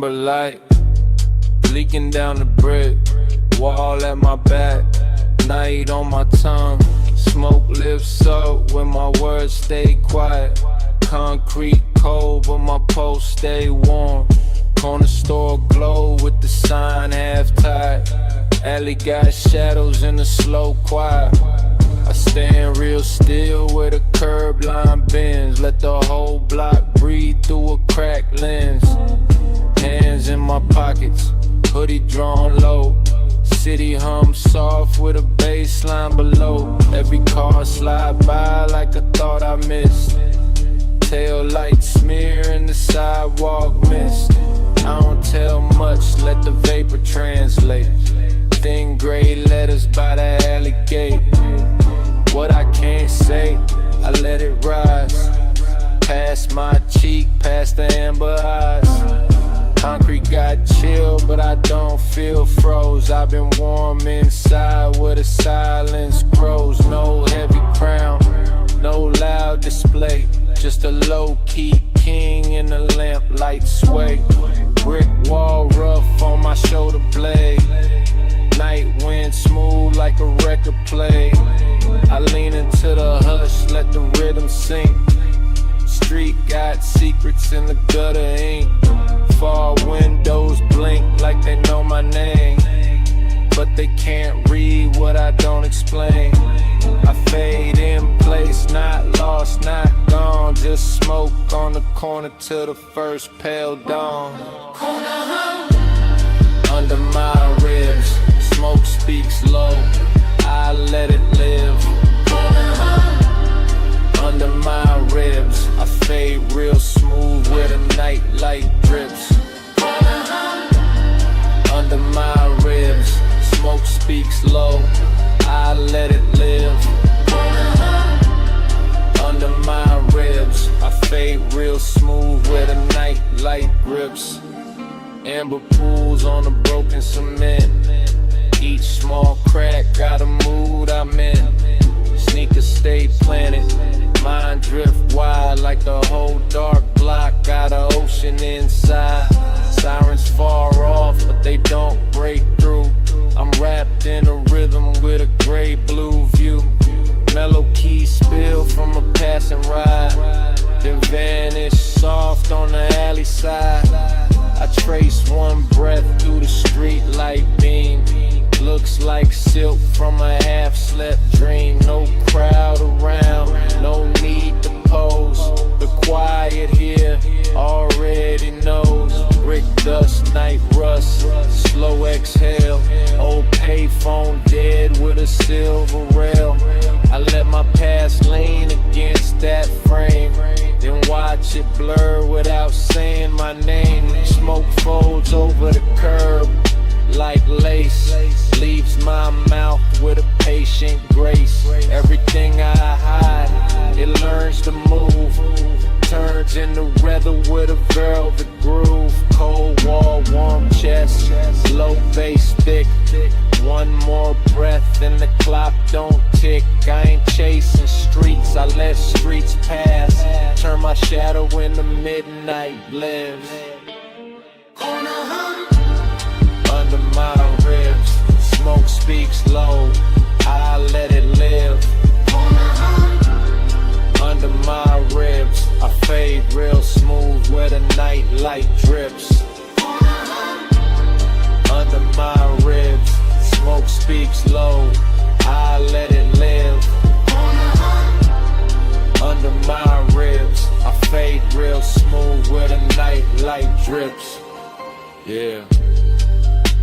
amber light leaking down the brick wall at my back, night on my tongue. Smoke lifts up when my words stay quiet. Concrete cold but my pulse stay warm. Corner store glow with the sign half tied. Alley got shadows in the slow quiet. I stand real still where the curb line bends. Let the whole block breathe through a cracked lens. Hands in my pockets, hoodie drawn low. City hum soft with a bass line below. Every car slide by like I thought I missed. Tail lights smear in the sidewalk mist. I don't tell much, let the vapor translate. Thin gray letters by the alley gate. What I can't say, I let it rise. Past my cheek, past the amber eyes. Concrete got chill, but I don't feel froze. I've been warm inside where the silence grows. No heavy crown, no loud display. Just a low-key king in the lamplight sway. Brick wall rough on my shoulder blade. Night wind smooth like a record play. I lean into the hush, let the rhythm sink. Street got secrets in the gutter ink. Far windows blink like they know my name, but they can't read what I don't explain. I fade in place, not lost, not gone. Just smoke on the corner till the first pale dawn. Under my ribs, smoke speaks low, I let it live. Under my ribs, I fade real smooth where the night light drips. Under my ribs, smoke speaks low, I let it live. Under my ribs, I fade real smooth where the night light grips. Amber pools on the broken cement. Each small crack got a mood I'm in. Sneakers stay planted, mind drift wide like the whole dark block got an ocean inside. Sirens far off, but they don't break through. I'm wrapped in a rhythm with a gray blue view. Mellow keys spill from a passing ride, then vanish soft on the alley side. I trace one breath through the street light beam. Looks like silk from a half-slept dream. No crowd around, no need to pose. The quiet here already knows. Brick dust, night rust, slow exhale. Old payphone dead with a silver rail. I let my past lean against that frame, then watch it blur without saying my name. Smoke folds over the curb like lace, leaves my mouth with a patient grace. Everything I hide, it learns to move, turns into leather with a velvet groove. Cold wall, warm chest, low bass thick. One more breath and the clock don't tick. I ain't chasing streets, I let streets pass. Turn my shadow into midnight lives. Under my ribs, smoke speaks low, I let it live. Under my ribs, I fade real smooth where the night light drips. Under my ribs, smoke speaks low, I let it live. Under my ribs, I fade real smooth where the night light drips. Yeah.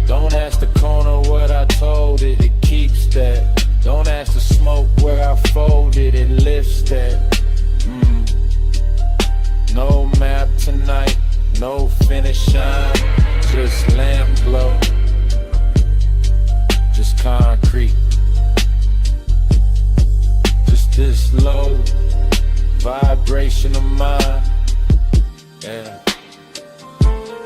Don't ask the corner what I told it, it keeps that. Don't ask the smoke where I folded, it lifts that. No map tonight, no finish line, just lamp glow, just concrete. Just this low vibration of mine, yeah.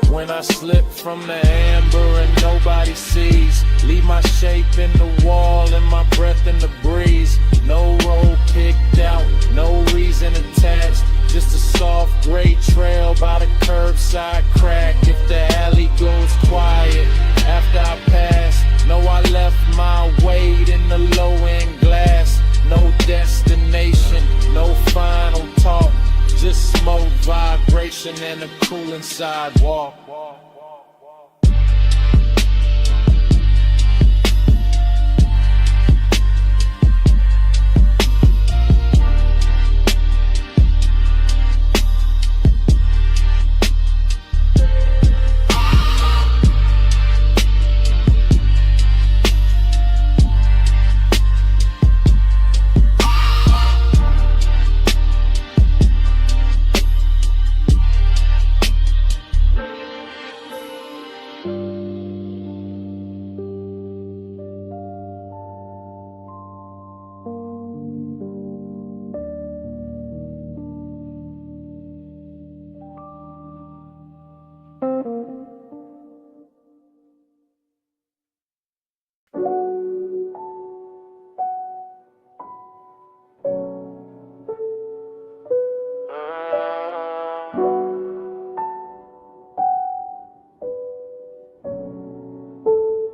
When I slip from the amber and nobody sees, leave my shape in the wall and my breath in the breeze. No road picked out, no reason attached, Just a soft gray trail by the curbside crack. If the alley goes quiet after I pass, know I left my weight in the low-end glass. No destination, no final talk, just smoke, vibration, and a cooling sidewalk.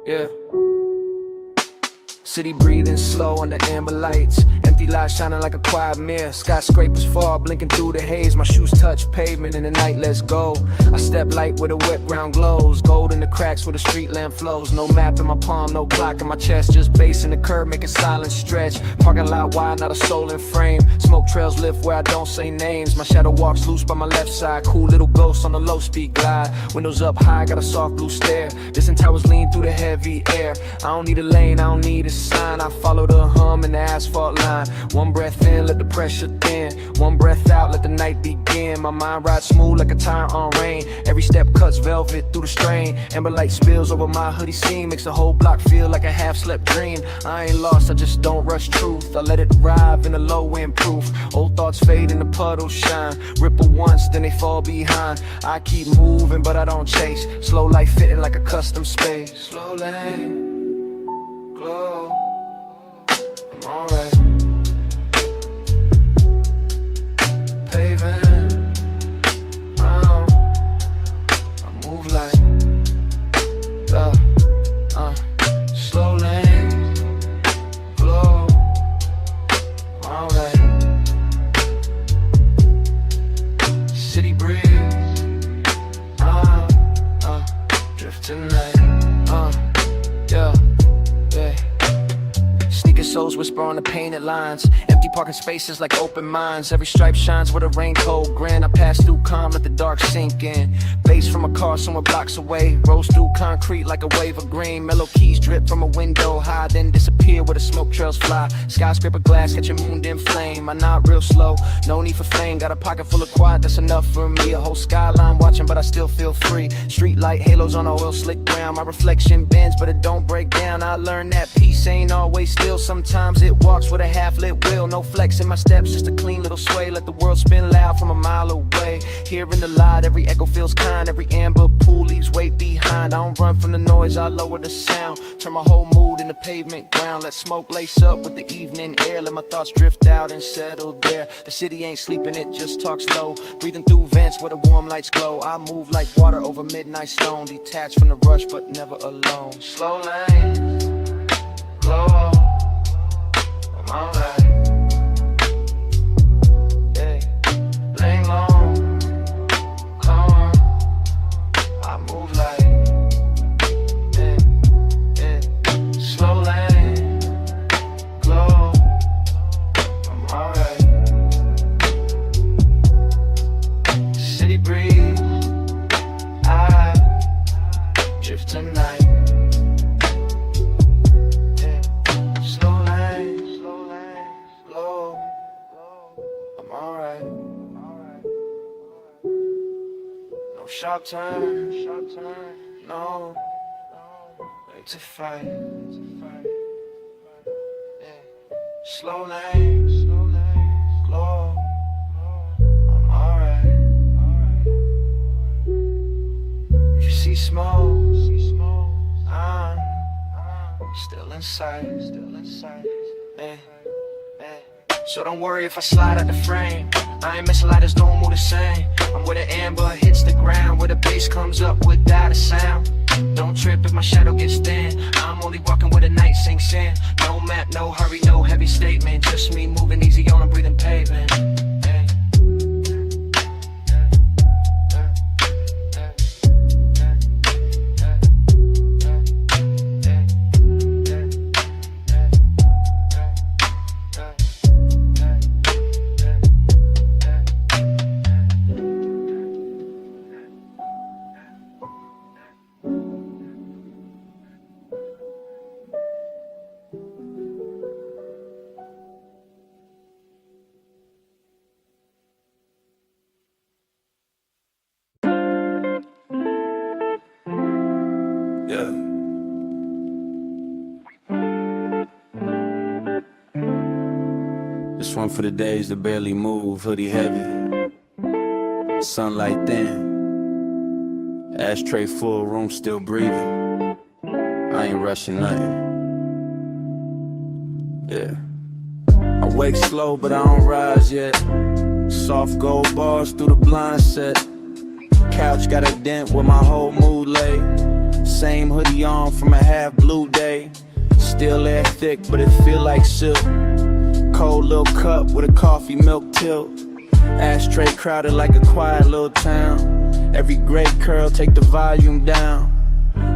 Yeah. City breathing slow under amber lights. Empty lights shining like a quiet mirror. Skyscrapers fall, blinking through the haze. My shoes touch pavement in the night, let's go. I step light where the wet ground glows. Gold in the cracks where the street lamp flows. No map in my palm, no clock in my chest. Just bass in the curb, making silence stretch. Parking lot wide, not a soul in frame. Smoke trails lift where I don't say names. My shadow walks loose by my left side. Cool little ghost on the low speed glide. Windows up high, got a soft blue stare. Distant towers lean through the heavy air. I don't need a lane, I don't need a sign. I follow the hum in the asphalt line. One breath in, let the pressure thin. One breath out, let the night begin. My mind rides smooth like a tire on rain. Every step cuts velvet through the strain. Amber light spills over my hoodie seam. Makes the whole block feel like a half-slept dream. I ain't lost, I just don't rush truth. I let it arrive in a low-end proof. Old thoughts fade and the puddles shine. Ripple once, then they fall behind. I keep moving, but I don't chase. Slow life fitting like a custom space. Slow lane, glow, I'm alright. Paving, I move like slow lane, glow, I'm alright. City breeze, drift tonight, yeah. Sneaker soles whisper on the painted lines. Empty parking spaces like open minds. Every stripe shines with a raincoat grin. I pass through calm, let the dark sink in. Bass from a car somewhere blocks away. Rolls through concrete like a wave of green. Mellow keys drip from a window high, then disappear where the smoke trails fly. Skyscraper glass catching moon dim flame. I nod real slow, no need for fame. Got a pocket full of quiet, that's enough for me. A whole skyline watching, but I still feel free. Street light halos on a oil slick ground. My reflection bends, but it don't break down. I learned that peace ain't always still. Sometimes it walks with a half-lit wheel. No flex in my steps, just a clean little sway. Let the world spin loud from a mile away. Hearing the light, every echo feels kind. Every amber pool leaves weight behind. I don't run from the noise, I lower the sound. Turn my whole mood into pavement ground. Let smoke lace up with the evening air. Let my thoughts drift out and settle there. The city ain't sleeping, it just talks low. Breathing through vents where the warm lights glow. I move like water over midnight stone. Detached from the rush, but never alone. Slow lane, glow, I'm alright. Yeah, lane long, calm. I move like, slow lane, glow, I'm alright. City breeze, I drift tonight. Sharp turn, no way to fight. Yeah. Slow lane, glow, I'm alright. If you see smoke, I'm still inside. Yeah. So don't worry if I slide out the frame. I ain't missing lighters, don't move the same. I'm where the amber hits the ground, where the bass comes up without a sound. Don't trip if my shadow gets thin. I'm only walking where the night sinks in. No map, no hurry, no heavy statement. Just me moving easy on a breathing pavement. This one for the days that barely move, hoodie heavy, sunlight thin, ashtray full, room still breathing. I ain't rushing nothing. Yeah, I wake slow but I don't rise yet. Soft gold bars through the blind set. Couch got a dent where my whole mood lay. Same hoodie on from a half blue day. Still air thick but it feel like silk. Cold little cup with a coffee milk tilt. Ashtray crowded like a quiet little town. Every gray curl take the volume down.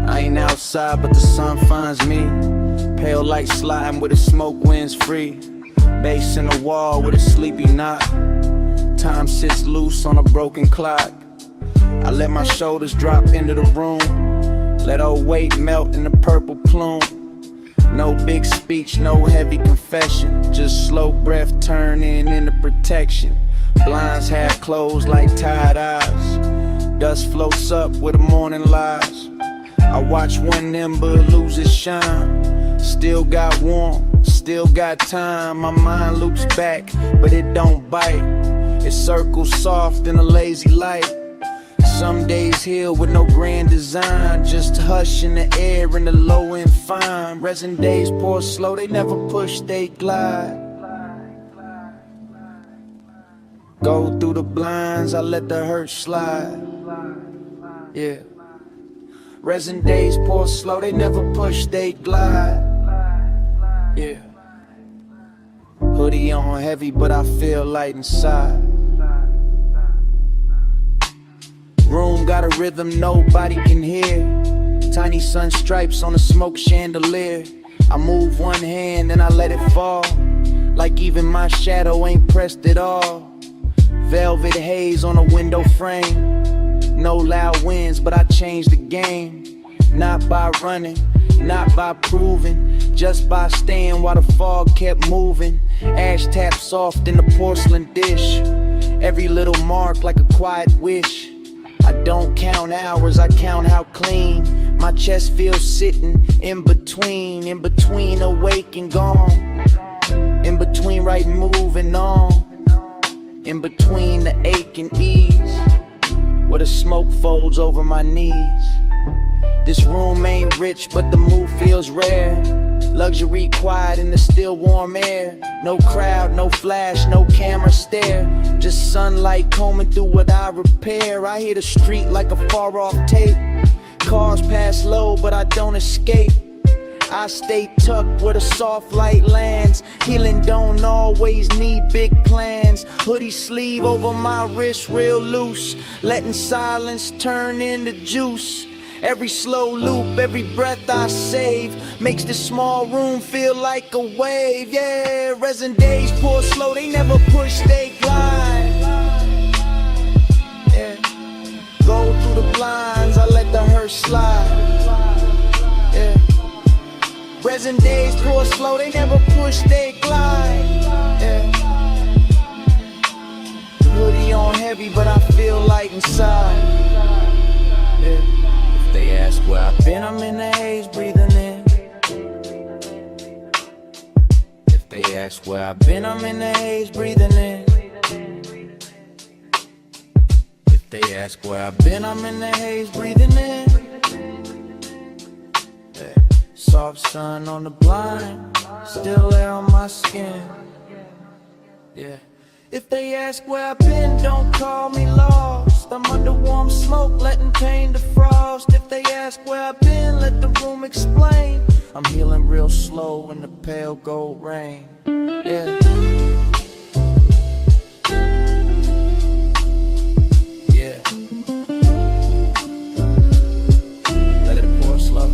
I ain't outside but the sun finds me. Pale light sliding with the smoke winds free. Bass in the wall with a sleepy knot. Time sits loose on a broken clock. I let my shoulders drop into the room. Let old weight melt in the purple plume. No big speech, no heavy confession. Just slow breath turning into protection. Blinds half closed like tired eyes. Dust floats up where the morning lies. I watch one ember lose its shine. Still got warmth, still got time. My mind loops back, but it don't bite. It circles soft in a lazy light. Some days heal with no grand design. Just hush in the air and the low and fine. Resin days pour slow, they never push, they glide. Go through the blinds, I let the hurt slide. Yeah. Resin days pour slow, they never push, they glide. Yeah. Hoodie on heavy, but I feel light inside. Room got a rhythm nobody can hear. Tiny sun stripes on a smoke chandelier. I move one hand and I let it fall. Like even my shadow ain't pressed at all. Velvet haze on a window frame. No loud winds, but I changed the game. Not by running, not by proving, just by staying while the fog kept moving. Ash tap soft in the porcelain dish. Every little mark like a quiet wish. I don't count hours, I count how clean my chest feels sitting in between awake and gone. In between right moving on. In between the ache and ease. Where the smoke folds over my knees. This room ain't rich, but the mood feels rare. Luxury quiet in the still warm air. No crowd, no flash, no camera stare. Just sunlight combing through what I repair. I hear the street like a far off tape. Cars pass low, but I don't escape. I stay tucked where the soft light lands. Healing don't always need big plans. Hoodie sleeve over my wrist real loose. Letting silence turn into juice. Every slow loop, every breath I save makes this small room feel like a wave. Yeah, resin days pour slow, they never push, they glide. Yeah, go through the blinds, I let the hurt slide. Yeah, resin days pour slow, they never push, they glide. Yeah, hoodie on heavy, but I feel light inside. Yeah. They ask where I've been, I'm in the haze, breathing in. If they ask where I've been, I'm in the haze, breathing in. If they ask where I've been, I'm in the haze, breathing in. Yeah. Soft sun on the blind, still air on my skin. Yeah. If they ask where I've been, don't call me lost. I'm under warm smoke, letting pain defrost. If they ask where I've been, let the room explain. I'm healing real slow in the pale gold rain. Yeah. Yeah. Let it pour slow.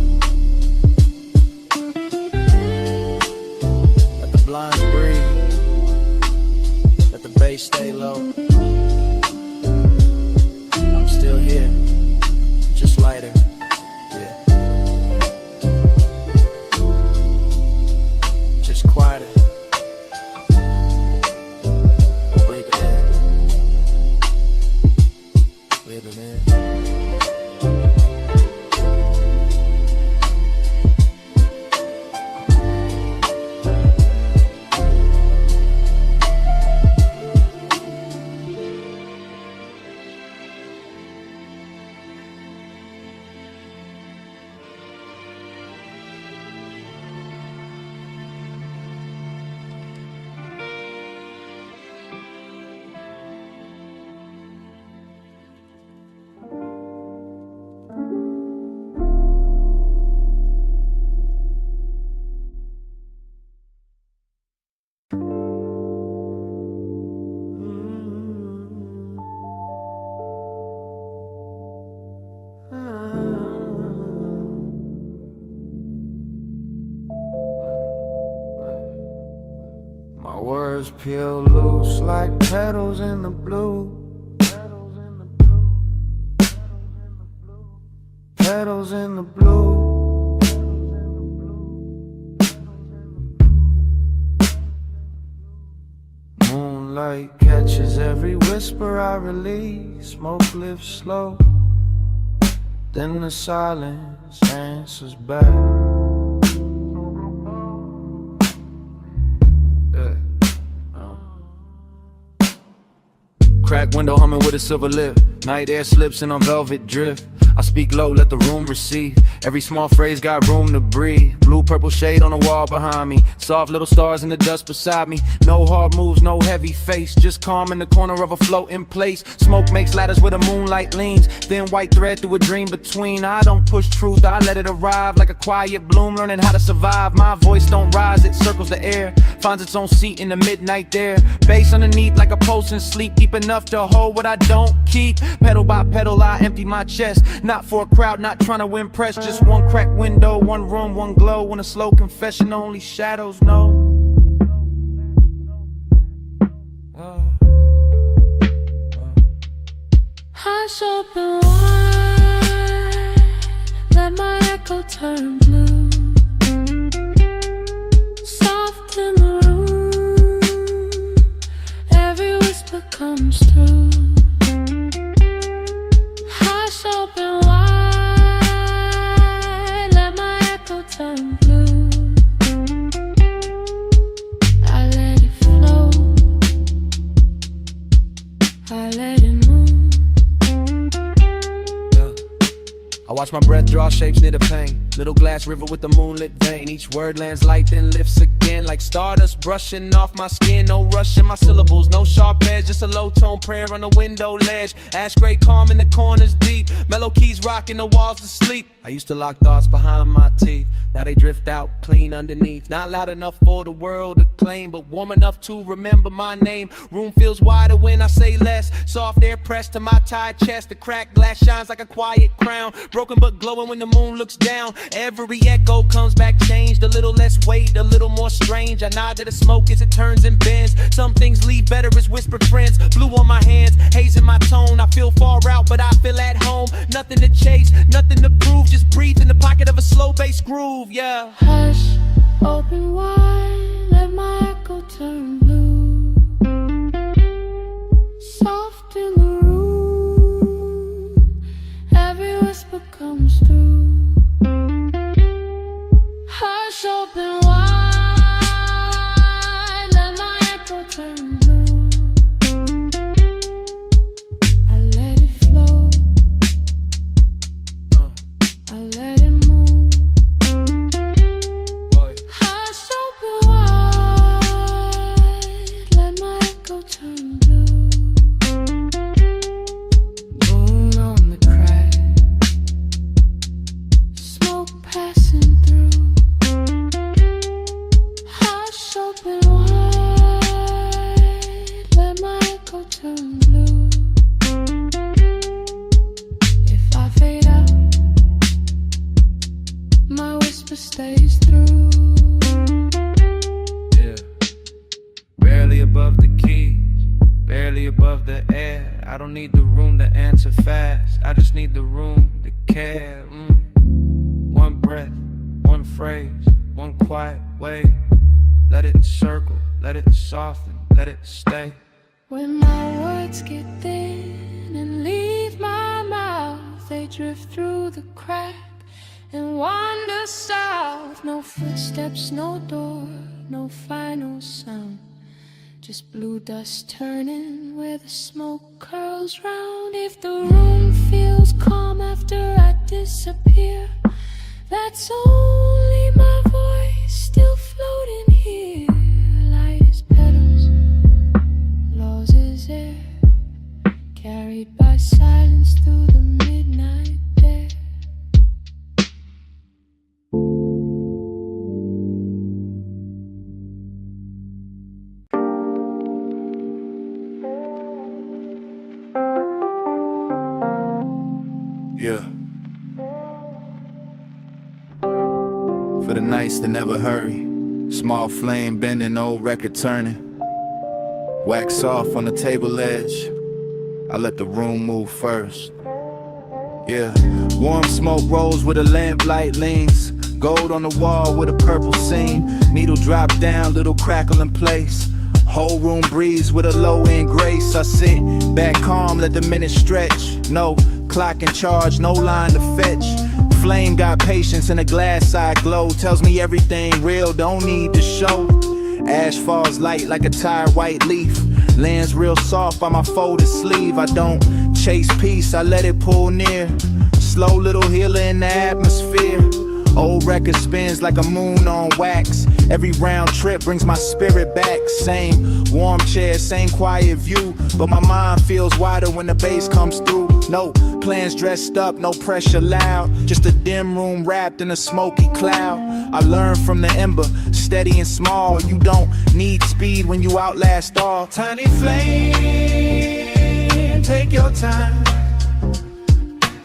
Let the blinds breathe. Let the bass stay low. I'm still here, just lighter. Yeah. Just quieter. Breathe it in. Breathe it in. My words peel loose like petals in the blue. Petals in the blue. Moonlight catches every whisper I release. Smoke lifts slow, then the silence answers back. Crack window humming with a silver lip. Night air slips in on velvet drift. I speak low, let the room receive. Every small phrase got room to breathe. Blue purple shade on the wall behind me. Soft little stars in the dust beside me. No hard moves, no heavy face. Just calm in the corner of a floating place. Smoke makes ladders where the moonlight leans. Thin white thread through a dream between. I don't push truth, I let it arrive. Like a quiet bloom, learning how to survive. My voice don't rise, it circles the air. Finds its own seat in the midnight there. Bass underneath like a pulse in sleep. Deep enough to hold what I don't keep. Pedal by pedal, I empty my chest. Not for a crowd, not trying to impress. Just one cracked window, one room, one glow. When a slow confession only shadows know. Hush open wide, let my echo turn blue. Soft in the room, every whisper comes through. Hush open wide, let my echo turn blue. I let it flow, I let it move. I watch my breath draw shapes near the pain. Little glass river with the moonlit vein. Each word lands light then lifts again. Like stardust brushing off my skin. No rush in my syllables, no sharp edge. Just a low tone prayer on the window ledge. Ash gray calm in the corners deep. Mellow keys rocking the walls to sleep. I used to lock thoughts behind my teeth. Now they drift out clean underneath. Not loud enough for the world to claim, but warm enough to remember my name. Room feels wider when I say less. Soft air pressed to my tired chest. The cracked glass shines like a quiet crown. Broken but glowing when the moon looks down. Every echo comes back changed. A little less weight, a little more strange. I nod to the smoke as it turns and bends. Some things leave better as whispered friends. Blue on my hands, haze in my tone. I feel far out, but I feel at home. Nothing to chase, nothing to prove. Just breathe in the pocket of a slow bass groove, yeah. Hush, open wide, let my echo turn blue. Soft in the room, every whisper comes through. Hush, open wide, let my echo turn blue. I let it flow, I let it move. Hush, open shelter stays through. Yeah. Barely above the keys, barely above the air. I don't need the room to answer fast, I just need the room to care. One breath, one phrase, one quiet way. Let it circle, let it soften, let it stay. When my words get thin and leave my mouth, they drift through the crack and wander south. No footsteps, no door, no final sound, just blue dust turning where the smoke curls round. If the room feels calm after I disappear, that's only my voice still floating here. Light as petals, lost as air, carried by silence through the midnight air. Yeah. For the nights that never hurry, small flame bending, old record turning. Wax off on the table edge, I let the room move first. Yeah, warm smoke rolls where the lamplight leans. Gold on the wall with a purple seam. Needle drop down, little crackle in place. Whole room breeze with a low end grace. I sit back calm, let the minutes stretch. No clock in charge, no line to fetch. Flame got patience and a glass eye glow. Tells me everything real, don't need to show. Ash falls light like a tired white leaf. Lands real soft by my folded sleeve. I don't chase peace, I let it pull near. Slow little healer in the atmosphere. Old record spins like a moon on wax. Every round trip brings my spirit back. Same warm chair, same quiet view, but my mind feels wider when the bass comes through. No plans dressed up, no pressure loud, just a dim room wrapped in a smoky cloud. I learned from the ember, steady and small. You don't need speed when you outlast all. Tiny flame, take your time.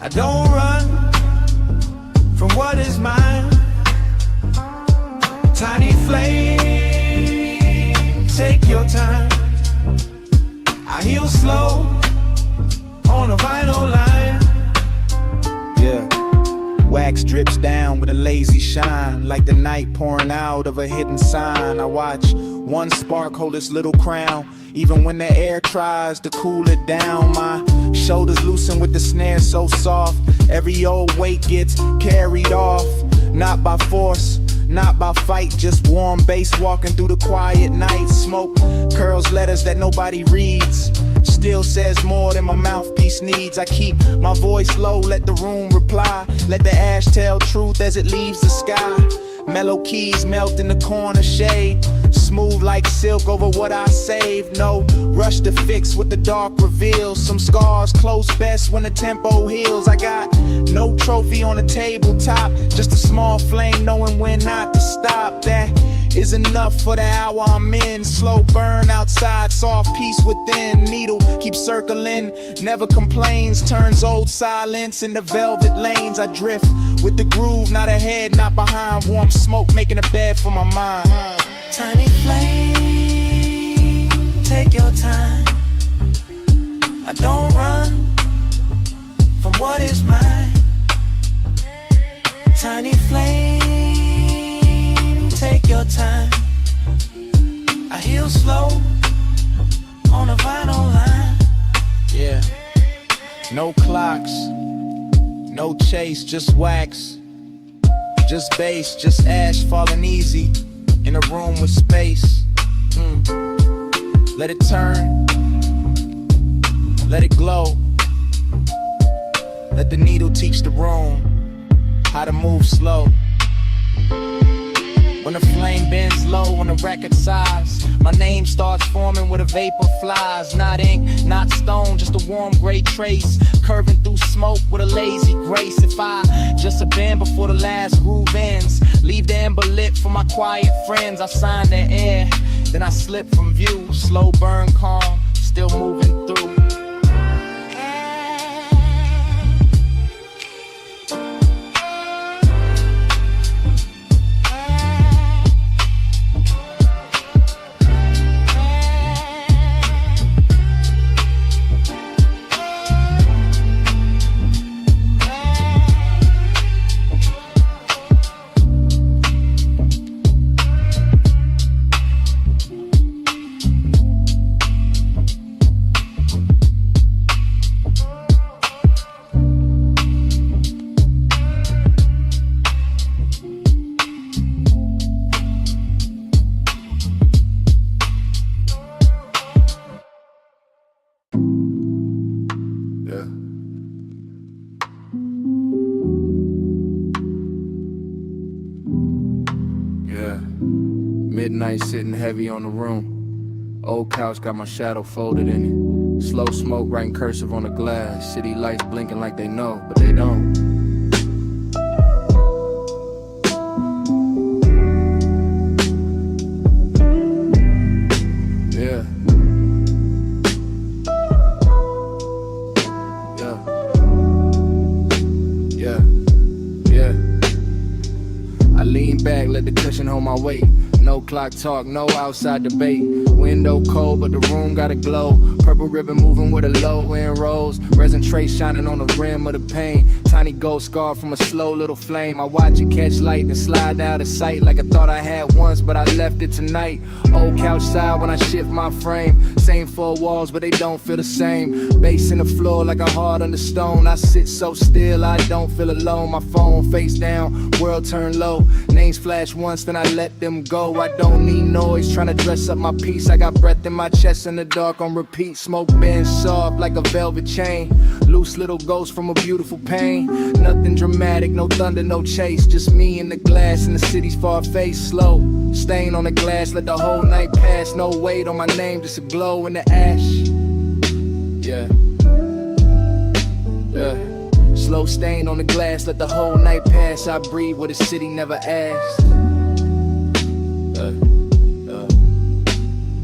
I don't run from what is mine. Tiny flame, take your time. I heal slow on a vinyl line. Yeah, wax drips down with a lazy shine, like the night pouring out of a hidden sign. I watch one spark hold its little crown, even when the air tries to cool it down. My shoulders loosen with the snare so soft. Every old weight gets carried off, not by force, not by fight, just warm bass walking through the quiet night. Smoke curls letters that nobody reads, still says more than my mouthpiece needs. I keep my voice low, let the room reply. Let the ash tell truth as it leaves the sky. Mellow keys melt in the corner shade, smooth like silk over what I saved. No rush to fix what the dark reveals. Some scars close best when the tempo heals. I got no trophy on the tabletop, just a small flame knowing when not to stop. That is enough for the hour I'm in. Slow burn outside, soft peace within. Needle keeps circling, never complains. Turns old silence into velvet lanes. I drift with the groove, not ahead, not behind. Warm smoke making a bed for my mind. Tiny flame, take your time. I don't run from what is mine. Tiny flame, take your time. I heal slow on a vinyl line. Yeah, no clocks, no chase, just wax, just bass, just ash falling easy in a room with space. Let it turn, let it glow. Let the needle teach the room how to move slow. When the flame bends low on the record size, my name starts forming where the vapor flies. Not ink, not stone, just a warm gray trace, curving through smoke with a lazy grace. If I just bend before the last groove ends, leave the ember lit for my quiet friends. I sign the air, then I slip from view. Slow burn calm, still moving through. Yeah, midnight sitting heavy on the room. Old couch got my shadow folded in it. Slow smoke writing cursive on the glass. City lights blinking like they know, but they don't. Yeah. Yeah. Yeah. I lean back, let the cushion hold my weight. No clock talk, no outside debate. Window cold, but the room got a glow. Purple ribbon moving with a low end rose. Resin tray shining on the rim of the pain. Tiny gold scar from a slow little flame. I watch it catch light and slide out of sight like I thought I had once, but I left it tonight. Old couch side when I shift my frame. Same four walls, but they don't feel the same. Bass in the floor like a heart under stone. I sit so still, I don't feel alone. My phone face down, world turn low. Names flash once, then I let them go. I don't need noise, trying to dress up my peace. I got breath in my chest in the dark on repeat. Smoke bends soft like a velvet chain. Loose little ghost from a beautiful pain. Nothing dramatic, no thunder, no chase. Just me and the glass in the city's far face. Slow, stain on the glass, let the whole night pass. No weight on my name, just a glow in the ash. Yeah. Yeah. Slow stain on the glass, let the whole night pass. I breathe what the city never asked.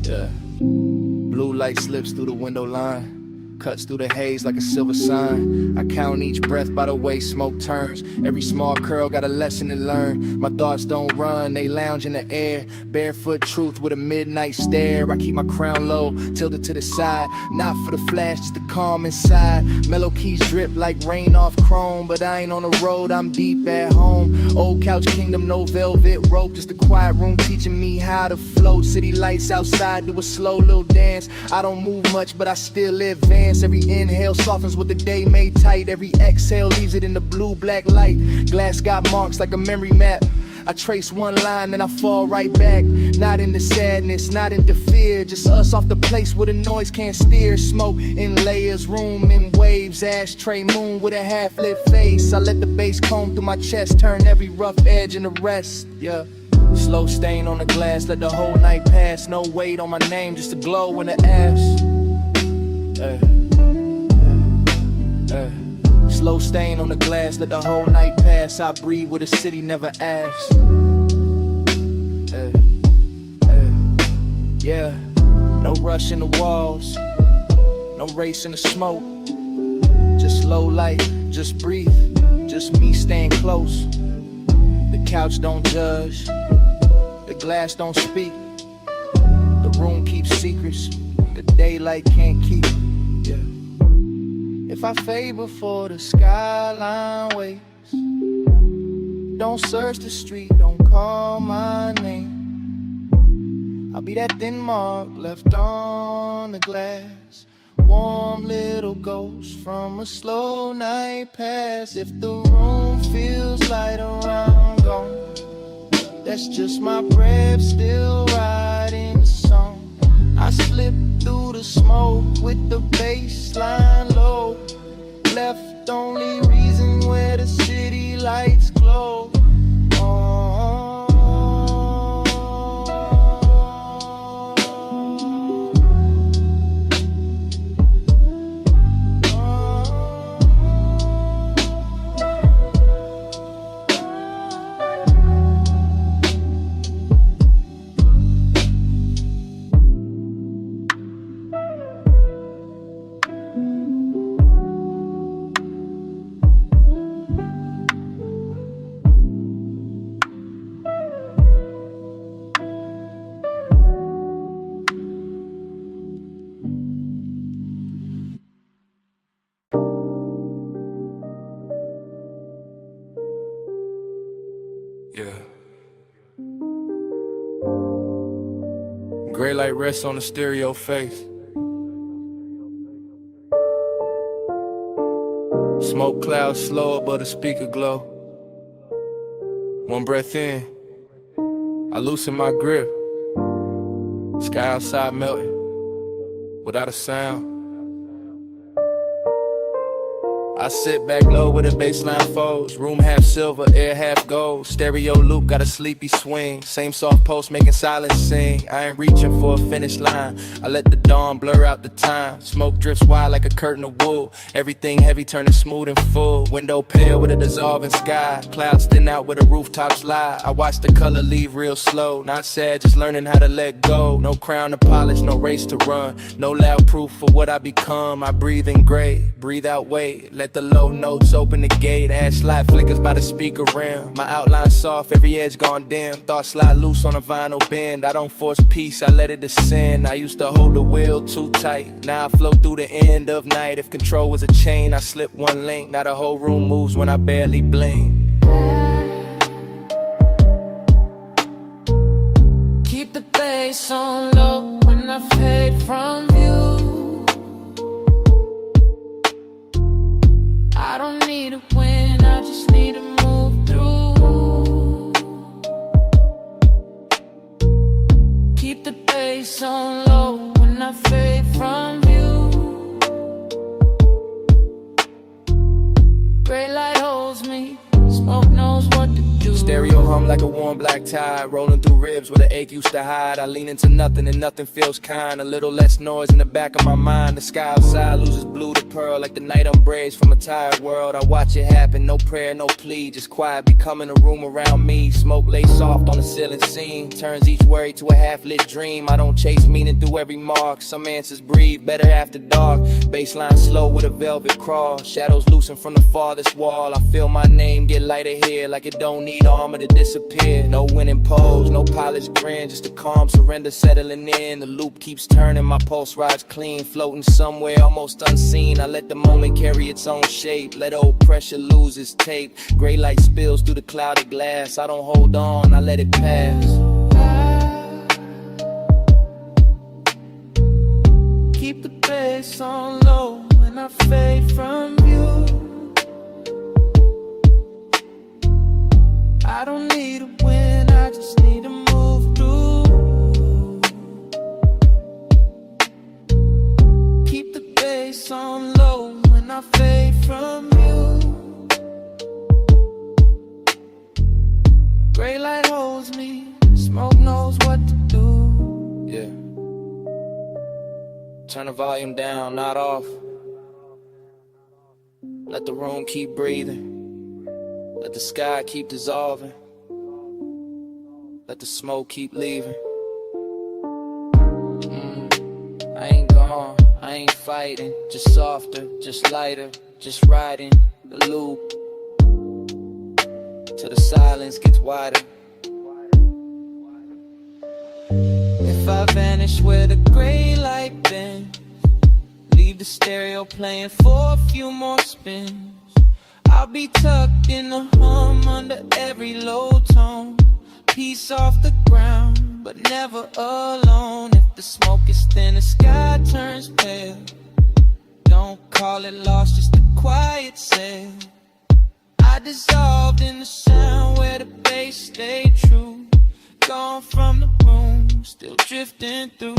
Yeah. Blue light slips through the window line, cuts through the haze like a silver sign. I count each breath by the way smoke turns. Every small curl got a lesson to learn. My thoughts don't run, they lounge in the air. Barefoot truth with a midnight stare. I keep my crown low, tilted to the side. Not for the flash, just the calm inside. Mellow keys drip like rain off chrome. But I ain't on the road, I'm deep at home. Old couch kingdom, no velvet rope. Just a quiet room teaching me how to float. City lights outside, do a slow little dance. I don't move much, but I still advance. Every inhale softens what the day made tight. Every exhale leaves it in the blue-black light. Glass got marks like a memory map. I trace one line, then I fall right back. Not into sadness, not into fear. Just us off the place where the noise can't steer. Smoke in layers, room in waves. Ashtray moon with a half-lit face. I let the bass comb through my chest, turn every rough edge into rest. Yeah. Slow stain on the glass, let the whole night pass. No weight on my name, just a glow in the ash. Slow stain on the glass, let the whole night pass. I breathe what the city never asked. Yeah, no rush in the walls, no race in the smoke. Just slow light, just breathe, just me staying close. The couch don't judge, the glass don't speak. The room keeps secrets, the daylight can't keep. Yeah. If I fade before the skyline waits, don't search the street, don't call my name. I'll be that thin mark left on the glass. Warm little ghost from a slow night pass. If the room feels light around gone, that's just my breath still riding the song. I slip through the smoke with the baseline low. Left only reason where the city lights glow. Yeah. Gray light rests on the stereo face. Smoke clouds slow above the speaker glow. One breath in, I loosen my grip. Sky outside melting, without a sound. I sit back low with a baseline folds. Room half silver, air half gold. Stereo loop, got a sleepy swing. Same soft post making silence sing. I ain't reaching for a finish line. I let the dawn blur out the time. Smoke drifts wide like a curtain of wool. Everything heavy turning smooth and full. Window pale with a dissolving sky. Clouds thin out where the rooftops lie. I watch the color leave real slow. Not sad, just learning how to let go. No crown to polish, no race to run. No loud proof for what I become. I breathe in gray, breathe out weight. Let the low notes open the gate. Ash slide flickers by the speaker rim. My outline soft, every edge gone dim. Thoughts slide loose on a vinyl bend. I don't force peace, I let it descend. I used to hold the wheel too tight. Now I flow through the end of night. If control was a chain, I slip one link. Now the whole room moves when I barely blink. Keep the bass on low when I fade from view. I don't need a win, I just need to move through. Keep the bass on low when I fade from view. Gray light holds me, smoke knows what to do. Stereo hum like a warm black tide, rolling through ribs where the ache used to hide. I lean into nothing and nothing feels kind. A little less noise in the back of my mind. The sky outside loses blue to pearl like the night umbrage from a tired world. I watch it happen, no prayer, no plea, just quiet becoming a room around me. Smoke lay soft on the ceiling scene, turns each worry to a half-lit dream. I don't chase meaning through every mark. Some answers breathe better after dark. Baseline slow with a velvet crawl. Shadows loosen from the farthest wall. I feel my name get lighter here like it don't need armor to disappear. No winning pose, no polished grin, just a calm surrender settling in. The loop keeps turning, my pulse rides clean, floating somewhere almost unseen. I let the moment carry its own shape, let old pressure lose its tape. Gray light spills through the clouded glass. I don't hold on, I let it pass. Keep the bass on low when I fade from view. I don't need a win, I just need to move through. Keep the bass on low when I fade from you. Gray light holds me, smoke knows what to do. Yeah. Turn the volume down, not off. Let the room keep breathing. Let the sky keep dissolving. Let the smoke keep leaving. I ain't gone, I ain't fighting. Just softer, just lighter, just riding the loop till the silence gets wider. If I vanish where the gray light bends, leave the stereo playing for a few more spins, I'll be tucked in the hum under every low tone. Peace off the ground, but never alone. If the smoke is thin, the sky turns pale. Don't call it lost, just a quiet sail. I dissolved in the sound where the bass stayed true. Gone from the room, still drifting through.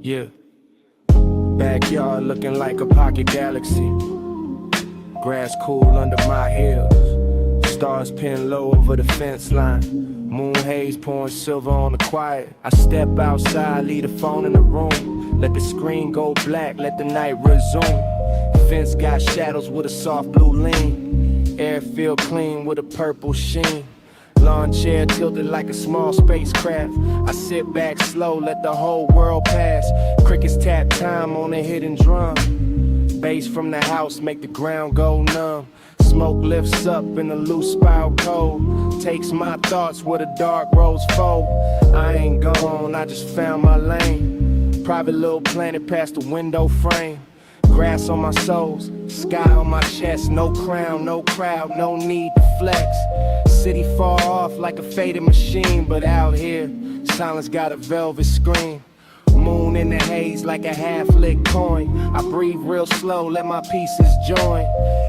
Yeah. Backyard looking like a pocket galaxy. Grass cool under my heels. Stars pin low over the fence line. Moon haze pouring silver on the quiet. I step outside, leave the phone in the room. Let the screen go black, let the night resume. Fence got shadows with a soft blue lean. Air feel clean with a purple sheen. Lawn chair tilted like a small spacecraft. I sit back slow, let the whole world pass. Crickets tap time on a hidden drum. Bass from the house make the ground go numb. Smoke lifts up in the loose spiral cold. Takes my thoughts where the dark roads fold. I ain't gone, I just found my lane. Private little planet past the window frame. Grass on my soles, sky on my chest. No crown, no crowd, no need to flex. City far off like a faded machine, but out here, silence got a velvet screen. Moon in the haze like a half-lit coin. I breathe real slow, let my pieces join.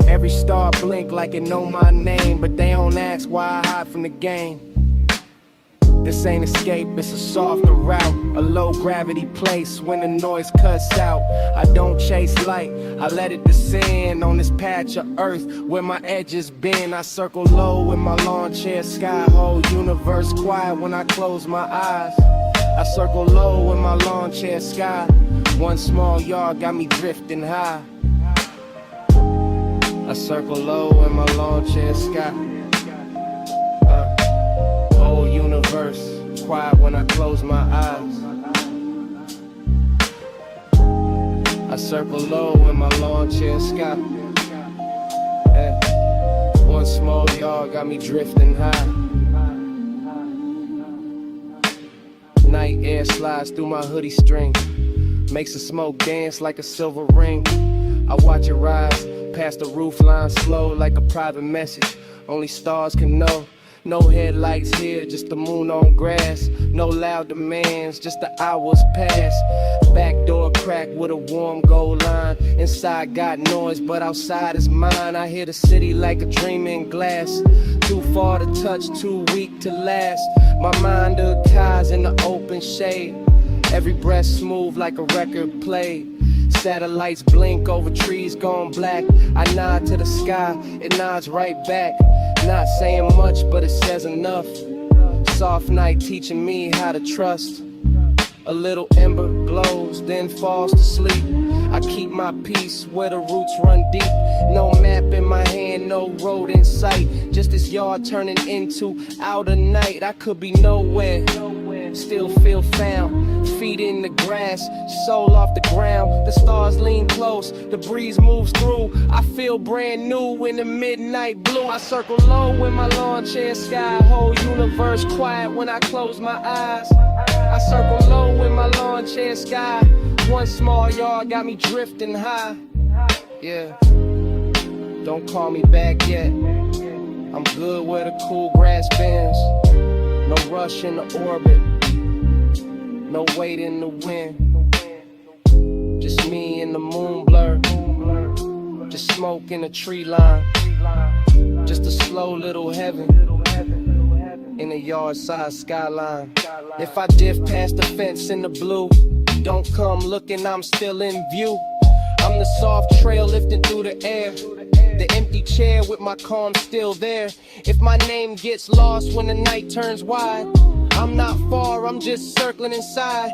Every star blink like it know my name, but they don't ask why I hide from the game. This ain't escape, it's a softer route. A low gravity place when the noise cuts out. I don't chase light, I let it descend on this patch of earth where my edges bend. I circle low with my lawn chair sky. Whole universe quiet when I close my eyes. I circle low with my lawn chair sky. One small yard got me drifting high. I circle low in my lawn chair sky. Whole universe quiet when I close my eyes. I circle low in my lawn chair sky. One small yard got me drifting high. Night air slides through my hoodie string. Makes the smoke dance like a silver ring. I watch it rise past the roof line slow like a private message. Only stars can know. No headlights here, just the moon on grass. No loud demands, just the hours pass. Back door crack with a warm gold line. Inside got noise, but outside is mine. I hear the city like a dream in glass. Too far to touch, too weak to last. My mind ties in the open shade. Every breath smooth like a record played. Satellites blink over trees gone black. I nod to the sky, it nods right back. Not saying much, but it says enough. Soft night teaching me how to trust. A little ember glows, then falls to sleep. I keep my peace where the roots run deep. No map in my hand, no road in sight. Just this yard turning into outer night. I could be nowhere, still feel found. Feet in the grass, soul off the ground. The stars lean close, the breeze moves through. I feel brand new in the midnight blue. I circle low in my lawn chair sky. Whole universe quiet when I close my eyes. I circle low in my lawn chair sky. One small yard got me drifting high. Yeah, don't call me back yet. I'm good where the cool grass bends. No rush in the orbit, no weight in the wind. Just me and the moon blur. Just smoke in the tree line. Just a slow little heaven in the yard side skyline. If I diff past the fence in the blue, don't come looking, I'm still in view. I'm the soft trail lifting through the air. The empty chair with my calm still there. If my name gets lost when the night turns wide, I'm not far, I'm just circling inside.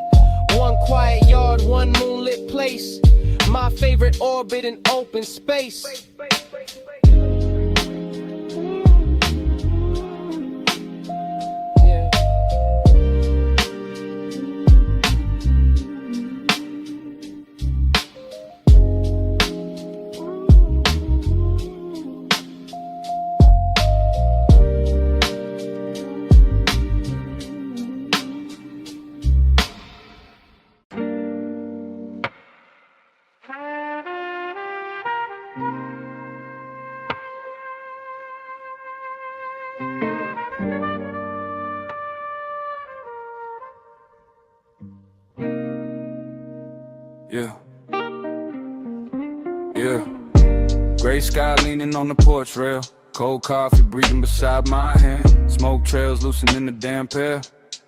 One quiet yard, one moonlit place. My favorite orbit in open space. Yeah. Gray sky leaning on the porch rail. Cold coffee breathing beside my hand. Smoke trails loosening the damp air.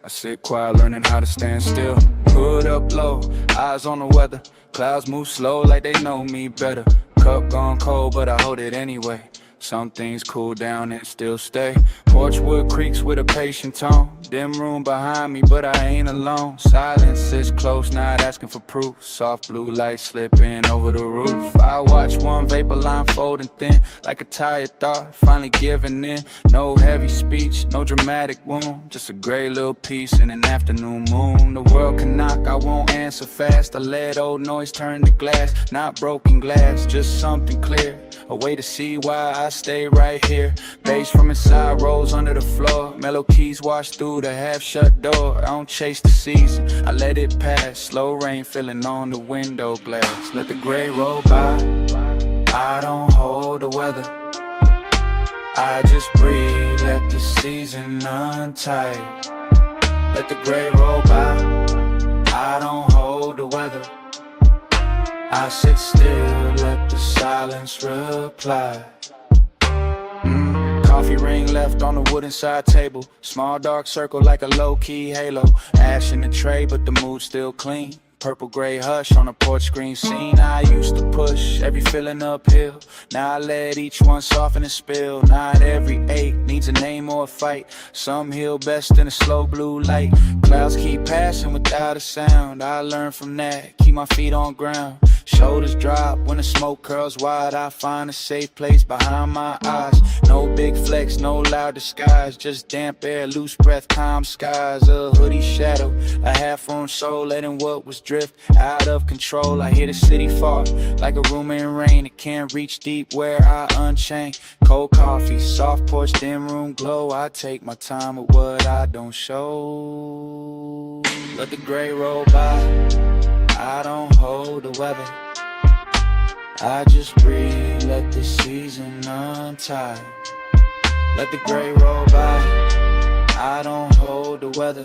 I sit quiet learning how to stand still. Hood up low, eyes on the weather. Clouds move slow like they know me better. Cup gone cold but I hold it anyway. Some things cool down and still stay. Porch wood creaks with a patient tone. Dim room behind me, but I ain't alone. Silence is close, not asking for proof. Soft blue light slipping over the roof. I watch one vapor line folding thin, like a tired thought, finally giving in. No heavy speech, no dramatic wound, just a gray little piece in an afternoon moon. The world can knock, I won't answer fast. I let old noise turn to glass, not broken glass, just something clear. A way to see why I stay right here. Bass from inside rolls under the floor. Mellow keys wash through the half-shut door. I don't chase the season, I let it pass. Slow rain filling on the window glass. Let the gray roll by, I don't hold the weather. I just breathe, let the season untie. Let the gray roll by, I don't hold the weather. I sit still, let the silence reply. Coffee ring left on the wooden side table. Small dark circle like a low-key halo. Ash in the tray, but the mood's still clean. Purple gray hush on a porch screen scene. I used to push every feeling uphill. Now I let each one soften and spill. Not every ache needs a name or a fight. Some heal best in a slow blue light. Clouds keep passing without a sound. I learned from that, keep my feet on ground. Shoulders drop when the smoke curls wide. I find a safe place behind my eyes. No big flex, no loud disguise. Just damp air, loose breath, calm skies. A hoodie shadow, a half-formed soul, letting what was drift out of control. I hear the city fall like a room in rain. It can't reach deep where I unchain. Cold coffee, soft porch, dim room glow. I take my time with what I don't show. Let the gray roll by, I don't hold the weather. I just breathe, let the season untie. Let the gray roll by, I don't hold the weather.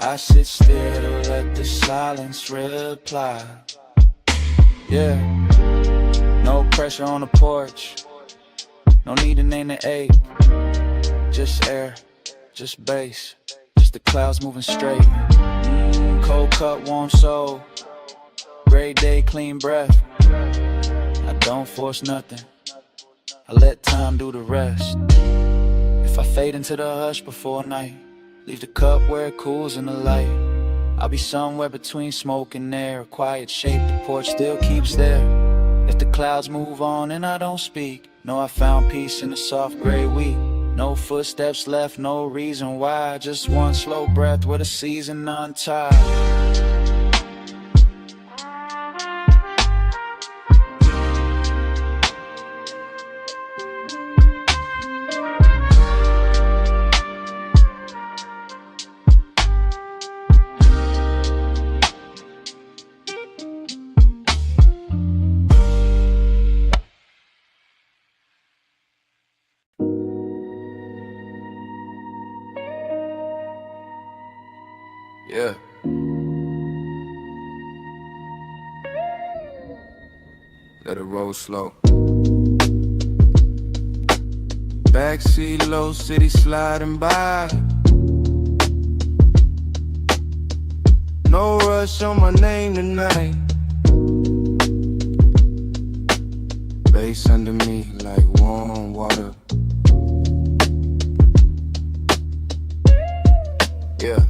I sit still to let the silence reply. Yeah, no pressure on the porch. No need to name the ache. Just air, just bass, just the clouds moving straight. Cold cut, warm soul. Great day, clean breath. I don't force nothing, I let time do the rest. If I fade into the hush before night, leave the cup where it cools in the light. I'll be somewhere between smoke and air. A quiet shape, the porch still keeps there. If the clouds move on and I don't speak, know I found peace in the soft gray wheat. No footsteps left, no reason why. Just one slow breath with a season untied. Yeah. Let it roll slow. Backseat low, city sliding by. No rush on my name tonight. Bass under me like warm water. Yeah.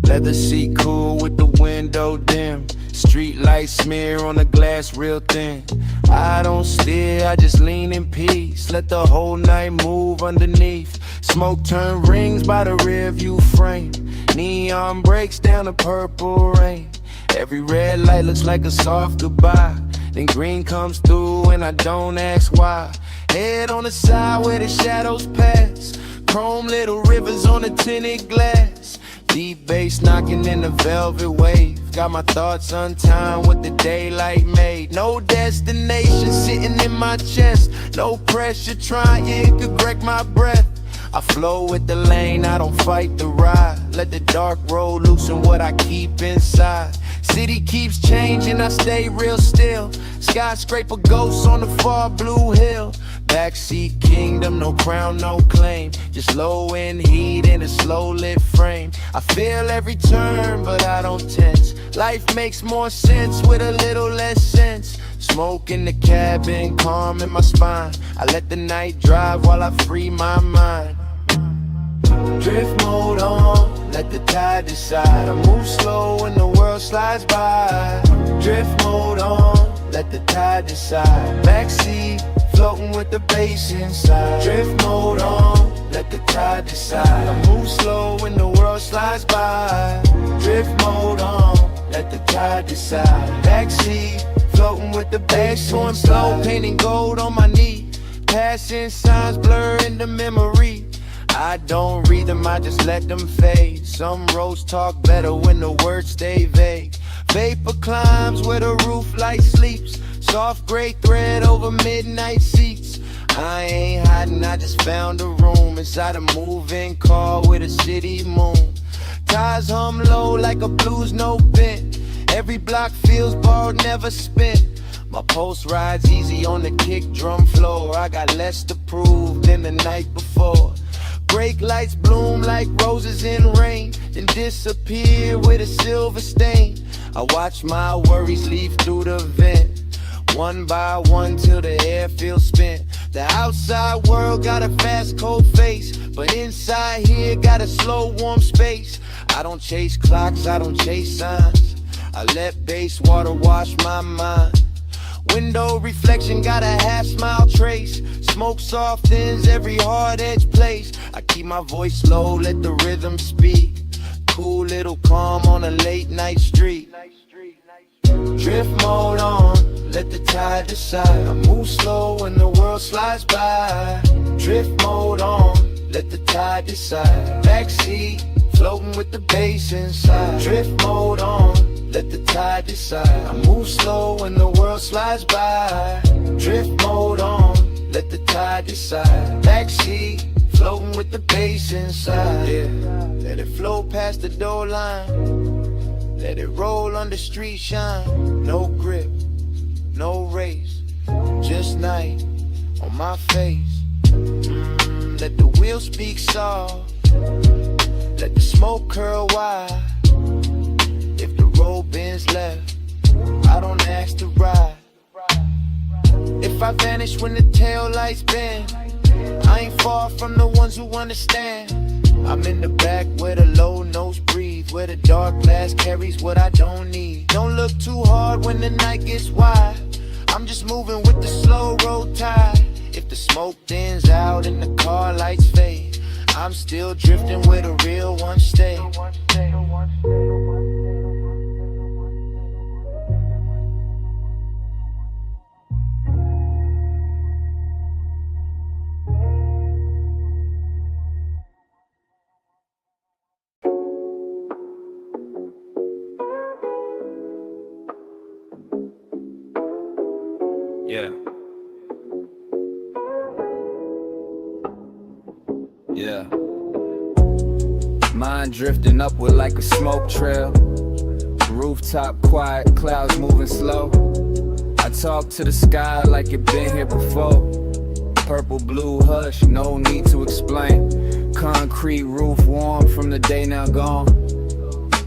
Leather seat cool with the window dim. Street light smear on the glass real thin. I don't steer, I just lean in peace. Let the whole night move underneath. Smoke turn rings by the rear view frame. Neon breaks down the purple rain. Every red light looks like a soft goodbye. Then green comes through and I don't ask why. Head on the side where the shadows pass. Chrome little rivers on the tinted glass. Deep bass knocking in the velvet wave. Got my thoughts untimed with the daylight made. No destination sitting in my chest. No pressure trying to wreck my breath. I flow with the lane, I don't fight the ride. Let the dark road loosen what I keep inside. City keeps changing, I stay real still. Skyscraper ghosts on the far blue hill. Backseat kingdom, no crown, no claim. Just low end heat in a slow lit frame. I feel every turn, but I don't tense. Life makes more sense with a little less sense. Smoke in the cabin, calm in my spine. I let the night drive while I free my mind. Drift mode on, let the tide decide. I move slow when the world slides by. Drift mode on, let the tide decide. Backseat, floating with the bass inside. Drift mode on, let the tide decide. I move slow when the world slides by. Drift mode on, let the tide decide. Backseat, floating with the bass on slow, painting gold on my knee. Passing signs blur into memory. I don't read them, I just let them fade. Some roads talk better when the words stay vague. Vapor climbs where the roof light sleeps. Soft gray thread over midnight seats. I ain't hiding, I just found a room inside a moving car with a city moon. Tires hum low like a blues note bent. Every block feels borrowed, never spent. My pulse rides easy on the kick drum floor. I got less to prove than the night before. Brake lights bloom like roses in rain, then disappear with a silver stain. I watch my worries leave through the vent, one by one till the air feels spent. The outside world got a fast cold face, but inside here got a slow warm space. I don't chase clocks, I don't chase signs. I let base water wash my mind. Window reflection got a half smile trace. Smoke softens every hard edge place. I keep my voice low, let the rhythm speak. Cool little calm on a late night street. Drift mode on, let the tide decide. I move slow when the world slides by. Drift mode on, let the tide decide. Backseat, floating with the bass inside. Drift mode on, let the tide decide. I move slow when the world slides by. Drift mode on, let the tide decide. Backseat, floating with the bass inside. Yeah, let it flow past the door line. Let it roll under street shine. No grip, no race, just night on my face. Let the wheel speak soft. Let the smoke curl wide. If the road bends left, I don't ask to ride. If I vanish when the tail lights bend, I ain't far from the ones who understand. I'm in the back where the low notes breathe, where the dark glass carries what I don't need. Don't look too hard when the night gets wide. I'm just moving with the slow road tide. If the smoke thins out and the car lights fade, I'm still drifting where the real ones stay. Yeah. Yeah. Mind drifting upward like a smoke trail. Rooftop quiet, clouds moving slow. I talk to the sky like it been here before. Purple, blue, hush, no need to explain. Concrete roof warm from the day now gone.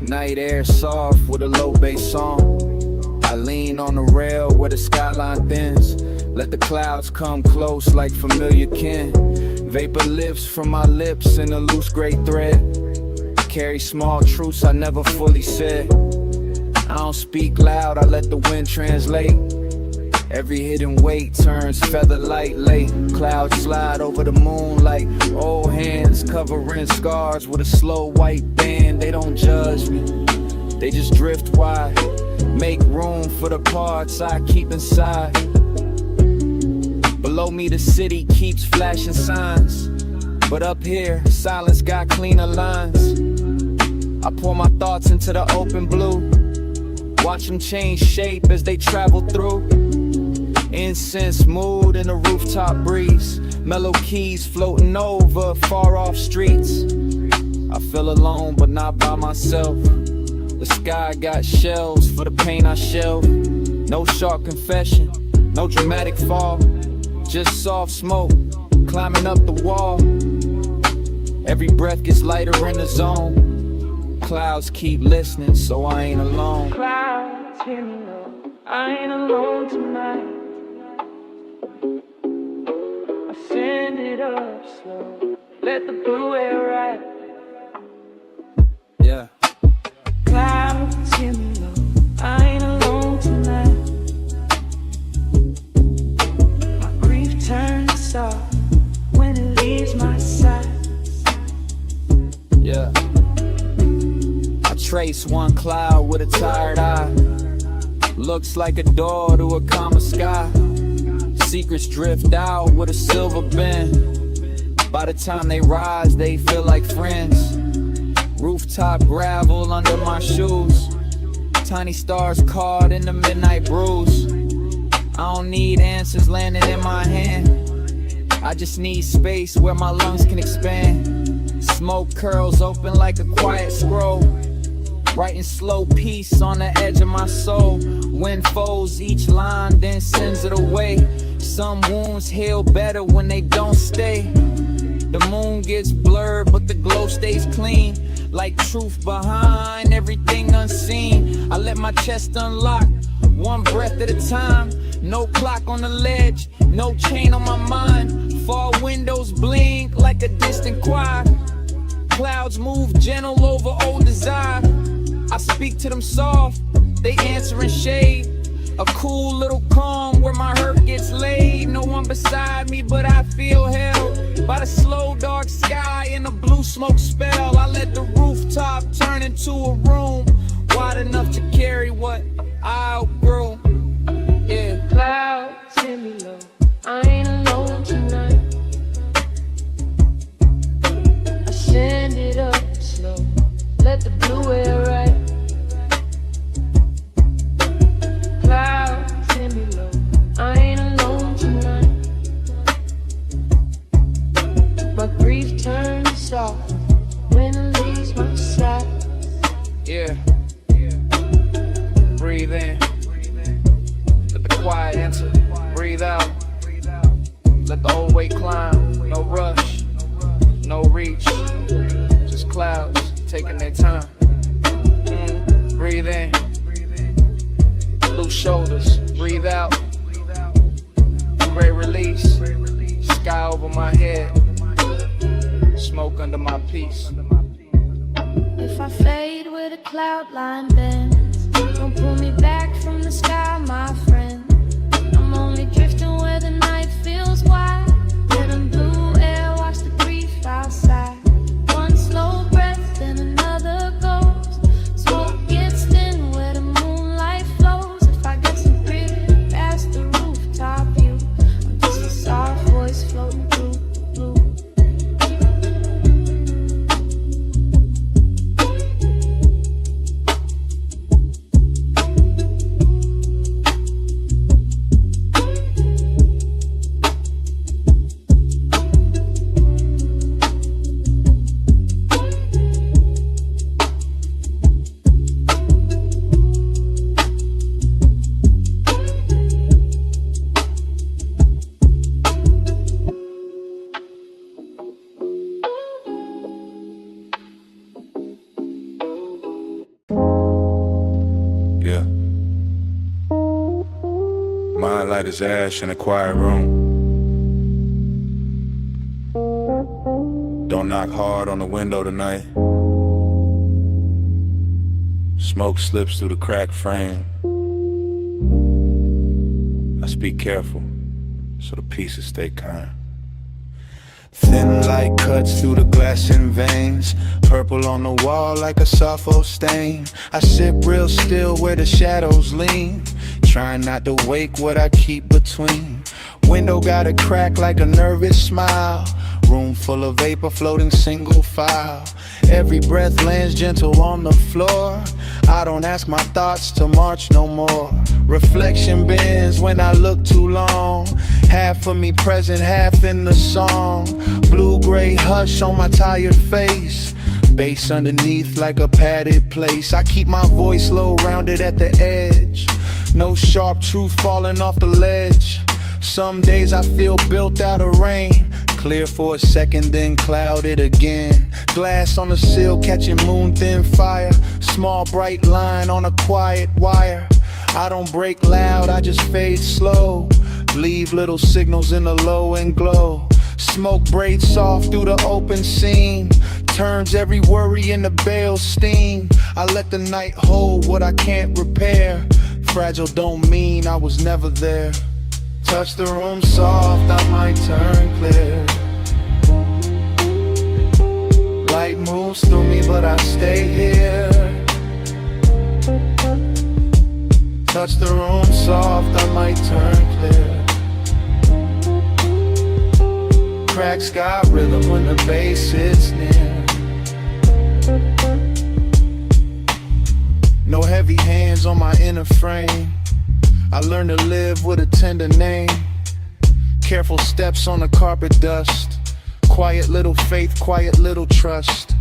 Night air soft with a low bass song. I lean on the rail where the skyline thins. Let the clouds come close like familiar kin. Vapor lifts from my lips in a loose gray thread. Carry small truths I never fully said. I don't speak loud, I let the wind translate. Every hidden weight turns feather light late. Clouds slide over the moon like old hands covering scars with a slow white band. They don't judge me, they just drift wide. Make room for the parts I keep inside. Below me the city keeps flashing signs, but up here silence got cleaner lines. I pour my thoughts into the open blue, watch them change shape as they travel through. Incense mood in the rooftop breeze, mellow keys floating over far off streets. I feel alone but not by myself. The sky got shells for the pain I shelve. No sharp confession, no dramatic fall. just soft smoke climbing up the wall. Every breath gets lighter in the zone. Clouds keep listening, so I ain't alone. Clouds, hear me now, I ain't alone tonight. I send it up slow, let the blue air ride. Yeah. Clouds, hear me now, I ain't alone tonight. My grief turns soft when it leaves my side. Yeah. I trace one cloud with a tired eye. Looks like a door to a calmer sky. Secrets drift out with a silver bin. By the time they rise, they feel like friends. Rooftop gravel under my shoes. Tiny stars caught in the midnight breeze. I don't need answers landing in my hand. I just need space where my lungs can expand. Smoke curls open like a quiet scroll. Writing slow peace on the edge of my soul. Wind folds each line, then sends it away. Some wounds heal better when they don't stay. The moon gets blurred, but the glow stays clean. Like truth behind everything unseen. I let my chest unlock, one breath at a time. No clock on the ledge, no chain on my mind. Fall windows blink like a distant choir. Clouds move gentle over old desire. I speak to them soft, they answer in shade. A cool little calm where my hurt gets laid. No one beside me, but I feel held by the slow dark sky and the blue smoke spell. I let the rooftop turn into a room wide enough to carry what I outgrew. Yeah. Clouds, hear me low, I ain't alone tonight. I send it up slow, let the blue air ride. Clouds, hear me low, I ain't alone tonight. My grief turns soft when it leaves my side. Yeah. Breathe in. Let the quiet enter. Breathe out. Let the old weight climb. No rush. No reach. Just clouds taking their time. Breathe in. Loose shoulders. Breathe out. Great release. Sky over my head. Smoke under my peace. If I fade where the cloud line bends, don't pull me back from the sky, my friend. I'm only drifting where the night feels wide. Let them blue air wash the grief outside. One slow breath, then another goes. Smoke gets thin where the moonlight flows. If I get some pretty past the rooftop view, I'm just a soft voice floating through the blue. Yeah. Mind light as ash in a quiet room. Don't knock hard on the window tonight. Smoke slips through the cracked frame. I speak careful, so the pieces stay kind. Thin light cuts through the glass in veins. Purple on the wall like a Sappho stain. I sit real still where the shadows lean, trying not to wake what I keep between. Window got a crack like a nervous smile. Room full of vapor floating single file. Every breath lands gentle on the floor. I don't ask my thoughts to march no more. Reflection bends when I look too long. Half of me present, half in the song. Blue-gray hush on my tired face. Bass underneath like a padded place. I keep my voice low, rounded at the edge. No sharp truth falling off the ledge. Some days I feel built out of rain. Clear for a second, then clouded again. Glass on the sill catching moon thin fire. Small bright line on a quiet wire. I don't break loud, I just fade slow. Leave little signals in the low and glow. Smoke braids soft through the open seam. Turns every worry into bale steam. I let the night hold what I can't repair. Fragile don't mean I was never there. Touch the room soft, I might turn clear. Light moves through me, but I stay here. Touch the room soft, I might turn clear. Cracks got rhythm when the bass hits near. No heavy hands on my inner frame. I learned to live with a tender name. Careful steps on the carpet dust. Quiet little faith, quiet little trust.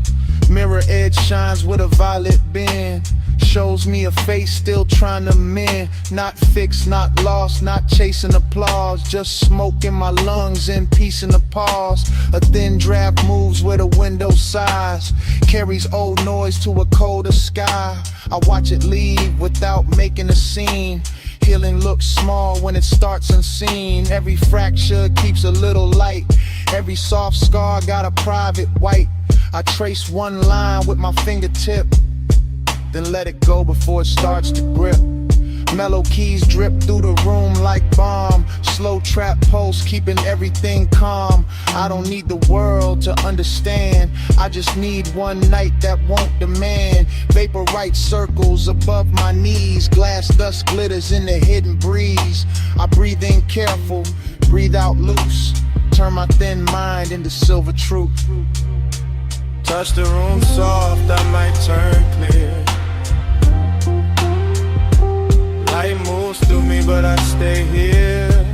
Mirror edge shines with a violet bend. Shows me a face still trying to mend. Not fixed, not lost, not chasing applause. Just smoke in my lungs and peace in the pause. A thin draft moves where the window sighs. Carries old noise to a colder sky. I watch it leave without making a scene. Healing looks small when it starts unseen. Every fracture keeps a little light. Every soft scar got a private white. I trace one line with my fingertip, then let it go before it starts to grip. Mellow keys drip through the room like balm. Slow trap pulse keeping everything calm. I don't need the world to understand. I just need one night that won't demand. Vaporite circles above my knees. Glass dust glitters in the hidden breeze. I breathe in careful, breathe out loose. Turn my thin mind into silver truth. Touch the room soft, I might turn clear. Light moves through me, but I stay here.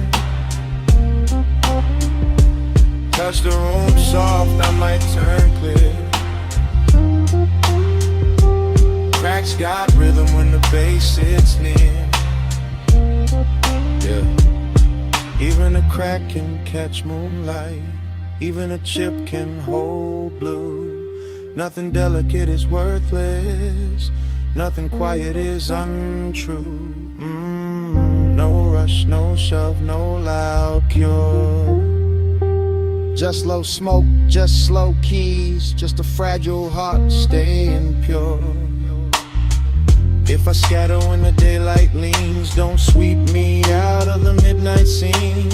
Touch the room soft, I might turn clear. Cracks got rhythm when the bass hits near. Yeah. Even a crack can catch moonlight. Even a chip can hold blue. Nothing delicate is worthless. Nothing quiet is untrue. No rush, no shove, no loud cure. Just low smoke, just slow keys. Just a fragile heart staying pure. If I scatter when the daylight leans, don't sweep me out of the midnight scene.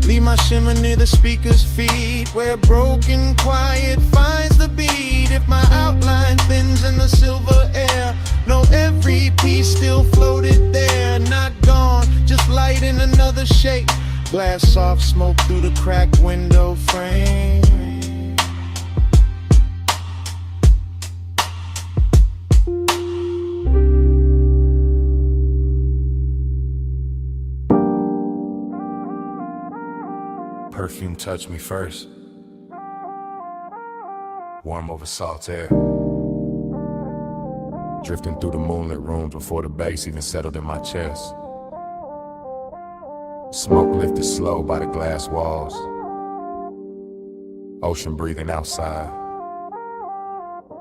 Leave my shimmer near the speaker's feet, where broken quiet finds the beat. If my outline thins in the silver air, know every piece still floated there. Not gone, just light in another shape. Glass soft smoke through the cracked window frame. Perfume touched me first. Warm over salt air. Drifting through the moonlit rooms before the bass even settled in my chest. Smoke lifted slow by the glass walls. Ocean breathing outside.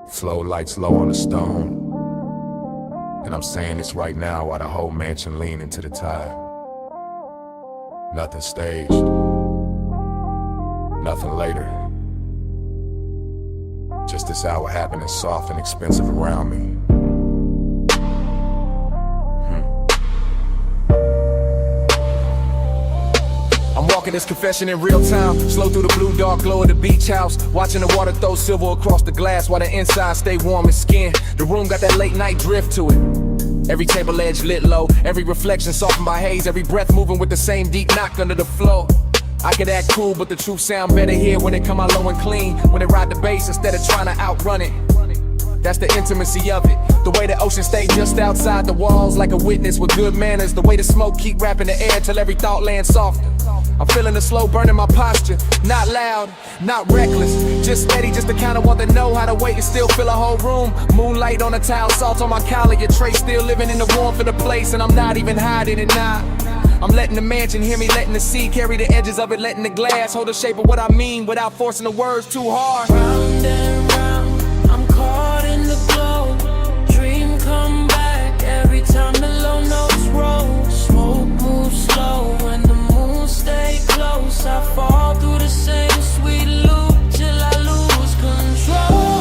Flow lights low on the stone. And I'm saying this right now while the whole mansion lean into the tide. Nothing staged. Nothing later. Just this hour happening soft and expensive around me. I'm walking this confession in real time. Slow through the blue dark glow of the beach house. Watching the water throw silver across the glass while the inside stay warm and skin. The room got that late night drift to it. Every table edge lit low. Every reflection softened by haze. Every breath moving with the same deep knock under the floor. I could act cool, but the truth sound better here when it come out low and clean. When it ride the bass instead of trying to outrun it. That's the intimacy of it. The way the ocean stay just outside the walls like a witness with good manners. The way the smoke keep wrapping the air till every thought lands softer. I'm feeling the slow burn in my posture. Not loud, not reckless, just steady, just the kind of one that know how to wait and still fill a whole room. Moonlight on the towel, salt on my collar. Your trace still living in the warmth of the place, and I'm not even hiding it now. I'm letting the mansion hear me, letting the sea carry the edges of it, letting the glass hold the shape of what I mean without forcing the words too hard. Round and round, I'm caught in the glow. Dream come back every time the low notes roll. Smoke moves slow when the moon stay close. I fall through the same sweet loop till I lose control.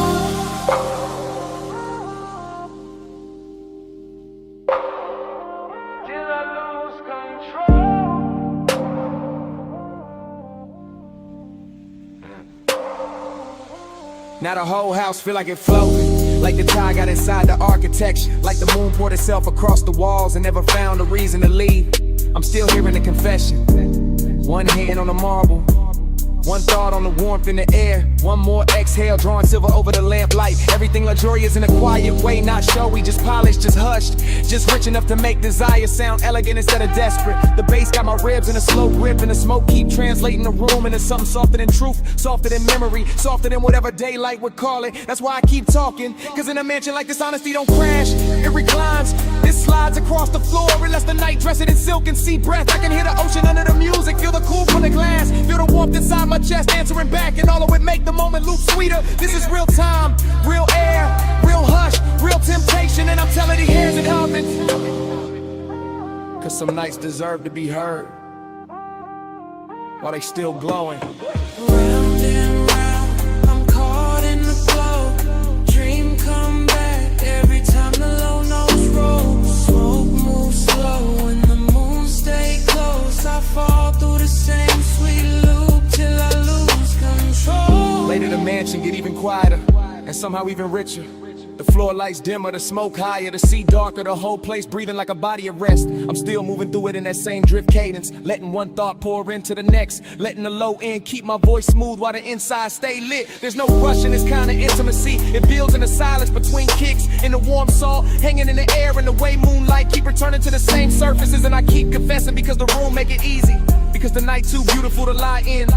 Till I lose control. Now the whole house feel like it floating, like the tide got inside the architecture, like the moon poured itself across the walls and never found a reason to leave. I'm still hearing the confession. One hand on the marble, one thought on the warmth in the air, one more exhale drawing silver over the lamplight. Everything luxurious in a quiet way, not showy, just polished, just hushed, just rich enough to make desire sound elegant instead of desperate. The bass got my ribs in a slow grip, and the smoke keep translating the room into something softer than truth, softer than memory, softer than whatever daylight would call it. That's why I keep talking, cause in a mansion like this honesty don't crash, it reclines. This slides across the floor, it lets the night dress it in silk and sea breath. I can hear the ocean under the music, feel the cool from the glass, feel the warmth inside my chest answering back, and all of it make the moment loop sweeter. This is real time, real air, real hush, real temptation, and I'm telling the hairs and humming, cause some nights deserve to be heard while they still glowing. Round and round, I'm caught in the flow. Dream come back every time the low notes roll. Smoke moves slow when the moon stay close. I fall through the same sweet loop till I lose control. Later the mansion get even quieter, and somehow even richer. The floor lights dimmer, the smoke higher, the sea darker, the whole place breathing like a body of rest. I'm still moving through it in that same drift cadence, letting one thought pour into the next, letting the low end keep my voice smooth while the inside stay lit. There's no rush in this kind of intimacy, it builds in the silence between kicks, in the warm salt hanging in the air, and the way moonlight keep returning to the same surfaces. And I keep confessing because the room make it easy, because the night too beautiful to lie in,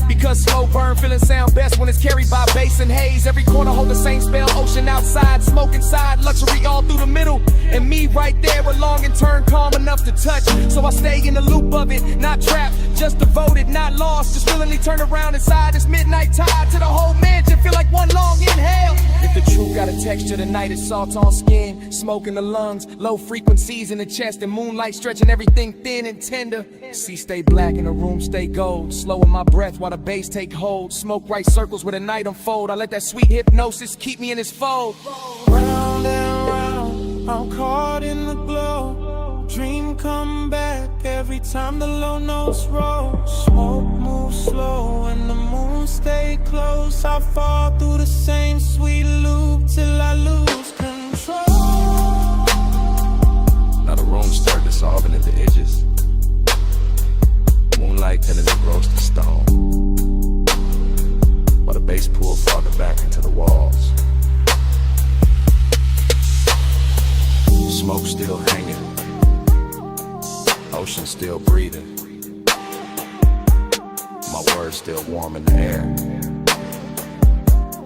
because slow burn feeling sound best when it's carried by bass and haze. Every corner hold the same spell, ocean outside, smoke inside, luxury all through the middle, and me right there with long and turn calm enough to touch. So I stay in the loop of it, not trapped, just devoted, not lost, just willingly turn around inside this midnight tide to the whole mansion, feel like one long inhale. If the truth got a texture, the night is salt on skin, smoke in the lungs, low frequencies in the chest, and moonlight stretching everything thin and tender. Sea stay black and the room stay gold, slowing my breath while the bass take hold. Smoke right circles where the night unfold. I let that sweet hypnosis keep me in its fold. Round and round, I'm caught in the glow. Dream come back every time the low notes roll. Smoke moves slow and the moon stay close. I fall through the same sweet loop till I lose control. Now the room started dissolving at the edges, moonlight turning to roasted stone, while the bass pulled farther back into the walls. Smoke still hanging, ocean still breathing, my words still warm in the air,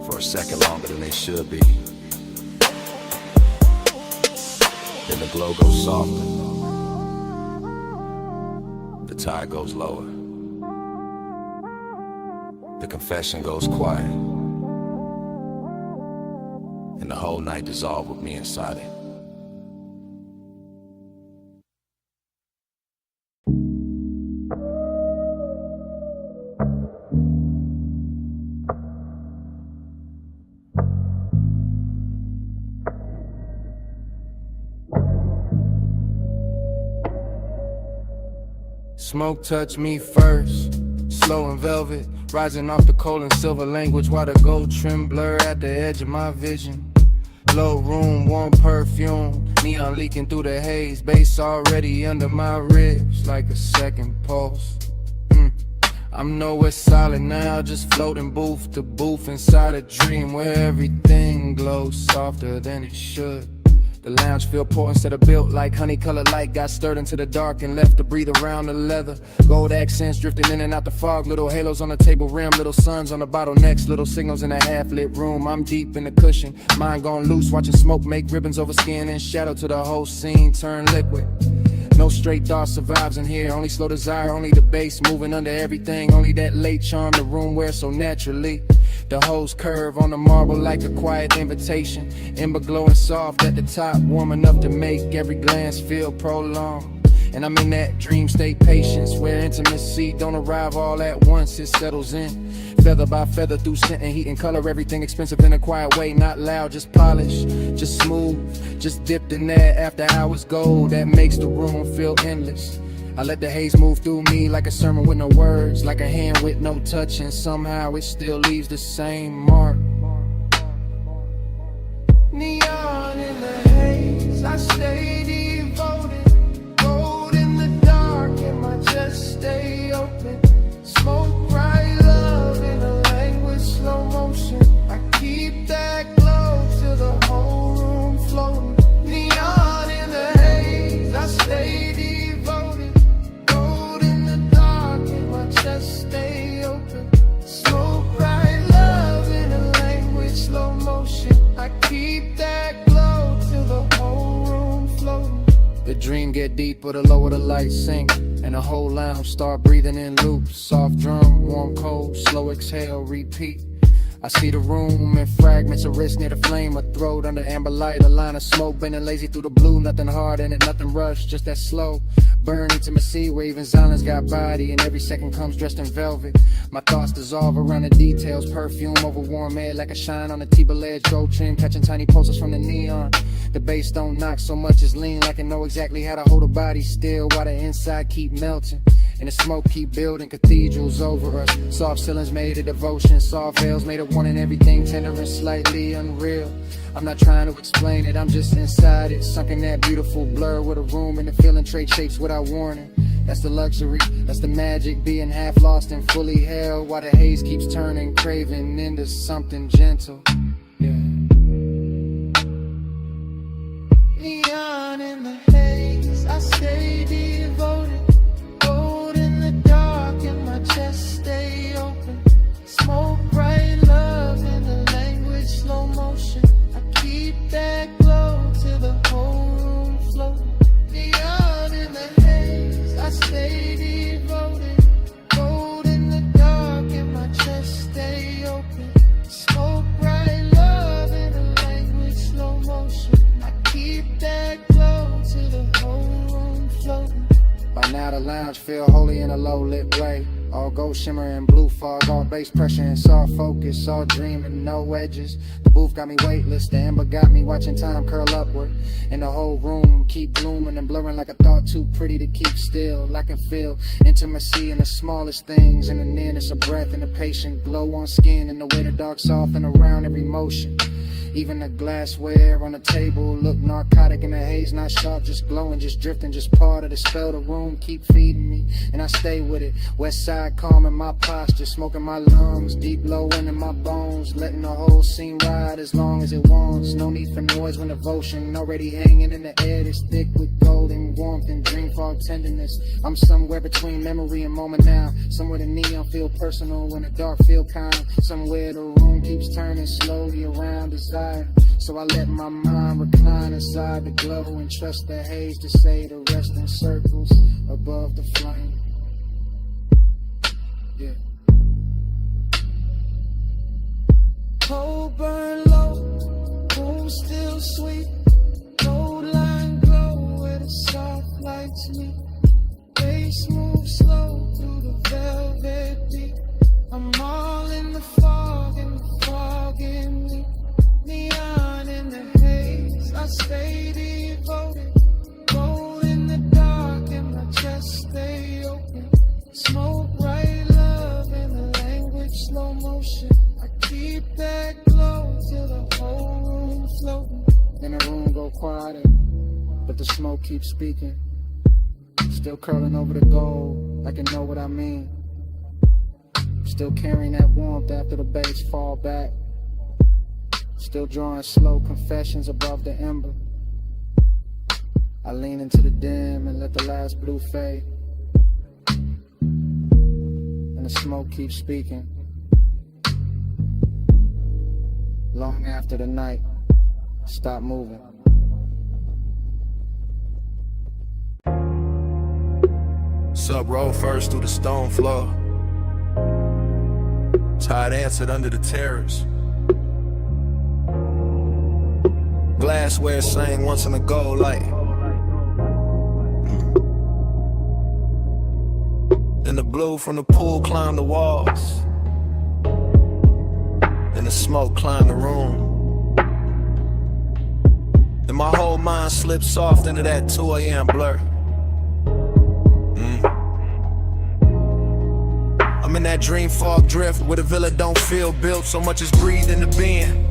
for a second longer than they should be. Then the glow goes softer, the tide goes lower, the confession goes quiet, and the whole night dissolved with me inside it. Smoke touch me first, slow and velvet, rising off the coal and silver language, while the gold trim blur at the edge of my vision. Low room, warm perfume, neon leaking through the haze, bass already under my ribs like a second pulse. I'm nowhere solid now, just floating booth to booth inside a dream where everything glows softer than it should. The lounge feel poor instead of built like honey-colored light got stirred into the dark and left to breathe around the leather. Gold accents drifting in and out the fog, little halos on the table rim, little suns on the bottlenecks, little signals in a half-lit room. I'm deep in the cushion, mind gone loose, watching smoke make ribbons over skin and shadow till the whole scene turn liquid. No straight thought survives in here. Only slow desire, only the bass moving under everything. Only that late charm the room wears so naturally. The hose curve on the marble like a quiet invitation. Ember glowing soft at the top, warm enough to make every glance feel prolonged. And I'm in that dream state patience, where intimacy don't arrive all at once, it settles in. Feather by feather through scent and heat and color, everything expensive in a quiet way, not loud, just polished, just smooth, just dipped in that after hours gold that makes the room feel endless. I let the haze move through me like a sermon with no words, like a hand with no touch, and somehow it still leaves the same mark. Neon in the haze, I stay devoted. Gold in the dark, and my chest stay open. Smoke bright love in a language slow motion. I keep that glow till the whole room floating. Neon in the haze, I stay devoted. Gold in the dark, and my chest stay open. Smoke bright love in a language slow motion. I keep that glow till the whole room floating. The dream get deeper the lower the lights sink, and the whole lounge start breathing in loops. Soft drum, warm cold, slow exhale, repeat. I see the room in fragments, a wrist near the flame, a throat under amber light, a line of smoke bending lazy through the blue. Nothing hard in it, nothing rushed, just that slow burn intimacy where even silence got body, and every second comes dressed in velvet. My thoughts dissolve around the details, perfume over warm air like a shine on a T-bill edge, gold trim catching tiny pulses from the neon. The bass don't knock so much as lean, like I know exactly how to hold a body still while the inside keep melting. And the smoke keep building cathedrals over us. Soft ceilings made of devotion, soft veils made of wanting everything tender and slightly unreal. I'm not trying to explain it, I'm just inside it, sunk in that beautiful blur with a room and the feeling trade shapes without warning. That's the luxury, that's the magic, being half lost and fully held while the haze keeps turning, craving into something gentle. Yeah. Neon in the haze, I stay devoted. Gold in the dark, and my chest stay open. Smoke bright love in the language slow motion. I keep that glow till the whole room floating. Neon in the haze, I stay devoted. Gold in the dark, and my chest stay open. Smoke bright love in the language slow motion. I keep that glow till the whole room floating. By now the lounge feel holy in a low-lit way. All gold shimmer and blue fog, all bass pressure and soft focus, all dreaming, no edges. The booth got me weightless, the ember got me watching time curl upward. And the whole room keep blooming and blurring like a thought too pretty to keep still. I can feel intimacy in the smallest things, in the nearness of breath and the patient glow on skin, and the way the dark soften around every motion. Even the glassware on the table look narcotic in the haze, not sharp, just glowing, just drifting, just part of the spell. The room keep feeding me, and I stay with it. West side calming my posture, smoking my lungs, deep low into my bones, letting the whole scene ride as long as it wants. No need for noise when devotion already hanging in the air that's thick with golden warmth and dream fog tenderness. I'm somewhere between memory and moment now, somewhere the neon feel personal when the dark feel kind, somewhere the room keeps turning slowly around desire. So I let my mind recline inside the glow and trust the haze to say the rest in circles above the flame. Yeah. Cold burn low, room still sweet. Gold line glow where the soft lights meet. Bass move slow through the velvet beat. I'm all in the fog and the fog in me. Neon in the haze, I stay devoted. Gold in the dark, and my chest stay open. Smoke bright love in the language slow motion. I keep that glow till the whole room floating. Then the room go quieter, but the smoke keeps speaking. Still curling over the gold, like it know what I mean. Still carrying that warmth after the bass fall back. Still drawing slow confessions above the ember. I lean into the dim and let the last blue fade. And the smoke keeps speaking. Long after the night, stop moving. Sub roll first through the stone floor. Tired answered under the terrace. Glassware sang once in a gold light. Then the blue from the pool climbed the walls. Then the smoke climbed the room. Then my whole mind slipped soft into that 2 a.m. blur. I'm in that dream fog drift where the villa don't feel built, so much as breathed in the being.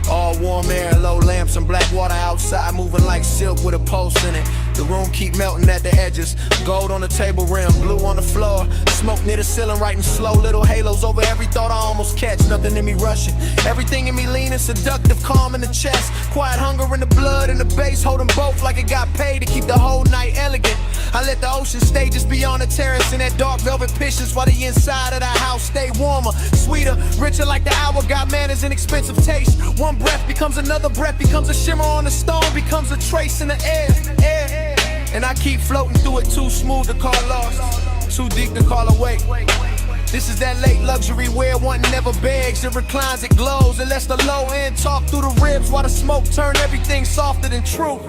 All warm air, low lamps and black water outside, moving like silk with a pulse in it. The room keep melting at the edges. Gold on the table rim, blue on the floor. Smoke near the ceiling, writing slow little halos over every thought I almost catch. Nothing in me rushing, everything in me leaning, seductive, calm in the chest. Quiet hunger in the blood and the bass, holding both like it got paid to keep the whole night elegant. I let the ocean stay just beyond the terrace in that dark velvet patience, while the inside of the house stay warmer, sweeter, richer like the hour. Got manners and expensive taste. One breath becomes another breath, becomes a shimmer on the stone, becomes a trace in the air. And I keep floating through it, too smooth to call lost, too deep to call awake. This is that late luxury where one never begs, it reclines, it glows, it lets the low end talk through the ribs, while the smoke turn everything softer than truth.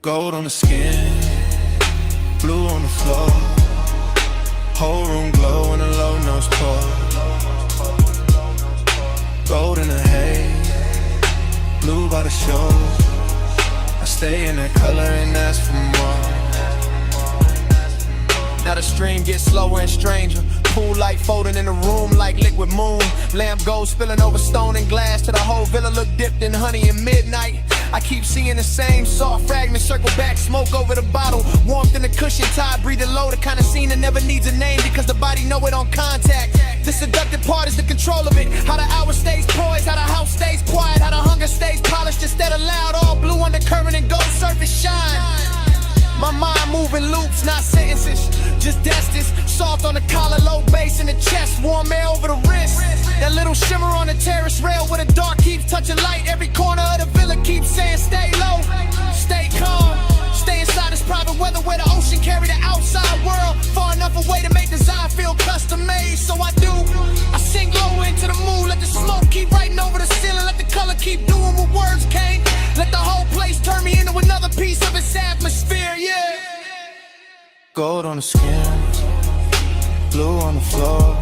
Gold on the skin, blue on the floor, whole room glow in a low nose pour. Gold in the haze, blue by the shore. I stay in that color and ask for more. Now the stream gets slower and stranger. Pool light folding in the room like liquid moon. Lamp gold spilling over stone and glass till the whole villa look dipped in honey at midnight. I keep seeing the same soft fragments circle back, smoke over the bottle. Warmth in the cushion, tired, breathing low. The kind of scene that never needs a name because the body know it on contact. The seductive part is the control of it. How the hour stays poised, how the house stays quiet, how the hunger stays polished instead of loud. All blue undercurrent and gold surface shine. My mind moving loops, not sentences, just destins. Soft on the collar, low bass in the chest, warm air over the wrist. That little shimmer on the terrace rail where the dark keeps touching light. Every corner of the villa keeps saying stay low, stay calm, stay inside this private weather where the ocean carry the outside world far enough away to make design feel custom made. So I do, I sing low into the moon, let the smoke keep writing over the ceiling, let the color keep doing what words can't. Let the whole place turn me into another piece of its atmosphere, yeah. Gold on the skin, blue on the floor,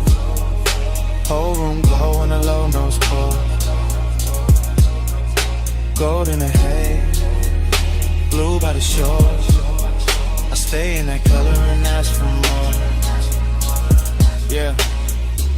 whole room glow in a low nose pour. Gold in the haze, blue by the shore. I stay in that color and ask for more. Yeah,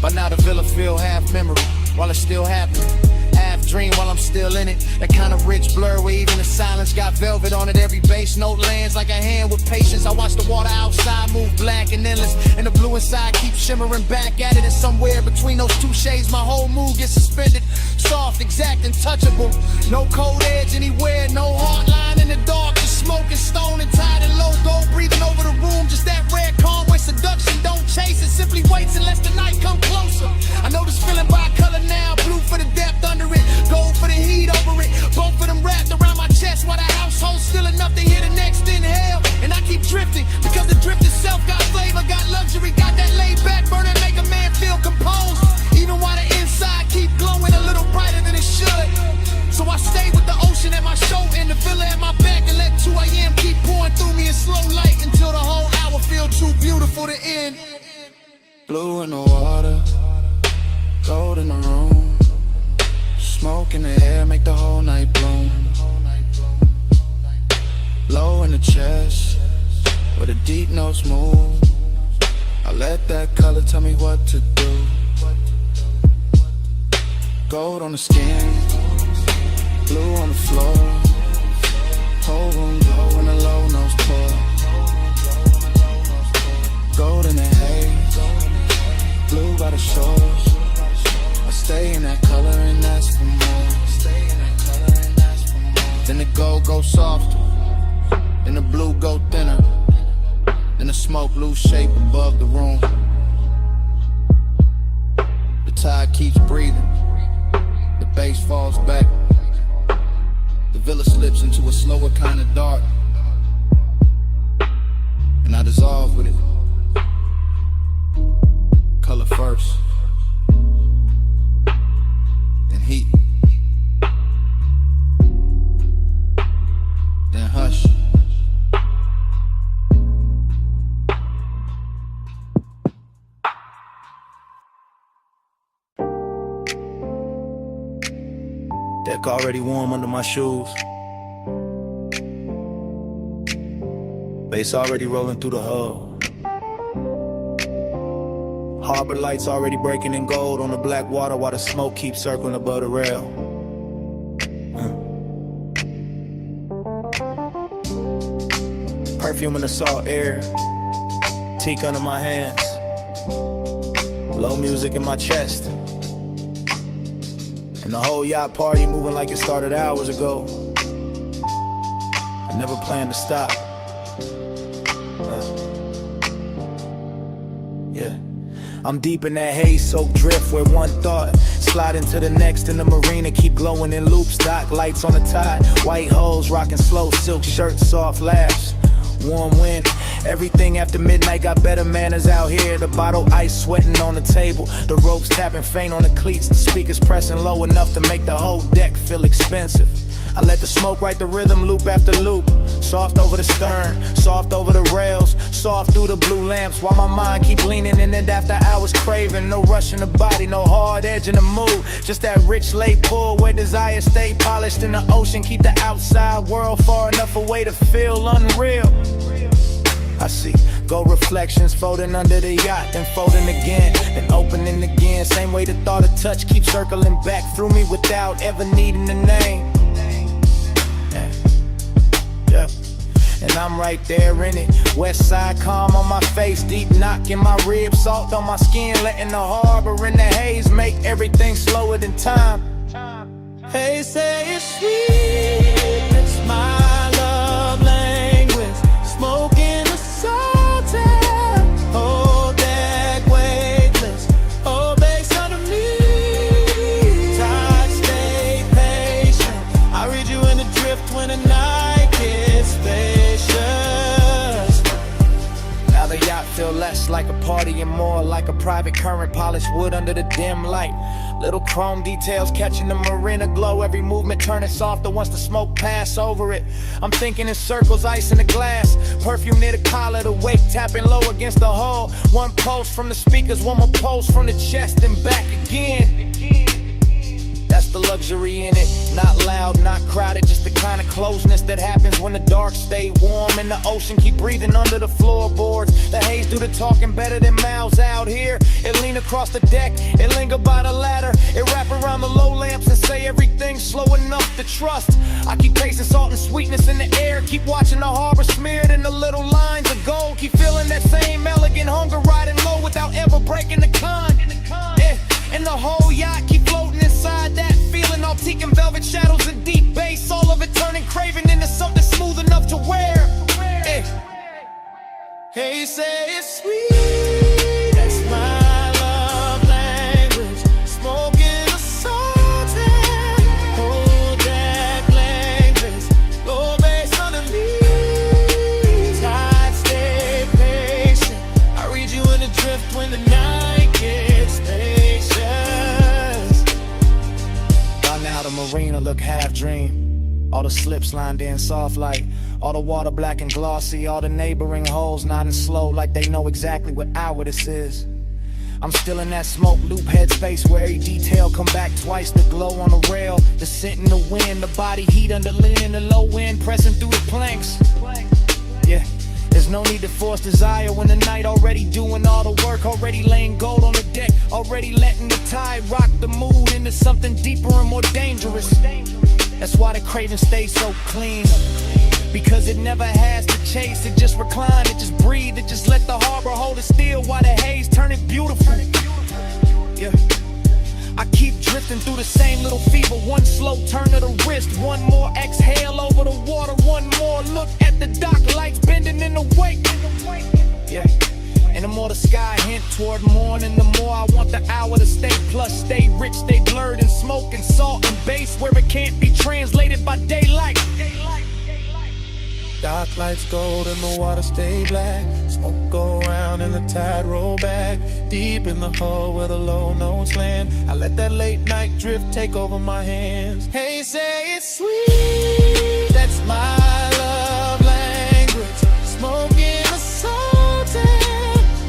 by now the villa feel half memory while it's still happening. Half dream while I'm still in it. That kind of rich blur where even the silence got velvet on it. Every bass note lands like a hand with patience. I watch the water outside move black and endless, and the blue inside keeps shimmering back at it. And somewhere between those two shades my whole mood gets suspended. Soft, exact, and touchable. No cold edge anywhere, no hard line in the dark. Just smoking, stone and tied and low. Gold breathing over the room. Just that rare calm where seduction don't chase it. Simply waits and lets the night come closer. I know this feeling by color now. Blue for the depth under it, gold for the heat over it. Both of them wrapped around my chest while the household's still enough to hear the next inhale. And I keep drifting because the drift itself got flavor, got luxury, got that laid back burner, make a man feel composed. Even while the inside keep glowing a little brighter than it should. So I stay with the ocean at my shoulder and the villa at my back, and let 2 a.m. keep pouring through me in slow light until the whole hour feel too beautiful to end. Blue in the water, gold in the room, smoke in the air make the whole night bloom. Low in the chest, where the deep notes move. I let that color tell me what to do. Gold on the skin, blue on the floor, whole room glow in a low nose pour. Gold in the haze, blue by the shores. I stay in that color and ask for more. Then the gold goes softer, then the blue go thinner, then the smoke lose shape above the room. The tide keeps breathing, the bass falls back, the villa slips into a slower kind of dark, and I dissolve with it. Color first, then heat, then hush. Deck already warm under my shoes. Bass already rolling through the hull. Harbor lights already breaking in gold on the black water while the smoke keeps circling above the rail. Perfume in the salt air. Teak under my hands. Low music in my chest. And the whole yacht party moving like it started hours ago. I never planned to stop. Yeah, I'm deep in that haze-soaked drift where one thought slide into the next in the marina, keep glowing in loops, dock lights on the tide, white holes rocking slow, silk shirts, soft laughs, warm wind. Everything after midnight got better manners out here. The bottle ice sweating on the table, the ropes tapping faint on the cleats, the speakers pressing low enough to make the whole deck feel expensive. I let the smoke write the rhythm loop after loop. Soft over the stern, soft over the rails, soft through the blue lamps, while my mind keep leaning in it after hours craving. No rush in the body, no hard edge in the mood, just that rich late pull where desire stay polished in the ocean. Keep the outside world far enough away to feel unreal. I see gold reflections folding under the yacht, then folding again, then opening again. Same way the thought of touch keeps circling back through me without ever needing a name. Yeah. And I'm right there in it. West side calm on my face, deep knock in my ribs, salt on my skin, letting the harbor in the haze make everything slower than time. Hey, say it's sweet, it's my love language. Smoking the salt air, whole deck weightless, whole base under me. Tide, stay patient. I read you in the drift when the night gets spacious. Now the yacht feel less like a party and more like a private current, polished wood under the dim light. Little chrome details catching the marina glow, every movement turning softer once the smoke pass over it. I'm thinking in circles, ice in the glass, perfume near the collar, the weight tapping low against the hull. One pulse from the speakers, one more pulse from the chest and back again. That's the luxury in it, not loud, not crowded, just the kind of closeness that happens when the dark stay warm and the ocean keep breathing under the floorboards. The haze do the talking better than mouths out here. It lean across the deck, it linger by the ladder, it wrap around the low lamps and say everything's slow enough to trust. I keep tasting salt and sweetness in the air, keep watching the harbor smeared in the little lines of gold, keep feeling that same elegant hunger riding low without ever breaking the con. Yeah. And the whole yacht keep floating inside that feeling, all teak and velvet shadows and deep bass, all of it turning craving into something smooth enough to wear. Hey, say it's sweet, that's my love language. Smoking the salt air, whole deck language, low bass under me. Tide, stay patient. I read you in the drift when the night gets spacious. Now the marina look half dream, all the slips lined in soft light, all the water black and glossy, all the neighboring holes nodding slow like they know exactly what hour this is. I'm still in that smoke loop headspace where every detail come back twice, the glow on the rail, the scent in the wind, the body heat under lean, the low wind pressing through the planks. Yeah, there's no need to force desire when the night already doing all the work, already laying gold on the deck, already letting the tide rock the mood into something deeper and more dangerous. That's why the craving stays so clean, because it never has to chase, it just recline, it just breathe, it just let the harbor hold it still while the haze turn it beautiful. Yeah, I keep drifting through the same little fever, one slow turn of the wrist, one more exhale over the water, one more look at the dock lights bending in the wake. Yeah, and the more the sky hint toward morning, the more I want the hour to stay plush, stay rich, stay blurred in smoke and salt and bass where it can't be translated by daylight. Dark lights gold and the water stay black. Smoke go round and the tide roll back. Deep in the hole where the low notes land, I let that late night drift take over my hands. Hey, say it's sweet, that's my love language. Smoke in the sultan,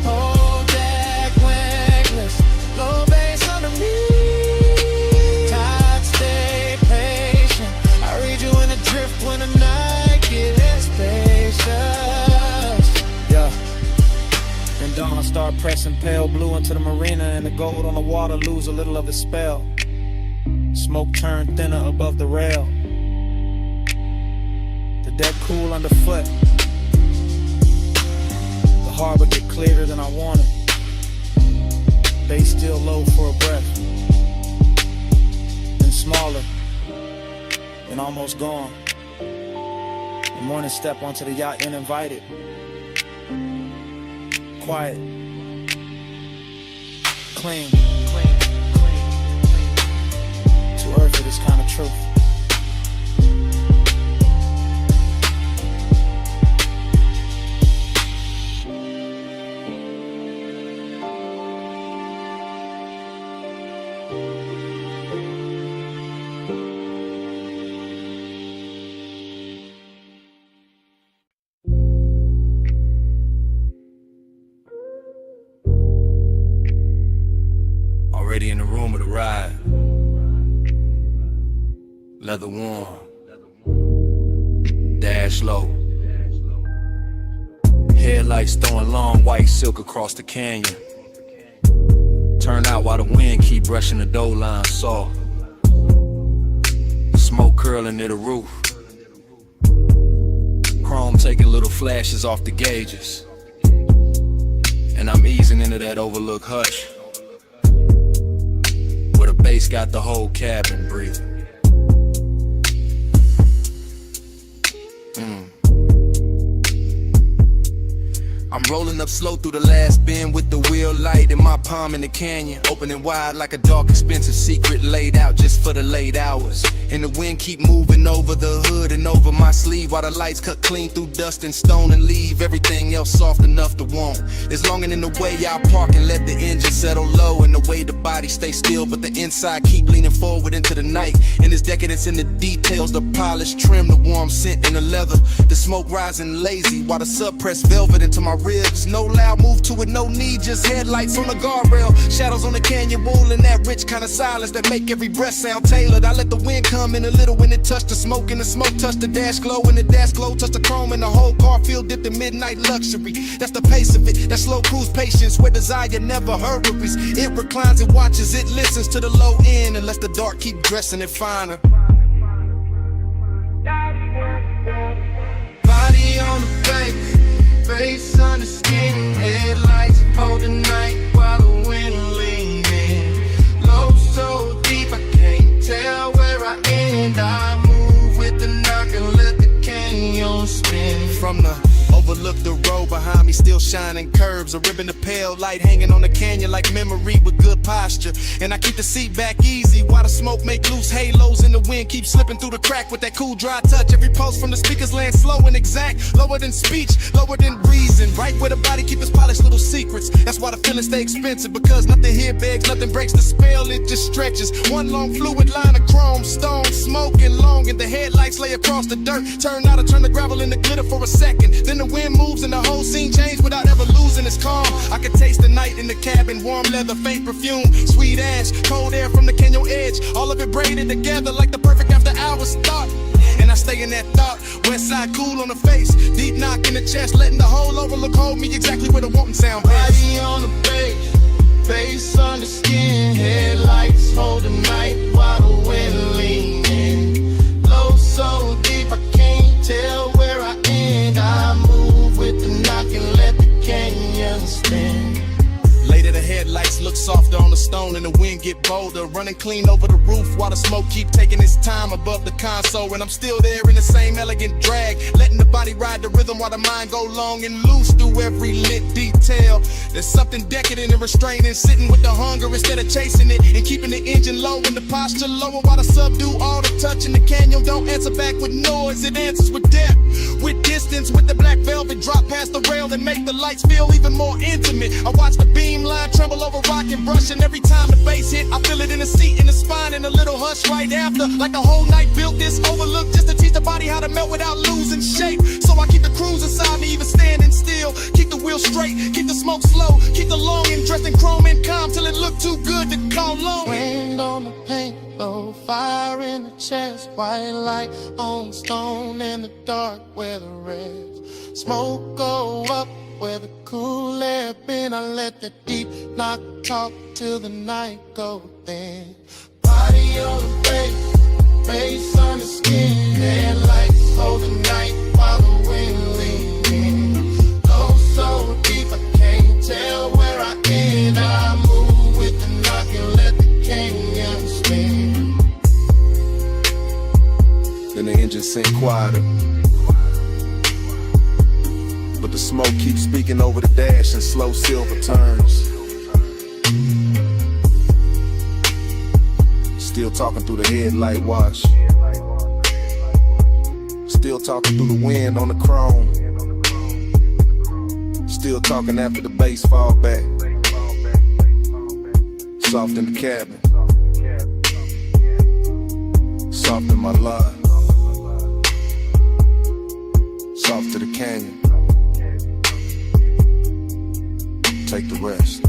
whole deck wangless. Low bass under me, tide stay patient. I read you in the drift when the night gets spacious. Yeah. Then dawn start pressing pale blue into the marina, and the gold on the water lose a little of its spell. Smoke turned thinner above the rail. The deck cool underfoot. The harbor get clearer than I wanted. Bay still low for a breath. Then smaller. Then almost gone. The morning step onto the yacht uninvited. Quiet. Clean. To earth for this kind of truth. Already in the room of the ride. Leather warm. Dash low. Headlights throwing long white silk across the canyon. Turn out while the wind keep brushing the dough line soft. Smoke curling near the roof. Chrome taking little flashes off the gauges. And I'm easing into that overlooked hush, where the bass got the whole cabin breathing. I'm rolling up slow through the last bend with the wheel light in my palm in the canyon, opening wide like a dark expensive secret laid out just for the late hours. And the wind keep moving over the hood and over my sleeve, while the lights cut clean through dust and stone and leave everything else soft enough to want. There's longing in the way I'll park and let the engine settle low, and the way the body stay still but the inside keep leaning forward into the night. And there's decadence in the details, the polished trim, the warm scent in the leather, the smoke rising lazy while the suppressed velvet into my ribs. No loud move to it, no need, just headlights on the guardrail, shadows on the canyon wall, and that rich kind of silence that make every breath sound tailored. I let the wind come in a little when it touched the smoke, and the smoke touched the dash glow, and the dash glow touched the chrome, and the whole car feel dipped in midnight luxury. That's the pace of it, that slow cruise patience where desire never hurries. It reclines, it watches, it listens to the low end, and lets the dark keep dressing it finer. Body on the baby, face under skin, headlights hold the night while the wind lean in. Low so deep I can't tell where I end. I move with the knock and let the canyon spin. From the overlook the road behind me, still shining curbs, a ribbon of pale light hanging on the canyon like memory with good posture. And I keep the seat back easy while the smoke make loose halos, and the wind keeps slipping through the crack with that cool dry touch. Every pulse from the speakers land slow and exact, lower than speech, lower than reason, right where the body keep its polished little secrets. That's why the feelings stay expensive, because nothing here begs, nothing breaks the spell, it just stretches. One long fluid line of chrome, stone, smoking long, and the headlights lay across the dirt. Turn out to turn the gravel into glitter for a second, then the wind moves and the whole scene changed without ever losing its calm. I could taste the night in the cabin, warm leather, faint perfume, sweet ash, cold air from the canyon edge, all of it braided together like the perfect after hours thought. And I stay in that thought, west side cool on the face, deep knock in the chest, letting the whole overlook hold me exactly where the wanting sound plays. Body on the bass, face under skin, headlights hold the night while the wind lean in. Low so deep I can't tell where I end. I move with the knock and let the canyon spin. Later the headlights look softer on the stone and the wind get bolder. Running clean over the roof while the smoke keep taking its time above the console. And I'm still there in the same elegant drag, letting the body ride the rhythm while the mind go long and loose through every lit detail. There's something decadent and restraining, sitting with the hunger instead of chasing it, and keeping the engine low and the posture lower while the subdue all the touch in the canyon. Don't answer back with noise, it answers with depth, with distance, with the black velvet drop past the rail and make the lights feel even more intimate. I watch the beam line tremble over rock and brush, and every time the bass hit, I feel it in the seat, in the spine, and a little hush right after. Like the whole night built this overlook just to teach the body how to melt without losing shape. So I keep the cruise inside me even standing still, keep the wheel straight, keep the smoke slow, keep the longing dressed in chrome and calm till it look too good to call long. Wind on the paint, low fire in the chest, white light on stone in the dark where the red smoke go up where the cool air been. I let the deep knock talk till the night go thin. Body on the face, face on the skin, headlights hold the night while the wind leans in. Go so deep I can't tell where I end. I move with the knock and let the canyon spin. Then the engine sink quieter, but the smoke keeps speaking over the dash in slow silver turns. Still talking through the headlight wash, still talking through the wind on the chrome, still talking after the bass fall back. Soft in the cabin, soft in my life, soft to the canyon. Take the rest.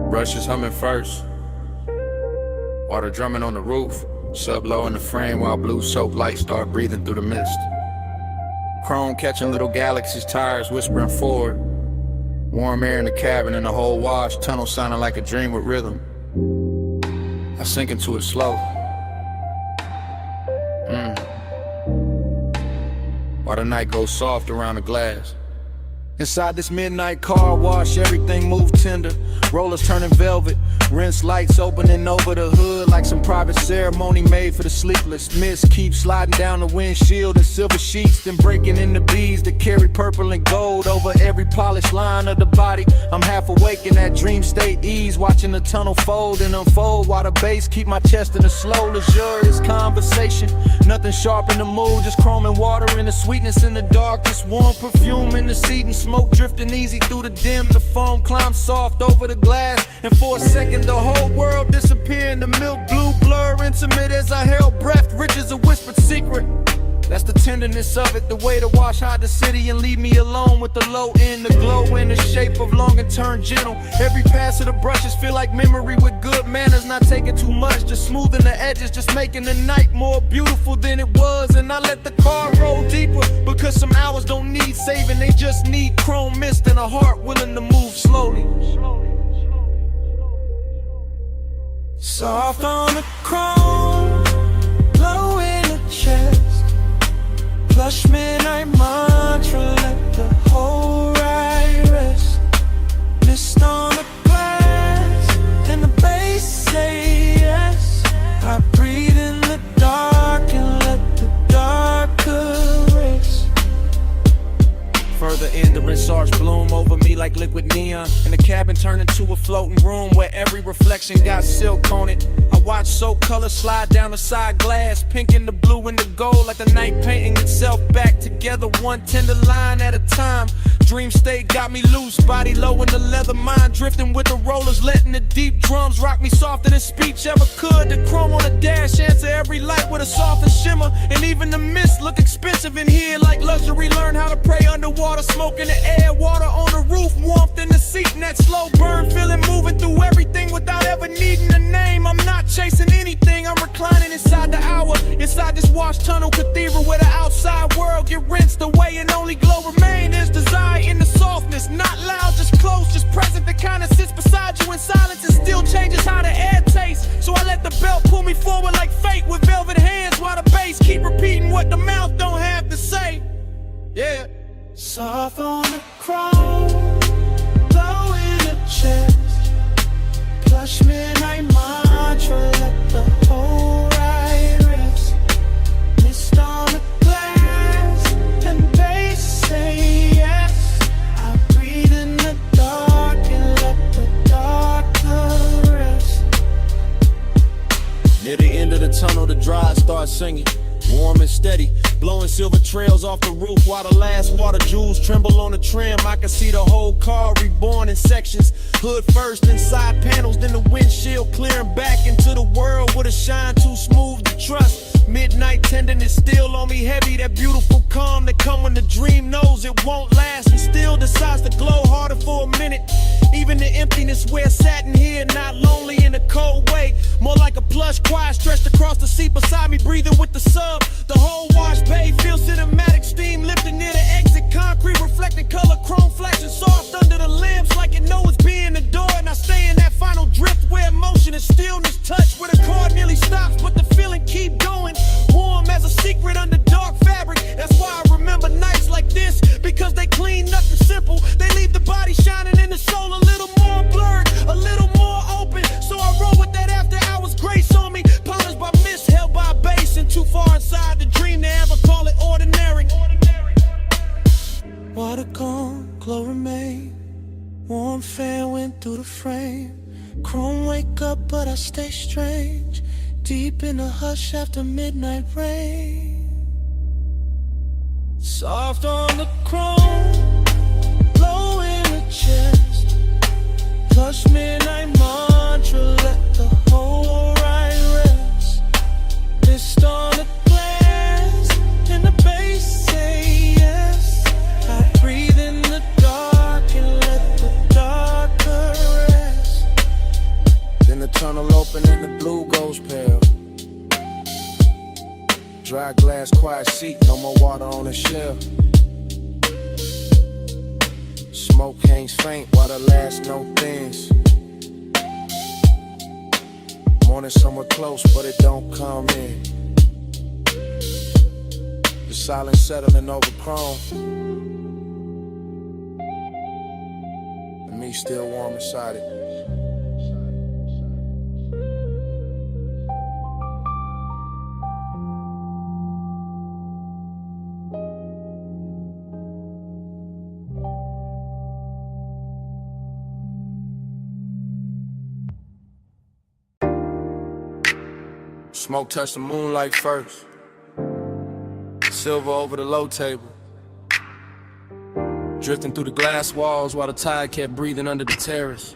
Rush is humming first, water drumming on the roof, sub low in the frame while blue soap lights start breathing through the mist. Chrome catching little galaxies, tires whispering forward. Warm air in the cabin and the whole wash, tunnel sounding like a dream with rhythm. I sink into it slow. While the night goes soft around the glass. Inside this midnight car wash, everything move tender. Rollers turning velvet, rinse lights opening over the hood like some private ceremony made for the sleepless. Mist keeps sliding down the windshield in silver sheets, then breaking into beads that carry purple and gold over every polished line of the body. I'm half awake in that dream state ease, watching the tunnel fold and unfold while the bass keep my chest in a slow, luxurious conversation. Nothing sharp in the mood, just chrome and water and the sweetness in the dark. Just warm perfume in the seat and smoke drifting easy through the dim. The foam climbs soft over the glass, and for a second the whole world disappeared in the milk blue blur, intimate as I held breath, rich as a whispered secret. That's the tenderness of it, the way to wash hide the city and leave me alone with the low end, the glow in the shape of long and turn gentle. Every pass of the brushes feel like memory with good manners, not taking too much, just smoothing the edges, just making the night more beautiful than it was. And I let the car roll deeper, because some hours don't need saving, they just need chrome mist and a heart willing to move slowly. Soft on the chrome, low in the chest, plush midnight mantra, let the whole ride rest. Mist on the glass, and the bass say yes. I breathe in the dark and let the dark caress. Further in, the rinse arch bloom over me like liquid neon, and the cabin turned into a floating room where every reflection got silk on it. I watch soap color slide down the side glass, pink and the blue and the gold, like the night painting itself back together, one tender line at a time. Dream state got me loose, body low in the leather, mind drifting with the rollers, letting the deep drums rock me softer than speech ever could. The chrome on the dash answer every light with a soft and shimmer, and even the mist look expensive in here like luxury. Learn how to pray underwater, smoke in the air, water on the roof, warmth in the seat, and that slow burn feeling, moving through everything without ever needing a name. I'm not chasing anything, I'm reclining inside the hour, inside this wash tunnel cathedral where the outside world get rinsed away and only glow remain. There's desire in the softness, not loud, just close, just present, the kind of sits beside you in silence and still changes how the air tastes. So I let the belt pull me forward like fate with velvet hands, while the bass keep repeating what the mouth don't have to say. Yeah. Soft on the chrome, glow in the chest, plush midnight mantra, let the whole ride rest. Mist on the glass, and bass say yes. I breathe in the dark and let the dark rest. Near the end of the tunnel, the drive starts singing, warm and steady, blowing silver trails off the roof while the last water jewels tremble on the trim. I can see the whole car reborn in sections, hood first and side panels, then the windshield clearing back into the world with a shine too smooth to trust. Midnight tenderness still on me heavy, that beautiful calm that come when the dream knows it won't last and still decides to glow harder for a minute. Even the emptiness where satin here, not lonely in a cold way, more like a plush quiet stretched across the seat beside me, breathing with the sub. The whole wash bay feels cinematic, steam lifting near the exit, concrete reflecting color, chrome flashing soft under the limbs like it knows it's being adored. And I stay in that final drift where emotion and stillness touch, where the car nearly stops but the feeling keep going, warm as a secret under dark fabric. That's why I remember nights like this, because they clean nothing simple, they leave the body shining and the soul a little more blurred, a little more open. So I roll with that after hours grace on me, polished by mist, held by a bass, and too far inside the dream to ever call it ordinary. Water gone, glow remain, warm fan went through the frame. Chrome wake up but I stay strange, deep in the hush after midnight rain. Soft on the chrome, glow in the chest, plush midnight mantra, let the whole ride rest. Mist on the glass, and the bass say yes. I breathe in the dark and let the darker rest. Then the tunnel open and the blue goes pale. Dry glass, quiet seat, no more water on the shelf. Smoke hangs faint while the last note thins. Morning somewhere close, but it don't come in. The silence settling over chrome, and me still warm inside it. Smoke touched the moonlight first, silver over the low table, drifting through the glass walls while the tide kept breathing under the terrace.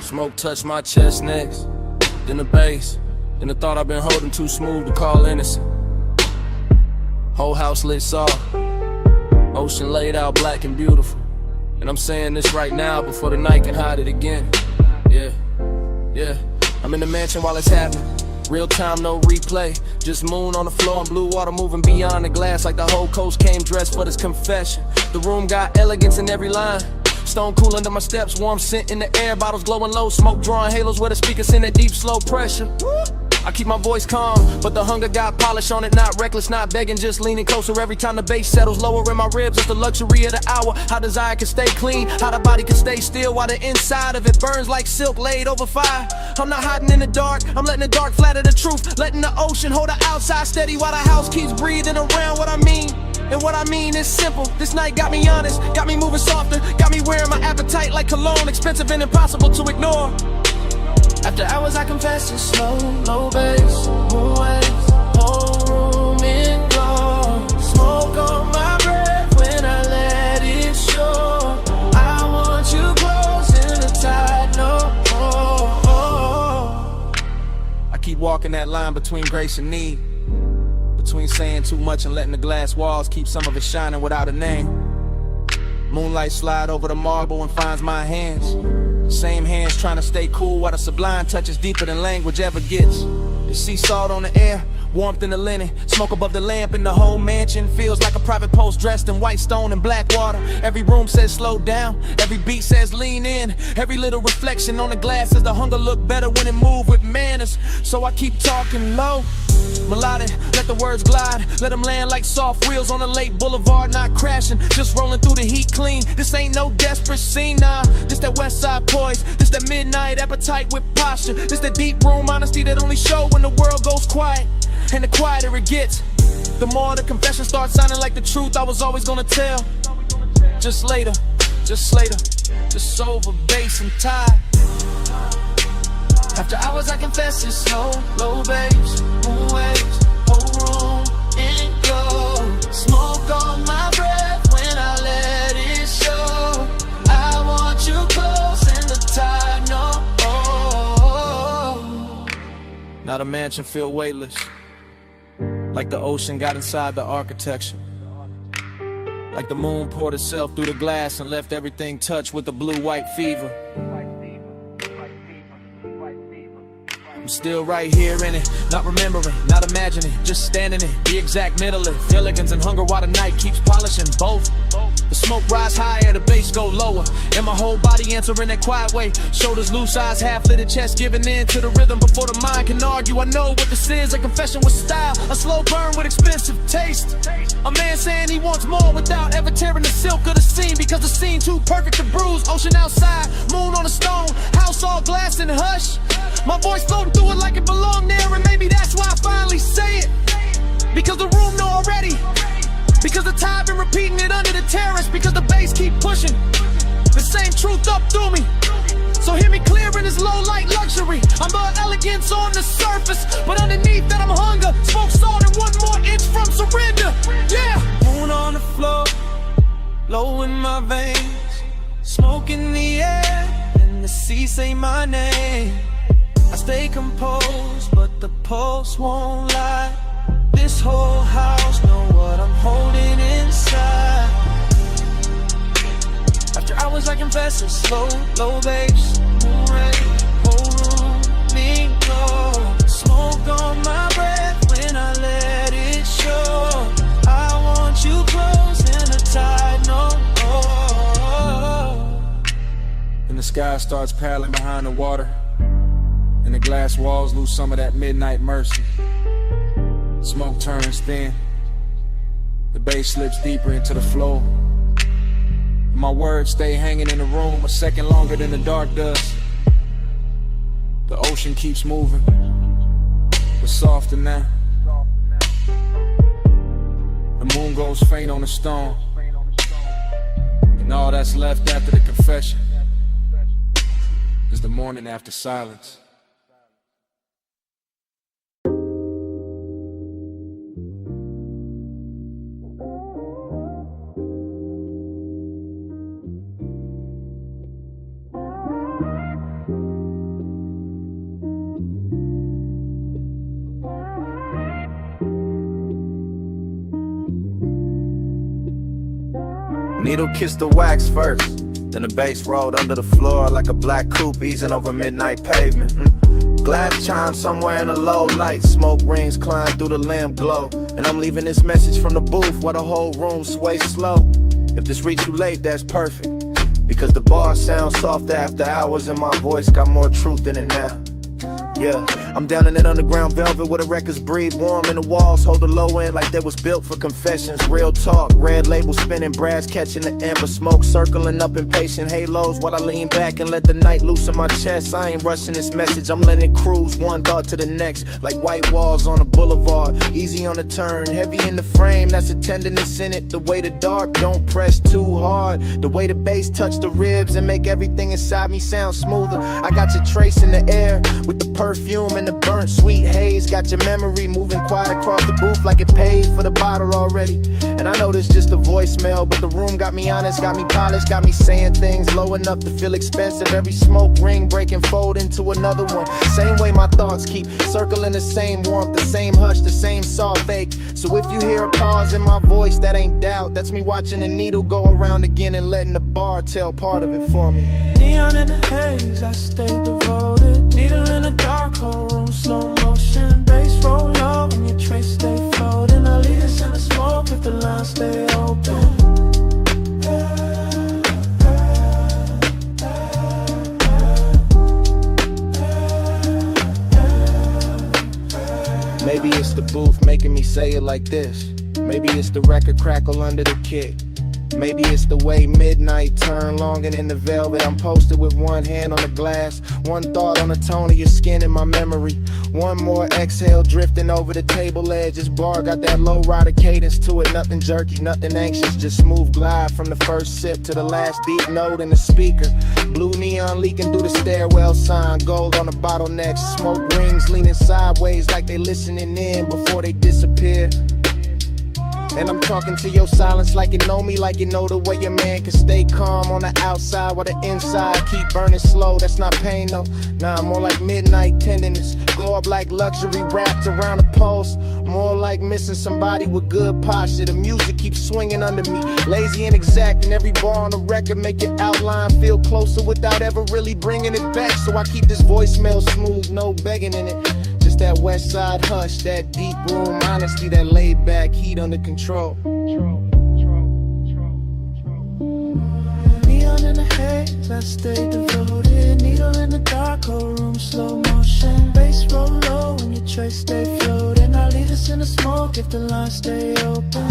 Smoke touched my chest next, then the bass, then the thought I've been holding too smooth to call innocent. Whole house lit soft, ocean laid out black and beautiful, and I'm saying this right now before the night can hide it again. Yeah, I'm in the mansion while it's happening. Real time, no replay. Just moon on the floor and blue water moving beyond the glass like the whole coast came dressed for this confession. The room got elegance in every line. Stone cool under my steps, warm scent in the air, bottles glowing low, smoke drawing halos where the speakers send that deep slow pressure. I keep my voice calm, but the hunger got polish on it, not reckless, not begging, just leaning closer every time the bass settles lower in my ribs. It's the luxury of the hour, how desire can stay clean, how the body can stay still while the inside of it burns like silk laid over fire. I'm not hiding in the dark, I'm letting the dark flatter the truth, letting the ocean hold the outside steady while the house keeps breathing around what I mean. And what I mean is simple, this night got me honest, got me moving softer, got me wearing my appetite like cologne, expensive and impossible to ignore. After hours I confess it's slow, low bass, moon waves, whole room in glow. Smoke on my breath when I let it show. I want you close in the tide, no. I keep walking that line between grace and need, between saying too much and letting the glass walls keep some of it shining without a name. Moonlight slide over the marble and finds my hands. Same hands trying to stay cool while the sublime touches deeper than language ever gets. The sea salt on the air, warmth in the linen, smoke above the lamp, and the whole mansion feels like a private post dressed in white stone and black water. Every room says slow down, every beat says lean in. Every little reflection on the glass says the hunger look better when it move with manners. So I keep talking low, melodic, let the words glide, let them land like soft wheels on a late boulevard, not crashing, just rolling through the heat clean. This ain't no desperate scene, nah, this that west side poise, this that midnight appetite with posture, this that deep room honesty that only show when the world goes quiet. And the quieter it gets, the more the confession starts sounding like the truth I was always gonna tell. Just later, just over bass and tie. After hours I confess it's slow, low bass, moon waves, whole room in glow. Smoke on my breath when I let it show. I want you close and the tide no. Now the mansion feel weightless, like the ocean got inside the architecture, like the moon poured itself through the glass and left everything touched with the blue-white fever. I'm still right here in it, not remembering, not imagining, just standing in the exact middle of elegance and hunger while the night keeps polishing both. The smoke rise higher, the bass go lower, and my whole body answering that quiet way. Shoulders loose, eyes half-lit, chest giving in to the rhythm before the mind can argue. I know what this is, a confession with style, a slow burn with expensive taste. A man saying he wants more without ever tearing the silk of the scene, because the scene too perfect to bruise. Ocean outside, moon on a stone, house all glass and hush. My voice floating through it like it belonged there, and maybe that's why I finally say it. Because the room know already, because the tide been repeating it under the terrace, because the bass keep pushing the same truth up through me. So hear me clear in this low light luxury. I'm the elegance on the surface, but underneath that I'm hunger. Smoke salt and 1 more inch from surrender. Yeah. Moon on the floor, low in my veins, smoke in the air, and the sea say my name. I stay composed, but the pulse won't lie. This whole house know what I'm holding inside. After hours I confess it's slow, low bass, moon rain, whole room, me glow. Smoke on my breath when I let it show. I want you close and the tide no. And the sky starts paddling behind the water, and the glass walls lose some of that midnight mercy. Smoke turns thin, the bass slips deeper into the flow. My words stay hanging in the room a second longer than the dark does. The ocean keeps moving, but softer now. The moon goes faint on the stone, and all that's left after the confession is the morning after silence. Needle kissed the wax first, then the bass rolled under the floor like a black coupe easing over midnight pavement. Glass chimes somewhere in the low light, smoke rings climb through the lamp glow, and I'm leaving this message from the booth while the whole room sways slow. If this reach you late, that's perfect, because the bars sound soft after hours and my voice got more truth in it now. Yeah, I'm down in that underground velvet where the records breathe warm and the walls hold the low end like they was built for confessions. Real talk, red label spinning, brass catching the amber smoke, circling up impatient halos while I lean back and let the night loosen my chest. I ain't rushing this message, I'm letting it cruise one thought to the next, like white walls on a boulevard, easy on the turn, heavy in the frame, that's a tenderness in it. The way the dark don't press too hard, the way the bass touch the ribs and make everything inside me sound smoother. I got your trace in the air with the perfume and the burnt sweet haze. Got your memory moving quiet across the booth like it paid for the bottle already. And I know this just a voicemail, but the room got me honest, got me polished, got me saying things low enough to feel expensive. Every smoke ring breaking fold into another one. Same way my thoughts keep circling the same warmth, the same hush, the same soft fake. So if you hear a pause in my voice, that ain't doubt. That's me watching the needle go around again and letting the bar tell part of it for me. Neon in the haze, I stay devoted. Needle in the dark, whole room, slow motion. Bass roll low and your trace stay floating. I leave us in the smoke if the lines stay open. Maybe it's the booth making me say it like this. Maybe it's the record crackle under the kick. Maybe it's the way midnight turn long and in the velvet. I'm posted with one hand on the glass, one thought on the tone of your skin in my memory. One more exhale drifting over the table edge. This bar got that low rider cadence to it. Nothing jerky, nothing anxious, just smooth glide from the first sip to the last deep note in the speaker. Blue neon leaking through the stairwell sign. Gold on the bottlenecks, smoke rings leaning sideways like they listening in before they disappear. And I'm talking to your silence like you know me, like you know the way your man can stay calm on the outside while the inside keep burning slow. That's not pain though, nah, more like midnight tenderness. Glow up like luxury wrapped around a pulse. More like missing somebody with good posture. The music keeps swinging under me, lazy and exact, and every bar on the record make your outline feel closer without ever really bringing it back. So I keep this voicemail smooth, no begging in it. Just that west side hush, that deep room honesty, that laid back heat under control. Neon in the haze, I stay devoted. Needle in the dark, whole room, slow motion. Bass roll low and your trace stay floating. I leave us in the smoke if the lines stay open.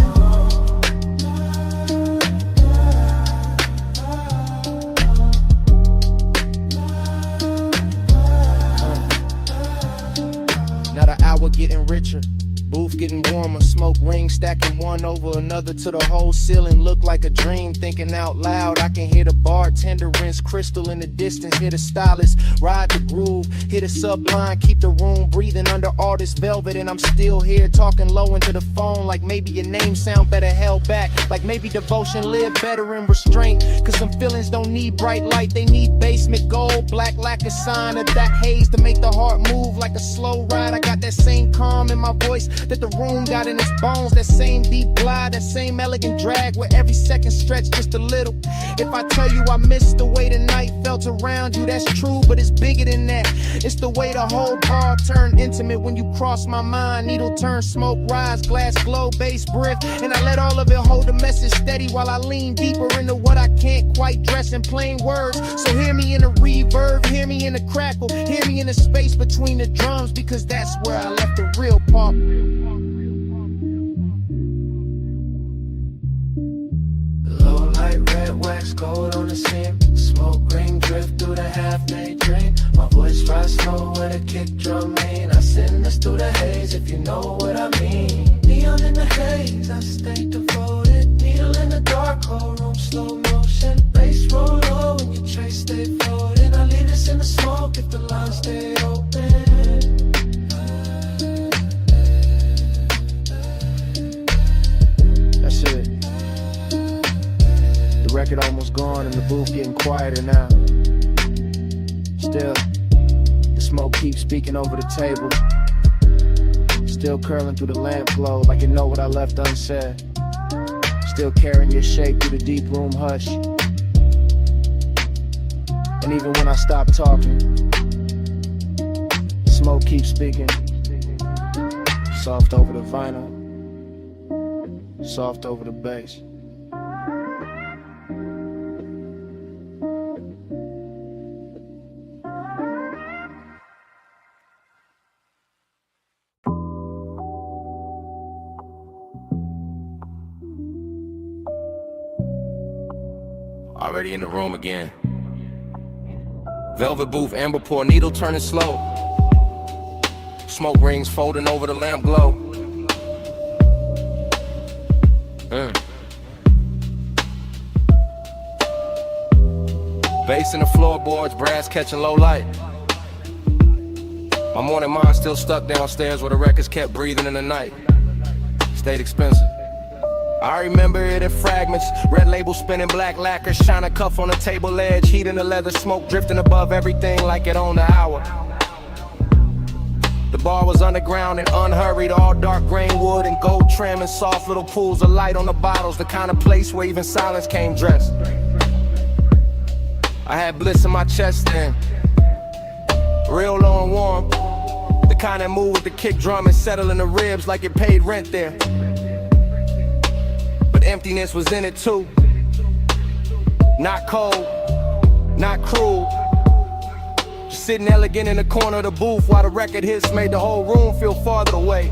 Hour getting richer, booth getting warmer, smoke rings stacking one over another to the whole ceiling look like a dream. Thinking out loud, I can hear the bartender rinse crystal in the distance, hear the stylist ride the groove, hit a subline, keep the room breathing under all this velvet. And I'm still here talking low into the phone like maybe your name sound better held back, like maybe devotion live better in restraint. Cause some feelings don't need bright light, they need basement gold, black lack a sign of that haze to make the heart move like a slow ride. I got that same calm in my voice that the room got in its bones, that same deep glide, that same elegant drag where every second stretch just a little. If I tell you I miss the way the night felt around you, that's true, but it's bigger than that. It's the way the whole bar turned intimate when you cross my mind. Needle turn, smoke rise, glass glow, bass brief, and I let all of it hold the message steady while I lean deeper into what I can't quite dress in plain words. So hear me in the reverb, hear me in the crackle, hear me in the space between the drums, because that's where I left the real part. Low light, red wax, gold on the seam. Smoke ring drift through the half-made dream. My voice rides slow with a kick drum mean. I send this through the haze if you know what I mean. Neon in the haze, I stay devoted. Needle in the dark, whole room, slow motion. Bass roll low and your trace stay floating. I leave this in the smoke if the lines stay open. That's it. The record almost gone and the booth getting quieter now. Still, the smoke keeps speaking over the table. Still curling through the lamp glow like you know what I left unsaid. Still carrying your shape through the deep room hush. And even when I stop talking, the smoke keeps speaking. Soft over the vinyl, soft over the bass. Already in the room again. Velvet booth, amber pour, needle turning slow. Smoke rings folding over the lamp glow. Bass in the floorboards, brass catching low light. My My morning mind still stuck downstairs where the records kept breathing in the night. Stayed expensive. I remember it in fragments. Red label spinning, black lacquer, shine a cuff on the table edge, heat in the leather, smoke drifting above everything like it owned the hour. The bar was underground and unhurried, all dark grain wood and gold trim and soft little pools of light on the bottles, the kind of place where even silence came dressed. I had bliss in my chest then, real low and warm, the kind that moved with the kick drum and settle in the ribs like it paid rent there. But emptiness was in it too. Not cold, not cruel. Just sitting elegant in the corner of the booth while the record hits made the whole room feel farther away.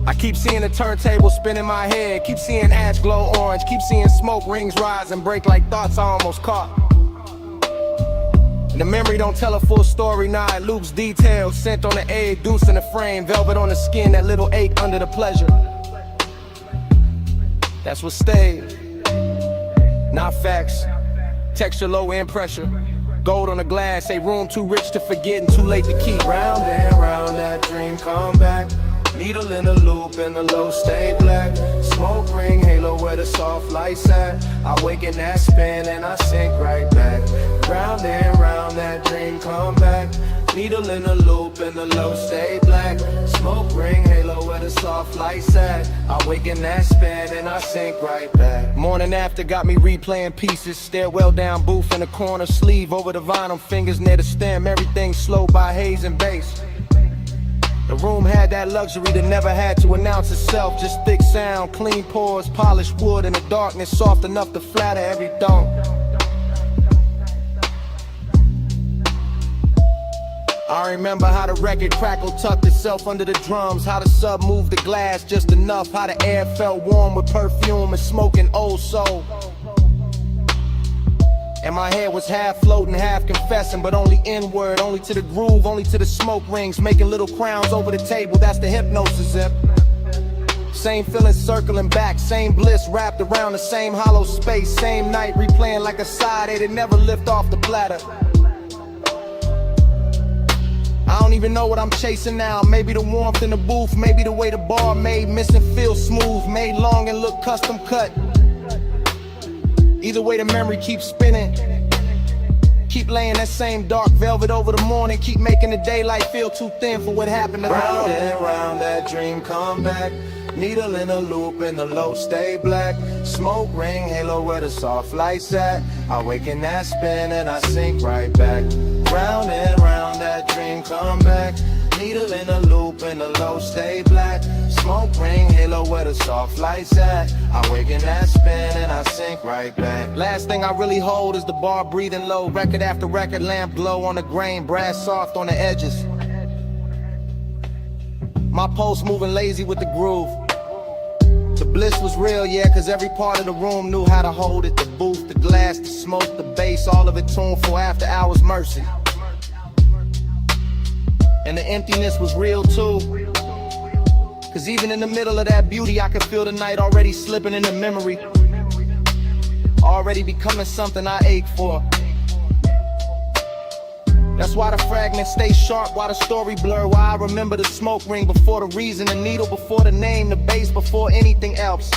I keep seeing the turntable spin in my head, keep seeing ash glow orange, keep seeing smoke rings rise and break like thoughts I almost caught. And the memory don't tell a full story, nah, it loops details, scent on the egg, deuce in the frame, velvet on the skin, that little ache under the pleasure. That's what stayed, not facts, texture low in pressure, gold on the glass, say room too rich to forget and too late to keep. Round and round that dream come back, needle in the loop and the low stay black, smoke ring halo where the soft lights at, I wake in that spin and I sink right back. Round and round that dream come back, needle in the loop and the low stay black, smoke ring halo where the soft lights at, I wake in that spin and I sink right back. Morning after got me replaying pieces, stairwell down booth in the corner, sleeve over the vinyl, fingers near the stem, everything slow by haze and bass. The room had that luxury that never had to announce itself, just thick sound, clean pours, polished wood in the darkness, soft enough to flatter every thought. I remember how the record crackled, tucked itself under the drums, how the sub moved the glass just enough, how the air felt warm with perfume and smoking old soul. And my head was half floating, half confessing, but only inward, only to the groove, only to the smoke rings, making little crowns over the table, that's the hypnosis zip. Same feeling circling back, same bliss wrapped around the same hollow space, same night replaying like a side A that never lift off the platter. I don't even know what I'm chasing now, maybe the warmth in the booth, maybe the way the bar made missing feel smooth, made long and look custom cut. Either way the memory keeps spinning, keep laying that same dark velvet over the morning, keep making the daylight feel too thin for what happened to the Round and round that dream come back, needle in a loop and the low stay black, smoke ring halo where the soft lights at, I wake in that spin and I sink right back. Round and round that dream come back, needle in a loop and the low stay black, smoke ring halo where the soft lights at, I wake in that spin and I sink right back. Last thing I really hold is the bar breathing low, record after record, lamp glow on the grain, brass soft on the edges. My pulse moving lazy with the groove. The bliss was real, yeah, cause every part of the room knew how to hold it. The booth, the glass, the smoke, the bass, all of it tuneful after hours mercy. And the emptiness was real too, cause even in the middle of that beauty I could feel the night already slipping into memory, already becoming something I ache for. That's why the fragments stay sharp, why the story blur, why I remember the smoke ring before the reason, the needle before the name, the bass before anything else.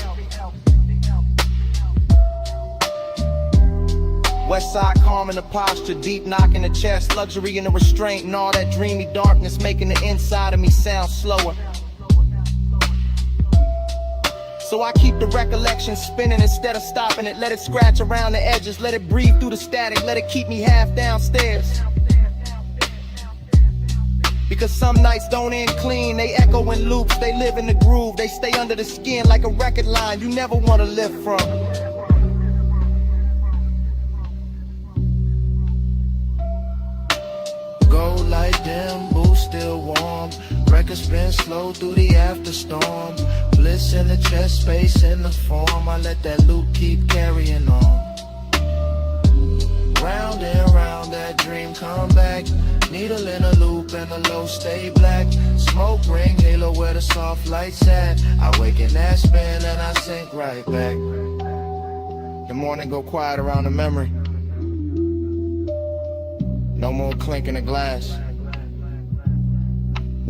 West side calm in the posture, deep knock in the chest, luxury in the restraint and all that dreamy darkness making the inside of me sound slower. So I keep the recollection spinning instead of stopping it, let it scratch around the edges, let it breathe through the static, let it keep me half downstairs. Because some nights don't end clean, they echo in loops, they live in the groove, they stay under the skin like a record line you never want to lift from. Gold light dim, booth still warm, record spin slow through the after storm, bliss in the chest, space in the form, I let that loop keep carrying on. Round and round that dream come back, needle in a loop and the low stay black, smoke ring halo where the soft lights at, I wake in that spin and I sink right back. The morning go quiet around the memory, no more clinking the glass,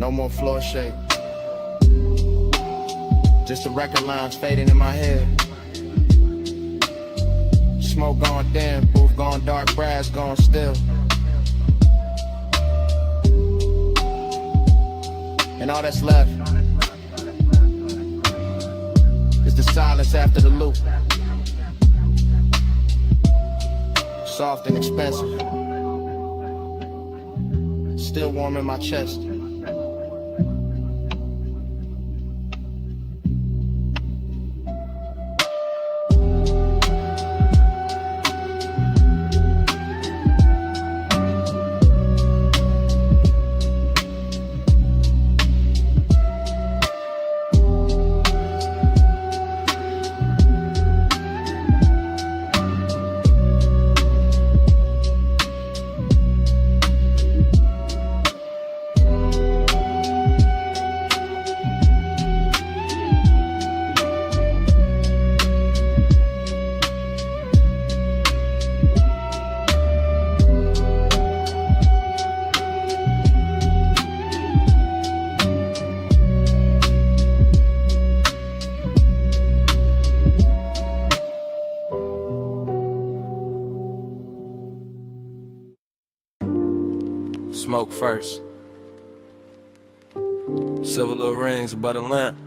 No more floor shake. Just the record lines fading in my head. Smoke gone dim, booth gone dark, brass gone still. And all that's left is the silence after the loop. Soft and expensive, still warm in my chest. Smoke first. Silver little rings above the lamp.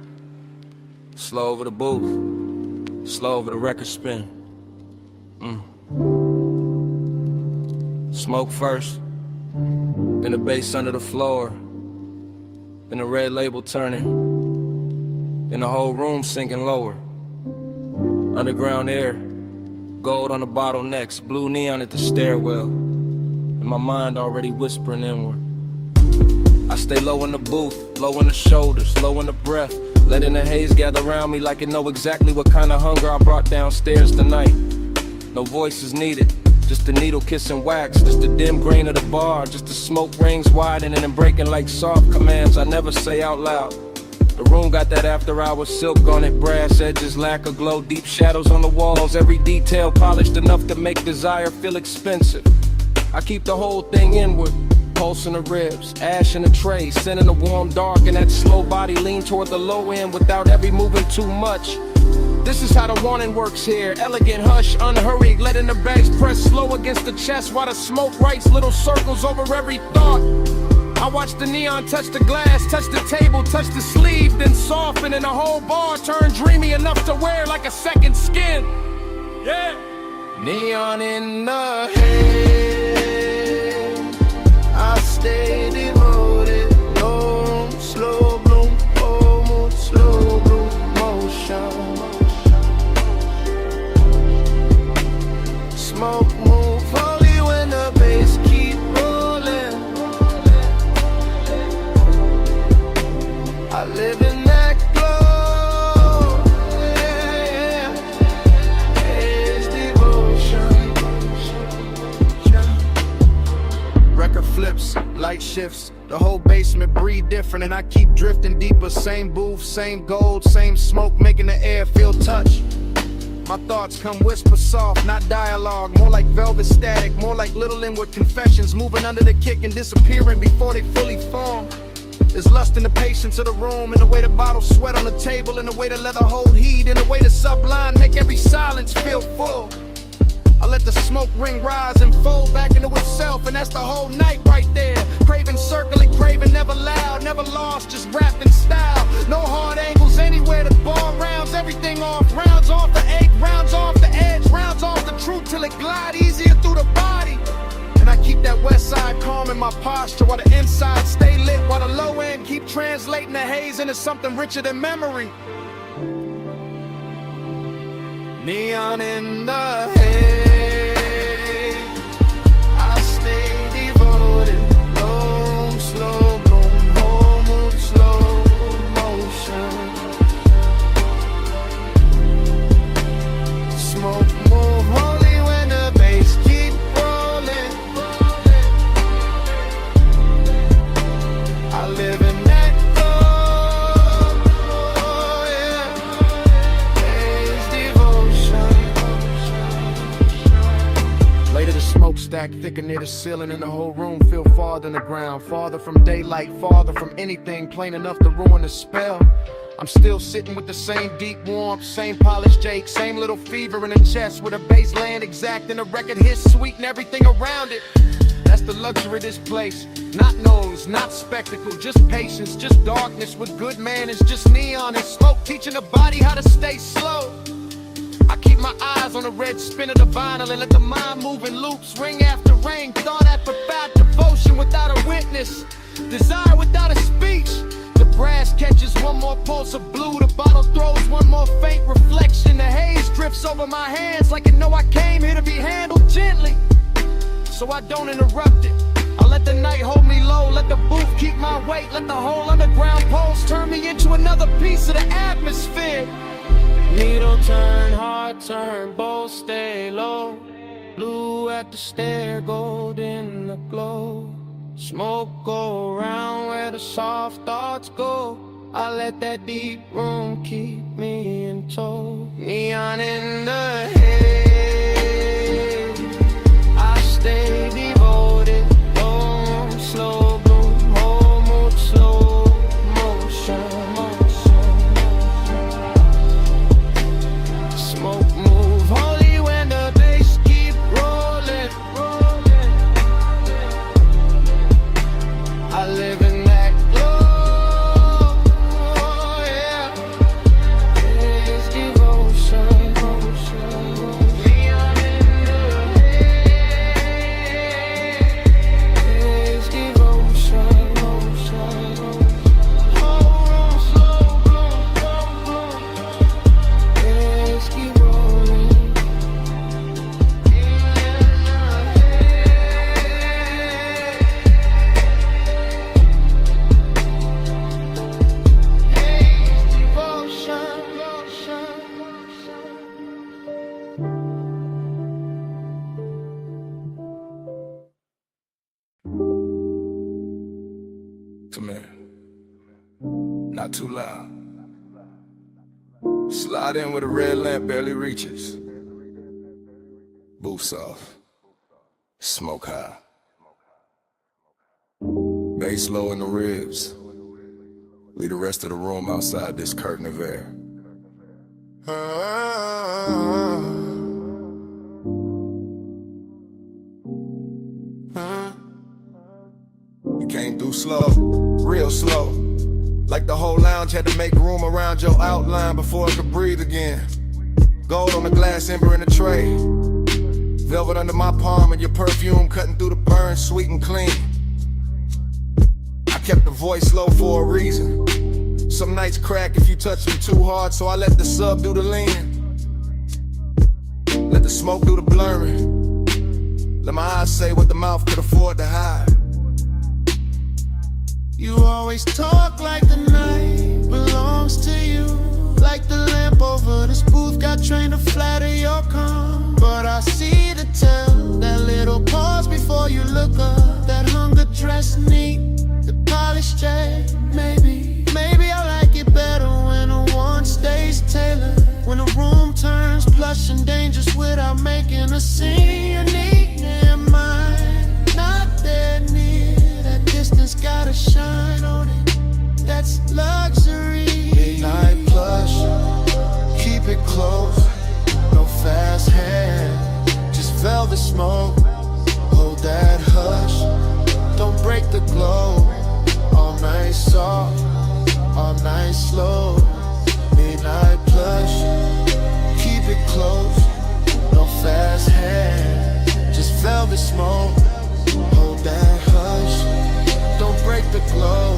Slow over the booth. Slow over the record spin. Smoke first. Then the bass under the floor. Then the red label turning. Then the whole room sinking lower. Underground air. Gold on the bottlenecks. Blue neon at the stairwell. And my mind already whispering inward. I stay low in the booth, low in the shoulders, low in the breath, letting the haze gather around me like it know exactly what kind of hunger I brought downstairs tonight. No voices needed, just the needle kissing wax, just the dim grain of the bar, just the smoke rings widening and breaking like soft commands I never say out loud. The room got that after hours silk on it, brass edges, lack of glow, deep shadows on the walls, every detail polished enough to make desire feel expensive. I keep the whole thing inward, pulse in the ribs, ash in the tray, sending the warm dark and that slow body lean toward the low end without ever moving too much. This is how the warning works here, elegant hush, unhurried, letting the bass press slow against the chest while the smoke writes little circles over every thought. I watch the neon touch the glass, touch the table, touch the sleeve, then soften and the whole bar turn dreamy enough to wear like a second skin. Yeah. Neon in the head, I stay devoted. No slow bloom, oh, slow bloom motion. Smoke move holy when the bass keep rolling. I live in that glow, yeah, it's devotion. Record flips, light shifts, the whole basement breathe different, and I keep drifting deeper. Same booth, same gold, same smoke, making the air feel touch. My thoughts come whisper soft, not dialogue, more like velvet static, more like little inward confessions, moving under the kick and disappearing before they fully form. There's lust in the patience of the room, in the way the bottles sweat on the table, in the way the leather hold heat, in the way the sublime make every silence feel full. I let the smoke ring rise and fold back into itself, and that's the whole night right there. Craving circling, craving never loud, never lost, just wrapped in style. No hard angles anywhere, the ball rounds everything off. Rounds off the egg, rounds off the edge, rounds off the truth till it glide easier through the body. And I keep that west side calm in my posture, while the inside stay lit, while the low end keep translating the haze into something richer than memory. Neon in the head, I stay devoted. Low, slow bloom, whole mood, slow motion. Smoke move holy when the bass keep rolling. I live in that glow, yeah, it's devotion. crack thicker near the ceiling, and the whole room feel farther than the ground. Farther from daylight, farther from anything plain enough to ruin the spell. I'm still sitting with the same deep warmth, same polished Jake, same little fever in the chest, with a bass land exact and a record hit sweet and everything around it. That's the luxury of this place. Not noise, not spectacle, just patience, just darkness with good manners, just neon and smoke teaching the body how to stay slow. I keep my eyes on the red spin of the vinyl and let the mind move in loops, ring after ring, thought after profound devotion without a witness, desire without a speech. The brass catches one more pulse of blue, the bottle throws one more faint reflection, the haze drifts over my hands like it know I came here to be handled gently, so I don't interrupt it. I let the night hold me low, let the booth keep my weight, let the whole underground pulse turn me into another piece of the atmosphere. Needle turn, heart turn, both stay low. Blue at the stair, gold in the glow. Smoke go around where the soft thoughts go. I let that deep room keep me in tow. Neon in the head, I stay devoted. Long, slow bloom, whole mood, slow motion. Smoke move only when the bass keep rolling. I live in that glow, yeah. It's devotion. Neon in the head. It's devotion. Whole room slow bloom. Let's keep rolling. Come here. Not too loud. Slide in with a red lamp barely reaches. Booth soft. Smoke high. Bass low in the ribs. Leave the rest of the room outside this curtain of air. You came through slow, real slow. Like the whole lounge had to make room around your outline before it could breathe again. Gold on the glass, ember in the tray. Velvet under my palm and your perfume cutting through the burn, sweet and clean. I kept the voice low for a reason. Some nights crack if you touch them too hard, so I let the sub do the leaning. Let the smoke do the blurring. Let my eyes say what the mouth could afford to hide. You always talk like the night belongs to you. Like the lamp over this booth got trained to flatter your calm. But I see the tell, that little pause before you look up. That hunger dressed neat, the polished J. Maybe I like it better when a one stays tailored. When the room turns plush and dangerous without making a scene. You need in mind, not that near. That distance gotta shine on it. That's luxury. Midnight plush, keep it close. No fast hand, just velvet smoke. Hold that hush, don't break the glow. All night soft, all night slow. Midnight plush, keep it close. No fast hand, just velvet smoke. Hold that hush, don't break the glow.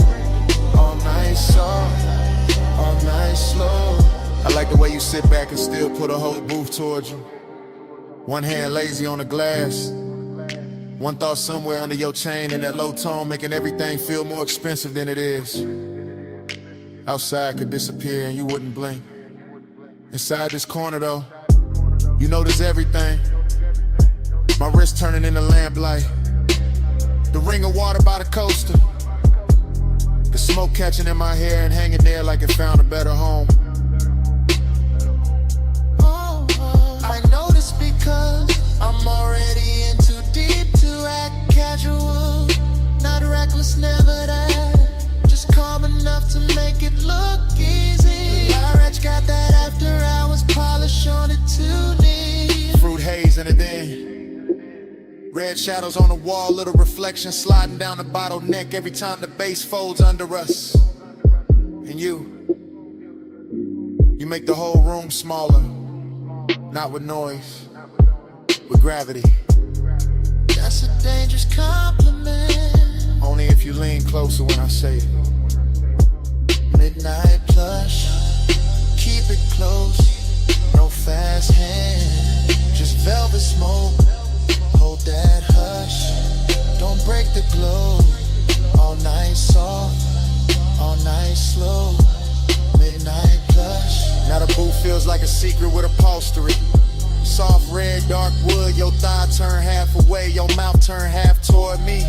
All night soft, all night slow. I like the way you sit back and still put a whole booth towards you. One hand lazy on the glass. One thought somewhere under your chain in that low tone, making everything feel more expensive than it is. Outside could disappear and you wouldn't blink. Inside this corner though, you notice everything. My wrist turning into lamplight. The ring of water by the coaster. The smoke catching in my hair and hanging there like it found a better home. I notice because I'm already in too deep to casual, not reckless, never that. Just calm enough to make it look easy. Pyrex got that after hours polish on it too neat. Fruit haze in it then. Red shadows on the wall, little reflection sliding down the bottleneck every time the bass folds under us. And you make the whole room smaller. Not with noise, with gravity. That's a dangerous compliment. Only if you lean closer when I say it. Midnight plush, keep it close, no fast hand. Just velvet smoke, hold that hush. Don't break the glow. All night soft, all night slow. Midnight plush. Now the booth feels like a secret with upholstery. Soft red, dark wood, your thigh turn half away, your mouth turn half toward me.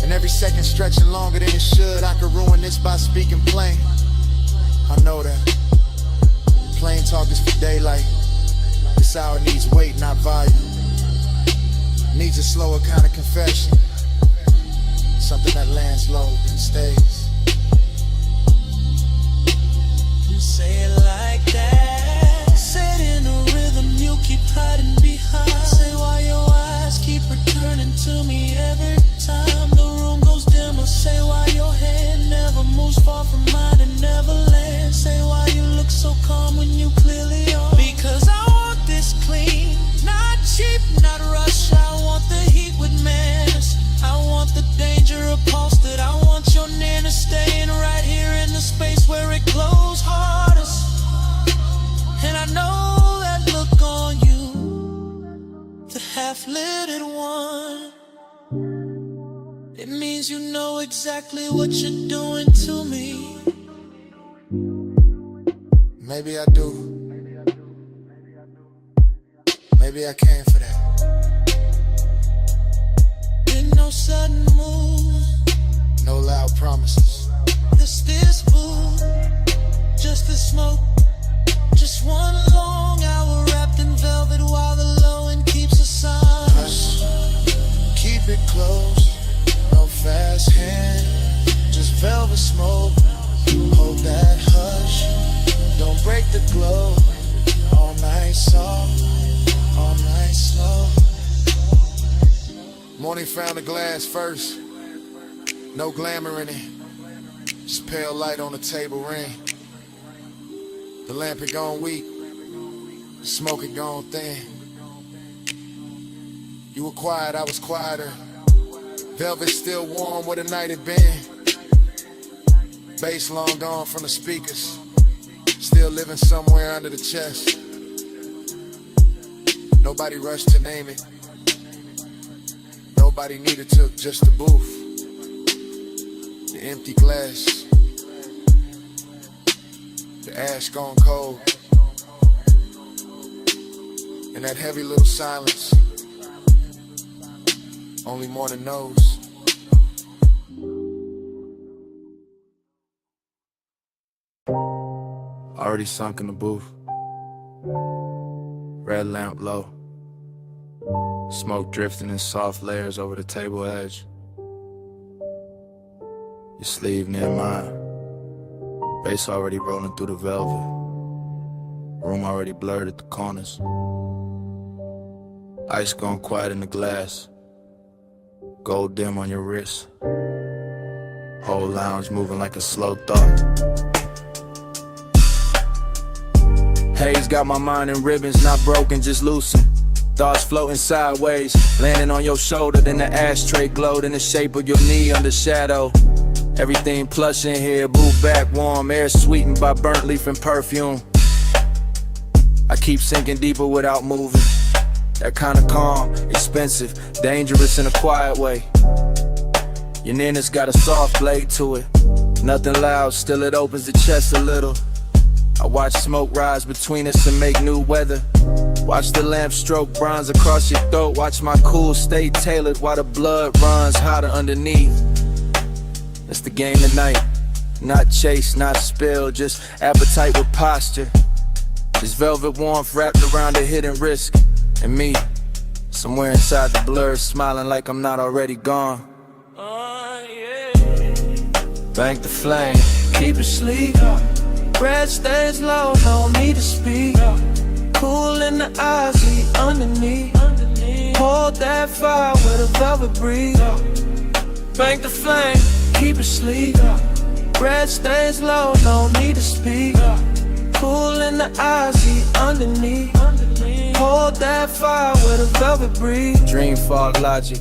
And every second stretching longer than it should. I could ruin this by speaking plain. I know that. Plain talk is for daylight. This hour needs weight, not volume. Needs a slower kind of confession. Something that lands low and stays. You say it like that. Say it in a rhythm you keep hiding behind. Say why your eyes keep returning to me every time the room goes dimmer. Say why your hand never moves far from mine and never lands. Say why you look so calm when you clearly are. Because I want this clean, not cheap, not rush. I want the heat with manners. I want the danger upholstered. I want your nearness staying right here in the space where it glows hardest. And I know that look on you, the half-lidded one. It means you know exactly what you're doing to me. Maybe I do. Maybe I came for that. No sudden move, no loud promises. Just this food, just the smoke. Just one long hour wrapped in velvet while the low end keeps us on. Hush, keep it close, no fast hand. Just velvet smoke, hold that hush. Don't break the glow. All night soft, all night slow. Morning found the glass first. No glamour in it. Just pale light on the table ring. The lamp had gone weak. The smoke had gone thin. You were quiet, I was quieter. Velvet still warm where the night had been. Bass long gone from the speakers. Still living somewhere under the chest. Nobody rushed to name it. Nobody needed to, just the booth. The empty glass. The ash gone cold. And that heavy little silence. Only morning knows. Already sunk in the booth. Red lamp low. Smoke drifting in soft layers over the table edge. Your sleeve near mine. Bass already rolling through the velvet. Room already blurred at the corners. Ice gone quiet in the glass. Gold dim on your wrist. Whole lounge moving like a slow thought. Haze got my mind in ribbons, not broken, just loosened. Thoughts floating sideways, landing on your shoulder, then the ashtray glowed in the shape of your knee under shadow. Everything plush in here, booth back warm, air sweetened by burnt leaf and perfume. I keep sinking deeper without moving. That kind of calm, expensive, dangerous in a quiet way. Your nearness got a soft blade to it. Nothing loud, still it opens the chest a little. I watch smoke rise between us and make new weather. Watch the lamp stroke bronze across your throat. Watch my cool stay tailored while the blood runs hotter underneath. That's the game tonight. Not chase, not spill, just appetite with posture. This velvet warmth wrapped around a hidden risk. And me, Somewhere inside the blur, smiling like I'm not already gone. Bank the flame, keep it sleek. Red stays low, no need to speak. Cool in the eyes, we underneath. Hold that fire with a velvet breeze. Bank the flame, keep it sleek. Red stays low, no need to speak. Cool in the eyes, we underneath. Hold that fire with a velvet breeze. Dream fog logic.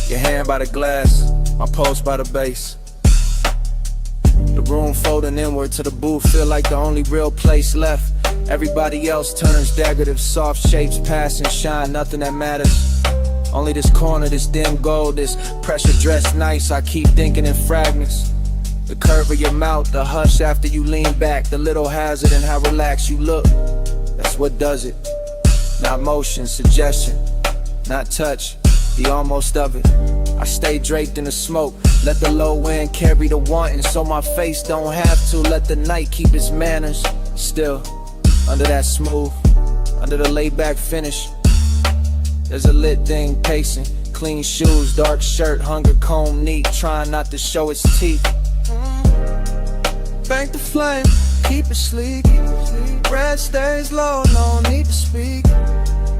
Your hand by the glass, my pulse by the base. The room folding inward to the booth, feel like the only real place left. Everybody else turns decorative, soft shapes pass and shine, nothing that matters. Only this corner, this dim gold, this pressure dressed nice, I keep thinking in fragments. The curve of your mouth, the hush after you lean back, the little hazard in how relaxed you look. That's what does it. Not motion, suggestion, not touch, the almost of it. I stay draped in the smoke, let the low wind carry the wanting, so my face don't have to. Let the night keep its manners. Still, under that smooth, under the laid back finish, there's a lit thing pacing. Clean shoes, dark shirt, hunger comb neat, trying not to show its teeth. Bank the flame, keep it sleek. Red stays low, no need to speak.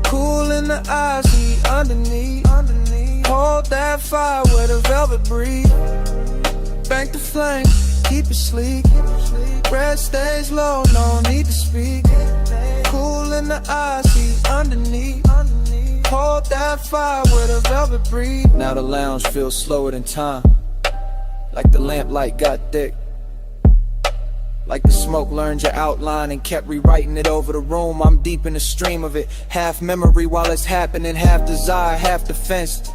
Cool in the eyes, we underneath. Hold that fire with a velvet breeze. Bank the flame, keep it sleek. Red stays low, no need to speak. Cool in the eyes, we underneath. Hold that fire with a velvet breeze. Now the lounge feels slower than time, like the lamplight got thick. Like the smoke learned your outline and kept rewriting it over the room. I'm deep in the stream of it, half memory while it's happening, half desire, half defense.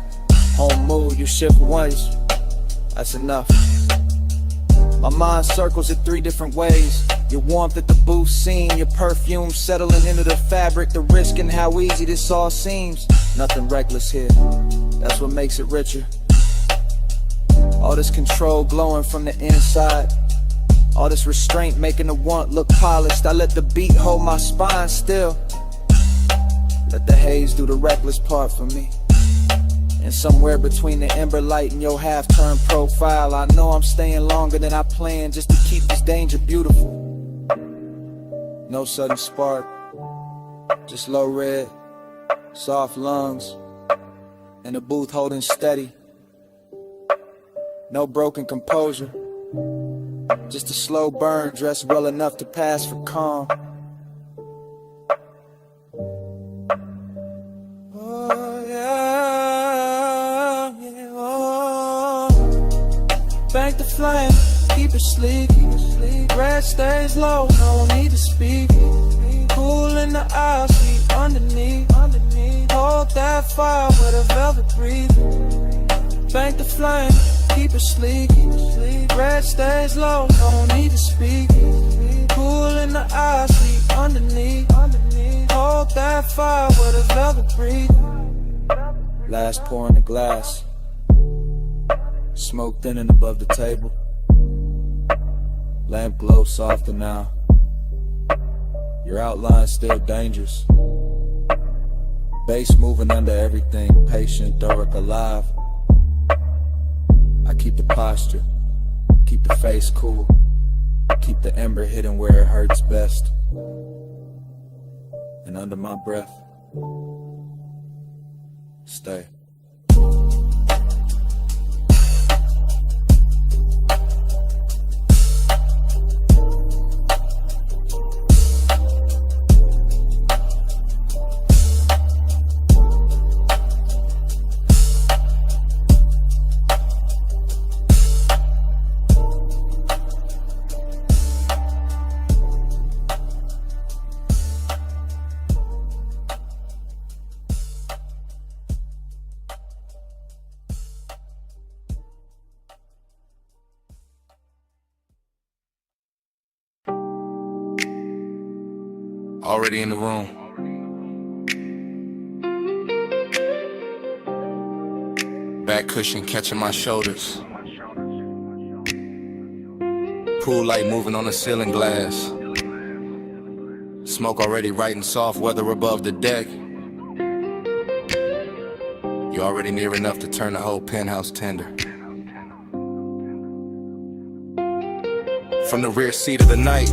Home mood, you shift once, that's enough. My mind circles it 3 different ways. Your warmth at the booth scene, your perfume settling into the fabric, the risk and how easy this all seems. Nothing reckless here, that's what makes it richer. All this control glowing from the inside, all this restraint making the want look polished. I let the beat hold my spine still. Let the haze do the reckless part for me. And somewhere between the ember light and your half-turned profile, I know I'm staying longer than I planned just to keep this danger beautiful. No sudden spark, just low red, soft lungs, and the booth holding steady. No broken composure, just a slow burn dressed well enough to pass for calm. Oh yeah, yeah, oh. Bank the flame, keep it sleek. Red stays low, no need to speak. Cool in the eyes, we underneath. Hold that fire with a velvet breeze. Bank the flame, keep it sleek. Red stays low, no need to speak. Cool in the eyes, we underneath. Hold that fire with a velvet breeze. Last pour in the glass, smoke thinning above the table. Lamp glow softer now, your outline still dangerous. Bass moving under everything, patient, Doric alive. I keep the posture, keep the face cool, keep the ember hidden where it hurts best. And under my breath, stay. Already in the room. Back cushion catching my shoulders. Pool light moving on the ceiling glass. Smoke already writing soft weather above the deck. You're already near enough to turn the whole penthouse tender. From the rear seat of the night,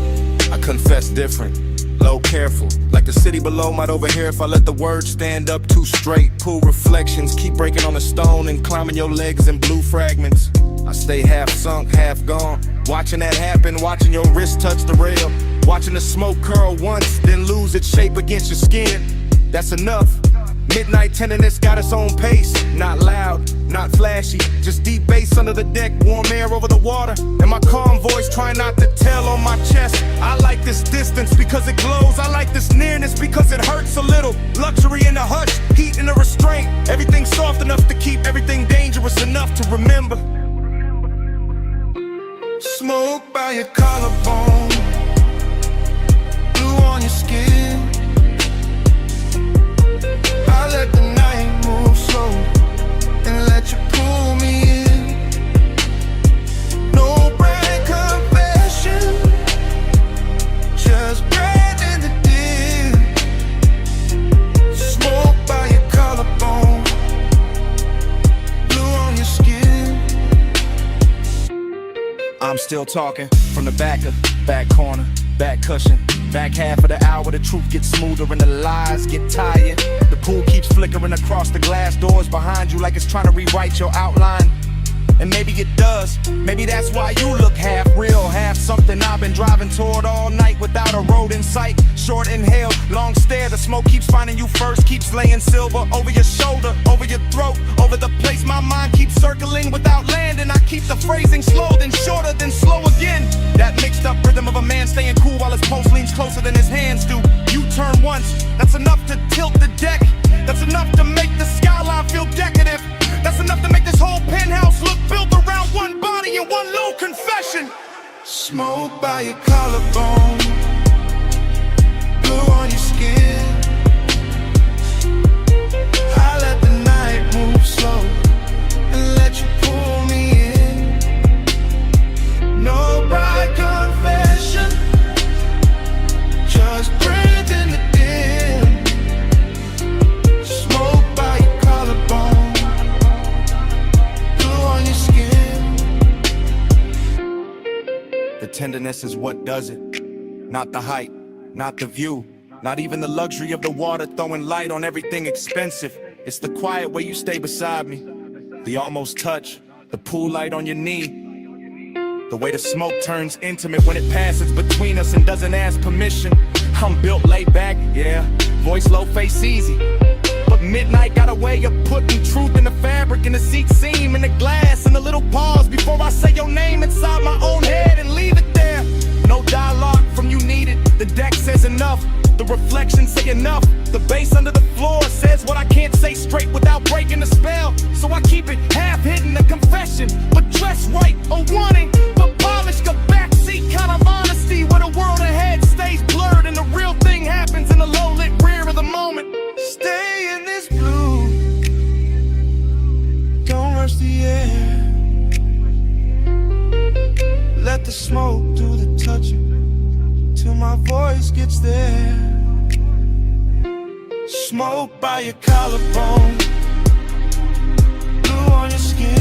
I confess different. Low, careful, like the city below might overhear if I let the words stand up too straight. Pool reflections, keep breaking on the stone and climbing your legs in blue fragments. I stay half sunk, half gone, watching that happen, watching your wrist touch the rail, watching the smoke curl once, then lose its shape against your skin. That's enough. Midnight tenderness got its own pace. Not loud, not flashy, just deep bass under the deck, warm air over the water, and my calm voice trying not to tell on my chest. I like this distance because it glows. I like this nearness because it hurts a little. Luxury in the hush, heat in the restraint. Everything soft enough to keep everything dangerous enough to remember. Smoke by your collarbone, blue on your skin. I let the night move slow and let you pull me in. No bright confession, just breath in the dim. Smoke by your collarbone, blue on your skin. I'm still talking from the back corner, back cushion. Back half of the hour, the truth gets smoother and the lies get tired. The pool keeps flickering across the glass doors behind you like it's trying to rewrite your outline. And maybe it does. Maybe that's why you look half real, half something I've been driving toward all night without a road in sight. Short inhale, long stare, the smoke keeps finding you first, keeps laying silver over your shoulder, over your throat, over the place my mind keeps circling without landing. I keep the phrasing slow, then shorter, then slow again. That mixed up rhythm of a man staying cool while his pulse leans closer than his hands do. You turn once, that's enough to tilt the deck. That's enough to make the skyline feel decadent. That's enough to make this whole penthouse look built around one body and one low confession. Smoke by your collarbone, blue on your skin. I let the night move slow and let you pull me in. No bright confession, just breathe in the dim. Smoke by your collarbone, blue on your skin. The tenderness is what does it, not the height, not the view, not even the luxury of the water throwing light on everything expensive. It's the quiet way you stay beside me, the almost touch, the pool light on your knee. The way the smoke turns intimate when it passes between us and doesn't ask permission. I'm built laid back, yeah, voice low, face easy. But midnight got a way of putting truth in the fabric, in the seat seam, in the glass, in the little pause before I say your name inside my own head and leave it there. No dialogue from you needed, the deck says enough, the reflections say enough. The bass under the floor says what I can't say straight without breaking the spell. So I keep it half hidden, a confession, but dressed right, a warning, but polished, a backseat kind of honesty where the world ahead stays blurred and the real thing happens in the low-lit rear of the moment. Stay in this blue, don't rush the air. Let the smoke do the touching till my voice gets there. Smoke by your collarbone, blue on your skin.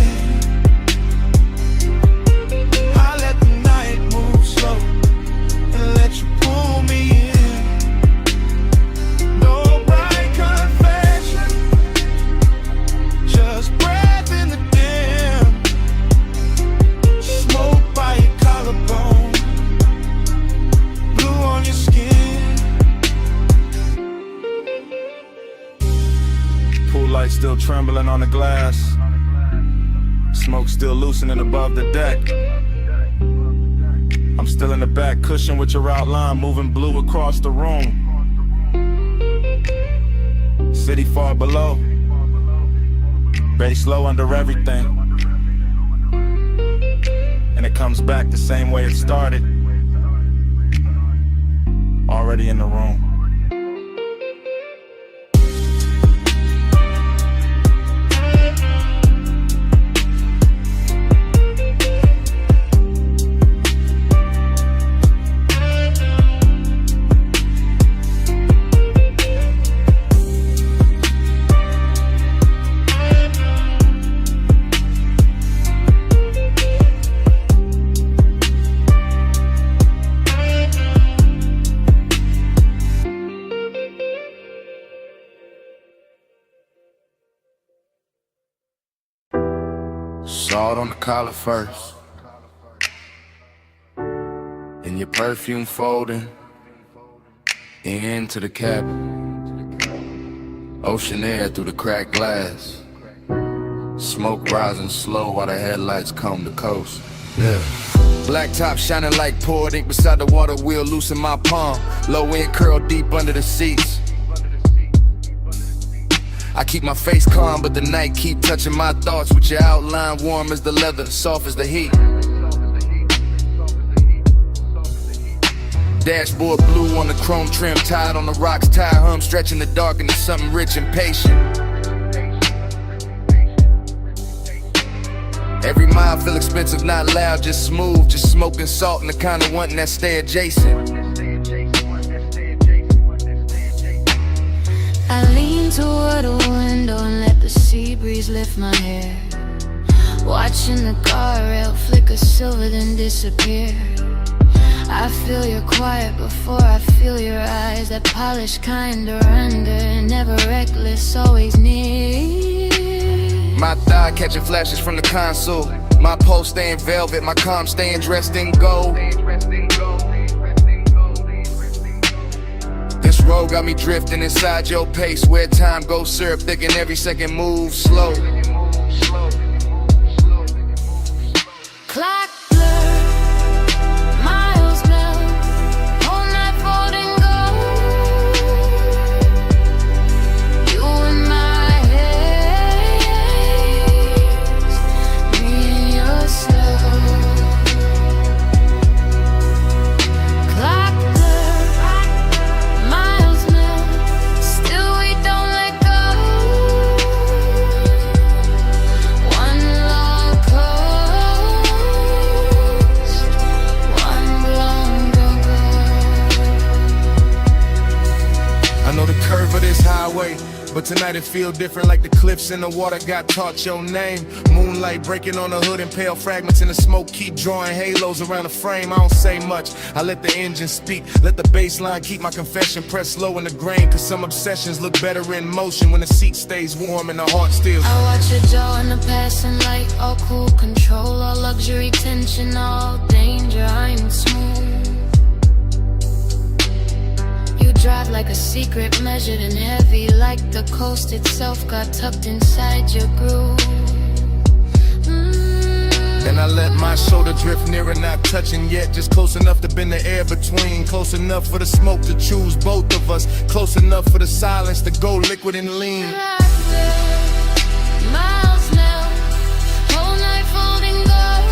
I let the night move slow and let you pull me in. No bright confession, just breath in the dim. Smoke by your collarbone, blue on your skin. Pool light still trembling on the glass, smoke still loosening above the deck. I'm still in the back cushion with your outline moving blue across the room. City far below, bass low under everything, and it comes back the same way it started. Already in the room. Hard on the collar first, and your perfume folding into the cabin. Ocean air through the cracked glass. Smoke rising slow while the headlights comb the coast. Yeah. Black top shining like poured ink beside the water wheel, loose in my palm. Low end curl deep under the seats. I keep my face calm, but the night keep touching my thoughts with your outline warm as the leather, soft as the heat. Dashboard blue on the chrome trim, tied on the rocks, tire hum stretching the dark into something rich and patient. Every mile feel expensive, not loud, just smooth, just smoking salt and the kind of wanting that stay adjacent. I lean toward a window and let the sea breeze lift my hair, watching the guardrail flicker silver then disappear. I feel your quiet before I feel your eyes, that polished kind of render, never reckless, always near. My thigh catching flashes from the console, my pulse staying velvet, my calm staying dressed in gold. This road got me drifting inside your pace, where time goes syrup thick and every second moves slow. Clock blur, miles melt, whole night folding gold. You in my haze, me in your slow. Clock blur, miles melt, still we don't let go. One long coast, one long road. I know the curve of this highway, but tonight it feel different, like the cliffs in the water got taught your name. Moonlight breaking on the hood and pale fragments in the smoke keep drawing halos around the frame. I don't say much, I let the engine speak, let the bass line keep my confession pressed low in the grain. Cause some obsessions look better in motion when the seat stays warm and the heart still. I watch your jaw in the passing light, all cool control, all luxury tension, all danger, I'm smooth. You drive like a secret, measured and heavy, like the coast itself got tucked inside your groove. And I let my shoulder drift nearer, not touching yet, just close enough to bend the air between. Close enough for the smoke to choose both of us, close enough for the silence to go liquid and lean. Miles now, whole night folding gold.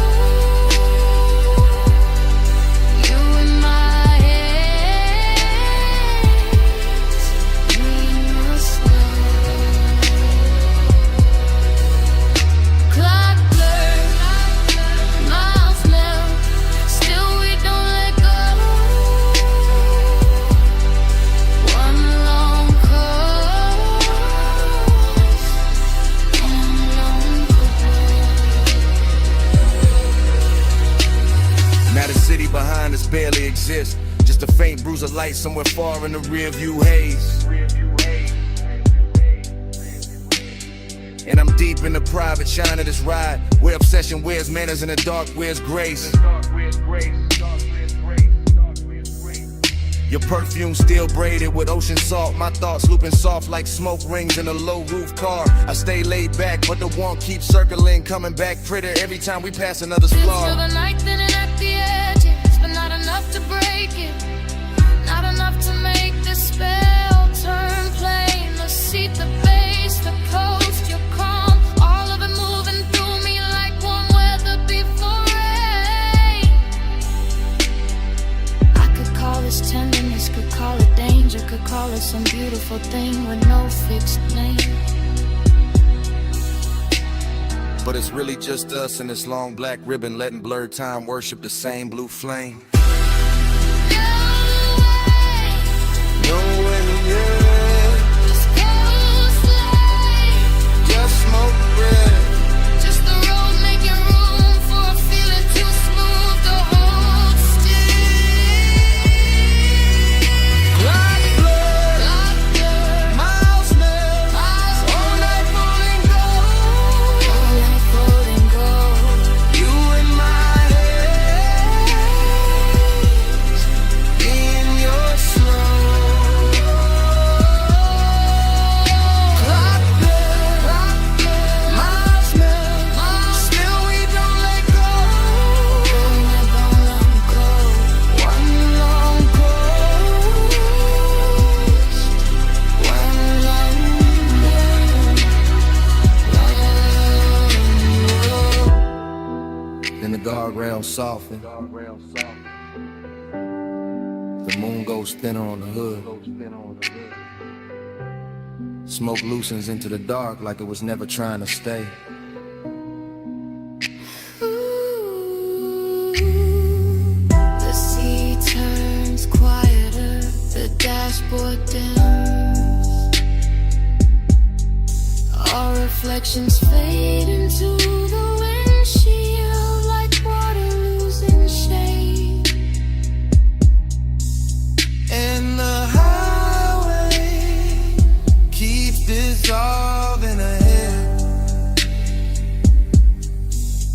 You in my haze, me in your slow. Clock blur, miles now, still we don't let go. One long coast, one long Now the city behind us barely exists, just a faint bruise of light somewhere far in the rear view haze. And I'm deep in the private shine of this ride, where obsession wears manners and the dark wears grace. Your perfume still braided with ocean salt, my thoughts looping soft like smoke rings in a low roof car. I stay laid back, but the warmth keeps circling, coming back prettier every time we pass another Till splar. the night thinning at the edges, but not enough to break it, not enough to make the spell turn plain. The seat, the bass, the coast, your calm, all of it moving through me like warm weather before rain. I could call this tenderness, could call it danger, could call it some beautiful thing with no fixed name. But it's really just us and this long black ribbon, letting blurred time worship the same blue flame. No way, yeah. Just go slay. Just smoke bread. Just the road making room for a feeling too smooth to hold still. Clock blur, Clock blur, miles melt, miles all night falling all gold. night folding gold. soften. The moon goes thinner on the hood. Smoke loosens into the dark like it was never trying to stay. The sea turns quieter, the dashboard dims. Our reflections fade into the windshield like water losing shade. And the highway keeps dissolving ahead,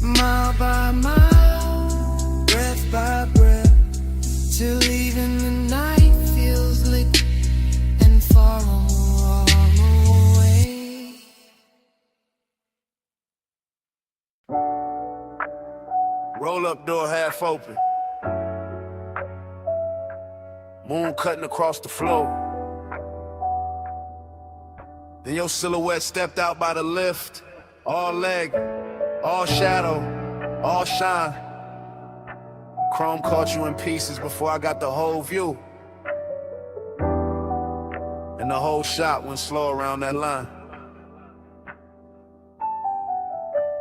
mile by mile, breath by breath, till even the night feels lit and far away. Roll up door half open. Moon cutting across the floor. Then your silhouette stepped out by the lift. All leg, all shadow, all shine. Chrome caught you in pieces before I got the whole view. And the whole shot went slow around that line.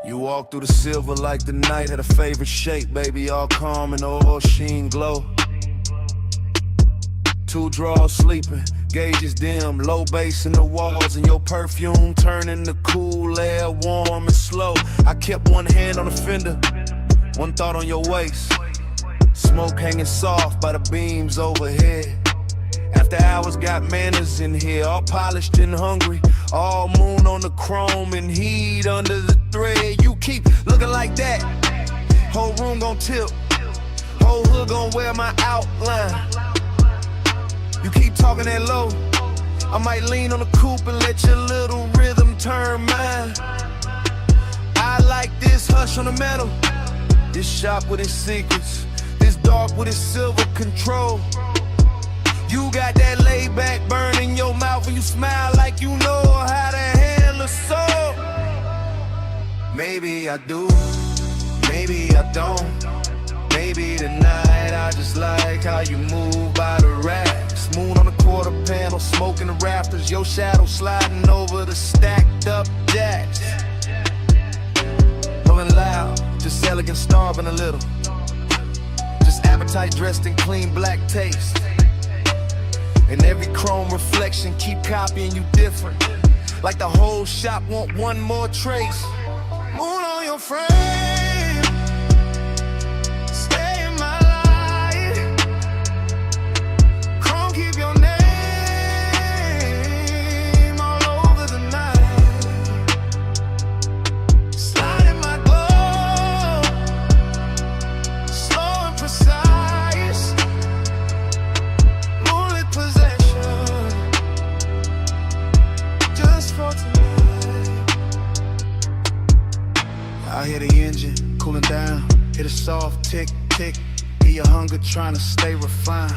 You walk through the silver like the night had a favorite shape, baby, all calm and all sheen glow. Two drawers sleeping, gauges dim, low bass in the walls, and your perfume turning the cool air warm and slow. I kept one hand on the fender, one thought on your waist. Smoke hanging soft by the beams overhead. After hours got manners in here, all polished and hungry. All moon on the chrome and heat under the thread. You keep looking like that, whole room gon' tilt, whole hood gon' wear my outline. You keep talking that low, I might lean on the coupe and let your little rhythm turn mine. I like this hush on the metal, this shop with its secrets, this dark with its silver control. You got that laid back burn in your mouth when you smile like you know how to handle a soul. Maybe I do, maybe I don't. Maybe tonight I just like how you move by the racks. Moon on the quarter panel, smoking the rafters, your shadow sliding over the stacked up jacks. Pulling loud, just elegant, starving a little. Just appetite dressed in clean black taste. And every chrome reflection keep copying you different. Like the whole shop want one more trace. Moon on your frame, stay in my light. Chrome keep your name all over the night. Slide in my glow, slow and precise. Moonlit possession, just for tonight. I hear the engine cooling down, hear the soft tick, tick. Hear your hunger trying to stay refined.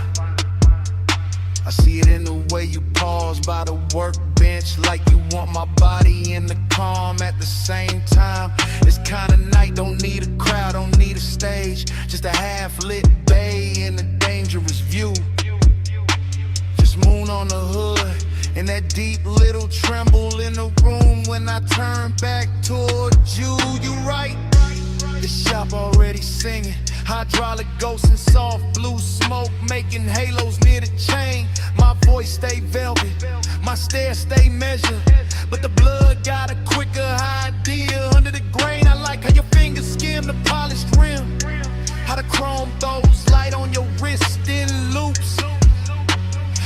I see it in the way you pause by the workbench, like you want my body in the calm at the same time. This kind of night don't need a crowd, don't need a stage, just a half-lit bay and a dangerous view. Just moon on the hood and that deep little tremble in the room when I turn back towards you. You right, the shop already singing. Hydraulic ghosts and soft blue smoke making halos near the chain. My voice stay velvet, my stare stay measured, but the blood got a quicker idea under the grain. I like how your fingers skim the polished rim, how the chrome throws light on your wrist in loops,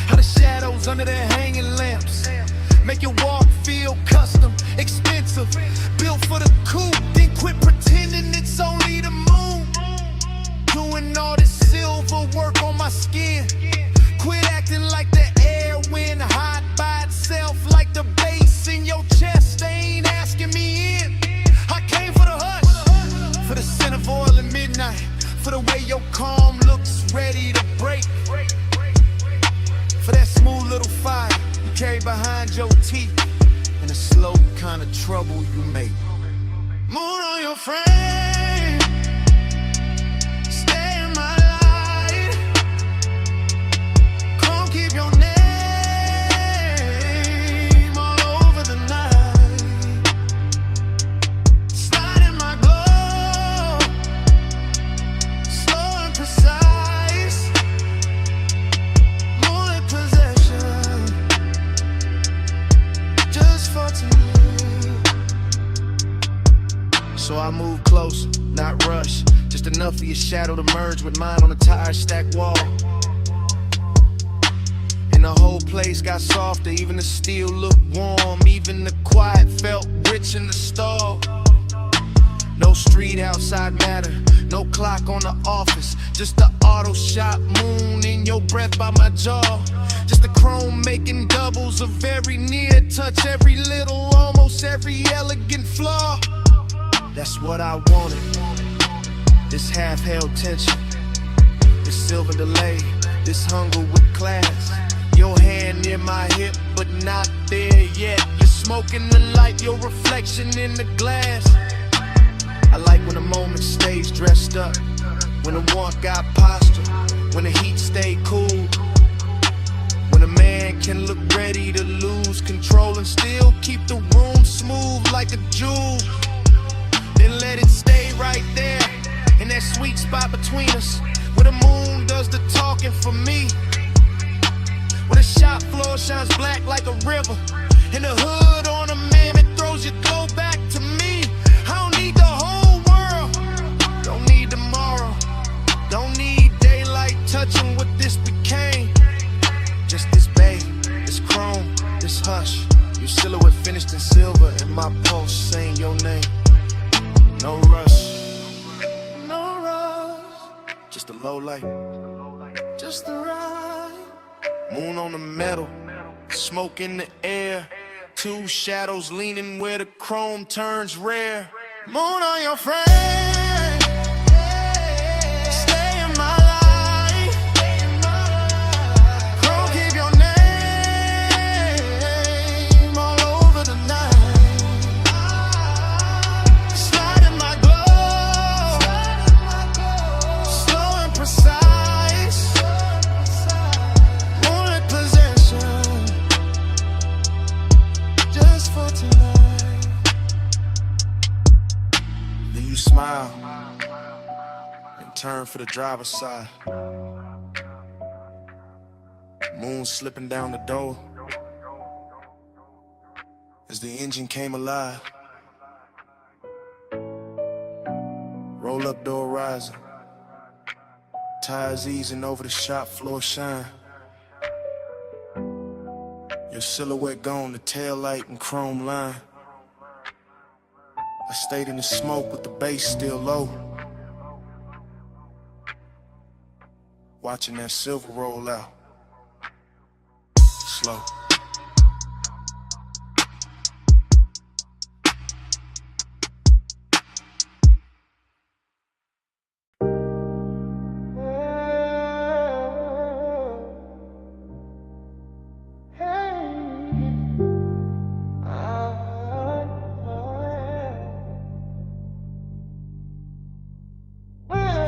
how the shadows under the hanging lamps make your walk feel custom, expensive, built for the coupe. Then quit pretending it's only the moon, doing all this silver work on my skin. Quit acting like the air went hot by itself, like the bass in your chest. They ain't asking me in. I came for the hush, for the scent of oil at midnight, for the way your calm looks ready to break, for that smooth little fire you carry behind your teeth, and the slow kind of trouble you make. Moon on your frame, stay shadow to merge with mine on the tire stack wall. And the whole place got softer, even the steel looked warm. Even the quiet felt rich in the stall. No street outside matter, no clock on the office. Just the auto shop moon in your breath by my jaw. Just the chrome making doubles of very near touch, every little, almost every elegant flaw. That's what I wanted, this half-held tension, this silver delay, this hunger with class. Your hand near my hip, but not there yet. You're smoking the light, your reflection in the glass. I like when a moment stays dressed up, when the warmth got posture, when the heat stay cool, when a man can look ready to lose control and still keep the room smooth like a jewel. Then let it stay right there, in that sweet spot between us, where the moon does the talking for me, where the shop floor shines black like a river, and the hood on a man, it throws your glow back to me. I don't need the whole world, don't need tomorrow, don't need daylight touching what this became. Just this babe, this chrome, this hush, your silhouette finished in silver, and my pulse saying your name. No rush, no rush, just a low light, just the right. Moon on the metal, smoke in the air, two shadows leaning where the chrome turns rare. Moon on your frame, stay in my life. Chrome keep your name all over the night. Slide in my glow, slow and precise. Moonlit possession, just for tonight. Then you smile and turn for the driver's side. Moon slipping down the door as the engine came alive. Roll up door rising, tires easing over the shop floor shine. Your silhouette gone, the tail light and chrome line. I stayed in the smoke with the bass still low, watching that silver roll out, slow.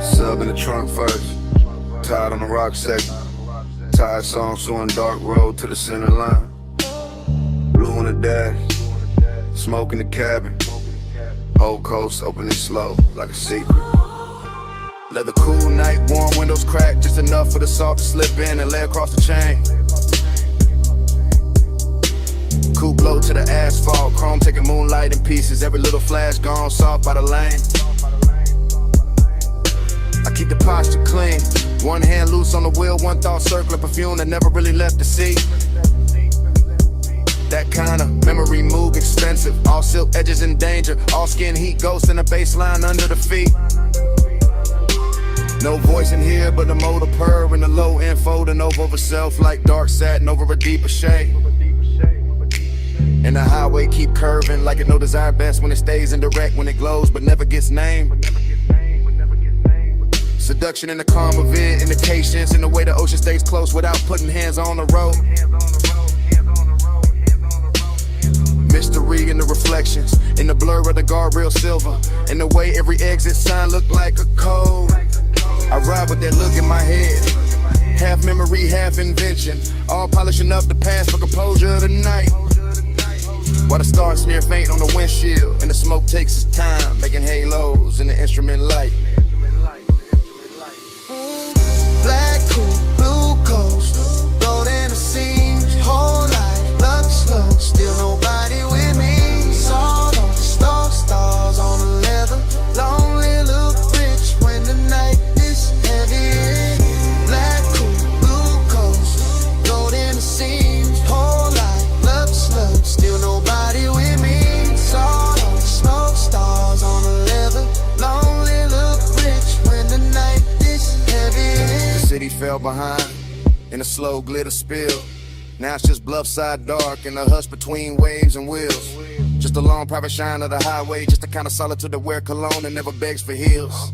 Sub in the trunk first, tied on the rock section. Tired song, so on dark road to the center line. Blue on the dash, smoke in the cabin. Old coast opening slow, like a secret. Leather cool night, warm windows cracked, just enough for the salt to slip in and lay across the chain. Cool blow to the asphalt, chrome taking moonlight in pieces. Every little flash gone soft by the lane. I keep the posture clean, one hand loose on the wheel, one thought circling perfume that never really left the seat. That kind of memory move expensive, all silk edges in danger, all skin heat ghost in the baseline under the feet. No voice in here but the motor purr and the low end folding over self like dark satin over a deeper shade. And the highway keep curving like it no desire best when it stays indirect, when it glows but never gets named. Seduction in the calm of it, indications in the way the ocean stays close without putting hands on the road. Mystery in the reflections, in the blur of the guardrail silver, in the way every exit sign look like a code. I ride with that look in my head, half memory, half invention, all polishing up the past for composure of the night. While the stars smear faint on the windshield, and the smoke takes its time, making halos in the instrument light. Black cool, blue coast, gold in the seams, whole life, luck slow, still nobody with me. Sawed off, stars on the leather, lonely look rich when the night fell behind in a slow glitter spill. Now it's just bluffside dark and a hush between waves and wheels. Just a long private shine of the highway, just the kind of solitude that wear cologne and never begs for heels.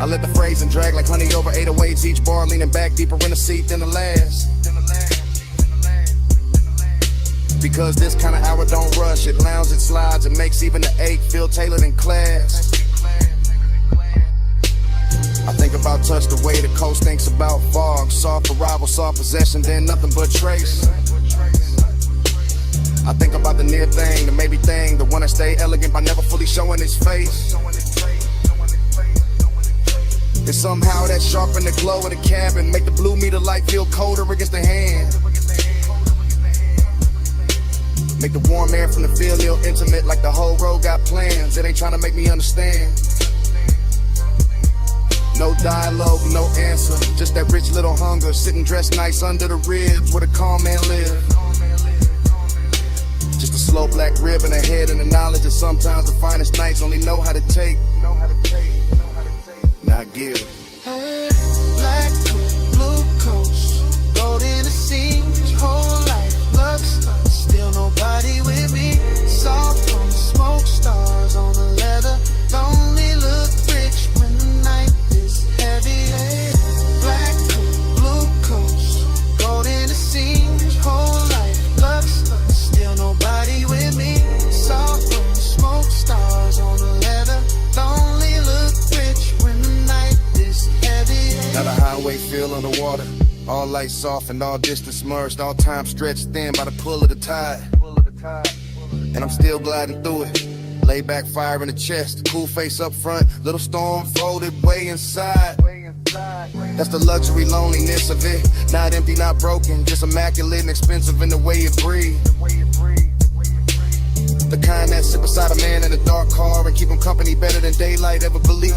I let the phrasing drag like honey over 808s, each bar leaning back deeper in the seat than the last. Because this kind of hour don't rush, it lounges, it slides, it makes even the ache feel tailored in class. I think about touch the way the coast thinks about fog. Soft arrival, soft possession, then nothing but trace. I think about the near thing, the maybe thing, the one that stay elegant by never fully showing its face. It's somehow that sharpen the glow of the cabin, make the blue meter light feel colder against the hand. Make the warm air from the field feel intimate, like the whole road got plans. It ain't trying to make me understand. No dialogue, no answer, just that rich little hunger, sitting dressed nice under the ribs where the calm man live. Just a slow black rib in the head and the knowledge that sometimes the finest nights only know how to take. Not give. Hey, black coat, blue coast, gold in the seams, whole life, lux, still nobody with me. Soft on the smoke, stars on the leather, lonely look rich when the night is heavy. Hey, black coat, blue coast, gold in the seams, whole life, lux, still nobody with me. Soft on the smoke, stars on the leather, lonely look rich when the night is heavy. Now the highway feel underwater, all light soft and all distance merged, all time stretched thin by the pull of the tide. And I'm still gliding through it. Lay back, fire in the chest, cool face up front, little storm folded way inside. That's the luxury loneliness of it. Not empty, not broken, just immaculate and expensive in the way it breathes. The kind that sit beside a man in a dark car and keep him company better than daylight ever believed.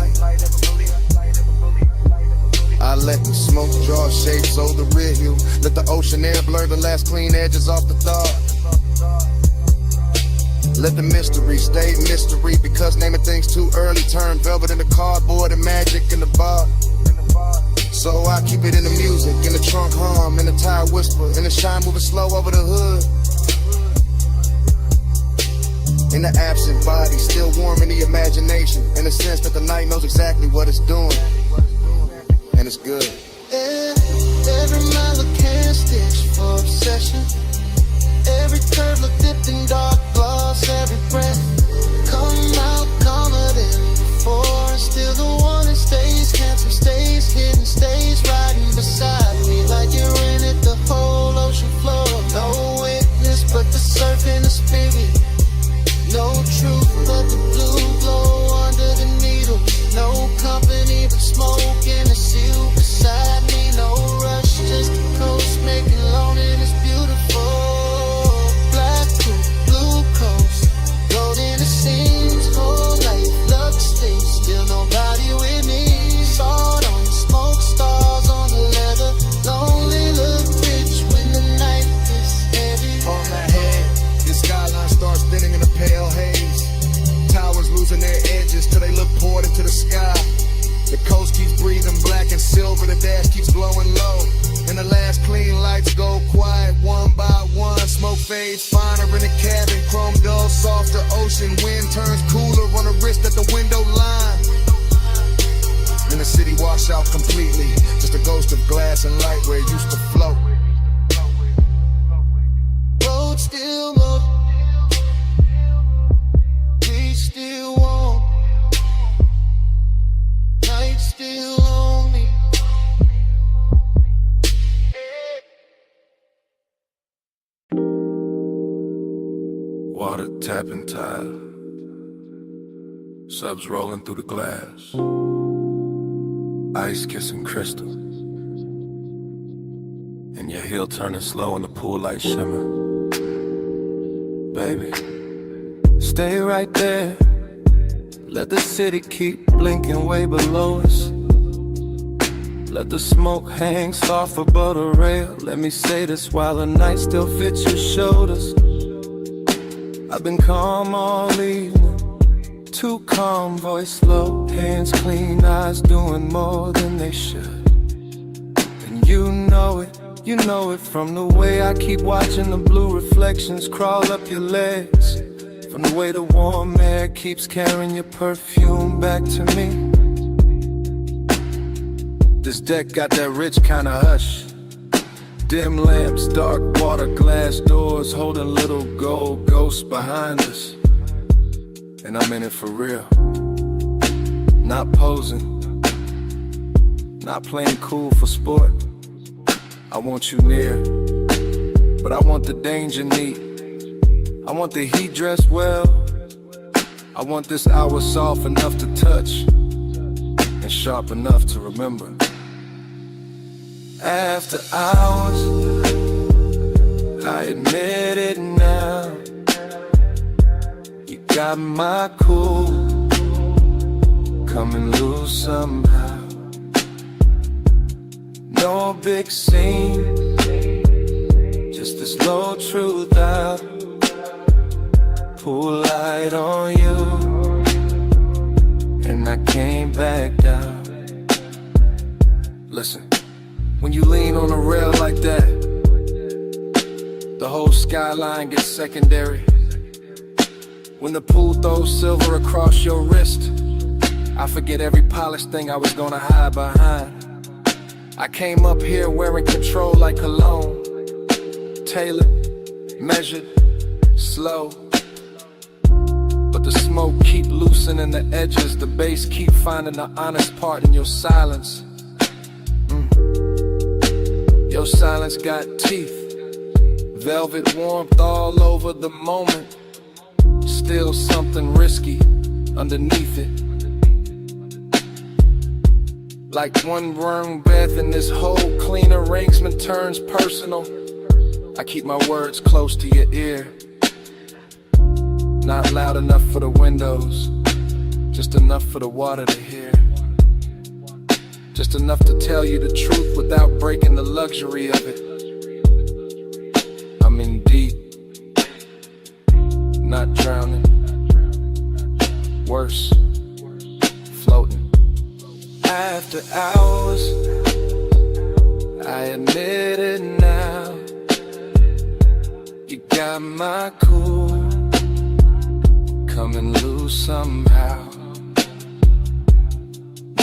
I let the smoke draw shapes over the rear view. Let the ocean air blur the last clean edges off the thought. Let the mystery stay mystery, because naming things too early turn velvet into cardboard and magic in the bar. So I keep it in the music, in the trunk hum, in the tire whisper, in the shine moving slow over the hood. In the absent body, still warm in the imagination, in the sense that the night knows exactly what it's doing. And it's good. Every mile a can stitch for obsession. Every curve look dipped in dark gloss. Every breath come out calmer than before. And still the one that stays, handsome stays, hidden stays, riding beside me like you're in it. The whole ocean floor, no witness but the surf and the spirit. No truth but the blue glow under the needle. No company but smoke and a seal beside me. No rush, just the coast making loneliness beautiful. Black coat, blue coast, gold in the seams, whole life, love stays, still nobody with me. Salt on the smoke, stars on the leather, lonely look rich when the night is heavy. On my head, the skyline starts thinning in a pale haze. Towers losing their edges till they look poured into the sky. The coast keeps breathing black and silver, the dash keeps glowing low, and the last clean lights go quiet one by one. Smoke fades finer in the cabin, chrome dull, softer ocean. Wind turns cooler on the wrist at the window line. And the city washed out completely, just a ghost of glass and light where it used to float. Road still low, we still warm, night still lonely. Water tapping tile, subs rolling through the glass, ice kissing crystal, and your heel turning slow in the pool light shimmer. Baby, stay right there. Let the city keep blinking way below us. Let the smoke hang soft above the rail. Let me say this while the night still fits your shoulders. I've been calm all evening, too calm, voice low. hands clean, eyes doing more than they should. And you know it from the way I keep watching the blue reflections crawl up your legs, from the way the warm air keeps carrying your perfume back to me. This deck got that rich kind of hush. Dim lamps, dark water, glass doors, holding little gold ghosts behind us. And I'm in it for real. Not posing, not playing cool for sport. I want you near, but I want the danger neat. I want the heat dressed well. I want this hour soft enough to touch and sharp enough to remember. After hours, I admit it now, you got my cool coming loose somehow. No big scene, just this low truth out. Pull light on you, and I came back down. Listen, when you lean on a rail like that, the whole skyline gets secondary. When the pool throws silver across your wrist, I forget every polished thing I was gonna hide behind. I came up here wearing control like cologne, tailored, measured, slow. But the smoke keep loosening the edges, the bass keep finding the honest part in your silence. Your silence got teeth, velvet warmth all over the moment. Still something risky underneath it. Like one wrong breath and this whole clean arrangement turns personal. I keep my words close to your ear, not loud enough for the windows, just enough for the water to hear. Just enough to tell you the truth without breaking the luxury of it. I'm in deep, not drowning. Worse, floating. After hours, I admit it now, you got my cool coming loose somehow.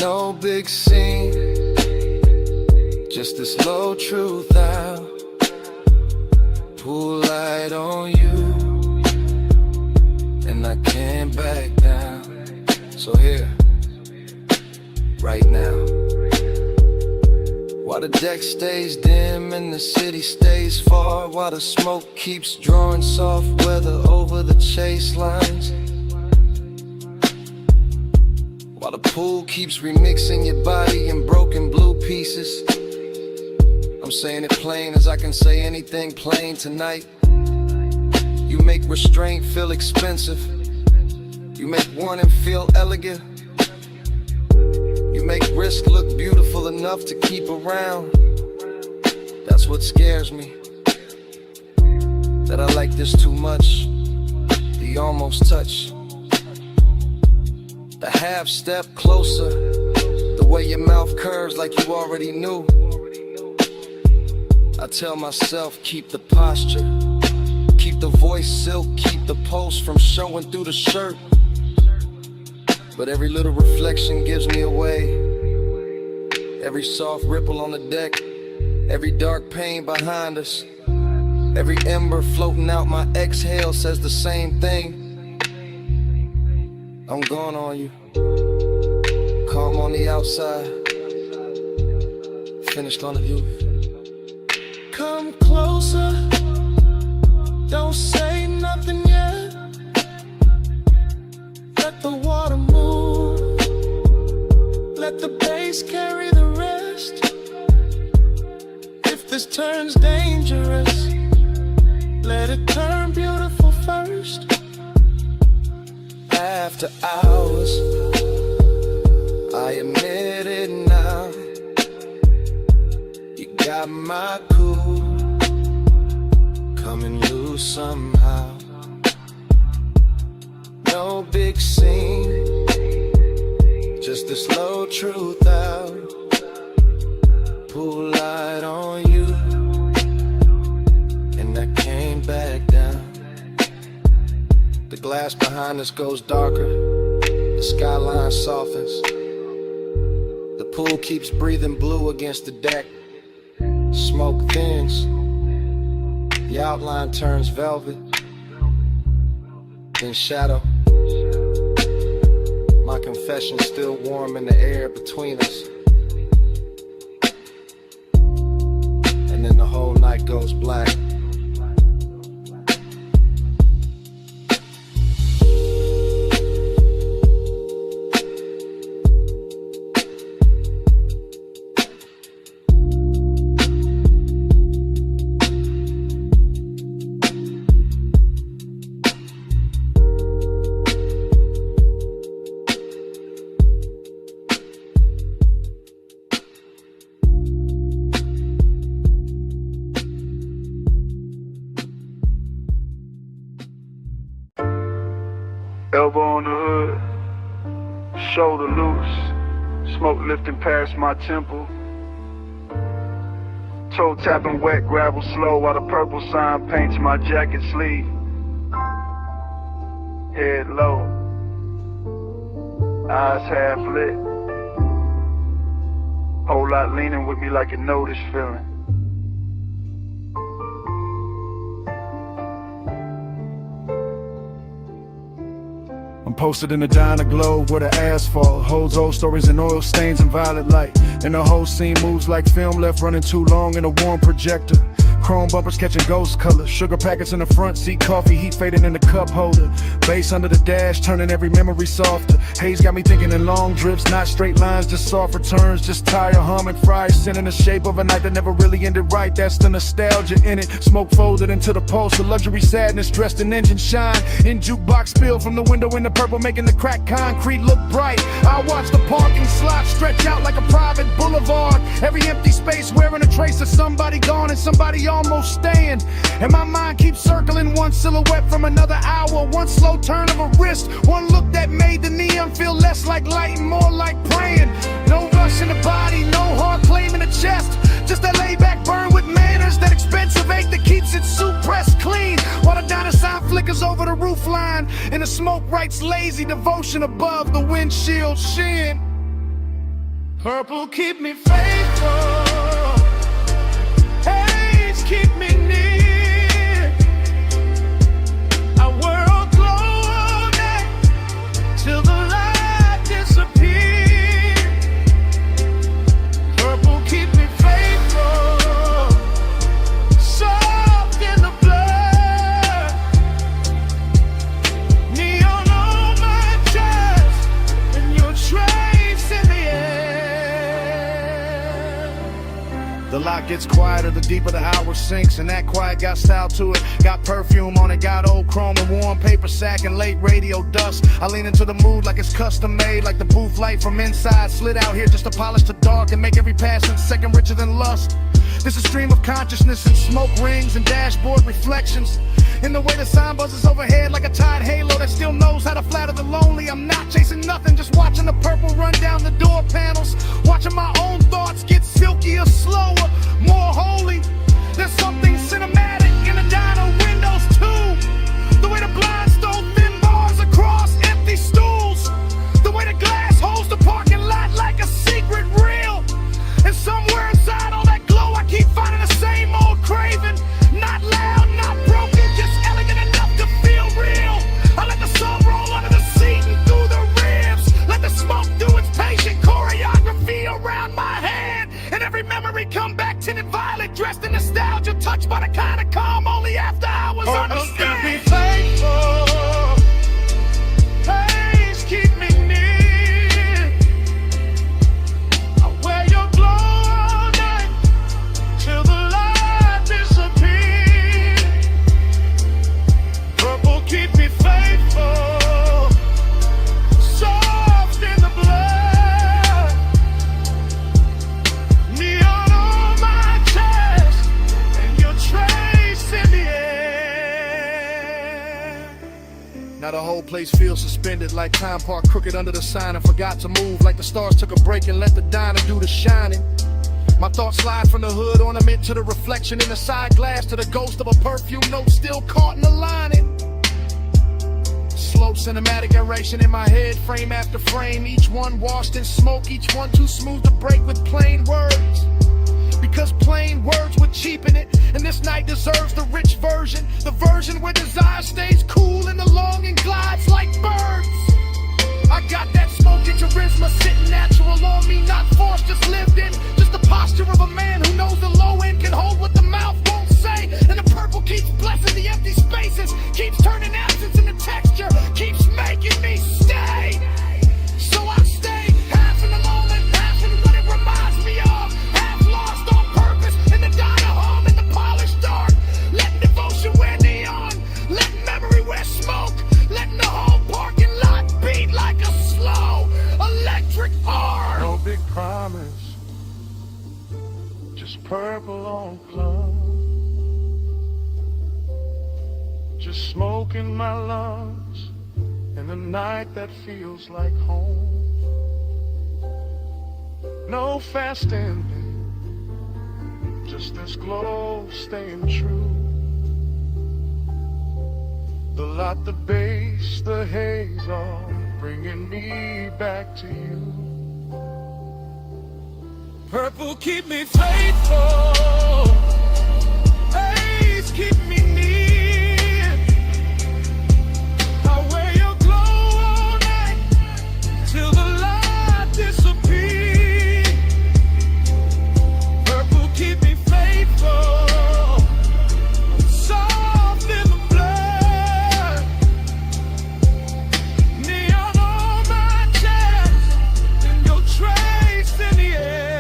No big scene, just this low truth out. Pull light on you, and I can't back down. So here, right now, while the deck stays dim and the city stays far, while the smoke keeps drawing soft weather over the chase lines, while the pool keeps remixing your body in broken blue pieces, I'm saying it plain as I can say anything plain tonight. You make restraint feel expensive, you make warning feel elegant, you make risk look beautiful enough to keep around. That's what scares me, that I like this too much, the almost touch, the half step closer, the way your mouth curves like you already knew. I tell myself, keep the posture, keep the voice silk, keep the pulse from showing through the shirt. But every little reflection gives me away. Every soft ripple on the deck, every dark pain behind us, every ember floating out my exhale says the same thing. I'm gone on you, calm on the outside, finished on the view. Come closer, don't say nothing yet. Let the water move, let the bass carry the rest. If this turns dangerous, let it turn beautiful first. After hours, I admit it now, you got my cool coming loose somehow. No big scene, Just to slow truth out, pull light on you, and I came back down. The glass behind us goes darker, the skyline softens. The pool keeps breathing blue against the deck. Smoke thins, the outline turns velvet, then shadow. My confession still warm in the air between us. And then the whole night goes black. Elbow on the hood, shoulder loose, smoke lifting past my temple. Toe tapping wet, gravel slow while the purple sign paints my jacket sleeve. Head low, eyes half lit. Whole lot leaning with me like you know this feeling. I'm posted in a diner globe where the asphalt holds old stories and oil stains and violet light. And the whole scene moves like film left running too long in a warm projector. Chrome bumpers catching ghost colors, sugar packets in the front seat, coffee heat fading in the cup holder. Bass under the dash, turning every memory softer. Haze got me thinking in long drifts, not straight lines, just soft returns. Just tire humming, fries sending the shape of a night that never really ended right. That's the nostalgia in it. Smoke folded into the pulse, of luxury sadness dressed in engine shine. In jukebox spill from the window in the purple, making the cracked concrete look bright. I watch the parking slot stretch out like a private boulevard. Every empty space wearing a trace of somebody gone and somebody almost staying. And my mind keeps circling, one silhouette from another hour, one slow turn of a wrist, one look that made the neon feel less like light and more like praying. No rush in the body, no hard claim in the chest, just that laid back burn with manners, that expensive ache that keeps its soup pressed clean, while the diner sign flickers over the roof line, and the smoke writes lazy devotion above the windshield sheen. Purple keep me faithful, haze keep me near, our world glow all night till the light disappears. Purple keep me faithful, soft in the blood, neon on my chest, and your trace in the air. The lot gets quieter, the deeper the hour sinks, and that quiet got style to it. Got perfume on it, got old chrome and warm paper sack and late radio dust. I lean into the mood like it's custom made, like the booth light from inside slid out here just to polish the dark and make every passing second richer than lust. This is a stream of consciousness and smoke rings and dashboard reflections. In the way the sign buzzes overhead like a tide halo that still knows how to flatter the lonely. I'm not chasing nothing, just watching the purple run down the door panels, watching my own thoughts get silkier, slower, more holy. There's something cinematic in the diner windows too. The way the blinds throw thin bars across empty stools. The way the glass holds the parking lot like a secret reel. And somewhere inside all that glow I keep finding the same old craving. Not loud, not broken, just elegant enough to feel real. I let the sun roll under the seat and through the ribs. Let the smoke do its patient choreography around my hand. And every memory come back tinted violet, dressed in nostalgia, touched by the kind of calm only after hours understand. Keep me faithful, haze keep me near, I wear your glow all night till the light disappears. Purple keep me faithful, soft in the blood, neon on my chest, and your trace whole place feels suspended, like time parked crooked under the sign and forgot to move, like the stars took a break and let the diner do the shining. My thoughts slide from the hood ornament to the reflection in the side glass, to the ghost of a perfume note still caught in the lining. Slow cinematic narration in my head, frame after frame, each one washed in smoke, each one too smooth to break with plain words. Because plain words would cheapen it, and this night deserves the rich version, the version where desire stays cool and the longing glides like birds. I got that smoky charisma sitting natural on me, not forced, just lived in. Just the posture of a man who knows the low end can hold what the mouth won't say. And the purple keeps blessing the empty spaces, keeps turning absence into texture, keeps making me stay. So I stay, half in the moment, half in what it reminds me of. Half lost on purpose in the diner home in the polished dark. Letting devotion wear neon, letting memory wear smoke, letting the whole parking lot beat like a slow electric arm. No big promise, just purple on clouds. Just smoke in my lungs in the night that feels like home. No fast ending, just this glow staying true. The light, the bass, the haze, all bringing me back to you. Purple keep me faithful, haze keep me near. I wear your glow all night till the light disappears. Purple keep me faithful, soft in the blood. Neon on my chest and your trace in the air.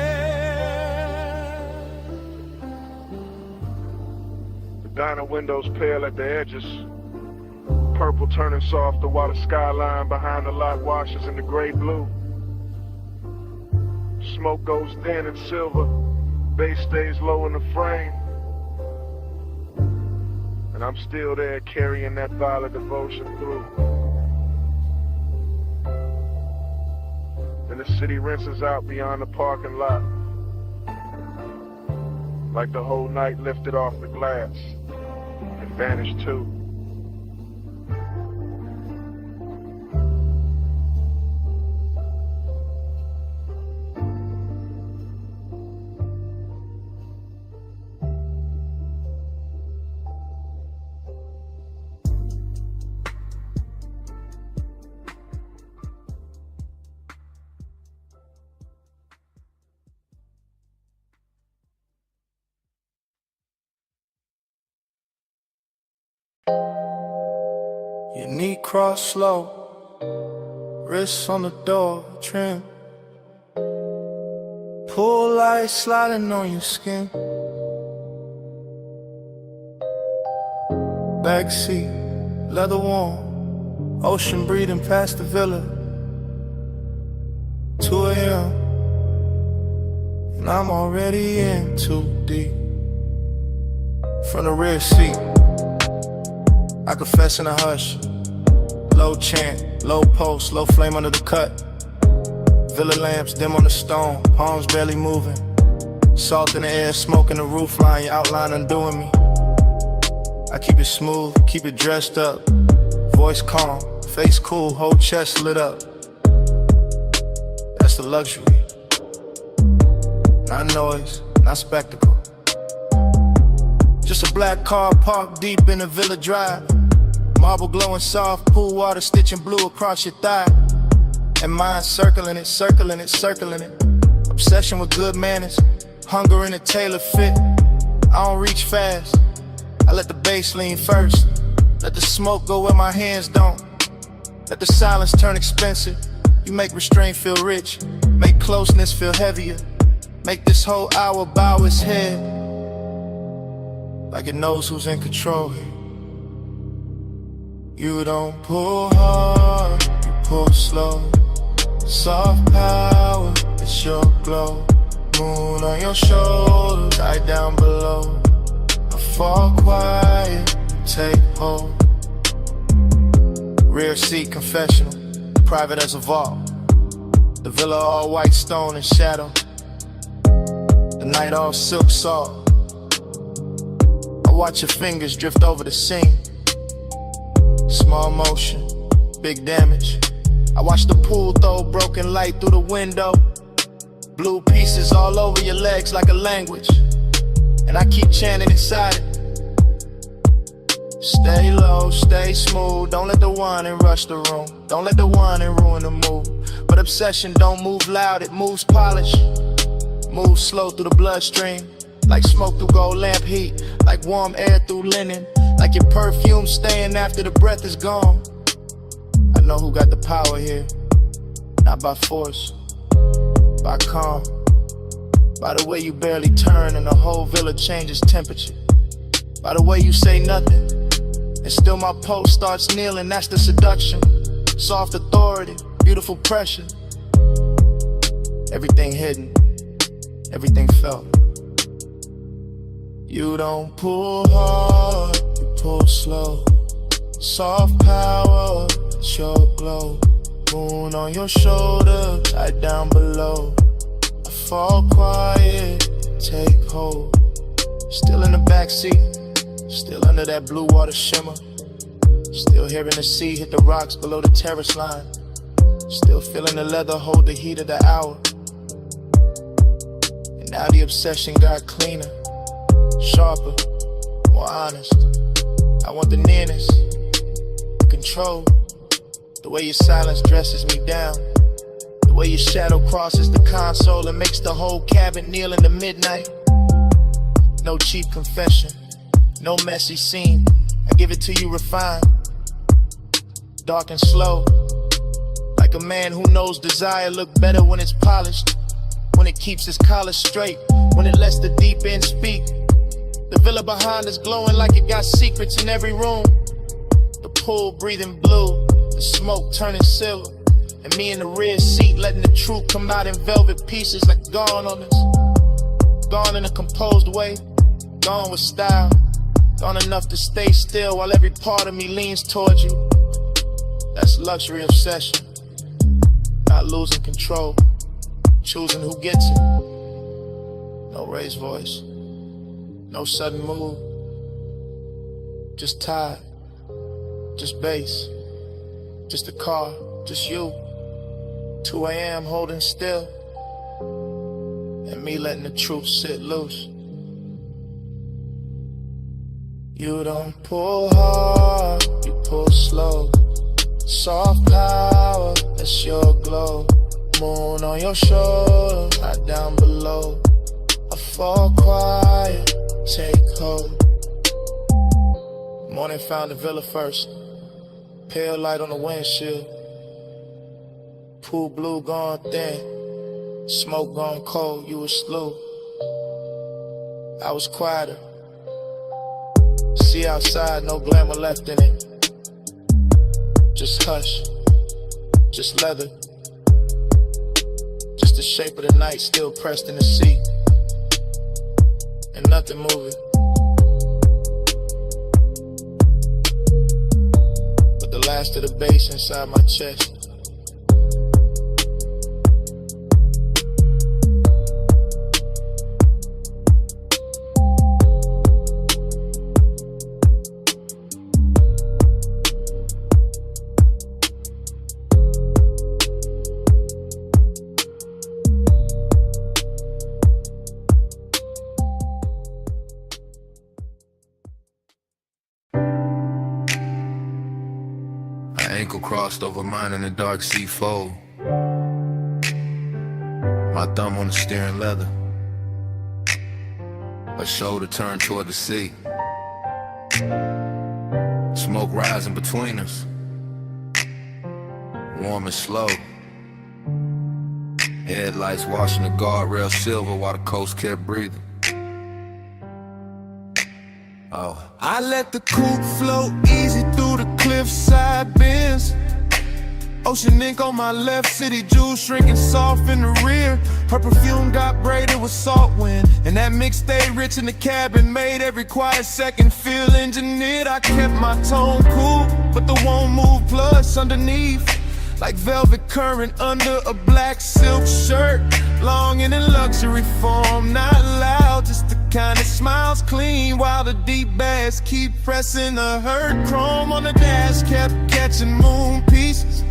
The diner windows pale at the edges, purple turning softer while the skyline behind the lot washes in the gray blue. Smoke goes thin and silver, bass stays low in the frame, and I'm still there carrying that violet devotion through. And the city rinses out beyond the parking lot, like the whole night lifted off the glass and vanished too. Your knee cross slow, wrists on the door trim, pull light sliding on your skin. Backseat, leather warm, ocean breathing past the villa. 2 a.m. and I'm already in too deep. From the rear seat, I confess in a hush. Low chant, low pulse, low flame under the cut. Villa lamps dim on the stone, palms barely moving. Salt in the air, smoke in the roof line, your outline undoing me. I keep it smooth, keep it dressed up. Voice calm, face cool, whole chest lit up. That's the luxury. Not noise, not spectacle. Just a black car parked deep in the Villa Drive. Marble glowing soft, pool water stitching blue across your thigh. And mine circling it, circling it, circling it. Obsession with good manners, hunger in a tailor fit. I don't reach fast, I let the bass lean first. Let the smoke go where my hands don't. Let the silence turn expensive. You make restraint feel rich, make closeness feel heavier. Make this whole hour bow its head, like it knows who's in control here. You don't pull hard, you pull slow. Soft power, it's your glow. Moon on your shoulders, eye down below. I fall quiet, you take hold. Rear seat confessional, private as a vault. The villa all white stone and shadow. The night all silk salt. I watch your fingers drift over the scene. Small motion, big damage. I watch the pool throw broken light through the window. Blue pieces all over your legs like a language. And I keep chanting inside it. Stay low, stay smooth. Don't let the whining rush the room. Don't let the whining ruin the mood. But obsession don't move loud, it moves polished. Moves slow through the bloodstream. Like smoke through gold lamp heat. Like warm air through linen. Like your perfume staying after the breath is gone. I know who got the power here. Not by force, by calm. By the way you barely turn and the whole villa changes temperature. By the way you say nothing and still my pulse starts kneeling, that's the seduction. Soft authority, beautiful pressure. Everything hidden, everything felt. You don't pull hard, you pull slow. Soft power, it's your glow. Moon on your shoulder, tight down below. I fall quiet, take hold. Still in the backseat, still under that blue water shimmer. Still hearing the sea hit the rocks below the terrace line. Still feeling the leather hold the heat of the hour. And now the obsession got cleaner, sharper, more honest. I want the nearness, control. The way your silence dresses me down. The way your shadow crosses the console and makes the whole cabin kneel in the midnight. No cheap confession, no messy scene. I give it to you refined, dark and slow. Like a man who knows desire look better when it's polished. When it keeps its collar straight, when it lets the deep end speak. The villa behind us glowing like it got secrets in every room. The pool breathing blue, the smoke turning silver. And me in the rear seat letting the truth come out in velvet pieces like gone on us. Gone in a composed way, gone with style. Gone enough to stay still while every part of me leans towards you. That's luxury obsession. Not losing control, choosing who gets it. No raised voice, no sudden move. Just tired, just bass, just a car, just you. 2 a.m. holding still, and me letting the truth sit loose. You don't pull hard, you pull slow. Soft power, that's your glow. Moon on your shoulder, right down below. I fall quiet, take hold. Morning found the villa first. Pale light on the windshield. Pool blue gone thin. Smoke gone cold, you was slow. I was quieter. See outside, no glamour left in it. Just hush, just leather. Just the shape of the night still pressed in the seat. And nothing moving. But the last of the bass inside my chest. Ankle crossed over mine in the dark sea fold. My thumb on the steering leather. Her shoulder turned toward the sea. Smoke rising between us. Warm and slow. Headlights washing the guardrail silver while the coast kept breathing. Oh. I let the coupe flow easy through the cliffside bends. Ocean ink on my left, city jewels shrinking soft in the rear. Her perfume got braided with salt wind, and that mix stayed rich in the cabin, made every quiet second feel engineered. I kept my tone cool, but the won't move plus underneath, like velvet current under a black silk shirt. Longing in luxury form, not loud, just the kind that smiles clean while the deep bass keep pressing the hurt. Chrome on the dash kept catching moon pieces,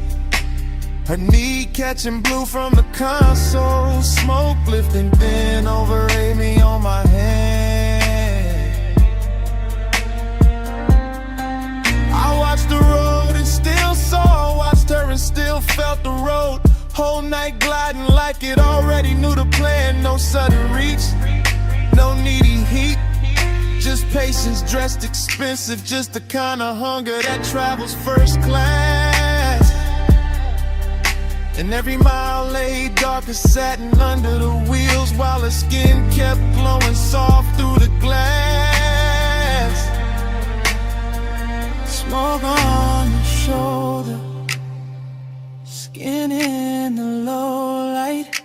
her knee catching blue from the console. Smoke lifting thin over Amy on my hand. I watched the road and still saw, watched her and still felt the road. Whole night gliding like it already knew the plan. No sudden reach, no needy heat, just patience dressed expensive, just the kind of hunger that travels first class. And every mile lay dark as satin under the wheels, while her skin kept glowing soft through the glass. Smoke on your shoulder, skin in the low light,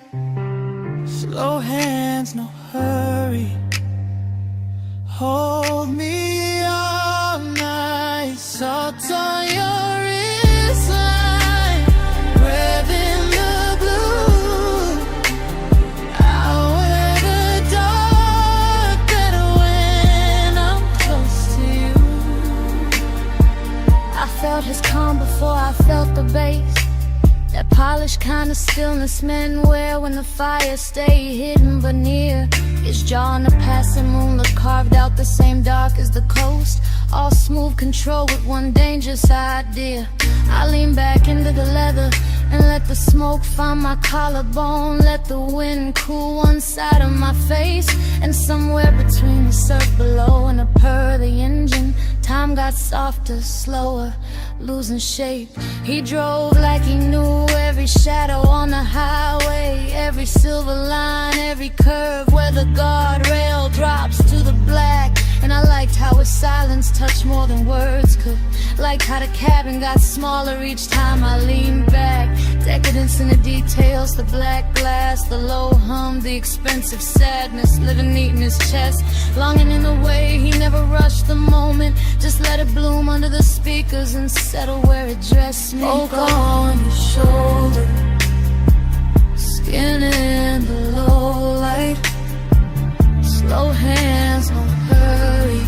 slow hands, no hurry. Hold me all night, salt on your wristline, breath in the blue. I'll wear the dark better when I'm close to you. I felt his calm before I felt the bass, that polished kind of stillness men wear when the fire stay hidden but near. His jaw in the passing moonlit carved out the same dark as the coast, all smooth control with one dangerous idea. I lean back into the leather and let the smoke find my collarbone, let the wind cool one side of my face, and somewhere between the surf below and the purr of the engine, time got softer, slower, losing shape. He drove like he knew every shadow on the highway, every silver line, every curve where the guardrail drops to the black. And I liked how his silence touched more than words could, liked how the cabin got smaller each time I leaned back. Decadence in the details, the black glass, the low hum, the expensive sadness living neat in his chest, longing in a way he never rushed the moment, just let it bloom under the speakers and settle where it dressed me. Smoke on your shoulder, skin in the low light, slow hands, no hurry.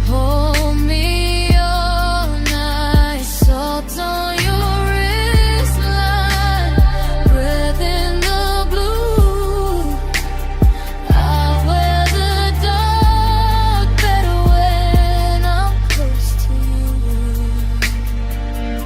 Hold me all night, salt on your wristline, breath in the blue. I'll wear the dark better when I'm close to you.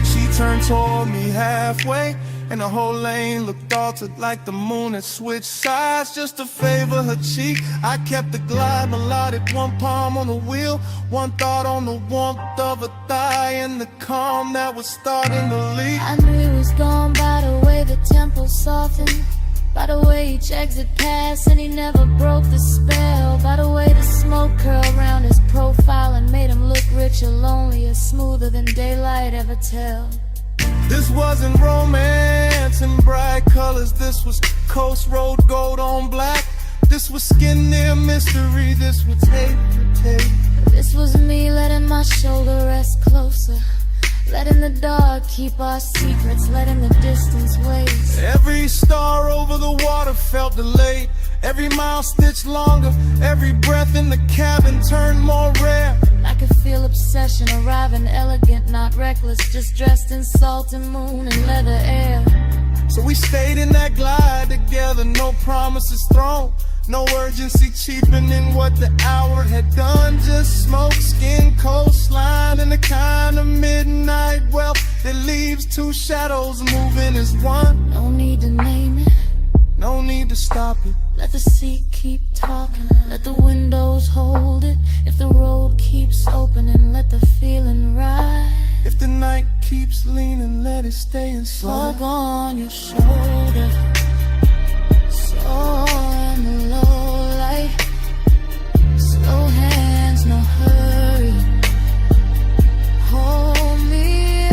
She turned toward me halfway, and the whole lane looked altered like the moon had switched sides just to favor her cheek. I kept the glide melodic, one palm on the wheel, one thought on the warmth of a thigh and the calm that was starting to leak. I knew he was gone by the way the tempo softened, by the way each exit passed and he never broke the spell, by the way the smoke curled around his profile and made him look richer, lonelier, smoother than daylight ever tell. This wasn't romance in bright colors, this was coast road gold on black. This was skin near mystery, this was tape to tape. This was me letting my shoulder rest closer, letting the dark keep our secrets, letting the distance wait. Every star over the water felt delayed, every mile stitched longer, every breath in the cabin turned more rare. I could feel obsession arriving elegant, not reckless, just dressed in salt and moon and leather air. So we stayed in that glide together, no promises thrown, no urgency cheapening what the hour had done. Just smoke, skin, coastline, and the kind of midnight wealth that leaves two shadows moving as one. No need to name it, no need to stop it. Let the seat keep talking, let the windows hold it. If the road keeps opening, let the feeling ride. If the night keeps leaning, let it stay inside. Smoke on your shoulder, so in the low light, slow hands, no hurry. Hold me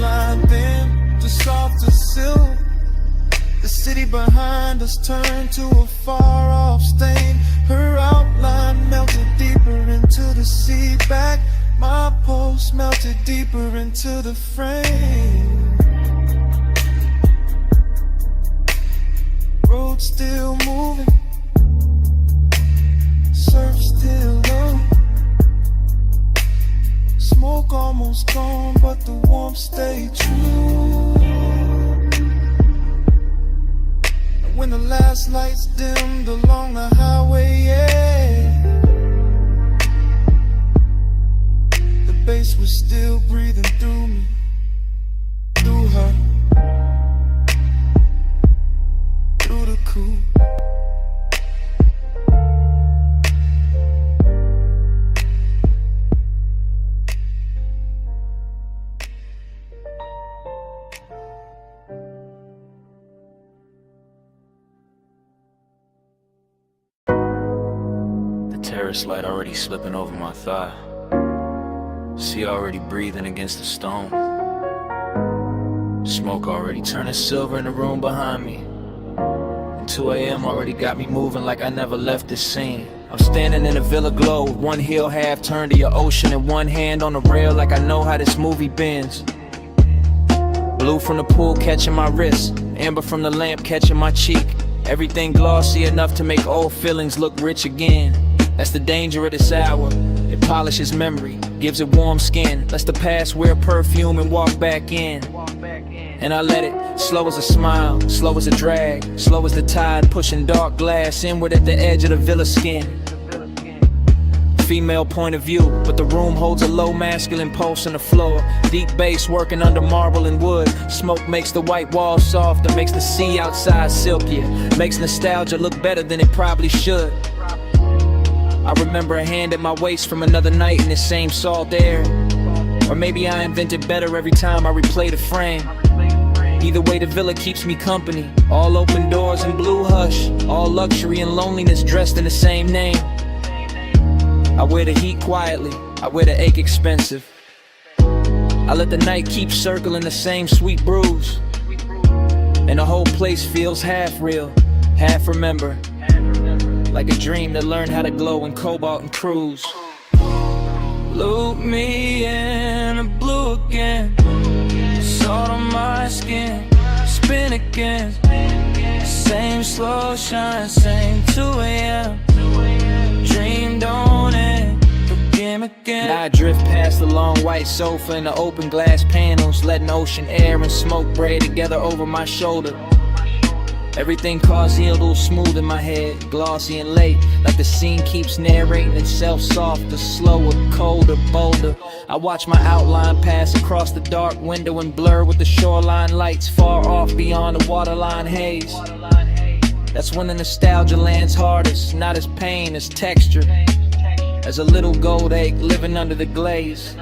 outline thin to soft as silk. The city behind us turned to a far-off stain. Her outline melted deeper into the sea. Back, my pulse melted deeper into the frame. Road still moving, surf still low. Smoke almost gone, but the warmth stayed true. When the last lights dimmed along the highway, yeah, the bass was still breathing through me, through her, through the coupe. Terrace light already slipping over my thigh. Sea already breathing against the stone. Smoke already turning silver in the room behind me. And 2 a.m. already got me moving like I never left this scene. I'm standing in a villa glow, with one heel half turned to your ocean and one hand on the rail like I know how this movie bends. Blue from the pool catching my wrist, amber from the lamp catching my cheek. Everything glossy enough to make old feelings look rich again. That's the danger of this hour. It polishes memory, gives it warm skin, lets the past wear perfume and walk back in. And I let it, slow as a smile, slow as a drag, slow as the tide pushing dark glass inward at the edge of the villa skin. Female point of view, but the room holds a low masculine pulse on the floor. Deep bass working under marble and wood. Smoke makes the white walls softer, makes the sea outside silkier, makes nostalgia look better than it probably should. I remember a hand at my waist from another night in the same salt air. Or maybe I invented better every time I replay the frame. Either way, the villa keeps me company. All open doors and blue hush, all luxury and loneliness dressed in the same name. I wear the heat quietly, I wear the ache expensive. I let the night keep circling the same sweet brews. And the whole place feels half real, half remember. Like a dream that learned how to glow in cobalt and cruise. Loop me in the blue again, salt on my skin, spin again. Same slow shine, same 2 a.m. Dream don't end, begin again. Now I drift past the long white sofa and the open glass panels, letting ocean air and smoke braid together over my shoulder. Everything concealed, smooth in my head, glossy and late, like the scene keeps narrating itself softer, slower, colder, bolder. I watch my outline pass across the dark window and blur with the shoreline lights far off beyond the waterline haze. That's when the nostalgia lands hardest, not as pain, as texture, as a little gold egg living under the glaze.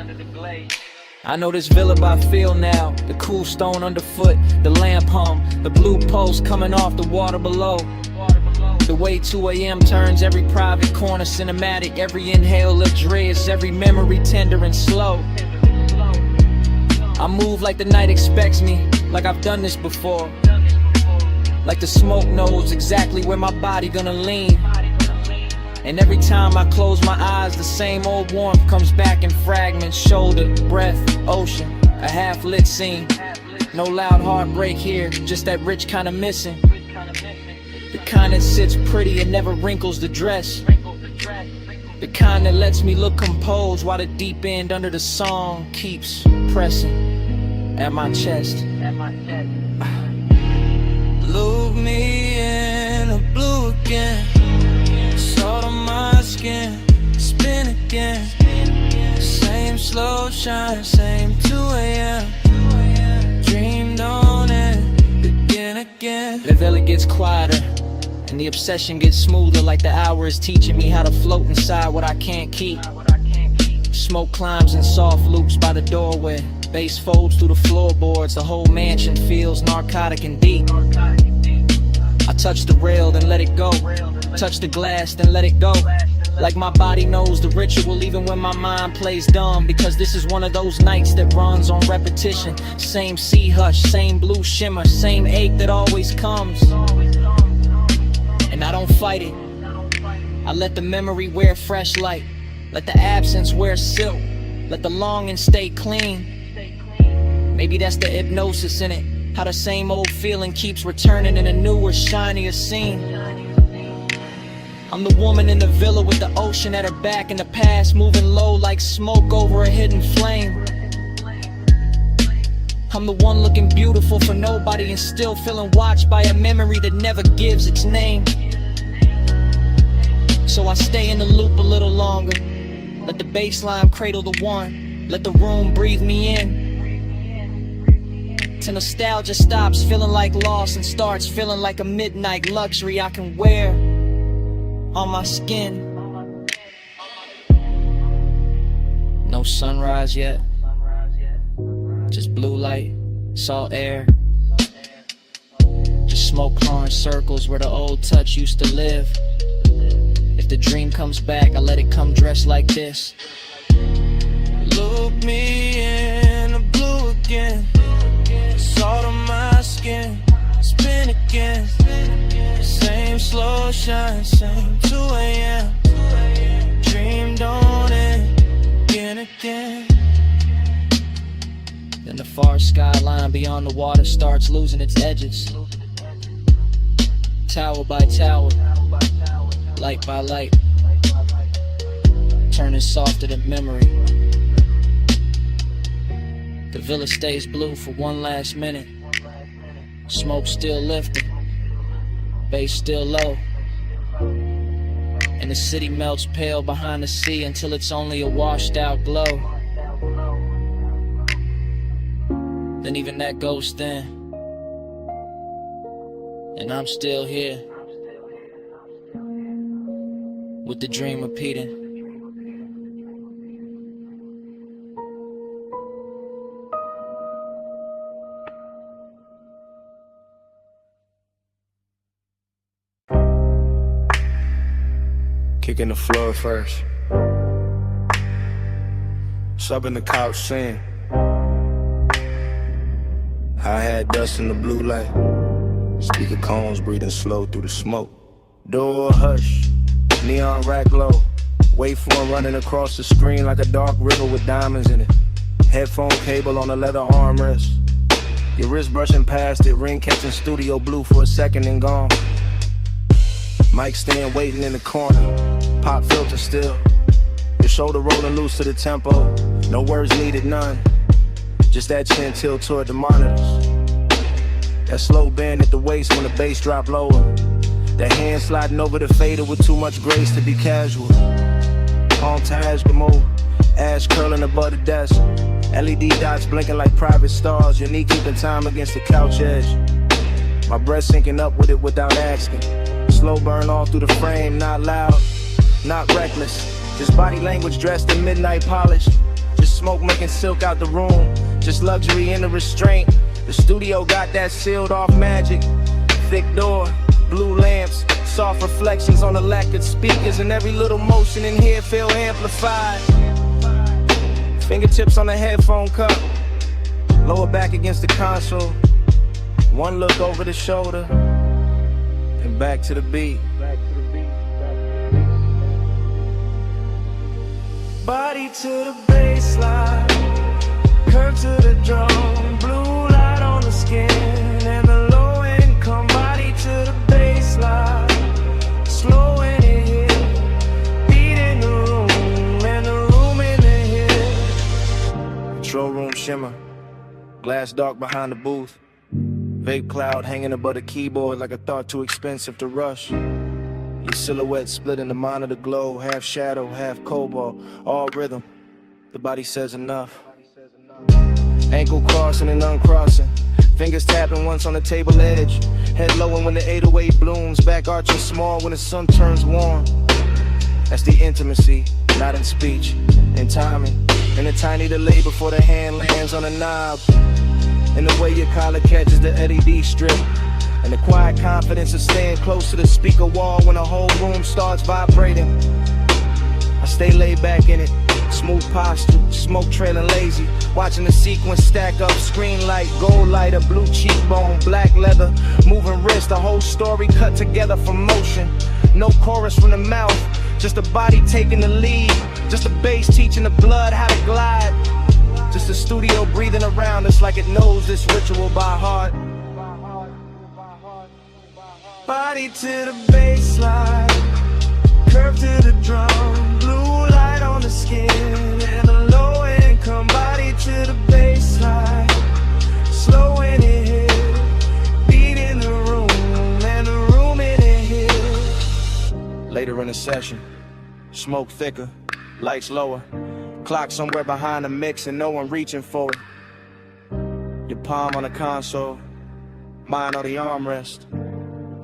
I know this villa by feel now, the cool stone underfoot, the lamp hum, the blue pulse coming off the water below. The way 2 a.m. turns every private corner cinematic, every inhale luxurious, every memory tender and slow. I move like the night expects me, like I've done this before. Like the smoke knows exactly where my body gonna lean. And every time I close my eyes, the same old warmth comes back in fragments. Shoulder, breath, ocean, a half-lit scene. No loud heartbreak here, just that rich kind of missing. The kind that sits pretty and never wrinkles the dress. The kind that lets me look composed while the deep end under the song keeps pressing at my chest. Loop me in the blue again, salt on my skin, spin again. Same slow shine, same 2 a.m. Dream don't end, begin again. The villa gets quieter and the obsession gets smoother, like the hour is teaching me how to float inside what I can't keep. Smoke climbs in soft loops by the doorway, bass folds through the floorboards, the whole mansion feels narcotic and deep. I touch the rail, then let it go. Touch the glass, then let it go. Like my body knows the ritual even when my mind plays dumb. Because this is one of those nights that runs on repetition. Same sea hush, same blue shimmer, same ache that always comes. And I don't fight it. I let the memory wear fresh light. Let the absence wear silk. Let the longing stay clean. Maybe that's the hypnosis in it. How the same old feeling keeps returning in a newer, shinier scene. I'm the woman in the villa with the ocean at her back and the past moving low like smoke over a hidden flame. I'm the one looking beautiful for nobody and still feeling watched by a memory that never gives its name. So I stay in the loop a little longer. Let the bassline cradle the one. Let the room breathe me in. Till nostalgia stops feeling like loss and starts feeling like a midnight luxury I can wear on my skin. No sunrise yet. Just blue light, salt air. Just smoke clawing circles where the old touch used to live. If the dream comes back, I let it come dressed like this. Look me in the blue again. Salt on my skin, spin again. Same slow shine, same 2 a.m. Dreamed on it, again. Then the far skyline beyond the water starts losing its edges. Tower by tower, light by light, turning softer than memory. The villa stays blue for one last minute. Smoke still lifting, bass still low. And the city melts pale behind the sea until it's only a washed out glow. Then even that goes thin, and I'm still here with the dream repeating. Kicking the floor first. Subbing the couch scene. I had dust in the blue light. Speaker cones breathing slow through the smoke. Door hush, neon rack low. Waveform running across the screen like a dark river with diamonds in it. Headphone cable on a leather armrest. Your wrist brushing past it, ring catching studio blue for a second and gone. Mic stand waiting in the corner, pop filter still. Your shoulder rolling loose to the tempo, no words needed, none. Just that chin tilt toward the monitors. That slow bend at the waist when the bass drop lower. That hand sliding over the fader with too much grace to be casual. Palm Taj move, ash curling above the desk. LED dots blinking like private stars. Your knee keeping time against the couch edge. My breath syncing up with it without asking. Slow burn all through the frame, not loud, not reckless. Just body language dressed in midnight polish. Just smoke making silk out the room. Just luxury in the restraint. The studio got that sealed off magic. Thick door, blue lamps, soft reflections on the lacquered speakers. And every little motion in here feel amplified. Fingertips on the headphone cup. Lower back against the console. One look over the shoulder. And back to the beat. Body to the baseline, curve to the drum, blue light on the skin, and the low income. Body to the baseline, slow in it hit, beat in the room, and the room in the hit. Control room shimmer, glass dark behind the booth. Vape cloud hanging above the keyboard like a thought too expensive to rush. Your silhouette split in the monitor glow, half shadow, half cobalt, all rhythm. The body says enough. Ankle crossing and uncrossing, fingers tapping once on the table edge. Head lowing when the 808 blooms, back arching small when the sun turns warm. That's the intimacy, not in speech, in timing. And a tiny delay before the hand lands on the knob. And the way your collar catches the LED strip. And the quiet confidence of staying close to the speaker wall when the whole room starts vibrating. I stay laid back in it, smooth posture, smoke trailing lazy. Watching the sequence stack up, screen light, gold lighter, blue cheekbone, black leather, moving wrist, the whole story cut together from motion. No chorus from the mouth, just a body taking the lead, just a bass teaching the blood how to glide. Just a studio breathing around us like it knows this ritual by heart. Body to the baseline, curve to the drum, blue light on the skin, and a low income. Body to the baseline, slow in it hit, beat in the room, and the room in it hit. Later in the session, smoke thicker, lights lower, clock somewhere behind the mix and no one reaching for it. Your palm on the console, mine on the armrest.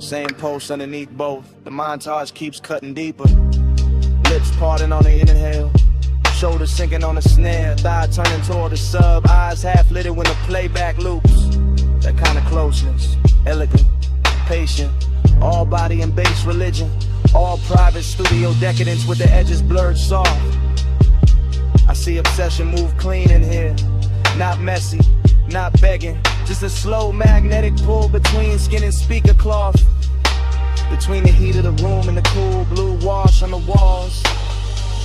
Same post underneath both, the montage keeps cutting deeper. Lips parting on the inhale, shoulders sinking on the snare, thigh turning toward the sub, eyes half lit when the playback loops. That kind of closeness, elegant, patient, all body and bass religion, all private studio decadence with the edges blurred soft. I see obsession move clean in here, not messy, not begging, just a slow magnetic pull between skin and speaker cloth, between the heat of the room and the cool blue wash on the walls.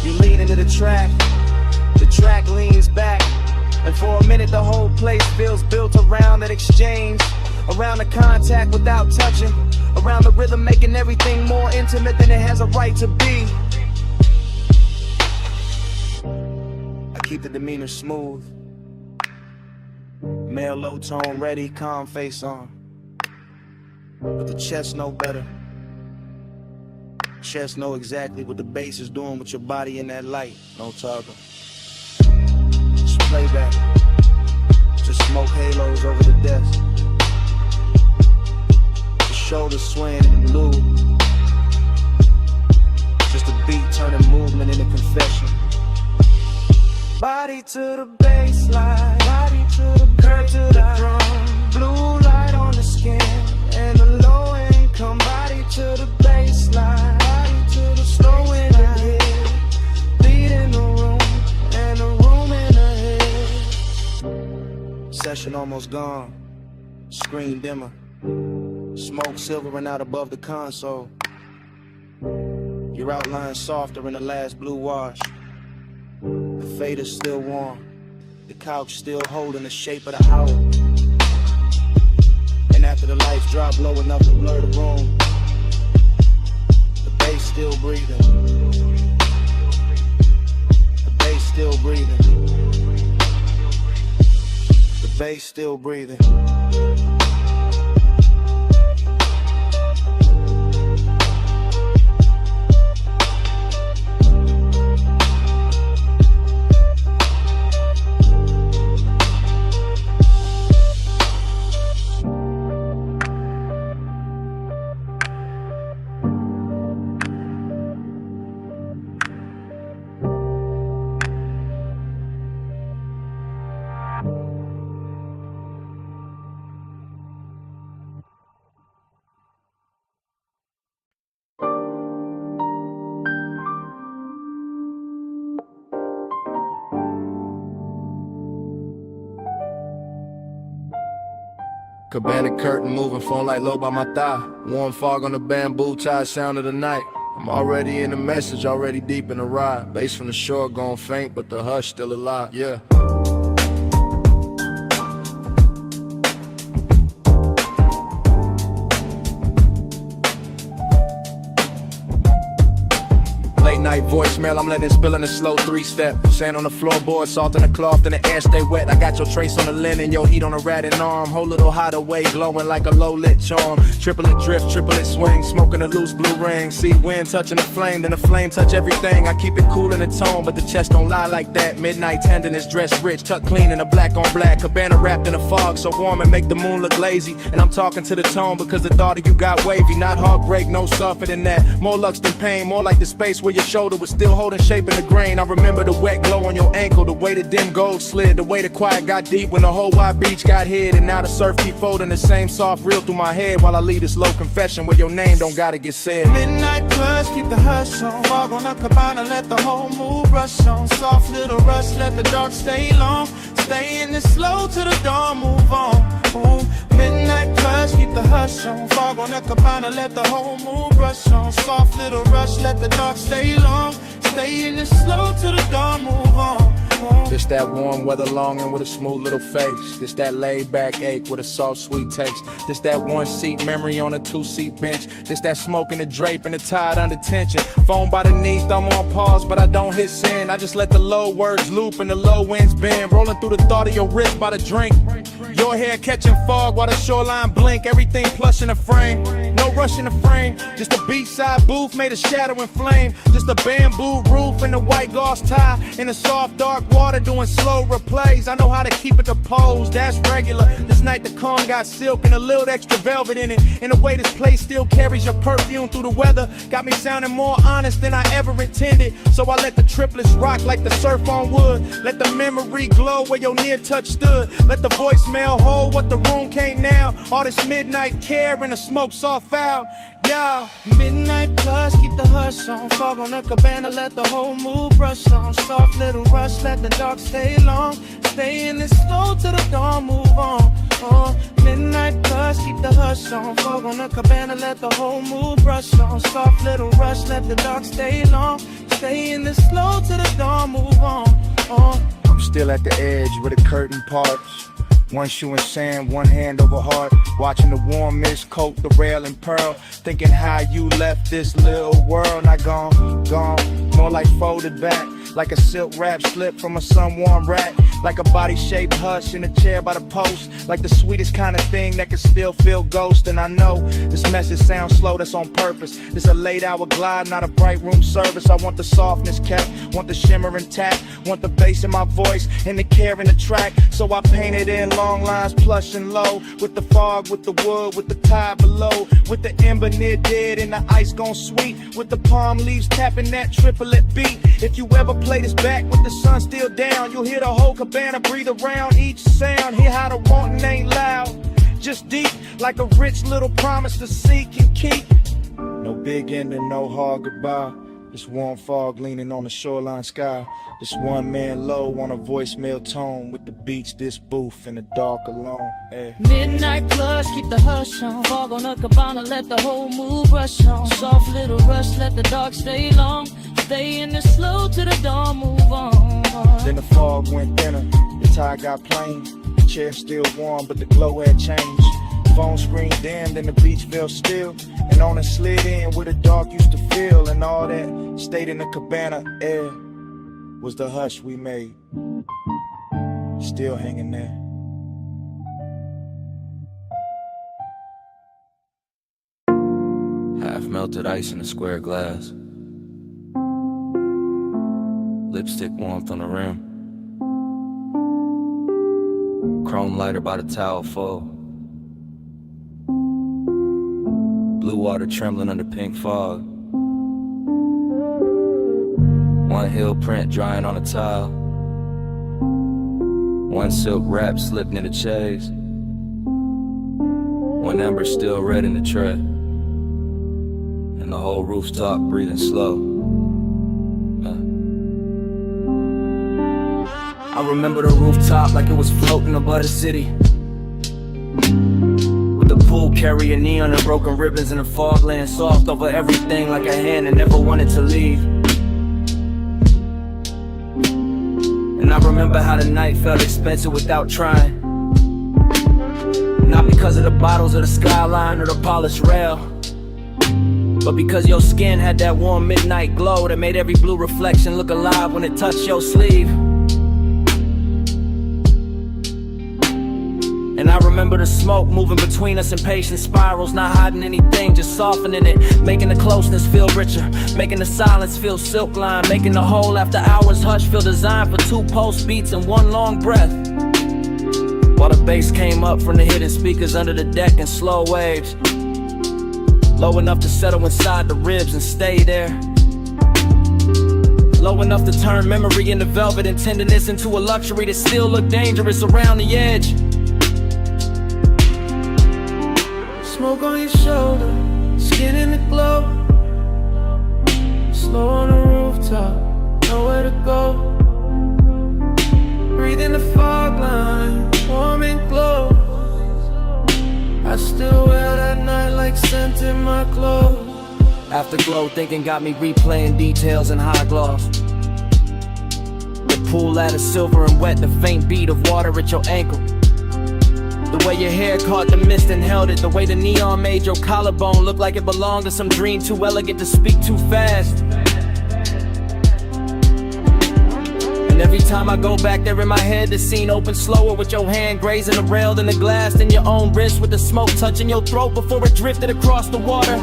You lean into the track leans back, and for a minute the whole place feels built around that exchange, around the contact without touching, around the rhythm making everything more intimate than it has a right to be. I keep the demeanor smooth, male low tone ready, calm face on, but the chest know better. Chest know exactly what the bass is doing with your body in that light. No talking. Just playback. Just smoke halos over the desk. Just shoulders swaying in the blue. Just a beat turning movement into confession. Body to the baseline, body to the curve to the drum, blue light on the skin, and the low income. Body to the baseline, body to the slow in the head, beat in the room, and the room in the head. Session almost gone, screen dimmer, smoke silvering out above the console. Your outline softer in the last blue wash. The fader's still warm, the couch still holding the shape of the hour. And after the lights drop low enough to blur the room, the bass still breathing. The bass still breathing. The bass still breathing. Cabana curtain moving, phone light low by my thigh. Warm fog on the bamboo tie, sound of the night. I'm already in the message, already deep in the ride. Bass from the shore gone faint, but the hush still alive, yeah. Late night voicemail, I'm letting it spill in a slow 3-step. Sand on the floorboard, salt in the cloth, and the air stay wet. I got your trace on the linen, your heat on a ratted arm. Whole little hideaway glowing like a low-lit charm. Triplet drift, triplet swing, smoking a loose blue ring. See wind touching the flame, then the flame touch everything. I keep it cool in the tone, but the chest don't lie like that. Midnight tenderness, dressed rich, tucked clean in a black on black. Cabana wrapped in a fog, so warm and make the moon look lazy. And I'm talking to the tone because the thought of you got wavy. Not heartbreak, no softer than that. More lux than pain, more like the space where your shoulder it was still holding shape in the grain. I remember the wet glow on your ankle, the way the dim gold slid, the way the quiet got deep when the whole wide beach got hid. And now the surf keep folding the same soft reel through my head while I leave this low confession where your name don't gotta get said. Midnight plus, keep the hush on. Fog on the cabana, let the whole mood rush on. Soft little rush, let the dark stay long. Stay in it slow till the dawn, move on. Ooh. Midnight plus, keep the hush on. Fog on the cabana, let the whole mood rush on. Soft little rush, let the dark stay long. Stay in it slow till the dawn, move on. This that warm weather longing with a smooth little face. This that laid back ache with a soft sweet taste. This that one seat memory on a two-seat bench. This that smoke in the drape and the tide under tension. Phone by the knee, thumb on pause, but I don't hit send. I just let the low words loop and the low winds bend. Rolling through the thought of your wrist by the drink. Your hair catching fog while the shoreline blink. Everything plush in the frame. No rush in the frame. Just a beachside booth made of shadow and flame. Just a bamboo roof and a white gauze tie. In the soft dark water doing slow replays. I know how to keep it composed, that's regular. This night the calm got silk and a little extra velvet in it. And the way this place still carries your perfume through the weather got me sounding more honest than I ever intended. So I let the triplets rock like the surf on wood. Let the memory glow where your near touch stood. Let the voicemail hold what the room can't now. All this midnight care and the smoke soft out. Yeah. Midnight plus, keep the hush on. Fog on the cabana, let the whole mood brush on. Soft little rush, let the dark stay long. Stay in it slow till the dawn, move on. Midnight plus, keep the hush on. Fog on the cabana, let the whole mood brush on. Soft little rush, let the dark stay long. Stay in it slow till the dawn, move on. I'm still at the edge where the curtain parts. One shoe in sand, one hand over heart. Watching the warm mist coat the rail and pearl. Thinking how you left this little world. Not gone, more like folded back. Like a silk wrap slip from a sun-warm rack. Like a body-shaped hush in a chair by the post. Like the sweetest kind of thing that can still feel ghost. And I know this message sounds slow, that's on purpose. This a late hour glide, not a bright room service. I want the softness kept, want the shimmer intact. Want the bass in my voice and the care in the track. So I painted in long lines, plush and low. With the fog, with the wood, with the tide below. With the ember near dead and the ice gone sweet. With the palm leaves tapping that triplet beat. If you ever play this back with the sun still down, you'll hear the whole cabana breathe around each sound. Hear how the wanting ain't loud, just deep, like a rich little promise to seek and keep. No big ending, no hard goodbye. This warm fog leaning on the shoreline sky. This one man low on a voicemail tone. With the beach, this booth in the dark alone. Hey. Midnight plus, keep the hush on. Fog on the cabana, let the whole mood rush on. Soft little rush, let the dark stay long. Stay in it slow till the dawn, move on. Then the fog went thinner, the tide got plain. The chair still warm, but the glow had changed. Phone screen dimmed and the beach felt still. And on it slid in where the dark used to feel. And all that stayed in the cabana air was the hush we made, still hanging there. Half melted ice in a square glass. Lipstick warmth on the rim. Chrome lighter by the towel full. Blue water trembling under pink fog. One heel print drying on a tile. One silk wrap slipped near the chaise. One ember still red in the tray. And the whole rooftop breathing slow. I remember the rooftop like it was floating above the city. With the pool carrying neon and broken ribbons and the fog laying soft over everything like a hand that never wanted to leave. And I remember how the night felt expensive without trying. Not because of the bottles or the skyline or the polished rail, but because your skin had that warm midnight glow that made every blue reflection look alive when it touched your sleeve. And I remember the smoke moving between us in patient spirals, not hiding anything, just softening it, making the closeness feel richer, making the silence feel silk lined, making the whole after hours hush feel designed for 2 pulse beats and 1 long breath. While the bass came up from the hidden speakers under the deck in slow waves, low enough to settle inside the ribs and stay there. Low enough to turn memory into velvet and tenderness into a luxury that still look dangerous around the edge. Smoke on your shoulder, skin in the glow. Slow on the rooftop, nowhere to go. Breathe in the fog line, warm and glow. I still wear that night like scent in my clothes. Afterglow thinking got me replaying details in high gloss. The pool ladder silver and wet, the faint beat of water at your ankle. The way your hair caught the mist and held it. The way the neon made your collarbone look like it belonged to some dream too elegant to speak too fast. And every time I go back there in my head, the scene opens slower with your hand grazing the rail and the glass in your own wrist, with the smoke touching your throat before it drifted across the water.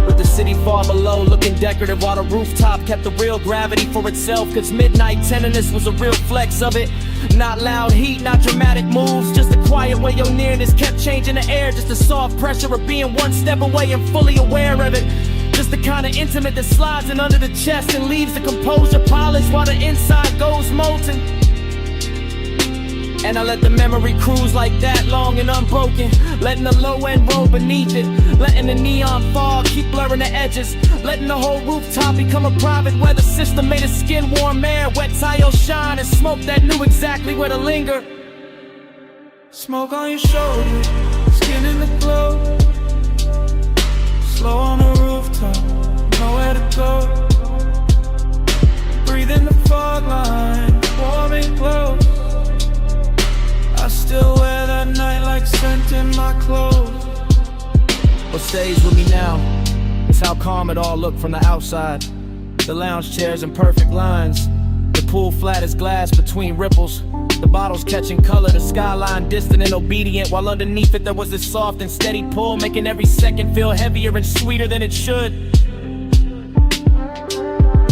With the city far below looking decorative, while the rooftop kept the real gravity for itself. Cause midnight tenderness was a real flex of it. Not loud heat, not dramatic moves, just a quiet way your nearness kept changing the air. Just a soft pressure of being one step away and fully aware of it. Just the kind of intimate that slides in under the chest and leaves the composure polished while the inside goes molten. And I let the memory cruise like that, long and unbroken. Letting the low end roll beneath it. Letting the neon fog keep blurring the edges. Letting the whole rooftop become a private weather system made of skin warm air. Wet tile shine and smoke that knew exactly where to linger. Smoke on your shoulder, skin in the glow. Slow on the rooftop, nowhere to go. Breathe in the fog line, warm and close. I still wear that night like scent in my clothes. What stays with me now is how calm it all looked from the outside. The lounge chairs in perfect lines, the pool flat as glass between ripples. The bottles catching color, the skyline distant and obedient, while underneath it there was this soft and steady pull, making every second feel heavier and sweeter than it should.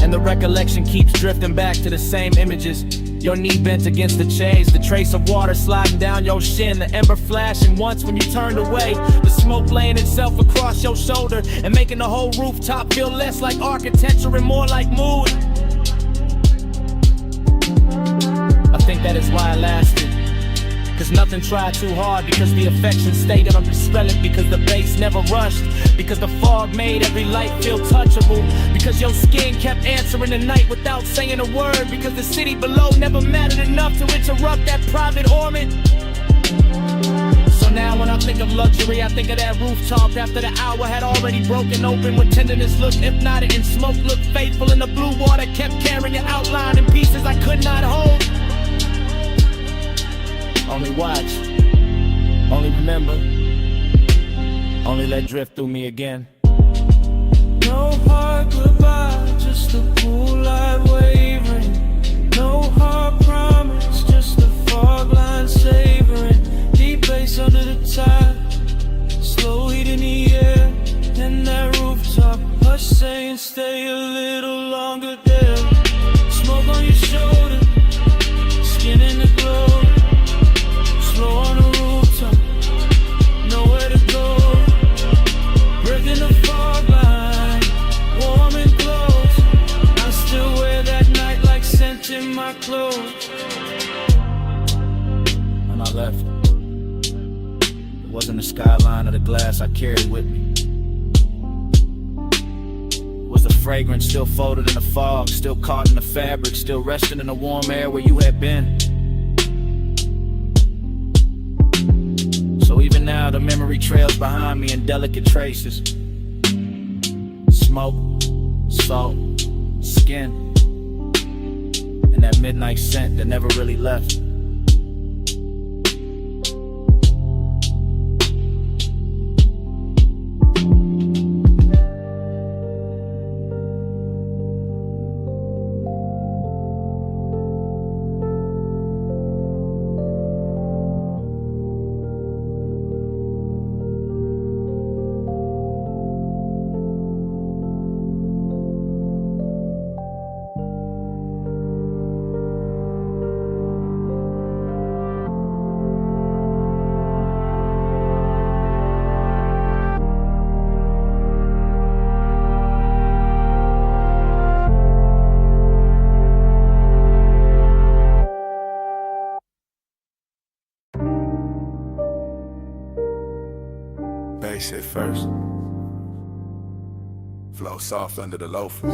And the recollection keeps drifting back to the same images. Your knee bent against the chains, the trace of water sliding down your shin, the ember flashing once when you turned away, the smoke laying itself across your shoulder and making the whole rooftop feel less like architecture and more like mood. I think that is why I lasted. Cause nothing tried too hard, because the affection stayed undispelled, because the bass never rushed, because the fog made every light feel touchable, because your skin kept answering the night without saying a word, because the city below never mattered enough to interrupt that private orbit. So now when I think of luxury, I think of that rooftop after the hour had already broken open, when tenderness looked hypnotic and smoke looked faithful, and the blue water kept carrying an outline in pieces I could not hold. Only watch, only remember, only let drift through me again. No hard goodbye, just a pool light wavering. No hard promise, just a fog line savoring. Deep bass under the tide, slow heat in the air. And that rooftop, hush saying stay a little longer there. Smoke on your shoulder, skin in the glow. Slow on the rooftop, nowhere to go. Breaking the fog line, warm and close. I still wear that night like scent in my clothes. When I left, it wasn't the skyline or the glass I carried with me. It was the fragrance still folded in the fog, still caught in the fabric, still resting in the warm air where you had been. So even now the memory trails behind me in delicate traces. Smoke, salt, skin, and that midnight scent that never really left. Bass hit first. Flow soft under the loafers.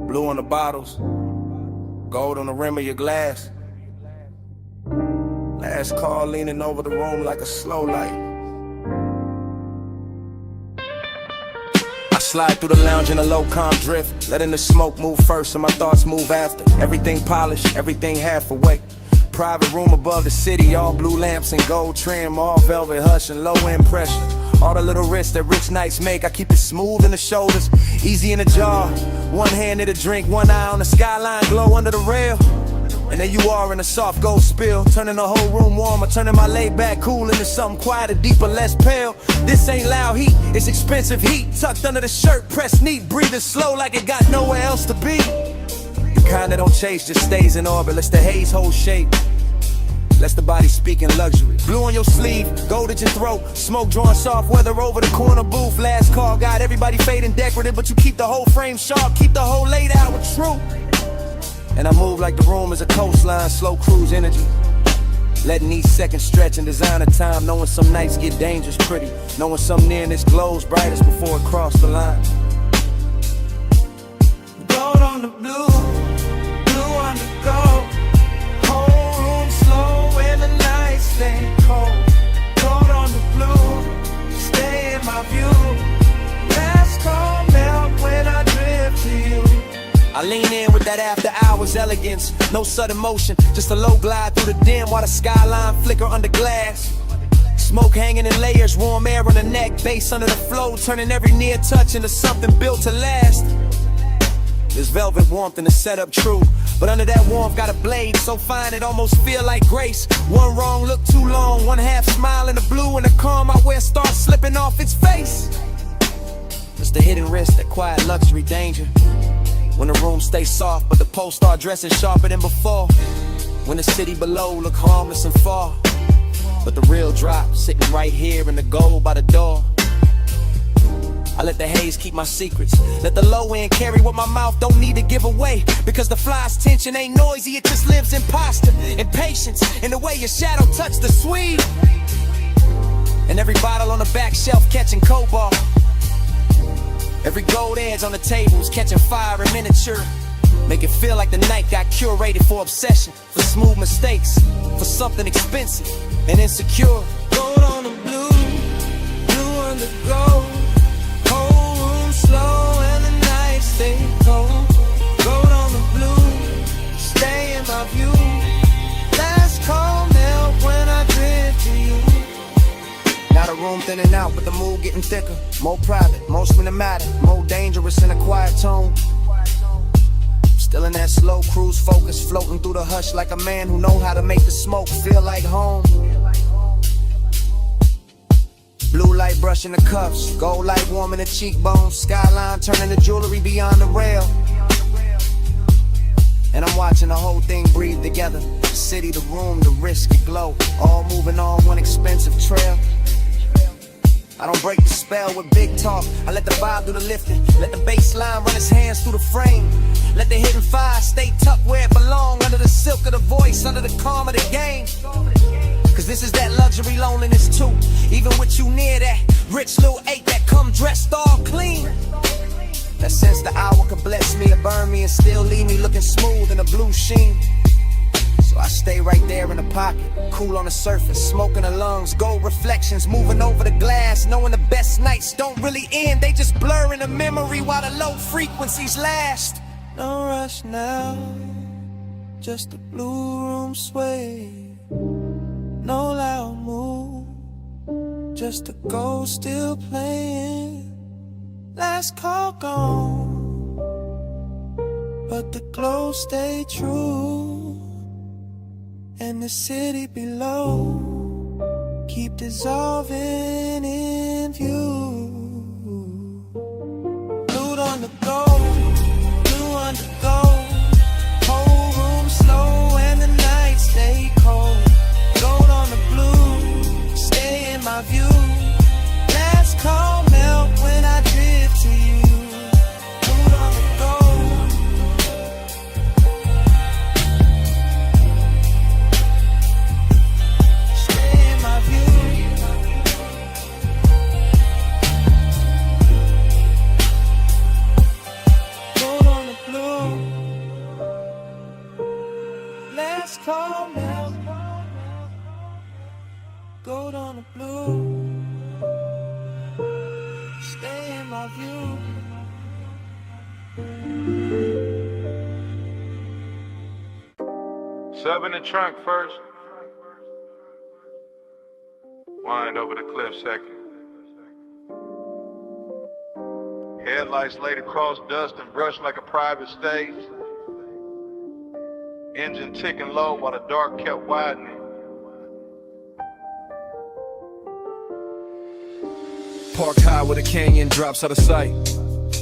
Blue on the bottles, gold on the rim of your glass. Last call leaning over the room like a slow light. I slide through the lounge in a low calm drift, letting the smoke move first and my thoughts move after. Everything polished, everything half away. Private room above the city, all blue lamps and gold trim, all velvet hush and low end pressure. All the little risks that rich nights make, I keep it smooth in the shoulders, easy in the jaw. One hand in the drink, one eye on the skyline, glow under the rail. And there you are in a soft gold spill, turning the whole room warmer, turning my laid back cool into something quieter, deeper, less pale. This ain't loud heat, it's expensive heat, tucked under the shirt, pressed neat, breathing slow like it got nowhere else to be. The kind that don't chase, just stays in orbit, lets the haze hold shape. Lets the body speak in luxury. Blue on your sleeve, gold at your throat, smoke drawing soft weather over the corner booth. Last call, got everybody fading decorative, but you keep the whole frame sharp, keep the whole laid out with truth. And I move like the room is a coastline, slow cruise energy. Letting each second stretch and design a time, knowing some nights get dangerous pretty, knowing some nearness glows brightest before it crossed the line. Gold on the blue, blue on the gold. Whole room slow when the nights stay cold. Gold on the blue, stay in my view. Last call melt when I drift to you. I lean in with that after hours elegance, no sudden motion, just a low glide through the dim while the skyline flicker under glass. Smoke hanging in layers, warm air on the neck, bass under the flow, turning every near touch into something built to last. There's velvet warmth in the setup, true, but under that warmth got a blade so fine it almost feel like grace. One wrong look too long, one half smile in the blue, and the calm I wear starts slipping off its face. It's the hidden risk, that quiet luxury danger. When the room stays soft, but the posts start dressing sharper than before. When the city below look harmless and far, but the real drop sitting right here in the gold by the door. I let the haze keep my secrets, let the low end carry what my mouth don't need to give away. Because the fly's tension ain't noisy, it just lives in posture, in patience, in the way your shadow touched the sweet. And every bottle on the back shelf catching cobalt. Every gold edge on the table is catching fire in miniature. Make it feel like the night got curated for obsession, for smooth mistakes, for something expensive and insecure. Gold on the blue, blue on the gold. Whole room slow and the night stay cold. Gold on the blue, stay in my view. Last call melt when I drift to you. Now the room thinning out, but the mood getting thicker. More private, more cinematic, more dangerous in a quiet tone. Still in that slow cruise focus, floating through the hush like a man who know how to make the smoke feel like home. Blue light brushing the cuffs, gold light warming the cheekbones, skyline turning the jewelry beyond the rail. And I'm watching the whole thing breathe together. The city, the room, the risk, the glow, all moving on one expensive trail. I don't break the spell with big talk, I let the vibe do the lifting. Let the bass line run its hands through the frame. Let the hidden fire stay tucked where it belong, under the silk of the voice, under the calm of the game. Cause this is that luxury loneliness too. Even with you near that rich little ape that come dressed all clean. That sense the hour could bless me or burn me and still leave me looking smooth in a blue sheen. So I stay right there in the pocket, cool on the surface, smoke in the lungs, gold reflections moving over the glass, knowing the best nights don't really end, they just blur in the memory while the low frequencies last. No rush now, just a blue room sway. No loud move, just a ghost still playing. Last call gone, but the glow stay true. And the city below keep dissolving in view. Blue on the gold, blue on the gold. Whole room slow and the night stay cold. Gold on the blue, stay in my view. Last call melt when I drift to you. Blue on the gold. Stay in my view. gold on the blue. Stay in my view. Sub in the trunk first. Wind over the cliff second. Headlights laid across dust and brushed like a private stage. Engine ticking low while the dark kept widening. Parked high where the canyon drops out of sight.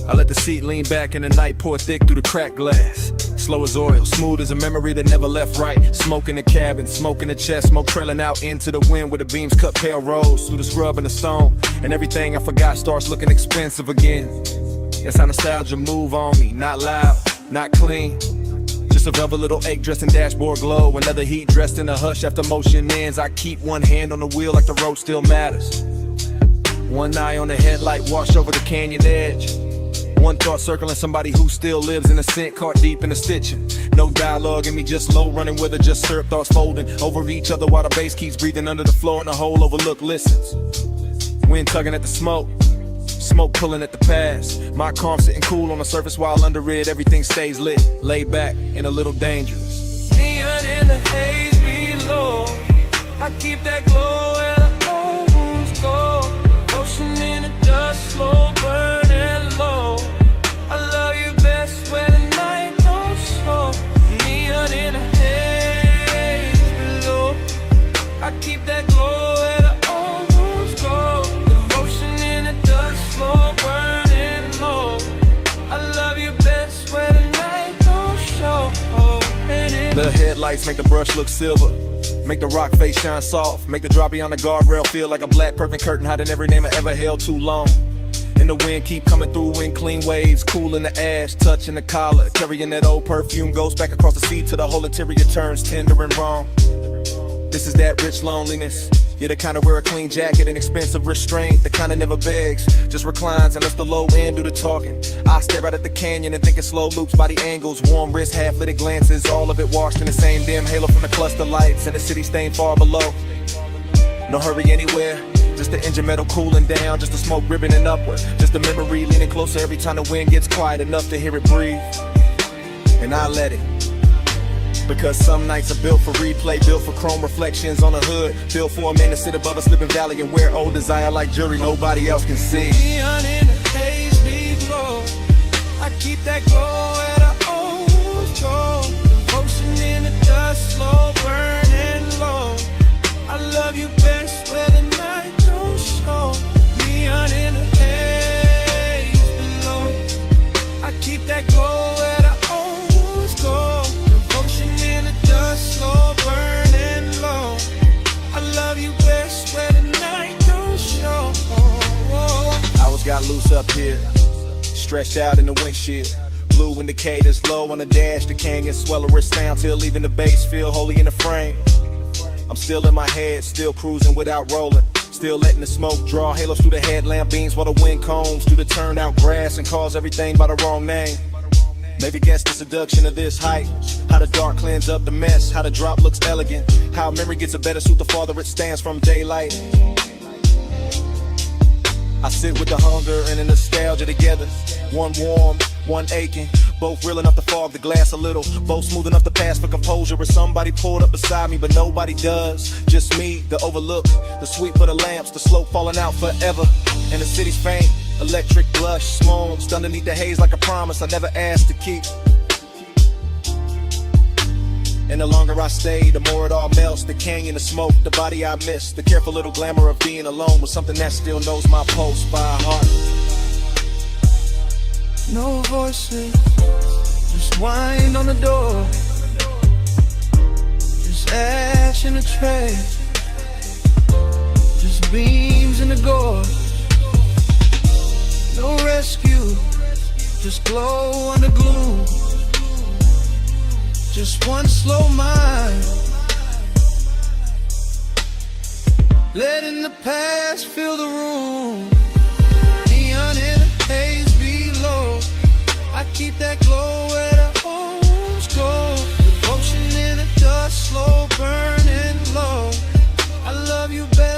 I let the seat lean back and the night pour thick through the cracked glass. Slow as oil, smooth as a memory that never left right. Smoke in the cabin, smoke in the chest, smoke trailing out into the wind where the beams cut pale roads through the scrub and the stone. And everything I forgot starts looking expensive again. That's how nostalgia move on me, not loud, not clean. Just a velvet little ache dressed in dashboard glow. Another heat dressed in a hush after motion ends. I keep one hand on the wheel like the road still matters. One eye on the headlight, wash over the canyon edge. One thought circling somebody who still lives in a scent, caught deep in the stitching. No dialogue in me, just low running with her, just syrup thoughts folding over each other while the bass keeps breathing under the floor and the whole overlook listens. Wind tugging at the smoke, smoke pulling at the past. My calm sitting cool on the surface while under it everything stays lit, laid back and a little dangerous. Neon in the haze below, I keep that glow and I almost go. Ocean in the dust, slow burning low. I love you best when the night don't show. Neon in the haze below, I keep that glow and I almost go. Devotion in the dust, slow burning low. I love you best when the night don't show. The headlights make the brush look silver, make the rock face shine soft, make the drop beyond the guardrail feel like a black perfect curtain hiding every name I ever held too long. And the wind keep coming through in clean waves, cool in the ash, touching the collar, carrying that old perfume, goes back across the sea till the whole interior turns tender and wrong. This is that rich loneliness, yeah, the kind of wear a clean jacket and expensive restraint, the kind of never begs, just reclines and lets the low end do the talking. I stare out at the canyon and think in slow loops by the angles, warm wrist, half-lit glances, all of it washed in the same dim halo from the cluster lights and the city staying far below. No hurry anywhere, just the engine metal cooling down, just the smoke ribboning upward, just the memory leaning closer every time the wind gets quiet enough to hear it breathe. And I let it, because some nights are built for replay, built for chrome reflections on the hood, built for a man to sit above a slipping valley and wear old desire like jewelry nobody else can see. Neon in the haze below, I keep that glow and I almost go. Devotion in the dust, slow burning low. I love you best when the night don't show. Neon in the haze below, I keep that glow and I almost go. Devotion in the dust, slow burning low. I love you best when the night don't show. I was got loose up here, stretched out in the windshield. Blue indicators low on the dash, the canyon swelling wrist sound till leaving the base feel holy in the frame. I'm still in my head, still cruising without rolling, still letting the smoke draw halos through the headlamp beams while the wind combs through the turned out grass and calls everything by the wrong name. Maybe guess the seduction of this height, how the dark cleans up the mess, how the drop looks elegant, how memory gets a better suit the farther it stands from daylight. I sit with the hunger and the nostalgia together, one warm, one aching, both real enough to fog the glass a little, both smooth enough to pass for composure. Or somebody pulled up beside me, but nobody does. Just me, the overlook, the sweep for the lamps, the slope falling out forever, and the city's faint, electric blush, smokes underneath the haze like a promise I never asked to keep. And the longer I stay, the more it all melts. The canyon, the smoke, the body I miss, the careful little glamour of being alone with something that still knows my pulse by heart. No voices, just wind on the door, just ash in the tray, just beams in the gore. No rescue, just glow under gloom, just one slow mind, letting the past fill the room. Neon in the haze below, I keep that glow where the homes go. Devotion in the dust, slow burning low. I love you better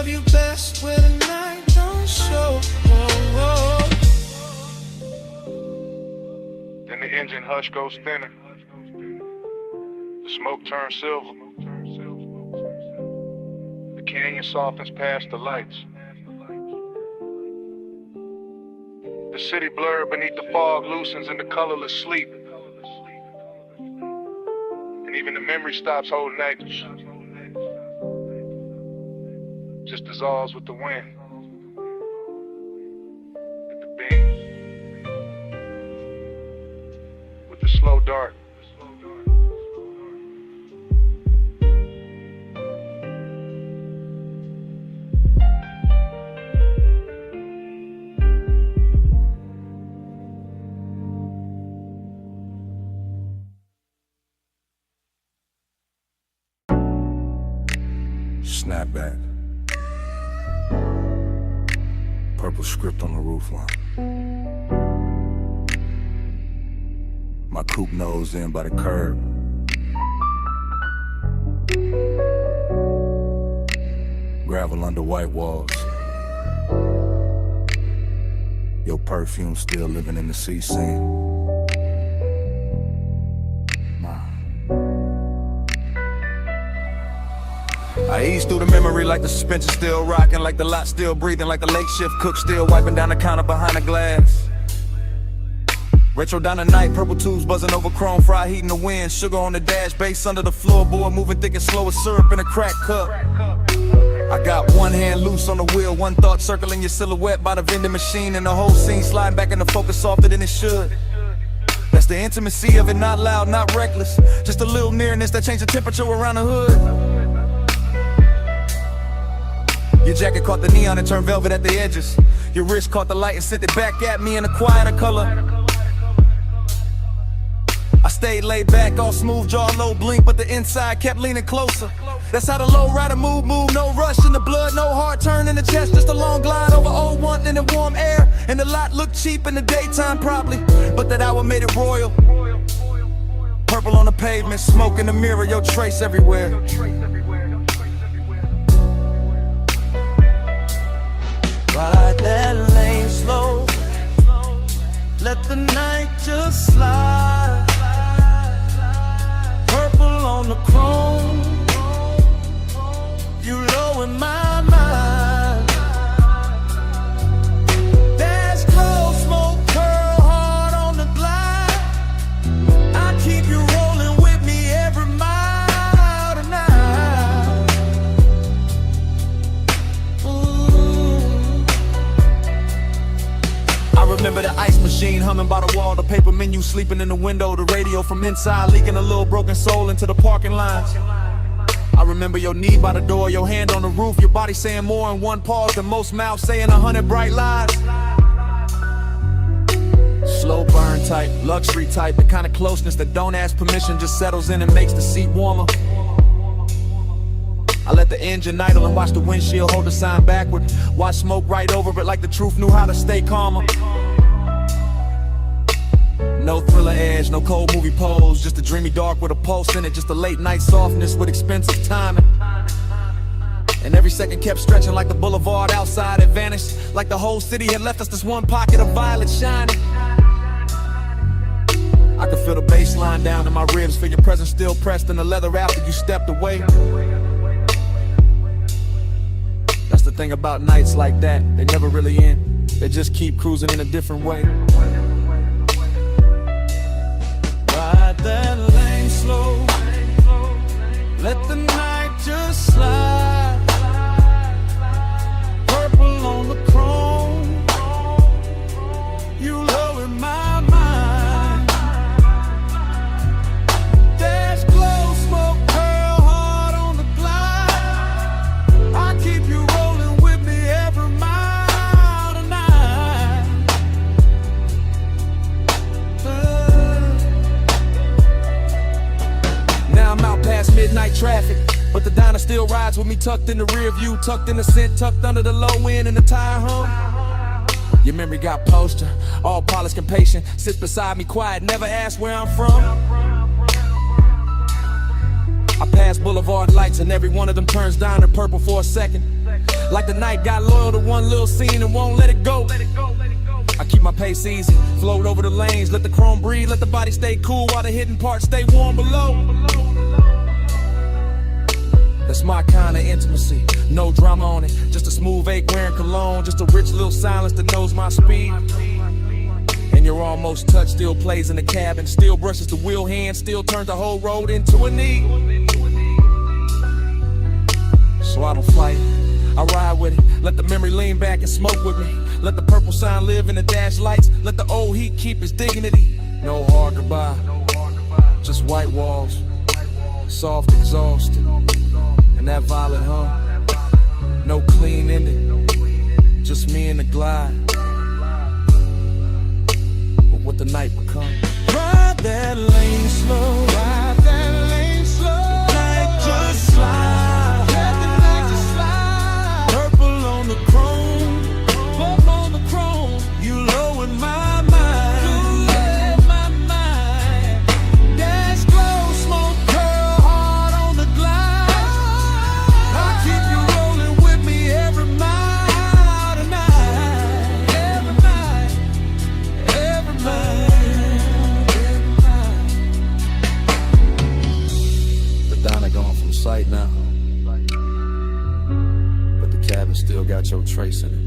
love you best when the night don't show. Then the engine hush goes thinner. The smoke turns silver. The canyon softens past the lights. The city blurred beneath the fog loosens into colorless sleep. And even the memory stops holding anchors. Just dissolves with the wind. With the beam. With the slow dart. Snapback. Purple script on the roofline. My coupe nose in by the curb. Gravel under white walls. Your perfume still living in the sea scene. I ease through the memory like the suspension still rocking, like the lot still breathing, like the late shift cook still wiping down the counter behind the glass. Retro down the night, purple tubes buzzing over chrome, fry heat in the wind, sugar on the dash, bass under the floorboard, moving thick and slow as syrup in a crack cup. I got one hand loose on the wheel, one thought circling your silhouette by the vending machine, and the whole scene sliding back into focus softer than it should. That's the intimacy of it, not loud, not reckless, just a little nearness that changed the temperature around the hood. Your jacket caught the neon and turned velvet at the edges. Your wrist caught the light and sent it back at me in a quieter color. I stayed laid back, all smooth jaw, low blink, but the inside kept leaning closer. That's how the low rider move, no rush in the blood, no hard turn in the chest, just a long glide over old one in the warm air. And the lot looked cheap in the daytime probably, but that hour made it royal. Purple on the pavement, smoke in the mirror, your trace everywhere. Ride that lane slow, let the night just slide. Purple on the chrome, you low in my mind. Dash close, smoke curl hard on the glide. I keep you rolling with me every mile tonight. I remember the ice machine humming by the wall, the paper menu sleeping in the window, the radio from inside leaking a little broken soul into the parking lines. I remember your knee by the door, your hand on the roof, your body saying more in one pause than most mouths saying 100 bright lies. Slow burn type, luxury type, the kind of closeness that don't ask permission, just settles in and makes the seat warmer. I let the engine idle and watch the windshield hold the sign backward. Watch smoke right over it like the truth knew how to stay calmer. No thriller edge, no cold movie pose, just a dreamy dark with a pulse in it, just a late night softness with expensive timing. And every second kept stretching like the boulevard outside had vanished, like the whole city had left us this one pocket of violet shining. I could feel the bass line down in my ribs, feel your presence still pressed in the leather after you stepped away. That's the thing about nights like that, they never really end, they just keep cruising in a different way. Ride that lane slow, let the night just slide. Purple on the chrome, you low in my mind. Dash close, smoke curl hard on the glide. I keep you rolling with me every mile tonight. Now I'm out past midnight traffic, but the diner still rides with me tucked in the rear view, tucked in the scent, tucked under the low end and the tire hum. Your memory got posture, all polished and patient, sits beside me quiet, never asked where I'm from. I pass boulevard lights and every one of them turns down to purple for a second. Like the night got loyal to one little scene and won't let it go. I keep my pace easy, float over the lanes, let the chrome breathe, let the body stay cool while the hidden parts stay warm below. That's my kind of intimacy, no drama on it, just a smooth ache wearing cologne, just a rich little silence that knows my speed. And your almost touch still plays in the cabin, still brushes the wheel hand, still turns the whole road into a knee. So I don't fight it, I ride with it, let the memory lean back and smoke with me. Let the purple sign live in the dash lights, let the old heat keep its dignity. No hard goodbye, just white walls, soft exhaust, and that violet hum. No clean ending, just me and the glide. But what the night become. Ride that lane slow, ride that lane slow. Night just slide, let the night just slide. Purple on the chrome, purple on the chrome. You low in my mind, you low in my mind. Dash glow, smoke curl, hard on the glide. I keep you rolling with me every mile tonight, every night, every night. Gone from sight now, but the cabin still got your trace in it.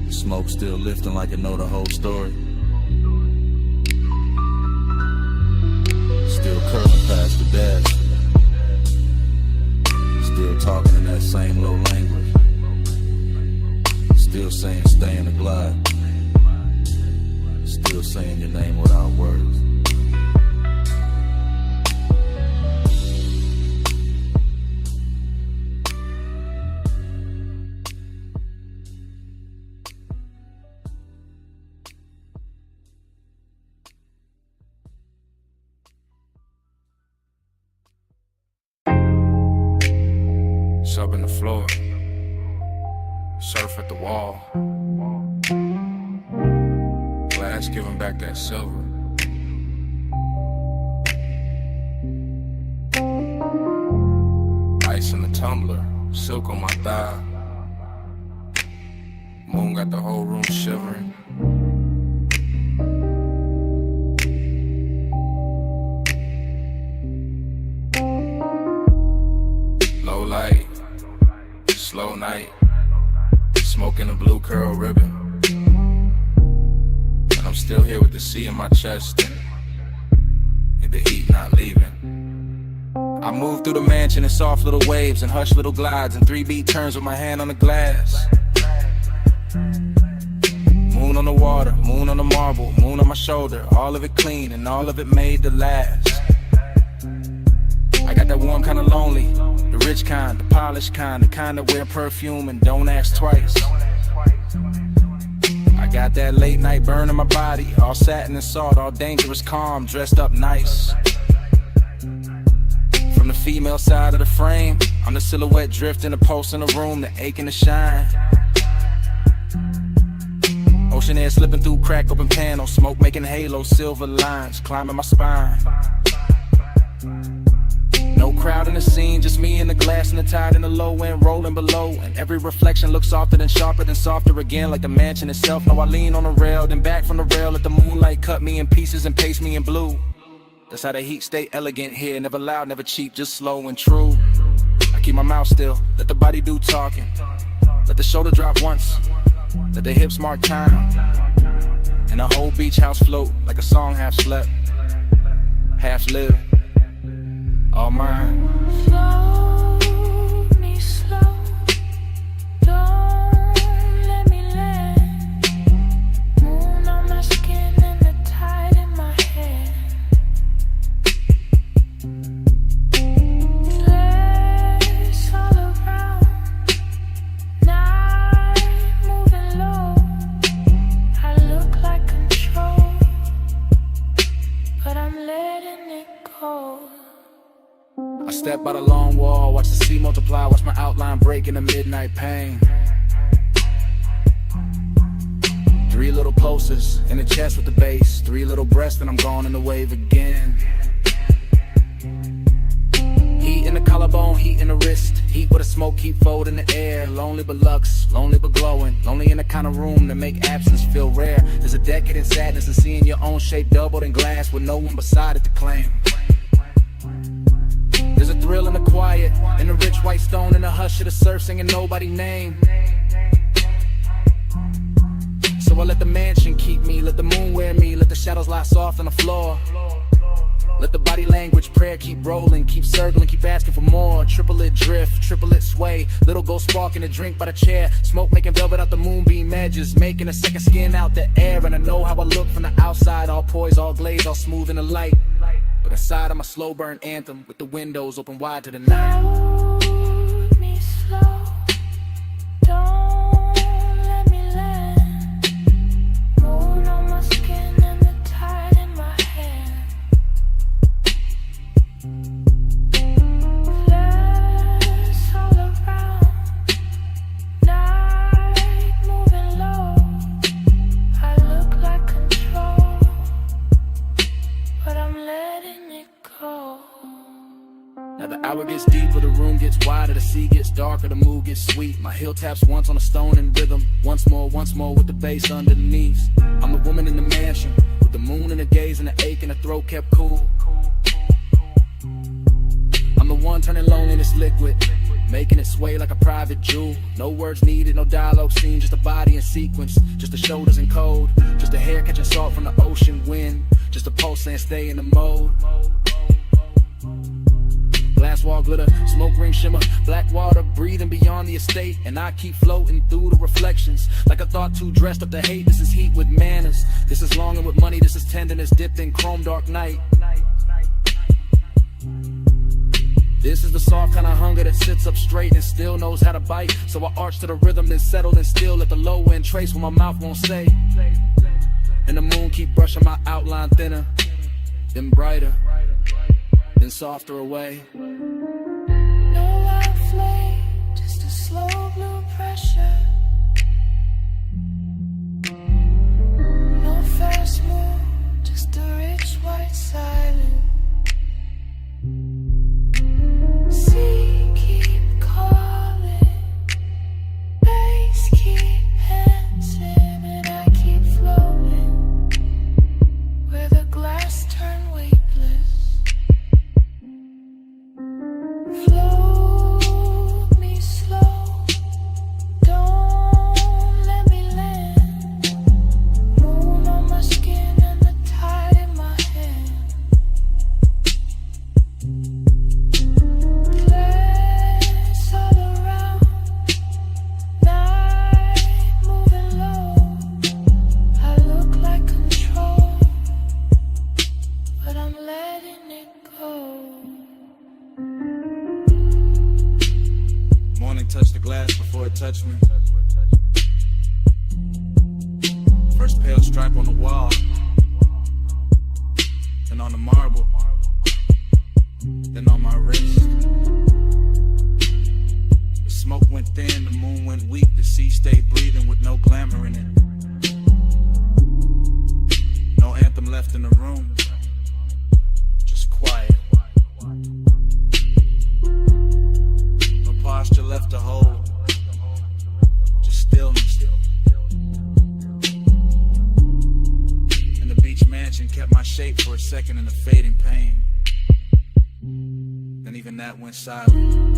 The smoke still lifting like it know the whole story. Still curling past the dash, still talking in that same little language. Still saying stay in the glide, still saying your name without words. Up in the floor, surf at the wall, glass giving back that silver. Ice in the tumbler, silk on my thigh. Moon got the whole room shivering. Low light, slow night, smoking a blue curl ribbon. And I'm still here with the sea in my chest and the heat not leaving. I move through the mansion in soft little waves and hush little glides and 3-beat turns with my hand on the glass. Moon on the water, moon on the marble, moon on my shoulder, all of it clean and all of it made to last. I got that warm kind of lonely, the rich kind, the polished kind, the kind that wear perfume and don't ask twice. I got that late night burn in my body, all satin and salt, all dangerous calm, dressed up nice. From the female side of the frame, I'm the silhouette drifting, a pulse in the room, the aching to shine. Ocean air slipping through crack open panels, smoke making halos, silver lines climbing my spine. No crowd in the scene, just me and the glass and the tide in the low end rolling below. And every reflection looks softer than sharper than softer again, like the mansion itself. Now I lean on the rail, then back from the rail, let the moonlight cut me in pieces and paste me in blue. That's how the heat stay elegant here, never loud, never cheap, just slow and true. I keep my mouth still, let the body do talking. Let the shoulder drop once, let the hips mark time. And the whole beach house float like a song half slept, half lived. All mine. Float me slow, don't let me land. Moon on my skin and the tide in my hand. Flares all around, night moving low. I look like control, but I'm letting it go. I step by the long wall, watch the sea multiply, watch my outline break in the midnight pain. 3 little pulses in the chest with the bass, 3 little breaths and I'm gone in the wave again. Heat in the collarbone, heat in the wrist. Heat with a smoke, keep fold in the air. Lonely but lux, lonely but glowing. Lonely in the kind of room that make absence feel rare. There's a decade in sadness and seeing your own shape doubled in glass with no one beside it to claim. There's a thrill in the quiet, in the rich white stone, in the hush of the surf singing nobody's name. So I let the mansion keep me, let the moon wear me, let the shadows lie soft on the floor. Let the body language prayer keep rolling, keep circling, keep asking for more. Triplet drift, triplet sway, little gold spark in a drink by the chair. Smoke making velvet out the moonbeam edges, making a second skin out the air. And I know how I look from the outside, all poised, all glazed, all smooth in the light. But inside I'm a slow burn anthem, with the windows open wide to the night. Hold me slow, don't let me land. Mood on my skin and the tide in my hand. Flares all around, night moving low. I look like control, but I'm letting it go. Now the hour gets deeper, the room gets wider, the sea gets darker, the mood gets sweet. My heel taps once on a stone in rhythm, once more with the bass underneath. I'm the woman in the mansion, with the moon in the gaze and the ache in the throat kept cool. I'm the one turning loneliness liquid, making it sway like a private jewel. No words needed, no dialogue scene, just a body in sequence, just the shoulders in code, just the hair catching salt from the ocean wind, just a pulse saying stay in the mode. Glass wall glitter, smoke ring shimmer, black water breathing beyond the estate. And I keep floating through the reflections, like a thought too dressed up to hate. This is heat with manners, this is longing with money, this is tenderness dipped in chrome dark night. This is the soft kind of hunger that sits up straight and still knows how to bite. So I arch to the rhythm, then settle and still at the low end trace what my mouth won't say. And the moon keep brushing my outline thinner, then brighter, then softer away. No loud flame, just a slow blue pressure. No fast move, just a rich white silence. Sea keep calling, bass keep dancing, and I keep floating where the glass turn weightless. Float me slow, don't let me land. Moon on my skin and the tide in my hand. Flares all around, night moving low. I look like control, but I'm letting it go. Morning touched the glass before it touched me. First pale stripe on the wall, then on the marble, then on my wrist. The smoke went thin, the moon went weak, the sea stayed breathing with no glamour in it. No anthem left in the room, just quiet. No posture left to hold, just stillness. And the beach mansion kept my shape for a second in the fading pain. Then even that went silent.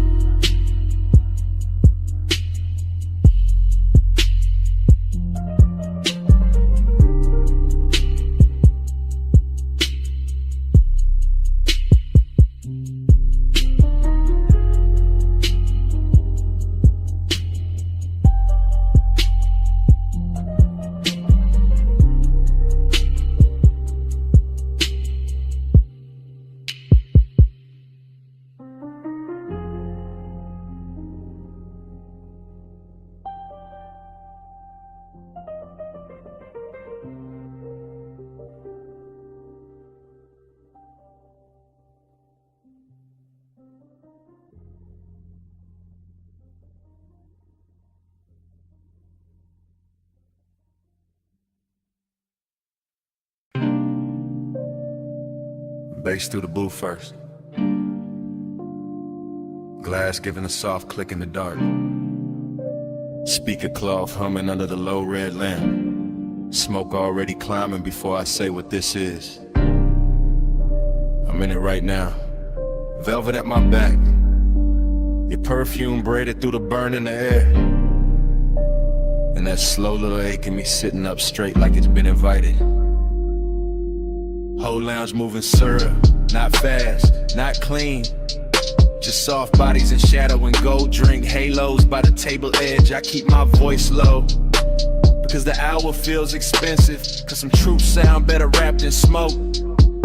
Bass through the booth first. Glass giving a soft click in the dark. Speaker cloth humming under the low red lamp. Smoke already climbing before I say what this is. I'm in it right now. Velvet at my back. Your perfume braided through the burn in the air. And that slow little ache in me sitting up straight like it's been invited. Whole lounge moving syrup, not fast, not clean. Just soft bodies and shadow and gold drink halos by the table edge. I keep my voice low because the hour feels expensive. Cause some truth sound better wrapped in smoke.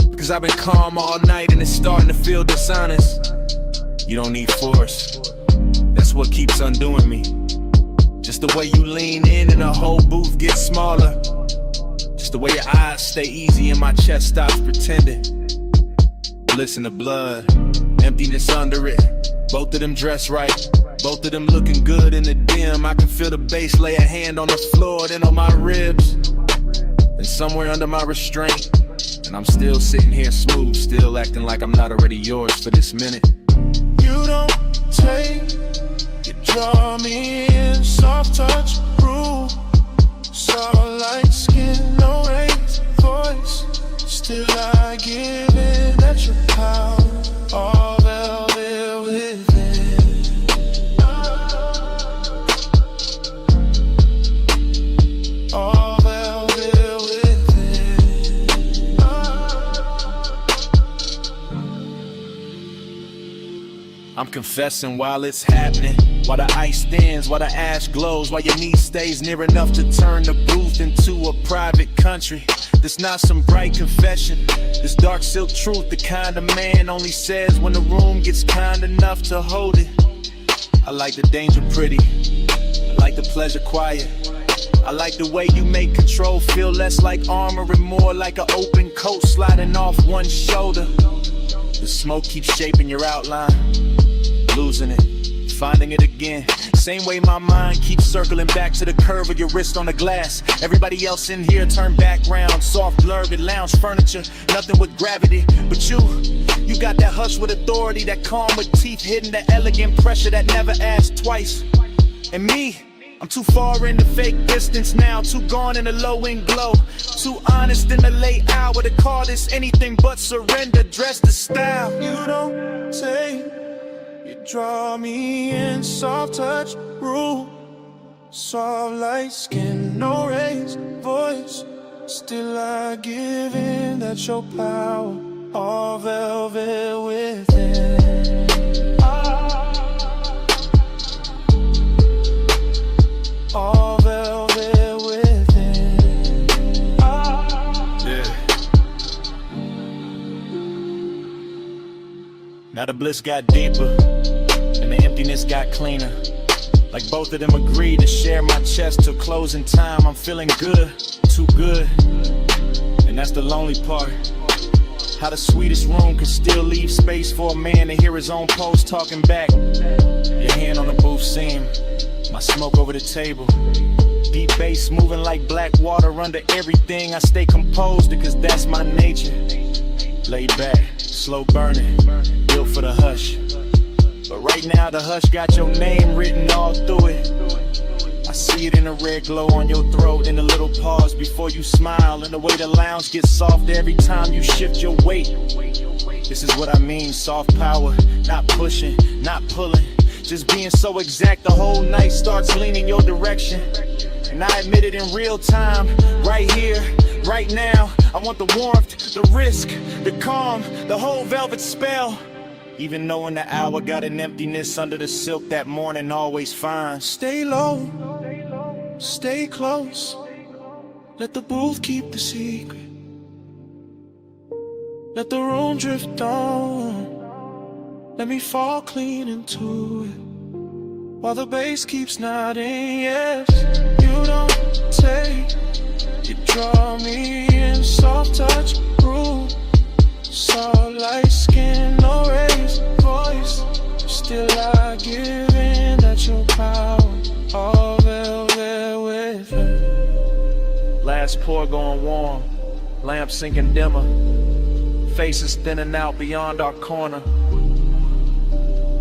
Because I've been calm all night and it's starting to feel dishonest. You don't need force, that's what keeps undoing me. Just the way you lean in and the whole booth gets smaller. Just the way your eyes stay easy and my chest stops pretending. Bliss in the blood, emptiness under it. Both of them dressed right, both of them looking good in the dim. I can feel the bass lay a hand on the floor, then on my ribs, and somewhere under my restraint. And I'm still sitting here smooth, still acting like I'm not already yours for this minute. You don't take, you draw me in, soft touch, rule. Soft light skin, no raised voice. Still I give in at your power, all velvet within. All velvet within. I'm confessing while it's happening, while the ice thins, while the ash glows, while your knee stays near enough to turn the booth into a private country. This not some bright confession, this dark silk truth, the kind of man only says when the room gets kind enough to hold it. I like the danger pretty, I like the pleasure quiet. I like the way you make control feel less like armor and more like an open coat sliding off one shoulder. The smoke keeps shaping your outline, losing it, finding it again. Same way my mind keeps circling back to the curve of your wrist on the glass. Everybody else in here turn background, soft blurred lounge furniture, nothing with gravity. But you got that hush with authority, that calm with teeth hidden, that elegant pressure that never asks twice. And me, I'm too far in the fake distance now, too gone in the low end glow, too honest in the late hour to call this anything but surrender. Dress the style. You don't take, you draw me in, soft touch, rule. Soft light skin, no raised voice. Still I give in, that's your power, all velvet within. All velvet within. Yeah. Now the bliss got deeper and the emptiness got cleaner. Like both of them agreed to share my chest till closing time. I'm feeling good, too good. And that's the lonely part. How the sweetest room can still leave space for a man to hear his own pulse talking back. Your hand on the booth seam, my smoke over the table. Deep bass moving like black water under everything. I stay composed because that's my nature. Laid back, slow burning, built for the hush. But right now the hush got your name written all through it. I see it in the red glow on your throat, in the little pause before you smile, and the way the lounge gets softer every time you shift your weight. This is what I mean, soft power, not pushing, not pulling, just being so exact the whole night starts leaning your direction. And I admit it in real time, right here, right now. I want the warmth, the risk, the calm, the whole velvet spell. Even knowing the hour got an emptiness under the silk that morning always finds. Stay low, stay close. Let the booth keep the secret. Let the room drift on. Let me fall clean into it. While the bass keeps nodding, yes. You don't take, you draw me in, soft touch, rule. Soft light skin, no raised voice. Still I give in, that's your power, all velvet within. Last pour going warm, lamp sinking dimmer, faces thinning out beyond our corner.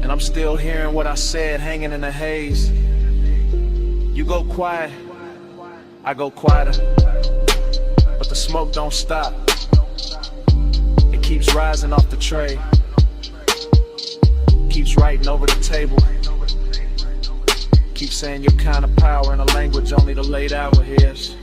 and I'm still hearing what I said hanging in the haze. You go quiet, I go quieter, but the smoke don't stop. It keeps rising off the tray, keeps writing over the table, keeps saying your kind of power in a language only the late hour hears.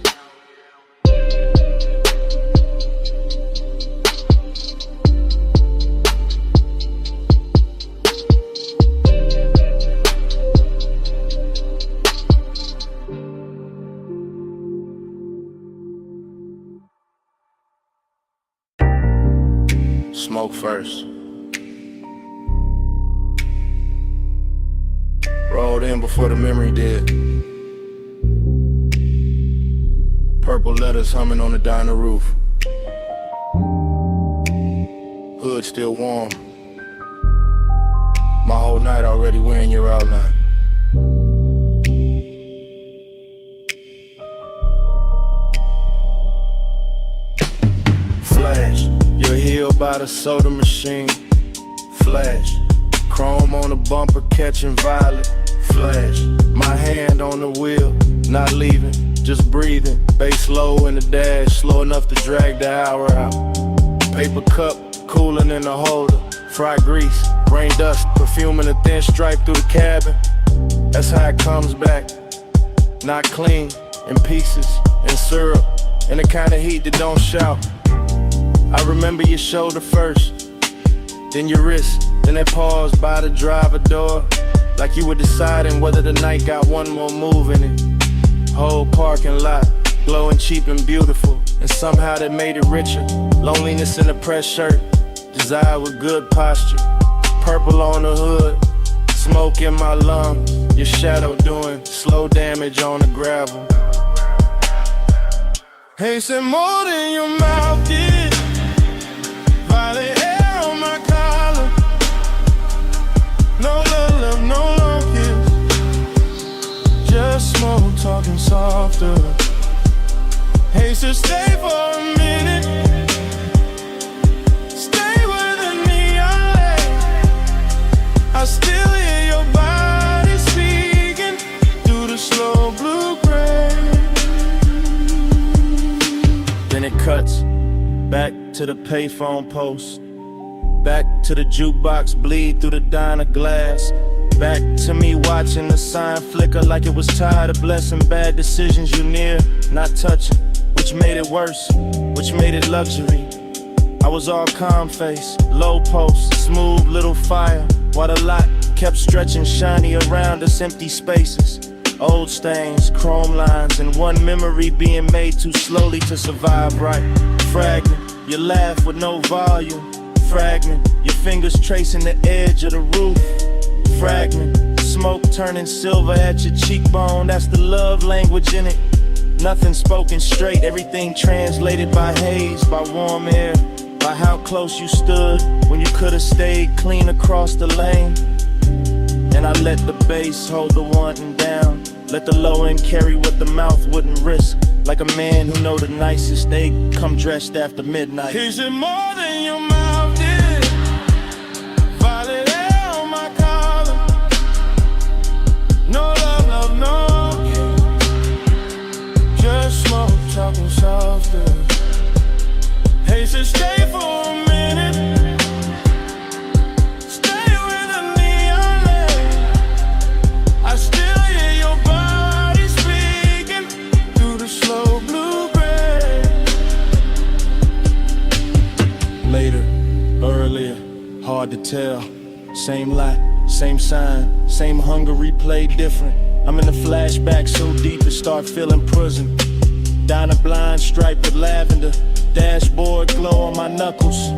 Smoke first. Rolled in before the memory did. Purple letters humming on the diner roof. Hood still warm. My whole night already wearing your outline. Flash, you're healed by the soda machine. Flash, chrome on the bumper catching violet. Flash, my hand on the wheel, not leaving, just breathing. Bass low in the dash, slow enough to drag the hour out. Paper cup, cooling in the holder. Fried grease, rain dust, perfume in a thin stripe through the cabin. That's how it comes back. Not clean, in pieces, in syrup, in the kind of heat that don't shout. I remember your shoulder first, then your wrist, then that pause by the driver door. Like you were deciding whether the night got one more move in it. Whole parking lot, glowing cheap and beautiful, and somehow that made it richer. Loneliness in a pressed shirt, desire with good posture. Purple on the hood, smoke in my lungs. Your shadow doing slow damage on the gravel. Hey, said more than your mouth did. Violet hair on my collar. No love, love, no long kiss. Just smoke talking softer. Hey, so stay for a minute. Stay with the neon light. I still hear your body speaking through the slow blue gray. Then it cuts back to the payphone post. Back to the jukebox, bleed through the diner glass. Back to me watching the sign flicker like it was tired of blessing bad decisions you near, not touching. Which made it worse, which made it luxury. I was all calm face, low post, smooth little fire. While the lot kept stretching shiny around us, empty spaces. Old stains, chrome lines, and one memory being made too slowly to survive right. Fragment, you laugh with no volume. Fragment, your fingers tracing the edge of the roof. Fragment, smoke turning silver at your cheekbone. That's the love language in it. Nothing spoken straight, everything translated by haze, by warm air, by how close you stood when you could have stayed clean across the lane. And I let the bass hold the wanting down, let the low end carry what the mouth wouldn't risk. Like a man who know the nicest, they come dressed after midnight. Is it more than your mouth did? Violet hair on my collar. No love, love, no. Just smoke, talking softer. Hey, so stay for a minute. Stay with the neon light. I still hear your body speaking through the slow blue gray. Later, earlier, hard to tell. Same light, same sign, same hunger replayed different. I'm in the flashback so deep it start feeling prison. Down a blind stripe with lavender, dashboard glow on my knuckles.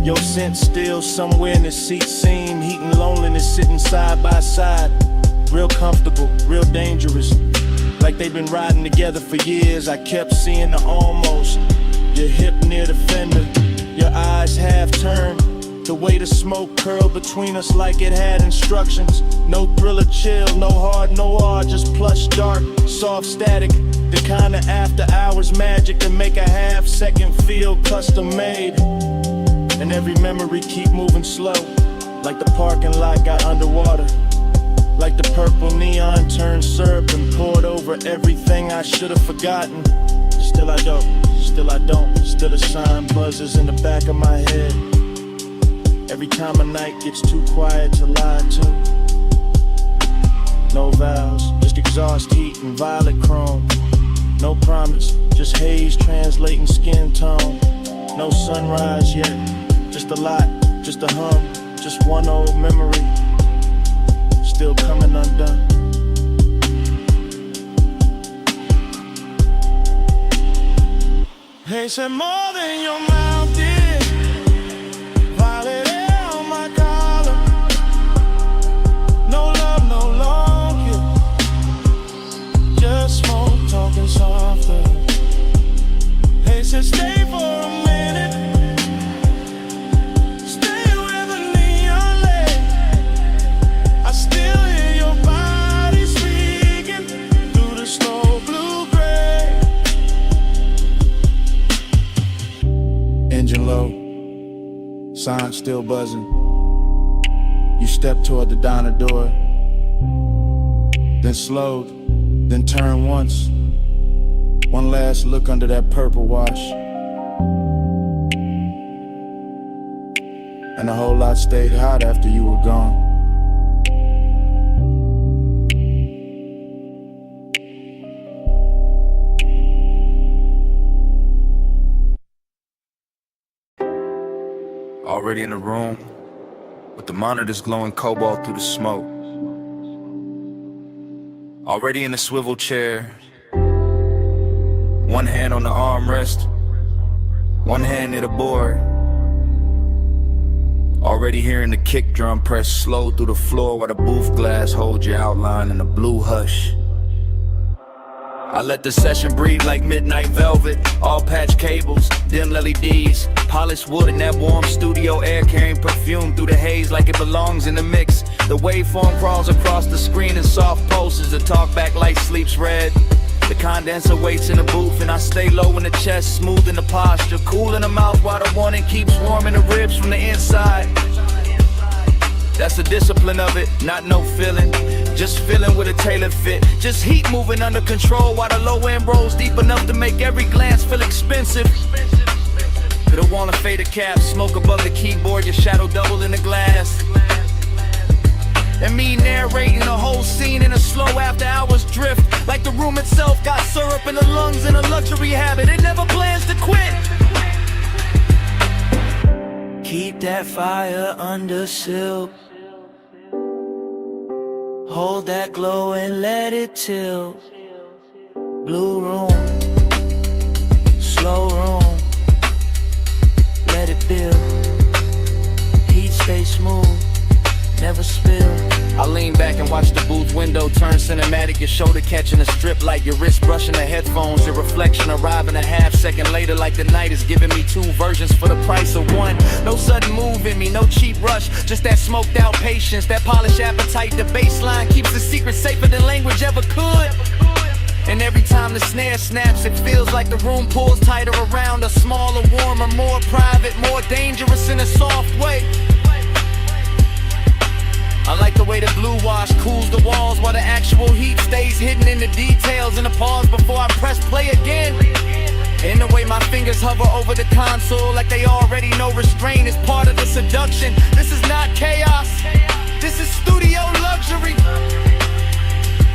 Your scent still somewhere in the seat seam, heat and loneliness sitting side by side. Real comfortable, real dangerous. Like they've been riding together for years. I kept seeing the almost. Your hip near the fender, your eyes half turned. The way the smoke curled between us like it had instructions. No thriller chill, no hard, no R, just plush dark, soft static. The kind of after hours magic to make a half second feel custom made. And every memory keep moving slow, Like the parking lot got underwater. Like the purple neon turned syrup and poured over everything I should have forgotten. Still I don't, still a sign buzzes in the back of my head. Every time a night gets too quiet to lie to. No vows, just exhaust heat and violet chrome. No promise, just haze translating skin tone. No sunrise yet, just a lot, just a hum, just one old memory. Still coming undone. They said more than your mouth did. Violet air on my collar. No love, no long kiss. Just smoke talking softer. They said stay for a minute. Stay where the neon lay. I still hear your body speaking through the slow blue gray. Engine low, sign still buzzing. You step toward the diner door, then slowed, then turned once. One last look under that purple wash, and a whole lot stayed hot after you were gone. Already in the room, with the monitors glowing cobalt through the smoke. Already in the swivel chair, one hand on the armrest, one hand near the board. Already hearing the kick drum press slow through the floor while the booth glass holds your outline in a blue hush. I let the session breathe like midnight velvet. All patch cables, dim LEDs, polished wood and that warm studio air carrying perfume through the haze like it belongs in the mix. The waveform crawls across the screen in soft pulses. The talkback light sleeps red. The condenser waits in the booth and I stay low in the chest, smooth in the posture, cool in the mouth while the warning keeps warming the ribs from the inside. That's the discipline of it, not no feeling. Just feeling with a tailored fit. Just heat moving under control while the low end rolls deep enough to make every glance feel expensive. Could've worn a faded cap, smoke above the keyboard, your shadow doubled in the glass. And me narrating the whole scene in a slow after hours drift. Like the room itself got syrup in the lungs and a luxury habit. It never plans to quit. Keep that fire under silk. Hold that glow and let it tilt. Blue room, slow room, let it build. Heat stay smooth, never spill. I lean back and watch the booth window turn cinematic. Your shoulder catching a strip light, your wrist brushing the headphones. Your reflection arriving a half second later like the night is giving me two versions for the price of one. No sudden move in me, no cheap rush, just that smoked out patience, that polished appetite. The baseline keeps the secret safer than language ever could. And every time the snare snaps, it feels like the room pulls tighter around us. Smaller, warmer, more private, more dangerous in a soft way. I like the way the blue wash cools the walls while the actual heat stays hidden in the details. And a pause before I press play again. In the way my fingers hover over the console like they already know restraint is part of the seduction. This is not chaos, this is studio luxury.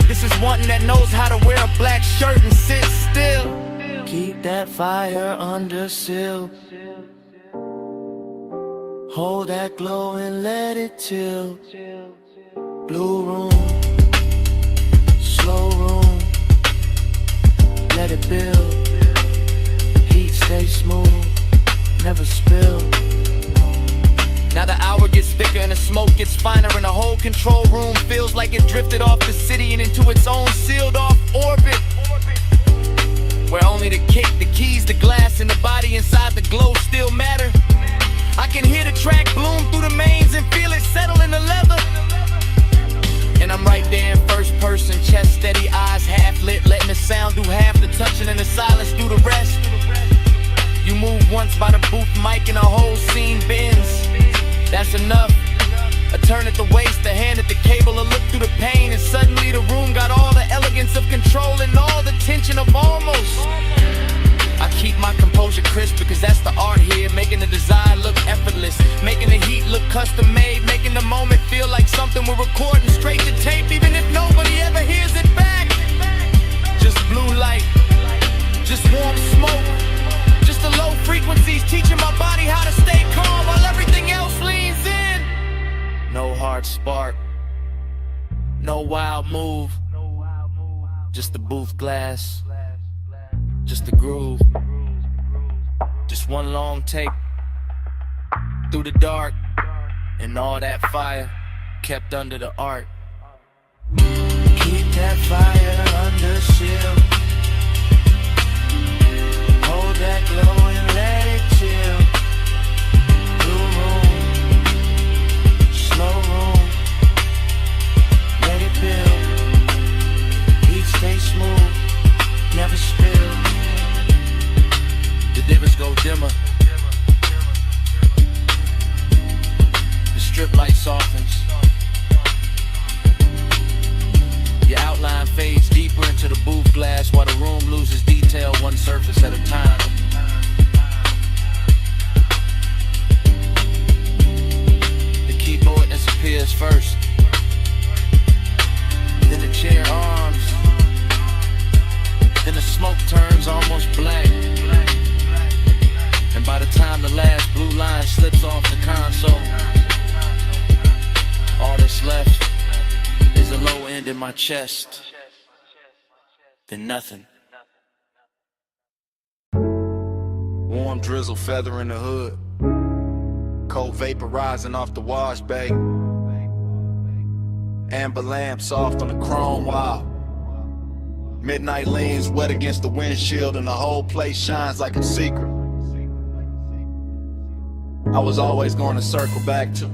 This is one that knows how to wear a black shirt and sit still. Keep that fire under seal. Hold that glow and let it tilt. Blue room, slow room, let it build. Heat stay smooth, never spill. Now the hour gets thicker and the smoke gets finer, and the whole control room feels like it drifted off the city and into its own sealed off orbit, where only the kick, the keys, the glass, and the body inside the glow still matter. I can hear the track bloom through the mains and feel it settle in the leather. And I'm right there in first person, chest steady, eyes half lit, letting the sound do half the touching and the silence do the rest. You move once by the booth mic and the whole scene bends. That's enough. turn at the waist, the hand at the cable, a look through the pain, and suddenly the room got all the elegance of control and all the tension of almost. I keep my composure crisp because that's the art here, making the design look effortless, making the heat look custom made, making the moment feel like something we're recording straight to tape, even if nobody ever hears it back. Just blue light, just warm smoke, just the low frequencies teaching my body how to stay calm while everything else leans in. No hard spark, no wild move, just the booth glass, just the groove, just one long take through the dark, and all that fire kept under the art. Keep that fire under shield. Hold that glow and let it chill. Blue room, slow room, let it build. Heat stay smooth, never spill. The divots go dimmer, the strip light softens, your outline fades deeper into the booth glass while the room loses detail one surface at a time. The keyboard disappears first, then the chair arms, then the smoke turns almost black, and by the time the last blue line slips off the console, all that's left is a low end in my chest, then nothing. Warm drizzle feathering the hood, cold vaporizing off the wash bay, amber lamp soft on the chrome wall. Midnight leans wet against the windshield and the whole place shines like a secret I was always going to circle back to.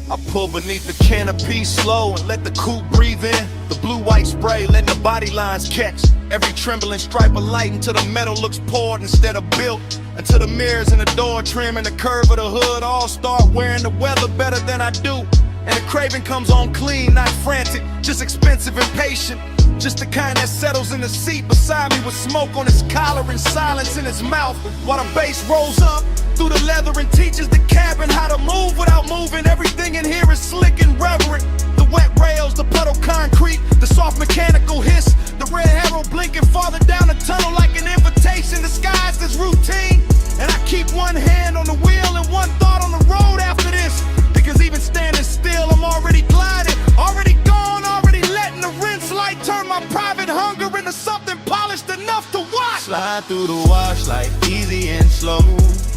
I pull beneath the canopy slow and let the coupe breathe in. The blue-white spray letting the body lines catch every trembling stripe of light until the metal looks poured instead of built, until the mirrors in the door trim and the curve of the hood all start wearing the weather better than I do. And the craving comes on clean, not frantic, just expensive and patient. Just the kind that settles in the seat beside me with smoke on his collar and silence in his mouth while the bass rolls up through the leather and teaches the cabin how to move without moving. Everything in here is slick and reverent. The wet rails, the puddle concrete, the soft mechanical hiss, the red arrow blinking farther down the tunnel like an invitation disguised as routine. And I keep one hand on the wheel and one thought on the road after this, because even standing still I'm already gliding, already gone, already letting the rinse light turn my private hunger into something polished enough to watch. Slide through the wash like easy and slow,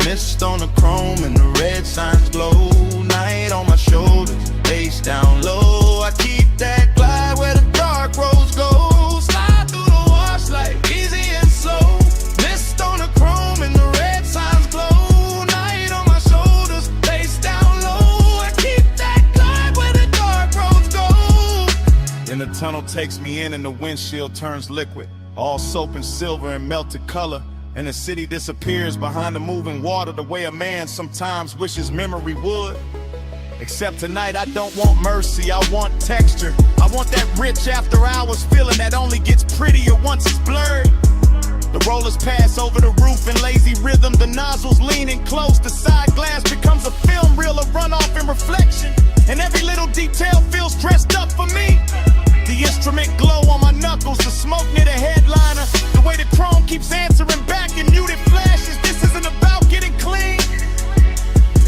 mist on the chrome and the red signs glow. Night on my shoulders, face down low. I keep that glide where the dark roads go. Slide through the wash like easy and slow, mist on the chrome and the red signs glow. Night on my shoulders, face down low. I keep that glide where the dark roads go. Then the tunnel takes me in and the windshield turns liquid, all soap and silver and melted color. And the city disappears behind the moving water the way a man sometimes wishes memory would. Except tonight I don't want mercy, I want texture. I want that rich after hours feeling that only gets prettier once it's blurred. The rollers pass over the roof in lazy rhythm, the nozzles leaning close, the side glass becomes a film reel of runoff and reflection. And every little detail feels dressed up for me. The instrument glow on my knuckles, the smoke near the headliner, the way the chrome keeps answering back in muted flashes. This isn't about getting clean,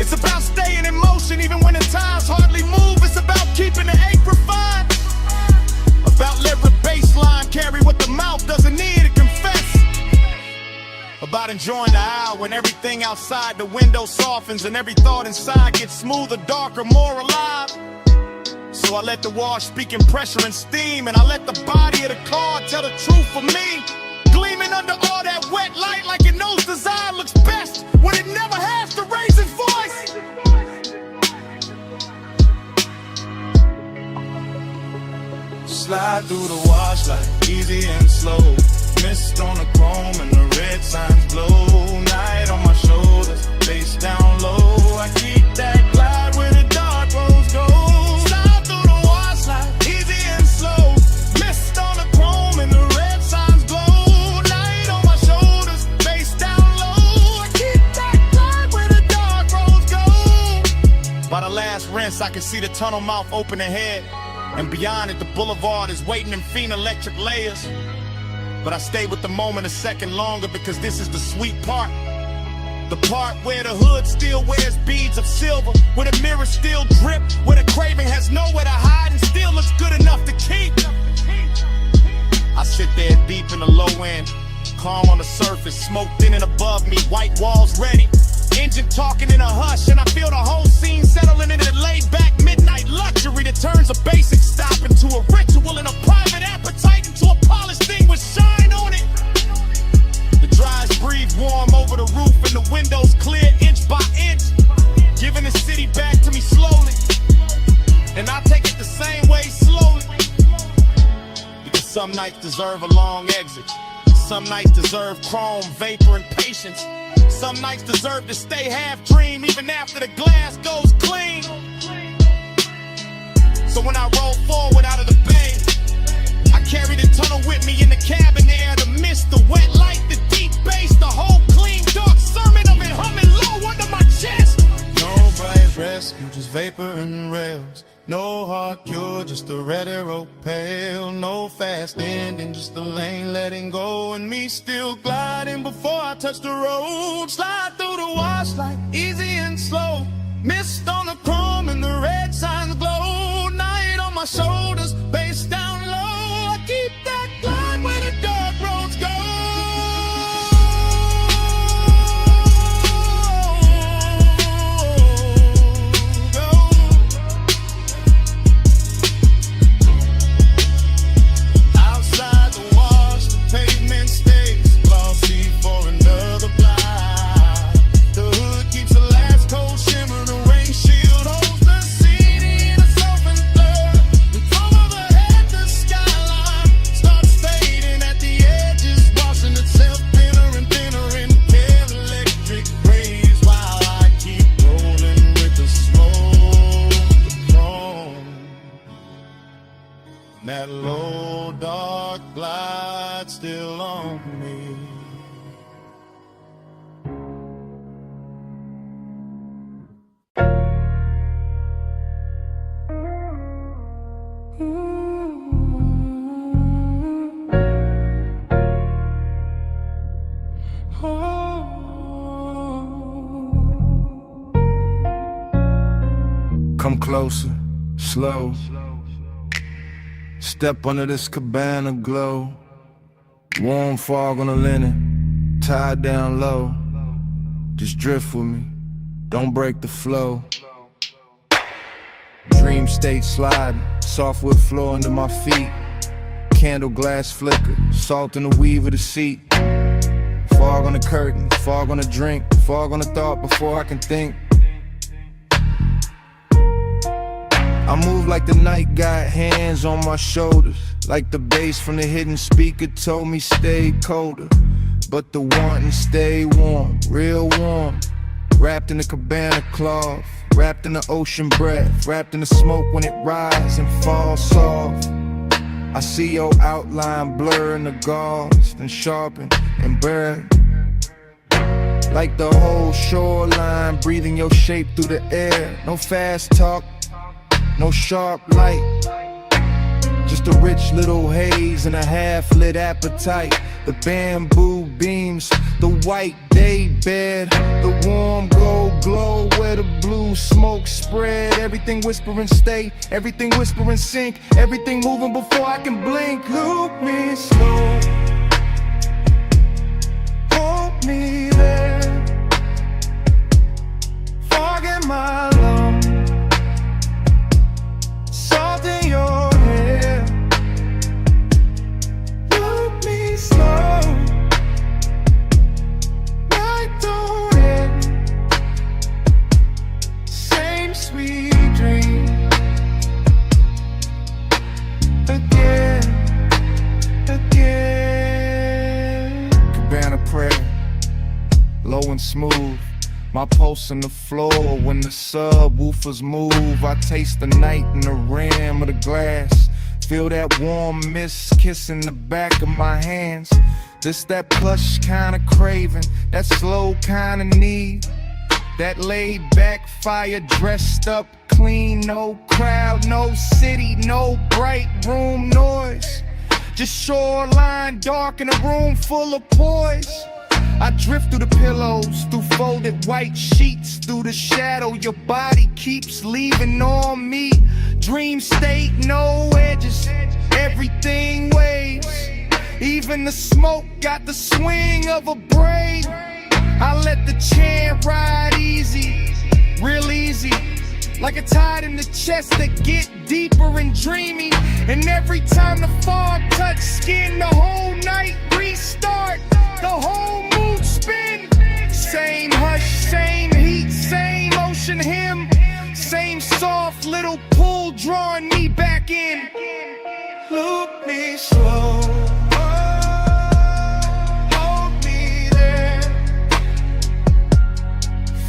it's about staying in motion even when the times hardly move. It's about keeping the ache refined, about letting the baseline carry what the mouth doesn't need to confess, about enjoying the hour when everything outside the window softens and every thought inside gets smoother, darker, more alive. So I let the wash speak in pressure and steam, and I let the body of the car tell the truth for me. Gleaming under all that wet light like it knows design looks best when it never has to raise its voice. Slide through the wash like easy and slow, mist on the chrome and the red signs glow. Night on my shoulders, face down low. I keep that glide where the dark roads go. Slide through the water slide, easy and slow. Mist on the chrome and the red signs glow. Night on my shoulders, face down low. I keep that glide where the dark roads go. By the last rinse, I can see the tunnel mouth open ahead. And beyond it, the boulevard is waiting in fiend electric layers. But I stay with the moment a second longer because this is the sweet part. The part where the hood still wears beads of silver, where the mirrors still drip, where the craving has nowhere to hide and still looks good enough to keep. I sit there deep in the low end, calm on the surface, smoke thin and above me, white walls ready. Engine talking in a hush, and I feel the whole scene settling into the laid-back midnight luxury that turns a basic stop into a ritual and a private appetite into a polished thing with shine on it. The dries breathe warm over the roof and the windows clear inch by inch, giving the city back to me slowly. And I take it the same way slowly, because some nights deserve a long exit. Some nights deserve chrome, vapor, and patience. Some nights deserve to stay half dream even after the glass goes clean. So when I roll forward out of the bay, I carry the tunnel with me in the cabin air. The mist, the wet light, the deep bass, the whole clean dark sermon of it humming low under my chest. No bright rescue, just vapor and rails. No hard cure, just a red arrow pale. No fast ending, just the lane letting go. And me still gliding before I touch the road. Slide through the wash like easy and slow. Mist on the chrome and the red signs glow. Night on my shoulders, bass down low. I keep that glide where the dark roads go. That low dark glide still on me. Come closer, slow. Step under this cabana glow. Warm fog on the linen, tied down low. Just drift with me, don't break the flow. Dream state sliding, softwood floor under my feet. Candle glass flicker, salt in the weave of the seat. Fog on the curtain, fog on the drink, fog on the thought before I can think. I move like the night got hands on my shoulders, like the bass from the hidden speaker told me stay colder. But the wanting stay warm, real warm. Wrapped in a cabana cloth, wrapped in the ocean breath, wrapped in the smoke when it rises and falls soft. I see your outline blur in the gauze, then sharpen and burn. Like the whole shoreline, breathing your shape through the air. No fast talk, no sharp light, just a rich little haze and a half-lit appetite. The bamboo beams, the white day bed, the warm glow where the blue smoke spread. Everything whispering stay, everything whispering sink, everything moving before I can blink. Look me slow, hold me there, fog in my lungs, salt in your hair. Look me slow, night don't end, same sweet dream again. Cabana prayer, low and smooth, My pulse on the floor when the subwoofers move. I taste the night in the rim of the glass. Feel that warm mist kissing the back of my hands. This that plush kind of craving, that slow kind of need. That laid back fire dressed up clean. No crowd, no city, no bright room noise. Just shoreline dark in a room full of poise. I drift through the pillows, through folded white sheets, through the shadow your body keeps leaving on me. Dream state, no edges, everything waves. Even the smoke got the swing of a braid. I let the chant ride easy, real easy. Like a tide in the chest that get deeper and dreamy. And every time the fog touch skin, the whole night restart. The whole mood spin. Same hush, same heat, same ocean hymn. Same soft little pull drawing me back in. Look me slow. Hold me there.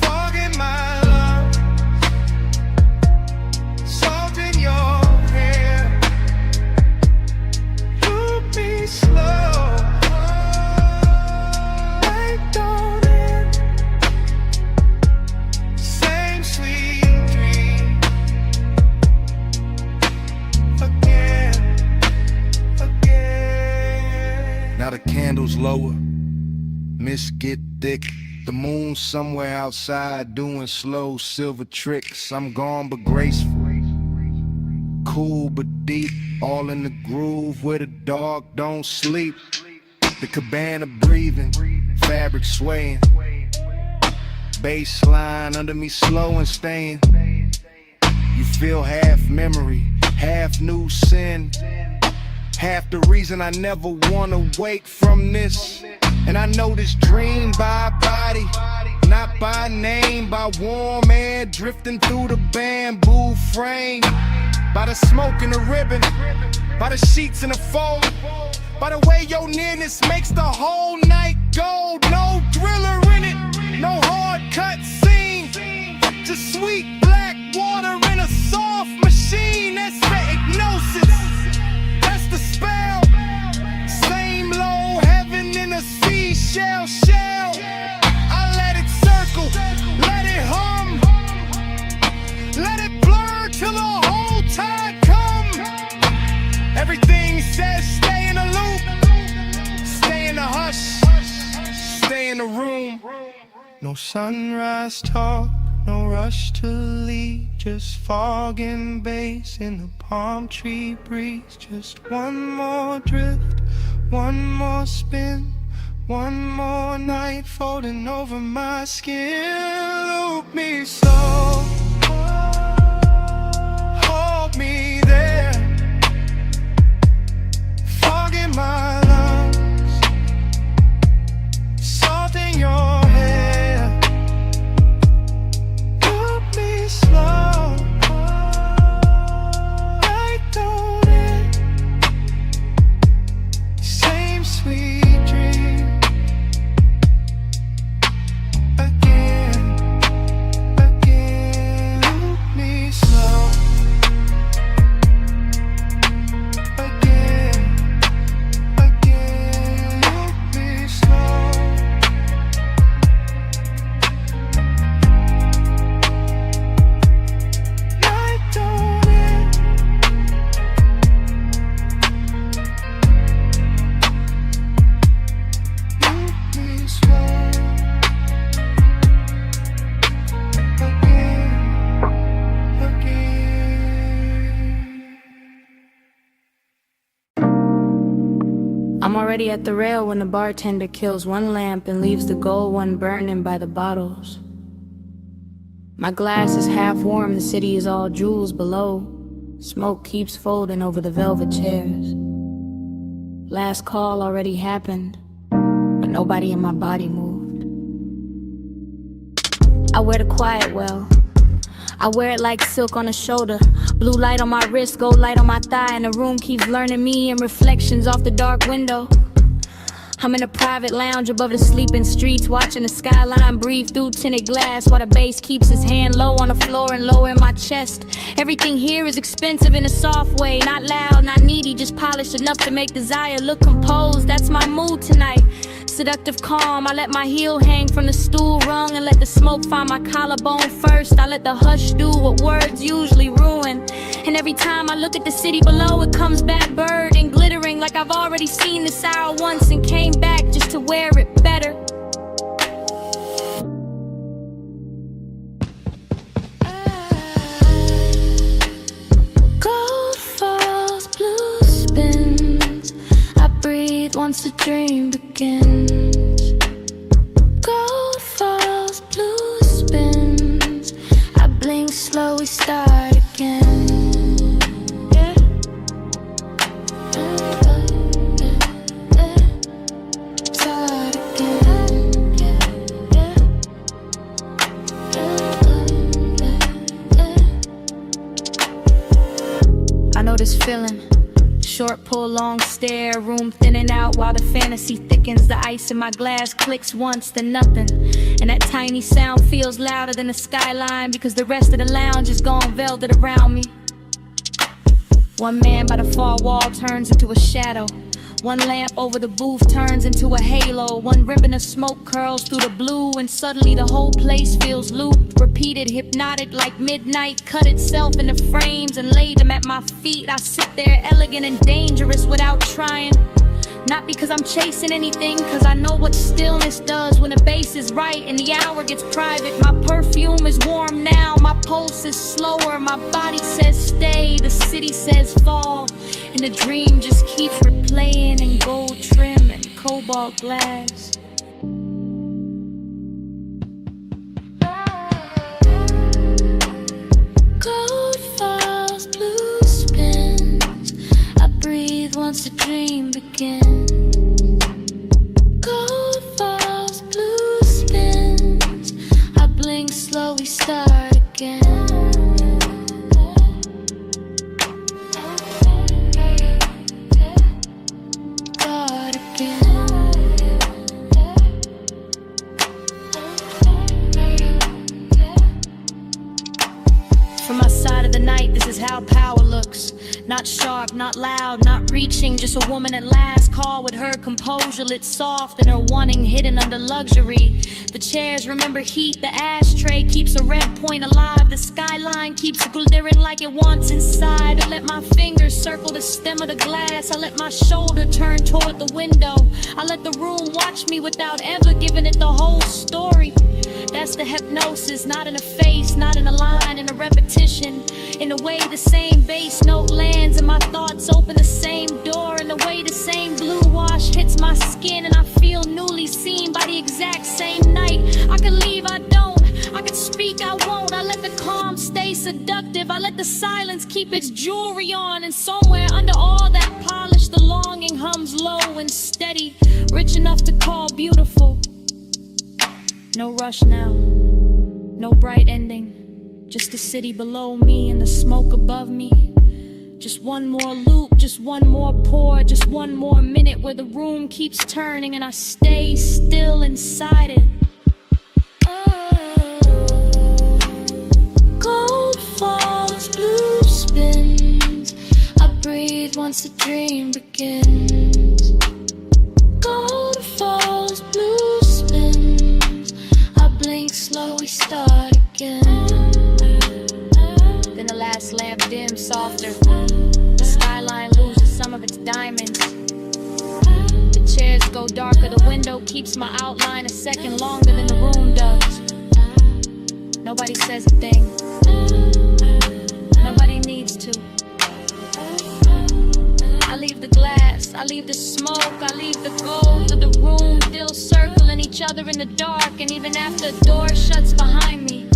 Fog in my lungs. Salt in your hair. Look me slow. Now the candles lower, mist get thick. The moon somewhere outside doing slow silver tricks. I'm gone but graceful, cool but deep, all in the groove where the dog don't sleep. The cabana breathing, fabric swaying, bass line under me slow and staying. You feel half memory, half new sin. Half the reason I never wanna wake from this. And I know this dream by body, not by name. By warm air drifting through the bamboo frame. By the smoke in the ribbon, by the sheets in the fold. By the way your nearness makes the whole night go. No thriller in it, no hard cut scene. Just sweet black water in a soft machine. That's the hypnosis. The spell, same low heaven in a seashell shell. I let it circle, let it hum, let it blur till the whole tide come. Everything says stay in the loop, stay in the hush, stay in the room. No sunrise talk, no rush to leave, just fog and bass in the palm tree breeze. Just one more drift, one more spin, one more night folding over my skin. Loop me slow, hold me there. Fog in my lungs, salt in your hair. Loop me slow, right on it. Same sweet dream. Again, again. Loop me slow. Again, again. Loop me slow. Right on it. Loop me slow. Again, again. I'm already at the rail when the bartender kills one lamp and leaves the gold one burning by the bottles. My glass is half warm, the city is all jewels below. Smoke keeps folding over the velvet chairs. Last call already happened, but nobody in my body moved. I wear the quiet well. I wear it like silk on the shoulder. Blue light on my wrist, gold light on my thigh, and the room keeps learning me and reflections off the dark window. I'm in a private lounge above the sleeping streets, watching the skyline breathe through tinted glass, while the bass keeps his hand low on the floor and low in my chest. Everything here is expensive in a soft way, not loud, not needy, just polished enough to make desire look composed. That's my mood tonight. Seductive calm, I let my heel hang from the stool rung and let the smoke find my collarbone first. I let the hush do what words usually ruin. And every time I look at the city below, it comes back bird and glittering like I've already seen this hour once and came back just to wear it better. Gold falls, blue spins. I breathe once the dream begins. Gold falls, blue spins. I blink slow, we start again. Yeah. Start again. Yeah. I know this feeling. Short pull, long stare, room thinning out while the fantasy thickens. The ice in my glass clicks once, then nothing. And that tiny sound feels louder than the skyline, because the rest of the lounge is gone velvet around me. One man by the far wall turns into a shadow. One lamp over the booth turns into a halo. One ribbon of smoke curls through the blue, and suddenly the whole place feels looped, repeated, hypnotic, like midnight cut itself into frames and laid them at my feet. I sit there elegant and dangerous without trying. Not because I'm chasing anything, cause I know what stillness does when the bass is right and the hour gets private. My perfume is warm now, my pulse is slower, my body says stay, the city says fall, and the dream just keeps replaying in gold trim and cobalt glass. Gold falls, blue spins. I breathe once the dream begins. Gold falls, blue spins. I blink slow, we start again. Start again. From my side of the night, this is how power looks. Not sharp, not loud, not reaching, just a woman at last call with her composure lit soft and her wanting hidden under luxury. The chairs remember heat, the ashtray keeps a red point alive, the skyline keeps glittering like it wants inside. I let my fingers circle the stem of the glass, I let my shoulder turn toward the window, I let the room watch me without ever giving it the whole story. That's the hypnosis, not in a face, not in a line, in a repetition. In the way the same bass note lands and my thoughts open the same door. In the way the same blue wash hits my skin and I feel newly seen by the exact same night. I could leave, I don't. I could speak, I won't. I let the calm stay seductive. I let the silence keep its jewelry on. And somewhere under all that polish, the longing hums low and steady, rich enough to call beautiful. No rush now, no bright ending, just the city below me and the smoke above me. Just one more loop, just one more pour, just one more minute where the room keeps turning and I stay still inside it. Gold falls, blue spins. I breathe once the dream begins. Gold falls, blue spins. I blink slow, we start again. Then the last lamp dims softer. The skyline loses some of its diamonds. The chairs go darker. The window keeps my outline a second longer than the room does. Nobody says a thing. Nobody needs to. I leave the glass, I leave the smoke, I leave the gold of the room still circling each other in the dark. And even after the door shuts behind me,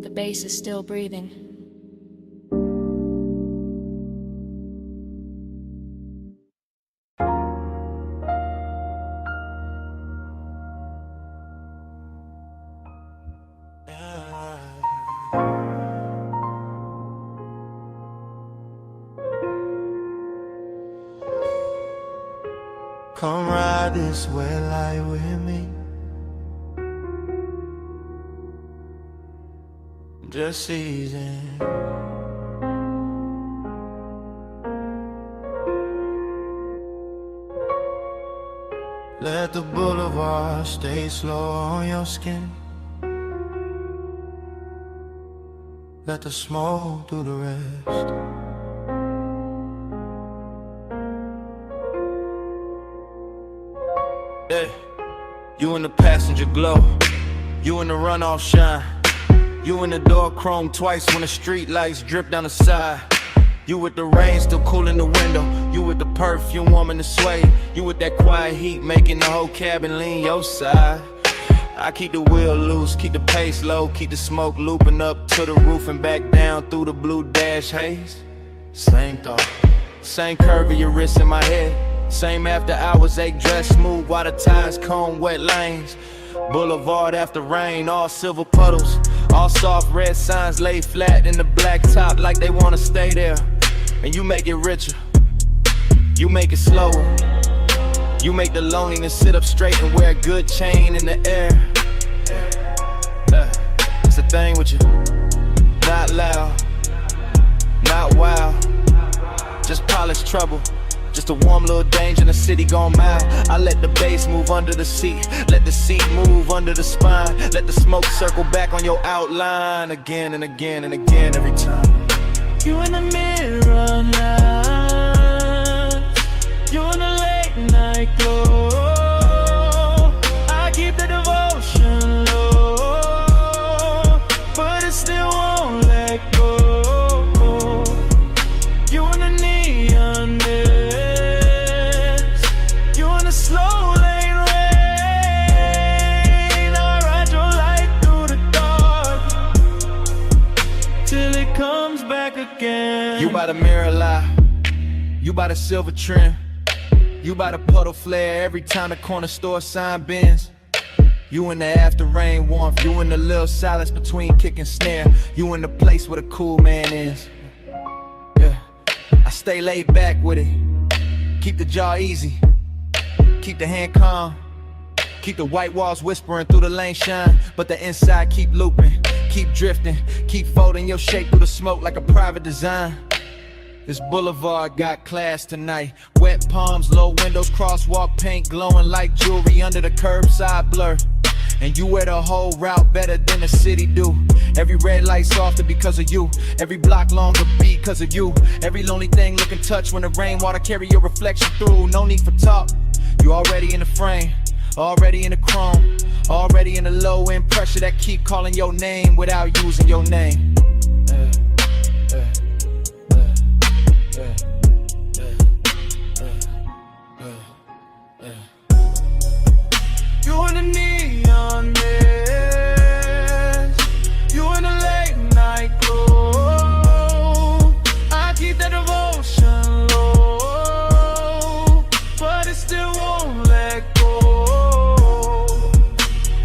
the bass is still breathing. Come ride this wet light with me. Just easing. Let the boulevard stay slow on your skin. Let the smoke do the rest. Yeah. You in the passenger glow, you in the runoff shine, you in the door chrome twice when the street lights drip down the side. You with the rain still cool in the window, you with the perfume warming the sway, you with that quiet heat making the whole cabin lean your side. I keep the wheel loose, keep the pace low, keep the smoke looping up to the roof and back down through the blue dash haze. Same thought, same curve of your wrist in my head, same after hours ache dress smooth while the tires comb wet lanes. Boulevard after rain, all silver puddles, all soft red signs laid flat in the black top like they wanna stay there. And you make it richer, you make it slower, you make the loneliness sit up straight and wear a good chain in the air. It's the thing with you, not loud, not wild, just polished trouble. Just a warm little danger in the city gone mild. I let the bass move under the seat, let the seat move under the spine, let the smoke circle back on your outline again and again and again every time. You in the mirror now, you in the late night glow. I keep the devotion low, but it still won't let go. You in the neon slow lane rain, I ride your light through the dark till it comes back again. You by the mirror lie, you by the silver trim, you by the puddle flare every time the corner store sign bends. You in the after rain warmth, you in the little silence between kick and snare, you in the place where the cool man is. Yeah, I stay laid back with it, keep the jaw easy, keep the hand calm, keep the white walls whispering through the lane shine, but the inside keep looping, keep drifting, keep folding your shape through the smoke like a private design. This boulevard got class tonight, wet palms, low windows, crosswalk paint glowing like jewelry under the curbside blur. And you wear the whole route better than the city do. Every red light softer because of you, every block longer because of you, every lonely thing looking touch when the rainwater carry your reflection through. No need for talk, you already in the frame, already in the chrome, already in the low end pressure that keep calling your name without using your name. You in the neon mist, you in the late night glow. I keep that devotion low, but it still won't let go.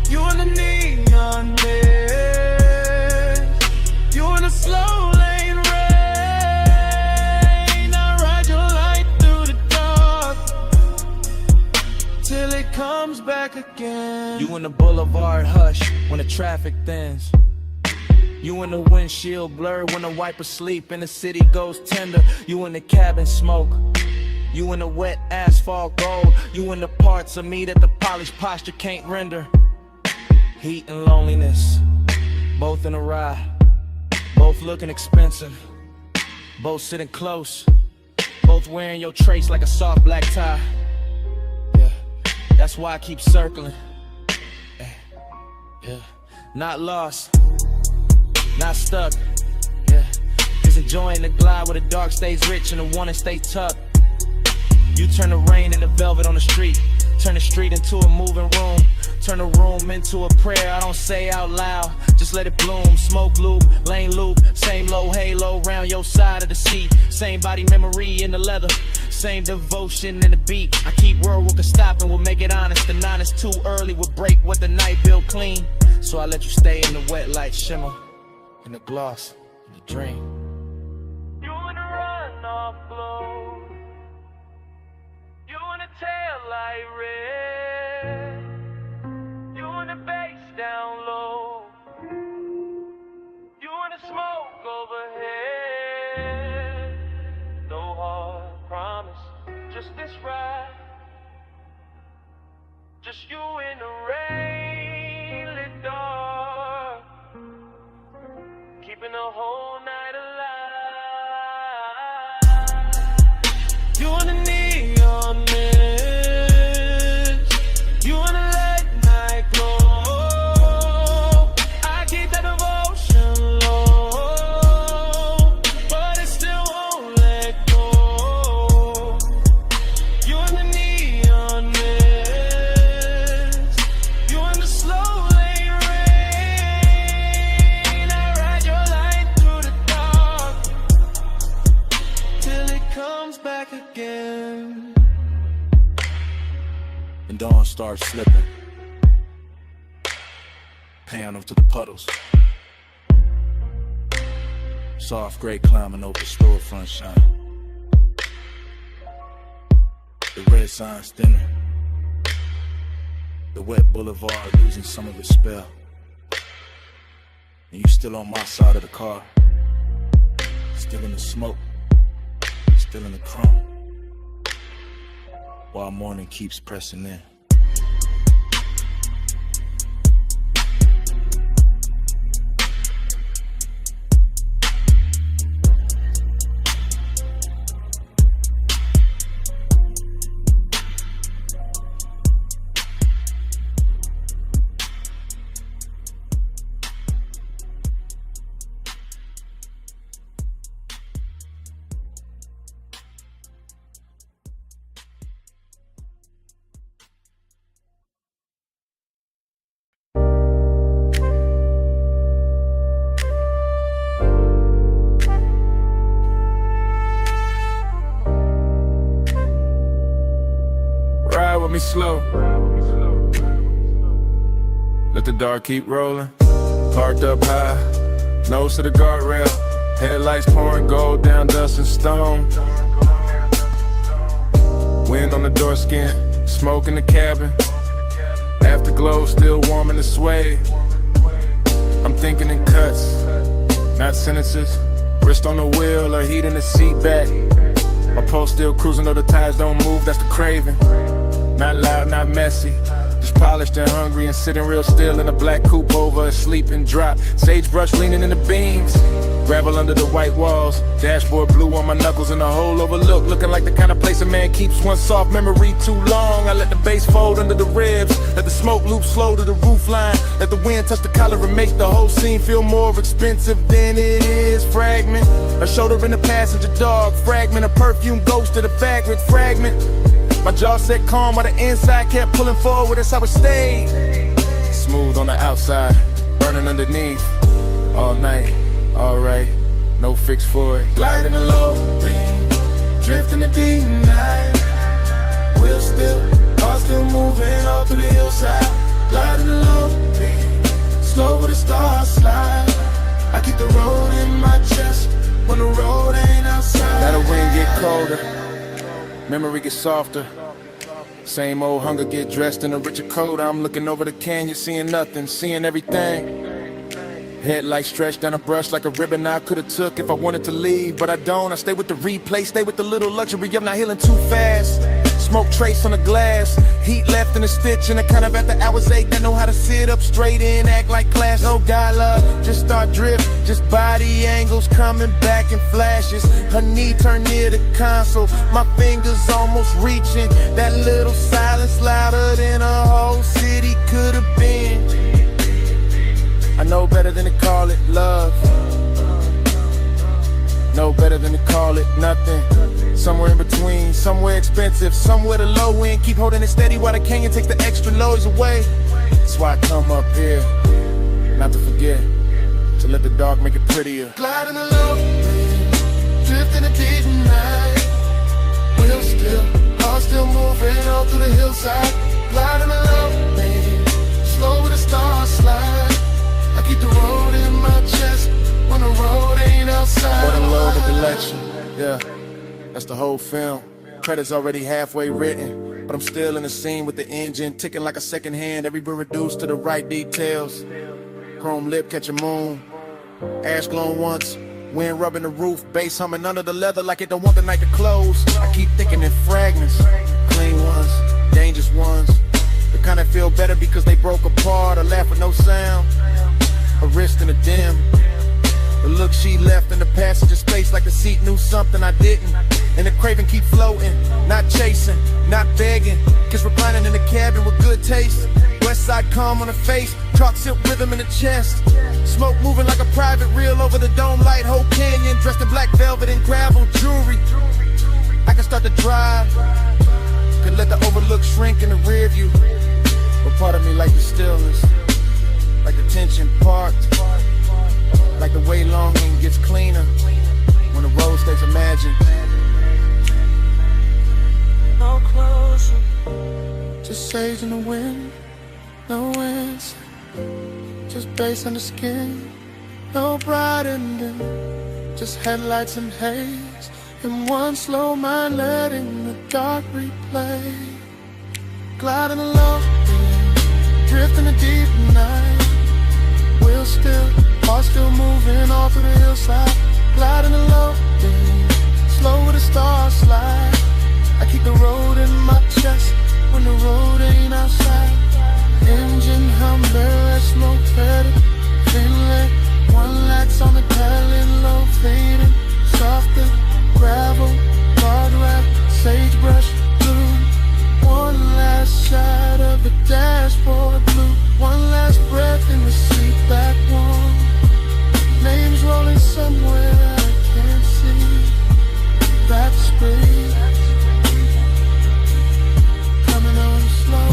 You in the neon mist, you in the slow lane rain. I ride your light through the dark till it comes back again. You in the boulevard hush when the traffic thins, you in the windshield blur when the wipers sleep and the city goes tender. You in the cabin smoke, you in the wet asphalt gold, you in the parts of me that the polished posture can't render. Heat and loneliness, both in a ride, both looking expensive, both sitting close, both wearing your trace like a soft black tie. Yeah, that's why I keep circling. Yeah, not lost, not stuck. Yeah, just enjoying the glide where the dark stays rich and the one that stays tucked. You turn the rain into velvet on the street, turn the street into a moving room, turn the room into a prayer I don't say out loud, just let it bloom. Smoke loop, lane loop, same low halo round your side of the seat, same body memory in the leather, same devotion in the beat. I keep word we can stop and we'll make it honest. The 9 is too early, we'll break what the night built clean. So I let you stay in the wet light shimmer, in the gloss, in the dream. You in the runoff glow, you in the tail light. light red. You and the bass down low. You and the smoke overhead. No hard promise, just this ride. Just you in the rain, lit dark, keeping the whole night alive. You and the neon mist, you and the late night glow. I keep that devotion low, but it still won't let go. You and the neon mist, you and the slow lane rain. I ride your light through the dark till it comes back again. And dawn starts slipping, piano to the puddles. Soft gray climbing over the storefront shine. The red signs thinning. The wet boulevard losing some of its spell. And you still on my side of the car. Still in the smoke. Still in the crumb. While morning keeps pressing in. Ride with me slow. Let the dark keep rolling. Parked up high, nose to the guardrail. Headlights pouring gold down dust and stone. Wind on the door skin, smoke in the cabin. Afterglow still warm in the suede. I'm thinking in cuts, not sentences. Wrist on the wheel or heat in the seat back. My pulse still cruising though the tires don't move, that's the craving. Not loud, not messy, just polished and hungry and sitting real still in a black coupe over a sleeping drop. Sagebrush leaning in the beams, gravel under the white walls. Dashboard blue on my knuckles and the whole overlook, looking like the kind of place a man keeps one soft memory too long. I let the bass fold under the ribs, let the smoke loop slow to the roof line. Let the wind touch the collar and make the whole scene feel more expensive than it is. Fragment, a shoulder in the passenger dog. Fragment, a perfume ghost to the vagrant. Fragment, my jaw set calm while the inside kept pulling forward. That's how it stayed. Smooth on the outside, burning underneath. All night, alright, no fix for it. Gliding the low beam, drifting the deep night. Wheel still, car still moving all through the hillside. Gliding the low beam, slow with the stars slide. I keep the road in my chest when the road ain't outside. Now the wind get colder, memory gets softer. Same old hunger get dressed in a richer coat. I'm looking over the canyon, seeing nothing, seeing everything. Headlights stretched down a brush like a ribbon I could've took if I wanted to leave, but I don't. I stay with the replay, stay with the little luxury of not healing too fast. Smoke trace on the glass, heat left in a stitch, and I kind of at the hours 8 that know how to sit up straight and act like class. No dialogue, just start drift, just body angles coming back in flashes. Her knee turned near the console, my fingers almost reaching. That little silence louder than a whole city could have been. I know better than to call it love. Know better than to call it nothing. Somewhere in between, somewhere expensive, somewhere the low end. Keep holding it steady while the canyon takes the extra loads away. That's why I come up here, not to forget, to let the dark make it prettier. Gliding the low, drifting the deep night. Wheel still, car still moving all through the hillside. Gliding the low, slow with the stars slide. I keep the road in my chest when the road ain't outside. What a load of collection, yeah, that's the whole film. Credits already halfway written. But I'm still in the scene with the engine ticking like a second hand, every bit reduced to the right details. Chrome lip catching moon, ash glowing once, wind rubbing the roof, bass humming under the leather like it don't want the night to close. I keep thinking in fragments, clean ones, dangerous ones, the kind that feel better because they broke apart, or laugh with no sound, a wrist in a dim. The look she left in the passenger space like the seat knew something I didn't. And the craving keep floating, not chasing, not begging. Kiss reclining in the cabin with good taste. West side calm on the face, chalk silk rhythm in the chest. Smoke moving like a private reel over the dome light, whole canyon. Dressed in black velvet and gravel jewelry. I can start to drive, could let the overlook shrink in the rear view. But part of me like the stillness, like the tension parked, like the way longing gets cleaner when the road stays imagined. No closer, Just sage in the wind, no answer. Just bass on the skin, no bright ending. Just headlights and haze, and one slow mind letting the dark replay. Gliding along, drifting the deep night. Wheel still, heart still moving all through the hillside. Gliding along, slow with a star slide. I keep the road in my chest when the road ain't outside. Engine hum, barrel smoke faded, inlet. One lights on the tail and low fading. Softer gravel, guardrail, sagebrush bloom. One last shot of the dashboard blue. One last breath in the seat back warm. Names rolling somewhere I can't see. Back speed coming on slow.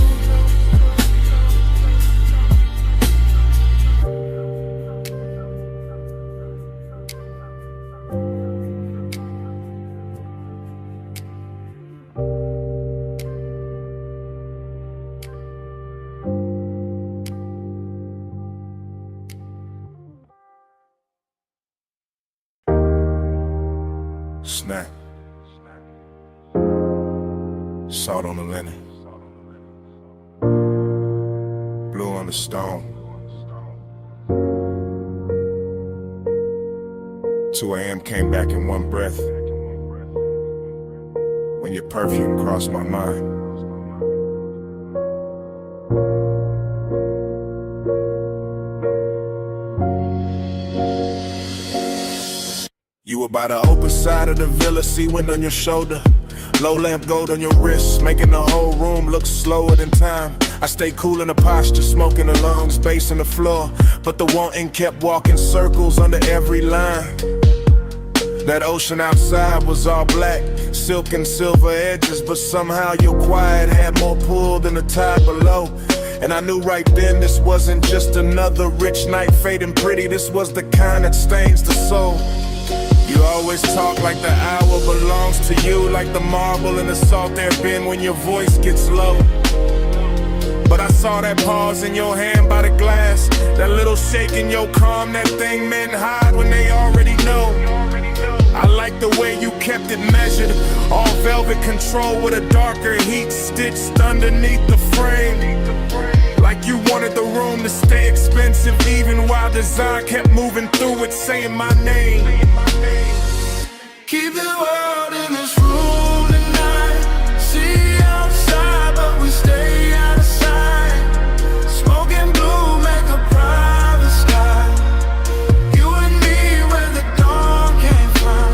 Snack. Salt on the linen. Blue on the stone. 2 a.m. came back in one breath. When your perfume crossed my mind. You were by the open side of the villa, sea wind on your shoulder. Low lamp gold on your wrist, making the whole room look slower than time. I stay cool in the posture, smoking the lungs, bass in the floor. But the wanting kept walking circles under every line. That ocean outside was all black, silk and silver edges. But somehow your quiet had more pull than the tide below. And I knew right then this wasn't just another rich night fading pretty. This was the kind that stains the soul. You always talk like the hour belongs to you, like the marble in the salt there bin when your voice gets low. But I saw that pause in your hand by the glass, that little shake in your calm, that thing men hide when they already know. I like the way you kept it measured, all velvet control with a darker heat stitched underneath the frame. Like you wanted the room to stay expensive, even while design kept moving through it, saying my name. Keep the world in this room tonight. See outside, but we stay out of sight. Smoking blue, make a private sky. You and me where the dawn came from.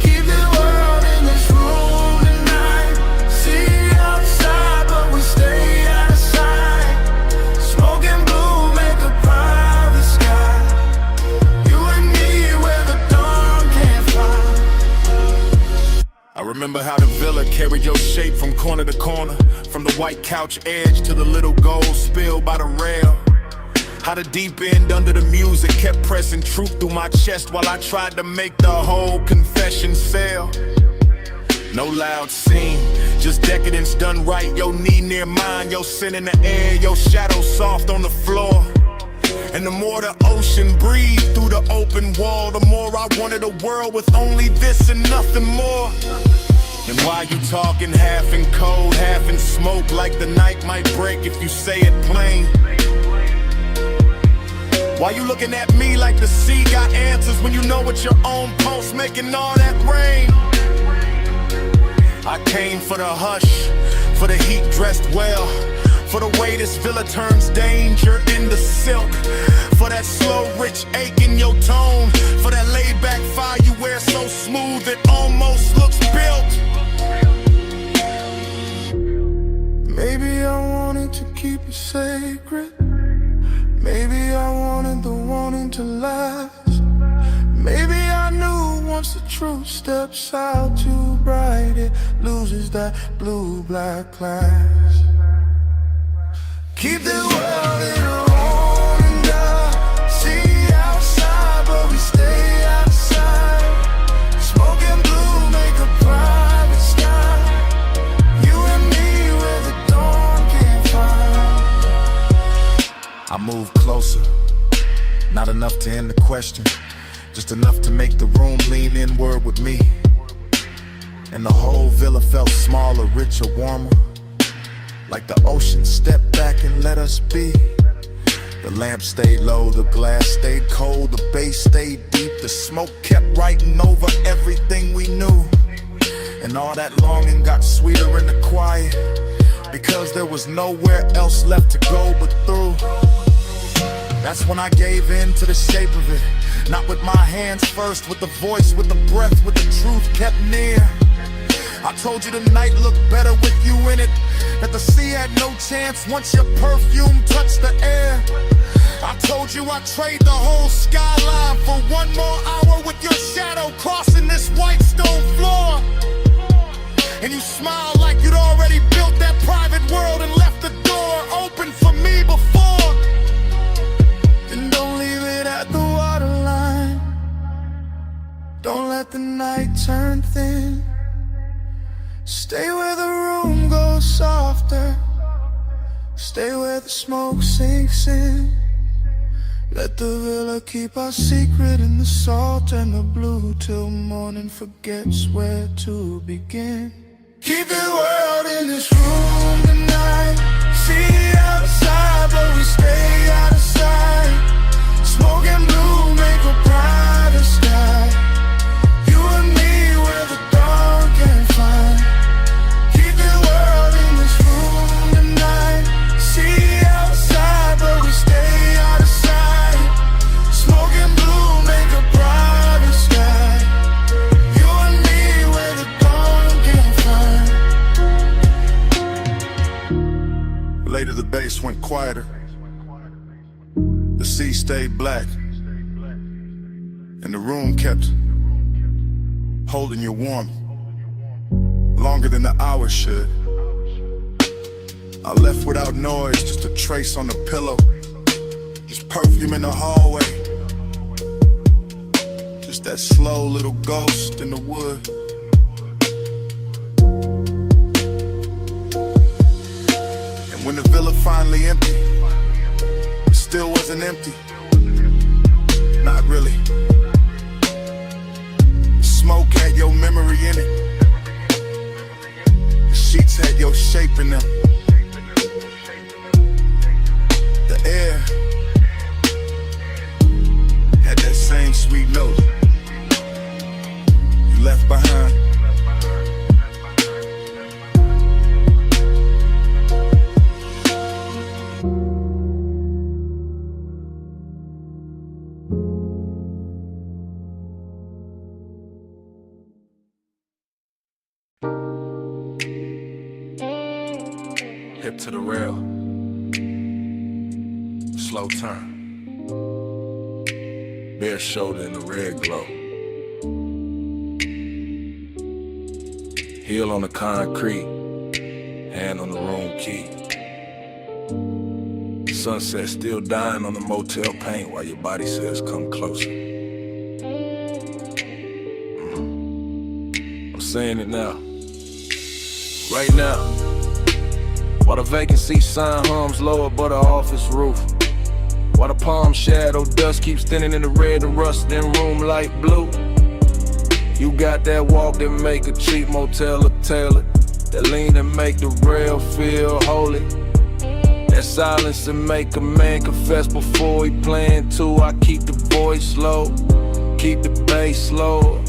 Keep the world in this room tonight. See outside, but we stay out of sight. Smoking blue, make a private sky. You and me where the dawn came from. I remember how the villa carried your shape from corner to corner, from the white couch edge to the little gold spill by the rail. How the deep end under the music kept pressing truth through my chest while I tried to make the whole confession fail. No loud scene, just decadence done right. Your knee near mine, your sin in the air, your shadow soft on the floor. And the more the ocean breathed through the open wall, the more I wanted a world with only this and nothing more. And why you talking half in cold, half in smoke, like the night might break if you say it plain? Why you looking at me like the sea got answers when you know it's your own pulse making all that rain? I came for the hush, for the heat dressed well, for the way this villa turns danger into silk, for that slow rich ache in your tone, for that laid back fire you wear so smooth it almost looks built. Maybe I wanted to keep it sacred. Maybe I wanted the wanting to last. Maybe I knew once the truth steps out too bright, it loses that blue-black class. Keep the world in a roaring dark. See outside, but we stay outside. Smoke and blue make a private sky. You and me where the dawn can't find. I move closer, not enough to end the question, just enough to make the room lean inward with me. And the whole villa felt smaller, richer, warmer, like the ocean stepped back and let us be. The lamp stayed low, the glass stayed cold, the bass stayed deep, the smoke kept writing over everything we knew. And all that longing got sweeter in the quiet, because there was nowhere else left to go but through. That's when I gave in to the shape of it, not with my hands first, with the voice, with the breath, with the truth kept near. I told you the night looked better with you in it, that the sea had no chance once your perfume touched the air. I told you I'd trade the whole skyline for one more hour with your shadow crossing this white stone floor. And you smiled like you'd already built that private world and left the door open for me before. And don't leave it at the waterline. Don't let the night turn thin. Stay where the room goes softer. Stay where the smoke sinks in. Let the villa keep our secret in the salt and the blue till morning forgets where to begin. Keep the world in this room tonight. See outside, but we stay out of sight. Smoke and blue make a brighter sky. You and me where the dawn can't find. Keep the world in this room tonight. See outside, but we stay out of sight. Smoke and blue make a brighter sky. You and me where the dawn can't find. Later the bass went quieter. The sea stayed black, and the room kept holding you warm, longer than the hours should. I left without noise, just a trace on the pillow, just perfume in the hallway, just that slow little ghost in the wood. And when the villa finally emptied, it still wasn't empty. Not really. The smoke had your memory in it. The sheets had your shape in them. The air had that same sweet note you left behind. Hip to the rail, slow turn, bare shoulder in the red glow, heel on the concrete, hand on the room key. Sunset still dying on the motel paint while your body says come closer. I'm saying it now, right now. While the vacancy sign hums low above the office roof, while the palm shadow dust keeps thinning in the red and rust in room light blue. You got that walk that make a cheap motel a tailor. That lean that make the real feel holy. That silence that make a man confess before he playin' too. I keep the voice low, keep the bass low.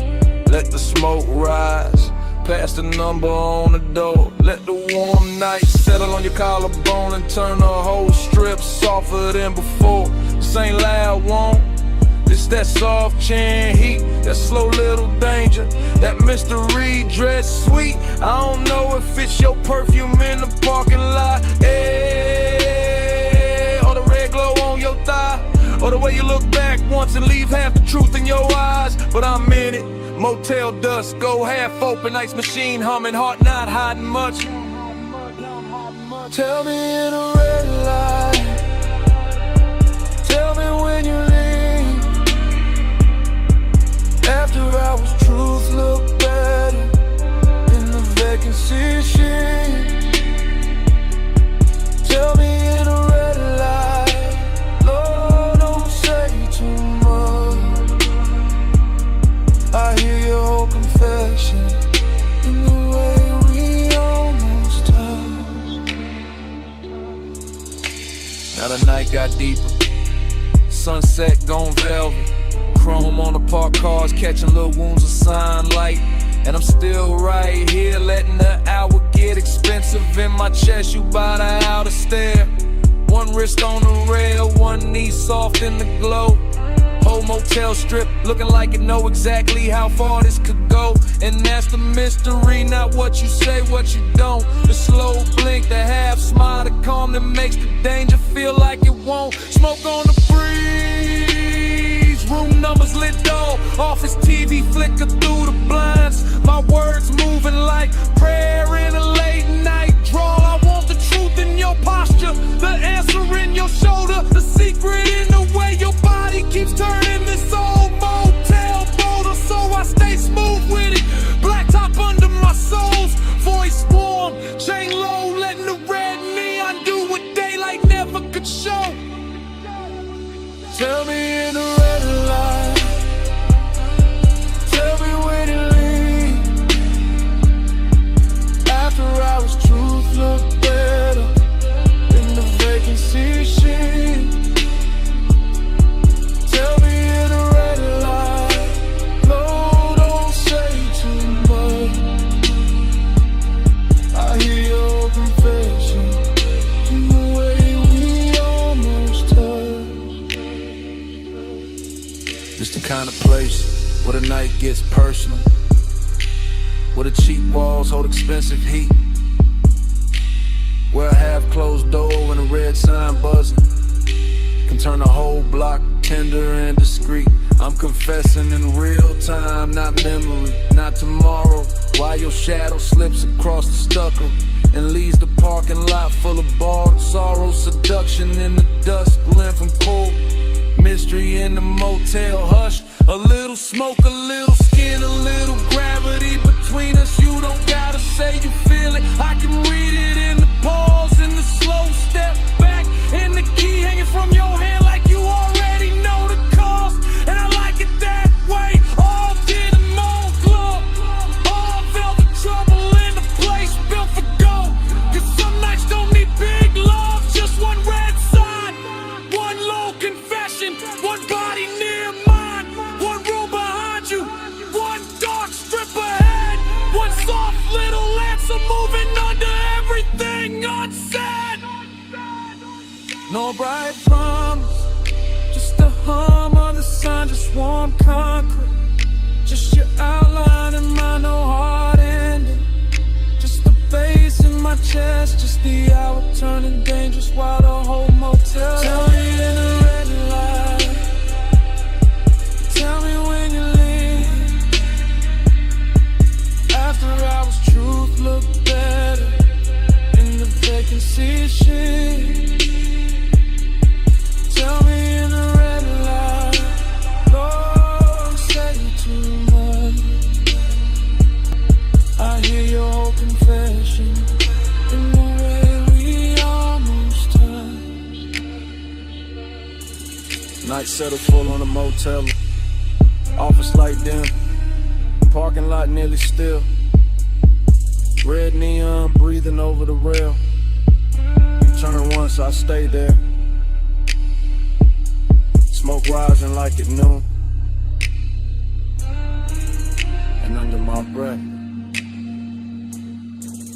Let the smoke rise, pass the number on the door. Let the warm night settle on your collarbone and turn the whole strip softer than before. This ain't loud, won't. It's that soft chin heat, that slow little danger, that mystery dress sweet. I don't know if it's your perfume in the parking lot, or the red glow on your thigh, or the way you look back once and leave half the truth in your eyes. But I'm in it, motel dust, go half open, ice machine humming, heart not hiding much. Tell me in a red light, tell me when you leave. After hours, truth look better in the vacancy sheen. Tell me in a red light, Lord, don't say too much. I hear your whole confession in the way we almost touched. Now the night got deeper, sunset gone velvet. Chrome on the parked cars, catching little wounds of sunlight. And I'm still right here, letting the hour get expensive in my chest. You by the outer stair. One wrist on the rail, one knee soft in the glow. Whole motel strip, looking like it know exactly how far this could go. And that's the mystery, not what you say, what you don't. The slow blink, the half smile, the calm that makes the danger feel like it won't. Smoke on the breeze, room numbers lit dull, office TV flicker through the blinds. My words moving like prayer in a late night drawl. I want the truth in your posture, the answer in your shoulder, the secret in the way your body keeps turning this old motel boulder. So I stay smooth with it, black top under my soles, voice warm, chain low, letting the red neon do what daylight never could show. Tell me in the red light, tell me when you leave. After hours, truth look better in the vacancy sheen. Tell me in the red light, no, don't say too much. I hear your confession in the way we almost touched. It's the kind of place where the night gets personal, where the cheap walls hold expensive heat, where a half-closed door and a red sign buzzing can turn a whole block tender and discreet. I'm confessing in real time, not memory, not tomorrow. While your shadow slips across the stucco and leaves the parking lot full of borrowed sorrow. Seduction in the dusk, glint from cold mystery in the motel hush. A little smoke, a little skin, a little gravity between us. You don't gotta say you feel it, I can read it in the pause, in the slow step back, in the key hanging from your hand like you already know the cost. And I like it that way, all denim on club, all velvet trouble in the place built for gold. Cause some nights don't need big love, just one red sign, one low confession, one body near mine, one room behind you, one dark strip ahead, one soft little answer moving under everything unsaid. No bright promise, just the hum of the sun, just warm concrete, just your outline in my no heart ending, just the bass in my chest, just the hour turning dangerous while the whole motel. Tell me in the red light, tell me when you leave. After hours, truth look better in the vacancy sheen. Tell me in the red light, don't say too much. I hear your whole confession in the way we almost touched. Night settle full on the motel, office light dim, park parking lot nearly still. Red neon breathing over the rail. Turn once, I stay there. Smoke rising like at noon. And under my breath,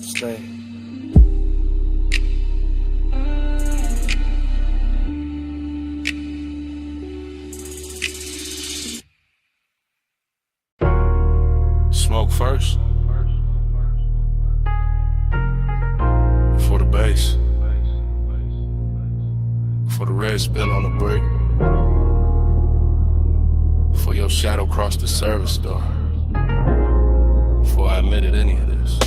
stay. Smoke first. For the bass. For the red spill on the brick. For your shadow cross the service door. Before I admitted any of this.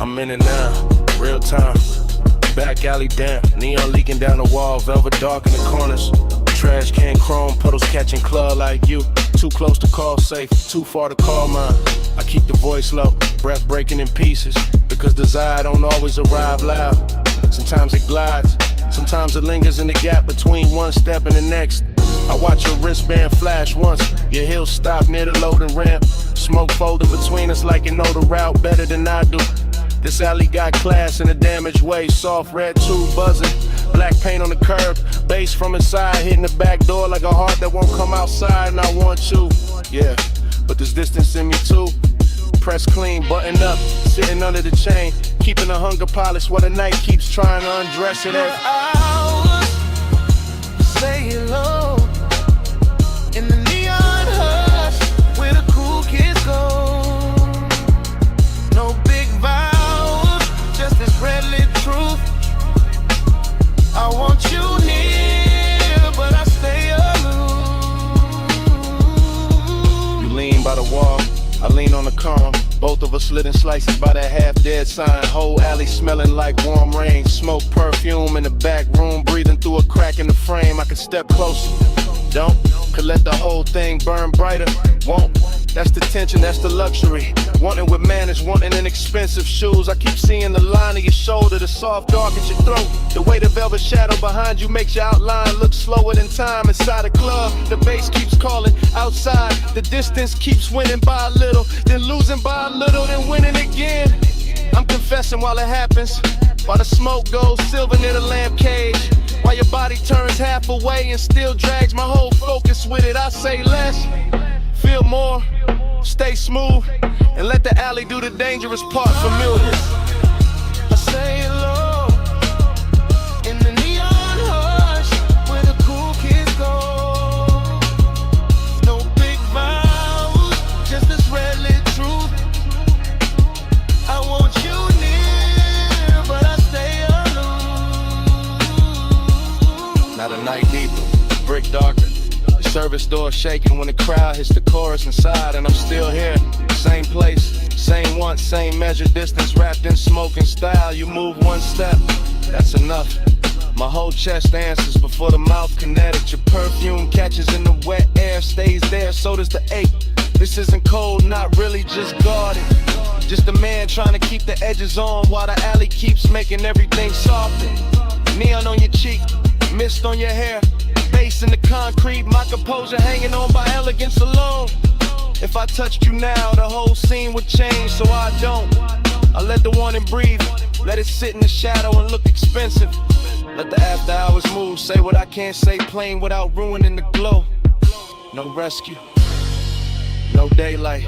I'm in it now, real time. Back alley damp, neon leaking down the wall, velvet dark in the corners. Trash can chrome, puddles catching claw like you. Too close to call safe, too far to call mine. I keep the voice low, breath breaking in pieces. Because desire don't always arrive loud. Sometimes it glides, sometimes it lingers in the gap between one step and the next. I watch your wristband flash once, your heels stop near the loading ramp. Smoke folded between us like you know the route better than I do. This alley got class in a damaged way, soft red tube buzzing. Black paint on the curb, bass from inside, hitting the back door like a heart that won't come outside, and I want you. Yeah, but there's distance in me too. Press clean, buttoned up, sitting under the chain, keeping the hunger polished while the night keeps trying to undress it. Hours, say it low, in the neon hush, where the cool kids go. No big vows, just this red lit truth. I want you near, but I stay aloof. You lean by the wall, I lean on the calm. Both of us lit in slices by that half-dead sign. Whole alley smelling like warm rain. Smoke perfume in the back room, breathing through a crack in the frame. I can step closer, don't. Could let the whole thing burn brighter, won't. That's the tension, that's the luxury. Wanting with manners, wanting in expensive shoes. I keep seeing the line of your shoulder, the soft dark at your throat. The way the velvet shadow behind you makes your outline look slower than time inside a club. The bass keeps calling outside. The distance keeps winning by a little, then losing by a little, then winning again. I'm confessing while it happens, while the smoke goes silver near the lamp cage. While your body turns half away and still drags my whole focus with it. I say less, feel more, stay smooth, and let the alley do the dangerous part familiar. I say it low, in the neon hush, where the cool kids go. No big vows, just this red lit truth. I want you near, but I stay aloof. Now the night deeper, brick darker. Service door shaking when the crowd hits the chorus inside, and I'm still here. Same place, same want, same measure, distance wrapped in smoke and style. You move one step, that's enough. My whole chest answers before the mouth can edit. Your perfume catches in the wet air, stays there, so does the ache. This isn't cold, not really, just guarded. Just a man trying to keep the edges on while the alley keeps making everything softer. Neon on your cheek, mist on your hair. Bass in the concrete, my composure hanging on by elegance alone. If I touched you now, the whole scene would change, so I don't. I let the warning breathe, let it sit in the shadow and look expensive. Let the after hours move, say what I can't say plain without ruining the glow. No rescue, no daylight,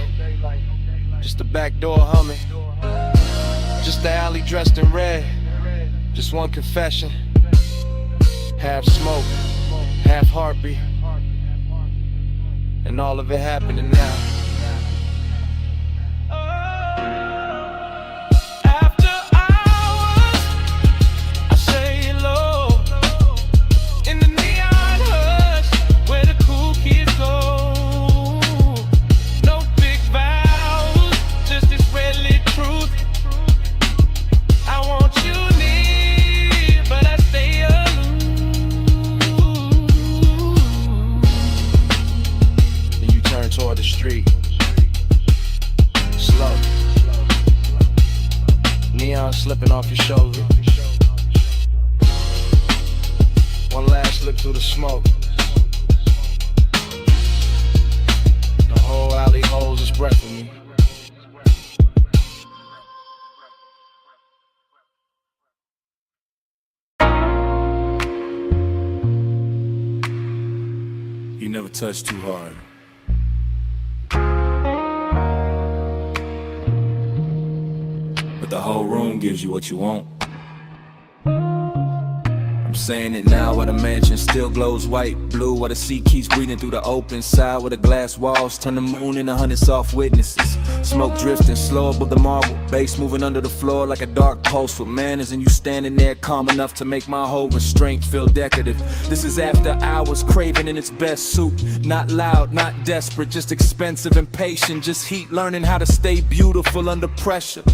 just the back door humming. Just the alley dressed in red, just one confession. Half smoke, half heartbeat, and all of it happening now. After hours, I say it low, in the neon hush, where the cool kids go. No big vows, just this red lit truth. I want you near, but I stay aloof. Toward the street, slow, neon slipping off your shoulder. One last look through the smoke. touch too hard. But the whole room gives you what you want. I'm saying it now while the mansion still glows white, blue, while the sea keeps breathing through the open side, where the glass walls turn the moon into 100 soft witnesses. Smoke drifting slow above the marble, bass moving under the floor like a dark pulse with manners, and you standing there calm enough to make my whole restraint feel decorative. This is after hours, craving in its best suit, not loud, not desperate, just expensive and patient, just heat, learning how to stay beautiful under pressure.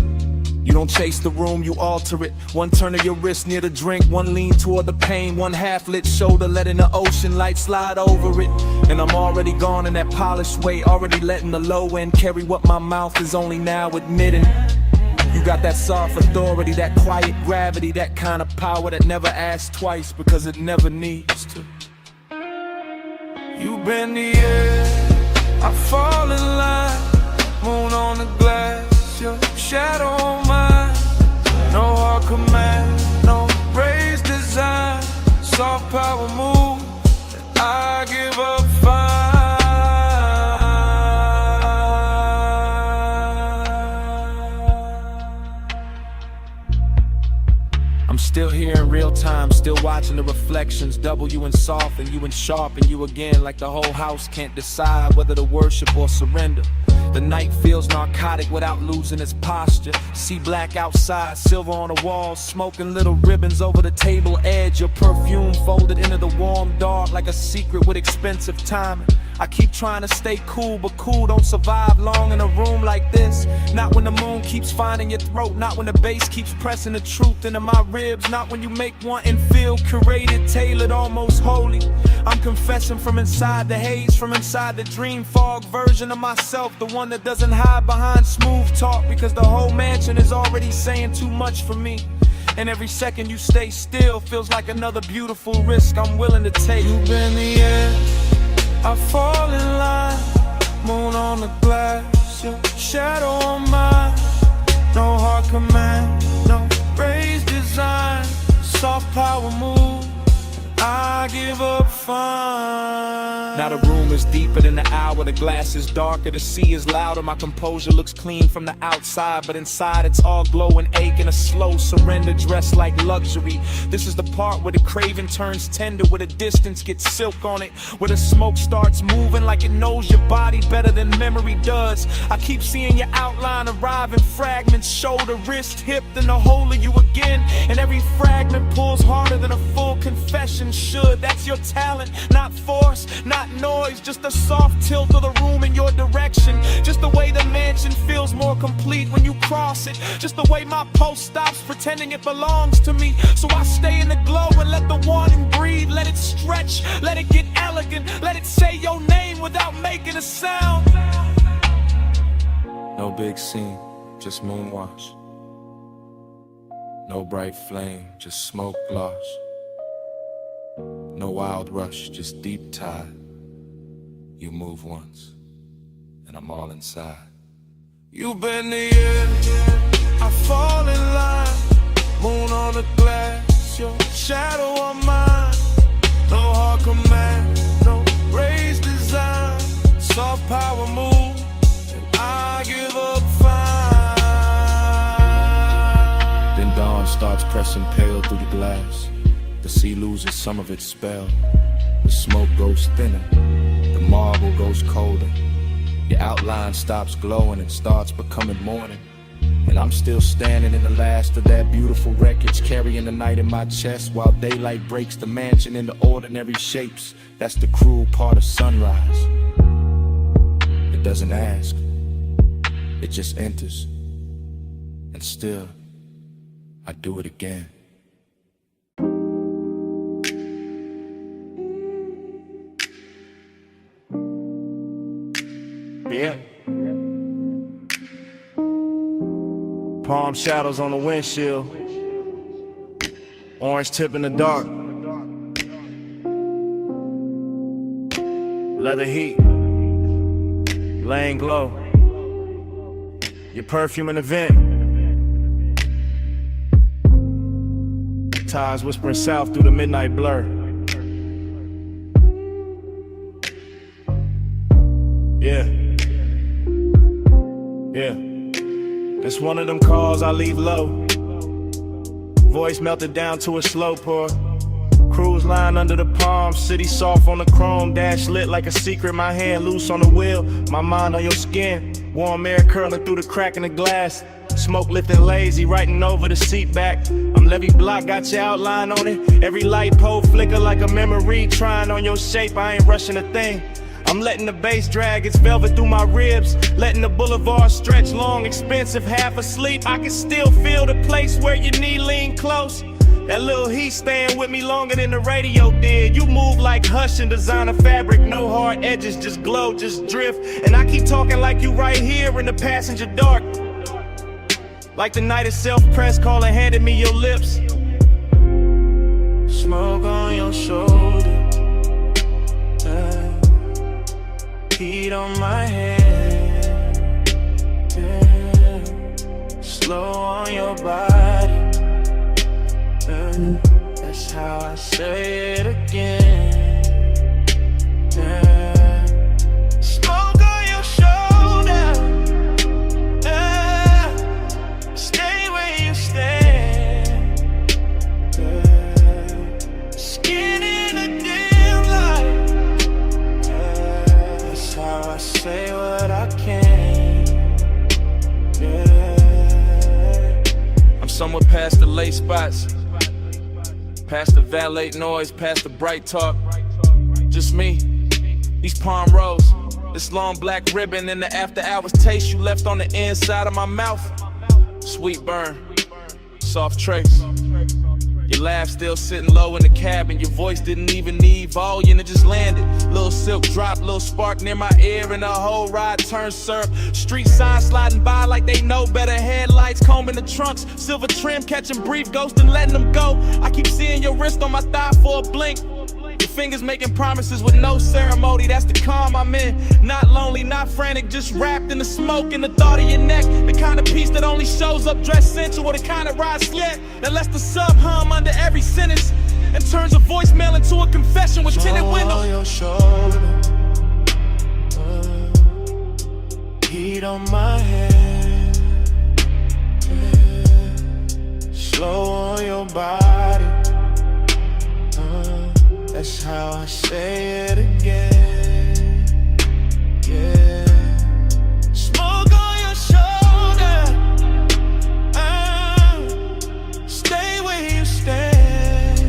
You don't chase the room, you alter it. One turn of your wrist near the drink, one lean toward the pain, one half-lit shoulder letting the ocean light slide over it. And I'm already gone in that polished way, already letting the low end carry what my mouth is only now admitting. You got that soft authority, that quiet gravity, that kind of power that never asks twice because it never needs to. You bend the air, I fall in line, moon on the glass, your shadow on mine. No hard command, no raised design, soft power move, I give up fine. I'm still here in real time, still watching the reflections, double you in soft and you in sharp and you again, like the whole house can't decide whether to worship or surrender. The night feels narcotic without losing its posture. See black outside, silver on the walls, smoking little ribbons over the table edge. Your perfume folded into the warm dark like a secret with expensive timing. I keep trying to stay cool, but cool don't survive long in a room like this. Not when the moon keeps finding your throat, not when the bass keeps pressing the truth into my ribs, not when you make one and feel curated, tailored, almost holy. I'm confessing from inside the haze, from inside the dream fog version of myself, the one that doesn't hide behind smooth talk, because the whole mansion is already saying too much for me. And every second you stay still feels like another beautiful risk I'm willing to take. You bend the air, I fall in line, moon on the glass, your shadow on mine. No hard command, no raised design, soft power move, I give up fine. Now the room is deeper than the hour, the glass is darker, the sea is louder. My composure looks clean from the outside, but inside it's all glow and ache and a slow surrender dressed like luxury. This is the part where the craving turns tender, where the distance gets silk on it, where the smoke starts moving like it knows your body better than memory does. I keep seeing your outline arrive in fragments, shoulder, wrist, hip, then the whole of you again. And every fragment pulls harder than a full confession should. That's your talent, not force, not noise, just a soft tilt of the room in your direction. Just the way the mansion feels more complete when you cross it. Just the way my pulse stops pretending it belongs to me. So I stay in the glow and let the wanting breathe. Let it stretch, let it get elegant, let it say your name without making a sound. No big scene, just moonwash. No bright flame, just smoke gloss. No wild rush, just deep tide. You move once, and I'm all inside. You bend the air, I fall in line. Moon on the glass, your shadow on mine. No hard command, no raised design, soft power move, and I give up fine. Then dawn starts pressing pale through the glass. The sea loses some of its spell. The smoke goes thinner, the marble goes colder. Your outline stops glowing and starts becoming morning. And I'm still standing in the last of that beautiful wreckage, carrying the night in my chest while daylight breaks the mansion into ordinary shapes. That's the cruel part of sunrise. It doesn't ask, it just enters. And still, I do it again. Yeah. Palm shadows on the windshield, orange tip in the dark, leather heat, laying glow, your perfume in the vent, tides whispering south through the midnight blur. Yeah. Yeah. It's one of them calls I leave low. Voice melted down to a slow pour. Cruise line under the palm, city soft on the chrome, dash lit like a secret, my hand loose on the wheel, my mind on your skin, warm air curling through the crack in the glass, smoke lifting lazy, writing over the seat back. I'm Levy Block, got your outline on it, every light pole flicker like a memory, trying on your shape, I ain't rushing a thing. I'm letting the bass drag its velvet through my ribs, letting the boulevard stretch long, expensive, half asleep. I can still feel the place where your knee lean close. That little heat staying with me longer than the radio did. You move like Hush and designer fabric, no hard edges, just glow, just drift. And I keep talking like you right here in the passenger dark, like the night itself, press call and handed me your lips. Smoke on your shoulder, heat on my head, slow on your body. That's how I say it again. Smoke on your shoulder, stay where you stand. Skin in the dim light. That's how I say what I can. I'm somewhere past the late spots, past the valet noise, past the bright talk. Just me, these palm rows, this long black ribbon, and the after hours taste you left on the inside of my mouth. Sweet burn, soft trace. Your laugh still sitting low in the cabin. Your voice didn't even need volume, it just landed. Little silk drop, little spark near my ear, and the whole ride turned syrup. Street signs sliding by like they know better. Headlights combing the trunks, silver trim catching brief ghosts and letting them go. I keep seeing your wrist on my thigh for a blink. Your fingers making promises with no ceremony. That's the calm I'm in. Not lonely, not frantic, just wrapped in the smoke and the thought of your neck. The kind of peace that only shows up dressed sensual. The kind of ride slick that lets the sub hum under every sentence and turns a voicemail into a confession with tinted windows. On your shoulder, heat on my head, slow on your body. That's how I say it again. Yeah. Smoke on your shoulder, stay where you stand.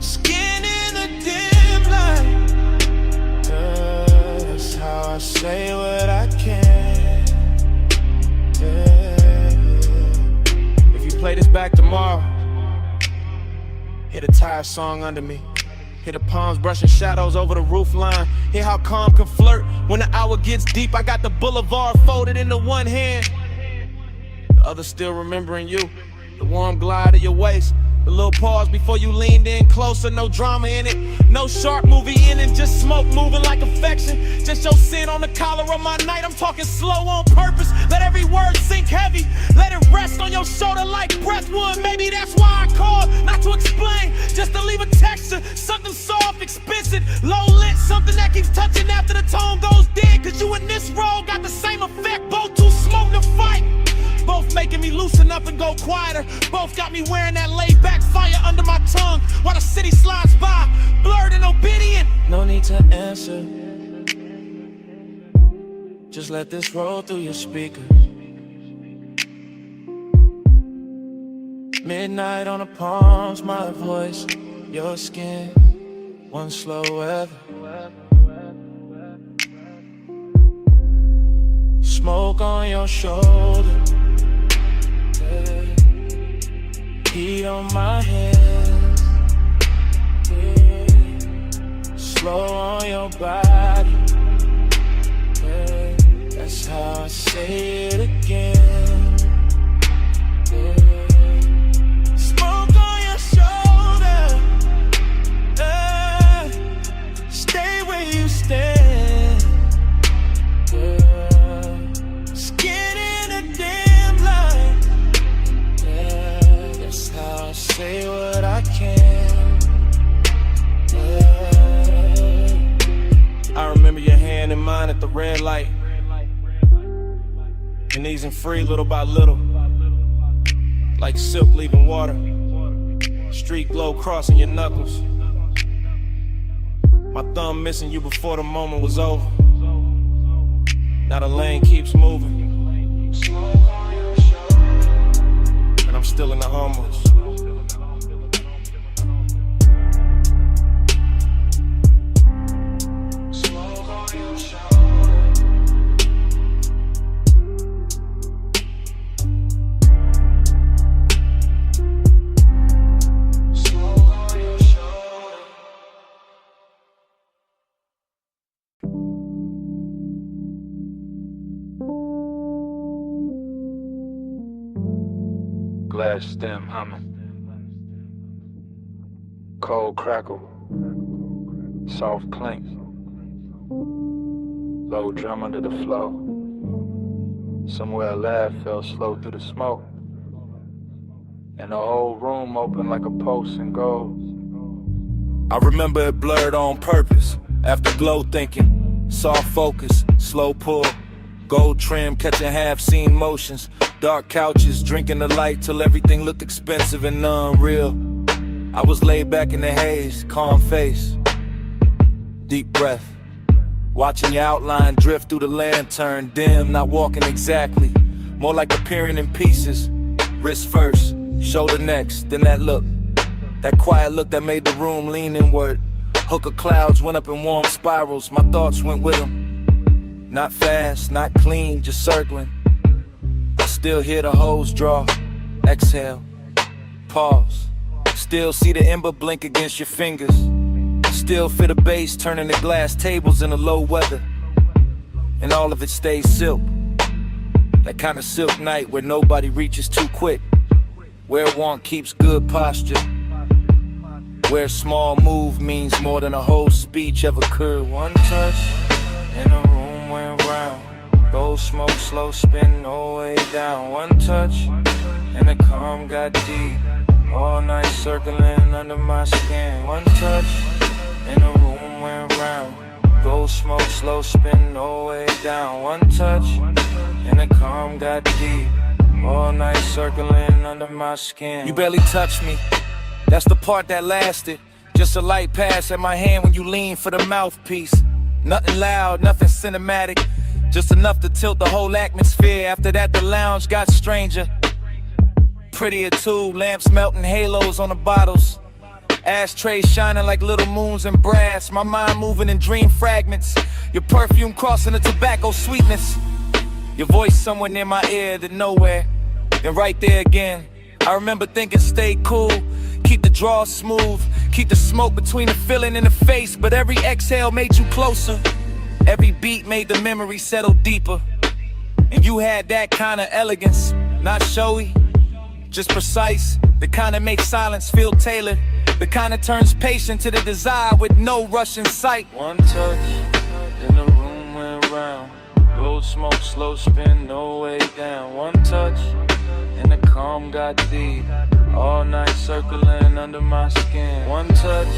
Skin in the dim light. That's how I say what I can. Yeah. If you play this back tomorrow, hear the tire song under me. Hear the palms brushing shadows over the roof line. Hear how calm can flirt when the hour gets deep. I got the boulevard folded into one hand, the other still remembering you. The warm glide of your waist, the little pause before you leaned in closer. No drama in it, no sharp movie in it, just smoke moving like affection. Just your sin on the collar of my night. I'm talking slow on purpose. Let every word sink heavy. Let it rest on your shoulder like breath would. Maybe that's why I called, not to explain, just to leave a texture. Something soft, expensive, low lit, something that keeps touching after the tone goes dead. Cause you and this role got the same effect. Both too smoke to fight, both making me loosen up and go quieter. Both got me wearing that laid back fire under my tongue while the city slides by, blurred and obedient. No need to answer, just let this roll through your speakers. Midnight on the palms, my voice, your skin, one slow weather. Smoke on your shoulder, heat on my hands, slow on your body. That's how I say it again. Smoke on your shoulder, stay where you stand. Skin in a dim light. That's how I say what I can. hand in mine at the red light. And easing free little by little, like silk leaving water. Street glow crossing your knuckles. My thumb missing you before the moment was over. Now the lane keeps moving, and I'm still in the humbles. Glass stem humming, cold crackle, soft clink, low drum under the flow. Somewhere a laugh fell slow through the smoke, and the whole room opened like a pulse in gold. I remember it blurred on purpose, after glow thinking, soft focus, slow pull, gold trim catching half-seen motions. Dark couches, drinking the light till everything looked expensive and unreal. I was laid back in the haze, calm face, deep breath, watching your outline drift through the lantern, dim, not walking exactly, more like appearing in pieces. Wrist first, shoulder next, then that look, that quiet look that made the room lean inward. Hook of clouds went up in warm spirals, my thoughts went with them. Not fast, not clean, just circling. Still hear the hose draw, exhale, pause. Still see the ember blink against your fingers. Still feel the bass turning the glass tables in the low weather. And all of it stays silk. That kind of silk night where nobody reaches too quick. Where one keeps good posture. Where a small move means more than a whole speech ever could. One touch and the room went round. Gold smoke, slow spin, no way down. One touch, and the calm got deep. All night circling under my skin. One touch, and the room went round. Gold smoke, slow spin, no way down. One touch, and the calm got deep. All night circling under my skin. You barely touched me, that's the part that lasted. Just a light pass at my hand when you lean for the mouthpiece. Nothing loud, nothing cinematic. Just enough to tilt the whole atmosphere. After that the lounge got stranger. Prettier too, lamps melting halos on the bottles. Ashtrays shining like little moons in brass. My mind moving in dream fragments. Your perfume crossing the tobacco sweetness. Your voice somewhere near my ear, then nowhere, then right there again. I remember thinking stay cool, keep the draw smooth, keep the smoke between the feeling and the face. But every exhale made you closer. Every beat made the memory settle deeper. And you had that kind of elegance, not showy, just precise. The kind that makes silence feel tailored. The kind that turns patient to the desire with no rush in sight. One touch, and the room went round. Gold smoke, slow spin, no way down. One touch, and the calm got deep. All night circling under my skin. One touch,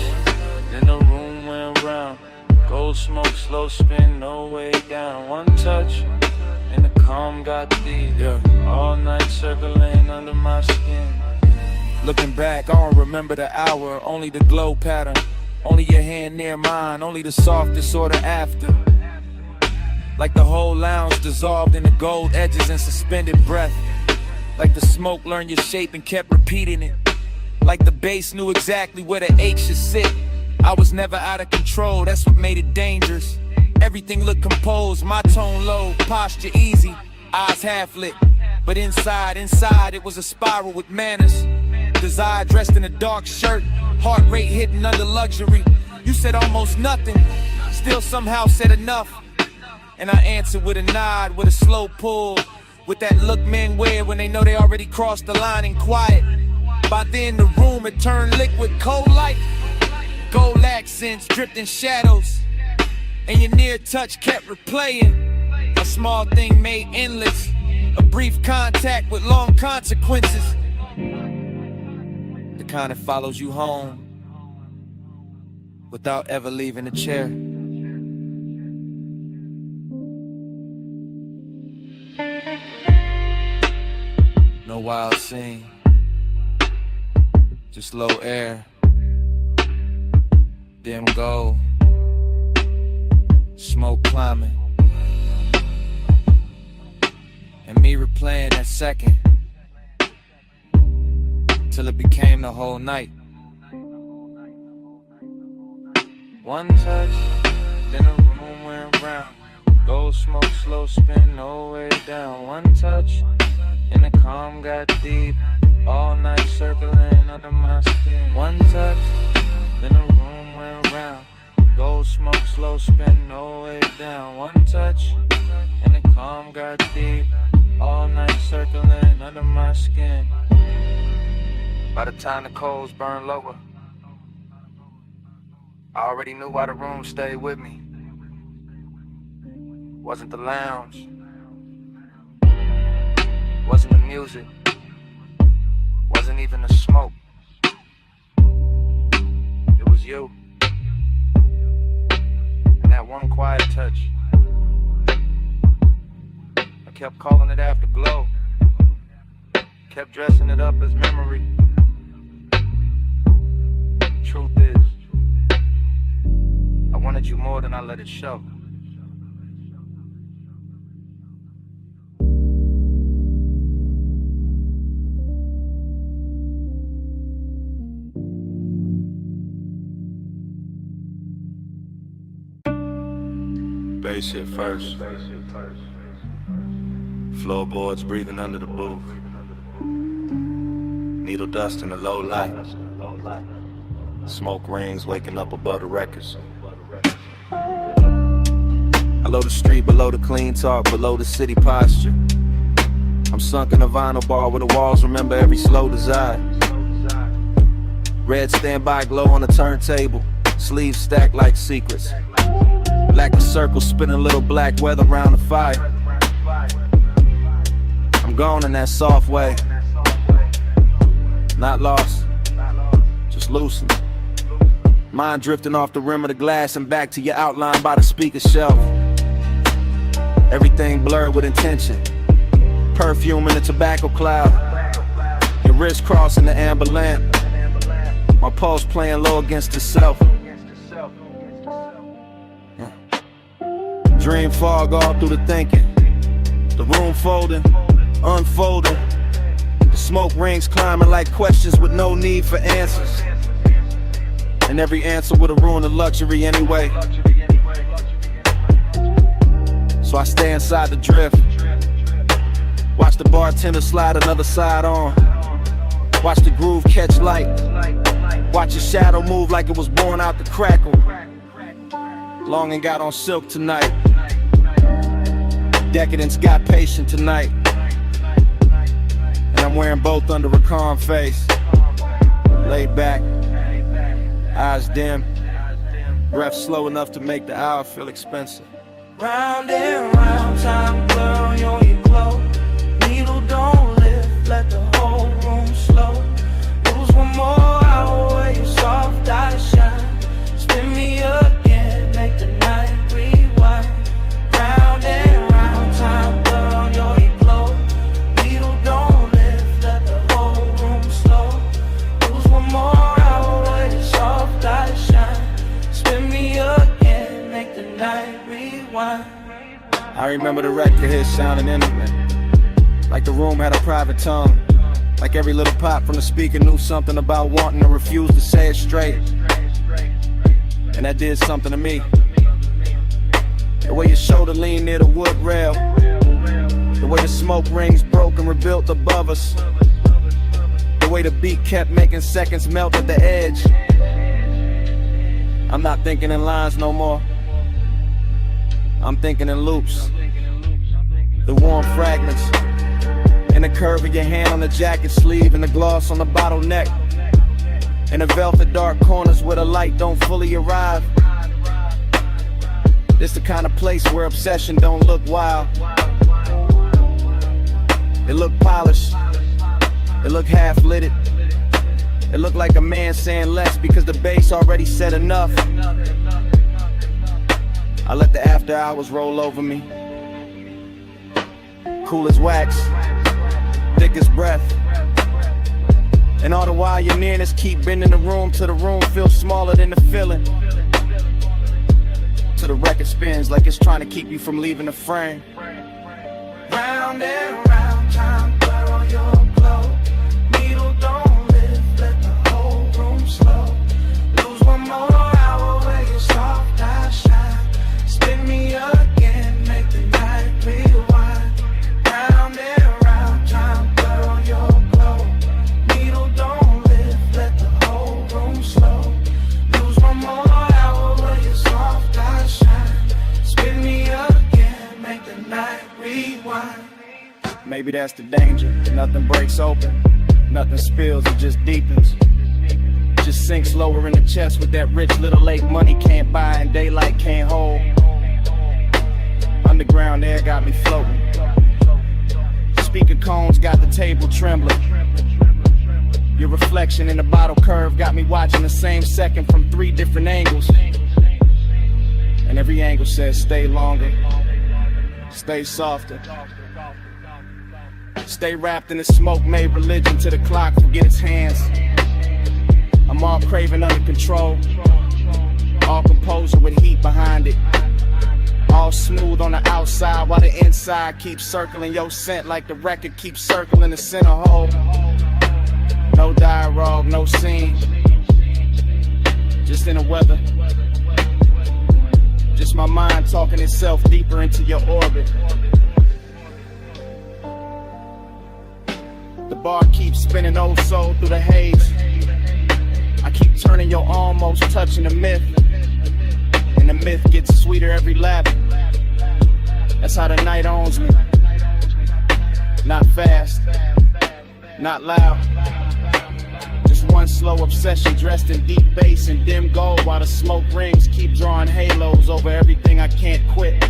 and the room went round. Gold smoke, slow spin, no way down. One touch, and the calm got deep. All night circling under my skin. Looking back, I don't remember the hour, only the glow pattern. Only your hand near mine, only the softest order after. Like the whole lounge dissolved in the gold edges and suspended breath. Like the smoke learned your shape and kept repeating it. Like the bass knew exactly where the H should sit. I was never out of control, that's what made it dangerous. Everything looked composed, my tone low, posture easy, eyes half lit. But inside it was a spiral with manners. Desire dressed in a dark shirt, heart rate hidden under luxury. You said almost nothing, still somehow said enough. And I answered with a nod, with a slow pull, with that look men wear when they know they already crossed the line and quiet. By then the room had turned liquid, cold light. Gold accents dripped in shadows, and your near touch kept replaying. A small thing made endless, a brief contact with long consequences. The kind that follows you home without ever leaving the chair. wild scene. Just low air, dim gold, smoke climbing, and me replaying that second till it became the whole night. One touch, then the room went round. Gold smoke, slow spin, no way down. One touch, and the calm got deep. All night circling under my skin. One touch, then the room went round. Gold smoke, slow spin, no way down. One touch, and the calm got deep. All night circling under my skin. By the time the coals burned lower, I already knew why the room stayed with me. Wasn't the lounge, wasn't the music, wasn't even the smoke. It was you, and that one quiet touch. I kept calling it afterglow, kept dressing it up as memory. Truth is, I wanted you more than I let it show. Bass hit first. Floorboards breathing under the booth. Needle dust in the low light. Smoke rings waking up above the records. Below the street, below the clean talk, below the city posture. I'm sunk in a vinyl bar where the walls remember every slow desire. Red standby glow on the turntable, sleeves stacked like secrets. Black circle spinning little black weather around the fire. I'm gone in that soft way. Not lost, just loosened. Mind drifting off the rim of the glass and back to your outline by the speaker shelf. Everything blurred with intention. Perfume in the tobacco cloud. Your wrist crossing the amber lamp. My pulse playing low against itself. Dream fog all through the thinking. The room folding, unfolding. The smoke rings climbing like questions with no need for answers. And every answer would've ruined the luxury anyway. So I stay inside the drift. Watch the bartender slide another side on. Watch the groove catch light. Watch your shadow move like it was born out the crackle. Longing got on silk tonight. Decadence got patient tonight. And I'm wearing both under a calm face. Laid back, eyes dim, breath slow enough to make the hour feel expensive. Round and round, time blur on your glow. Needle don't lift, let the whole room slow. Lose one more hour where your soft eyes shine. Spin me again, make the night rewind. Round and round, time blur on your glow. Needle don't lift, let the whole room slow. Lose one more hour where your soft eyes shine. Spin me again, make the night rewind. I remember the record hit sounding intimate. Like the room had a private tongue. Like every little pop from the speaker knew something about wanting to refuse to say it straight. And that did something to me. The way your shoulder leaned near the wood rail. The way the smoke rings broke and rebuilt above us. The way the beat kept making seconds melt at the edge. I'm not thinking in lines no more. I'm thinking in loops. The warm fragments. And the curve of your hand on the jacket sleeve. And the gloss on the bottleneck. And the velvet dark corners where the light don't fully arrive. This the kind of place where obsession don't look wild. It look polished. It look half-lit. It look like a man saying less because the bass already said enough. I let the after hours roll over me. Cool as wax. thick as breath. And all the while your nearness keep bending the room till the room feels smaller than the feeling. Till the record spins like it's trying to keep you from leaving the frame. Round and round, time blur on your glow. Needle don't lift, let the whole room slow. Lose one more hour where your soft eyes shine. Spin me again, make the night rewind. Round and round, time blur on your glow. Needle don't lift, let the whole room slow. Lose one more hour where your soft eyes shine. Spin me again, make the night rewind. Maybe that's the danger. Nothing breaks open, nothing spills, it just deepens. Just sinks lower in the chest with that rich little lake money can't buy and daylight can't hold. Underground air got me floating. Speaker cones got the table trembling. Your reflection in the bottle curve got me watching the same second from 3 different angles. And every angle says stay longer, stay softer. Stay wrapped in the smoke, made religion to the clock, forget its hands. I'm all craving under control, all composure with heat behind it. All smooth on the outside while the inside keeps circling your scent like the record keeps circling the center hole. No dialogue, no scene, just in the weather. Just my mind talking itself deeper into your orbit. The bar keeps spinning old soul through the haze. I keep turning your almost touching the myth. And the myth gets sweeter every lap. That's how the night owns me. Not fast, not loud. Just one slow obsession dressed in deep bass and dim gold, while the smoke rings keep drawing halos over everything I can't quit.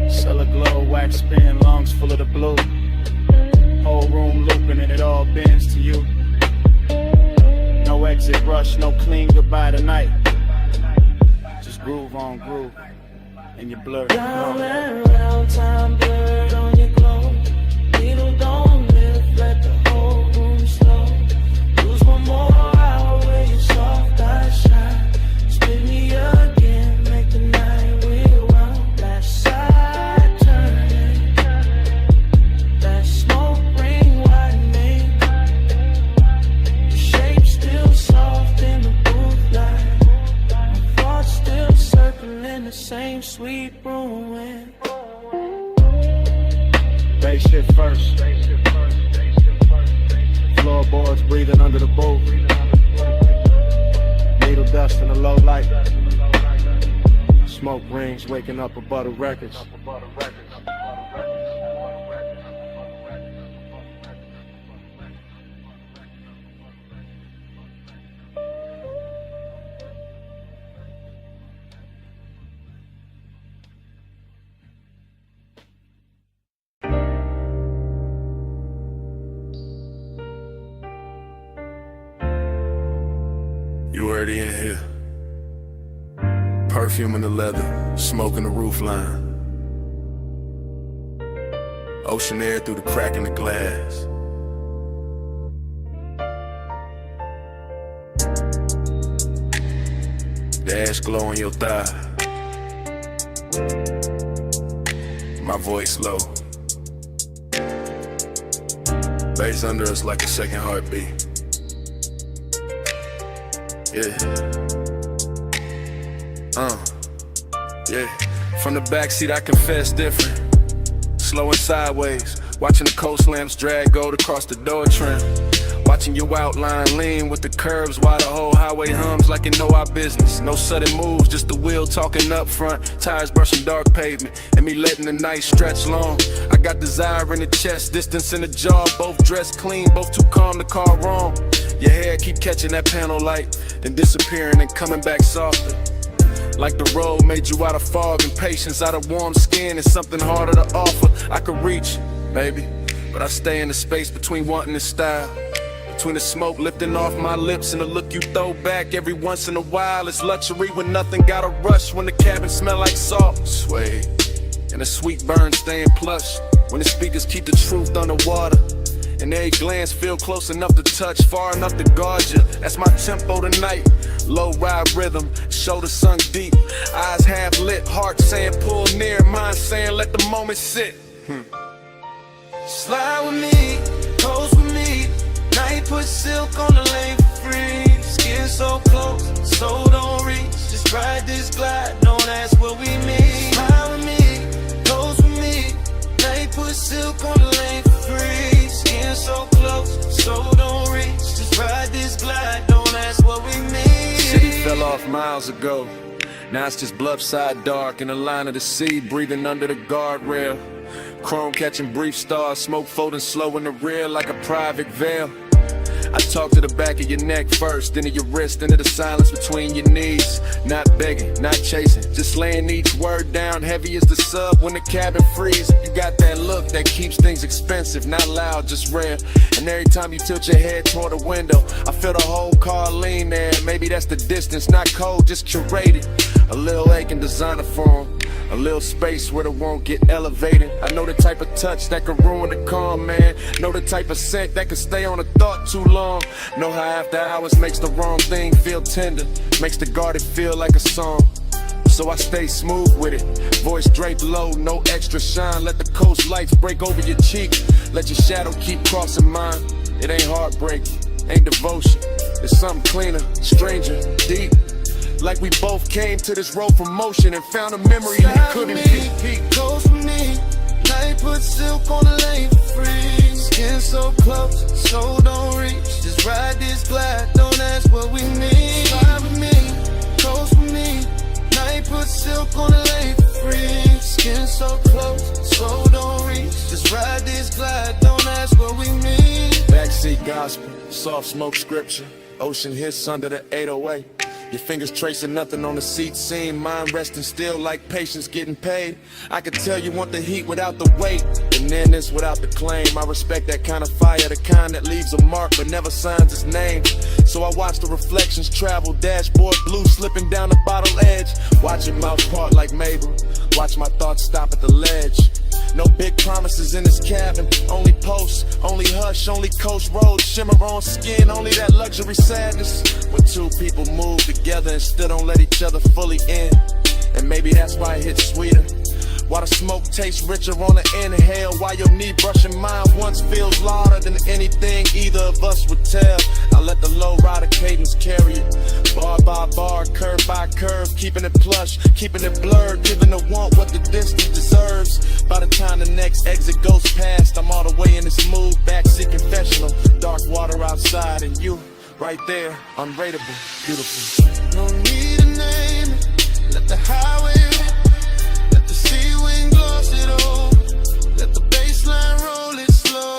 Cellar glow, wax spin, lungs full of the blue. Whole room looping and it all bends to you. No exit rush, no clean goodbye tonight. Just groove on groove, and you're blurred. Round and round, time blurred on your glow. Needle don't lift, let the whole room slow. Lose one more hour where your soft eyes shine. Spin me again, make the night rewind. Last side turning, that smoke ring widening. Your shape still soft in the booth light. My thoughts still circling the same sweet ruin. Bass shit first. Floorboards breathing under the booth. Needle dust in the low light. Smoke rings waking up above the records. You already in here. Perfume in the leather, smoke in the roof line. Ocean air through the crack in the glass. The ash glow on your thigh. My voice low. Bass under us like a second heartbeat. Yeah. Yeah. From the backseat I confess different. Slow and sideways, watching the coast lamps drag gold across the door trim. Watching your outline lean with the curves while the whole highway hums like you know our business. No sudden moves, just the wheel talking up front, tires brushing dark pavement, and me letting the night stretch long. I got desire in the chest, distance in the jaw, both dressed clean, both too calm to call wrong. Your hair keep catching that panel light, then disappearing and coming back softer. Like the road made you out of fog and patience, out of warm skin and something harder to offer. I could reach, baby, but I stay in the space between wanting and style. Between the smoke lifting off my lips and the look you throw back every once in a while. It's luxury when nothing got a rush, when the cabin smell like salt. Sway, and the sweet burn staying plush, when the speakers keep the truth underwater. And every glance feel close enough to touch, far enough to guard you. That's my tempo tonight. Low ride rhythm, shoulders sunk deep, eyes half lit, heart saying pull near, mind saying let the moment sit. Slide with me, pose with me. Night put silk on the lane for free. Skin so close, so don't reach. Just ride this glide, don't ask what we mean. Slide with me, pose with me. Night put silk on the lane for free. Skin so close, so don't reach. Just ride this glide, don't ask what we mean. City fell off miles ago. Now it's just blood-side dark in the line of the sea, breathing under the guardrail. Chrome catching brief stars, smoke folding slow in the rear like a private veil. I talk to the back of your neck first, then to your wrist, into the silence between your knees. Not begging, not chasing, just laying each word down heavy as the sub when the cabin freezes. You got that look that keeps things expensive, not loud, just rare. And every time you tilt your head toward the window, I feel the whole car lean there. Maybe that's the distance, not cold, just curated. A little aching designer form, a little space where it won't get elevated. I know the type of touch that can ruin the calm, man. Know the type of scent that can stay on a thought too long. Know how after hours makes the wrong thing feel tender, makes the guarded feel like a song. So I stay smooth with it, voice draped low, no extra shine. Let the coast lights break over your cheek, let your shadow keep crossing mine. It ain't heartbreak, ain't devotion, it's something cleaner, stranger, deep. Like we both came to this road from motion and found a memory we couldn't keep. Close with me, night put silk on the lane for free. Skin so close, so don't reach. Just ride this glide, don't ask what we need. Slide with me, close with me. Night put silk on the lane for free. Skin so close, so don't reach. Just ride this glide, don't ask what we need. Backseat gospel, soft smoke scripture, ocean hits under the 808. Your fingers tracing nothing on the seat seam, mind resting still like patience getting paid. I could tell you want the heat without the weight, and then this without the claim. I respect that kind of fire, the kind that leaves a mark but never signs its name. So I watch the reflections travel, dashboard blue slipping down the bottle edge. Watch your mouth part like Mabel, watch my thoughts stop at the ledge. No big promises in this cabin, only posts, only hush, only coast roads, shimmer on skin, only that luxury sadness. When two people move together and still don't let each other fully in. And maybe that's why it hits sweeter. Why the smoke tastes richer on the inhale, why your knee brushing mine once feels louder than anything either of us would tell. I let the low rider cadence carry it, bar by bar, curve by curve, keeping it plush, keeping it blurred, giving the want what the distance deserves. By the time the next exit goes past, I'm all the way in this mood, backseat confessional, dark water outside and you right there, unrateable, beautiful. No need to name it, let the highway rip. Let the sea wind gloss it over. Let the baseline roll it slow.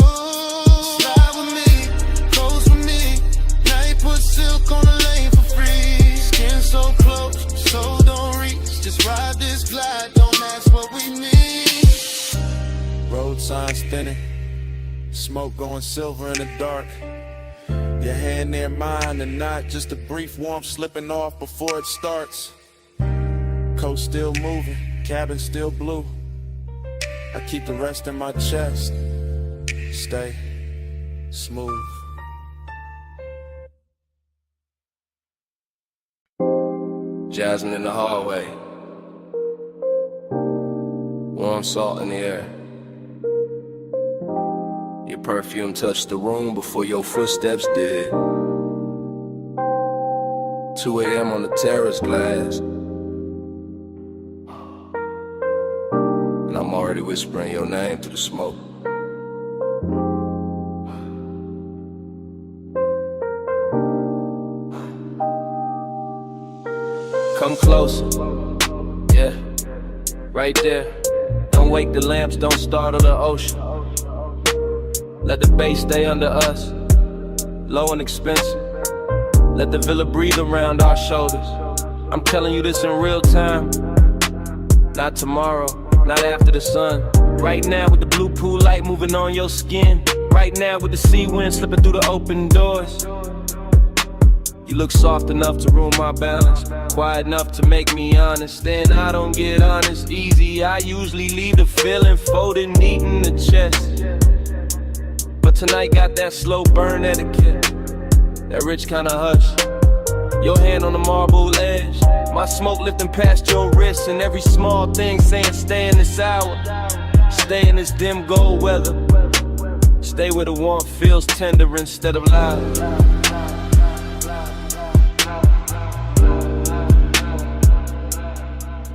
Slide with me, close with me. Night put silk on the lane for free. Skin so close, so don't reach. Just ride this glide, don't ask what we need. Road signs thinning, smoke going silver in the dark. Your hand near mine and not just a brief warmth slipping off before it starts. Coast still moving, cabin still blue. I keep the rest in my chest. Stay smooth. Jasmine in the hallway, warm salt in the air. Your perfume touched the room before your footsteps did. 2 a.m. on the terrace glass, and I'm already whispering your name through the smoke. Come closer, yeah, right there. Don't wake the lamps, don't startle the ocean. Let the bass stay under us, low and expensive. Let the villa breathe around our shoulders. I'm telling you this in real time. Not tomorrow, not after the sun. Right now with the blue pool light moving on your skin. Right now with the sea wind slipping through the open doors. You look soft enough to ruin my balance, quiet enough to make me honest. Then I don't get honest easy. I usually leave the feeling folded neat in the chest, but tonight got that slow burn etiquette, that rich kind of hush. Your hand on the marble edge, my smoke lifting past your wrist, and every small thing saying stay in this hour, stay in this dim gold weather, stay where the warmth feels tender instead of loud.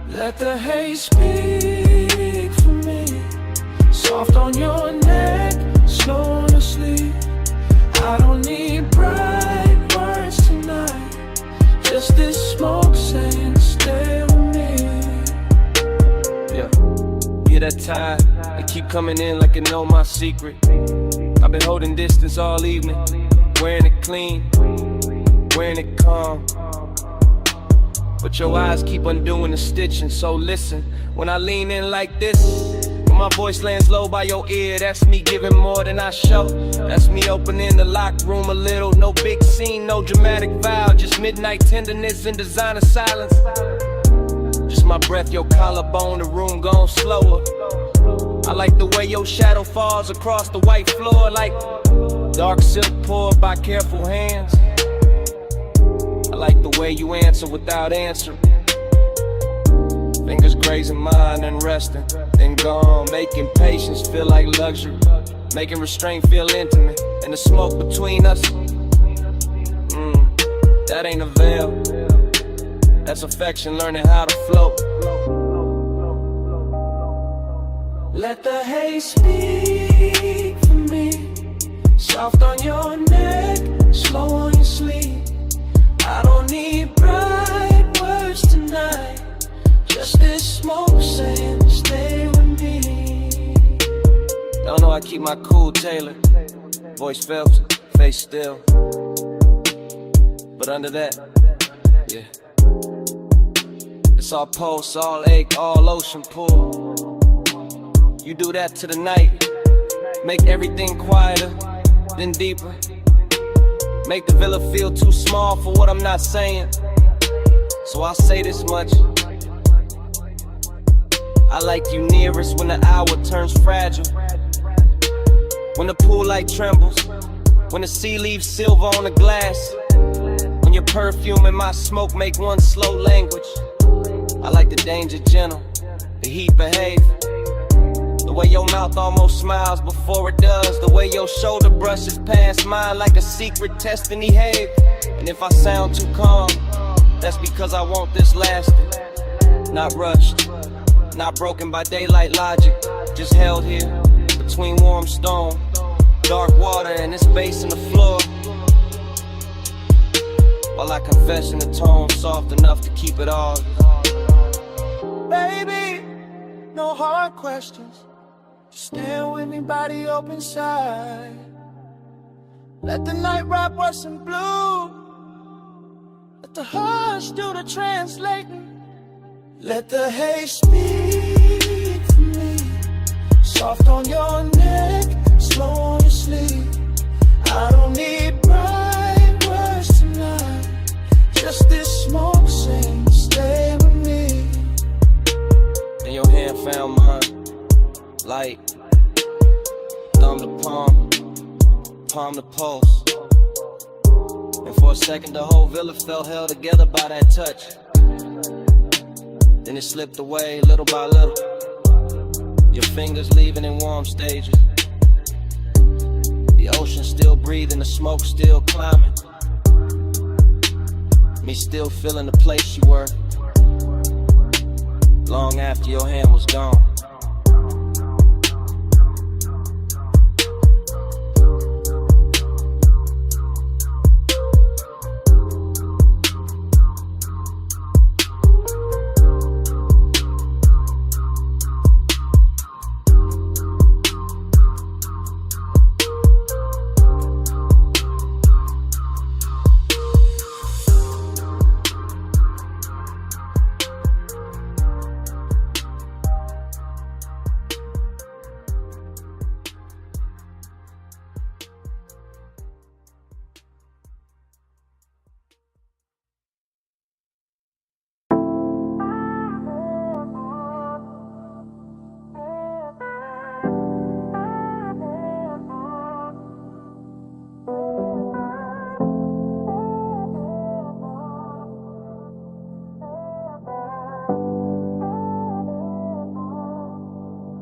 Let the haze speak for me. Soft on your neck, slow on your sleep. I don't need bright words tonight, just this smoke saying stay with me. Yeah, that tide, they keep coming in like it know my secret. I've been holding distance all evening, wearing it clean, wearing it calm, but your eyes keep undoing the stitching. So listen, when I lean in like this, when my voice lands low by your ear, that's me giving more than I show. That's me opening the locked room a little. No big scene, no dramatic vow, just midnight tenderness and designer silence. Just my breath, your collarbone, the room gone slower. I like the way your shadow falls across the white floor, like dark silk poured by careful hands. I like the way you answer without answering. Fingers grazing mine and resting, then gone, making patience feel like luxury, making restraint feel intimate, and the smoke between us, that ain't a veil, that's affection learning how to float. Let the haze speak for me. Soft on your neck, slow on your sleep. I don't need bright words tonight, just this smoke saying stay with me. Y'all know I keep my cool tailored, voice Phelps, face still, but under that, yeah, it's all pulse, all ache, all ocean pull. You do that to the night, make everything quieter, then deeper. Make the villa feel too small for what I'm not saying, so I'll say this much. I like you nearest when the hour turns fragile, when the pool light trembles, when the sea leaves silver on the glass, when your perfume and my smoke make one slow language. I like the danger gentle, the heat behave, the way your mouth almost smiles before it does, the way your shoulder brushes past mine like a secret testing behave. And if I sound too calm, that's because I want this lasting, not rushed, not broken by daylight logic, just held here between warm stone, dark water, and this bass in the floor, while I confess in a tone soft enough to keep it all. Baby, no hard questions, just stand with me, body open side. Let the night wrap us in blue, let the hush do the translating. Let the haze speak for me. Soft on your neck, slow on your sleep. I don't need bright words tonight, just this smoke saying stay with me. Then your hand found mine, light, thumb to palm, palm to pulse. And for a second the whole villa felt held together by that touch. Then it slipped away little by little, your fingers leaving in warm stages. The ocean still breathing, the smoke still climbing, me still feeling the place you were, long after your hand was gone.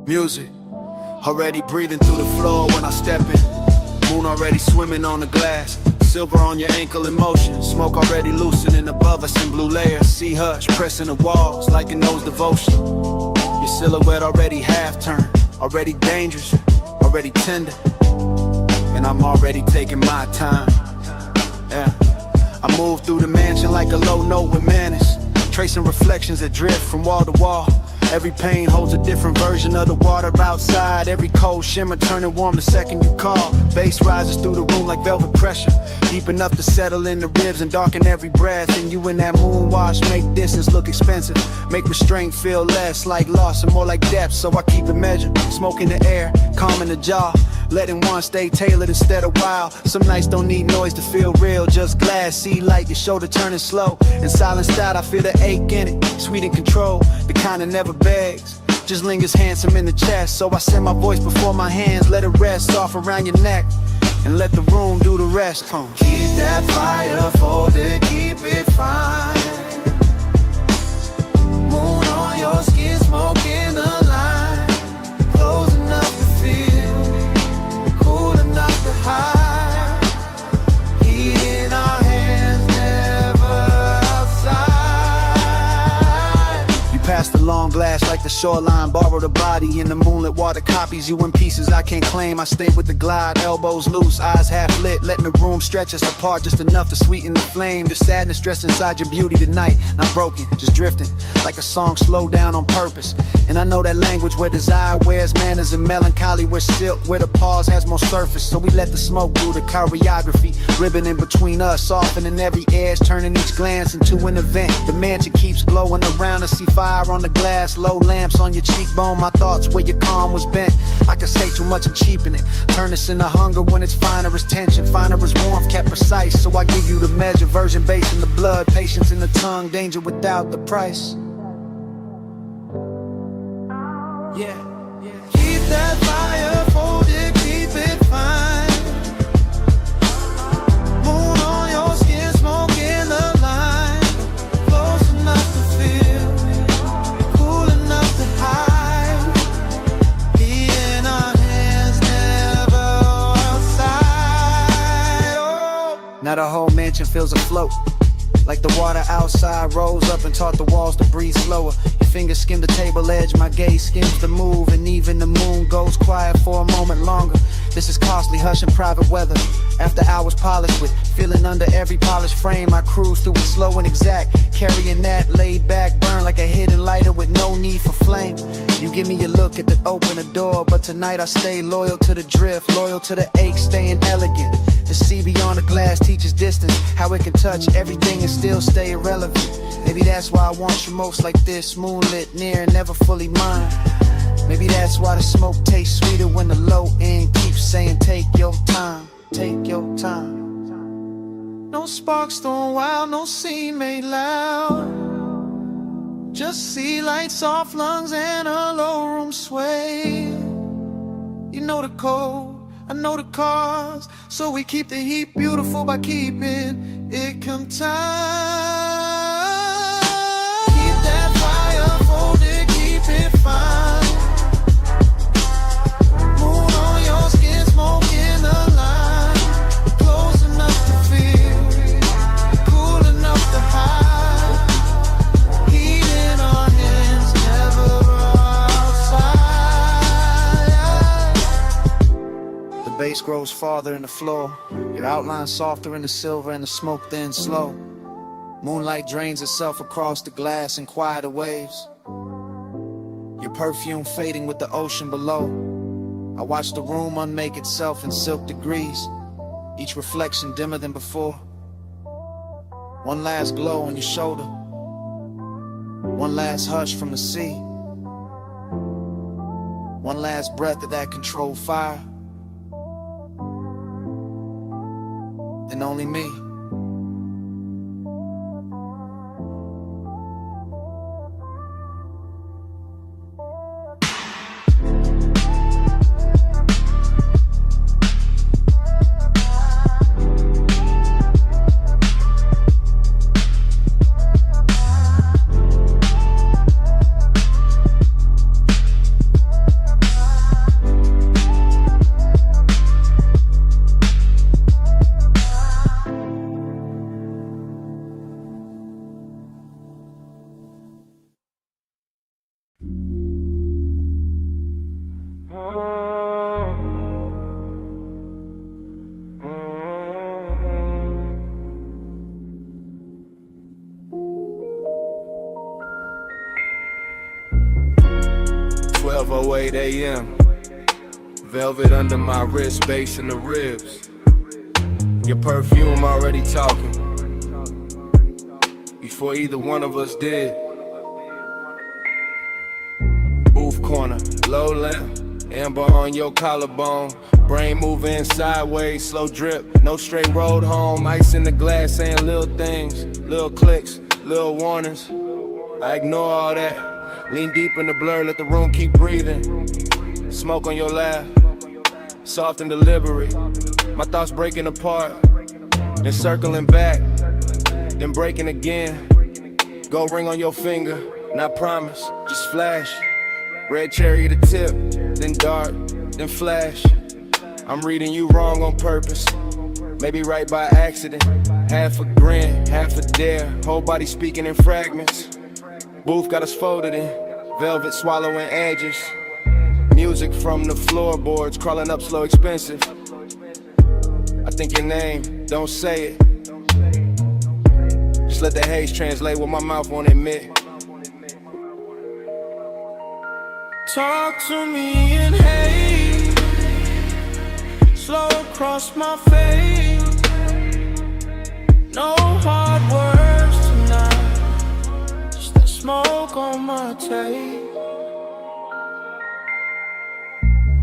Music, already breathing through the floor when I step in. Moon already swimming on the glass. Silver on your ankle in motion. Smoke already loosening above us in blue layers. Sea hush pressing the walls like it knows devotion. Your silhouette already half turned. Already dangerous, already tender. And I'm already taking my time. Yeah, I move through the mansion like a low note with manners. Tracing reflections that drift from wall to wall. Every pain holds a different version of the water outside. Every cold shimmer turning warm the second you call. Bass rises through the room like velvet pressure, deep enough to settle in the ribs and darken every breath. And you in that moon wash make distance look expensive, make restraint feel less like loss and more like depth. So I keep it measured, smoke in the air, calm in the jaw, letting one stay tailored instead of wild. Some nights don't need noise to feel real, just glass, see light, your shoulder turning slow. In silenced out, I feel the ache in it, sweet in control, the kind that never begs, just lingers handsome in the chest. So I send my voice before my hands, let it rest off around your neck, and let the room do the rest. Keep that fire folded, keep it fine. Moon on your skin, smoke in the line, close enough to feel, cool enough to hide. Heat in our hands, never outside. You pass the long glass like the shoreline, borrow the body in the moonlit water, copies you in pieces I can't claim. I stay with the glide, elbows loose, eyes half lit, letting the room stretch us apart just enough to sweeten the flame. The sadness dressed inside your beauty tonight, not broken, just drifting like a song slowed down on purpose. And I know that language where desire wears manners and melancholy where silk, where the pause has more surface. So we let the smoke do the choreography, ribbon in between us, softening every edge, turning each glance into an event. The mansion keeps glowing around us, see fire on the glass, low lamps on your cheekbone. My thoughts where your calm was bent, I can say too much and cheapen it, turn this into hunger when it's finer as tension, finer as warmth, kept precise. So I give you the measure, virgin base in the blood, patience in the tongue, danger without the price. Yeah, keep that fire folded, keep it fine. Moon on your skin, smoke in the line, close enough to feel, cool enough to hide. Heat in our hands, never outside. Oh. Now the whole mansion feels afloat, like the water outside rose up and taught the walls to breathe slower. Your fingers skim the table edge, my gaze skims the move, and even the moon goes quiet for a moment longer. This is costly, hush and private weather. After hours polished with feeling under every polished frame, I cruise through it slow and exact, carrying that laid back burn like a hidden lighter with no need for flame. You give me a look at the open the door, but tonight I stay loyal to the drift, loyal to the ache, staying elegant. The sea beyond the glass teaches distance, how it can touch everything and still stay irrelevant. Maybe that's why I want you most like this, moonlit, near and never fully mine. Maybe that's why the smoke tastes sweeter when the low end keeps saying take your time, take your time. No sparks thrown wild, no scene made loud, just sea light, soft lungs and a low room sway. You know the code, I know the cause, so we keep the heat beautiful by keeping it contained. Keep that fire folded, keep it fine. Moon on your skin, smoke in the line, close enough to feel, cool enough to hide. Heat in our hands, never outside. The bass grows farther in the floor, your outline softer in the silver and the smoke thin slow. Moonlight drains itself across the glass in quieter waves, your perfume fading with the ocean below. I watch the room unmake itself in silk degrees, each reflection dimmer than before. One last glow on your shoulder, one last hush from the sea, one last breath of that controlled fire, and only me. 12:08 a.m. Velvet under my wrist, bass in the ribs. Your perfume already talking before either one of us did. Booth corner, low lamp, amber on your collarbone. Brain moving sideways, slow drip, no straight road home. Ice in the glass saying little things, little clicks, little warnings. I ignore all that, lean deep in the blur, let the room keep breathing. Smoke on your lap, soft and deliberate. My thoughts breaking apart, then circling back, then breaking again. Gold ring on your finger, not promise, just flash. Red cherry to tip, then dark, then flash. I'm reading you wrong on purpose, maybe right by accident. Half a grin, half a dare, whole body speaking in fragments. Booth got us folded in, velvet swallowing edges. Music from the floorboards, crawling up slow, expensive. I think your name, don't say it. Just let the haze translate what my mouth won't admit. Talk to me in haze, slow across my face. No hard words tonight, just that smoke on my tape.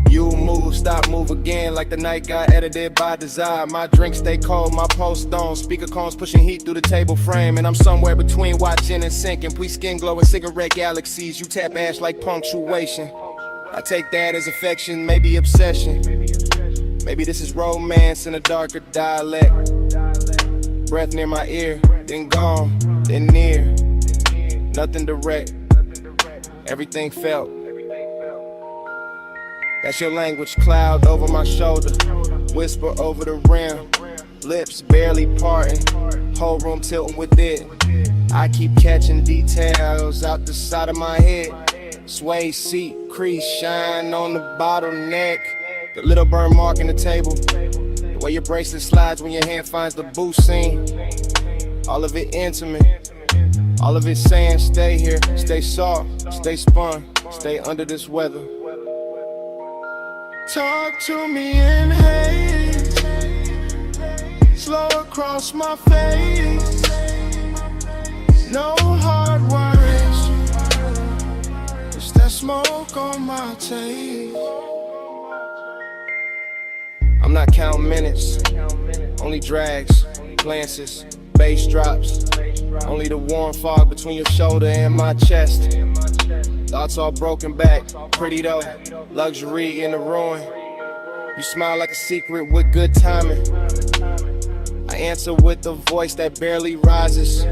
You move, stop, move again, like the night got edited by desire. My drink stay cold, my post on. Speaker cones pushing heat through the table frame. And I'm somewhere between watching and sinking. We skin glowing cigarette galaxies. You tap ash like punctuation. I take that as affection, maybe obsession. Maybe this is romance in a darker dialect. Breath near my ear, then gone, then near. Nothing direct, everything felt. That's your language, cloud over my shoulder, whisper over the rim, lips barely parting, whole room tilting with it. I keep catching details out the side of my head. Sway seat, crease, shine on the bottleneck. The little burn mark in the table, the way your bracelet slides when your hand finds the boo scene. All of it intimate, all of it saying stay here, stay soft, stay spun, stay under this weather. Talk to me in haze, slow across my face. No hard words, just that smoke on my tape. I'm not counting minutes, only drags, glances, bass drops. Only the warm fog between your shoulder and my chest. Thoughts all broken back, pretty though, luxury in the ruin. You smile like a secret with good timing. I answer with a voice that barely rises.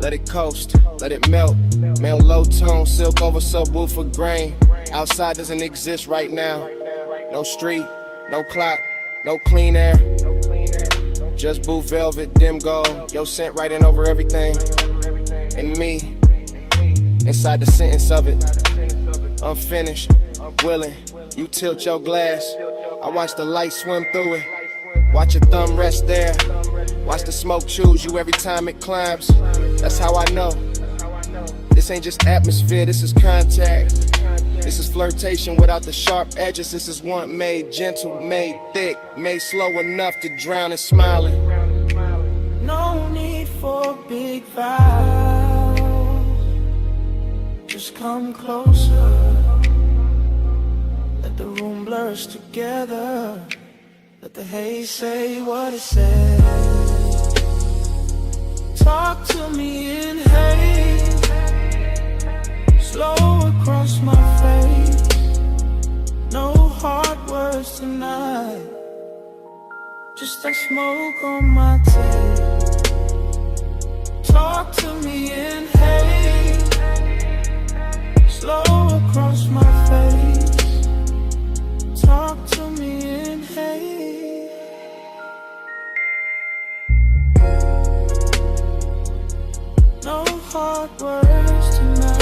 Let it coast, let it melt. Male low tone, silk over subwoofer grain. Outside doesn't exist right now. No street, no clock, no clean air. Just blue velvet, dim gold. Your scent writing over everything. And me, inside the sentence of it. Unfinished, willing. You tilt your glass. I watch the light swim through it. Watch your thumb rest there. Watch the smoke choose you every time it climbs. That's how I know. This ain't just atmosphere, this is contact. This is flirtation without the sharp edges. This is one made gentle, made thick, made slow enough to drown in smiling. No need for big vows, just come closer. Let the room blurs together. Let the haze say what it says. Talk to me in haze, slow across my face. No hard words tonight, just that smoke on my tape. Talk to me in haze, slow across my face. Talk to me in haze. No hard words tonight.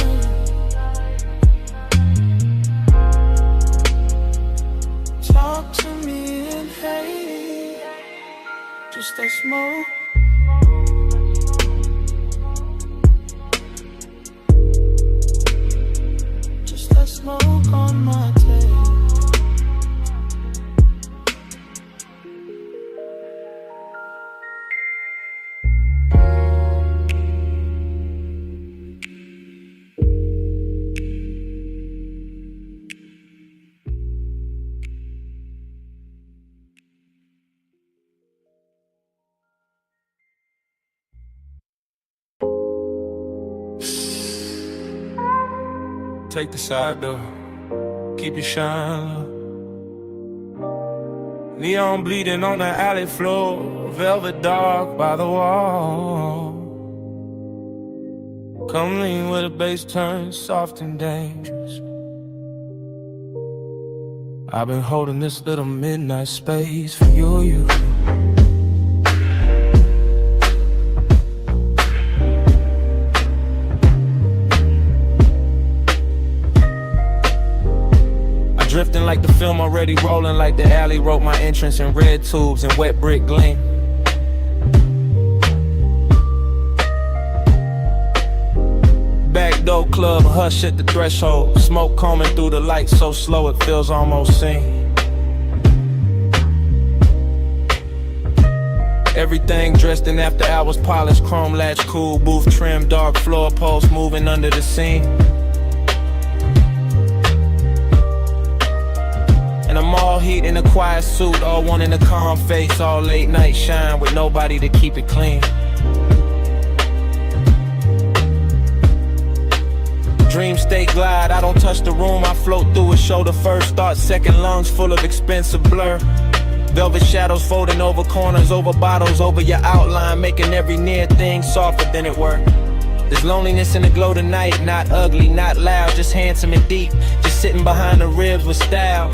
Talk to me in haze, just that smoke. Just that smoke Take the side door, keep your shine low. Neon bleeding on the alley floor, velvet dark by the wall. Come lean where the bass turns soft and dangerous. I've been holding this little midnight space for you. Drifting like the film already rolling, like the alley wrote my entrance in red tubes and wet brick gleam. Backdoor club, hush at the threshold. Smoke combing through the lights so slow it feels almost seen. Everything dressed in after hours, polished, chrome latch, cool booth trim, dark floor post moving under the scene. And I'm all heat in a quiet suit, all one in a calm face, all late night shine with nobody to keep it clean. Dream state glide, I don't touch the room, I float through it, shoulder first, thought second, lungs full of expensive blur. Velvet shadows folding over corners, over bottles, over your outline, making every near thing softer than it were. There's loneliness in the glow tonight, not ugly, not loud, just handsome and deep, just sitting behind the ribs with style.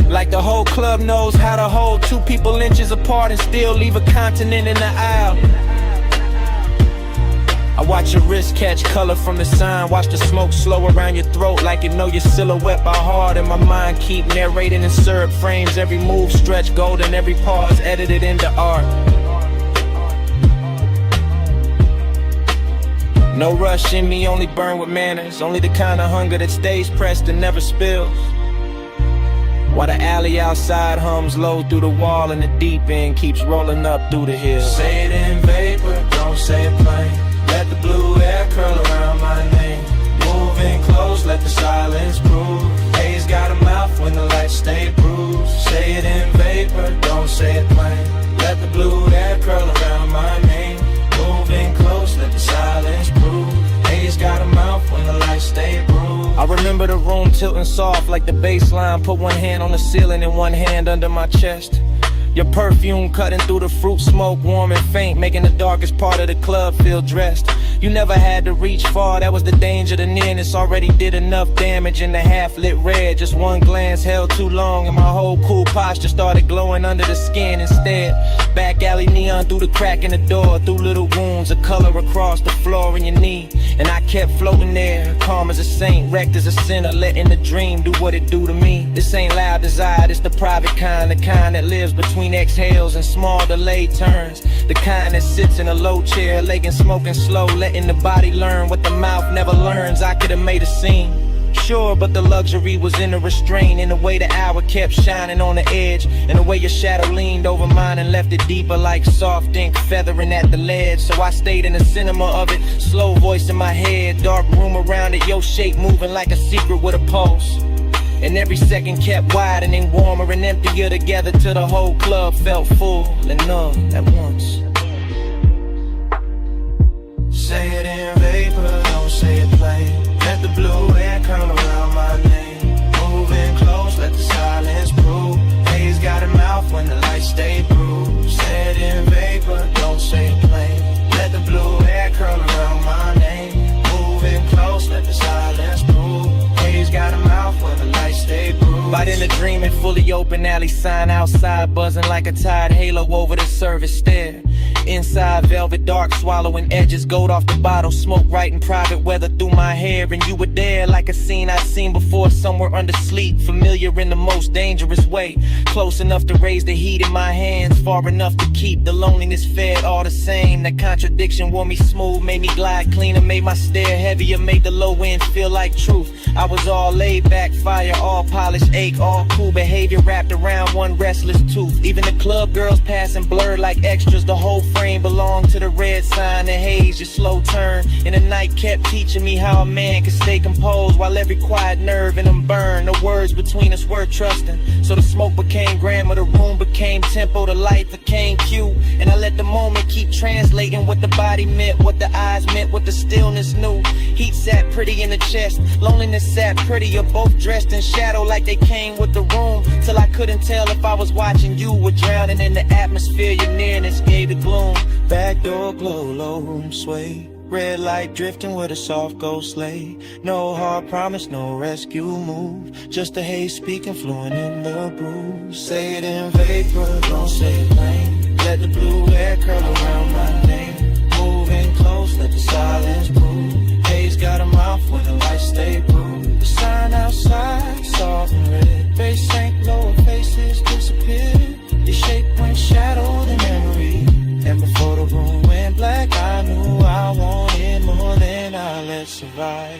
Like the whole club knows how to hold two people inches apart and still leave a continent in the aisle. I watch your wrist catch color from the sign, watch the smoke slow around your throat like you know your silhouette by heart. And my mind keep narrating in syrup frames, every move stretch golden, every pause edited into art. No rush in me, only burn with manners, only the kind of hunger that stays pressed and never spills. While the alley outside hums low through the wall and the deep end keeps rolling up through the hills. Say it in vapor, don't say it plain. Let the blue air curl around my name. Moving close, let the silence prove. Haze got a mouth when the lights stay bruised. Say it in vapor, don't say it plain. Let the blue air curl around my name. Moving close, let the silence prove. Haze got a mouth when the lights stay bruised. I remember the room tilting soft like the bass line. Put one hand on the ceiling and one hand under my chest. Your perfume cutting through the fruit smoke, warm and faint, making the darkest part of the club feel dressed. You never had to reach far, that was the danger. The nearness already did enough damage in the half-lit red. Just one glance held too long and my whole cool posture started glowing under the skin instead. Back alley neon through the crack in the door, through little wounds of color across the floor in your knee. And I kept floating there, calm as a saint, wrecked as a sinner, letting the dream do what it do to me. This ain't loud desire, it's the private kind, the kind that lives between exhales and small delayed turns. The kind that sits in a low chair, legging smoking slow, letting the body learn what the mouth never learns. I could've made a scene, sure, but the luxury was in the restraint, in the way the hour kept shining on the edge, and the way your shadow leaned over mine and left it deeper like soft ink feathering at the ledge. So I stayed in the cinema of it, slow voice in my head, dark room around it, your shape moving like a secret with a pulse. And every second kept widening, warmer and emptier together till the whole club felt full and numb at once. Say it in vapor, don't say it plain. Let the blue air curl around my name. Moving close, let the silence prove. Haze got a mouth when the lights stay bruised. Say it in vapor, don't say it plain. Let the blue air curl around my name. Moving close, let the silence prove. Haze got a mouth when the lights stay bruised. By then the dreaming, fully open alley sign outside, buzzing like a tide halo over the service stair. Inside velvet dark, swallowing edges, gold off the bottle, smoke right in private weather through my hair. And you were there like a scene I'd seen before, somewhere under sleep, familiar in the most dangerous way. Close enough to raise the heat in my hands, far enough to keep the loneliness fed all the same. That contradiction wore me smooth, made me glide cleaner, made my stare heavier, made the low end feel like truth. I was all laid back, fire, all polished, ache, all cool behavior wrapped around one restless tooth. Even the club girls passing blurred like extras, the whole frame belonged to the red sign, the haze, your slow turn. And the night kept teaching me how a man could stay composed while every quiet nerve in him burned. The words between us were trusting, so the smoke became grammar, the room became tempo, the light became cue. And I let the moment keep translating what the body meant, what the eyes meant, what the stillness knew. Heat sat pretty in the chest, loneliness sat prettier, both dressed in shadow like they came with the room. Till I couldn't tell if I was watching you or drowning in the atmosphere. Your nearness gave the gloom. Back door glow, low room sway, red light drifting with a soft ghost lay. No hard promise, no rescue move, just the haze speaking fluent in the brew. Say it in vapor, don't say it plain. Let the blue air curl around my name. Moving close, let the silence prove. Haze got a mouth when the lights stay blue. The sign outside, soft and red. Face sank lower, faces disappeared. Your shape went shadowed in memory. And before the room went black, I knew I wanted more than I let survive.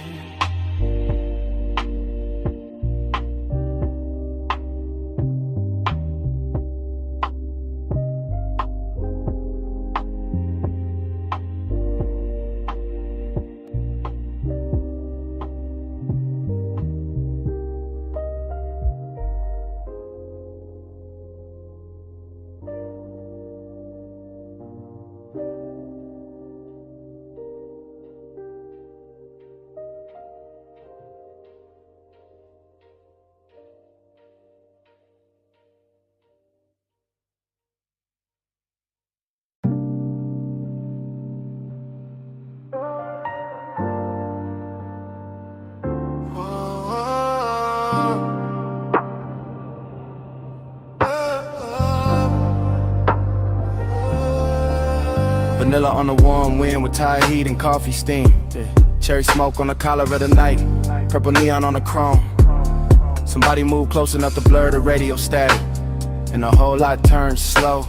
Vanilla on the warm wind with Thai heat and coffee steam. Cherry smoke on the collar of the night, purple neon on the chrome. Somebody move close enough to blur the radio static, and a whole lot turns slow.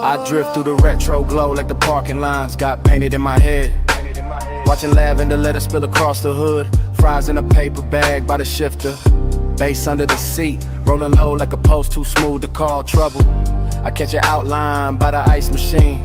I drift through the retro glow like the parking lines got painted in my head. Watching lavender let it spill across the hood. Fries in a paper bag by the shifter. Bass under the seat, rolling low like a post too smooth to call trouble. I catch your outline by the ice machine.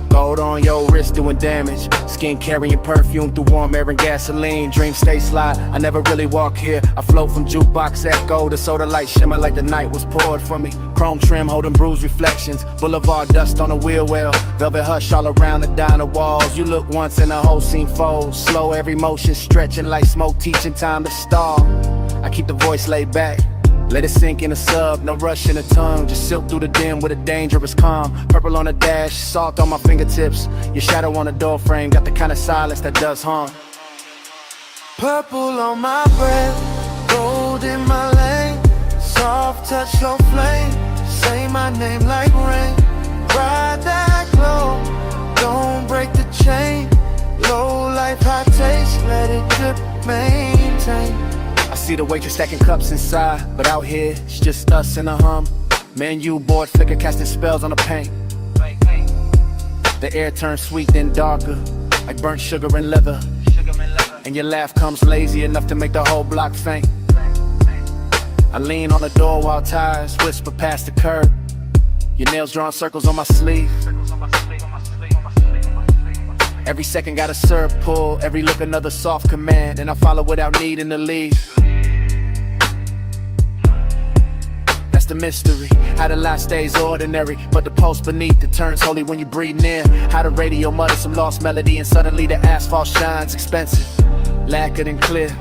Gold on your wrist doing damage. Skin carrying perfume through warm air and gasoline. Dreams stay sly, I never really walk here. I float from jukebox echo to soda light shimmer like the night was poured for me. Chrome trim holding bruised reflections. Boulevard dust on the wheel well. Velvet hush all around the diner walls. You look once and the whole scene folds. Slow every motion stretching like smoke teaching time to stall. I keep the voice laid back. Let it sink in the sub, no rush in the tongue. Just silk through the dim with a dangerous calm. Purple on the dash, salt on my fingertips. Your shadow on the door frame, got the kind of silence that does harm. Purple on my breath, gold in my lane. Soft touch, slow flame. Say my name like rain. Ride that glow, don't break the chain. Low life, high taste, let it drip, maintain. I see the waitress stacking cups inside, but out here, it's just us and a hum. Menu board flicker casting spells on the paint. The air turns sweet then darker, like burnt sugar and leather. And your laugh comes lazy enough to make the whole block faint. I lean on the door while tires whisper past the curb. Your nails drawing circles on my sleeve. Every second got a syrup pull, every look another soft command, and I follow without needing to leave. That's the mystery, how the life stays ordinary, but the pulse beneath it turns holy when you breathe near. How the radio mutters some lost melody and suddenly the asphalt shines expensive, lacquered and clear.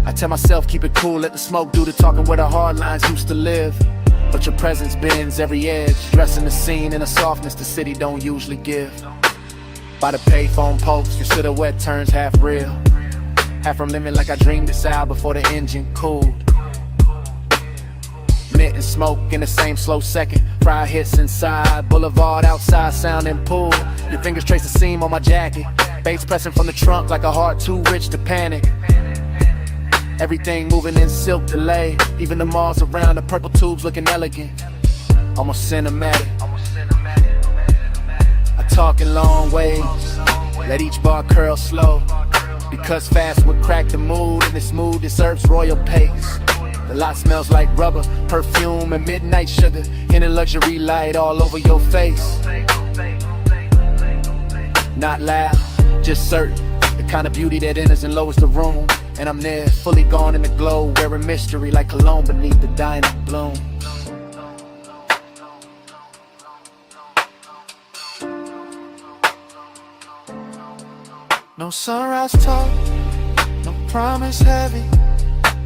I tell myself keep it cool, let the smoke do the talking where the hard lines used to live. But your presence bends every edge, dressing the scene in a softness the city don't usually give. By the payphone post, your silhouette turns half real. Half from living like I dreamed this out before the engine cooled. Mint and smoke in the same slow second. Fry hits inside, boulevard outside sounding pool. Your fingers trace the seam on my jacket. Bass pressing from the trunk like a heart too rich to panic. Everything moving in silk delay. Even the malls around, the purple tubes looking elegant. Almost cinematic. Talking long ways, let each bar curl slow. Because fast would crack the mood, and this mood deserves royal pace. The Lot smells like rubber, perfume and midnight sugar. In a luxury light all over your face. Not loud, just certain. The kind of beauty that enters and lowers the room. And I'm there, fully gone in the glow, wearing mystery like cologne beneath the dying bloom. No sunrise talk, no promise heavy.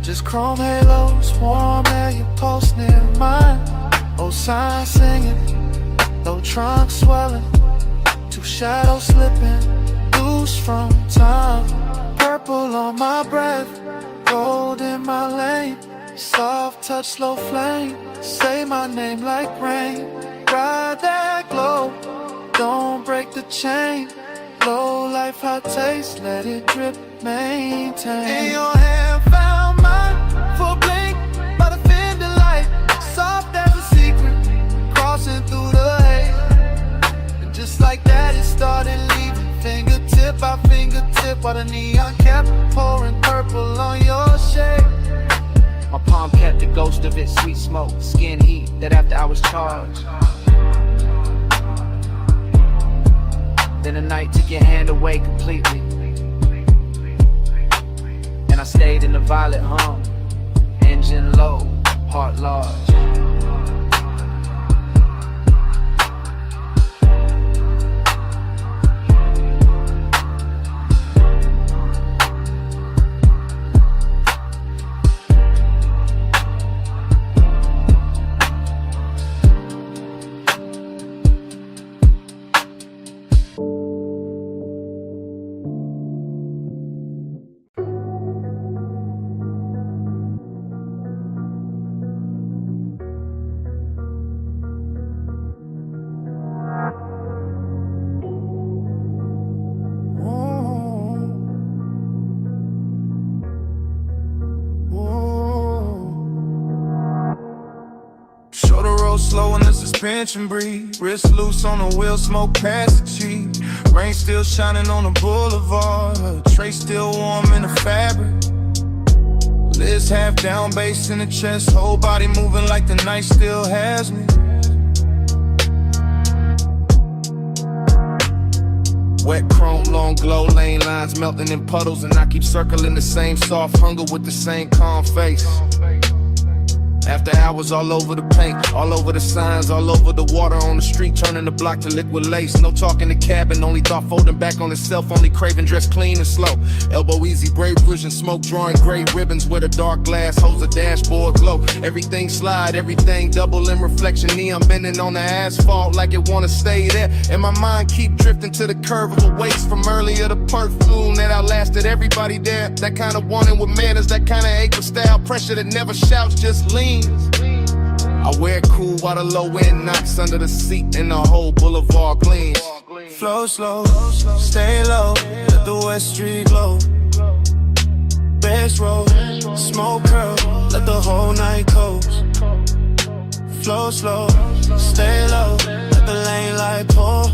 Just chrome halos, warm air, your pulse near mine. Old signs singing, low trunk swelling. Two shadows slipping, loose from time. Purple on my breath, gold in my lane. Soft touch, slow flame, say my name like rain. Ride that glow, don't break the chain. Low life, hot taste, let it drip, maintain. In your hand found mine, for a blink, by the fender light. Soft as a secret, crossing through the haze. And just like that it started leaving, fingertip by fingertip. While the neon kept pouring purple on your shade. My palm kept the ghost of it, sweet smoke, skin heat, that after I was charged. Then the night took your hand away completely. And I stayed in the violet hum. Engine low, heart large. Slow in the suspension breathe. Wrist loose on the wheel, smoke past the cheek. Rain still shining on the boulevard. Tray still warm in the fabric. Lids half down, bass in the chest. Whole body moving like the night still has me. Wet chrome, long glow, lane lines melting in puddles. And I keep circling the same soft hunger with the same calm face. After hours all over the paint, all over the signs, all over the water on the street, turning the block to liquid lace. No talk in the cabin, only thought folding back on itself, only craving dress clean and slow. Elbow easy, brave vision, smoke drawing gray ribbons where the dark glass holds a dashboard glow. Everything slide, everything double in reflection. Neon bending on the asphalt like it wanna stay there. And my mind keep drifting to the curve of a waste from earlier. The perfume that outlasted everybody there. That kind of wanting with manners, that kind of ache with style. Pressure that never shouts, just lean. I wear it cool while the low end knocks under the seat and the whole boulevard gleams. Flow slow, stay low, let the West Street glow. Bass roll, smoke curl, let the whole night coast. Flow slow, stay low, let the lane light pour.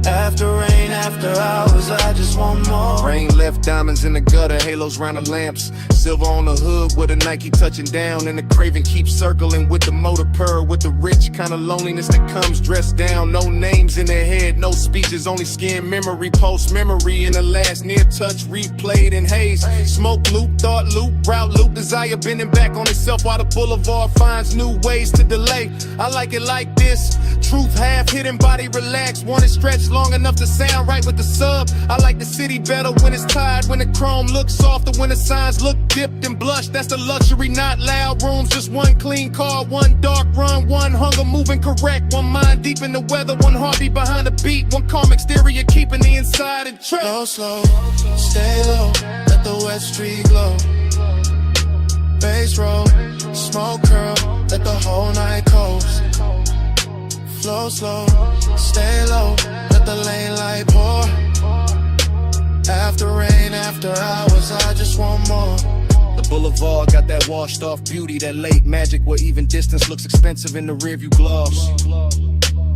After rain, after hours, I just want more. Rain left diamonds in the gutter, halos round the lamps. Silver on the hood with a Nike touching down. And the craving keeps circling with the motor purr. With the rich kind of loneliness that comes dressed down. No names in their head, no speeches, only skin memory. Post memory in the last near touch, replayed in haze. Smoke loop, thought loop, route loop. Desire bending back on itself while the boulevard finds new ways to delay. I like it like this. Truth half hidden, body relaxed. Want it stretched long enough to sound right with the sub. I like the city better when it's tired, when the chrome looks softer, when the signs look dipped and blushed. That's the luxury, not loud rooms. Just one clean car, one dark run, one hunger moving correct. One mind deep in the weather, one heartbeat behind the beat. One calm exterior keeping the inside in check. Slow, slow, stay low, let the West Street glow. Bass roll, smoke curl, let the whole night coast. Flow slow, stay low, let the lane light pour. After rain, after hours, I just want more. The boulevard got that washed off beauty, that late magic where even distance looks expensive in the rearview gloss.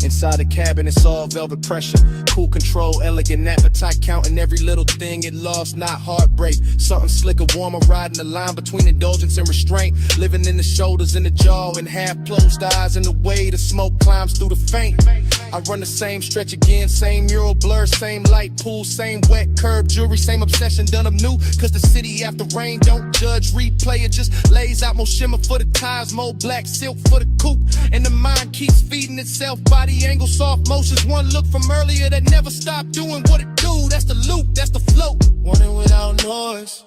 Inside the cabin, it's all velvet pressure. Cool control, elegant appetite, counting every little thing it lost, not heartbreak. Something slicker, warmer, riding the line between indulgence and restraint. Living in the shoulders and the jaw, and half closed eyes in the way the smoke climbs through the faint. I run the same stretch again, same mural blur, same light pool, same wet curb jewelry, same obsession done up new. Cause the city after rain don't judge, replay it, just lays out more shimmer for the tires, more black silk for the coupe. And the mind keeps feeding itself, body angle, soft motions. One look from earlier that never stopped doing what it do. That's the loop, that's the flow. Want it without noise,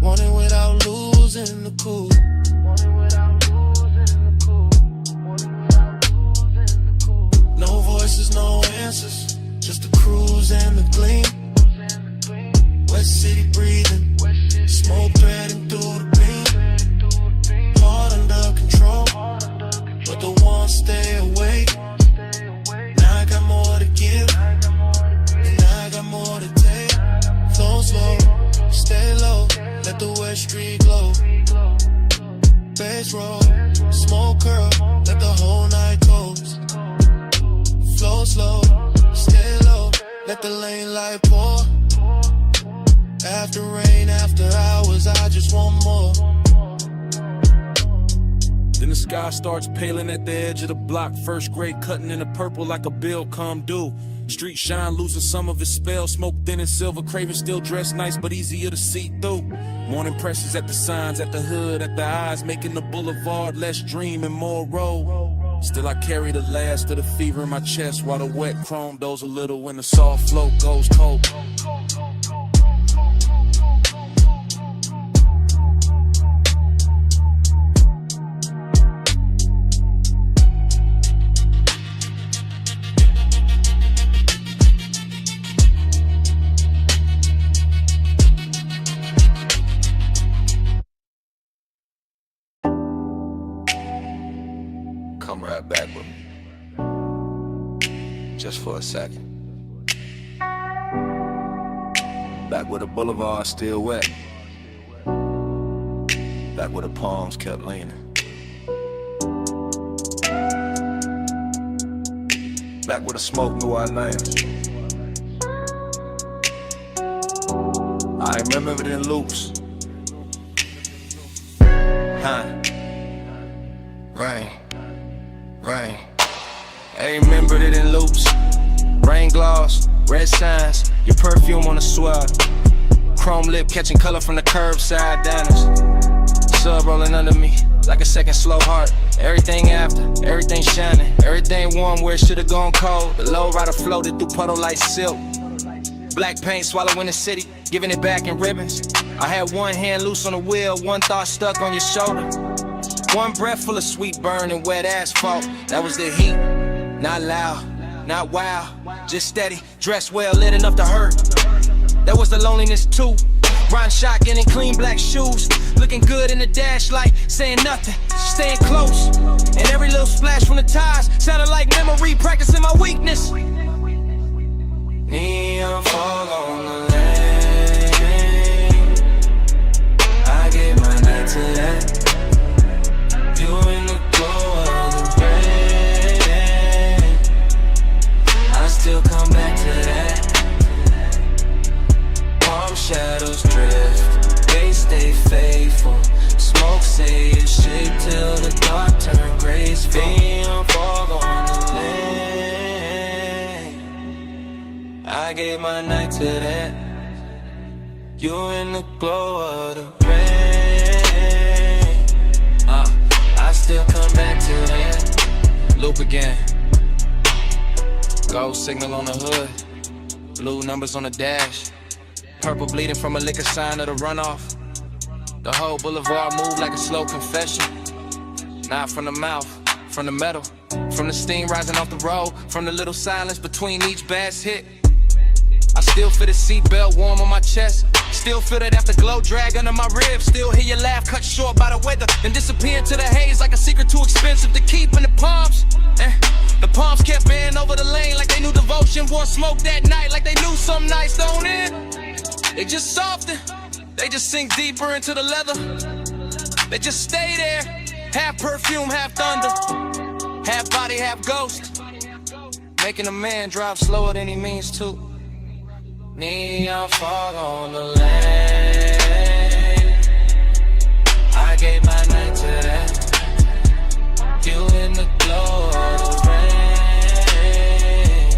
want it without losing the cool. No voices, no answers, just the cruise and the gleam. West City breathing, smoke threading through the beam. Heart under control, but the one stay away. Now I got more to give, and I got more to take. Flow slow, stay low, let the West Street glow. Bass roll, smoke curl, let the whole night close. Flow slow, stay low, let the lane light pour. After rain, after hours, I just want more. Then the sky starts paling at the edge of the block. First grade cutting in the purple like a bill come due. Street shine losing some of its spell. Smoke thin and silver, craving still dressed nice but easier to see through. Morning presses at the signs, at the hood, at the eyes, making the boulevard less dream and more road. Still I carry the last of the fever in my chest, while the wet chrome doze a little when the soft flow goes cold. Come right back with me, just for a second. Back where the boulevard still wet, back where the palms kept leaning, back where the smoke knew our names. I remember it in loops. Rain. Rain. I remembered it in loops. Rain gloss, red signs, your perfume on the swell. Chrome lip catching color from the curbside diners. Sub rolling under me like a second slow heart. Everything after, everything shining, everything warm where it should've gone cold. The low rider floated through puddle like silk. Black paint swallowing the city, giving it back in ribbons. I had one hand loose on the wheel, one thought stuck on your shoulder. One breath full of sweet burn and wet asphalt. That was the heat. Not loud, not wild, just steady. Dressed well, lit enough to hurt. That was the loneliness too. Ron shotgun in clean black shoes. Looking good in the dash light, saying nothing, staying close. And every little splash from the tires sounded like memory, practicing my weakness. Neon fog on the lane. I gave my night to that. You in the glow of the rain. I still come back to that. Warm shadows drift, they stay faithful. Smoke say it's shit till the dark turn graceful. Being fog on the lane. I gave my night to that. You in the glow of the rain. I still come back to that. Loop again. Gold signal on the hood, blue numbers on the dash. Purple bleeding from a liquor sign of the runoff. The whole boulevard moved like a slow confession. Not from the mouth, from the metal. From the steam rising off the road, from the little silence between each bass hit. I still feel the seatbelt warm on my chest. Still feel that afterglow drag under my ribs. Still hear your laugh cut short by the weather, then disappear into the haze like a secret too expensive to keep in the palms. The palms kept bending over the lane like they knew devotion. Wore smoke that night like they knew some nights don't end. They just soften, they just sink deeper into the leather. They just stay there, half perfume, half thunder. Half body, half ghost. making a man drive slower than he means to. Neon fog on the lane, I gave my night to that. You in the glow of the rain,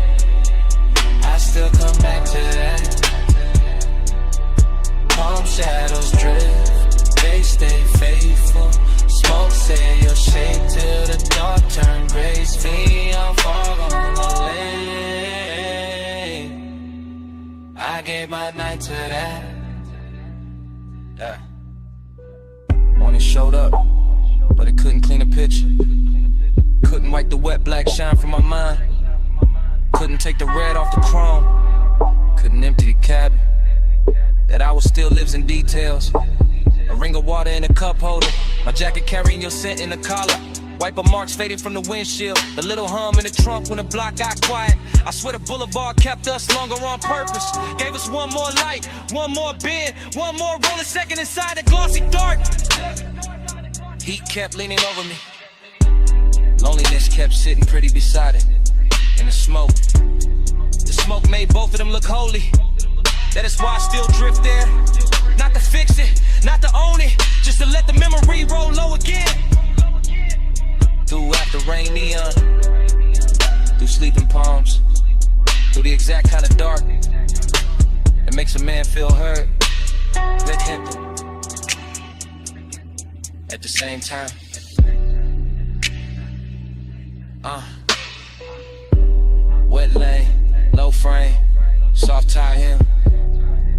I still come back to that. Palm shadows drift, they stay faithful. Smoke say your shape till the dark turn gray. Neon fog on the lane, I gave my night to that. Morning showed up, but it couldn't clean a picture. Couldn't wipe the wet black shine from my mind. Couldn't take the red off the chrome. Couldn't empty the cabin. That hour still lives in details. A ring of water in a cup holder. My jacket carrying your scent in the collar. Wiper marks faded from the windshield. The little hum in the trunk when the block got quiet. I swear the boulevard kept us longer on purpose. Gave us one more light, one more bend, one more rolling second inside the glossy dark. Heat kept leaning over me. Loneliness kept sitting pretty beside it. In the smoke. The smoke made both of them look holy. That is why I still drift there. Not to fix it, not to own it, just to let the memory roll low again. Through after rain neon, through sleeping palms, through the exact kind of dark that makes a man feel heard, let him at the same time. Wet lane, low frame, soft tie hem,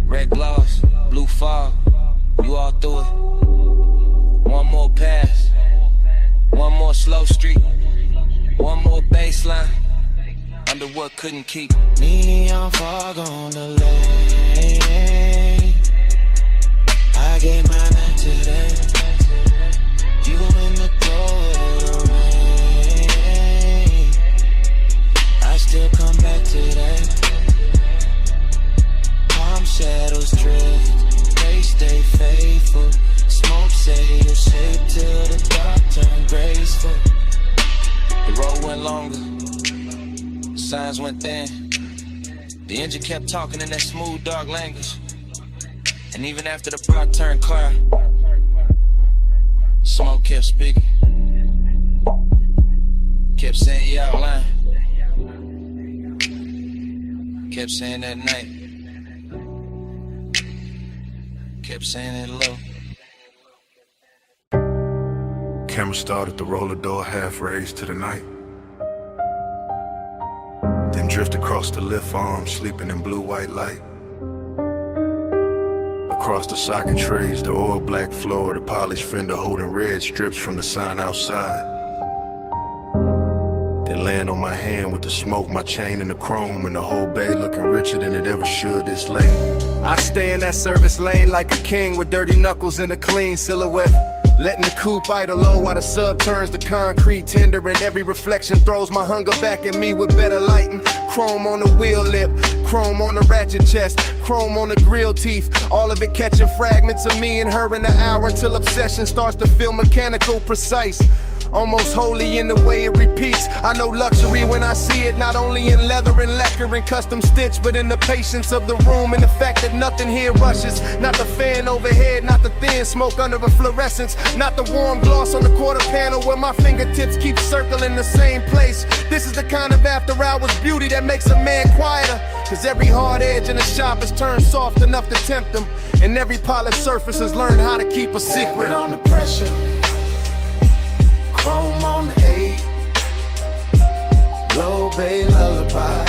red gloss, blue fog, you all through it. One more pass, one more slow street, one more baseline, under what couldn't keep. Neon fog on the lane, I gave my night to that. You in the glow of the rain, I still come back to that. Palm shadows drift, they stay faithful. Smoke say your shape till the dark turn graceful. The road went longer, the signs went thin. The engine kept talking in that smooth, dark language. And even after the block turned clear, smoke kept speaking. Kept saying you out line. Kept saying that night. Kept saying it low. Camera started to roll the door half raised to the night. Then drift across the lift arm, sleeping in blue-white light. Across the socket trays, the oil black floor, the polished fender holding red strips from the sign outside. Then land on my hand with the smoke, my chain and the chrome, and the whole bay looking richer than it ever should this late. I stay in that service lane like a king with dirty knuckles and a clean silhouette. Letting the coupe idle low while the sub turns to concrete tender, and every reflection throws my hunger back at me with better lighting. Chrome on the wheel lip, chrome on the ratchet chest, chrome on the grill teeth, all of it catching fragments of me and her in the hour until obsession starts to feel mechanical, precise. Almost holy in the way it repeats. I know luxury when I see it, not only in leather and lacquer and custom stitch, but in the patience of the room and the fact that nothing here rushes. Not the fan overhead, not the thin smoke under a fluorescence, not the warm gloss on the quarter panel where my fingertips keep circling the same place. This is the kind of after hours beauty that makes a man quieter, cause every hard edge in the shop is turned soft enough to tempt them, and every polished surface has learned how to keep a secret. On the pressure, chrome on the 8, low bay lullaby,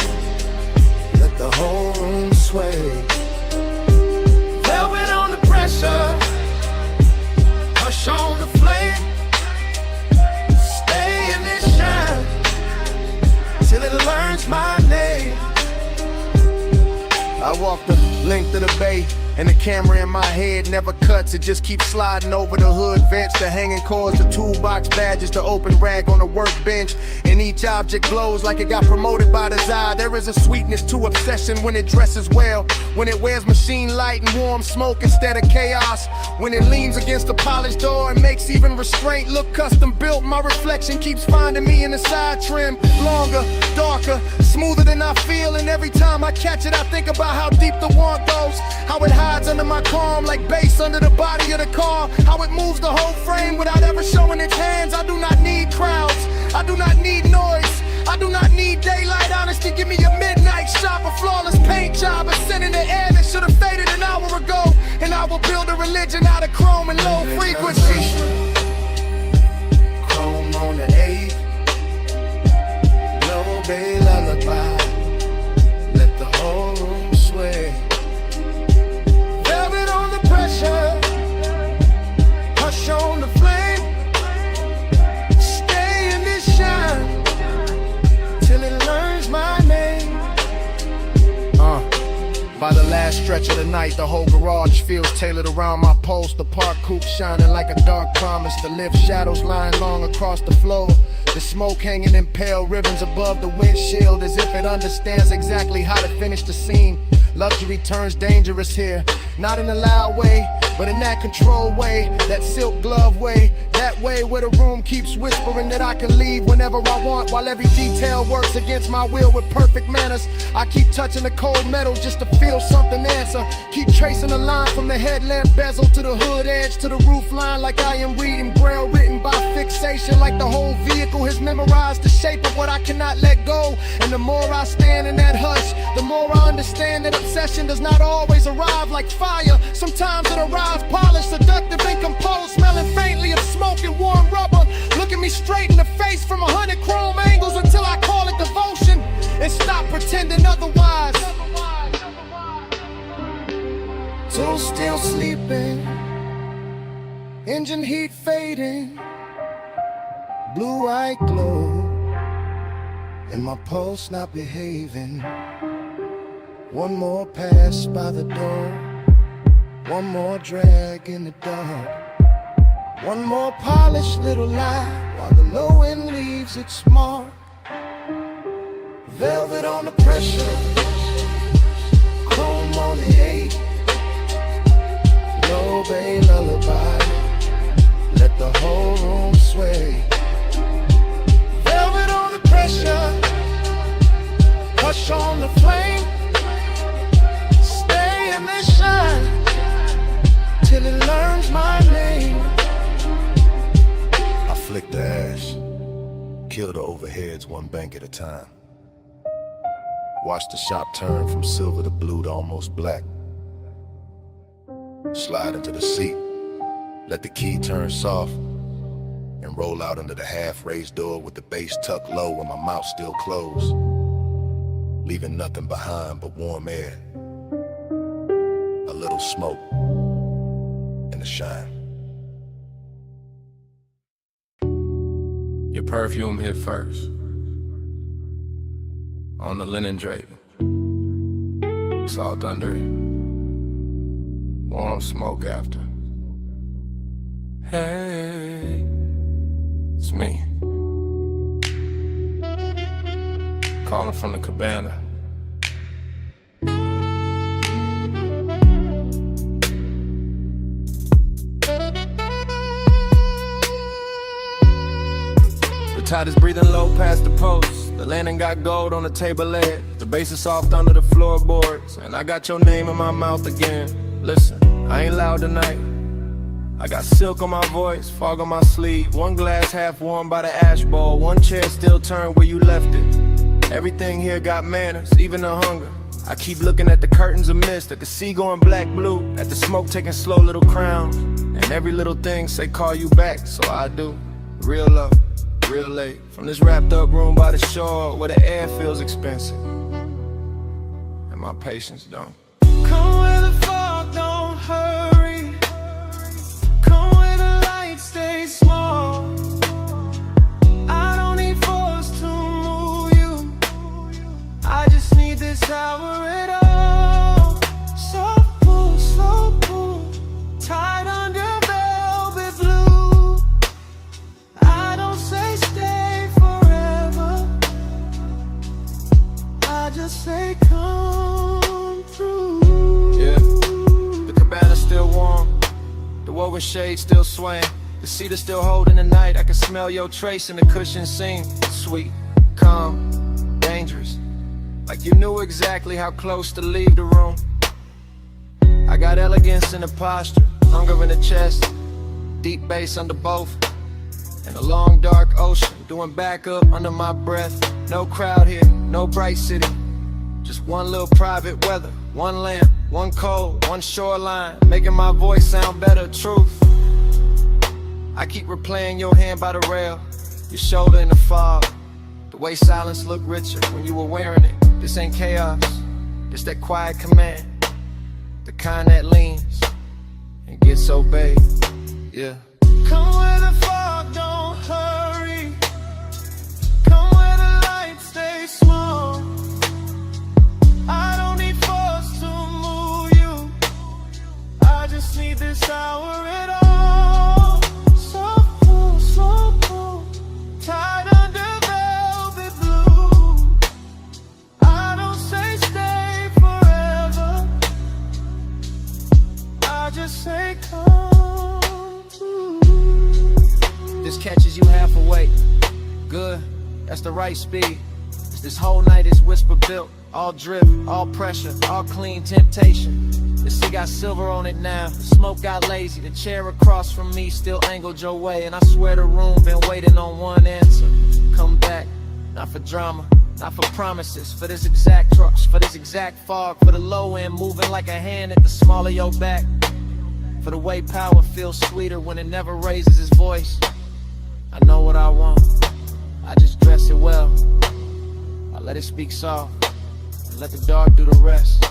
let the whole room sway. Velvet on the pressure, hush on the flame, stay in this shine till it learns my name. I walk the length of the bay, and the camera in my head never cuts. It just keeps sliding over the hood vents, the hanging cords, the toolbox badges, the open rag on the workbench. And each object glows like it got promoted by desire. There is a sweetness to obsession when it dresses well, when it wears machine light and warm smoke instead of chaos, when it leans against the polished door and makes even restraint look custom built. My reflection keeps finding me in the side trim, longer, darker, smoke feel, and every time I catch it I think about how deep the want goes. How it hides under my calm like bass under the body of the car. How it moves the whole frame without ever showing its hands. I do not need crowds, I do not need noise, I do not need daylight. Honesty, give me a midnight shop, a flawless paint job, a scent in the air that should have faded an hour ago. And I will build a religion out of chrome and low frequency. Chrome on the 8, low bay lullaby, let the whole room sway. Velvet on the pressure, hush on the flame. Stay in this shine till it learns my name. By the last stretch of the night, the whole garage feels tailored around my post. The park coupe shining like a dark promise. The lift shadows lying long across the floor. The smoke hanging in pale ribbons above the windshield, as if it understands exactly how to finish the scene. Luxury turns dangerous here, not in a loud way, but in that controlled way, that silk glove way, that way where the room keeps whispering that I can leave whenever I want, while every detail works against my will with perfect manners. I keep touching the cold metal just to feel something answer. Keep tracing a line from the headlamp bezel to the hood edge to the roof line, like I am reading braille written by fixation, like the whole vehicle has memorized the shape of what I cannot let go. And the more I stand in that hush, the more I understand that obsession does not always arrive like fire. Sometimes it arrives polished, seductive, and composed, smelling faintly of smoke and warm rubber. Looking me straight in the face from 100 chrome angles until I call it devotion and stop pretending otherwise. So still sleeping, engine heat fading, blue-eyed glow, and my pulse not behaving. One more pass by the door, one more drag in the dark, one more polished little lie while the low end leaves its mark. Velvet on the pressure, chrome on the 8, low bay lullaby, let the whole room sway. Velvet on the pressure, hush on the flame. Stay in the shine till it learns my name. I flick the ash, kill the overheads one bank at a time. Watch the shop turn from silver to blue to almost black. Slide into the seat, let the key turn soft, and roll out under the half-raised door with the base tucked low and my mouth still closed, leaving nothing behind but warm air, a little smoke, and a shine. Your perfume hit first on the linen drape. Salt under it, warm smoke after. Hey, it's me, calling from the cabana. The tide is breathing low past the post. The landing got gold on the table leg. The bass is soft under the floorboards, and I got your name in my mouth again. Listen, I ain't loud tonight. I got silk on my voice, fog on my sleeve. One glass half warm by the ash bowl, one chair still turned where you left it. Everything here got manners, even the hunger. I keep looking at the curtains of mist, at the sea going black blue, at the smoke taking slow little crowns, and every little thing say call you back, so I do. Real love, real late, from this wrapped up room by the shore where the air feels expensive and my patience don't. Come where the fog don't hurry, come where the light stays small. I don't need force to move you, I just need this hour at all. Soft pull, slow pull, tied under velvet blue. I don't say stay forever, I just say come through. Yeah, the cabana's still warm, the woven shade still swaying, the seat is still holding the night. I can smell your trace in the cushion scene. Sweet, calm, dangerous, like you knew exactly how close to leave the room. I got elegance in the posture, hunger in the chest, deep bass under both, and a long dark ocean doing backup under my breath. No crowd here, no bright city, just one little private weather, one lamp, one cold, one shoreline, making my voice sound better. Truth, I keep replaying your hand by the rail, your shoulder in the fog, the way silence looked richer when you were wearing it. This ain't chaos, it's that quiet command, the kind that leans and gets obeyed. Yeah. Come where the fog don't hurry. Come where the lights stay small. I don't need force to move you. I just need this hour at all. So cool, so cool. Tied under velvet blue. I don't say stay forever. I just say come through. This catches you half awake. Good, that's the right speed. This whole night is whisper built. All drip, all pressure, all clean temptation. The sea got silver on it now. The smoke got lazy. The chair across from me still angled your way. And I swear the room been waiting on one answer. Come back, not for drama, not for promises. For this exact trust, for this exact fog. For the low end moving like a hand at the small of your back. For the way power feels sweeter when it never raises its voice. I know what I want, I just dress it well. I let it speak soft, and let the dark do the rest.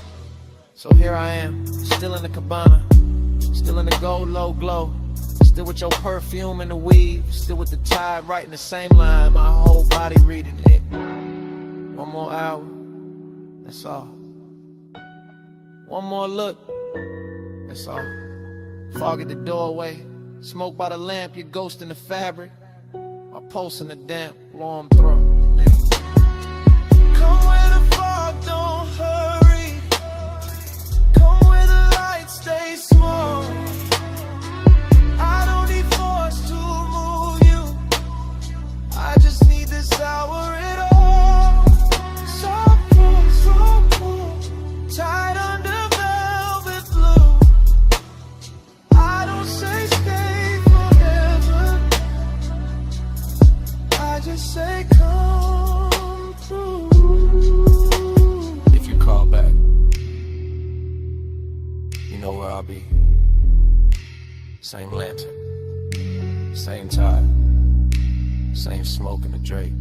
So here I am, still in the cabana, still in the gold low glow, still with your perfume and the weave, still with the tide writing the same line, my whole body reading it. One more hour, that's all. One more look, that's all. Fog at the doorway, smoke by the lamp, your ghost in the fabric. My pulse in the damp, warm throat. Come where the fog don't hurry. Come where the lights stay small. I don't need force to move you. I just need this hour at all. So cool, tied under velvet blue. I don't say stay forever. I just say come through. If you call back, you know where I'll be. Same lantern, same tide, same smoke in the drape,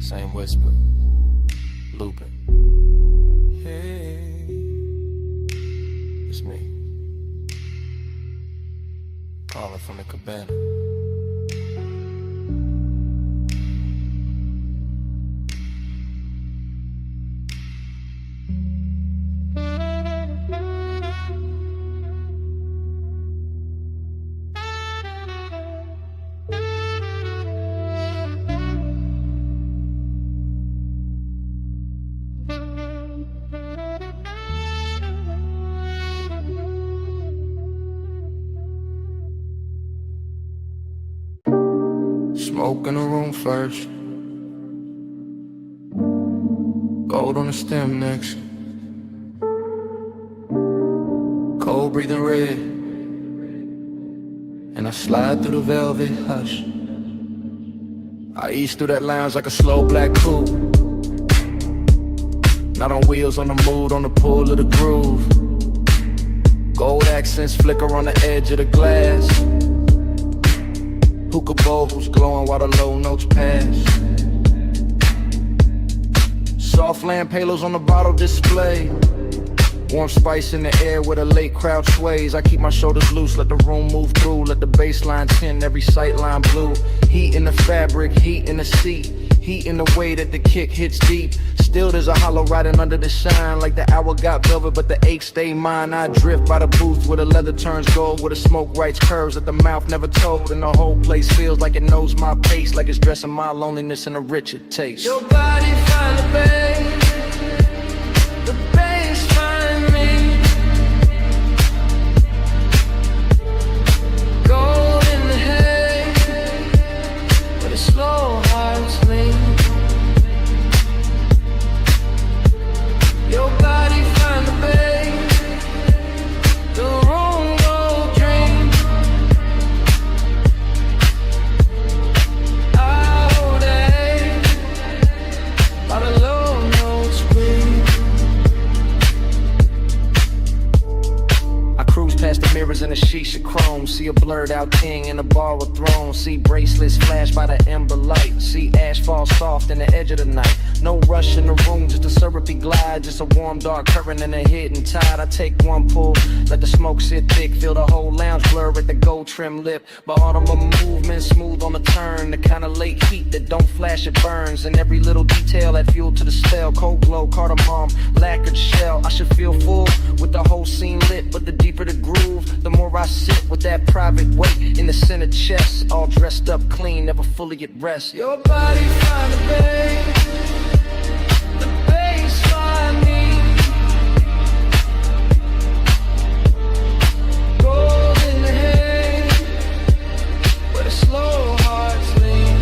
same whisper, looping. Hey, it's me, calling from the cabana. Smoke in the room first, gold on the stem next, cold breathing red, and I slide through the velvet hush. I ease through that lounge like a slow black coupe, not on wheels, on the mood, on the pull of the groove. Gold accents flicker on the edge of the glass. Hookah bowls glowing while the low notes pass. Soft lamp halos on the bottle display. Warm spice in the air where the late crowd sways. I keep my shoulders loose, let the room move through. Let the baseline tint every sight line blue. Heat in the fabric, heat in the seat. Heat in the way that the kick hits deep. Still there's a hollow riding under the shine. Like the hour got velvet but the ache stay mine. I drift by the booth where the leather turns gold, where the smoke writes curves that the mouth never told. And the whole place feels like it knows my pace, like it's dressing my loneliness in a richer taste. Your body find the bass find me. Gold in the hay, where the slow hearts lean. in a sheesh of chrome. See a blurred out king in a borrowed throne. See bracelets flash by the ember light. See ash fall soft in the edge of the night. No rush in the room, just a syrupy glide. Just a warm dark current and a hidden tide. I take one pull, let the smoke sit thick. Feel the whole lounge blur at the gold trim lip. But all of my movement smooth on the turn. The kind of late heat that don't flash, it burns. And every little detail add fuel to the spell. Cold glow, cardamom, lacquered shell. I should feel full with the whole scene lit. But the deeper the groove, the more I sit with that private weight in the center chest. All dressed up clean, never fully at rest. Your body find the bass, the bass find me. Gold in the hay, where the slow hearts lean.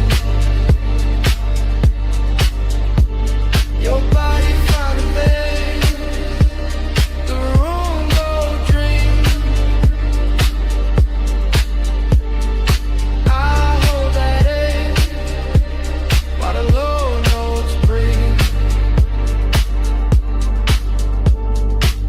Your body find the bass, the room go dream. I hold that A while the low notes breathe.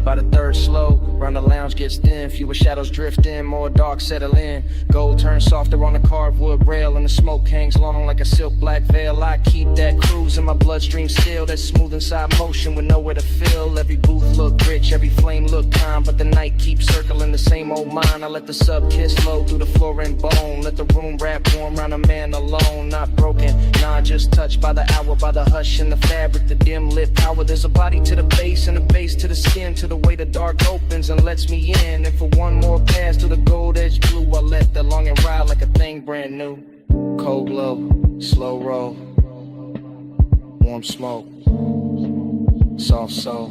By the third slow, round the lounge gets thin. Fewer shadows drift in, more dark settle in. Gold turns softer on the carved rail, and the smoke hangs long like a silk black veil. I keep that cruise in my bloodstream still. That smooth inside motion with nowhere to fill. Every booth look rich, every flame look calm, but the night keeps circling the same old mind. I let the sub kiss flow through the floor and bone. Let the room wrap warm round a man alone. Not broken, nah, just touched by the hour, by the hush in the fabric, the dim lit power. There's a body to the base and a base to the skin, to the way the dark opens and lets me in. And for one more pass to the gold edge blue, I let the longing ride like a thing brand new. Cold glow, slow roll, warm smoke, soft soul.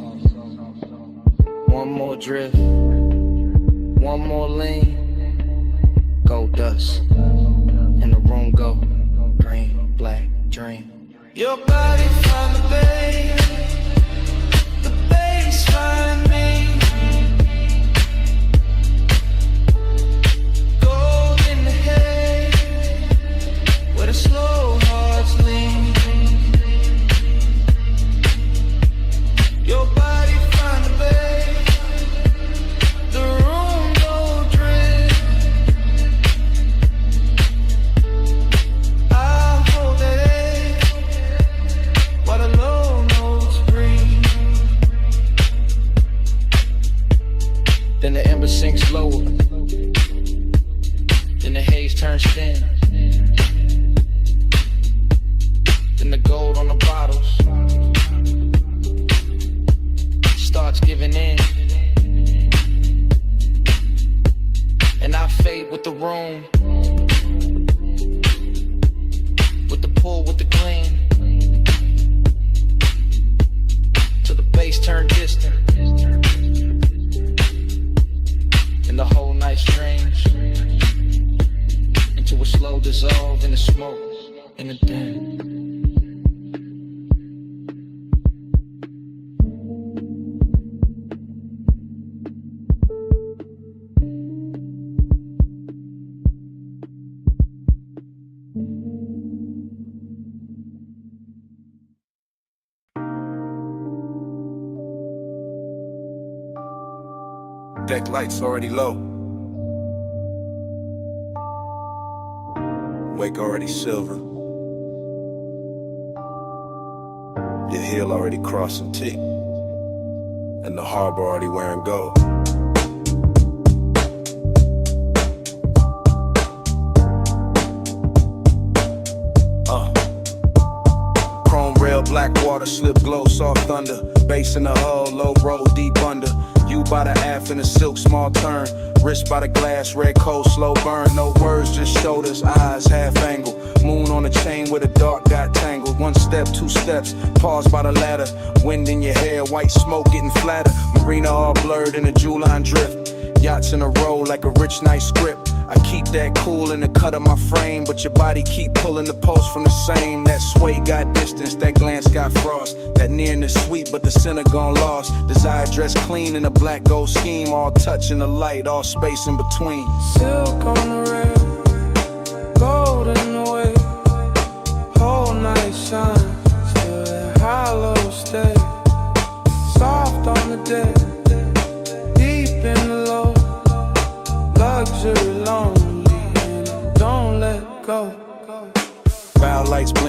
One more drift, one more lean. Gold dust, and the room go green, black, dream. Your body find the bass find me. Gold in the hay, where the slow hearts lean. Your body find the bass, the room go drift. I hold that A while the low notes breathe. Then the ember sinks lower, then the haze turns thin, then the gold on the bottles starts giving in, and I fade with the room, with the pull, with the gleam, till the bass turn distant, and the whole night strange, into a slow dissolve in the smoke, in the den. Deck lights already low. Wake already silver. Your heel already crossing T. And the harbor already wearing gold. Chrome rail, black water, slip glow, soft thunder. Bass in the hull, low roll, deep under. You by the aft in a silk, small turn. Wrist by the glass, red cold, slow burn. No words, just shoulders, eyes, half angle. Moon on the chain where the dark got tangled. One step, two steps, pause by the ladder. Wind in your hair, white smoke getting flatter. Marina all blurred in a jewel line drift. Yachts in a row like a rich night script. I keep that cool in the cut of my frame, but your body keep pulling the post from the same. That sway got distance, that glance got frost. That nearness sweet, but the center gone lost. Desire dressed clean in a black gold scheme. All touch in the light, all space in between. Silk on the rail, gold in the way. Whole night shine, still that hollow stay. Soft on the deck, deep in the low.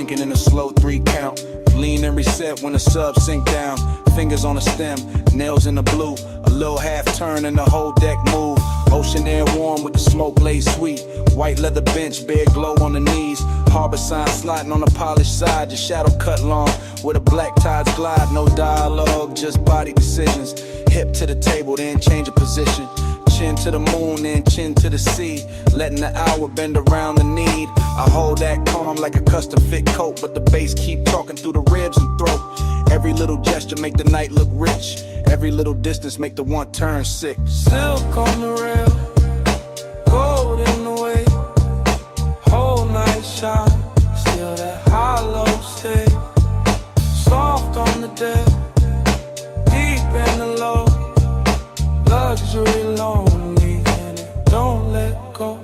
Thinking in a slow 3 count. Lean and reset when the sub sink down. Fingers on the stem, nails in the blue. A little half turn and the whole deck move. Ocean air warm with the smoke laid sweet. White leather bench, bare glow on the knees. Harbor sign sliding on the polished side. Your shadow cut long where the black tides glide. No dialogue, just body decisions. Hip to the table, then change of position. Chin to the moon, then chin to the sea. Letting the hour bend around the need. I hold that calm like a custom fit coat, but the bass keep talking through the ribs and throat. Every little gesture make the night look rich. Every little distance make the one turn sick. Silk on the rail, gold in the way. Whole night shine, still that hollow stay. Soft on the deck, deep in the low. Luxury lonely and it don't let go.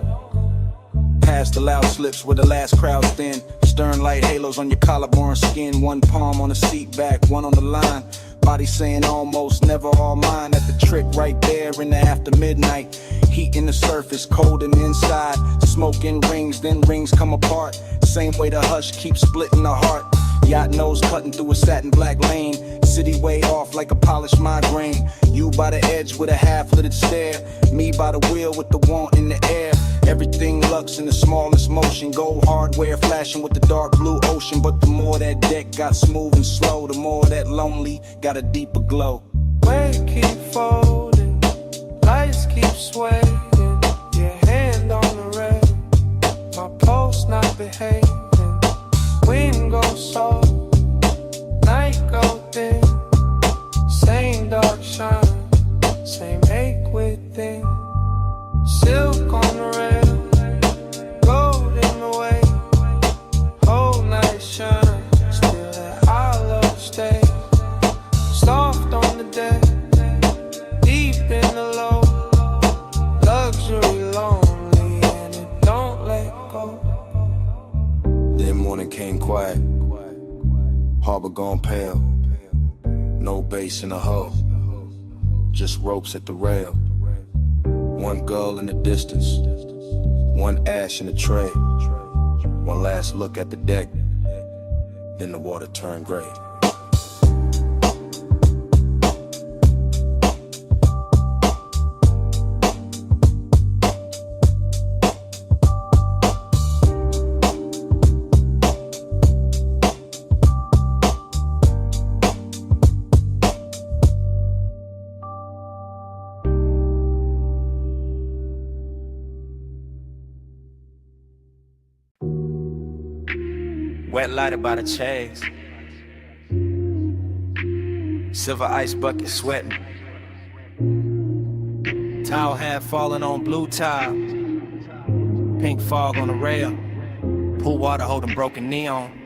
Past the loud slips where the last crowd's thin. Stern light halos on your collarbone skin. One palm on the seat back, one on the line. Body saying almost, never all mine. At the trick right there in the after midnight. Heat in the surface, cold in the inside. Smoke in rings, then rings come apart. Same way the hush keeps splitting the heart. Yacht nose cutting through a satin black lane. City way off like a polished migraine. You by the edge with a half-littered stare. Me by the wheel with the want in the air. Everything lux in the smallest motion. Gold hardware flashing with the dark blue ocean. But the more that deck got smooth and slow, the more that lonely got a deeper glow. Weight keep folding, lights keep swaying. Your hand on the rail, my pulse not behaving. Wind goes soft, night go thin. Same dark shine, same ache within. Silk on the rail, gold in the way. Whole night shine, still that hollow stay. Soft on the deck, deep in the low. Luxury lonely and it don't let go. Then morning came quiet. Harbor gone pale. No bass in the hull, just ropes at the rail. One gull in the distance, one ash in the tray. One last look at the deck, then the water turned gray. Wet lighted by the chase. Silver ice bucket sweating. Towel hat falling on blue tile. Pink fog on the rail. Pool water holding broken neon.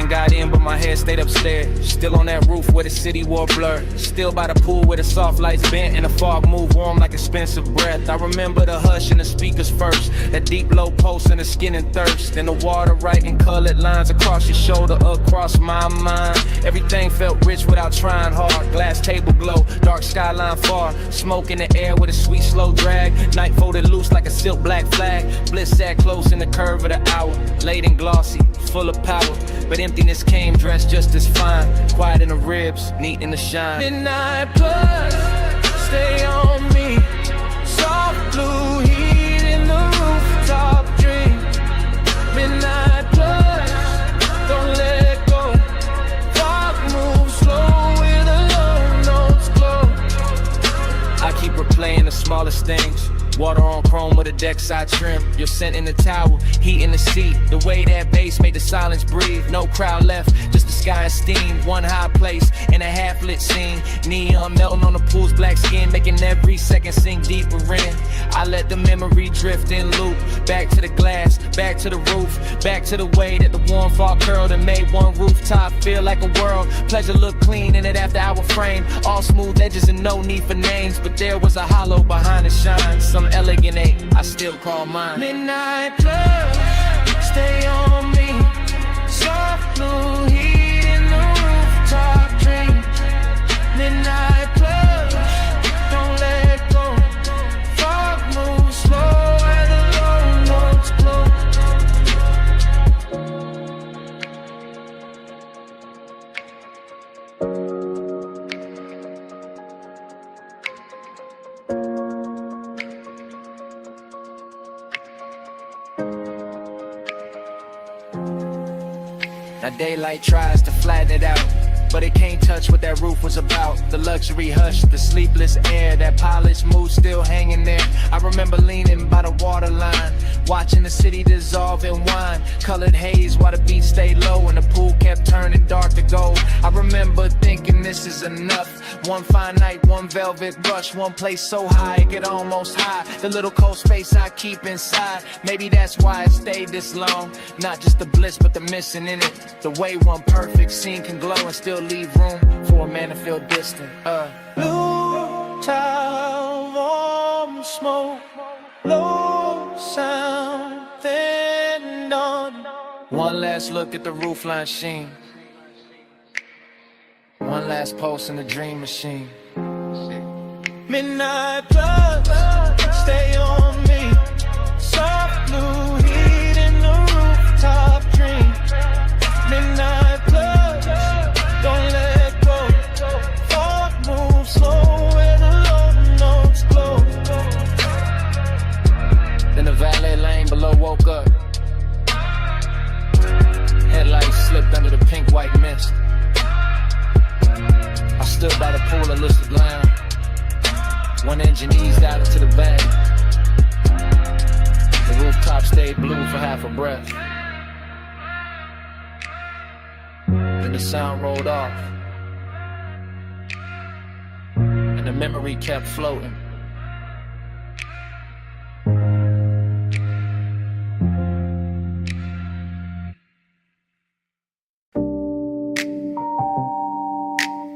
Got in, but my head stayed upstairs. Still on that roof where the city wore blur. Still by the pool where the soft lights bent and the fog moved warm like expensive breath. I remember the hush and the speakers first. That deep low pulse in the skin and thirst. And the water writing colored lines across your shoulder, across my mind. Everything felt rich without trying hard. Glass table glow, dark skyline far. Smoke in the air with a sweet slow drag. Night folded loose like a silk black flag. Bliss sat close in the curve of the hour. Late and glossy, full of power. But emptiness came dressed just as fine. Quiet in the ribs, neat in the shine. Midnight plus, stay on me. Soft blue heat in the rooftop dream. Midnight plus, don't let go. Fog moves slow with the low notes glow. I keep replaying the smallest things. Water on chrome with a deck side trim. Your scent in the towel, heat in the seat. The way that bass made the silence breathe. No crowd left, just the sky and steam. One high place in a half-lit scene. Neon melting on the pool's black skin, making every second sink deeper in. I let the memory drift in loop. Back to the glass, back to the roof. Back to the way that the warm fog curled and made one rooftop feel like a world. Pleasure looked clean in it after our frame. All smooth edges and no need for names. But there was a hollow behind the shine. Some elegant ache, I still call mine. Midnight plus, stay on me. Soft blue heat in the rooftop dream. Midnight plush, don't let go. Fog moves slow where the low notes glow. Now daylight tries to flatten it out, but it can't touch what that roof was about. The luxury hush, the sleepless air, that polished mood still hanging there. I remember leaning by the waterline, watching the city dissolve in wine. Colored haze while the beat stayed low and the pool kept turning dark to gold. I remember thinking this is enough. One fine night, one velvet brush, one place so high it could almost hide the little cold space I keep inside. Maybe that's why it stayed this long. Not just the bliss, but the missing in it. The way one perfect scene can glow and still leave room for a man to feel distant. Blue tile, warm smoke, low sound, thin dawn. One last look at the roofline sheen. One last pulse in the dream machine. Midnight blood, stay on me. Soft blue heat in the rooftop dream. Midnight blood, don't let go. Fog moves slow where the low notes glow. Then the valet lane below woke up. Headlights slipped under the pink-white mist. I stood by the pool and looked down. One engine eased out into the bay. The rooftop stayed blue for half a breath. Then the sound rolled off, and the memory kept floating.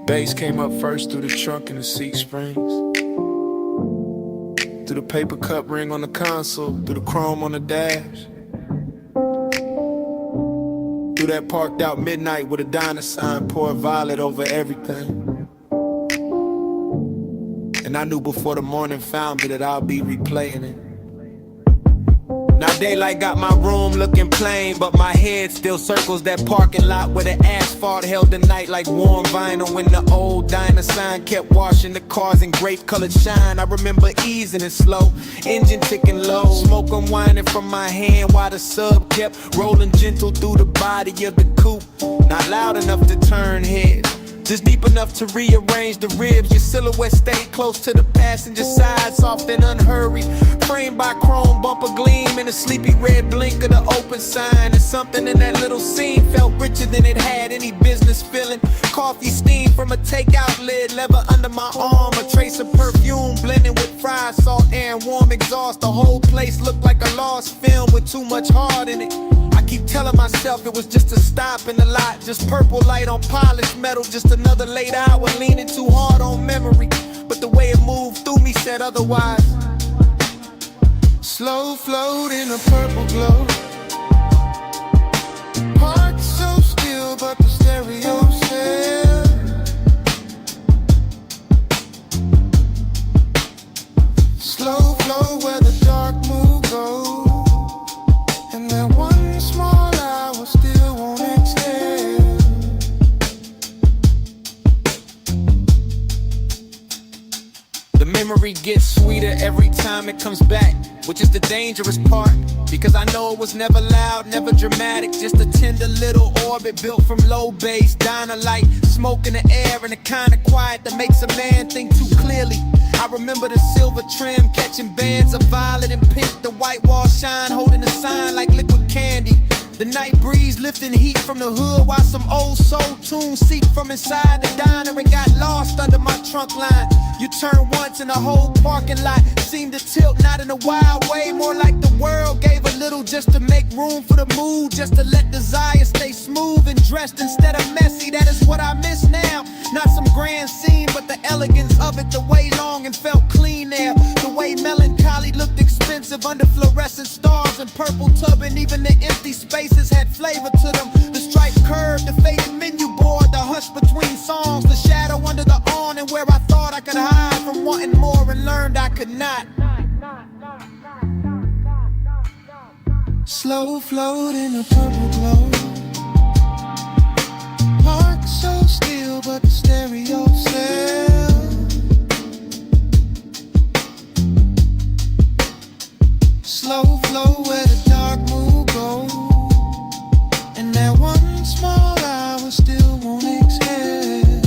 Bass came up first through the trunk and the seat springs, through the paper cup ring on the console, through the chrome on the dash, through that parked out midnight with a diner sign, pour violet over everything. And I knew before the morning found me that I'll be replaying it. Now daylight got my room looking plain, but my head still circles that parking lot where the asphalt held the night like warm vinyl. When the old diner sign kept washing the cars in grape colored shine. I remember easing it slow, engine ticking low, smoke unwinding from my hand while the sub kept rolling gentle through the body of the coupe. Not loud enough to turn heads, just deep enough to rearrange the ribs. Your silhouette stayed close to the passenger side, soft and unhurried, framed by chrome bumper gleam and a sleepy red blink of the open sign. And something in that little scene felt richer than it had any business feeling. Coffee steam from a takeout lid, leather under my arm, a trace of perfume blending with fried salt air and warm exhaust. The whole place looked like a lost film with too much heart in it. I keep telling myself it was just a stop in the lot, just purple light on polished metal, just another late hour leaning too hard on memory. But the way it moved through me said otherwise. Slow float in a purple glow, heart so still but the stereo said. Slow flow where the dark mood goes, and that one small hour still won't extend. The memory gets sweeter every time it comes back, which is the dangerous part, because I know it was never loud, never dramatic, just a tender little orbit built from low bass, diner light, smoke in the air, and the kind of quiet that makes a man think too clearly. I remember the silver trim catching bands of violet and pink, the white wall shine holding the sign like liquid candy. The night breeze lifting heat from the hood while some old soul tunes seep from inside the diner and got lost under my trunk line. You turn once and the whole parking lot seemed to tilt, not in a wild way, more like the world gave a little just to make room for the mood, just to let desire stay smooth and dressed instead of messy. That is what I miss now. Not some grand scene, but the elegance of it, the way long and felt clean there, the way melancholy looked expensive expensive under fluorescent stars and purple tub, and even the empty spaces had flavor to them. The striped curve, the faded menu board, the hush between songs, the shadow under the awning where I thought I could hide from wanting more and learned I could not. Slow float in a purple glow. Park so still, but the stereo sells. Slow flow where the dark moon goes, and that one small hour still won't exhale.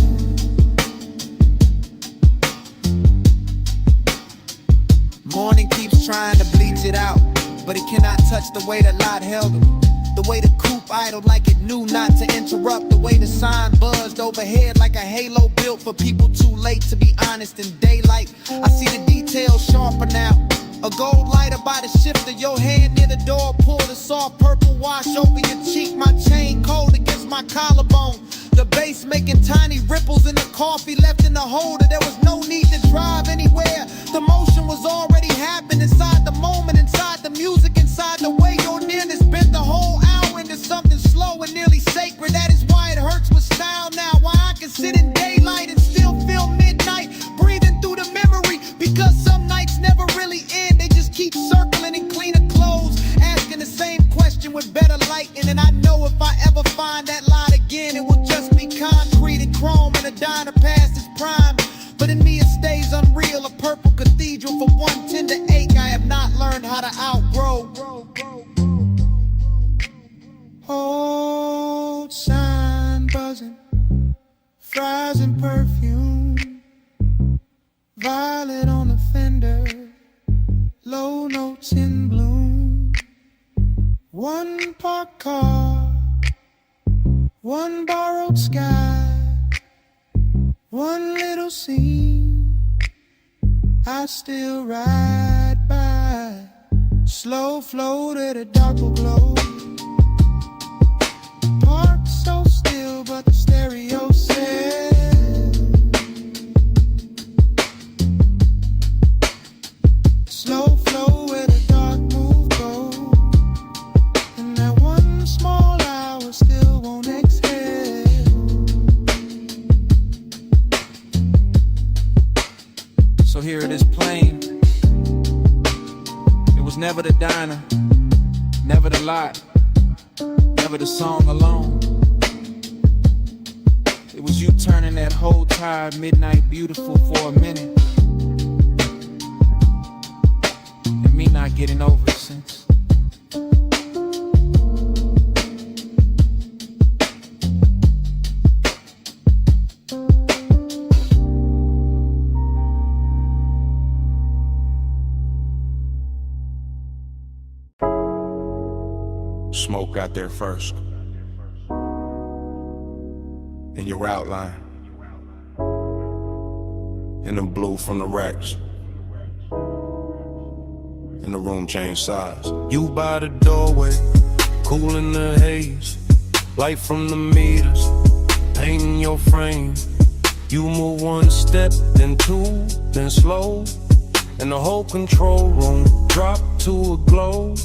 Morning keeps trying to bleach it out, but it cannot touch the way the lot held him. The way the coupe idled like it knew not to interrupt. The way the sign buzzed overhead like a halo built for people too late to be honest in daylight. I see the details sharper now. A gold lighter by the shift of your hand near the door. Pour the soft purple wash over your cheek. My chain cold against my collarbone. The bass making tiny ripples in the coffee left in the holder. There was no need to drive anywhere. The motion was already happening inside the moment, inside the music, inside the way your nearness bent the whole hour into something slow and nearly sacred. That is why it hurts with style now. Why I can sit in daylight and still feel midnight, breathing through the memory. Because some nights never really end. They just keep circling in cleaner clothes, asking the same question with better lighting. And I know if I ever find that light again, it will just be concrete and chrome and a diner past its prime. But in me it stays unreal, a purple cathedral for one tender ache I have not learned how to outgrow. Old sign buzzing, fries and perfume, violet on the fender, low notes in bloom. One parked car, one borrowed sky, one little scene I still ride by. Slow float at a darker glow. Parked so still, but the stereo says. Slow flow where the dark move goes, and that one small hour still won't exhale. So here it is plain. It was never the diner, never the lot, never the song alone. It was you turning that whole tired midnight beautiful for a minute, and me not getting over it since. Smoke got there first. In your outline, in the blue from the racks, in the room changed size. You by the doorway, cool in the haze, light from the meters, painting your frame. You move one step, then two, then slow, and the whole control room dropped to a glow.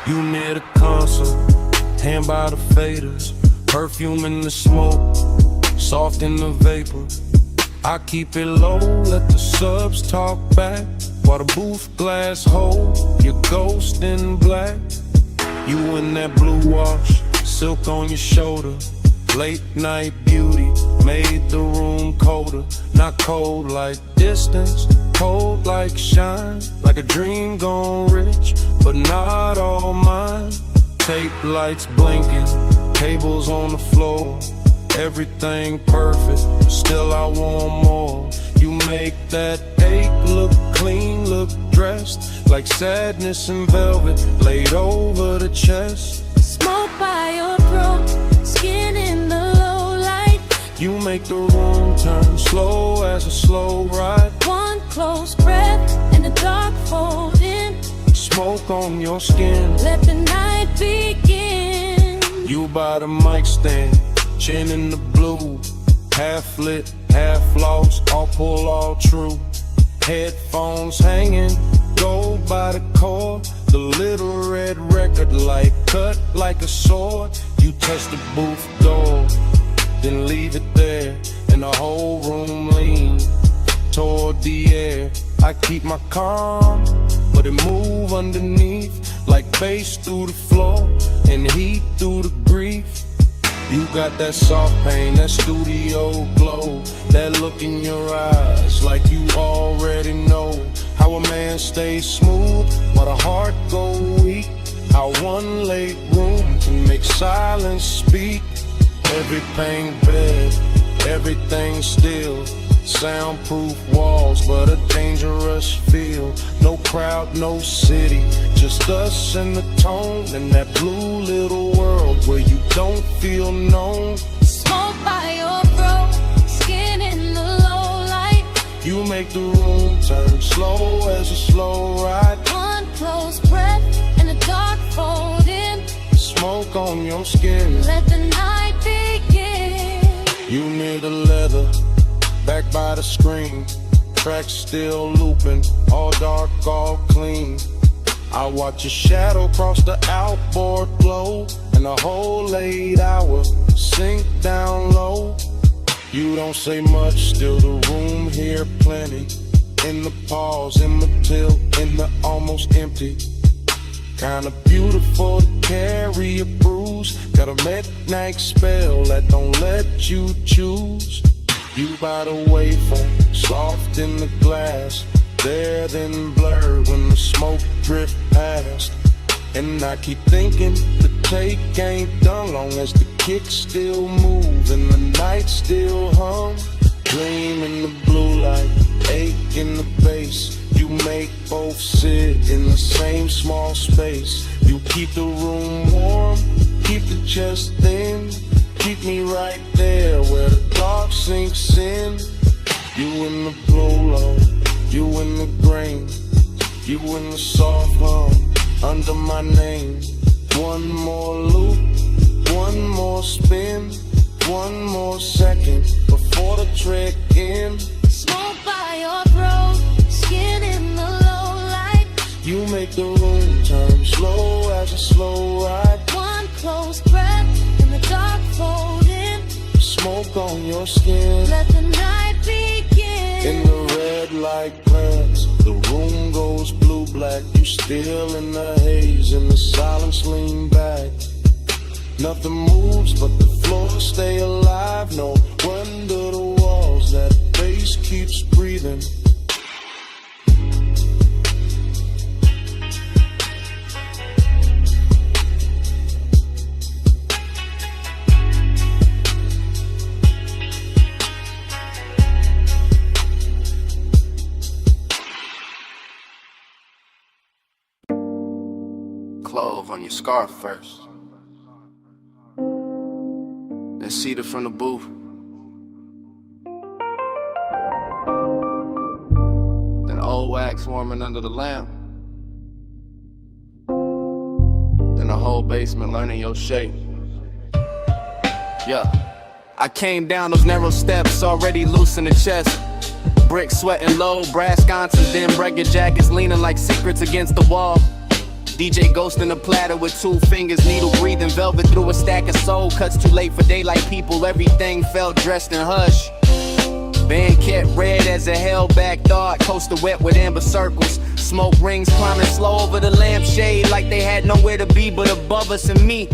You near the console, hand by the faders, perfume in the smoke, soft in the vapor. I keep it low, let the subs talk back, while the booth glass hold your ghost in black. You in that blue wash, silk on your shoulder, late night beauty made the room colder. Not cold like distance, cold like shine, like a dream gone rich, but not all mine. Tape lights blinking, tables on the floor, everything perfect, still I want more. You make that ache look clean, look dressed, like sadness in velvet, laid over the chest. Smoke by your throat, skin in the low light. You make the room turn slow as a slow ride. One close breath and the dark fold in. Smoke on your skin, let the night begin. You by the mic stand, chin in the blue, half lit, half lost, all pull, all true. Headphones hanging, Gold by the cord, the little red record light cut like a sword. You touch the booth door, then leave it there, and the whole room lean toward the air. I keep my calm, but it move underneath like bass through the floor and heat through the grief. You got that soft pain, that studio glow, that look in your eyes like you already know how a man stays smooth but a heart go weak. How one late room can make silence speak. Everything bed, everything still. Soundproof walls, but a dangerous feel. No crowd, no city, just us and the tone. And that blue little world where you don't feel known. Smoke by your throat, skin in the low light. You make the room turn slow as a slow ride. One close breath and the dark fold in. Smoke on your skin, let the night begin. You near the leather, back by the screen, tracks still looping, all dark, all clean. I watch your shadow cross the outboard glow, and the whole late hour sink down low. You don't say much, still the room here plenty. In the pause, in the tilt, in the almost empty. Kinda beautiful to carry a bruise. Got a midnight spell that don't let you choose. You by the waveform, soft in the glass, there then blurred when the smoke drift past. And I keep thinking the take ain't done long as the kicks still move and the night still hum. Dream in the blue light, ache in the bass. You make both sit in the same small space. You keep the room warm, keep the chest thin. Keep me right there where the dark sinks in. You in the blow-low, you in the grain, you in the soft hum under my name. One more loop, one more spin, one more second before the trek ends. Smoke by your throat, skin in the low light. You make the room turn slow as a slow ride. One close breath in the dark fold in. Smoke on your skin, let the night begin. In the red light glance, the room goes blue-black. You still in the haze, and the silence lean back. Nothing moves but the floor stay alive. No wonder the walls, that bass keeps breathing. Clove on your scarf first, then cedar from the booth, then old wax warming under the lamp, then the whole basement learning your shape. Yeah, I came down those narrow steps already loose in the chest. Brick sweating low, brass sconces, then break jackets leaning like secrets against the wall. DJ ghost in a platter with 2 fingers, needle breathing velvet through a stack of soul. Cuts too late for daylight people, everything felt dressed in hush. Band kept red as a held back thought, coaster wet with amber circles. Smoke rings climbing slow over the lampshade like they had nowhere to be but above us and me.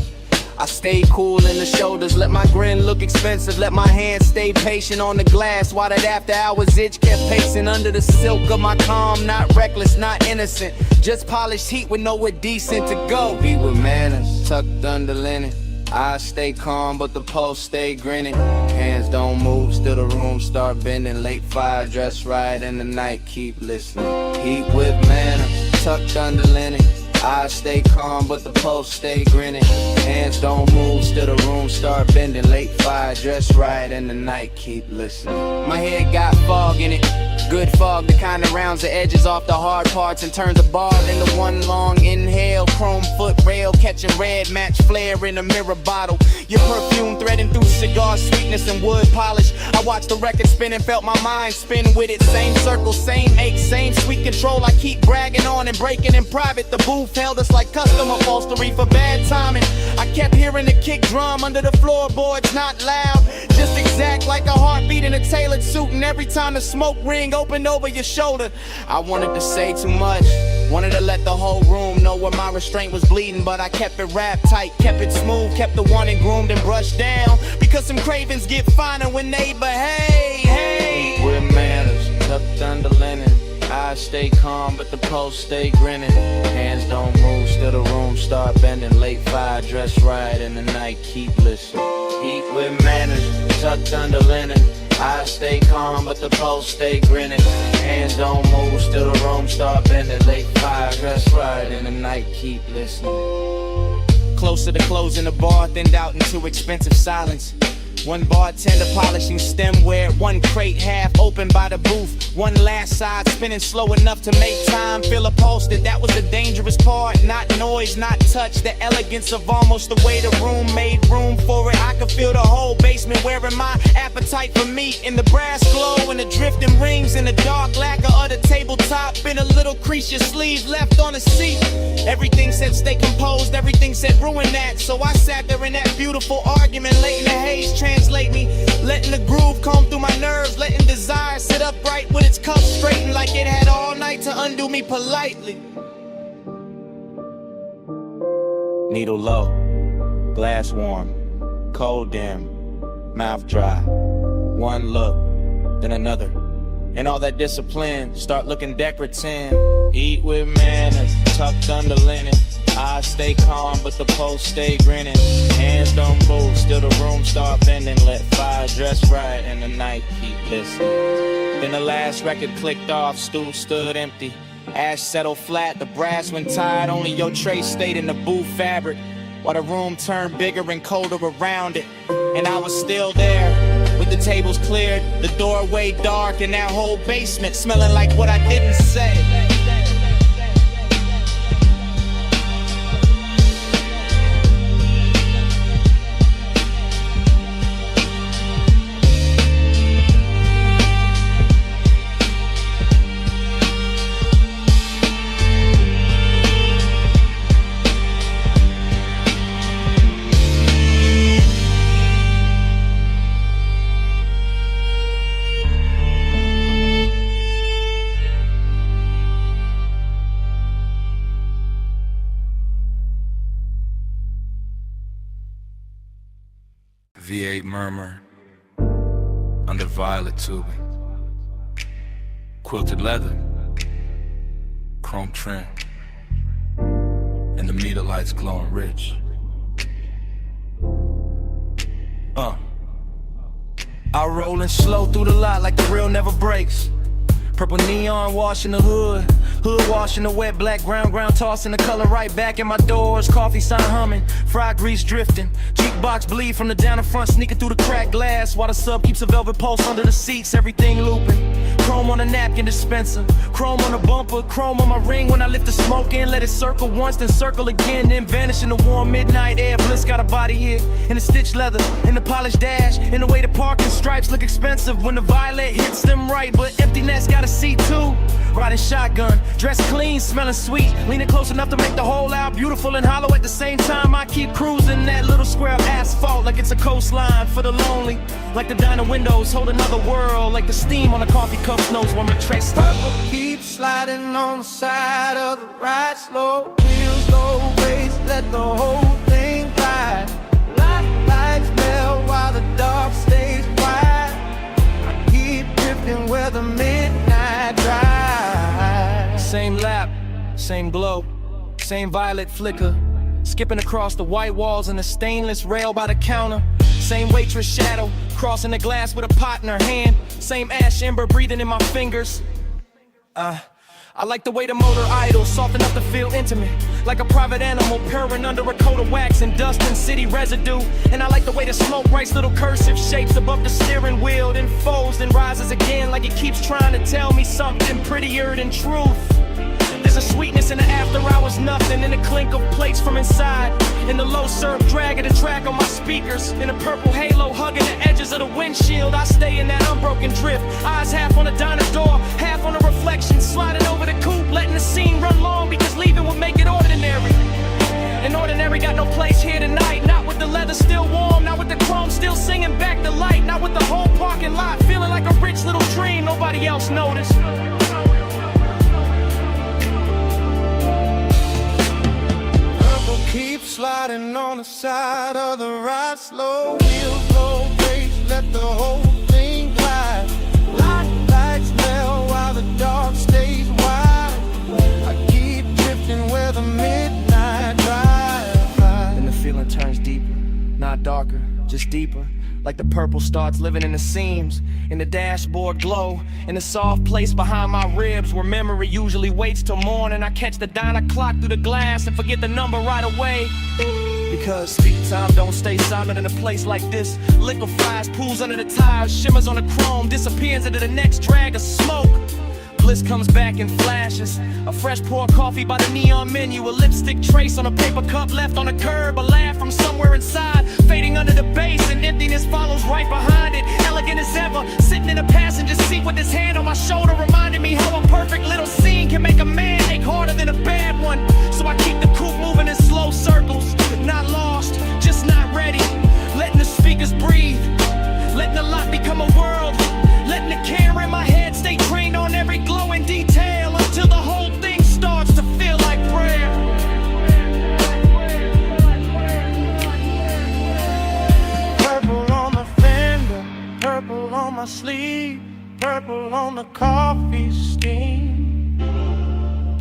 I stayed cool in the shoulders, let my grin look expensive, let my hands stay patient on the glass while that after hours itch kept pacing under the silk of my calm. Not reckless, not innocent, just polished heat with nowhere decent to go. Be with manners, tucked under linen. I stay calm, but the pulse stay grinning. Hands don't move, still the room start bending. Late fire, dress right in the night, keep listening. Heat with manners, tucked under linen. I stay calm, but the pulse stay grinning. Hands don't move, still the room start bending. Late fire, dress right in the night, keep listening. My head got fog in it, Good fog, the kind that rounds the edges off the hard parts and turns a bar into one long inhale. Chrome foot rail, catching red, match flare in a mirror bottle. Your perfume threading through cigar sweetness and wood polish. I watched the record spin and felt my mind spin with it. Same circle, same ache, same sweet control. I keep bragging on and breaking in private. The booth held us like custom upholstery for bad timing. I kept hearing the kick drum under the floorboards, not loud, just exact like a heartbeat in a tailored suit. And every time the smoke ring opened over your shoulder, I wanted to say too much, wanted to let the whole room know where my restraint was bleeding, but I kept it wrapped tight, kept it smooth, kept the wanted groomed and brushed down, because some cravings get finer when they behave. With manners, tucked under linen, eyes stay calm but the pulse stay grinning. Hands don't move, still the room start bending. Late fire, dress right in the night, keep listening. Eat with manners, tucked under linen, eyes stay calm but the pulse stay grinning. Hands don't move, still the room start bending. Late fire, dress right in the night, keep listening. Closer to closing the bar, thinned out into expensive silence. One bartender polishing stemware, one crate half open by the booth, one last side spinning slow enough to make time feel upholstered. That was the dangerous part, not noise, not touch, the elegance of almost the way the room made room for it. I could feel the whole basement wearing my appetite for meat, in the brass glow and the drifting rings, in the dark lacquer of the tabletop, in a little crease your sleeve left on the seat. Everything said stay composed, everything said ruin that, so I sat there in that beautiful argument, late in the haze, translate me, letting the groove comb through my nerves, letting desire sit upright with its cuffs straightened like it had all night to undo me politely. Needle low, glass warm, cold dim, mouth dry. One look, then another, and all that discipline start looking decorative. Eat with manners, tucked under linen, eyes stay calm but the pulse stay grinning. Hands don't move, still the room start bending. Let fire dress right and the night keep listening. Then the last record clicked off, stool stood empty. Ash settled flat, the brass went tired, only your tray stayed in the booth fabric, while the room turned bigger and colder around it. And I was still there, with the tables cleared, the doorway dark, and that whole basement smelling like what I didn't say. V8 murmur under violet tubing, quilted leather, chrome trim, and the meter lights glowing rich. I rollin' slow through the lot like the real never breaks. Purple neon washing the hood washing the wet black ground tossing the color right back in my doors. Coffee sign humming, fried grease drifting, jukebox bleed from the down in front, sneaking through the cracked glass, while the sub keeps a velvet pulse under the seats, everything looping. Chrome on the napkin dispenser, chrome on the bumper, chrome on my ring when I lift the smoke in. Let it circle once, then circle again, then vanish in the warm midnight air. Bliss got a body here, in the stitched leather, in the polished dash, in the way the parking stripes look expensive when the violet hits them right, but empty nest got a seat too. Riding shotgun, dressed clean, smelling sweet, leaning close enough to make the whole out beautiful and hollow at the same time. I keep cruising that little square of asphalt like it's a coastline for the lonely, like the diner windows hold another world, like the steam on a coffee cup knows when my trace purple keeps sliding on the side of the ride, slow wheels, low bass, let the whole thing glide. Lights melt while the dark stays quiet. I keep drifting where the midnight drive. Same lap, same glow, same violet flicker, skipping across the white walls and the stainless rail by the counter. Same waitress shadow, crossing the glass with a pot in her hand. Same ash ember breathing in my fingers. I like the way the motor idles, soft enough to feel intimate. like a private animal purring under a coat of wax and dust and city residue. And I like the way the smoke writes little cursive shapes above the steering wheel, then folds, then rises again like it keeps trying to tell me something prettier than truth. There's a sweetness in the after hours, nothing in the clink of plates from inside, in the low surf drag of the track on my speakers, in a purple halo hugging the edges of the windshield. I stay in that unbroken drift, eyes half on the diner door, half on the reflection, sliding over the coupe, letting the scene run long because leaving would make it ordinary. And ordinary got no place here tonight, not with the leather still warm, not with the chrome still singing back the light, not with the whole parking lot feeling like a rich little dream nobody else noticed. Keep sliding on the side of the ride, slow wheels, low pace, let the whole thing glide. Lights melt while the dark stays wide. I keep drifting where the midnight drive. And the feeling turns deeper, not darker, just deeper. Like the purple starts living in the seams, in the dashboard glow, in the soft place behind my ribs where memory usually waits till morning. I catch the diner clock through the glass and forget the number right away. Because speed time don't stay silent in a place like this. Liquefies, pools under the tires, shimmers on the chrome, disappears into the next drag of smoke. Bliss comes back in flashes. A fresh pour coffee by the neon menu. A lipstick trace on a paper cup left on the curb. A laugh from somewhere inside, fading under the bass, and emptiness follows right behind it. Elegant as ever, sitting in a passenger seat with his hand on my shoulder, reminding me how a perfect little scene can make a man ache harder than a bad one. So I keep the coupe moving in slow circles, not lost, just not ready. Letting the speakers breathe, letting the lot become a world, letting the camera in my head stay trained on every glowing detail until the whole thing starts to feel like prayer. Purple on the fender, purple on my sleeve, purple on the coffee steam.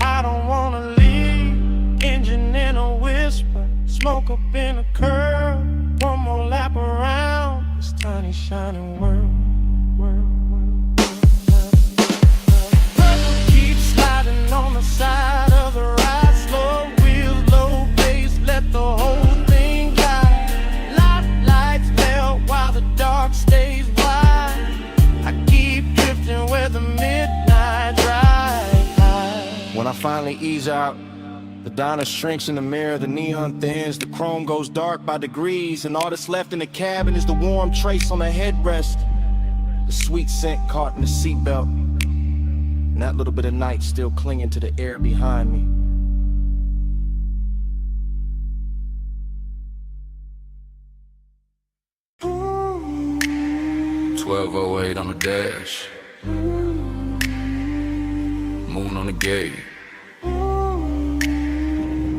I don't wanna leave, engine in a whisper, smoke up in a curl. One more lap around this tiny shining world. Purple keeps sliding on the side of the ride, slow wheels, low pace, let the whole thing glide. Lights melt while the dark stays wide. I keep drifting where the midnight drive. When I finally ease out, the diner shrinks in the mirror, the neon thins, the chrome goes dark by degrees, and all that's left in the cabin is the warm trace on the headrest, the sweet scent caught in the seatbelt, and that little bit of night still clinging to the air behind me. .1208 on the dash, moon on the gate,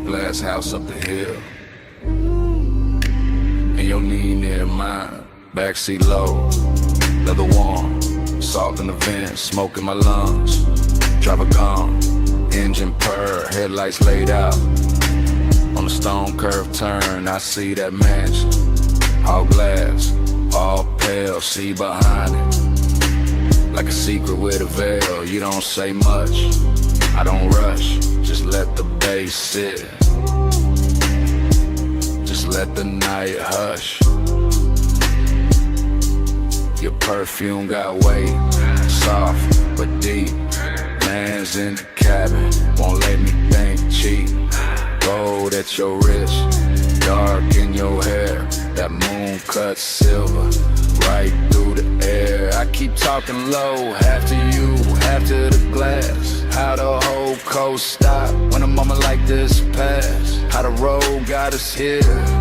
glass house up the hill, and your knee near mine, backseat low, leather warm, salt in the vents, smoke in my lungs, driver gone, engine purr, headlights laid out, on the stone curve turn, I see that mansion, all glass, all pale, see behind it, like a secret with a veil, you don't say much, I don't rush, just let the bass sit, just let the night hush. Your perfume got weight, soft but deep. Man's in the cabin, won't let me think cheap. Gold at your wrist, dark in your hair. That moon cut silver, right through the air. I keep talking low, half to you, half to the glass. How the whole coast stop when a moment like this pass. How the road got us here,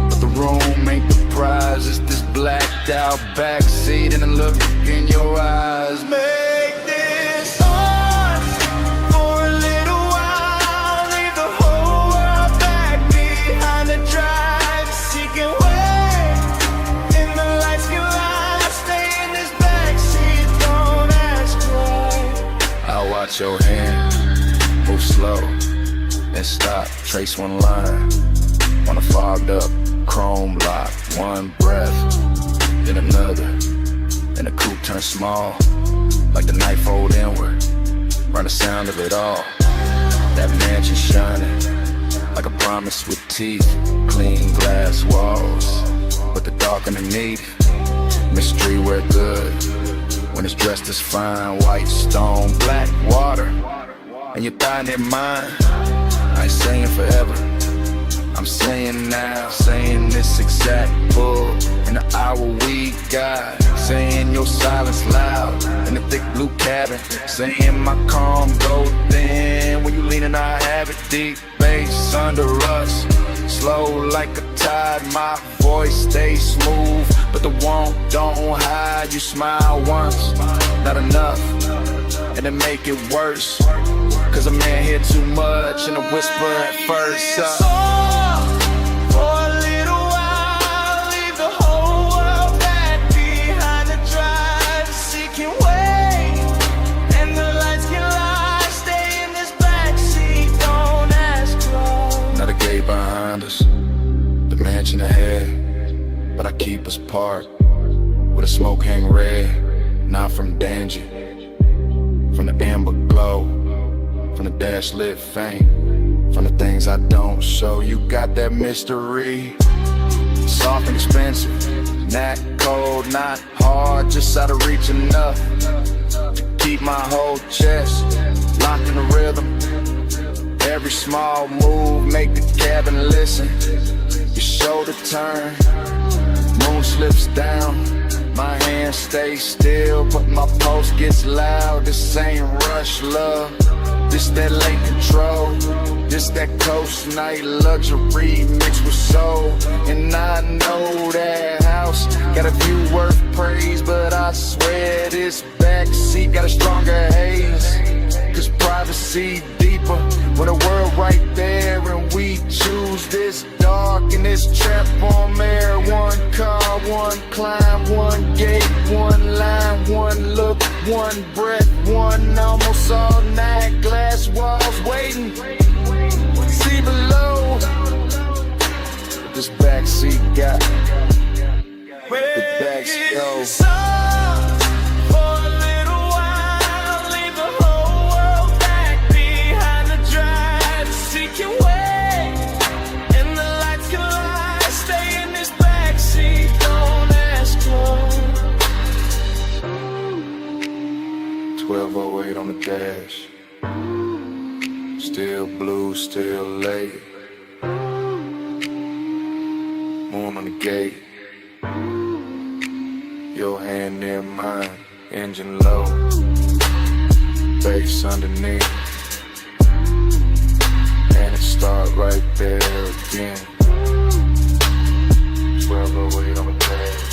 but the room ain't the prize. It's this blacked out backseat and the look in your eyes. Make this ours for a little while. Leave the whole world back behind the drive. Seeking way in the lights can lie. Stay in this backseat, don't ask why. I'll watch your hand move slow and stop. Trace one line on a fogged up chrome lock. One breath, then another, and the coupe turns small, like the night fold inward. Run the sound of it all. That mansion shining, like a promise with teeth. Clean glass walls, but the dark underneath. Mystery wear good when it's dressed as fine. White stone, black water, and your thigh near mine. I ain't saying forever, I'm saying now. Saying this exact bull in the hour we got. Saying your silence loud in the thick blue cabin. Saying my calm go thin when you lean and I have it. Deep bass under us, slow like a tide. My voice stays smooth, but the won't don't hide. You smile once, not enough, and it make it worse. Cause a man hear too much and a whisper at first. Behind us, the mansion ahead, but I keep us parked where the smoke hang red. Not from danger, from the amber glow, from the dash lit faint, from the things I don't show. You got that mystery, soft and expensive, not cold, not hard, just out of reach enough to keep my whole chest locked in the rhythm. Every small move make the cabin listen. Your shoulder turn, moon slips down. My hand stays still, but my pulse gets loud. This ain't rush love, this that late control. This that coast night luxury mixed with soul. And I know that house got a view worth praise, but I swear this backseat got a stronger haze. Cause privacy deeper when the world right there and we choose this dark and this trap on air. One car, one climb, one gate, one line, one look, one breath, one almost all night. Glass walls waiting, see below. But this backseat got the backseat. On the dash, still blue, still late. Moon on the gate, your hand near mine, engine low, bass underneath, and it start right there again. 1208 on the dash.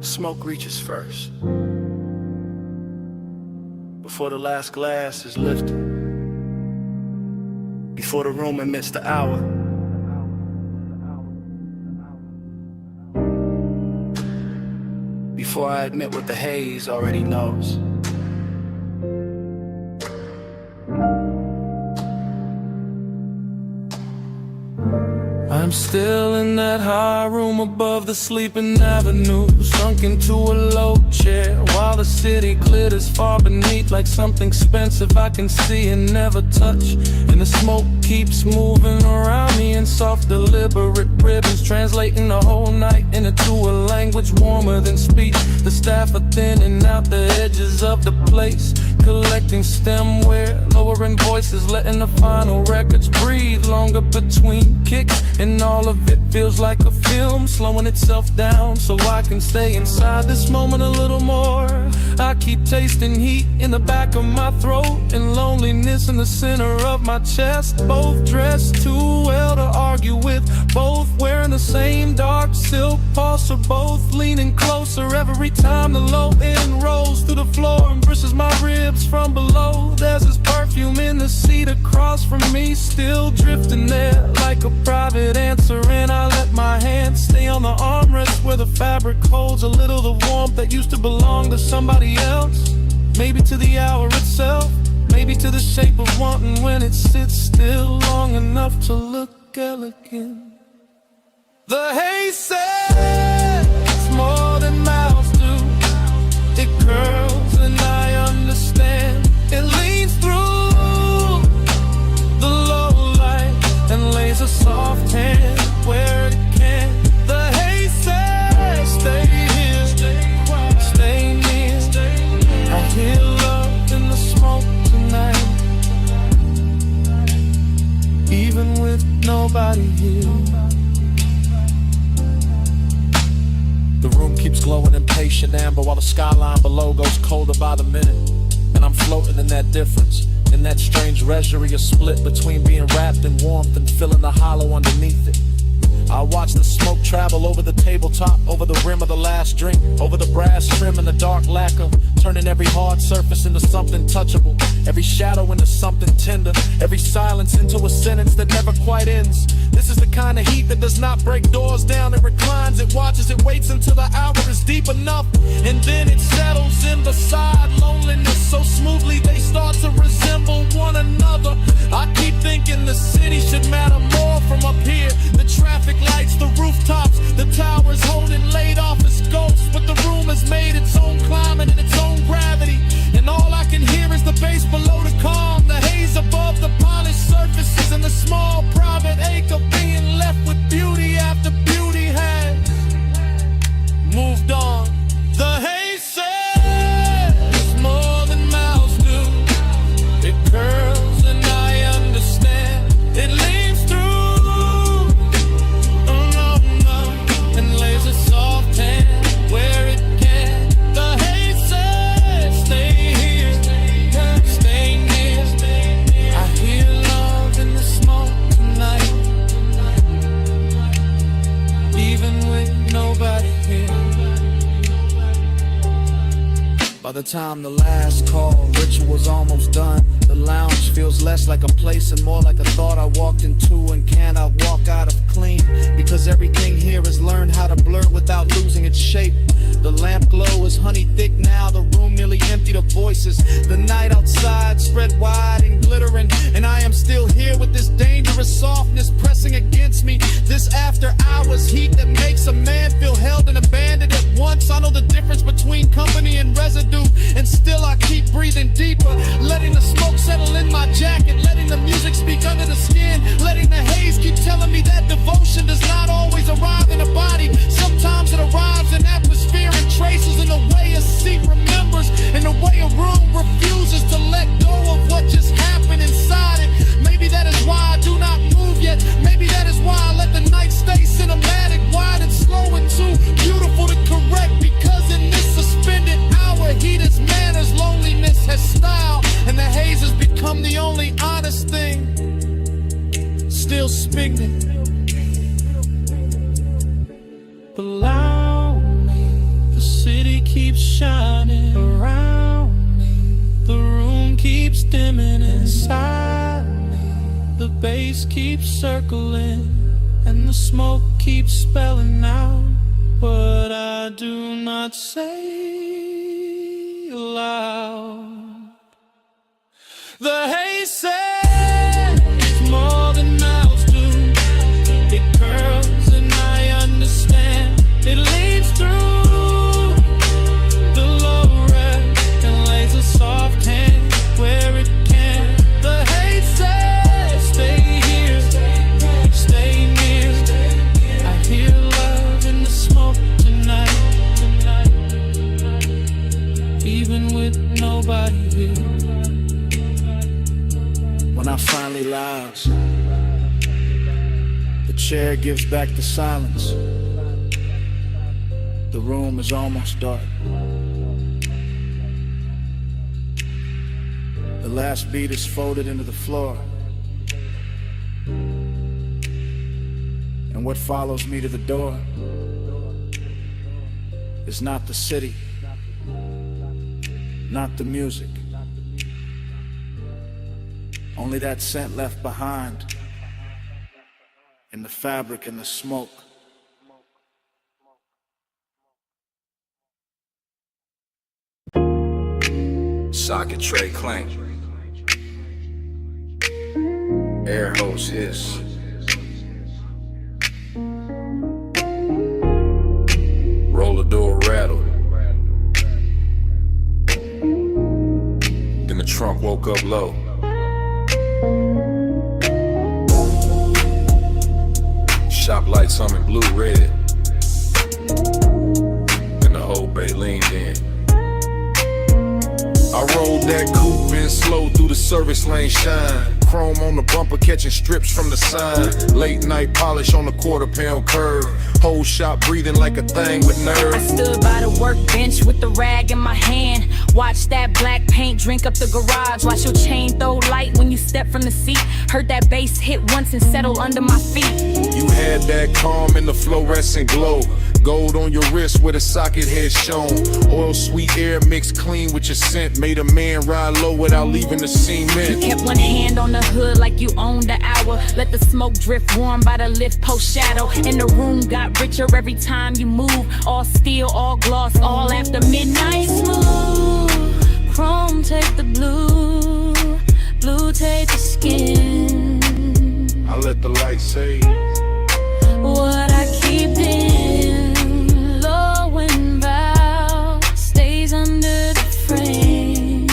Smoke reaches first, before the last glass is lifted, before the room admits the hour. Before I admit what the haze already knows. I'm still in that high room above the sleeping avenue, sunk into a low chair while the city glitters far beneath like something expensive I can see and never touch. And the smoke keeps moving around me in soft deliberate ribbons, translating the whole night into a language warmer than speech. The staff are thinning out the edges of the place, collecting stemware, lowering voices, letting the final records breathe longer between kicks. And all of it feels like a film, slowing itself down so I can stay inside this moment a little more. I keep tasting heat in the back of my throat and loneliness in the center of my chest. Both dressed too well to argue with, both wearing the same dark silk pulse are both leaning closer every time the low end rolls through the floor and brushes my ribs from below. There's his perfume in the seat across from me, still drifting there like a private answer. And I let my hand stay on the armrest where the fabric holds a little the warmth that used to belong to somebody else. Maybe to the hour itself, maybe to the shape of wanting when it sits still long enough to look elegant. The haze says more than mouths do. It curls and I understand. It leans through the low light and lays a soft hand where it can. The haze says stay here, stay near. I hear love in the smoke tonight, even with nobody here. The room keeps glowing impatient amber while the skyline below goes colder by the minute. And I'm floating in that difference, in that strange reverie, a split between being wrapped in warmth and feeling the hollow underneath it. I watch the smoke travel over the tabletop, over the rim of the last drink, over the brass trim and the dark lacquer, turning every hard surface into something touchable, every shadow into something tender, every silence into a sentence that never quite ends. This is the kind of heat that does not break doors down. It reclines, it watches, it waits until the hour is deep enough, and then it settles in beside loneliness so smoothly they start to resemble one another. I keep thinking the city should matter more from up here. The traffic lights, the rooftops, the towers holding laid off as ghosts, but the room has made its own climate and its own gravity, and all I can hear is the bass below the calm, the haze above the polished surfaces, and the small private ache of being left with beauty after beauty has moved on. The haze says more than mouths do. It curls and I understand. It leans through and lays a soft hand where it can. The haze says stay here, stay near. I hear love in the smoke tonight, even with nobody here. By the time the last call ritual's almost done, the lounge feels less like a place and more like a thought I walked into and cannot walk out of clean, because everything here has learned how to blur without losing its shape. The lamp glow is honey thick now, the room nearly emptied of voices. The night outside spread wide and glittering, and I am still here with this dangerous softness pressing against me. This after hours heat that makes a man feel held and abandoned at once. I know the difference between company and residue, and still I keep breathing deeper, letting the smoke settle in my jacket, letting the music speak under the skin, letting the haze keep telling me that devotion does not always arrive in a body. Sometimes it arrives in atmosphere and traces, in the way a seat remembers, in the way a room refuses to let go of what just happened inside it. Maybe that is why I do not move yet. Maybe that is why I let the night stay cinematic, wide and slow and too beautiful to correct, because in this suspended hour heat is manners, loneliness has style, and the haze has become the only honest thing still spinning. Below me, the city keeps shining around me, the room keeps dimming inside me, the bass keeps circling, and the smoke keeps spelling out what I do not say aloud. The haze says more than mouths do. It curls and I understand. It leads through the low red and lays a soft hand where it can. The haze says stay here, stay near. I hear love in the smoke tonight, even with nobody here. When I finally lounge, the chair gives back the silence. The room is almost dark. The last beat is folded into the floor, and what follows me to the door is not the city, not the music, only that scent left behind in the fabric and the smoke. Socket tray clank, air hose hiss. Roller door rattle. Then the trunk woke up low. Shop lights humming blue red. Then the whole bay leaned in. I rolled that coupe in slow through the service lane shine. Chrome on the bumper catching strips from the sign. Late night polish on the quarter-pound curve. Whole shop breathing like a thing with nerve. I stood by the workbench with the rag in my hand. Watch that black paint drink up the garage. Watch your chain throw light when you step from the seat. Heard that bass hit once and settle under my feet. You had that calm in the fluorescent glow. Gold on your wrist where the socket head shown. Oil sweet air mixed clean with your scent. Made a man ride low without leaving the cement. You kept one hand on the hood like you owned the hour. Let the smoke drift warm by the lift post shadow. And the room got richer every time you move. All steel, all gloss, all after midnight. Smooth, chrome take the blue, blue take the skin. I let the light say what I keep in, low and bow, stays under the frame.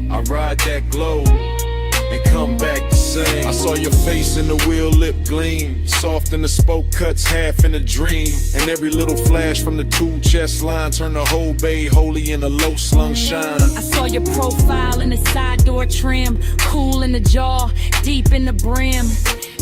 I ride that glow and come back the same. I saw your face in the wheel lip gleam. Soft in the spoke cuts, half in a dream. And every little flash from the two chest line turned the whole bay holy in a low slung shine. I saw your profile in the side door trim. Cool in the jaw, deep in the brim.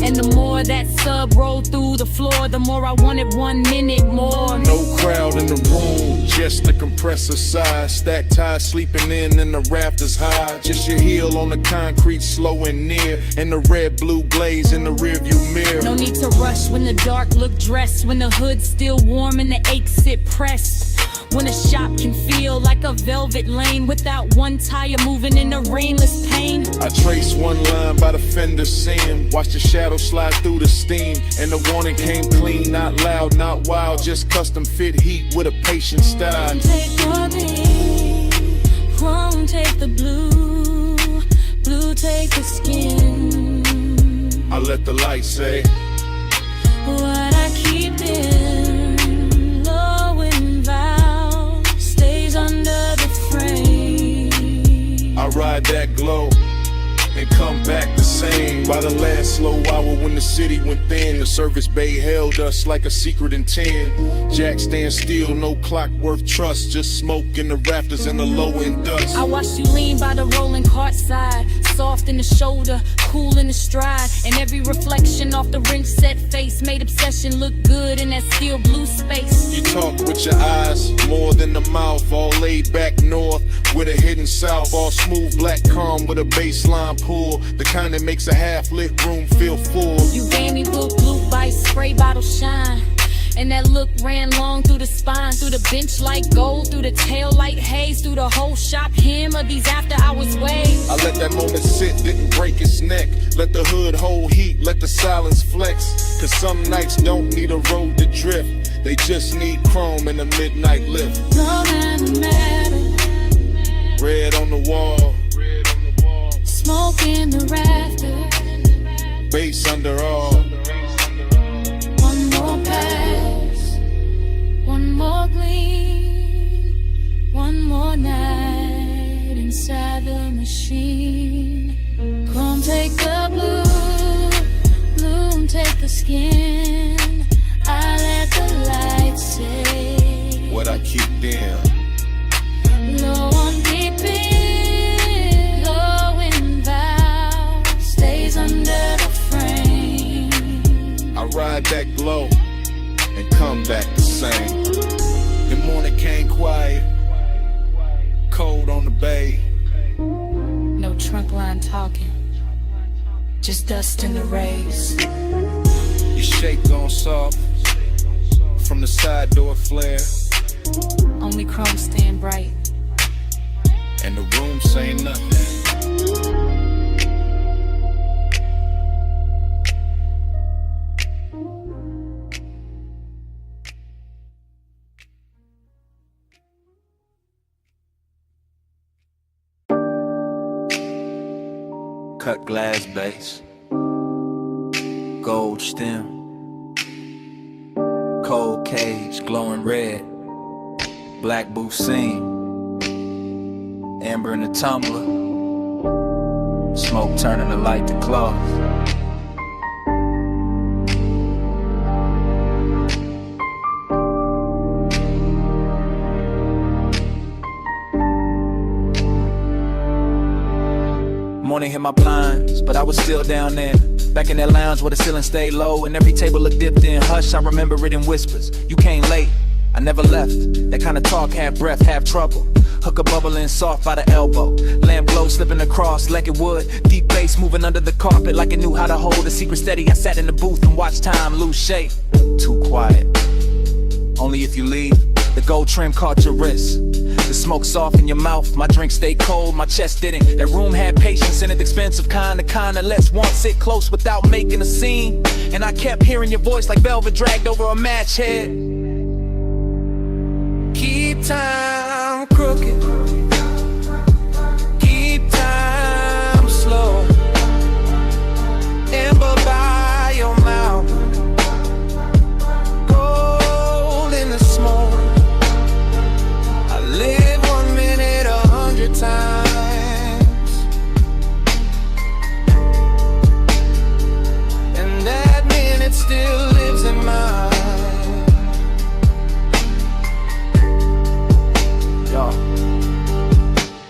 And the more that sub rolled through the floor, the more I wanted 1 minute more. No crowd in the room, just the compressor side. Stacked tie sleeping in and the rafters high. Just your heel on the concrete slow and near. And the red blue blaze in the rearview mirror. No need to rush when the dark look dressed. When the hood's still warm and the aches sit pressed. When a shop can feel like a velvet lane without one tire moving in the rainless pain. I trace one line by the fender seam. Watch the shadow slide through the steam. And the warning came clean, not loud, not wild. Just custom fit heat with a patient style. Take your beat, chrome take the blue, blue take the skin. I let the light say what I keep in, low and vow, stays under the frame. I ride that glow and come back the same. By the last slow hour when the city went thin, the service bay held us like a secret in 10. Jack stand still, no clock worth trust. Just smoke in the rafters and the low end dust. I watched you lean by the rolling cart side, soft in the shoulder, cool in the stride. And every reflection off the ring set face made obsession look good in that steel blue space. You talk with your eyes, more than the mouth. All laid back north with a hidden south. All smooth black calm with a baseline pull. The kind that makes a half-lit room feel full. You gave me blue bite, spray bottle shine. And that look ran long through the spine, through the bench like gold, through the tail like haze, through the whole shop hem of these after hours waves. I let that moment sit, didn't break its neck. Let the hood hold heat, let the silence flex. Cause some nights don't need a road to drift. They just need chrome in the midnight lift. No matter, red on the wall, smoke in the rafters, bass under all. One more pass, one more gleam, one more night inside the machine. Come take the blue, bloom take the skin. I let the light say what I keep in. Low on deep in, low in vow, stays under the frame. I ride that glow and come back the same. The morning came quiet, cold on the bay. No trunk line talking, just dust in the rays. Your shake gone soft from the side door flare. Only chrome stand bright. And the room say nothing. Cut glass base, gold stem, cold cage glowing red, black booth seam, amber in the tumbler, smoke turning the light to cloth. Morning hit my blinds, but I was still down there. Back in that lounge where the ceiling stayed low and every table looked dipped in. Hush, I remember it in whispers. You came late, I never left. That kind of talk, half breath, half trouble. Hooker bubbling soft by the elbow. Lamp glow slipping across like it would. Deep bass moving under the carpet like it knew how to hold a secret steady. I sat in the booth and watched time lose shape. Too quiet. Only if you leave. The gold trim caught your wrist. The smoke soft in your mouth, my drink stayed cold, my chest didn't. That room had patience in it, expensive kind of lets one sit close without making a scene. And I kept hearing your voice like velvet dragged over a match head. Keep time crooked, keep time slow, amber by your mouth, gold in the smoke. Live 1 minute 100 times, and that minute still lives in mine. Yo.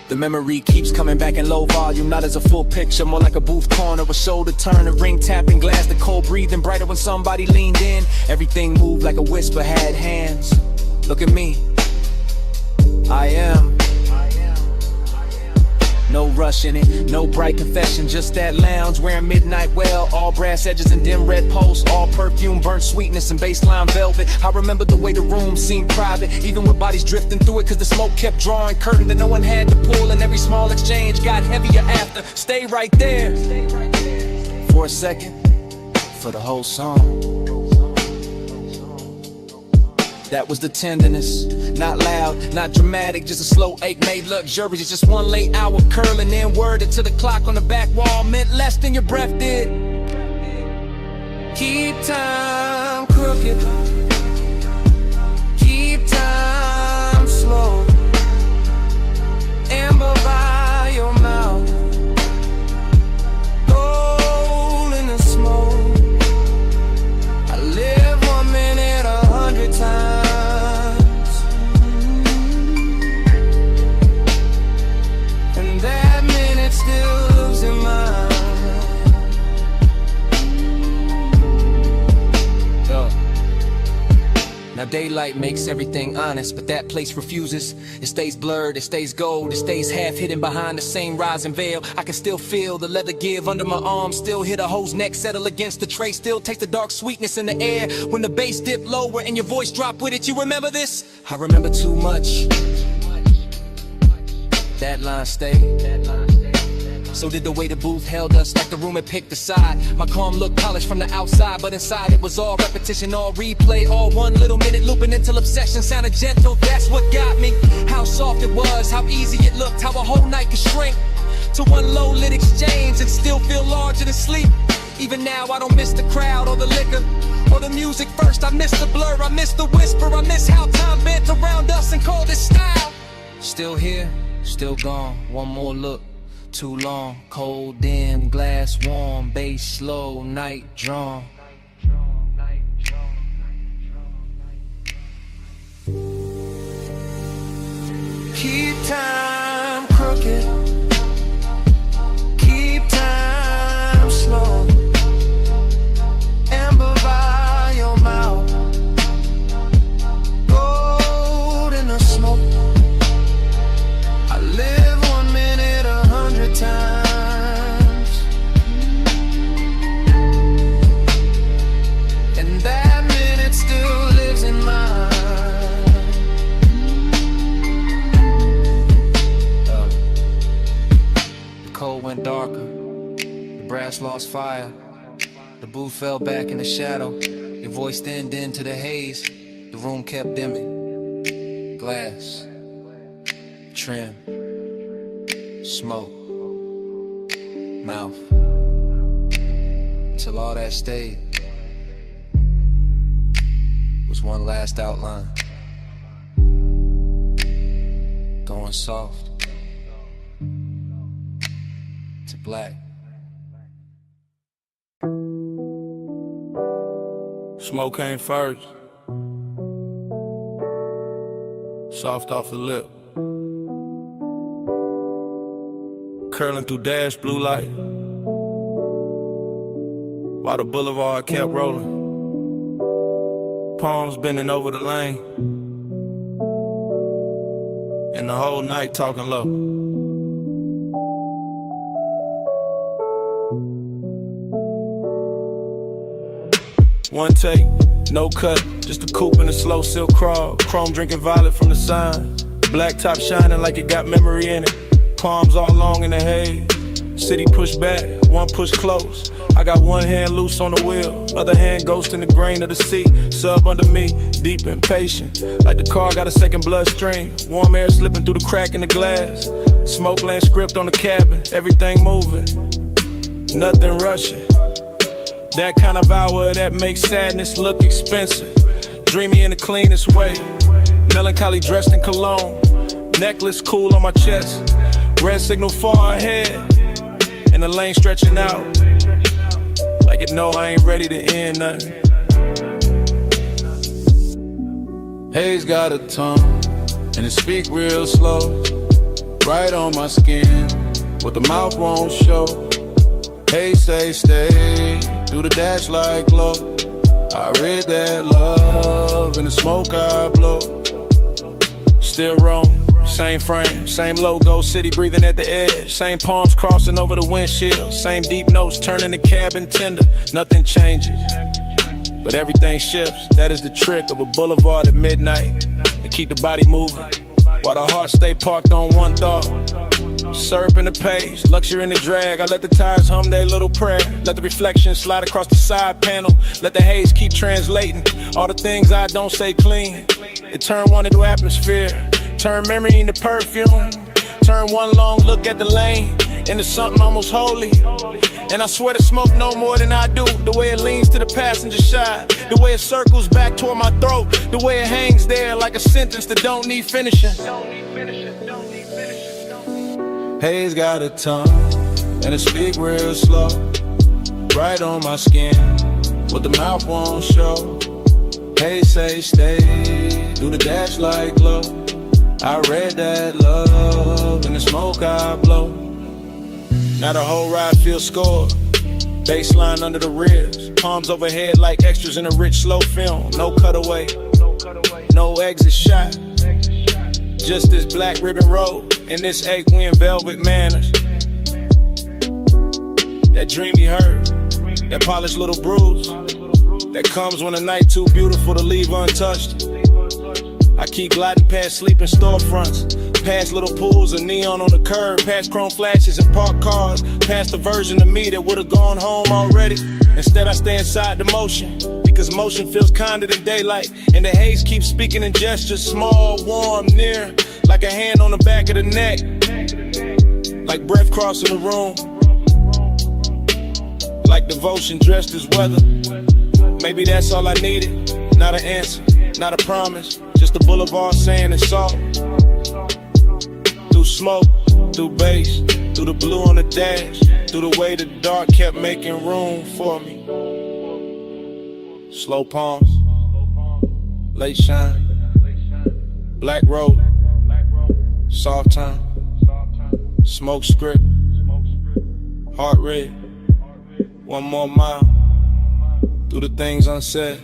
The memory keeps coming back in low volume, not as a full picture, more like a booth corner, a shoulder turn, a ring tapping glass, the cold breathing brighter when somebody leaned in. Everything moved like a whisper had hands. Look at me, I am. No rush in it, no bright confession, just that lounge wearing midnight well, all brass edges and dim red posts, all perfume, burnt sweetness and baseline velvet. I remember the way the room seemed private, even with bodies drifting through it, cause the smoke kept drawing curtain that no one had to pull, and every small exchange got heavier after. Stay right there for a second, for the whole song. That was the tenderness, not loud, not dramatic, just a slow ache made luxurious. Just one late hour curling, then worded to the clock on the back wall meant less than your breath did. Keep time crooked, keep time slow, amber by your mouth, gold in the smoke. I live 1 minute 100 times. Now daylight makes everything honest, but that place refuses. It stays blurred, it stays gold, it stays half hidden behind the same rising veil. I can still feel the leather give under my arm, still hear the hoe's neck settle against the tray, still taste the dark sweetness in the air when the bass dipped lower and your voice dropped with it. You remember this? I remember too much. That line stayed. So did the way the booth held us, like the room had picked a side. My calm looked polished from the outside, but inside it was all repetition, all replay, all 1 little minute looping until obsession sounded gentle. That's what got me. How soft it was, how easy it looked, how a whole night could shrink to one low lit exchange and still feel larger than sleep. Even now I don't miss the crowd or the liquor or the music first. I miss the blur, I miss the whisper, I miss how time bent around us and called it style. Still here, still gone, one more look. Too long, cold, dim, glass warm, bass slow, night drawn. Keep time crooked, keep time slow, amber by your mouth, gold in the smoke. I live 1 minute 100 times, and that minute still lives in mine. fire. The booth fell back in the shadow. Your voice thinned into the haze. The room kept dimming. Glass, trim, smoke, mouth. Till all that stayed was one last outline. Going soft to black. Smoke came first. Soft off the lip. Curling through dash blue light. While the boulevard kept rolling. Palms bending over the lane. And the whole night talking low. One take, no cut, just a coupe and a slow silk crawl. Chrome drinking violet from the sign. Black top shining like it got memory in it. Palms all long in the haze. City push back, one push close. I got one hand loose on the wheel, other hand ghost in the grain of the sea. Sub under me, deep impatient, like the car got a second bloodstream. Warm air slipping through the crack in the glass. Smoke land script on the cabin, everything moving, nothing rushing. That kind of hour that makes sadness look expensive. Dreamy in the cleanest way, melancholy dressed in cologne. Necklace cool on my chest, red signal far ahead, and the lane stretching out. Like it know I ain't ready to end nothing. Haze got a tongue, and it speak real slow. Right on my skin, what the mouth won't show. Haze say stay, do the dash like glow. I read that love in the smoke I blow. Still wrong, same frame, same logo, city breathing at the edge. Same palms crossing over the windshield. Same deep notes turning the cabin tender. Nothing changes, but everything shifts. That is the trick of a boulevard at midnight. To keep the body moving, while the heart stay parked on one thought. Syrup in the page, luxury in the drag. I let the tires hum their little prayer. Let the reflection slide across the side panel. Let the haze keep translating all the things I don't say clean. It turn one into atmosphere, turn memory into perfume. Turn one long look at the lane into something almost holy. And I swear to smoke no more than I do. The way it leans to the passenger side, the way it circles back toward my throat, the way it hangs there like a sentence that don't need finishing. Haze got a tongue, and it speak real slow. Right on my skin, what the mouth won't show. Haze say stay, do the dash like glow. I read that love in the smoke I blow. Now the whole ride feels scored. Baseline under the ribs, palms overhead like extras in a rich slow film. No cutaway, no exit shot. Just this black ribbon road and this 8-win velvet manners. That dreamy hurt, that polished little bruise that comes when the night too beautiful to leave untouched. I keep gliding past sleeping storefronts, past little pools of neon on the curb, past chrome flashes and parked cars, past the version of me that would've gone home already. Instead I stay inside the motion, because motion feels kinder than daylight. And the haze keeps speaking in gestures, small, warm, near, like a hand on the back of the neck, like breath crossing the room, like devotion dressed as weather. Maybe that's all I needed, not an answer, not a promise, just a boulevard saying it's all. Through smoke, through bass, through the blue on the dash, through the way the dark kept making room for me. Slow palms, late shine, black road, soft time, smoke script, heart rate, one more mile, through the things unsaid.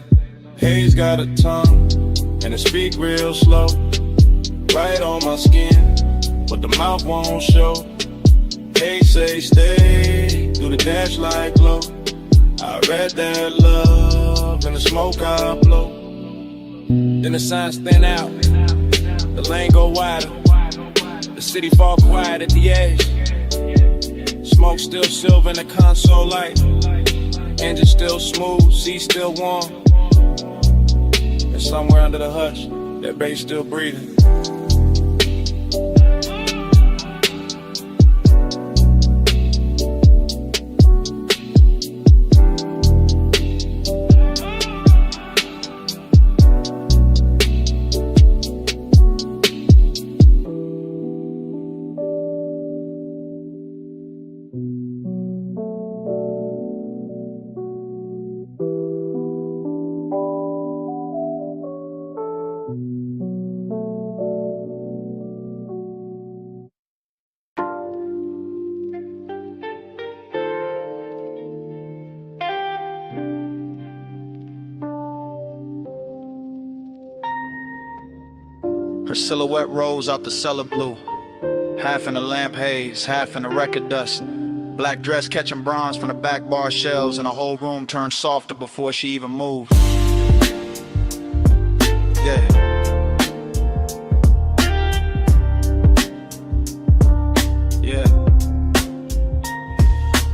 Haze got a tongue, and it speak real slow, right on my skin, but the mouth won't show. Haze say stay, do the dash like glow. I read that love in the smoke I blow. Then the signs thin out, the lane go wider, the city fall quiet at the edge. Smoke still silver in the console light. Engine still smooth, seat still warm. And somewhere under the hush, that bass still breathing. Her silhouette rose out the cellar blue, half in the lamp haze, half in the record dust. Black dress catching bronze from the back bar shelves, and the whole room turned softer before she even moved. Yeah.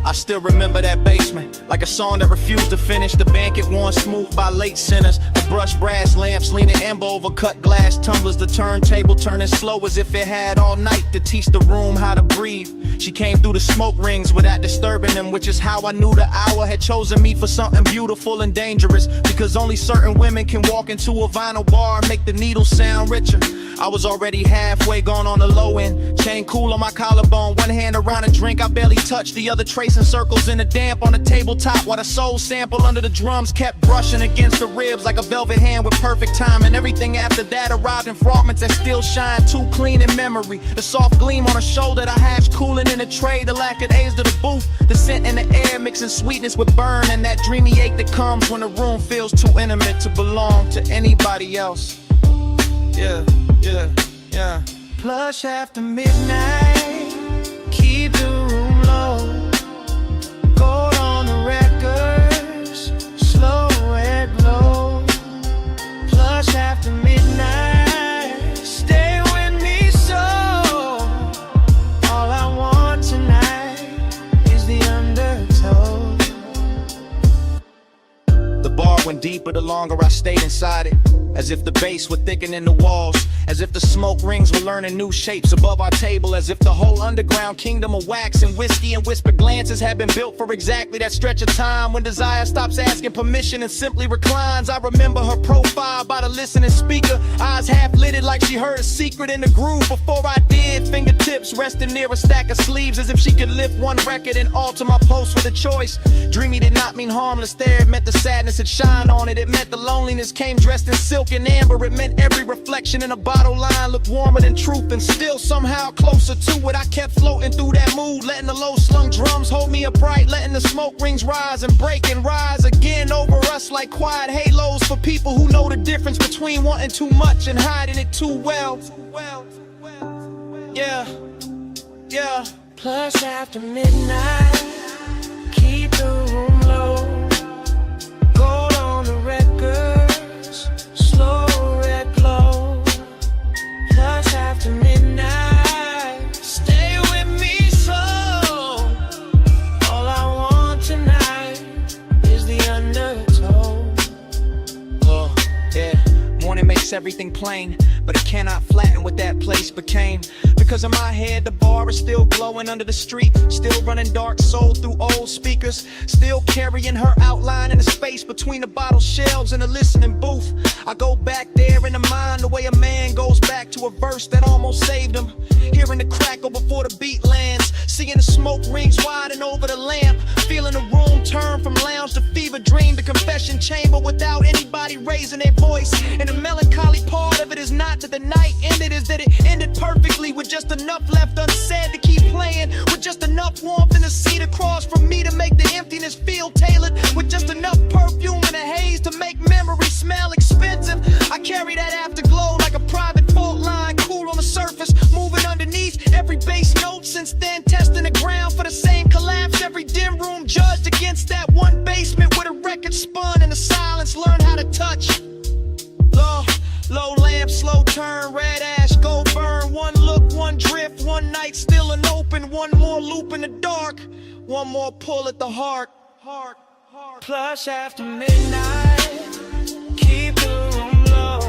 I still remember that basement, like a song that refused to finish. The banquet worn smooth by late sinners. The brushed brass lamps leaning amber over cut glass tumblers. The turntable turning slow as if it had all night to teach the room how to breathe. She came through the smoke rings without disturbing them, which is how I knew the hour had chosen me for something beautiful and dangerous. Because only certain women can walk into a vinyl bar and make the needle sound richer. I was already halfway gone on the low end. Chain cool on my collarbone, one hand around a drink I barely touched, the other tracing circles in the damp on the tabletop, while the soul sample under the drums kept brushing against the ribs like a velvet hand with perfect time. And everything after that arrived in fragments that still shine too clean in memory. The soft gleam on her shoulder, the hash cooling in the tray, the lack of aids to the booth, the scent in the air mixing sweetness with burn, and that dreamy ache that comes when the room feels too intimate to belong to anybody else. Yeah, yeah, yeah. Plush after midnight, keep the room low. Gold on the records, slow red glow. Plush after midnight, stay with me so. All I want tonight is the undertow. The bar went deeper the longer I stayed inside it, as if the bass were thickening the walls, as if the smoke rings were learning new shapes above our table, as if the whole underground kingdom of wax and whiskey and whispered glances had been built for exactly that stretch of time when desire stops asking permission and simply reclines. I remember her profile by the listening speaker, eyes half lidded like she heard a secret in the groove before I did. Fingertips resting near a stack of sleeves, as if she could lift one record and alter my post with a choice. Dreamy did not mean harmless there, it meant the sadness had shined on it. It meant the loneliness came dressed in silk and amber. It meant every reflection in a bottle line looked warmer than truth, and still somehow closer to it. I kept floating through that mood, letting the low slung drums hold me upright, letting the smoke rings rise and break and rise again over us like quiet halos for people who know the difference between wanting too much and hiding it too well. Yeah, yeah. Plus after midnight, keep the room low. Gold on the records, slow red glow. Plus after midnight, stay with me so. All I want tonight is the undertow. Oh, yeah. Morning makes everything plain, but it cannot flatten what that place became. Because in my head, the bar is still glowing under the street, still running dark soul through old speakers, still carrying her outline in the space between the bottle shelves and the listening booth. I go back there in the mind the way a man goes back to a verse that almost saved him. Hearing the crackle before the beat lands, seeing the smoke rings widen over the lamp, feeling the room turn from lounge to fever dream to confession chamber without anybody raising their voice. And the melancholy part of it is not that the night ended, is that it ended perfectly with just enough left unsaid to keep playing, with just enough warmth in the seat across from me to make the emptiness feel tailored, with just enough perfume and a haze to make memories smell expensive. I carry that afterglow like a private fault line, cool on the surface, moving underneath every bass note. Since then, testing the ground for the same collapse. Every dim room judged against that one basement where the record spun and the silence learned how to touch. Low lamp, slow turn, red ash, go burn. One look, one drift, one night, still an open scooping, one more loop in the dark, one more pull at the heart. Plush after midnight, keep the room low.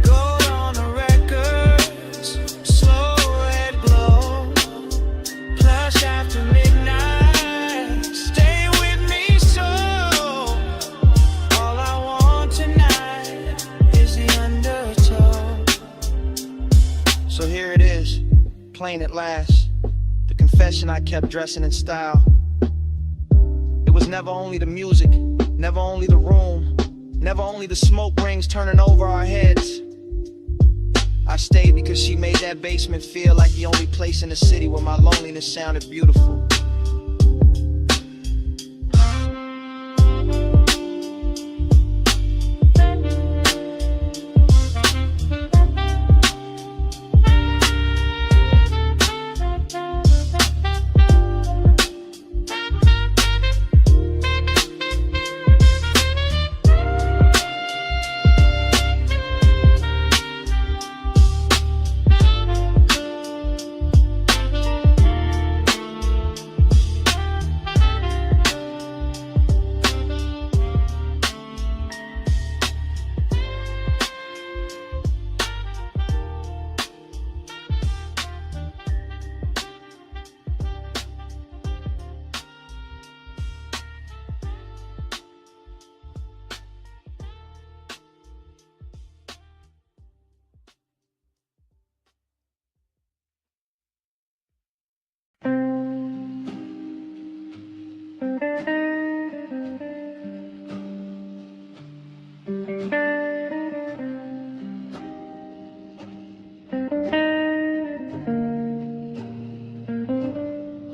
Gold on the records, slow red glow. Plush after midnight, stay with me so. All I want tonight is the undertow. So here it is, plain at last. The confession I kept dressing in style. It was never only the music, never only the room, never only the smoke rings turning over our heads. I stayed because she made that basement feel like the only place in the city where my loneliness sounded beautiful.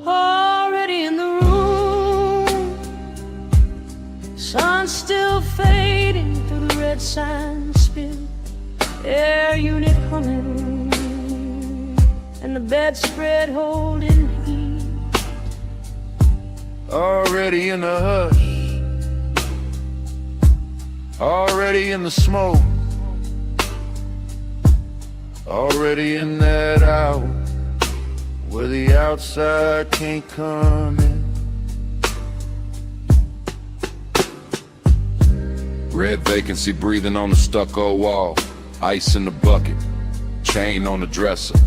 Already in the room, sun still fading through the red sign spill. Air unit humming, and the bedspread holding heat. Already in the hush, already in the smoke, already in that hour where the outside can't come in. Red vacancy breathing on the stucco wall, ice in the bucket, chain on the dresser.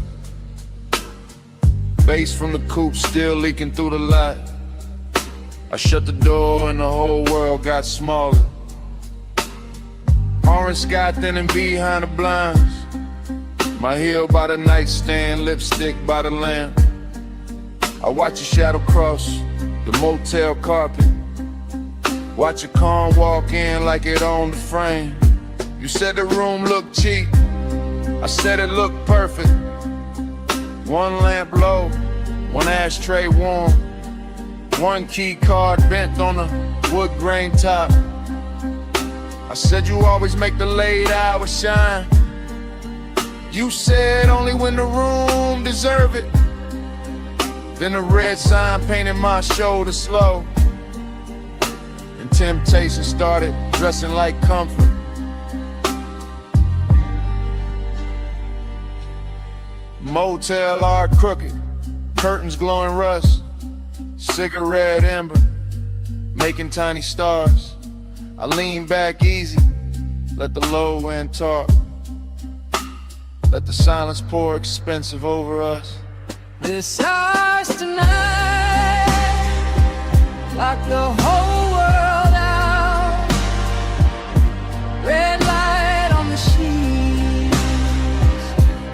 Bass from the coupe still leaking through the light. I shut the door and the whole world got smaller. Orange sky thinning behind the blinds. My heel by the nightstand, lipstick by the lamp. I watch your shadow cross the motel carpet. Watch your car walk in like it owned the frame. You said the room looked cheap, I said it looked perfect. One lamp low, one ashtray warm, one key card bent on the wood grain top. I said you always make the late hours shine. You said only when the room deserve it. Then the red sign painted my shoulder slow, and temptation started dressing like comfort. Motel art crooked, curtains glowing rust, cigarette ember, making tiny stars. I lean back easy, let the low end talk. Let the silence pour expensive over us. This house tonight, lock the whole world out. Red light on the sheets,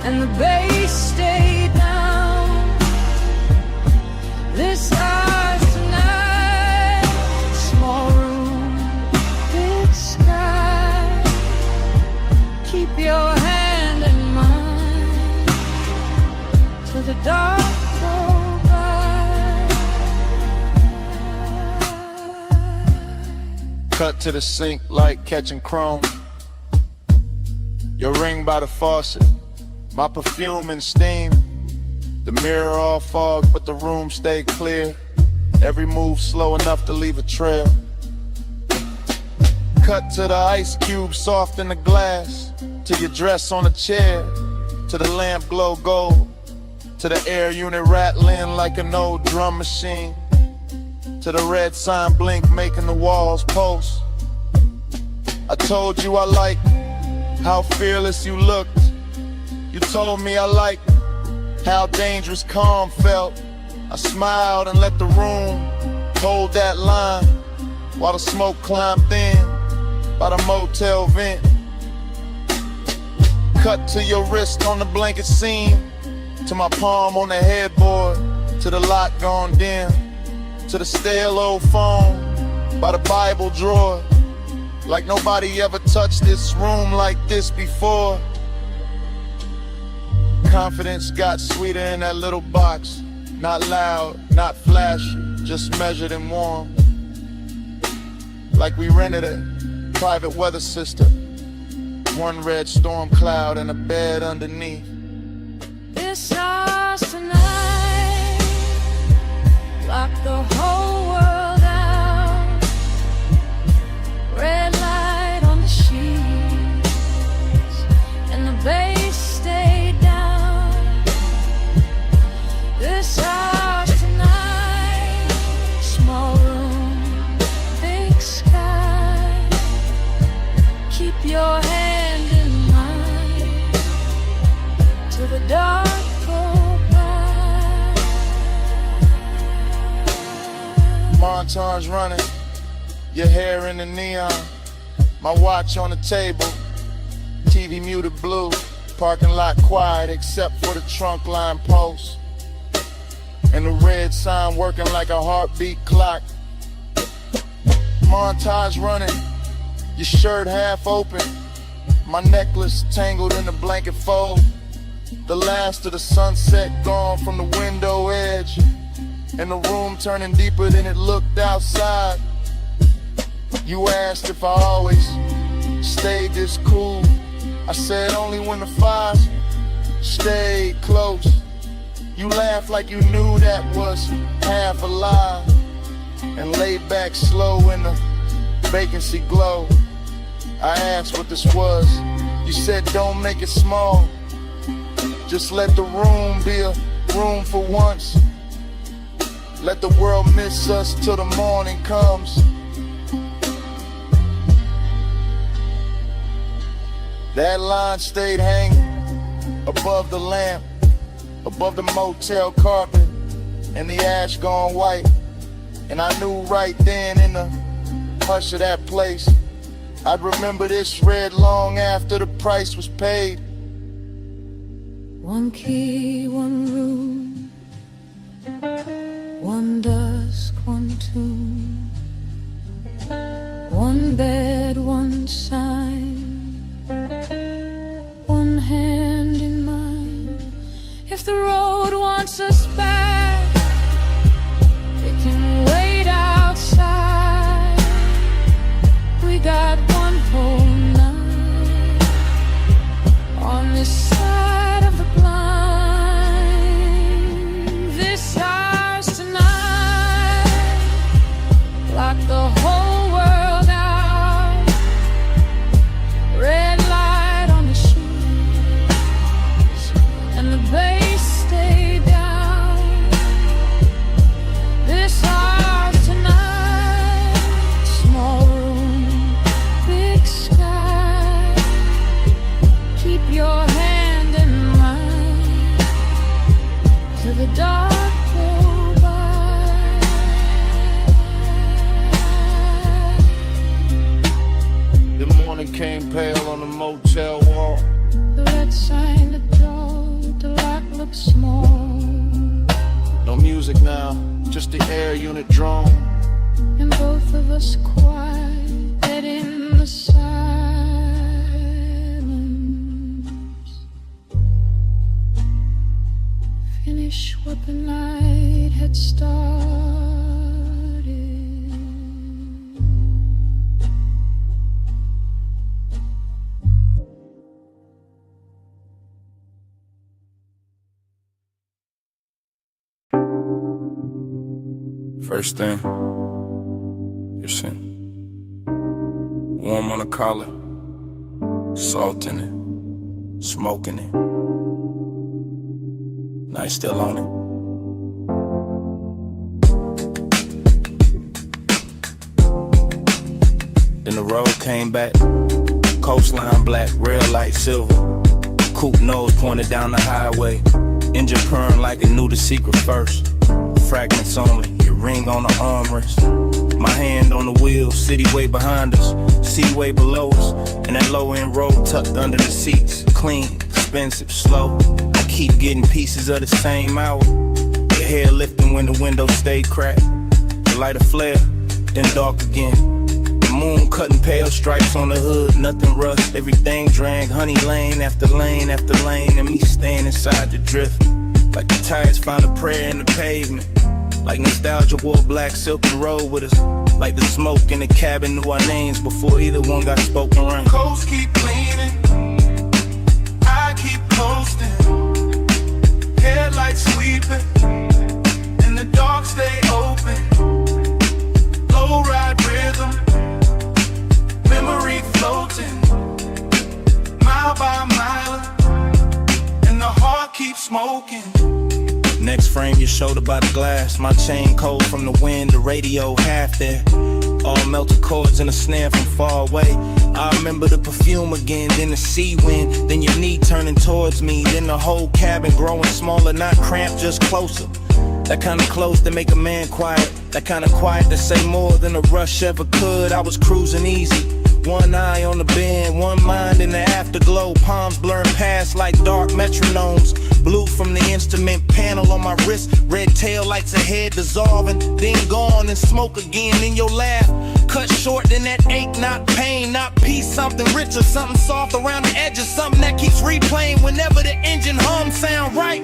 and the bass stay down. This house tonight, small room, big sky. Keep your hand in mine till the dark go by. Cut to the sink like catching chrome. Your ring by the faucet, my perfume and steam. The mirror all fog, but the room stayed clear. Every move slow enough to leave a trail. Cut to the ice cube soft in the glass, to your dress on a chair, to the lamp glow gold, to To the air unit rattling like an old drum machine. To the red sign blink making the walls pulse. I told you I liked how fearless you looked. You told me I liked how dangerous calm felt. I smiled and let the room hold that line while the smoke climbed thin by the motel vent. Cut to your wrist on the blanket seam, to my palm on the headboard, to the lock gone dim, to the stale old phone by the Bible drawer. Like nobody ever touched this room like this before. Confidence got sweeter in that little box. Not loud, not flashy, just measured and warm. Like we rented a private weather system. One red storm cloud and a bed underneath. This house tonight, lock the whole world out. Red light on the sheets, and the bass stayed down. This house tonight, small room, big sky. Keep your hand in mine till the dark go by. Montage running, your hair in the neon, my watch on the table, TV muted blue, parking lot quiet except for the trunk line post, and the red sign working like a heartbeat clock. Montage running, your shirt half open, my necklace tangled in the blanket fold, the last of the sunset gone from the window edge, and the room turning deeper than it looked outside. You asked if I always stayed this cool. I said only when the fire stayed close. You laughed like you knew that was half a lie, and laid back slow in the vacancy glow. I asked what this was. You said don't make it small, just let the room be a room for once. Let the world miss us till the morning comes. That line stayed hanging above the lamp, above the motel carpet, and the ash gone white. And I knew right then in the hush of that place, I'd remember this red long after the price was paid. One key, one room, one dusk, one tune, one bed, one sign, one hand in mine. If the road wants us back, it can wait outside. We got one whole night on this side of the blind. This house tonight, lock the whole world out. Red light on the sheets, and the bass stay down. This house tonight, small room, big sky. Keep your hand in mine till the dark go by. The morning came pale on the motel wall. The red sign, the door, the lock looks small, No music now, just the air unit drone. and both of us quiet dead in the silence. Finish what the night had started. First thing, your sin. Warm on the collar, salt in it, smoke in it. Night still on it. Then the road came back, coastline black, rail light silver. Coupe nose pointed down the highway, engine purring like it knew the secret first. Fragments only, your ring on the armrest. My hand on the wheel, city way behind us, sea way below us, and that low end road tucked under the seats. Clean, expensive, slow. I keep getting pieces of the same hour. Your hair lifting when the window stayed cracked. The light a flare, then dark again. Moon cutting pale stripes on the hood, nothing rushed, everything drank, honey lane after lane after lane, and me staying inside the drift. Like the tires found a prayer in the pavement. Like nostalgia wore black silk and rolled with us. Like the smoke in the cabin knew our names before either one got spoken right. Coast keep cleaning, I keep coasting. Headlights sweeping, and the dark stay open. Low ride rhythm, memory floating, mile by mile, and the heart keeps smoking. Next frame, your shoulder by the glass. My chain cold from the wind, the radio half there. All melted chords and a snare from far away. I remember the perfume again, then the sea wind, then your knee turning towards me, then the whole cabin growing smaller, not cramped, just closer. That kind of close to make a man quiet, that kind of quiet to say more than a rush ever could. I was cruising easy, one eye on the bend, one mind in the afterglow. Palms blurring past like dark metronomes. Blue from the instrument panel on my wrist. Red tail lights ahead dissolving, then gone and smoke again in your laugh. Cut short, then that ache, not pain, not peace. Something richer, something soft around the edges. Something that keeps replaying whenever the engine hum sound right.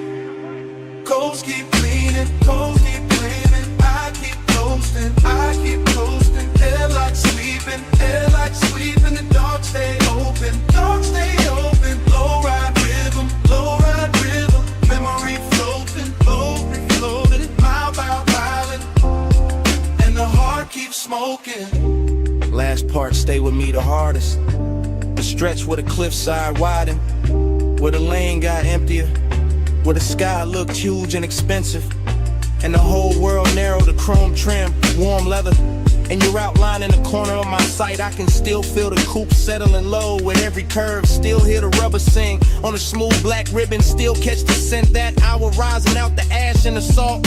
Coast keep cleaning, coast keep cleaning. I keep coasting, I keep coasting. Headlights sweeping, the dark stay open, dark stay open. Low ride rhythm, memory floating, floating, mile by mile, and the heart keeps smoking. Last part stay with me the hardest. The stretch where the cliffside widened, where the lane got emptier, where the sky looked huge and expensive, and the whole world narrowed to chrome trim, warm leather. And you're outlining the corner of my sight. I can still feel the coupe settling low with every curve. Still hear the rubber sing on a smooth black ribbon. Still catch the scent that hour rising out the ash and the salt.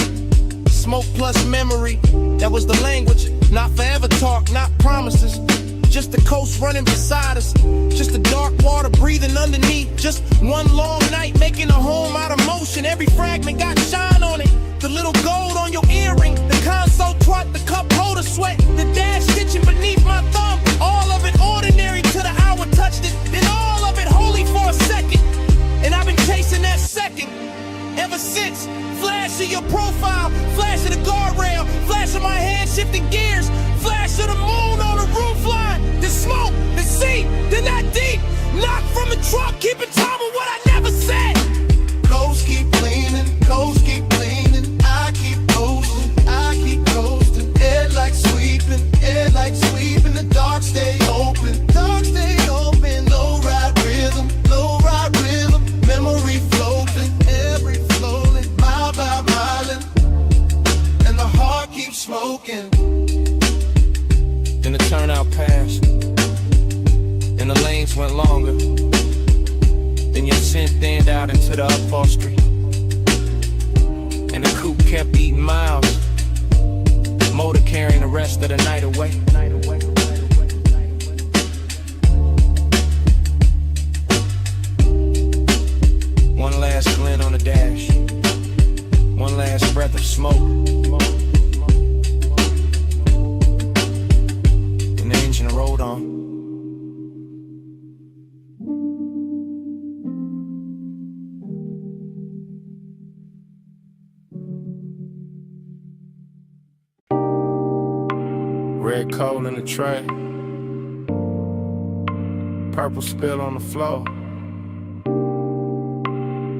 Smoke plus memory, that was the language. Not forever talk, not promises. Just the coast running beside us, just the dark water breathing underneath. Just one long night making a home out of motion. Every fragment got shine on it. The little gold on your earring, the console twat, the cup holder sweat, the dash stitching beneath my thumb. All of it ordinary till the hour touched it, then all of it holy for a second. And I've been chasing that second ever since. Flash of your profile, flash of the guardrail, flash of my head shifting gears, flash of the moon on the roof line, the smoke, the sea, then that deep knock from the truck, keeping time with what I never said. Coast keep cleaning, coast keep cleaning. I keep coasting. Headlights sweeping, the dark stay open, low ride rhythm, memory floating, every flowing, mile by mile, and the heart keeps smoking. Then the turnout passed, and the lanes went longer. Then your scent thinned out into the upholstery, and the coupe kept eating miles. Motor carrying the rest of the night away. One last glint on the dash, one last breath of smoke, and the engine rolled on. Red coal in the tray, purple spill on the floor,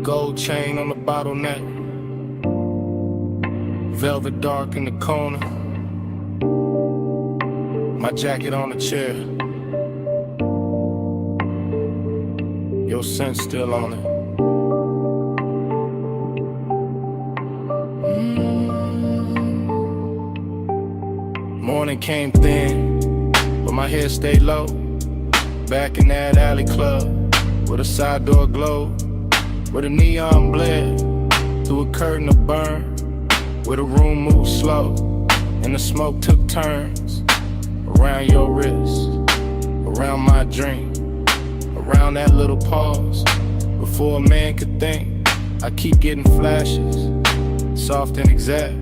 gold chain on the bottleneck, velvet dark in the corner, my jacket on the chair, your scent still on it. morning came thin, but my hair stayed low. Back in that alley club, with a side door glow, where the neon bled through a curtain of burn, where the room moved slow, and the smoke took turns around your wrist, around my drink, around that little pause. Before a man could think, I keep getting flashes, soft and exact.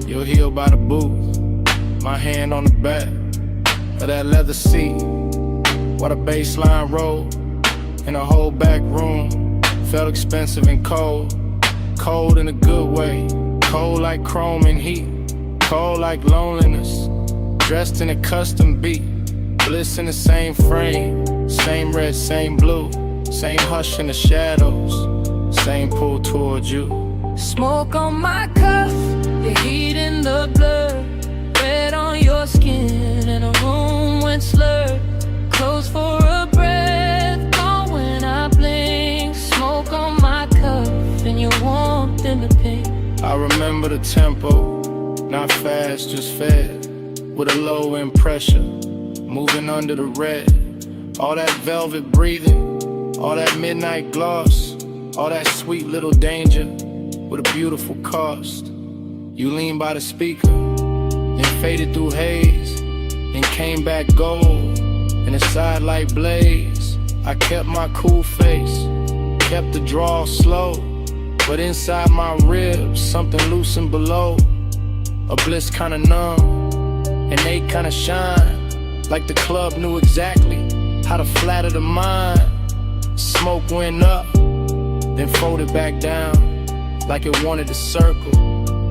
You're healed by the booth, my hand on the back of that leather seat, while the baseline rolled, and the whole back room felt expensive and cold. Cold in a good way, cold like chrome and heat, cold like loneliness, dressed in a custom beat, bliss in the same frame, same red, same blue, same hush in the shadows, same pull towards you. Smoke on my cuff, the heat in the blood, red on your skin, and a room went slurred, close for a breath, gone when I blink. Smoke on my cuff, and your warmth in the pink. I remember the tempo, not fast, just fed, with a low end pressure, moving under the red. All that velvet breathing, all that midnight gloss, all that sweet little danger, with a beautiful cost. You lean by the speaker, then faded through haze, then came back gold, in a sidelight blaze. I kept my cool face, kept the draw slow, but inside my ribs, something loosened below. A bliss kinda numb, and they kinda shine, like the club knew exactly how to flatter the mind. Smoke went up, then folded back down, like it wanted to circle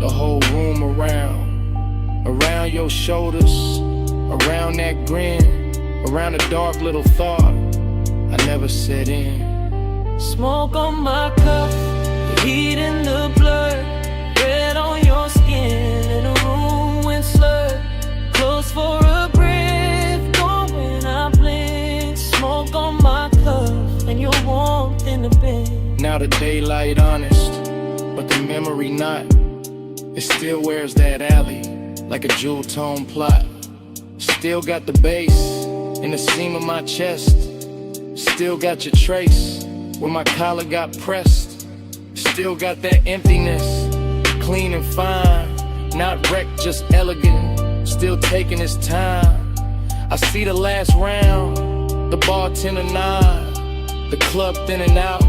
the whole room around your shoulders, around that grin, around a dark little thought I never set in. Smoke on my cuff, the heat in the blood, red on your skin, and the room went slurred, close for a breath, gone when I blink. Smoke on my cuff, and your warmth in the bed. Now the daylight honest, but the memory not. It still wears that alley, like a jewel tone plot. Still got the bass in the seam of my chest. Still got your trace where my collar got pressed. Still got that emptiness, clean and fine, not wrecked, just elegant, still taking its time. I see the last round, the bartender nod, the club thinning out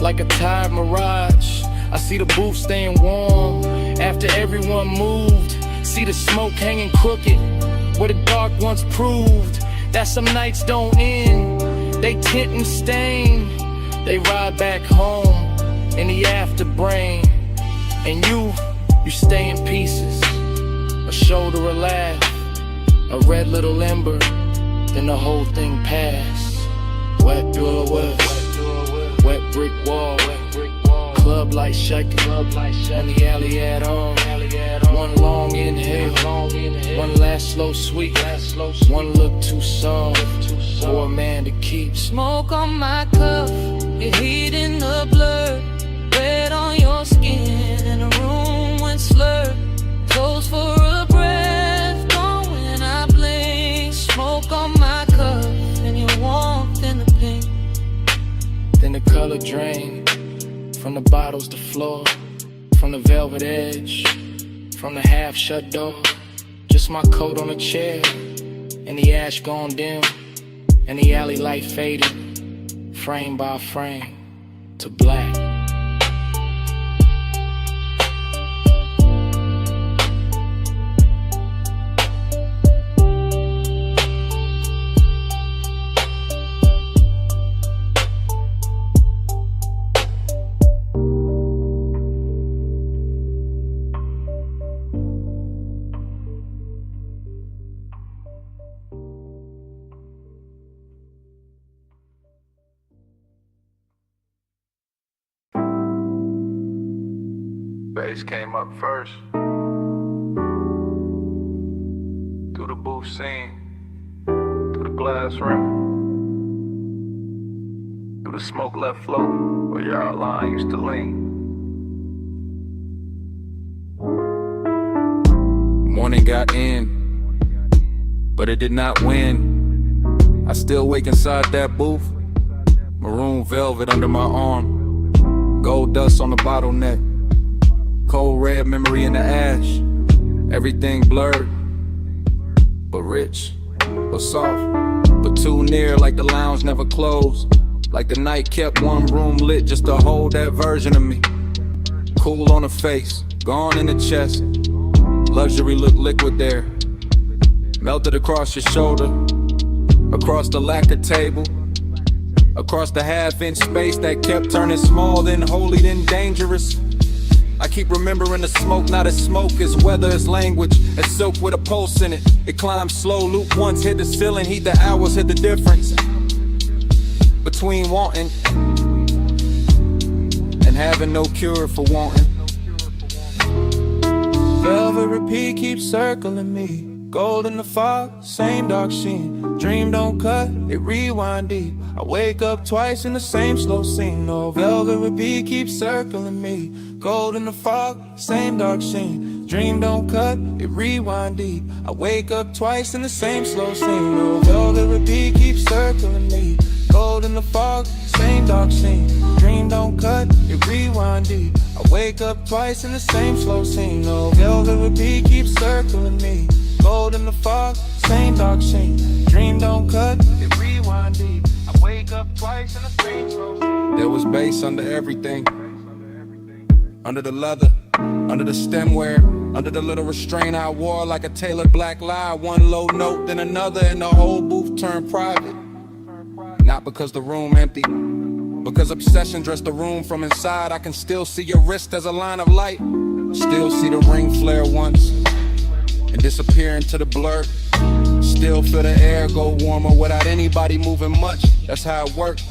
like a tired mirage. I see the booth staying warm after everyone moved. See the smoke hanging crooked where the dark once proved that some nights don't end, they tint and stain. They ride back home in the afterbrain, and you stay in pieces. A shoulder, a laugh, a red little ember, then the whole thing passed. Wet door west, wet brick wall, club light shaking, and the alley at all. One long inhale, one last slow sweep, one look too soft for a man to keep. Smoke on my cuff, your heat in the blood, red on your skin, and the room went slurred, close for a breath, gone when I blink. Smoke on my cuff, and your warmth in the pink. Then the color drained from the bottles to floor, from the velvet edge, from the half shut door. Just my coat on a chair, and the ash gone dim, and the alley light faded, frame by frame, to black. Bass came up first. Through the booth scene, through the glass rim, through the smoke left float where your outline used to lean. Morning got in, but it did not win. I still wake inside that booth, maroon velvet under my arm, gold dust on the bottleneck, cold red memory in the ash. Everything blurred, but rich, but soft, but too near, like the lounge never closed, like the night kept one room lit just to hold that version of me. Cool on the face, gone in the chest, luxury look liquid there, melted across your shoulder, across the lacquer table, across the half-inch space that kept turning small, then holy, then dangerous. I keep remembering the smoke, not as smoke as weather, as language, as silk with a pulse in it. It climbs slow, loop once, hit the ceiling, heat the hours, hit the difference between wanting and having no cure for wanting. Velvet repeat keeps circling me, gold in the fog, same dark sheen. Dream don't cut, it rewind deep. I wake up twice in the same slow scene. No, velvet repeat keeps circling me, gold in the fog, same dark sheen. Dream don't cut, it rewind deep. I wake up twice in the same slow scene. No, velvet repeat keeps circling me, gold in the fog, same dark scene. Dream don't cut, it rewind deep. I wake up twice in the same slow scene. No, velvet repeat keeps circling me, gold in the fog, same dark scene. Dream don't cut, it rewind deep. I wake up twice in the same slow scene. There was bass under everything, under the leather, under the stemware, under the little restraint I wore like a tailored black lie. One low note, then another, and the whole booth turned private. Not because the room empty, because obsession dressed the room from inside. I can still see your wrist as a line of light, still see the ring flare once and disappear into the blur. Still feel the air go warmer without anybody moving much. That's how it worked.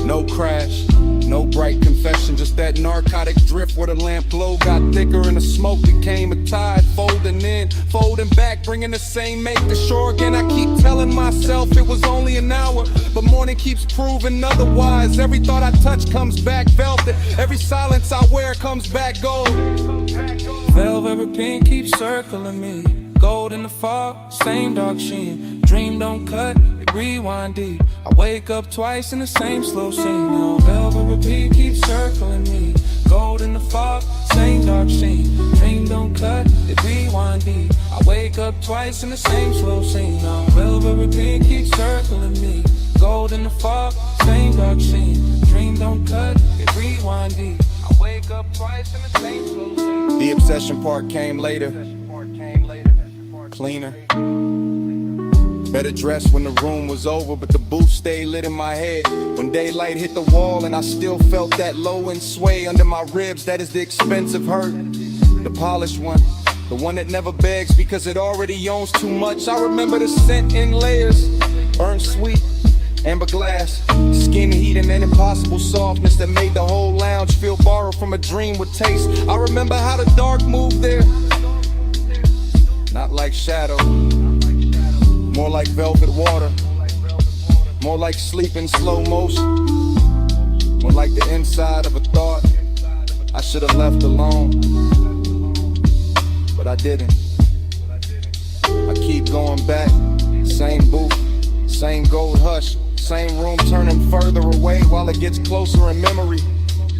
No crash, no bright confession, just that narcotic drift where the lamp glow got thicker and the smoke became a tide, folding in, folding back, bringing the same make to shore again. I keep telling myself it was only an hour, but morning keeps proving otherwise. Every thought I touch comes back velvet, every silence I wear comes back gold. Velvet pink keeps circling me, gold in the fog, same dark sheen. Dream don't cut, it rewind deep. I wake up twice in the same slow scene. No, velvet repeat keeps circling me, gold in the fog, same dark sheen. Dream don't cut, it rewind deep. I wake up twice in the same slow scene. No, velvet repeat keeps circling me, gold in the fog, same dark sheen. Dream don't cut, it rewind deep. I wake up twice in the same slow scene. The obsession part came later, cleaner, better dressed when the room was over, but the booth stayed lit in my head. When daylight hit the wall and I still felt that low end sway under my ribs, that is the expensive hurt. The polished one, the one that never begs because it already owns too much. I remember the scent in layers, burnt sweet, amber glass, skin heat and an impossible softness that made the whole lounge feel borrowed from a dream with taste. I remember how the dark moved there, not like shadow, more like velvet water, more like sleep in slow motion, more like the inside of a thought I should have left alone, but I didn't. I keep going back, same booth, same gold hush, same room turning further away while it gets closer in memory,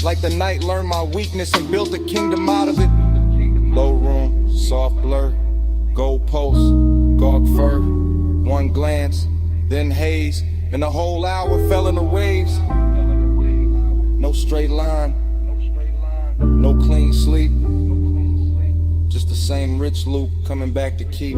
like the night learned my weakness and built a kingdom out of it. Low room, soft blur, gold post, gawk fur, one glance, then haze, and the whole hour fell in the waves. No straight line, no clean sleep, just the same rich loop coming back to keep.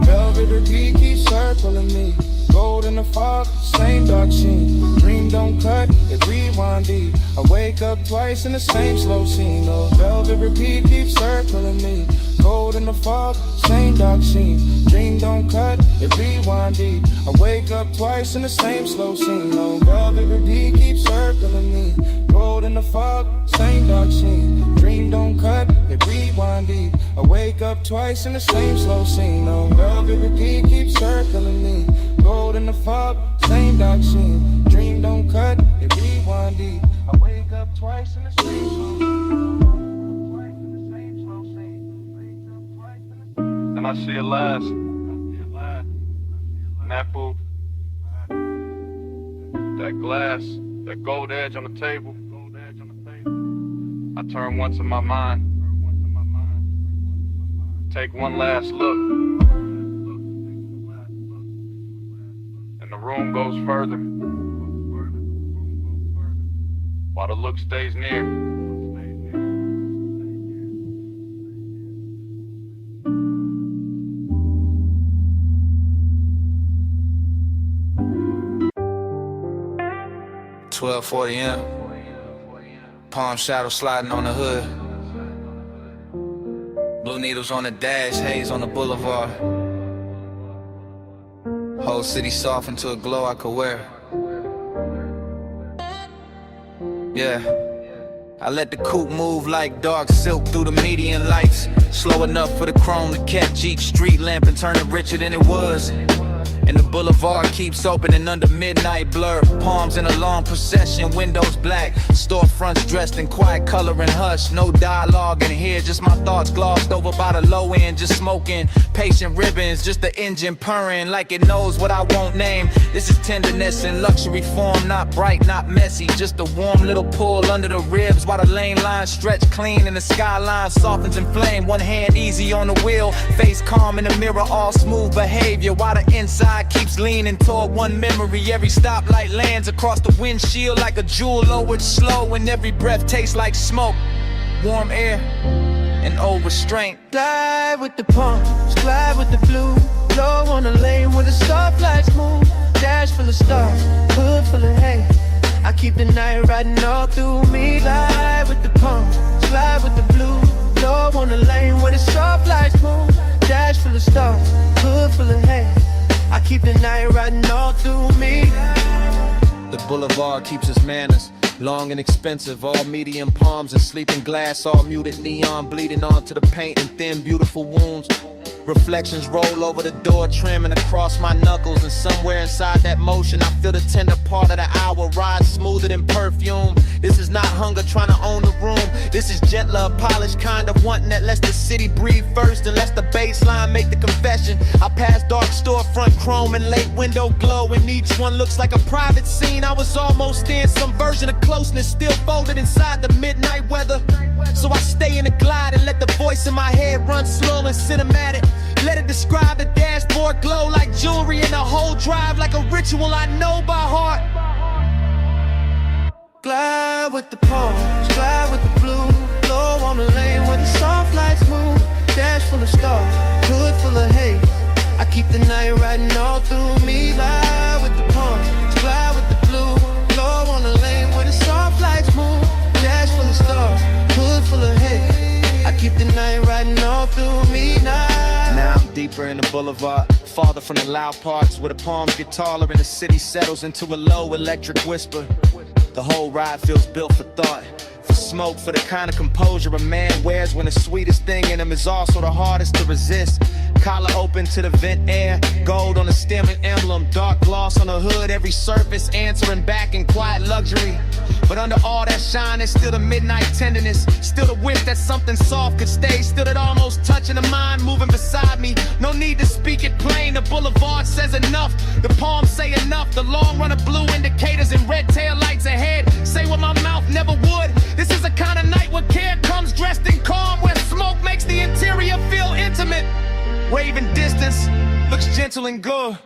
Velvet repeat keeps circling me, gold in the fog, same dark sheen. Dream don't cut, it rewind deep. I wake up twice in the same slow scene. Oh, velvet repeat keeps circling me, gold in the fog, same dark sheen. Dream don't cut, it rewind deep. I wake up twice in the same slow scene. Oh, velvet repeat keeps circling me, gold in the fog, same dark sheen. Dream don't cut, it rewind deep. I wake up twice in the same slow scene. Oh, velvet repeat keeps circling me, gold in the fog, same dark sheen. Dream don't cut, it rewind deep. I wake up twice in the same slow scene. And I see it last. that booth, that glass, that gold edge on the table. I turn once in my mind, take one last look, and the room goes further, while the look stays near. 12:40 AM. Palm shadow sliding on the hood. Blue needles on the dash, haze on the boulevard. Whole city soft into a glow I could wear. Yeah, I let the coupe move like dark silk through the median lights. Slow enough for the chrome to catch each street lamp and turn it richer than it was. And the boulevard keeps opening under midnight blur. Palms in a long procession, windows black. Storefronts dressed in quiet color and hush. No dialogue in here, just my thoughts glossed over by the low end. Just smoking, patient ribbons, just the engine purring like it knows what I won't name. This is tenderness in luxury form, not bright, not messy. Just a warm little pull under the ribs while the lane lines stretch clean and the skyline softens in flame. One hand easy on the wheel, face calm in the mirror, all smooth behavior. While the inside keeps leaning toward one memory. Every stoplight lands across the windshield like a jewel lowered slow, and every breath tastes like smoke, warm air, and old restraint. Glide with the palms, glide with the blue. Low on the lane where the soft lights move. Dash full of stars, hood full of hay. I keep the night riding all through me. Glide with the palms, glide with the blue. Low on the lane where the soft lights move. Dash full of stars, hood full of hay. I keep the night riding all through me. The boulevard keeps its manners, long and expensive, all medium palms and sleeping glass, all muted neon bleeding onto the paint and thin beautiful wounds. Reflections roll over the door trim and across my knuckles, and somewhere inside that motion I feel the tender part of the hour ride smoother than perfume. This is not hunger trying to own the room. This is gentler, polished kind of wanting that lets the city breathe first and lets the baseline make the confession. I pass dark storefront chrome and late window glow, and each one looks like a private scene. I was almost in some version of closeness, still folded inside the midnight weather. So I stay in the glide and let the voice in my head run slow and cinematic. Let it describe the dashboard glow like jewelry, and the whole drive like a ritual I know by heart. Glide with the palms, glide with the blue. Low on the lane where the soft lights move. Dash full of stars, hood full of hay. I keep the night riding all through me. Glide with the palms, glide with the blue. Low on the lane where the soft lights move. Dash full of stars, hood full of hay. I keep the night riding all through me now. Now I'm deeper in the boulevard, farther from the loud parts where the palms get taller and the city settles into a low electric whisper. The whole ride feels built for thought, for smoke, for the kind of composure a man wears when the sweetest thing in him is also the hardest to resist. Collar open to the vent air, gold on the stem and emblem, dark gloss on the hood, every surface answering back in quiet luxury. But under all that shine, there's still the midnight tenderness, still the wish that something soft could stay, still that almost touching the mind moving beside me. No need to speak it plain, the boulevard says enough, the palms say enough, the long run of blue indicators and red tail lights ahead say what my mouth never would. This is the kind of night where care comes dressed in calm, where smoke makes the interior feel intimate. Waving distance looks gentle and good.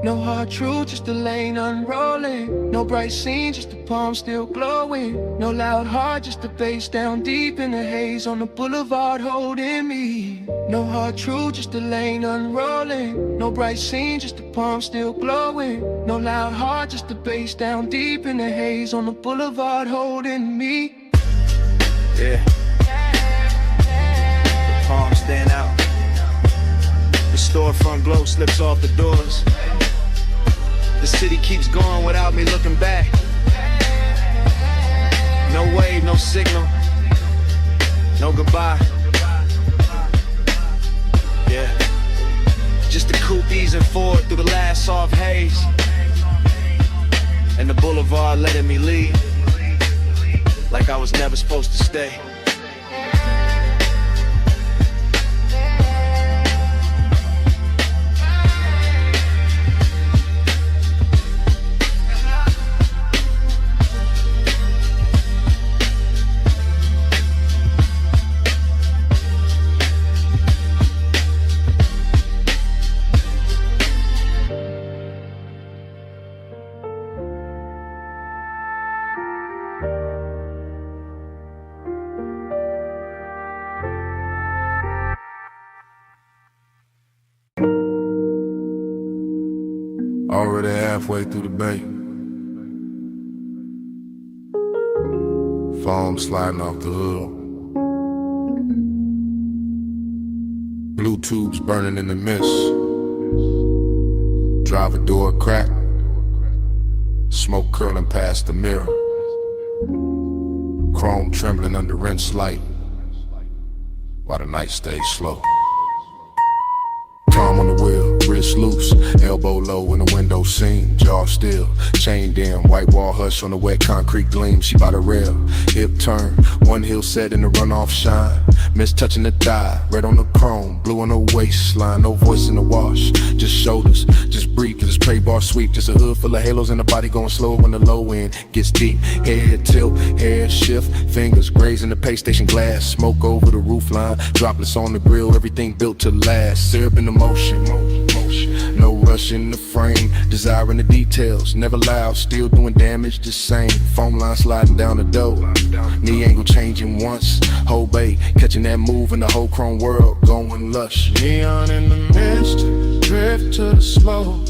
No hard truth, just the lane unrolling. No bright scene, just the palm still glowing. No loud heart, just the bass down deep in the haze on the boulevard holding me. No hard truth, just the lane unrolling. No bright scene, just the palm still glowing. No loud heart, just the bass down deep in the haze on the boulevard holding me. Yeah. The palms stand out. The storefront glow slips off the doors. The city keeps going without me looking back. No wave, no signal, no goodbye. Yeah, just the coupe easing forward through the last soft haze, and the boulevard letting me leave like I was never supposed to stay. Already halfway through the bay. Foam sliding off the hood. Blue tubes burning in the mist. Driver door crack. Smoke curling past the mirror. Chrome trembling under rinse light while the night stays slow. Palm on the wheel, wrist loose, elbow low in the window seam, jaw still, chain dim, white wall hush on the wet concrete gleam. She by the rail, hip turn, one heel set in the runoff shine. Miss touching the thigh, red on the chrome, blue on the waistline, no voice in the wash, just shoulders, just breathe, cause it's tray bar sweep, just a hood full of halos and the body going slow when the low end gets deep. Head tilt, hair shift, fingers grazing the pay station glass, smoke over the roof line, droplets on the grill, everything built to last, syrup in the motion, no rush in the frame, desiring the details, never loud, still doing damage the same, foam line sliding down the door, knee angle changing once, whole bay, catching that move in the whole chrome world, going lush. Neon in the mist, drift to the slow,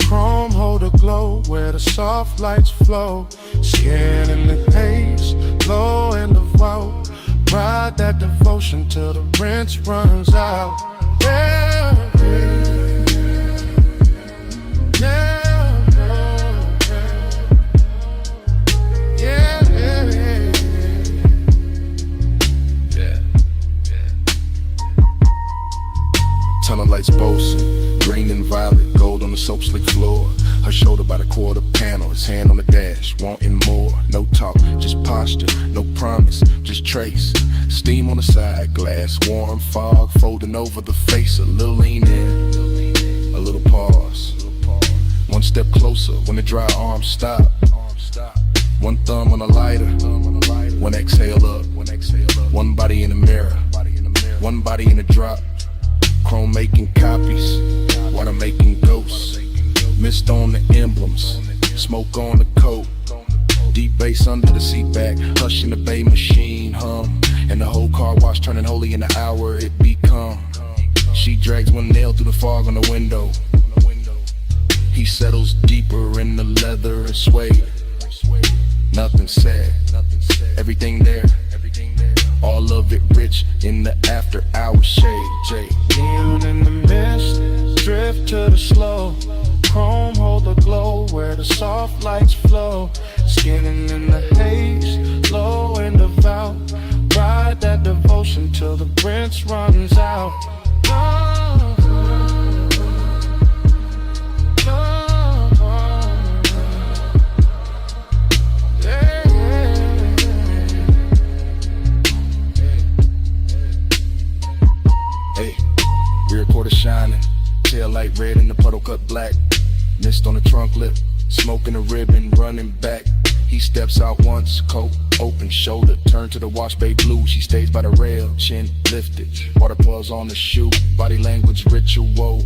chrome hold a glow where the soft lights flow, skin in the haze, low in the vault, ride that devotion till the rinse runs out. Yeah, Tunnel lights boasting, green and violet, gold on the soap slick floor. Her shoulder by the quarter panel, his hand on the dash, wanting more. No talk, just posture, no promise, just trace. Steam on the side, glass, warm fog, folding over the face. A little lean in, a little pause. One step closer when the dry arms stop. One thumb on the lighter, one exhale up. One body in the mirror, one body in the drop. Chrome making copies, water making ghosts. Mist on the emblems, smoke on the coat. Deep bass under the seat back, hush in the bay machine hum. And the whole car wash turning holy in the hour it become. She drags one nail through the fog on the window. He settles deeper in the leather and suede. Nothing said, everything there. All of it rich in the after hour shade. Jay. neon in the mist, drift to the slow, chrome hold the glow where the soft lights flow, skinning in the haze, low in the vow, ride that devotion till the rinse runs out. Quarter shining, tail light red and the puddle cut black. Mist on the trunk lip, smoking a ribbon, running back. He steps out once, coat open, shoulder turn to the wash bay blue. She stays by the rail, chin lifted, water pulls on the shoe. Body language ritual,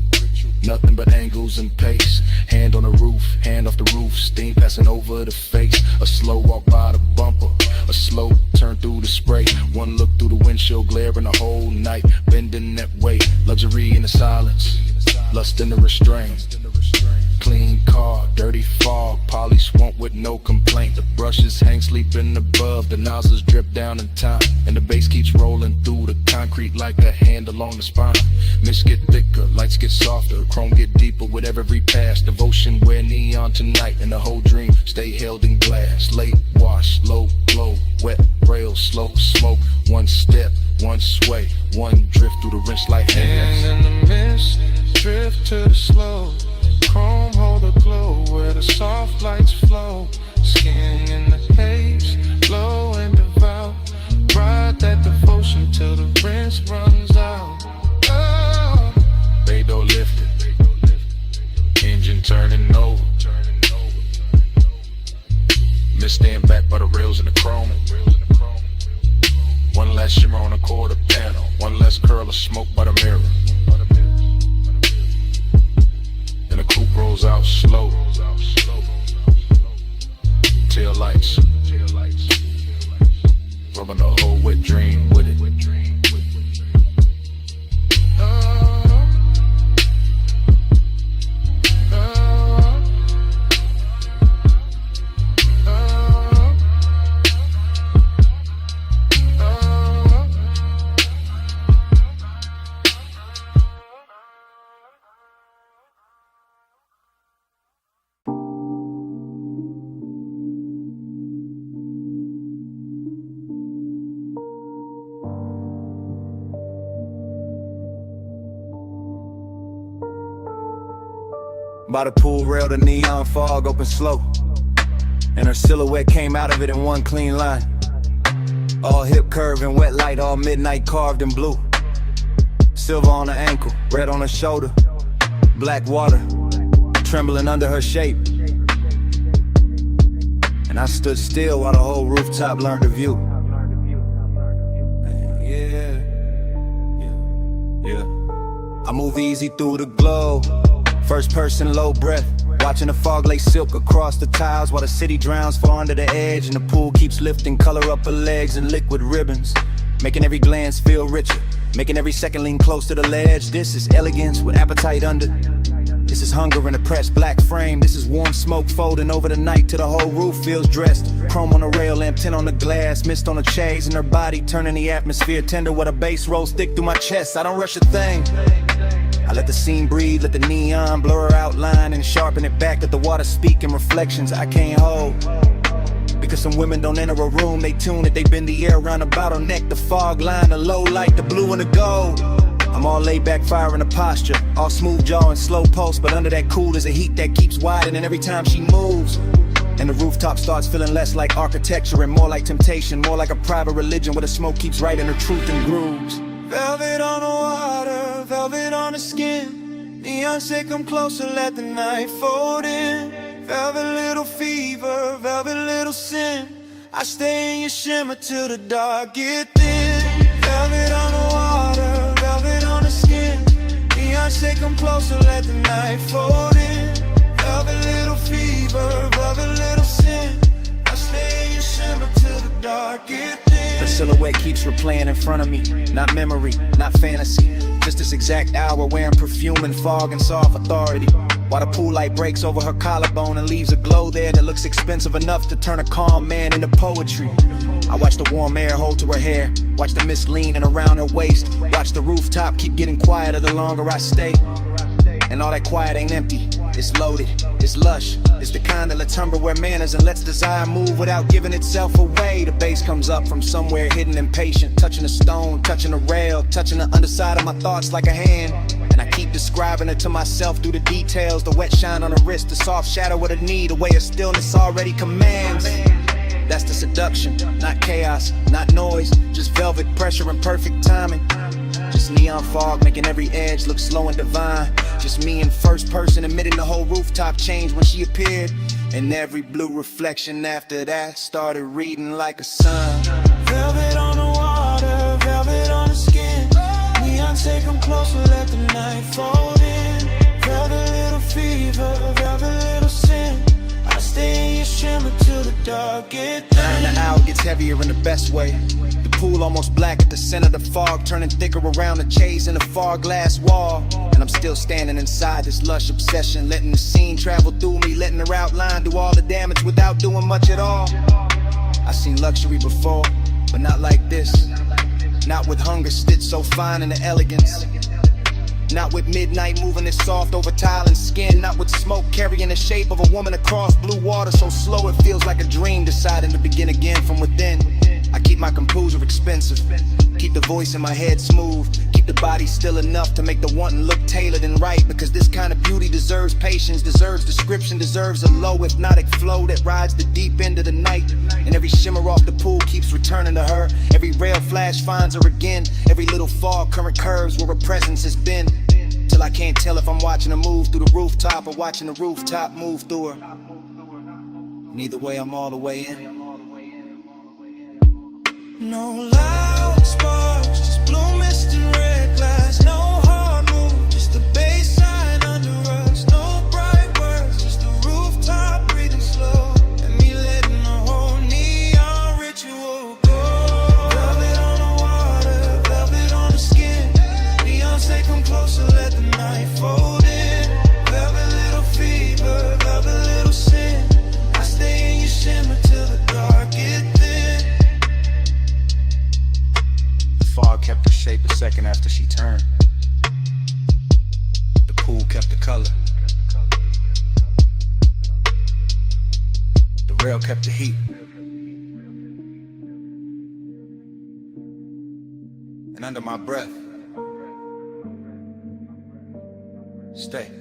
nothing but angles and pace. Hand on the roof, hand off the roof, steam passing over the face. A slow walk by the bumper, a slow turn through the spray. One look through the windshield, glaring the whole night, bending that way. Luxury in the silence, lust in the restraint. Clean car, dirty fog, polish won't with no complaint. The brushes hang sleeping above, the nozzles drip down in time, and the bass keeps rolling through the concrete like a hand along the spine. Mist get thicker, lights get softer, chrome get deeper with every pass. Devotion wear neon tonight, and the whole dream stay held in glass. Late wash, low glow, wet rail, slow smoke. One step, one sway, one drift through the rinse like hands. And in the mist, drift to the slow, chrome hold a glow where the soft lights flow, skin in the haze, low and devout, ride that devotion till the rinse runs out. Oh. Bay door lifted, engine turning over. Mist stand back by the rails in the chrome. One last shimmer on the quarter panel, one less curl of smoke by the mirror. And the coupe rolls out slow. Tail lights, rubbing the whole wet dream with it. By the pool rail, the neon fog opened slow, and her silhouette came out of it in one clean line. All hip curve and wet light, all midnight carved in blue. Silver on her ankle, red on her shoulder, black water trembling under her shape. And I stood still while the whole rooftop learned to view. Yeah. I move easy through the glow, first person low breath, watching the fog lay silk across the tiles while the city drowns far under the edge, and the pool keeps lifting color up her legs in liquid ribbons, making every glance feel richer, making every second lean close to the ledge. This is elegance with appetite under. This is hunger in a pressed black frame. This is warm smoke folding over the night till the whole roof feels dressed. Chrome on the rail, lamp tint on the glass, mist on the chains in her body, turning the atmosphere tender with a bass rolls thick through my chest. I don't rush a thing. I let the scene breathe, let the neon blur her outline and sharpen it back, let the water speak in reflections I can't hold. Because some women don't enter a room, they tune it, they bend the air around the bottleneck, the fog line, the low light, the blue and the gold. I'm all laid back, fire in the posture, all smooth jaw and slow pulse, but under that cool is a heat that keeps widening every time she moves. And the rooftop starts feeling less like architecture and more like temptation, more like a private religion where the smoke keeps writing her truth in grooves. Velvet on the water, velvet on the skin. Neon say come closer, let the night fold in. Velvet little fever, velvet little sin. I stay in your shimmer till the dark get thin. Velvet on the water, velvet on the skin. Neon say come closer, let the night fold in. Velvet little fever, velvet little sin. I stay in your shimmer till the dark get thin. The silhouette keeps replaying in front of me, not memory, not fantasy, just this exact hour wearing perfume and fog and soft authority. While the pool light breaks over her collarbone and leaves a glow there that looks expensive enough to turn a calm man into poetry. I watch the warm air hold to her hair, watch the mist leaning around her waist, watch the rooftop keep getting quieter the longer I stay. And all that quiet ain't empty, it's loaded, it's lush. It's the kind of La Tumberware manners and lets desire move without giving itself away. The bass comes up from somewhere hidden and patient, touching a stone, touching a rail, touching the underside of my thoughts like a hand. And I keep describing it to myself through the details, the wet shine on her wrist, the soft shadow of the knee, the way of stillness already commands. That's the seduction, not chaos, not noise, just velvet pressure and perfect timing. Just neon fog making every edge look slow and divine. Just me in first person admitting the whole rooftop changed when she appeared. And every blue reflection after that started reading like a sun. Velvet on the water, velvet on the skin. Neon say come closer, let the night fold in. Velvet little fever, velvet little sin. I stay in your shimmer till the dark get thin. And the hour gets heavier in the best way. The pool almost black at the center, the fog turning thicker around the chase in the far glass wall. And I'm still standing inside this lush obsession, letting the scene travel through me, letting her outline do all the damage without doing much at all. I've seen luxury before, but not like this. Not with hunger stitched so fine in the elegance. Not with midnight moving it soft over tile and skin. Not with smoke carrying the shape of a woman across blue water so slow it feels like a dream deciding to begin again from within. I keep my composure expensive, keep the voice in my head smooth, keep the body still enough to make the wanting look tailored and right. Because this kind of beauty deserves patience, deserves description, deserves a low hypnotic flow that rides the deep end of the night. And every shimmer off the pool keeps returning to her. Every rail flash finds her again. Every little fog current curves where her presence has been. Till I can't tell if I'm watching her move through the rooftop or watching the rooftop move through her. Neither way, I'm all the way in. No loud sparks, just blue mist and red glass. No hard move, just the bass line under us. No bright words, just the rooftop breathing slow. And me letting the whole neon ritual go. Velvet on the water, velvet on the skin. Neon say come closer, let the night fold in. Velvet little fever, velvet little sin. I stay in your shimmer till the dark get thin. Fog kept the shape a second after she turned. The pool kept the color. The rail kept the heat. And under my breath, stay.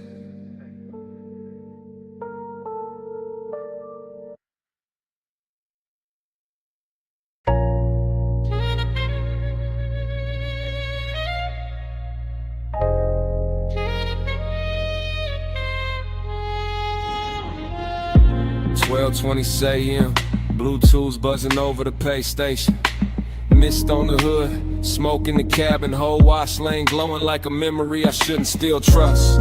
12:20 a.m. Bluetooth buzzing over the pay station. Mist on the hood, smoke in the cabin, whole wash lane glowing like a memory I shouldn't still trust.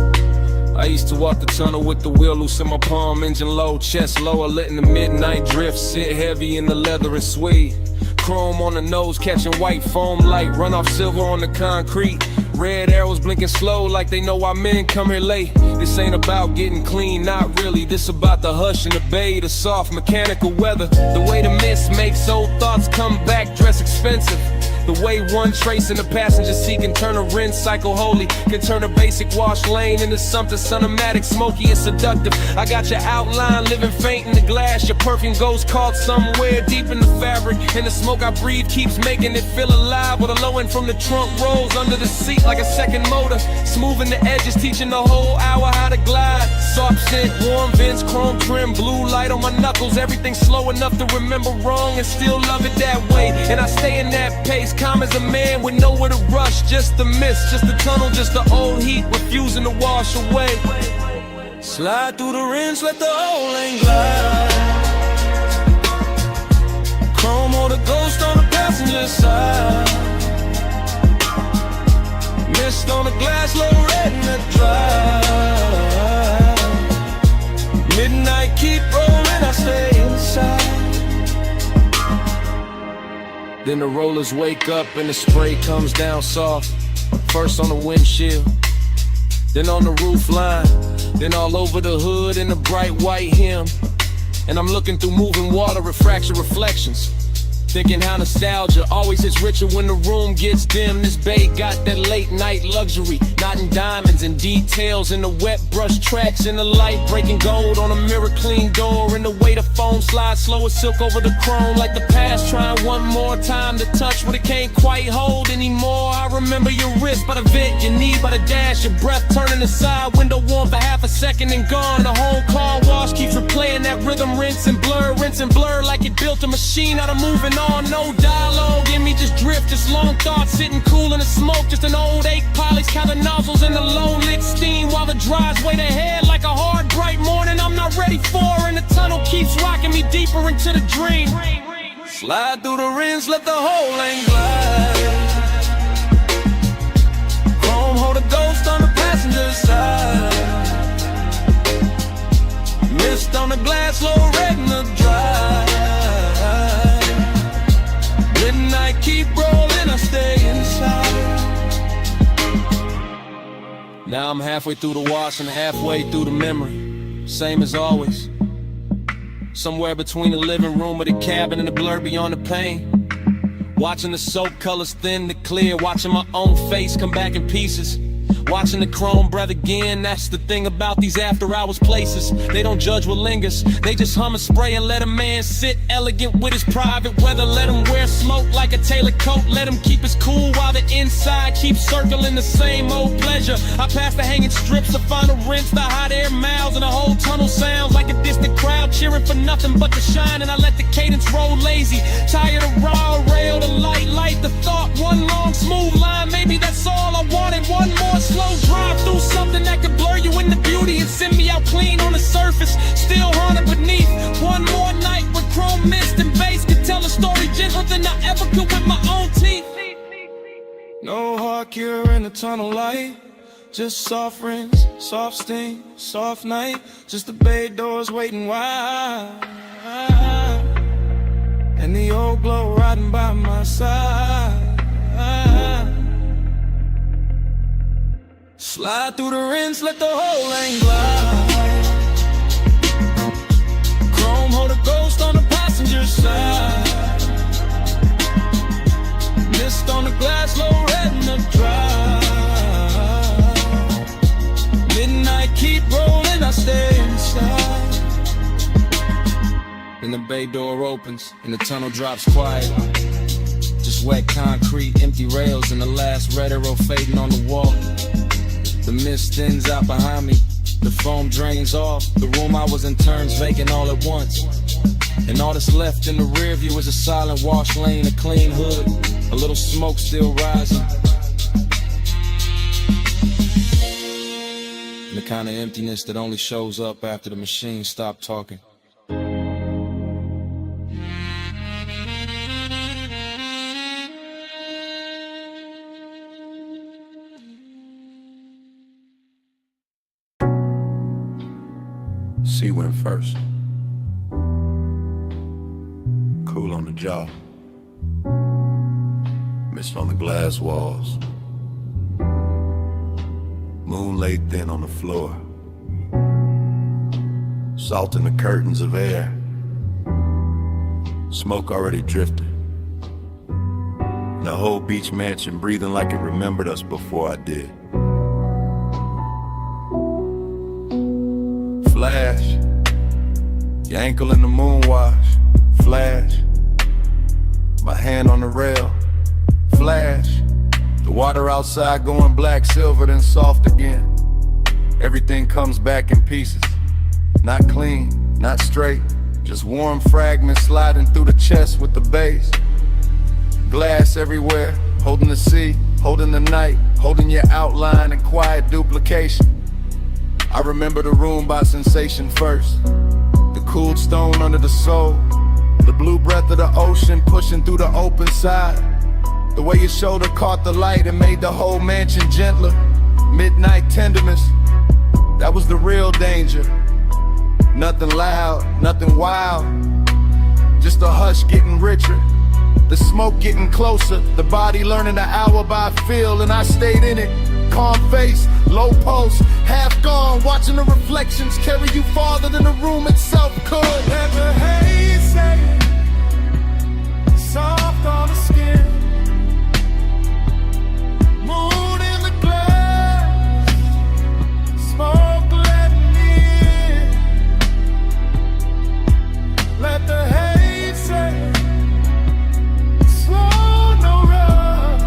I used to walk the tunnel with the wheel loose in my palm, engine low, chest lower, letting the midnight drift sit heavy in the leather and suede. Chrome on the nose, catching white foam light, run off silver on the concrete. Red arrows blinking slow like they know why men come here late. This ain't about getting clean, not really. This about the hush and the bay, the soft mechanical weather. The way the mist makes old thoughts come back, dress expensive. The way one trace in the passenger seat can turn a rinse cycle holy, can turn a basic wash lane into something cinematic, smoky and seductive. I got your outline living faint in the glass. Your perfume goes caught somewhere deep in the fabric, and the smoke I breathe keeps making it feel alive. With a low end from the trunk rolls under the seat like a second motor, smoothing the edges, teaching the whole hour how to glide. Soft scent, warm vents, chrome trim, blue light on my knuckles. Everything slow enough to remember wrong and still love it that way. And I stay in that pace, calm as a man with nowhere to rush. Just the mist, just the tunnel, just the old heat refusing to wash away. Slide through the rinse, let the whole lane glide. Chrome or the ghost on the passenger side. Mist on the glass, low red in the drive. Midnight keep rolling, I stay inside. Then the rollers wake up and the spray comes down soft. First on the windshield, then on the roof line, then all over the hood in the bright white hem. And I'm looking through moving water, refraction reflections, thinking how nostalgia always is richer when the room gets dim. This bay got that late night luxury, not in diamonds and details, in the wet brush tracks, in the light breaking gold on a mirror clean door, in the way the foam slides slow as silk over the chrome, like the past trying one more time to touch what it can't quite hold anymore. I remember your wrist by the vent, your knee by the dash, your breath turning aside, window warm for half a second and gone. The whole car wash keeps replaying that rhythm, rinse and blur like it built a machine out of moving on. No dialogue in me, just drift, just long thoughts sitting cool in the smoke, just an old ache polish, counting nozzles in the low lit steam while the drives wait ahead like a hard bright morning I'm not ready for, and the tunnel keeps rocking me deeper into the dream. Slide through the rinse, let the whole lane glide. Chrome hold a ghost on the passenger side. Mist on the glass, low red in the drive. Midnight keep rolling, I stay inside. Now I'm halfway through the wash and halfway through the memory, same as always. Somewhere between the living room or the cabin and the blur beyond the pain. Watching the soap colors thin to clear, watching my own face come back in pieces. Watching the chrome breath again, that's the thing about these after hours places. They don't judge what lingers, they just hum and spray and let a man sit elegant with his private weather. Let him wear smoke like a tailored coat, let him keep his cool while the inside keeps circling the same old pleasure. I pass the hanging strips to find a rinse, the hot air miles, and the whole tunnel sounds like a distant crowd cheering for nothing but the shine. And I let the cadence roll lazy, tired of raw rail, the light the thought, one long smooth line, maybe that's all I wanted. One more slow drive through something that could blur you into beauty and send me out clean on the surface, still haunted beneath. One more night with chrome mist and bass could tell a story gentler than I ever could with my own teeth. No hard cure in the tunnel light, just soft rinse, soft steam, soft night, just the bay doors waiting wide, and the old glow riding by my side. Slide through the rinse, let the whole lane glide. Chrome hold a ghost on the passenger side. Mist on the glass, low red in the drive. Midnight keep rolling, I stay inside. Then the bay door opens and the tunnel drops quiet. Just wet concrete, empty rails, and the last red arrow fading on the wall. The mist thins out behind me, the foam drains off. The room I was in turns vacant all at once. And all that's left in the rear view is a silent wash lane, a clean hood, a little smoke still rising. And the kind of emptiness that only shows up after the machine stopped talking. C went first. Cool on the jaw. Mist on the glass walls. Moon laid thin on the floor. Salt in the curtains of air. Smoke already drifted. The whole beach mansion breathing like it remembered us before I did. Flash. Your ankle in the moon wash. Flash. My hand on the rail. Flash. The water outside going black, silver, then soft again. Everything comes back in pieces. Not clean, not straight. Just warm fragments sliding through the chest with the base. Glass everywhere, holding the sea, holding the night, holding your outline and quiet duplication. I remember the room by sensation first. The cooled stone under the soul. The blue breath of the ocean pushing through the open side. The way your shoulder caught the light and made the whole mansion gentler. Midnight tenderness, that was the real danger. Nothing loud, nothing wild. Just a hush getting richer. The smoke getting closer. The body learning the hour by feel. And I stayed in it. Calm face, low pulse, half gone. Watching the reflections carry you farther than the room itself could. Let the haze say, soft on the skin. Moon in the glass, smoke letting in. Let the haze say, slow, no rush.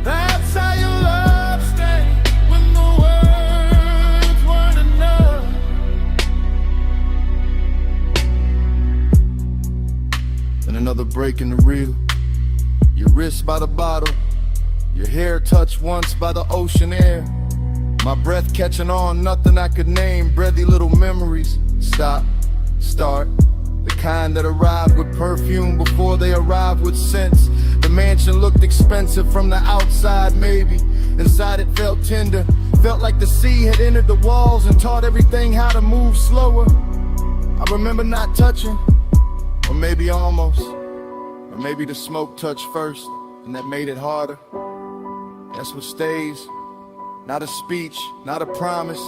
That's how your love stayed when the words weren't enough. And another break in the reel. Your wrist by the bottle, your hair touched once by the ocean air. My breath catching on, nothing I could name. Breathy little memories. Stop, start. The kind that arrived with perfume before they arrived with sense. The mansion looked expensive from the outside, maybe. Inside it felt tender. Felt like the sea had entered the walls and taught everything how to move slower. I remember not touching, or maybe almost. Or maybe the smoke touched first, and that made it harder. That's what stays. Not a speech, not a promise.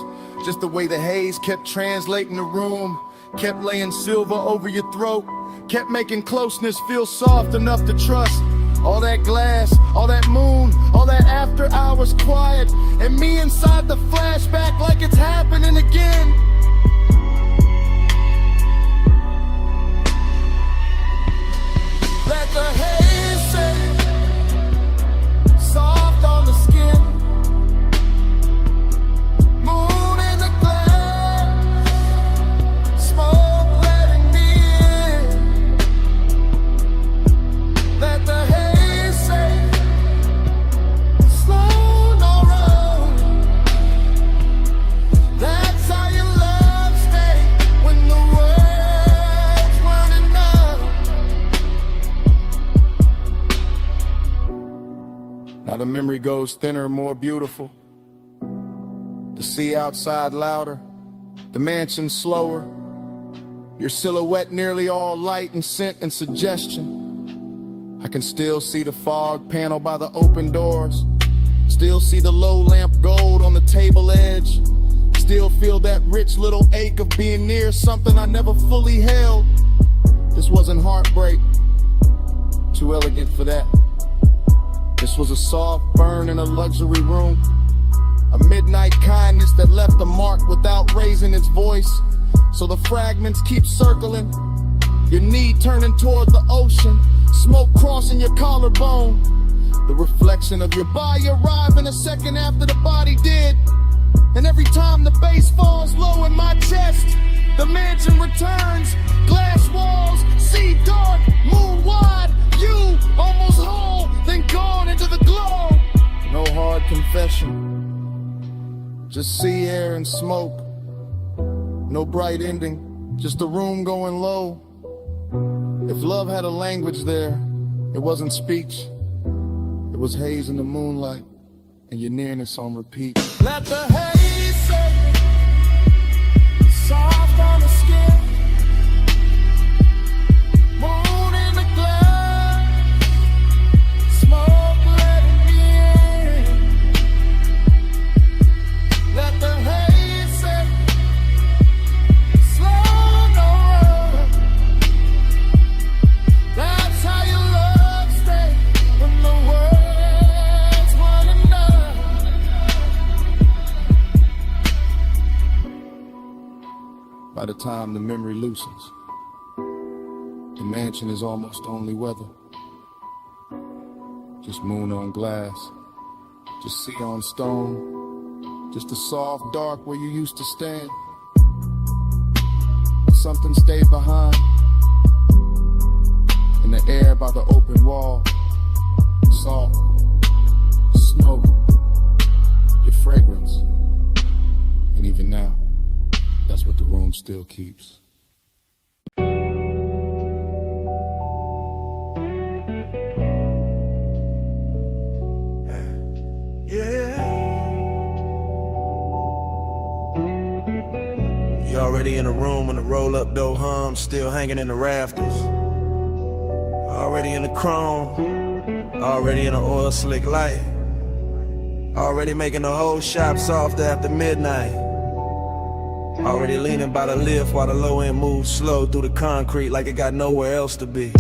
Just the way the haze kept translating the room. Kept laying silver over your throat. Kept making closeness feel soft enough to trust. All that glass, all that moon, all that after hours quiet. And me inside the flashback like it's happening again. Let the haze say, soft on the skin. Moon in the glass, smoke letting me in. Let the haze say, slow, no rush. That's how your love stayed when the words weren't enough. Now the memory goes thinner, more beautiful. The sea outside louder, the mansion slower. Your silhouette nearly all light and scent and suggestion. I can still see the fog panel by the open doors. Still see the low lamp gold on the table edge. Still feel that rich little ache of being near something I never fully held. This wasn't heartbreak, too elegant for that. This was a soft burn in a luxury room. A midnight kindness that left a mark without raising its voice. So the fragments keep circling. Your knee turning toward the ocean. Smoke crossing your collarbone. The reflection of your body arriving a second after the body did. And every time the bass falls low in my chest, the mansion returns. Glass walls, sea dark, moon wide. You almost whole, then gone into the glow. No hard confession, just sea air and smoke. No bright ending, just a room going low. If love had a language there, it wasn't speech. It was haze in the moonlight and your nearness on repeat. Let the haze say, soft on the skin, moon in the glass, smoke letting me in. Let the haze set, slow no rush. That's how your love stays when the world's running down. By the time the memory loosens, the mansion is almost only weather. Just moon on glass, just sea on stone, just a soft dark where you used to stand. Something stayed behind in the air by the open wall. Soft, smoke, your fragrance, and even now, that's what the room still keeps. You already in the room when the roll-up door hums, still hanging in the rafters. Already in the chrome, already in the oil slick light. Already making the whole shop soft after midnight. Already leaning by the lift while the low end moves slow through the concrete like it got nowhere else to be.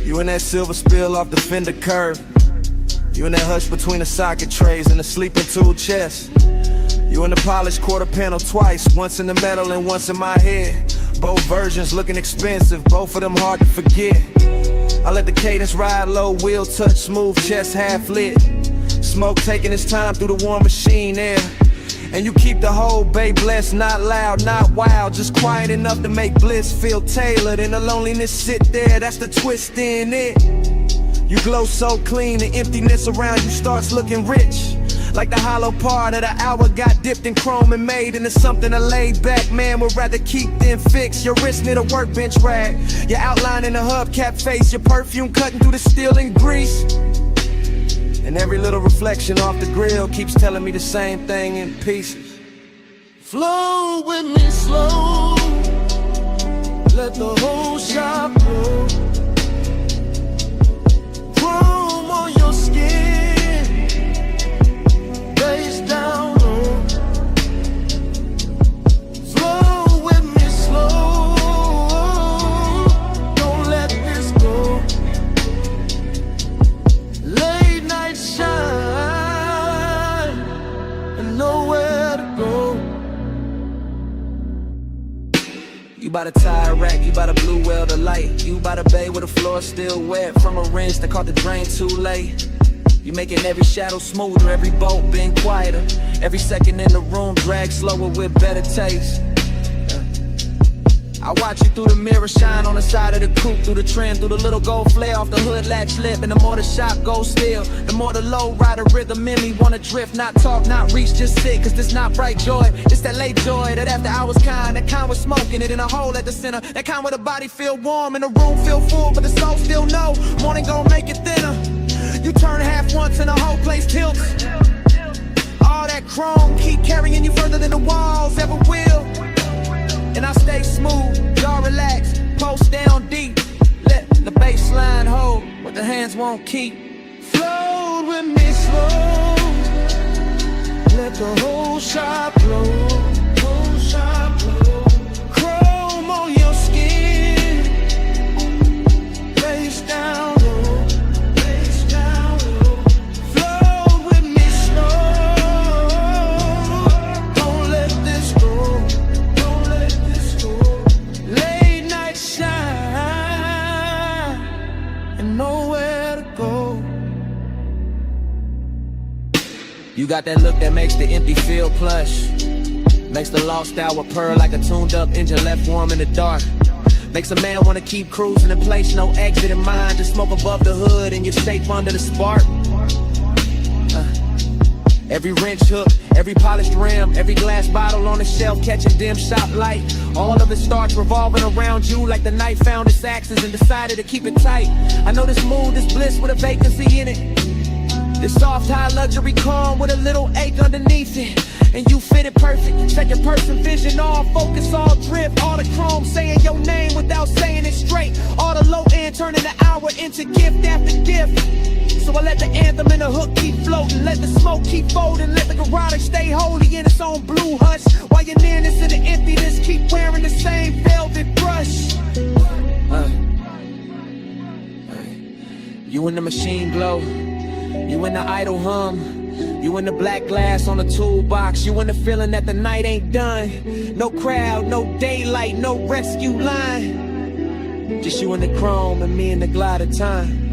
You in that silver spill off the fender curve. You in that hush between the socket trays and the sleeping tool chest. You in the polished quarter panel twice, once in the metal and once in my head. Both versions looking expensive, both of them hard to forget. I let the cadence ride low, wheel touch smooth, chest half lit. Smoke taking its time through the warm machine air. And you keep the whole bay blessed, not loud, not wild, just quiet enough to make bliss feel tailored. And the loneliness sit there, that's the twist in it. You glow so clean, the emptiness around you starts looking rich. Like the hollow part of the hour got dipped in chrome and made into something a laid back man would rather keep than fix. Your wrist near the workbench rag, your outline in the hubcap face, your perfume cutting through the steel and grease. And every little reflection off the grill keeps telling me the same thing in pieces. Flow with me slow, let the whole shop blow. Chrome on your skin, face down low. Flow with me slow, don't let this go. Late night shine and nowhere to go. You by the tire rack, you by the blue well the light. You by the bay where the floor still wet from a rinse that caught the drain too late. You making every shadow smoother, every bolt been quieter. Every second in the room drag slower with better taste. I watch you through the mirror shine on the side of the coupe, through the trim, through the little gold flare off the hood latch lip. And the more the shop goes still, the more the low rider rhythm in me wanna drift, not talk, not reach, just sit. Cause this not bright joy, it's that late joy, that after hours kind, that kind with smoking it in a hole at the center, that kind where the body feel warm and the room feel full, but the soul still know morning gon' make it thinner. You turn half once and the whole place tilts. All that chrome keep carrying you further than the walls ever will. And I stay smooth, y'all relax, post down deep. Let the baseline hold what the hands won't keep. Float with me slow, let the whole shop blow. Whole shop blow. Chrome on your skin, face down low, face down low. Float with me slow, don't let this go. Nowhere to go. You got that look that makes the empty feel plush, makes the lost hour purr like a tuned up engine left warm in the dark. Makes a man wanna keep cruising in place, no exit in mind. Just smoke above the hood and you're safe under the spark. Every wrench hook, every polished rim, every glass bottle on the shelf catching dim shop light. All of it starts revolving around you like the night found its axis and decided to keep it tight. I know this mood, this bliss with a vacancy in it. This soft high luxury calm with a little ache underneath it. and you fit it perfect. Second person vision, all focus, all drift. All the chrome saying your name without saying it straight. All the low end turning the hour into gift after gift. So I let the anthem and the hook keep floating. Let the smoke keep folding. Let the garage stay holy in its own blue hush. While your nearness and the emptiness keep wearing the same velvet brush. You in the machine glow. You in the idle hum. You in the black glass on the toolbox. You in the feeling that the night ain't done. No crowd, no daylight, no rescue line. Just you and the chrome and me and the glide of time.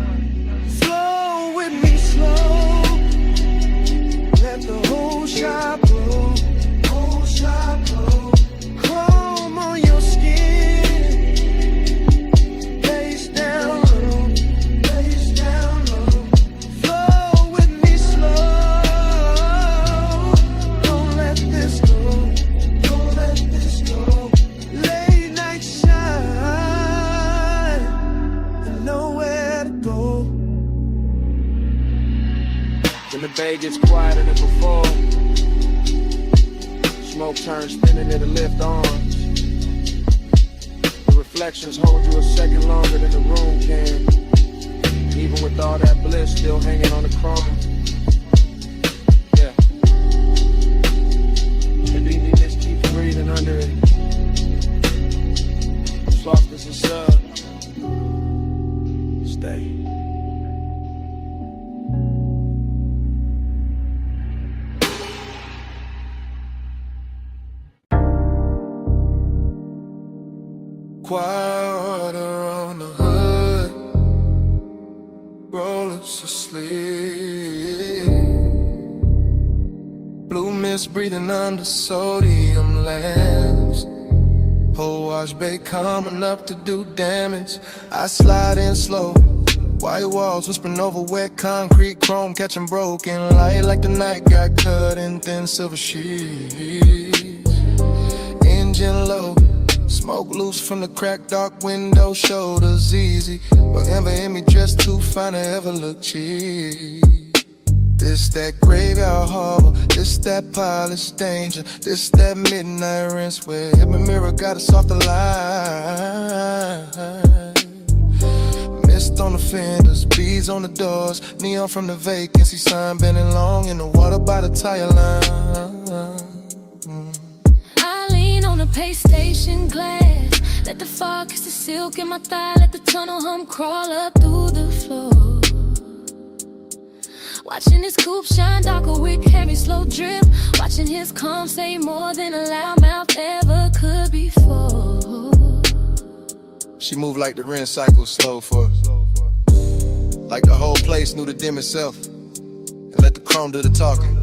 Flow with me slow. Let the whole shop blow. Whole shop blow. Chrome on your skin. Face down low. Face down low. Flow with me slow. Don't let this go. Don't let this go. Late night shine. And nowhere to go. When the bay gets quieter than before, smoke turns spinning, it'll lift arms. The reflections hold you a second longer than the room can. Even with all that bliss still hanging on the chrome. Yeah. Maybe you just keep breathing under it. Soft as a sub. Stay. Water on the hood, rollers asleep. Blue mist breathing under sodium lamps. Whole wash bay coming up to do damage. I slide in slow. White walls whispering over wet concrete, chrome catching broken light like the night got cut in thin silver sheets. Engine low. Smoke loose from the cracked dark window, shoulders easy. But ever in me dressed too fine to ever look cheap. This that graveyard harbor, this that polished danger, this that midnight rinse where every mirror got a softer light. Mist on the fenders, beads on the doors, neon from the vacancy sign bending long in the water by the tire line. On a pay station glass, let the fog kiss the silk in my thigh, let the tunnel hum crawl up through the floor. Watching his coupe shine darker with heavy slow drip, watching his calm say more than a loudmouth ever could before. She moved like the rinse cycle slow for her. Like the whole place knew to dim itself and let the chrome do the talking.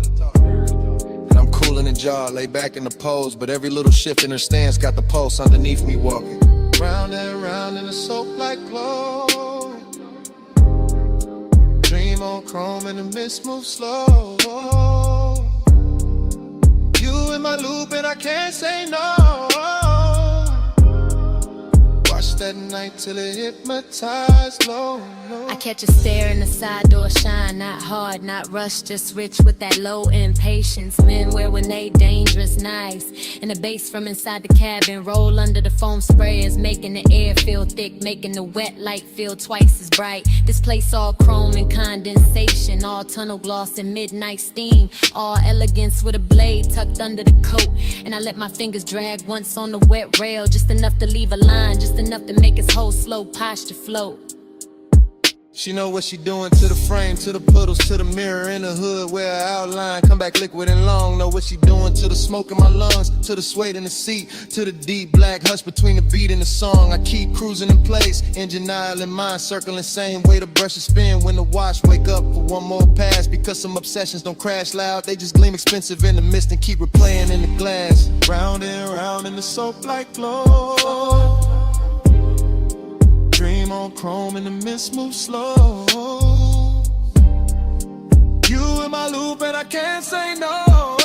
Cool in the jaw, lay back in the pose, but every little shift in her stance got the pulse underneath me walking. Round and round in a soap like glow. Dream on chrome and the mist moves slow. You in my loop and I can't say no. Watch that night till it hypnotized low. I catch a stare in the side door shine, not hard, not rushed, just rich with that low impatience. Men wear when they dangerous knives, and the bass from inside the cabin roll under the foam sprayers, making the air feel thick, making the wet light feel twice as bright. This place all chrome and condensation, all tunnel gloss and midnight steam, all elegance with a blade tucked under the coat. And I let my fingers drag once on the wet rail, just enough to leave a line, just enough to make his whole slow posture float. She know what she doing to the frame, to the puddles, to the mirror in the hood where her outline come back liquid and long. Know what she doing to the smoke in my lungs, to the suede in the seat, to the deep black hush between the beat and the song. I keep cruising in place, engine aisle in mind, circling same way the brushes spin when the watch wake up for one more pass. Because some obsessions don't crash loud, they just gleam expensive in the mist and keep replaying in the glass. Round and round in the soap like glow. Dream on chrome and the mist moves slow. You in my loop and I can't say no.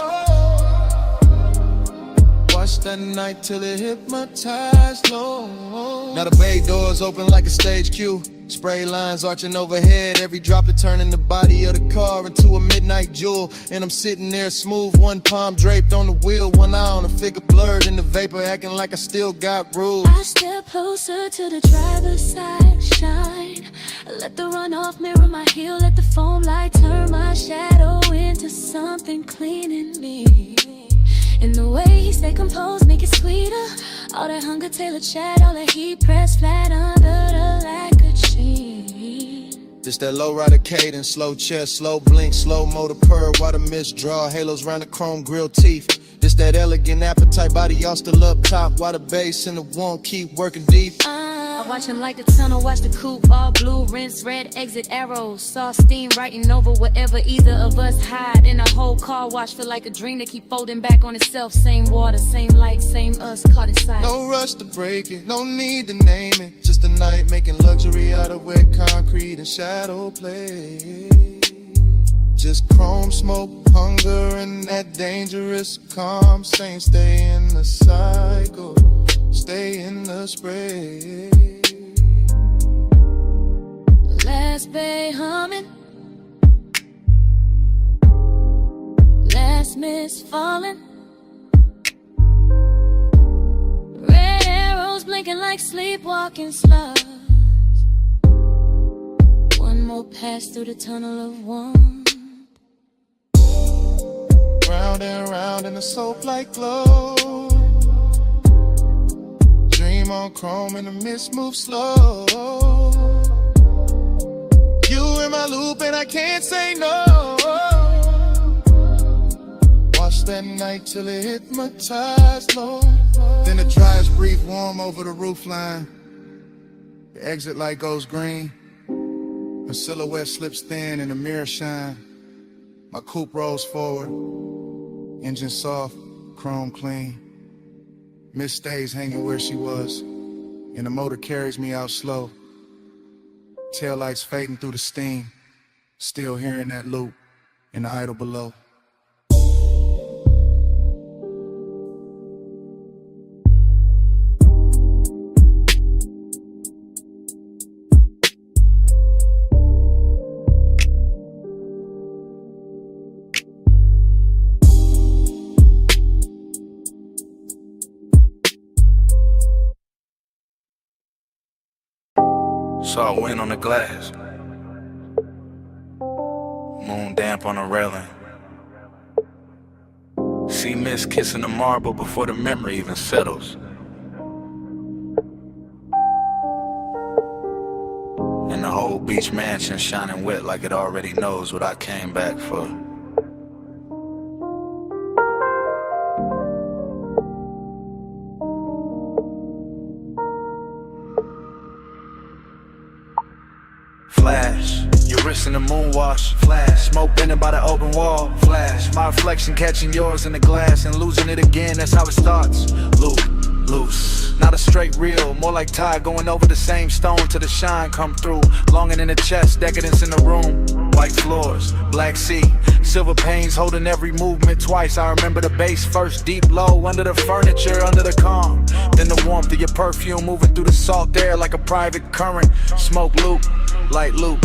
Watch that night till it hypnotized low. Now the bay doors open like a stage cue. Spray lines arching overhead, every droplet turning the body of the car into a midnight jewel. And I'm sitting there smooth, one palm draped on the wheel, one eye on the figure blurred in the vapor, acting like I still got rules. I step closer to the driver's side, shine. Let the runoff mirror my heel, let the foam light turn my shadow into something clean in me. And the way he stay composed, make it sweeter. All that hunger tailored chat, all that heat pressed flat under the lacquered sheen. This that low rider cadence, slow chest, slow blink, slow motor purr, while the mist draw halos round the chrome grille teeth. This that elegant appetite, body all still up top, while the bass and the one keep working deep. I watch him like the tunnel, watch the coupe, all blue, rinse, red, exit arrows. Saw steam writing over whatever either of us hide. In a whole car wash, feel like a dream that keep folding back on itself. Same water, same light, same us, caught inside. No rush to break it, no need to name it. Just a night making luxury out of wet concrete and shadow play. Just chrome smoke, hunger, and that dangerous calm. Saying stay in the cycle, stay in the spray. Last bay humming, last mist falling. Red arrows blinking like sleepwalking slugs. One more pass through the tunnel of one. Round and round in the soap-like glow. Dream on chrome and the mist moves slow. You in my loop and I can't say no. Watch that night till it hypnotized low. Then the driest breathe warm over the roofline. The exit light goes green. My silhouette slips thin and the mirror shine. My coupe rolls forward. Engine soft, chrome clean. Mist stays hanging where she was. And the motor carries me out slow. Taillights fading through the steam. Still hearing that loop in the idle below. Saw wind on the glass, moon damp on the railing. See mist kissing the marble before the memory even settles. And the whole beach mansion shining wet like it already knows what I came back for. Flash, your wrist in the moonwash. Flash, smoke bending by the open wall. Flash, my reflection catching yours in the glass and losing it again, that's how it starts. Loop, loose, not a straight reel, more like tide going over the same stone till the shine come through. Longing in the chest, decadence in the room. White floors, black sea, silver panes holding every movement twice. I remember the bass first, deep low, under the furniture, under the calm. Then the warmth of your perfume moving through the salt air like a private current. Smoke loop, light loop,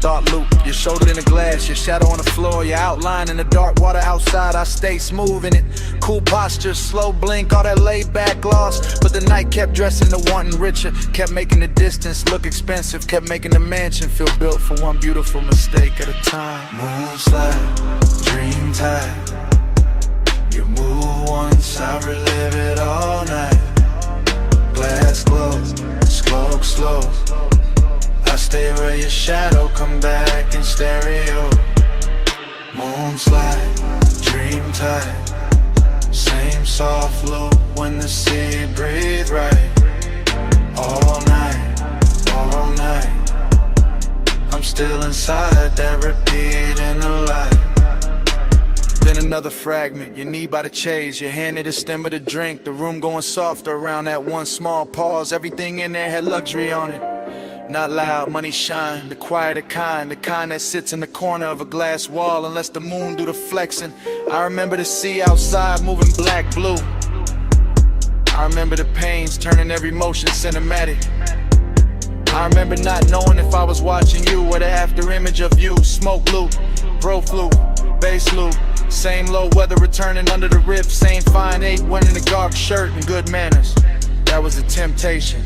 thought loop. Your shoulder in the glass, your shadow on the floor, your outline in the dark water outside. I stay smooth in it, cool posture, slow blink, all that laid back gloss. But the night kept dressing to wanting richer, kept making the distance look expensive, kept making the mansion feel built for one beautiful mistake at a time. Moonslide, dream time. You move once, I relive it all night. Glass glows, smoke slow. I stay where your shadow come back in stereo. Moonslide, dream time. Same soft loop when the sea breathe right. All night, all night. I'm still inside that repeating the light. Then another fragment, your knee by the chase, your hand at the stem of the drink. The room going softer around that one small pause. Everything in there had luxury on it. Not loud, money shine, the quieter kind, the kind that sits in the corner of a glass wall and lets the moon do the flexing. I remember the sea outside moving black, blue. I remember the pains turning every motion cinematic. I remember not knowing if I was watching you or the after image of you. Smoke loop, bro flu, bass loop. Same low weather returning under the rip. Same fine 8 wearing a dark shirt and good manners. That was a temptation,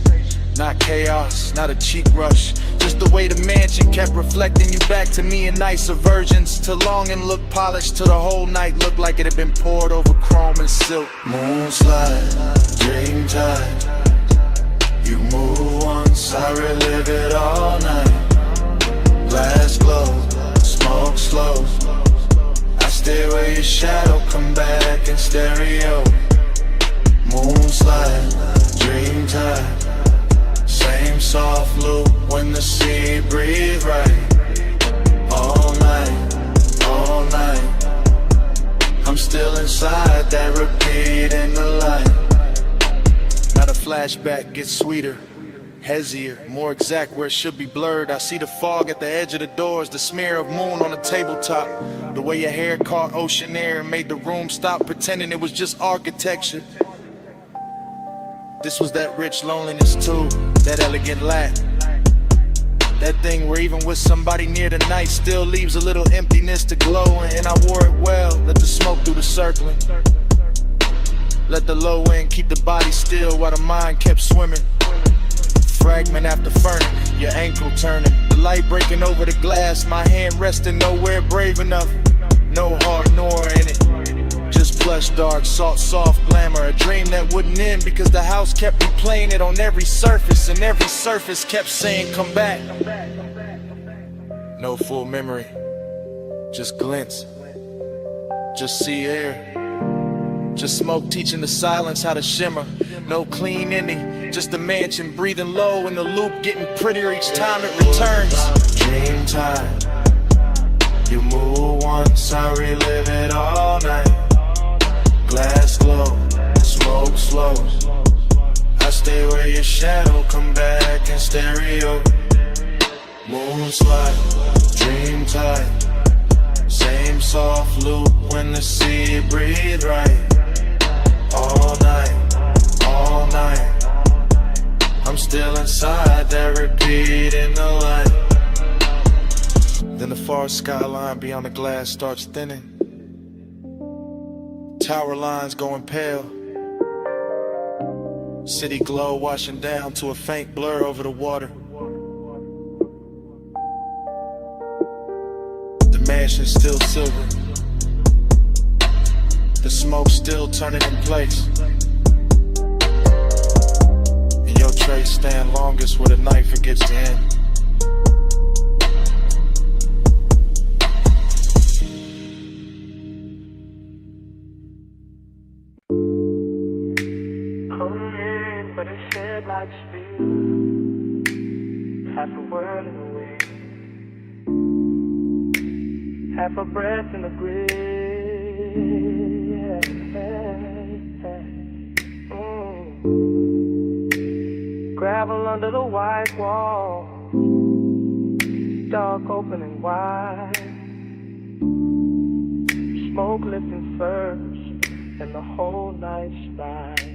not chaos, not a cheek rush. Just the way the mansion kept reflecting you back to me in nicer versions. Till longing looked polished, till the whole night looked like it had been poured over chrome and silk. Moonslide, dream time. You move once, I relive it all night. Glass glow, smoke slow. I stay where your shadow come back in stereo. Moonslide, dream time. Same soft loop when the sea breathe right. All night, all night. I'm still inside that repeat in the light. Now the flashback gets sweeter, hazier, more exact where it should be blurred. I see the fog at the edge of the doors, the smear of moon on the tabletop. The way your hair caught ocean air and made the room stop pretending it was just architecture. This was that rich loneliness too, that elegant lack. That thing where even with somebody near the night still leaves a little emptiness to glow. And I wore it well, let the smoke do the circling. Let the low end keep the body still while the mind kept swimming. Fragment after fragment, your ankle turning. The light breaking over the glass, my hand resting nowhere brave enough. No heart nor in it. Just plush, dark, soft glamour. A dream that wouldn't end because the house kept replaying it on every surface. And every surface kept saying, come back. No full memory, just glints. Just sea air. Just smoke teaching the silence how to shimmer. No clean ending, just a mansion breathing low and the loop getting prettier each time it returns. Dream time. You move once, I relive it all night. Glass glow, smoke slow. I stay where your shadow come back in stereo. Moonslide, dream time. Same soft loop when the sea breathe right. All night, all night. I'm still inside that repeat in the light. Then the far skyline beyond the glass starts thinning. Tower lines going pale. City glow washing down to a faint blur over the water. The mansion's still silver. The smoke still turning in place. And your trace stand longest where the night forgets to end. Half a word in the wind, half a breath in the grave. Gravel under the white wall, dark open and wide. Smoke lifting first, and the whole night's ride.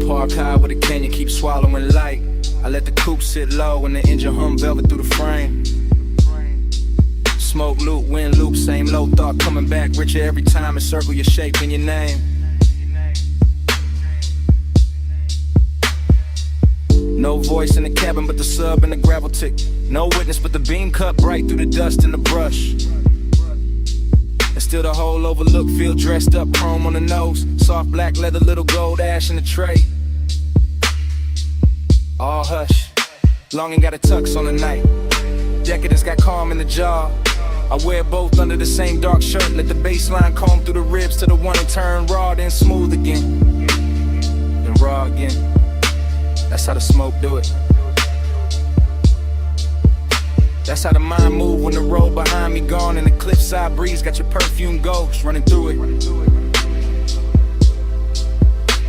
Park high with a canyon, keep swallowing light. I let the coupe sit low and the engine hum velvet through the frame. Smoke loop, wind loop, same low thought coming back richer every time. Encircle your shape and your name. No voice in the cabin but the sub and the gravel tick. No witness but the beam cut bright through the dust and the brush. And still the whole overlook feel dressed up, chrome on the nose. Soft black leather, little gold ash in the tray. All hush, longing got a tux on the night. Decadence got calm in the jaw. I wear both under the same dark shirt. Let the baseline comb through the ribs to the one and turn raw, then smooth again. Then raw again. That's how the smoke do it. That's how the mind move when the road behind me gone and the cliffside breeze got your perfume ghost running through it.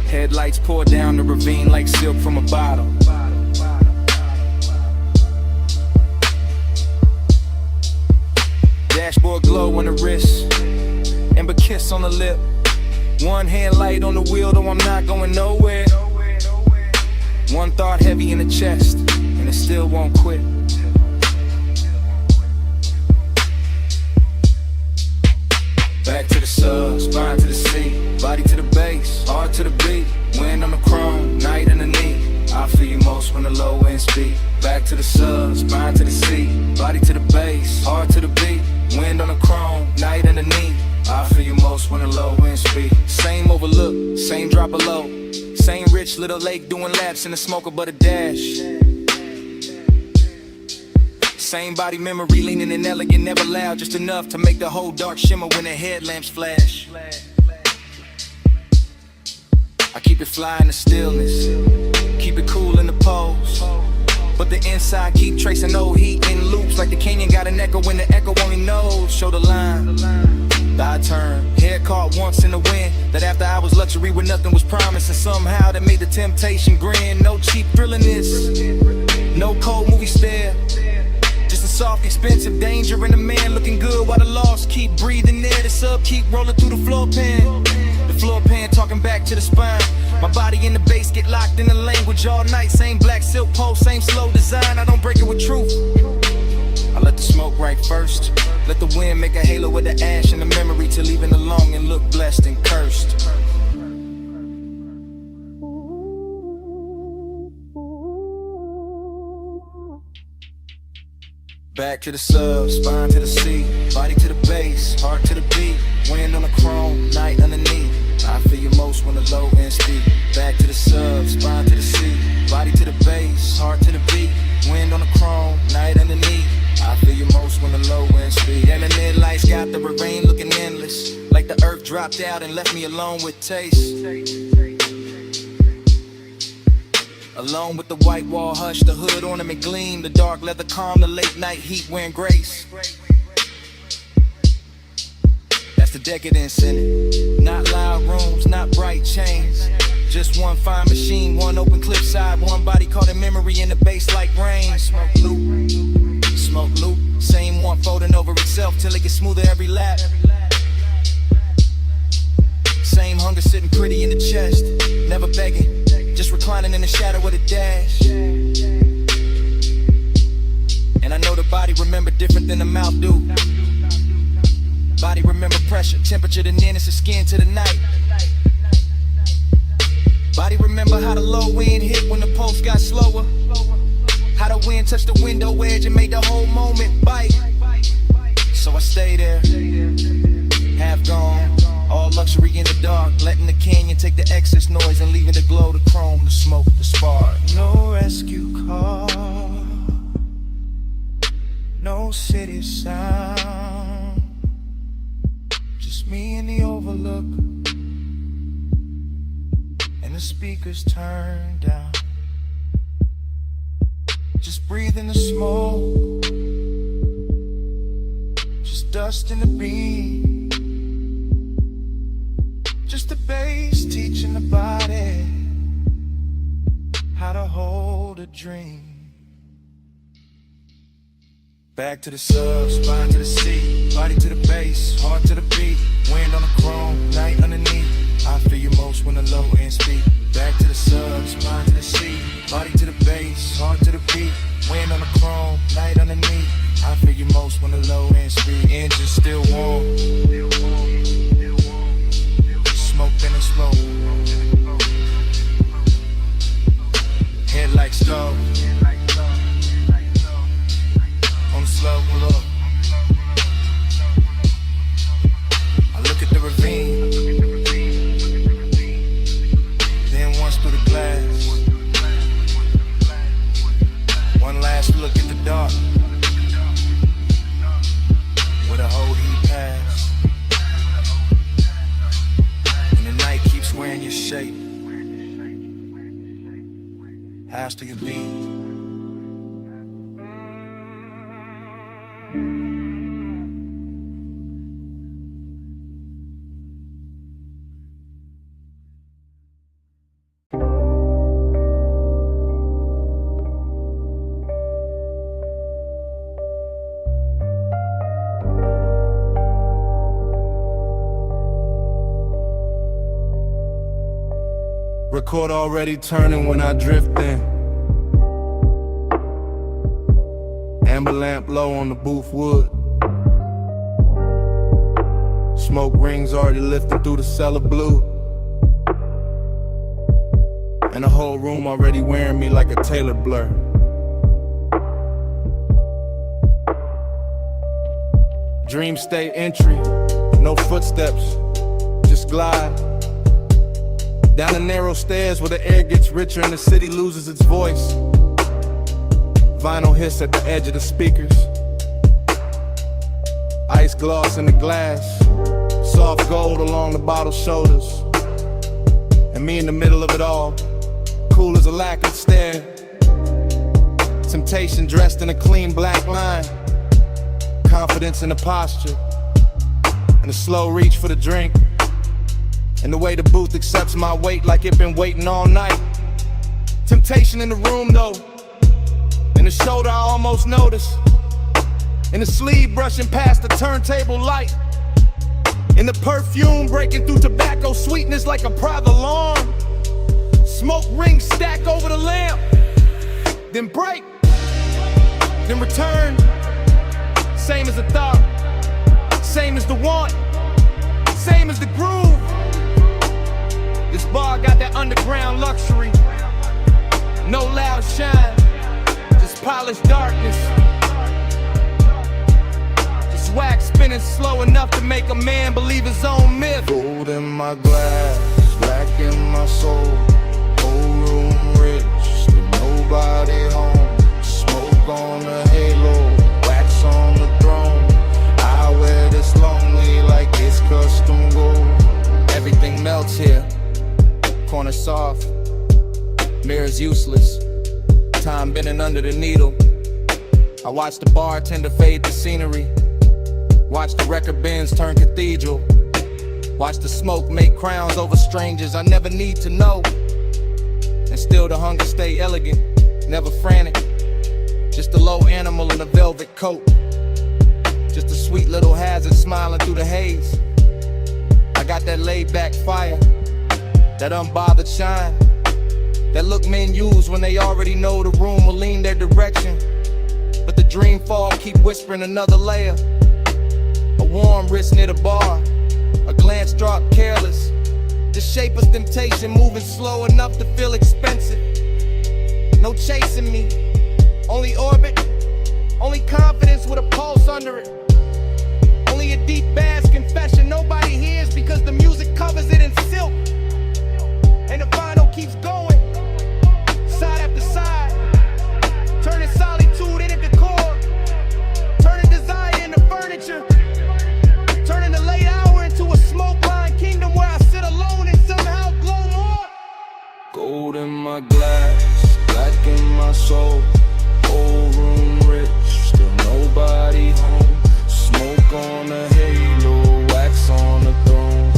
Headlights pour down the ravine like silk from a bottle. Dashboard glow on the wrist, amber kiss on the lip. One hand light on the wheel, though I'm not going nowhere. one thought heavy in the chest, and it still won't quit. Back to the sub, spine to the seat, body to the bass, heart to the beat. Wind on the chrome, night underneath. I feel you most when the low end speak. Back to the sub, spine to the seat, body to the bass, heart to the beat. Wind on the chrome, night underneath. I feel you most when the low end speak. Same overlook, same drop of low, same rich little lake doing laps in the smoker but a dash. Same body memory, leaning and elegant, never loud, just enough to make the whole dark shimmer when the headlamps flash. I keep it fly in the stillness, keep it cool in the pose, but the inside keep tracing old heat in loops, like the canyon got an echo when the echo only knows. Show the line, thy turn, head caught once in the wind. That after hours luxury where nothing was promised, and somehow that made the temptation grin. No cheap thrilling this, no cold movie stare, just a soft, expensive danger and a man looking good while the lost keep breathing there. The sub keep rolling through the floor pan. The floor pan talking back to the spine. My body in the bass get locked in the language all night. Same black silk pole, same slow design. I don't break it with truth. I let the smoke right first. Let the wind make a halo with the ash and the memory to leaving alone and look blessed and cursed. Back to the sub, spine to the seat, body to the bass, heart to the beat. Wind on the chrome, night underneath. I feel you most when the low end speak. Back to the sub, spine to the seat, body to the bass, heart to the beat. Wind on the chrome, night underneath. I feel you most when the low end speed. And the mid lights got the rain looking endless, like the earth dropped out and left me alone with taste. Alone with the white wall hush, the hood ornament gleam, the dark leather calm, the late night heat wearing grace. That's the decadence in it. Not loud rooms, not bright chains, just one fine machine, one open cliffside, one body caught in memory in the bass like rain. Smoke loop, same one folding over itself till it gets smoother every lap. Same hunger sitting pretty in the chest, never begging, just reclining in the shadow of the dash. And I know the body remember different than the mouth do. Body remember pressure, temperature, the nearness of skin to the night. Body remember how the low wind hit when the pulse got slower. How the wind touched the window edge and made the whole moment bite. So I stay there, half gone, all luxury in the dark, letting the canyon take the excess noise and leaving the glow, the chrome, the smoke, the spark. No rescue call, no city sound, just me in the overlook, and the speakers turned down. Just breathing the smoke, just dust in the beat, just the bass teaching the body how to hold a dream. Back to the sub, spine to the seat, body to the bass, heart to the beat. Wind on the chrome, night underneath. I feel you most when the low end speak. Back to the sub, spine to the seat, body to the bass, heart to the beat. Wind on the chrome, night underneath. I feel you most when the low end speed. Engine still warm, smoke in the smoke. Headlights go on the slow look. I look at the ravine, then once through the glass. One last look at the dark, where the whole heat pass. And the night keeps wearing your shape. House to your beat. Record already turning when I drift in. Amber lamp low on the booth wood. Smoke rings already lifting through the cellar blue. And the whole room already wearing me like a tailored blur. Dream state entry, no footsteps, just glide down the narrow stairs where the air gets richer and the city loses its voice. Vinyl hiss at the edge of the speakers. Ice gloss in the glass, soft gold along the bottle's shoulders. And me in the middle of it all, cool as a lacquered stare. Temptation dressed in a clean black line. Confidence in the posture, and a slow reach for the drink, and the way the booth accepts my weight like it been waiting all night. Temptation in the room though, in the shoulder I almost notice, in the sleeve brushing past the turntable light, in the perfume breaking through tobacco sweetness like a private alarm. Smoke rings stack over the lamp, then break, then return. Same as the thought, same as the want, same as the groove. This bar got that underground luxury. No loud shine, just polished darkness. Just wax spinning slow enough to make a man believe his own myth. Gold in my glass, black in my soul. Whole room rich, still nobody home. Smoke on the halo, wax on the throne. I wear this lonely like it's custom gold. Everything melts here, corner soft, mirrors useless. Time bending under the needle. I watch the bartender fade the scenery. Watch the record bins turn cathedral. Watch the smoke make crowns over strangers I never need to know. And still the hunger stay elegant, never frantic. Just a low animal in a velvet coat. Just a sweet little hazard smiling through the haze. I got that laid back fire, that unbothered shine, that look men use when they already know the room will lean their direction. But the dream fall keep whispering another layer. A warm wrist near the bar, a glance drop careless. The shape of temptation moving slow enough to feel expensive. No chasing me, only orbit, only confidence with a pulse under it. Only a deep bass confession nobody hears because the music covers it in silk. And the vinyl keeps going, side after side, turning solitude into decor, turning desire into furniture, turning the late hour into a smoke-lined kingdom where I sit alone and somehow glow more. Gold in my glass, black in my soul. Whole room rich, still nobody home. Smoke on the halo, wax on the throne.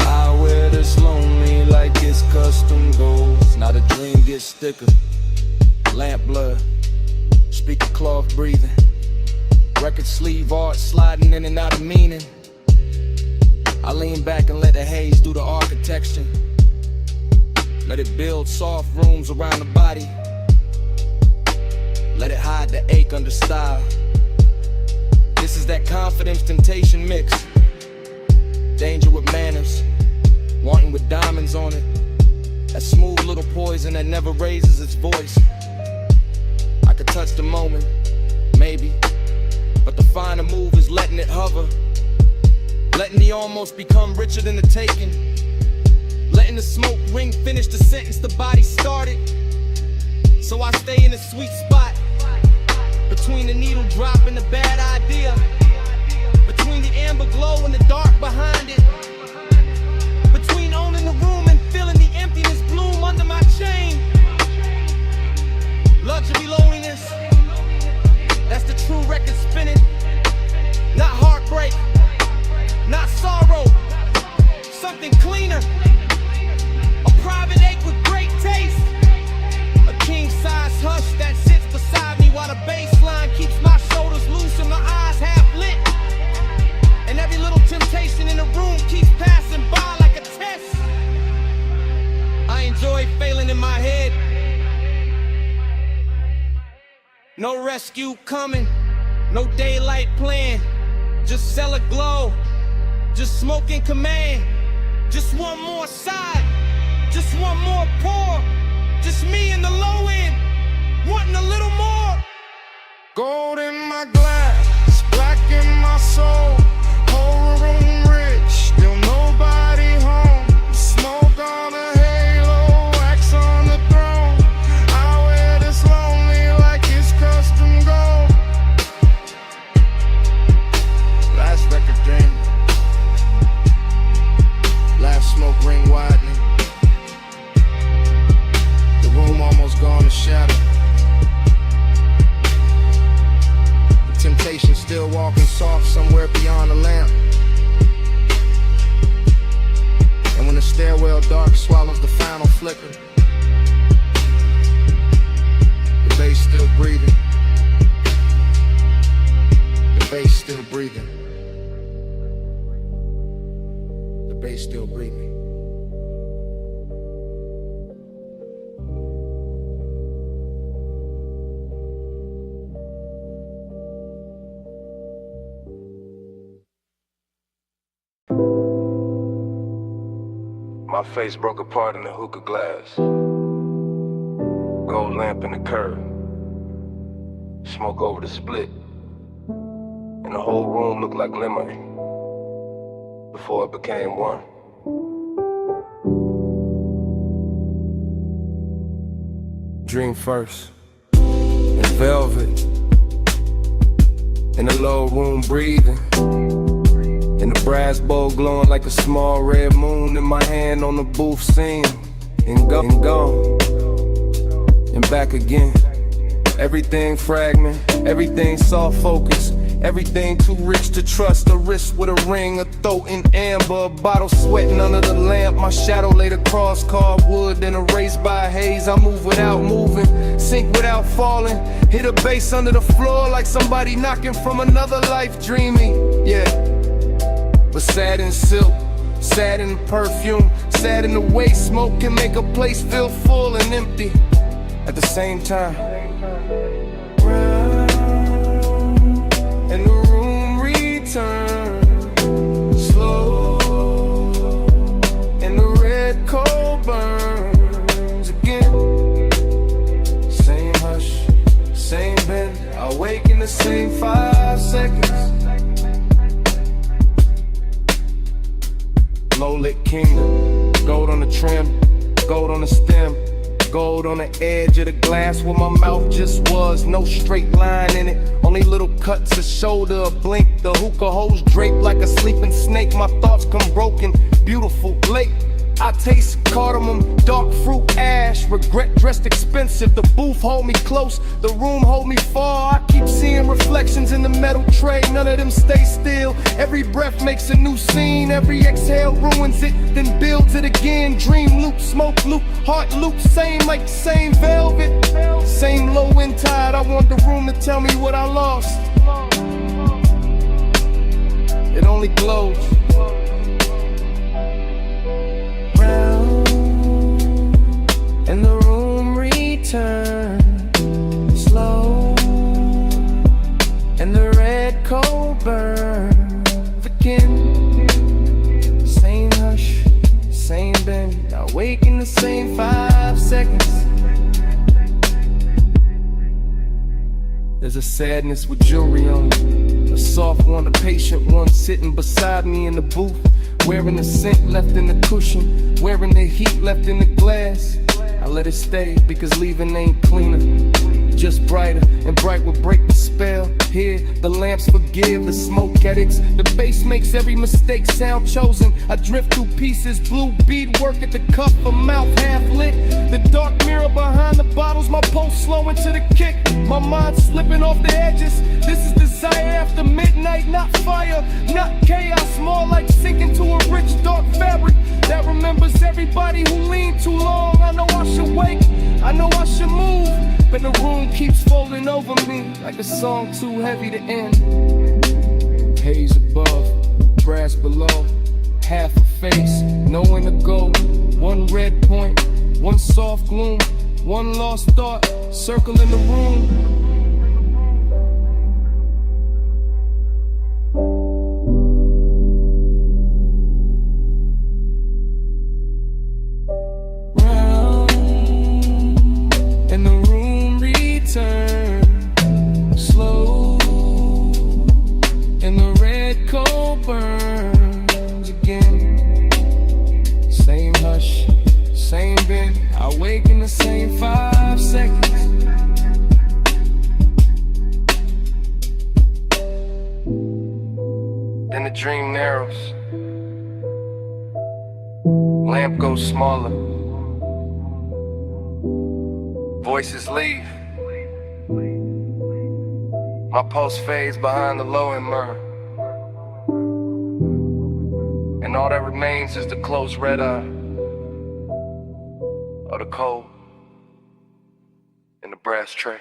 I wear this lonely like it's custom gold. Now the dream gets thicker, lamp blood, speaker cloth breathing, record sleeve art sliding in and out of meaning. I lean back and let the haze do the architecture. Let it build soft rooms around the body. Let it hide the ache under style. This is that confidence temptation mix. Danger with manners, wanting with diamonds on it. That smooth little poison that never raises its voice. I could touch the moment, maybe, but the finer move is letting it hover. Letting the almost become richer than the taking. Letting the smoke ring finish the sentence the body started. So I stay in a sweet spot, between the needle drop and the bad idea, between the amber glow and the dark behind it, between owning the room and feeling the emptiness bloom under my chain. Luxury loneliness, that's the true record spinning. Not heartbreak, not sorrow, something cleaner. A private ache with great taste. A king-size hush that sits beside me while the bass line keeps my shoulders loose and my eyes half lit. And every little temptation in the room keeps passing by like a test. I enjoy failing in my head. No rescue coming. No daylight plan, just cellar glow, just smoke in command. Just one more side, just one more pour, just me in the low end, wanting a little more. Gold in my glass, black in my soul, whole room rich, still nobody home. Smoke on a halo, wax on the throne. I wear this lonely like it's custom gold. Last record, Dreamy. Last smoke ring widening. The room almost gone to shadow. The temptation still walking soft somewhere beyond the lamp. And when the stairwell dark swallows the final flicker, the bass still breathing. The bass still breathing. The bass still breathing. My face broke apart in the hookah glass. Gold lamp in the curb. Smoke over the split. And the whole room looked like lemon before it became one. Dream first. In velvet. In the low room breathing. And the brass bowl glowing like a small red moon in my hand on the booth scene. And gone. And back again. Everything fragment, everything soft focus. Everything too rich to trust. A wrist with a ring, a throat in amber. A bottle sweating under the lamp. My shadow laid across cardwood, then erased by haze. I move without moving, sink without falling. Hit a bass under the floor like somebody knocking from another life. Dreamy, yeah. But sad in silk, sad in perfume, sad in the way smoke can make a place feel full and empty at the same time. And the room returns slow, and the red coal burns again. Same hush, same bend, I wake in the same 5 seconds. Low lit kingdom, gold on the trim, gold on the stem. Gold on the edge of the glass where my mouth just was. No straight line in it, only little cuts, a shoulder, a blink. The hookah hose draped like a sleeping snake. My thoughts come broken, beautiful, late. I taste cardamom, dark fruit, ash. Regret dressed expensive. The booth hold me close, the room hold me far. I keep seeing reflections in the metal tray. None of them stay still. Every breath makes a new scene. Every exhale ruins it, then builds it again. Dream loop, smoke loop, heart loop. Same like same velvet, same low end tide. I want the room to tell me what I lost. It only glows. And the room returns slow, and the red coal burns again. Same hush, same bend, I wake in the same 5 seconds. There's a sadness with jewelry on it, a soft one, a patient one, sitting beside me in the booth, wearing the scent left in the cushion, wearing the heat left in the glass. I let it stay because leaving ain't cleaner, just brighter, and bright will break the spell. Here, the lamps forgive the smoke addicts. The bass makes every mistake sound chosen. I drift through pieces, blue bead work at the cuff, a mouth half lit. The dark mirror behind the bottles, my pulse slowing to the kick. My mind slipping off the edges. This is desire after midnight, not fire, not chaos, more like sinking to a rich dark fabric that remembers everybody who leaned too long. I know I should wake, I know I should move, but the room keeps folding over me like a song too heavy to end. Haze above, brass below, half a face, nowhere to go. One red point, one soft gloom, one lost thought, circling the room. dream narrows, lamp goes smaller, voices leave, my pulse fades behind the low and myrrh, and all that remains is the closed red eye of the cold in the brass tray.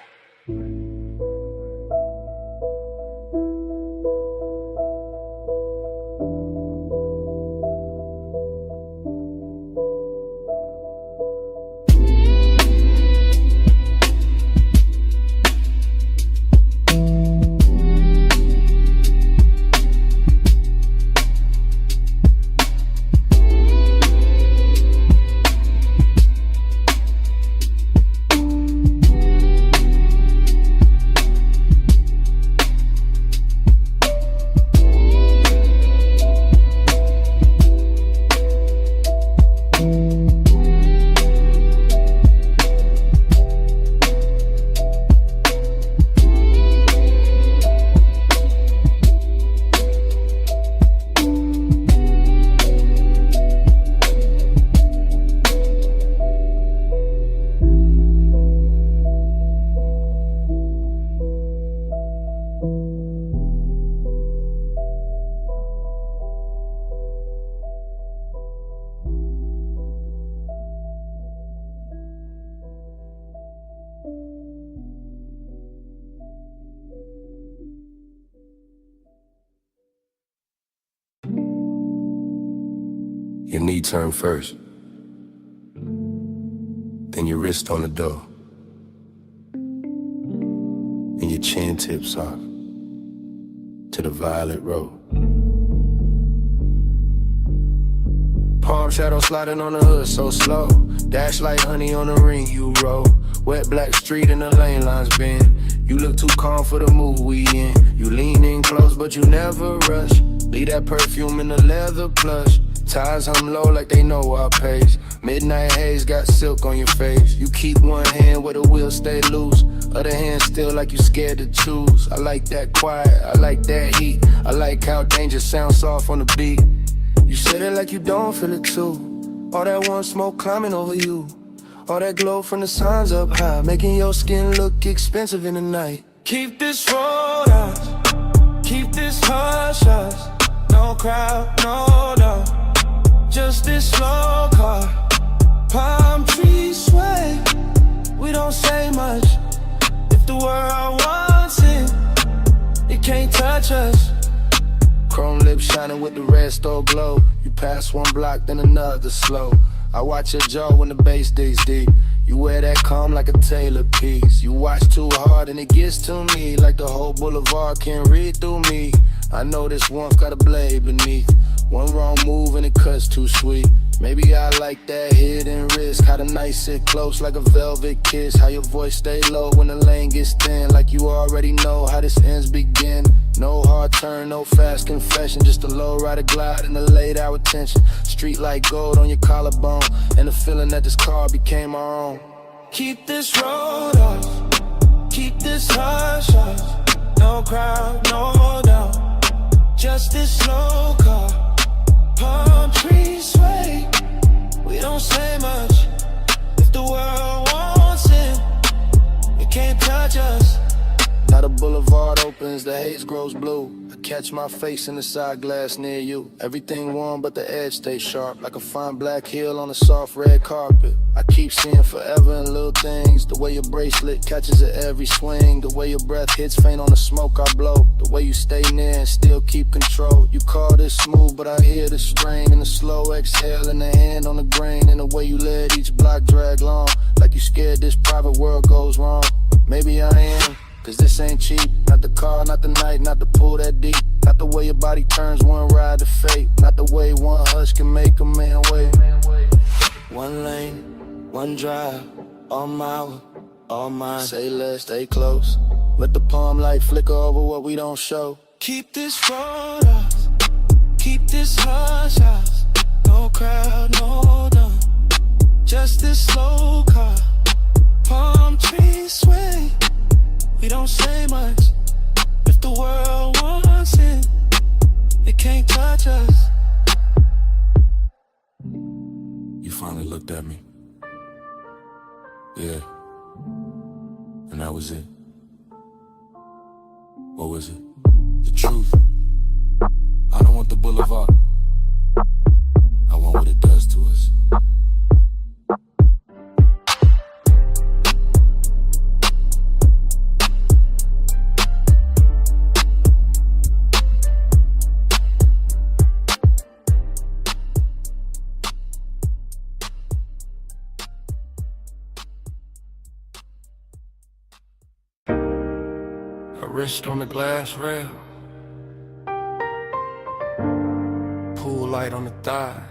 Your knee turn first, then your wrist on the door, and your chin tips off to the violet road. Palm shadow sliding on the hood so slow, dash like honey on the ring you roll. Wet black street and the lane lines bend. You look too calm for the mood we in. You lean in close but you never rush. Leave that perfume in the leather plush. Ties hum low like they know our pace. Midnight haze got silk on your face. You keep one hand where the wheel stay loose, other hand still like you scared to choose. I like that quiet, I like that heat. I like how danger sounds soft on the beat. You said it like you don't feel it too. All that one smoke climbing over you. All that glow from the signs up high, making your skin look expensive in the night. Keep this road out, keep this hush hush. No crowd, no doubt, just this slow car. Palm trees sway, we don't say much. If the world wants it, it can't touch us. Chrome lips shining with the red store glow. You pass one block, then another slow. I watch your jaw when the bass digs deep. You wear that calm like a tailor piece. You watch too hard and it gets to me, like the whole boulevard can't read through me. I know this warmth got a blade beneath. One wrong move and it cuts too sweet. Maybe I like that hidden risk. How the night sit close like a velvet kiss. How your voice stay low when the lane gets thin. Like you already know how this ends begin. No hard turn, no fast confession. Just a low rider glide and a late hour tension. Street like gold on your collarbone, and the feeling that this car became our own. Keep this road off, keep this hush hush. No crowd, no doubt, just this slow car. Palm trees sway, we don't say much. If the world wants it, it can't touch us. Now the boulevard opens, the haze grows blue. I catch my face in the side glass near you. Everything warm but the edge stays sharp, like a fine black heel on a soft red carpet. I keep seeing forever in little things. The way your bracelet catches at every swing. The way your breath hits faint on the smoke I blow. The way you stay near and still keep control. You call this smooth but I hear the strain. And the slow exhale and the hand on the grain. And the way you let each block drag long, like you scared this private world goes wrong. Maybe I am, cause this ain't cheap. Not the car, not the night, not the pool that deep. Not the way your body turns one ride to fate. Not the way one hush can make a man wait. One lane, one drive, all mile, all mine. Say less, stay close. Let the palm light flicker over what we don't show. Keep this road off, keep this hush hush. No crowd, no doubt, just this slow car. Palm trees sway, we don't say much. If the world wants it, it can't and that was it. What was it? The truth. I don't want the boulevard. I want what it does to us. Wrist on the glass rail, pool light on the thigh,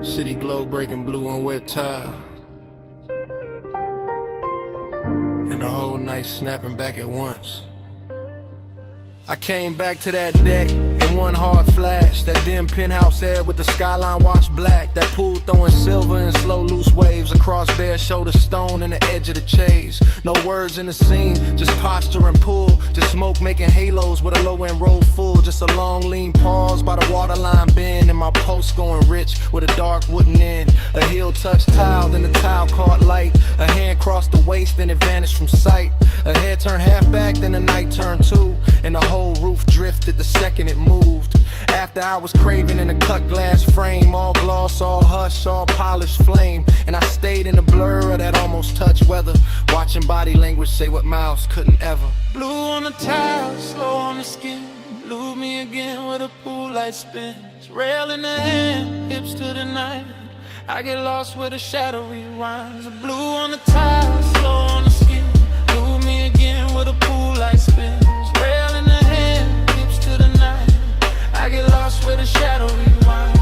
city glow breaking blue on wet tile, and the whole night snapping back at once. I came back to that deck in one hard flash. That dim penthouse air with the skyline washed black. That pool throwing silver in slow loose waves across bare shoulder stone and the edge of the chase. No words in the scene, just posture and pull. Just smoke making halos with a low end roll full. Just a long lean pause by the waterline bend. And my post going rich with a dark wooden end. A heel touched tile, then the tile caught light. A hand crossed the waist, then it vanished from sight. A head turned half back, then the night turned two. And the whole roof drifted the second it moved. After I was craving in a cut glass frame, all gloss, all hush, all polished flame. And I stayed in the blur of that almost touch weather, watching body language say what mouths couldn't ever. Blue on the tile, slow on the skin. Lose me again with a pool light spins. Rail in the hand, hips to the night. I get lost where the shadow rewinds. Blue on the tile, slow on the skin. Lose me again with a pool light spins. Rail in the hand, hips to the night. I get lost where the shadow rewinds.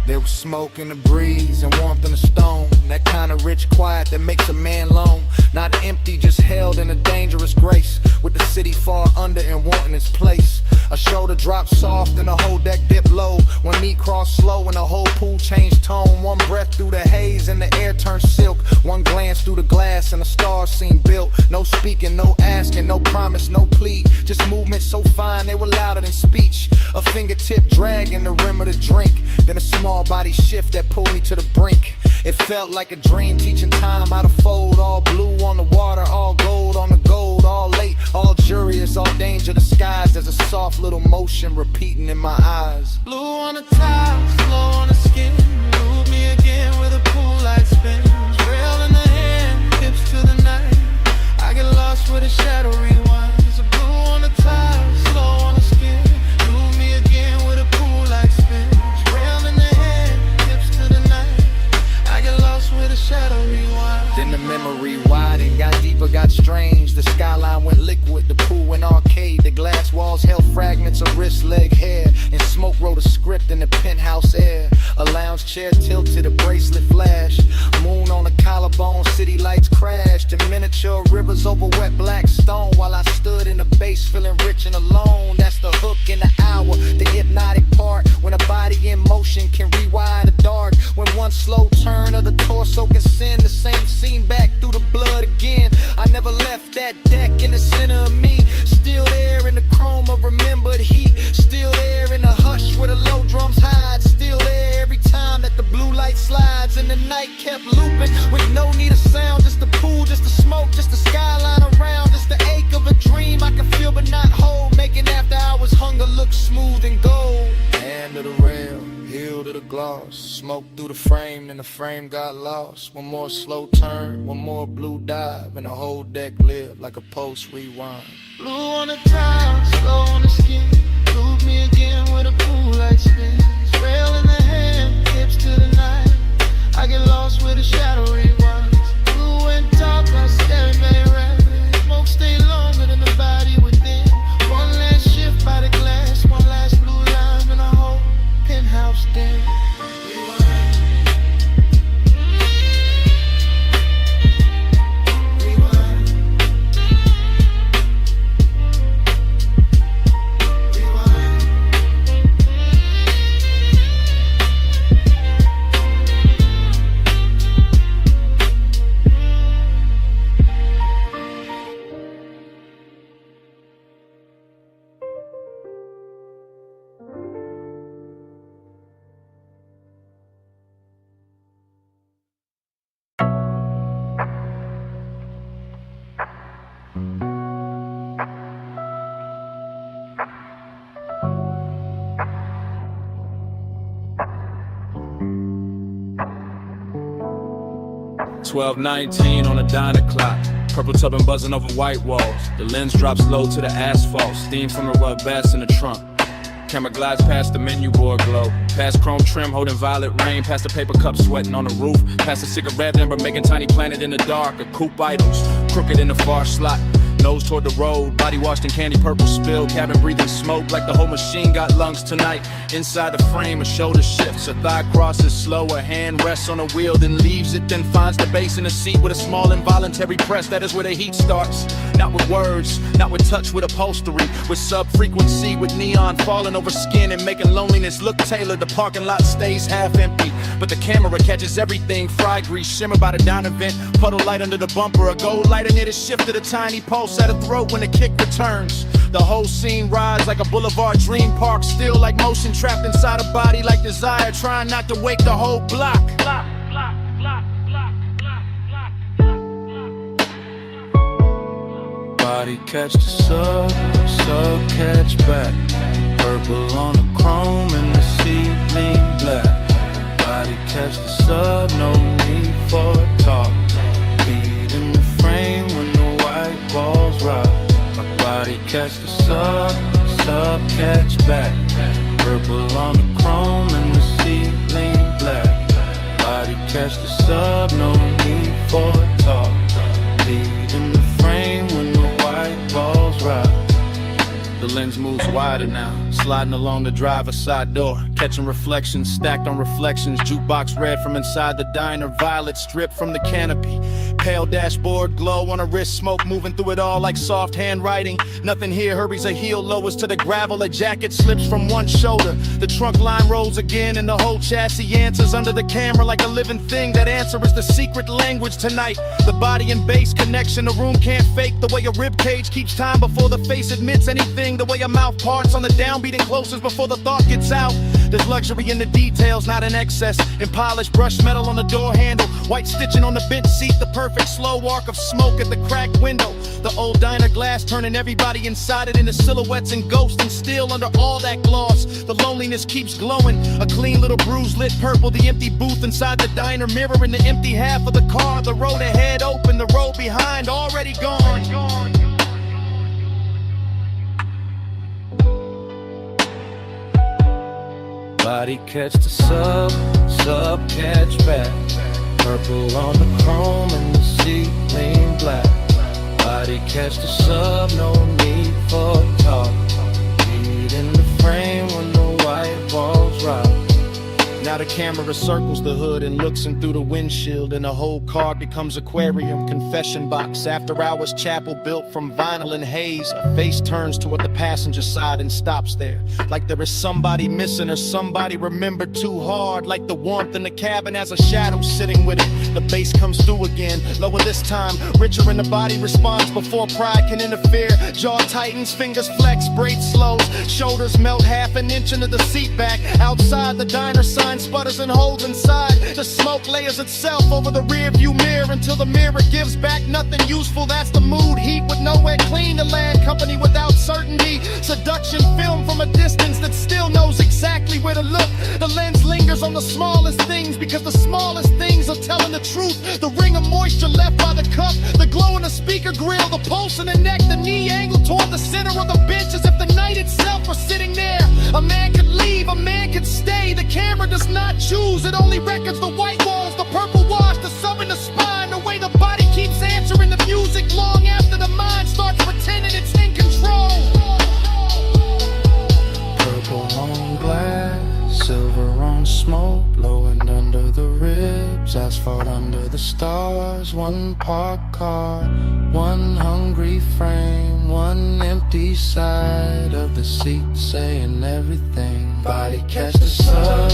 There was smoke in the breeze and warmth in the stone. That kind of rich quiet that makes a man lone. Not empty, just held in a dangerous grace. With the city far under and wanting its place. A shoulder dropped soft and the whole deck dipped low. One knee crossed slow and the whole pool changed tone. One breath through the haze and the air turned silk. One glance through the glass and the stars seemed built. No speaking, no asking, no promise, no plea. Just movement so fine they were louder than speech. A fingertip dragging the rim of the drink. Then a small body shift that pulled me to the brink. It felt like a dream teaching time how to fold. All blue on the water, all gold on the gold. All late, all curious, all danger disguised. There's a soft little motion repeating in my eyes. Blue on the tile, slow on the skin. Move me again with a pool light spin. Rail in the hand, hips to the night. I get lost where the shadow rewinds. Blue on the tile, slow on the skin. Move me again with a pool light spin. Rail in the hand, hips to the night. I get lost where the shadow rewinds. Then the memory widened, got deeper, got strange. The skyline went liquid, the pool went arcade. The glass walls held fragments of wrist, leg, hair. And smoke wrote a script in the penthouse air. A lounge chair tilted, a bracelet flash. Moon on the collarbone, city lights crashed. And miniature rivers over wet black stone. While I stood in the base feeling rich and alone. That's the hook in the hour, the hypnotic part. When a body in motion can rewind the dark. When one slow turn of the torso can send the same scene back through the blood again. I never left that deck in the center of me. Still there in the chrome of remembered heat. Still there in the hush where the low drums hide. Still there every time that the blue light slides. And the night kept looping with no need of sound. Just the pool, just the smoke, just the skyline around. Just the ache of a dream I can feel but not hold. Making after hours hunger look smooth and gold. Hand to the rail, heel to the gloss. Smoke through the frame, then the frame got lost. One more slow turn, one more blue dive. And the whole deck lived like a post rewind. Blue on the tile, slow on the skin. Move me again with a pool light spins. Rail in the hand, hips to the night. I get lost where the shadow rewinds. Blue and dark like staring very rapid. Smoke stay longer than the body within. One last shift by the glass, one last blue line and a whole penthouse den. 12:19 on a diner clock. Purple tubbing buzzing over white walls. The lens drops low to the asphalt. Steam from the rug bass in the trunk. Camera glides past the menu board glow. Past chrome trim holding violet rain. Past the paper cup sweating on the roof. Past the cigarette ember making tiny planet in the dark. A coupe idles, crooked in the far slot. Nose toward the road, body washed in candy purple spill. Cabin breathing smoke like the whole machine got lungs tonight. Inside the frame, a shoulder shifts, a thigh crosses slow. A hand rests on a wheel, then leaves it, then finds the base in the seat with a small involuntary press. That is where the heat starts. Not with words, not with touch, with upholstery. With sub-frequency, with neon falling over skin and making loneliness look tailored. The parking lot stays half empty, but the camera catches everything. Fry grease, shimmer by the diner vent. Puddle light under the bumper, a gold light in it is shifted. A tiny pulse at a throat when the kick returns. The whole scene rides like a boulevard dream park. Still like motion trapped inside a body like desire. Trying not to wake the whole block. Body catch the sub catch back. Purple on the chrome and the ceiling black. Body catch the sub, no need for talk. Beat in the frame when the white balls rock. My body catch the sub catch back. Purple on the chrome and the ceiling black. Body catch the sub, no need for talk. Beat in the frame when the white balls rock. The lens moves wider now, sliding along the driver's side door. Catching reflections, stacked on reflections. Jukebox red from inside the diner. Violet strip from the canopy. Pale dashboard glow on a wrist. Smoke moving through it all like soft handwriting. Nothing here hurries a heel lowers to the gravel. A jacket slips from one shoulder. The trunk line rolls again and the whole chassis answers under the camera like a living thing. That answer is the secret language tonight. The body and bass connection. The room can't fake the way a rib cage keeps time before the face admits anything. The way a mouth parts on the downbeat and closes before the thought gets out. There's luxury in the details, not in excess. In polished brushed metal on the door handle. White stitching on the bench seat. The perfect slow arc of smoke at the cracked window. The old diner glass turning everybody inside it into silhouettes and ghosts. And still under all that gloss, the loneliness keeps glowing. A clean little bruise lit purple. The empty booth inside the diner mirror in the empty half of the car. The road ahead open, the road behind already gone. Body catch the sub catch back. Purple on the chrome and the ceiling black. Body catch the sub, no need for talk. Beat in the frame when the white balls rock. Now the camera circles the hood and looks in through the windshield, and the whole car becomes aquarium, confession box, after hours chapel built from vinyl and haze. A face turns toward the passenger side and stops there, like there is somebody missing or somebody remembered too hard. Like the warmth in the cabin has a shadow sitting with it. The bass comes through again, lower this time, richer in the body responds before pride can interfere. Jaw tightens, fingers flex, braids slows, shoulders melt half an inch into the seat back. Outside the diner sign sputters and holds inside. The smoke layers itself over the rear view mirror until the mirror gives back nothing useful. That's the mood, heat with nowhere clean. The land company without certainty. Seduction film from a distance that still knows exactly where to look. The lens lingers on the smallest things because the smallest things are telling the truth. The ring of moisture left by the cup, the glow in the speaker grill, the pulse in the neck, the knee angle toward the center of the bench as if the night itself were sitting there. A man could leave, a man could stay. The camera does not choose, it only records the white walls, the purple wash, the sub in the spine. The way the body keeps answering the music long after the mind starts pretending it's in control. Purple on glass, silver on smoke, blowing under the ribs, asphalt under the stars. One parked car, one hungry frame, one empty side of the seat saying everything. Body catch the sub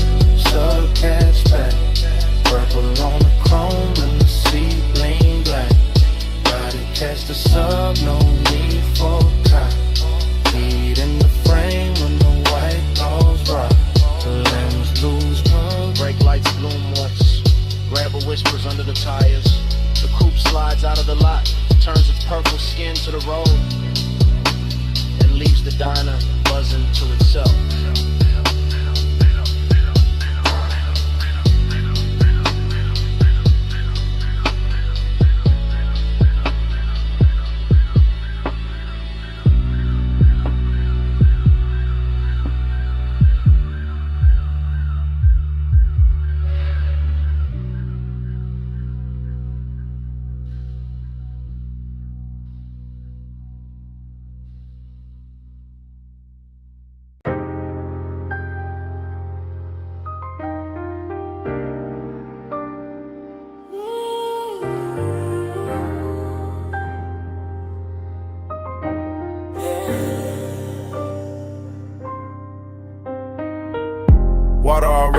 catch back. Purple on the chrome and the ceiling black. Body catch the sub, no need for top. Feet in the frame when the white balls rock. The lens lose pug. Brake lights bloom once, grabber whispers under the tires. The coupe slides out of the lot, turns its purple skin to the road, and leaves the diner buzzing to itself.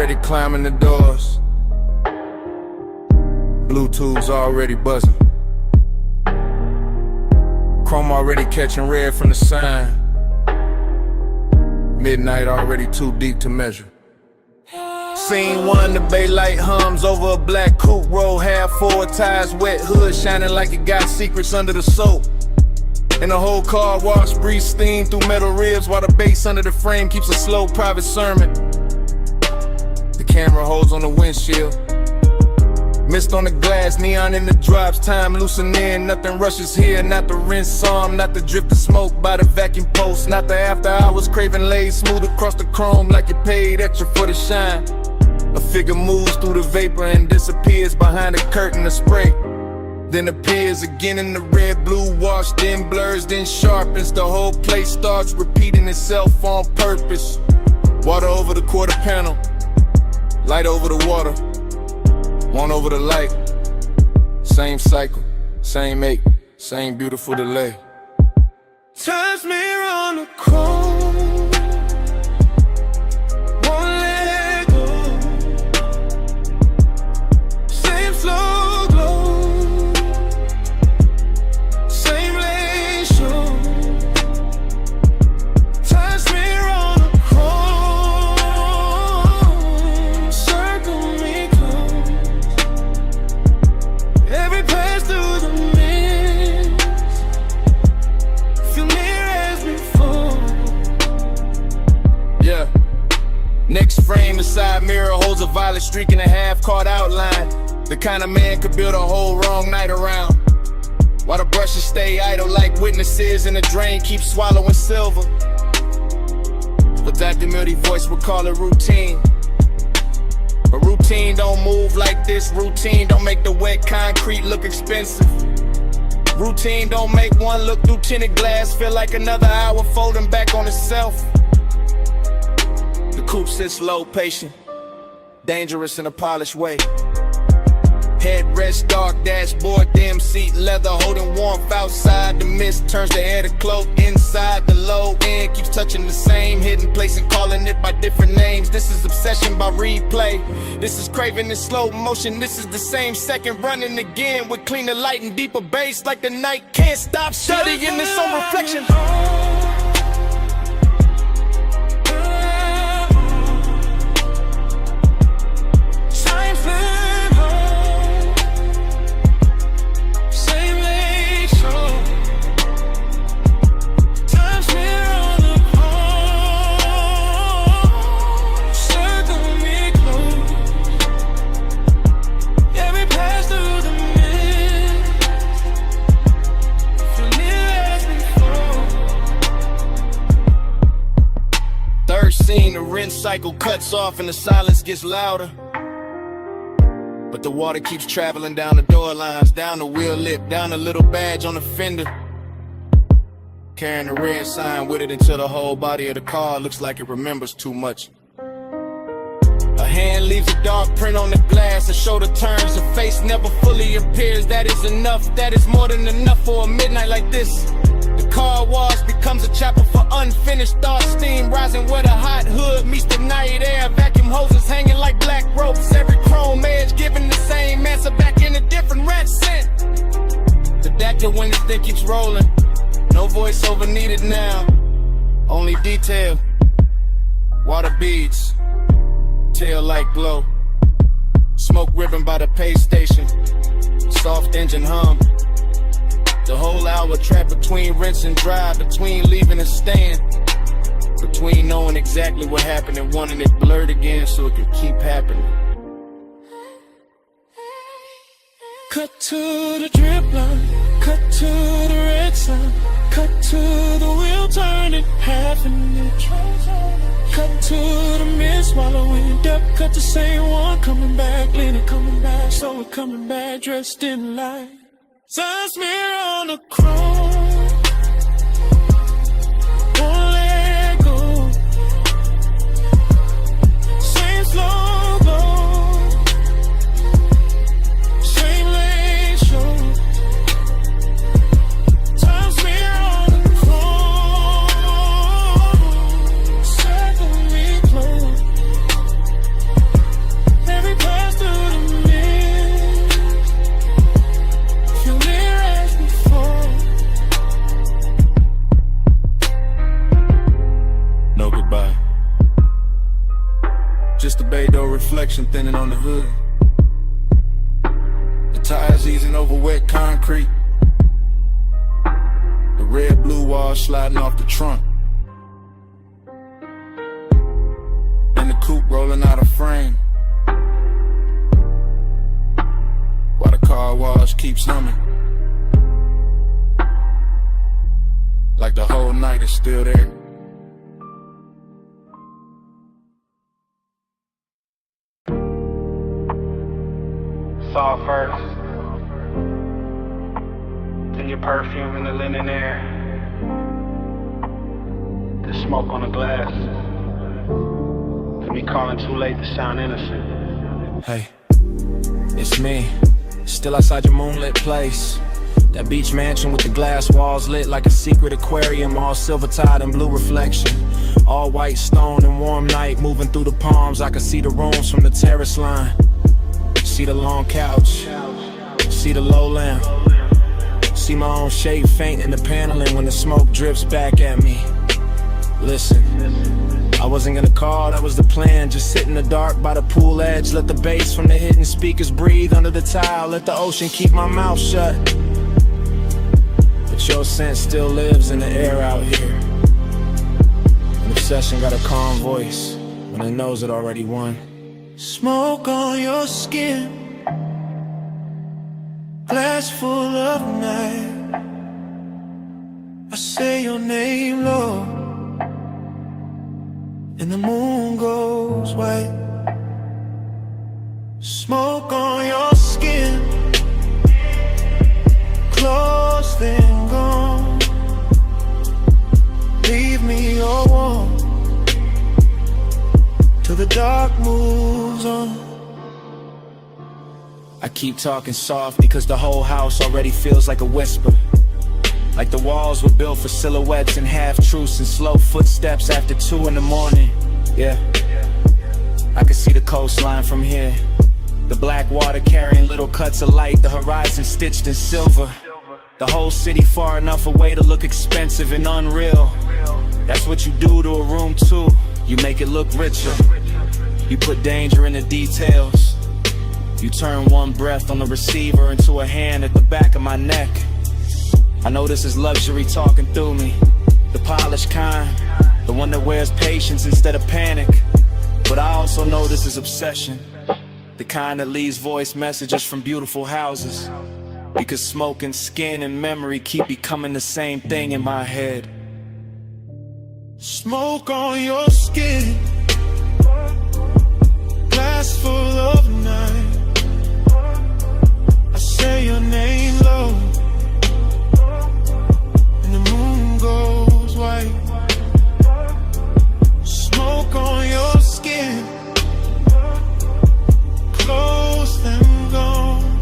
already climbing the doors. Bluetooth's already buzzing. Chrome already catching red from the sign. Midnight already too deep to measure. Scene one, the bay light hums over a black coupe, roll half forward, tires wet, hood shining like it got secrets under the soap. And the whole car wash, breeze steam through metal ribs, while the bass under the frame keeps a slow private sermon. The camera holds on the windshield, mist on the glass, neon in the drops, time loosen in, nothing rushes here, not the rinse psalm, not the drift of smoke by the vacuum post, not the after hours craving laid smooth across the chrome like you paid extra for the shine. A figure moves through the vapor and disappears behind a curtain of spray, then appears again in the red blue wash, then blurs, then sharpens. The whole place starts repeating itself on purpose. Water over the quarter panel, light over the water, one over the light. Same cycle, same ache, same beautiful delay. Touch me on the chrome, won't let it go. Same slow glow, same lane show. Touch me on the chrome, circle me close. Every pass through the mist, feel near as before. Yeah. Next frame, the side mirror holds a violet streak and a half-caught outline. The kind of man could build a whole wrong night around, while the brushes stay idle like witnesses and the drain keeps swallowing silver. But that demurdy voice would call it routine. But routine don't move like this. Routine don't make the wet concrete look expensive. Routine don't make one look through tinted glass feel like another hour folding back on itself. The coupe sits low, patient, dangerous in a polished way. Headrest dark, dashboard dim, seat leather, holding warmth outside. The mist turns the air to cloak inside. The low end keeps touching the same hidden place and calling it by different names. This is obsession by replay. This is craving in slow motion. This is the same second running again with cleaner light and deeper bass, like the night can't stop studying its own reflection. Scene, the rinse cycle cuts off and the silence gets louder, but the water keeps traveling down the door lines, down the wheel lip, down the little badge on the fender, carrying the red sign with it until the whole body of the car looks like it remembers too much. A hand leaves a dark print on the glass, a shoulder turns, a face never fully appears. That is enough, that is more than enough for a midnight like this. The car wash becomes a chapel for unfinished thoughts. Steam rising where the hot hood meets the night air. Vacuum hoses hanging like black ropes. Every chrome edge giving the same answer back in a different red scent. The Dactyl when this thing keeps rolling. No voiceover needed now, only detail. Water beads, tail light glow. Smoke ribbon by the pay station, soft engine hum. The whole hour trapped between rinse and dry, between leaving and staying, between knowing exactly what happened and wanting it blurred again so it could keep happening. Cut to the drip line, cut to the red sign, cut to the wheel turning half an inch. Cut to the mist swallowing depth, cut the same one coming back, leaning coming back, so we're coming back dressed in light. Sun smear on the chrome, won't let go. Same slow glow, same lane show. Sun smear on the chrome, circle me close. just a bay door reflection thinning on the hood. The tires easing over wet concrete. The red blue wall sliding off the trunk. And the coupe rolling out of frame. While the car wash keeps humming. Like the whole night is still there. Saw first, then your perfume in the linen air, the smoke on the glass, then me calling too late to sound innocent. Hey, it's me, still outside your moonlit place. That beach mansion with the glass walls lit like a secret aquarium, all silver-tide and blue reflection. All white stone and warm night moving through the palms. I can see the rooms from the terrace line. See the long couch, see the low lamp, see my own shade faint in the paneling when the smoke drips back at me. Listen, I wasn't gonna call, that was the plan. Just sit in the dark by the pool edge, let the bass from the hidden speakers breathe under the tile, let the ocean keep my mouth shut. But your scent still lives in the air out here. An obsession got a calm voice when it knows it already won. Smoke on your skin, glass full of night. I say your name, Lord, and the moon goes white. Smoke on your skin, close then gone. Leave me all warm till the dark moves on. I keep talking soft because the whole house already feels like a whisper. Like the walls were built for silhouettes and half-truths and slow footsteps after 2 in the morning. Yeah, I can see the coastline from here. The black water carrying little cuts of light, the horizon stitched in silver. The whole city far enough away to look expensive and unreal. That's what you do to a room too. You make it look richer. You put danger in the details. You turn one breath on the receiver into a hand at the back of my neck. I know this is luxury talking through me. The polished kind, the one that wears patience instead of panic. But I also know this is obsession. The kind that leaves voice messages from beautiful houses. Because smoke and skin and memory keep becoming the same thing in my head. Smoke on your skin, glass full of night. I say your name low, and the moon goes white. Smoke on your skin, close and gone.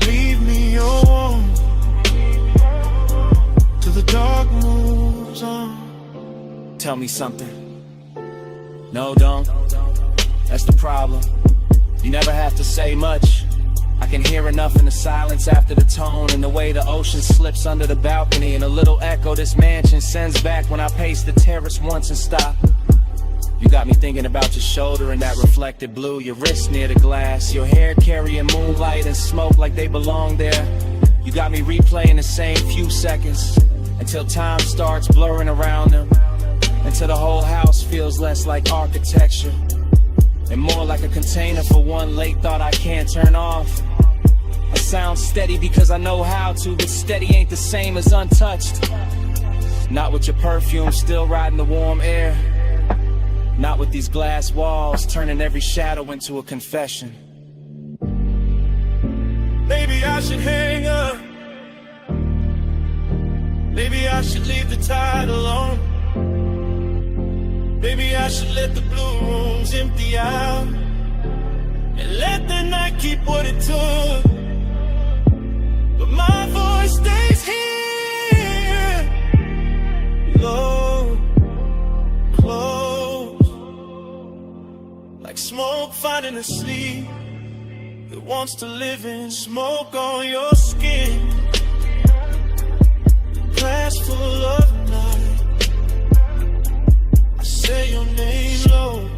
Leave me all warm till the dark moves on. Tell me something. No, don't. That's the problem. You never have to say much. I can hear enough in the silence after the tone, and the way the ocean slips under the balcony, and a little echo this mansion sends back when I pace the terrace once and stop. You got me thinking about your shoulder and that reflected blue, your wrist near the glass, your hair carrying moonlight and smoke like they belong there. You got me replaying the same few seconds until time starts blurring around them, until the whole house feels less like architecture and more like a container for one late thought I can't turn off. I sound steady because I know how to, but steady ain't the same as untouched. Not with your perfume still riding the warm air. Not with these glass walls turning every shadow into a confession. Maybe I should hang up. Maybe I should leave the tide alone. Maybe I should let the blue rooms empty out and let the night keep what it took. But my voice stays here, low, close, like smoke finding a sleep that wants to live in. Smoke on your skin, glass full of night. I say your name low,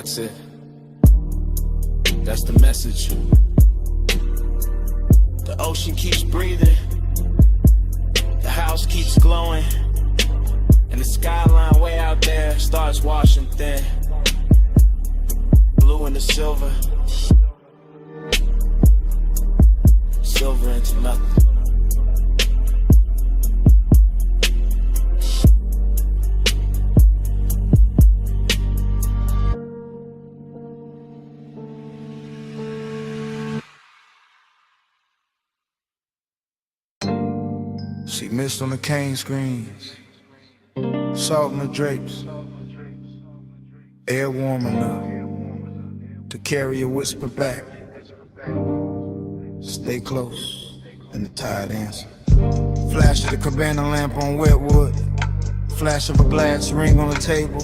That's it. That's the message. The ocean keeps breathing, the house keeps glowing, and the skyline way out there starts washing thin. Blue into silver, silver into nothing. See mist on the cane screens, salt in the drapes, air warm enough to carry a whisper back. Stay close, and the tide answers. Flash of the cabana lamp on wet wood, flash of a glass ring on the table,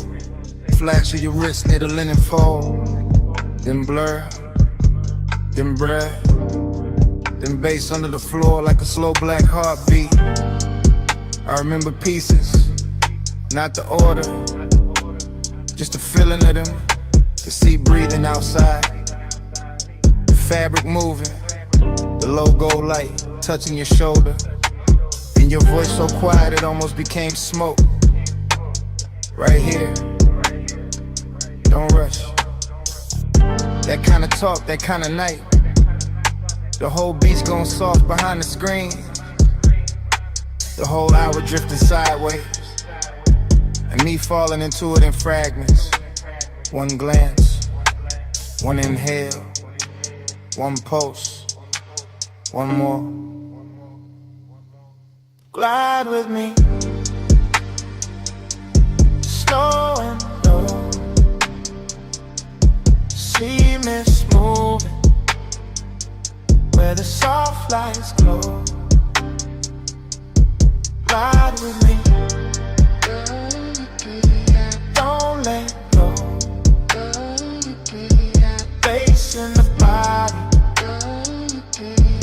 flash of your wrist near the linen fold, then blur, then breath, then bass under the floor like a slow black heartbeat. I remember pieces, not the order, just the feeling of them, the sea breathing outside, the fabric moving, the logo light touching your shoulder, and your voice so quiet it almost became smoke. Right here, don't rush. That kind of talk, that kind of night, the whole beat's going soft behind the screen. The whole hour drifting sideways, and me falling into it in fragments. One glance, one inhale, one pulse, one more. Glide with me, slow and low. See mist moving where the soft lights glow. Ride with me, don't let go. Bass in the body,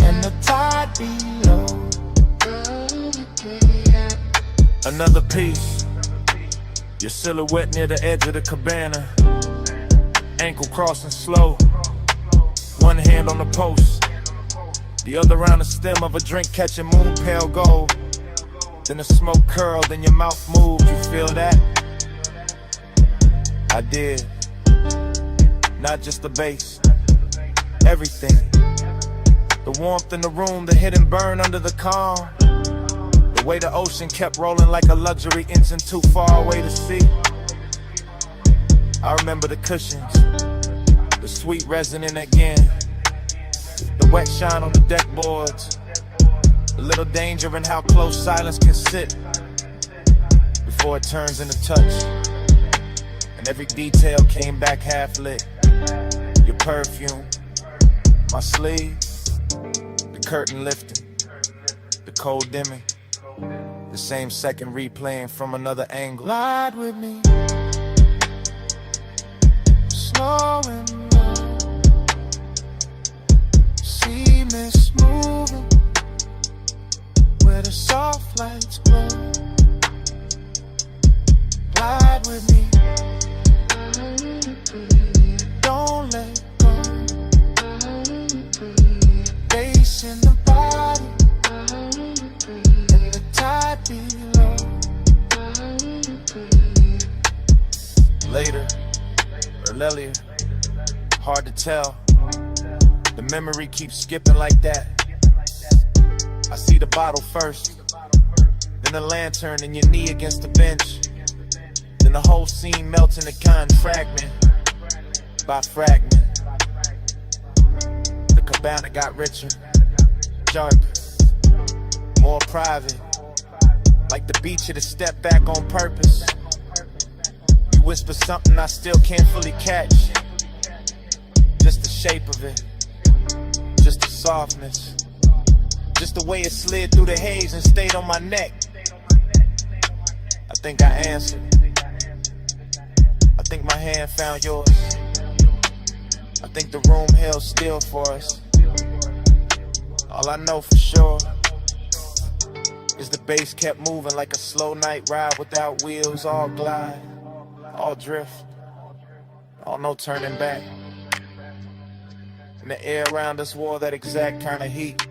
and the tide below. Another piece, your silhouette near the edge of the cabana, ankle crossing slow, one hand on the post, the other around the stem of a drink catching moon pale gold. Then the smoke curled and your mouth moved, you feel that? I did. Not just the bass, everything. The warmth in the room, the hidden burn under the calm, the way the ocean kept rolling like a luxury engine too far away to see. I remember the cushions, the sweet resonant again, the wet shine on the deck boards, a little danger in how close silence can sit before it turns into touch. And every detail came back half lit. Your perfume, my sleeve, the curtain lifting, the cold dimming, the same second replaying from another angle. Glide with me, slow and low. See mist moving where the soft lights glow. Glide with me, don't let go. Bass in the body, and the tide below. Later, or earlier, hard to tell. The memory keeps skipping like that. I see the bottle first, then the lantern and your knee against the bench, then the whole scene melts into kind fragment by fragment. The cabana got richer, darker, more private, like the beach had to step back on purpose. You whisper something I still can't fully catch, just the shape of it, just the softness, just the way it slid through the haze and stayed on my neck. I think I answered. I think my hand found yours. I think the room held still for us. All I know for sure is the bass kept moving like a slow night ride without wheels. All glide, all drift, Oh, no turning back. And the air around us wore that exact kind of heat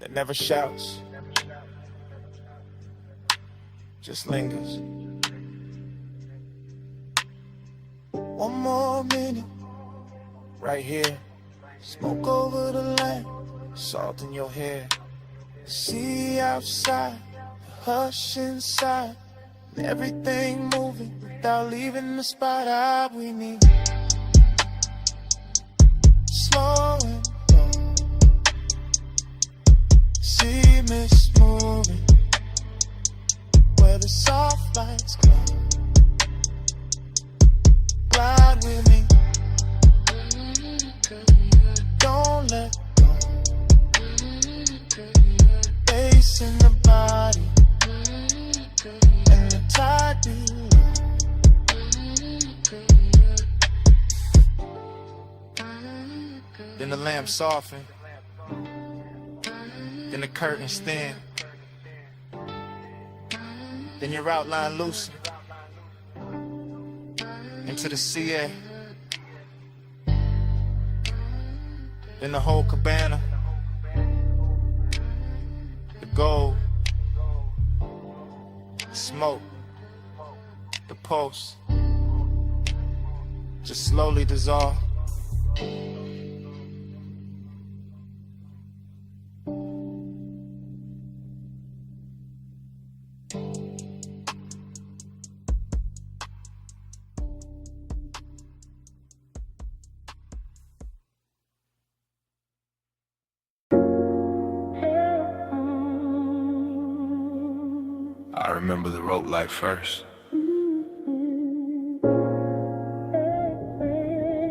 that never shouts, just lingers. One more minute, right here. Smoke over the land, salt in your hair. See outside, the hush inside, and everything moving without leaving the spot. We need slowing down. See mist moving where the soft lights glow. Glide with me, don't let go. Bass in the body and the tide below. Then the lamp soften, then the curtains thin, then your outline loosen into the sea air. Then the whole cabana, the gold, the smoke, the pulse, just slowly dissolve. I remember the rope light first.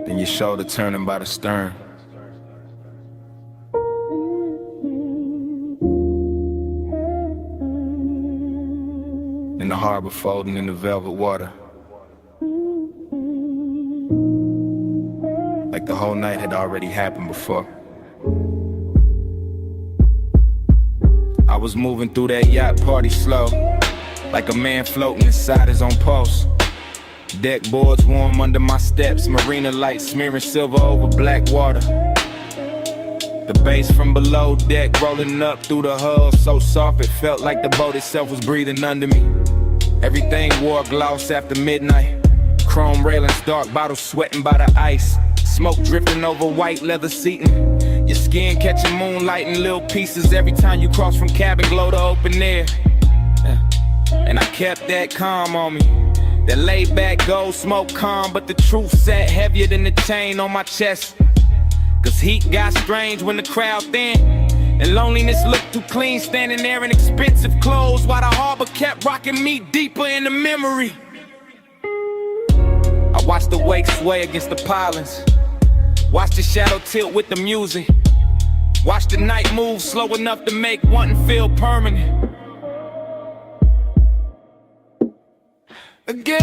Then your shoulder turning by the stern. Then the harbor folding in the velvet water. Like the whole night had already happened before. I was moving through that yacht party slow, like a man floating inside his own pulse. Deck boards warm under my steps, marina lights smearing silver over black water. The bass from below deck rolling up through the hull, so soft it felt like the boat itself was breathing under me. Everything wore gloss after midnight, chrome railings, dark bottles sweating by the ice, smoke drifting over white leather seating. Your skin catching moonlight in little pieces every time you cross from cabin glow to open air. And I kept that calm on me, that laid back gold smoke calm, but the truth sat heavier than the chain on my chest. Cause heat got strange when the crowd thin, and loneliness looked too clean standing there in expensive clothes, while the harbor kept rocking me deeper in the memory. I watched the wake sway against the pilings, watched the shadow tilt with the music, watch the night move slow enough to make wanting feel permanent. Again,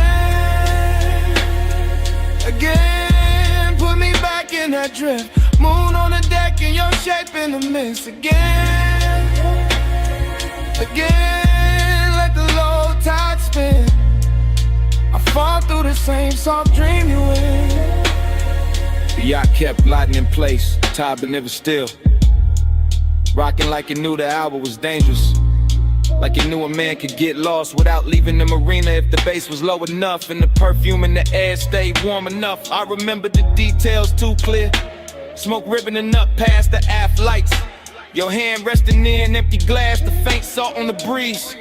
put me back in that drift. Moon on the deck and your shape in the mist. Again, let the low tide spin. I fall through the same soft dream you in. The yacht kept gliding in place, tide but never still. Rocking like it knew the hour was dangerous, like it knew a man could get lost without leaving the marina if the bass was low enough and the perfume in the air stayed warm enough. I remember the details too clear, smoke ribboning up past the aft lights, your hand resting near an empty glass, the faint salt on the breeze.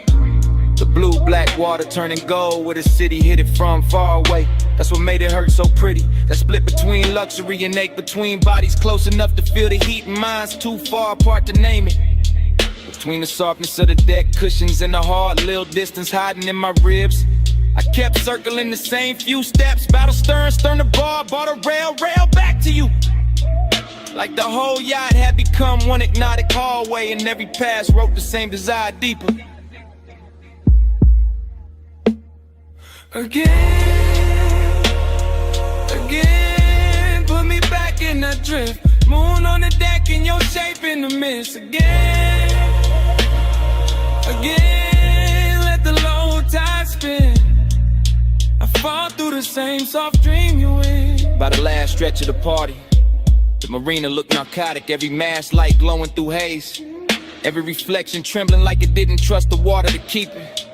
The blue-black water turning gold where the city hit it from far away. That's what made it hurt so pretty. That split between luxury and ache between bodies close enough to feel the heat and minds too far apart to name it. Between the softness of the deck cushions and the hard little distance hiding in my ribs, I kept circling the same few steps. Battle stern, stern to bar, bar to rail, rail back to you. Like the whole yacht had become one hypnotic hallway, and every pass wrote the same desire deeper. Again, put me back in that drift. Moon on the deck and your shape in the mist. Again, let the low tide spin. I fall through the same soft dream you in. By the last stretch of the party, the marina looked narcotic, every mask light glowing through haze, every reflection trembling like it didn't trust the water to keep it.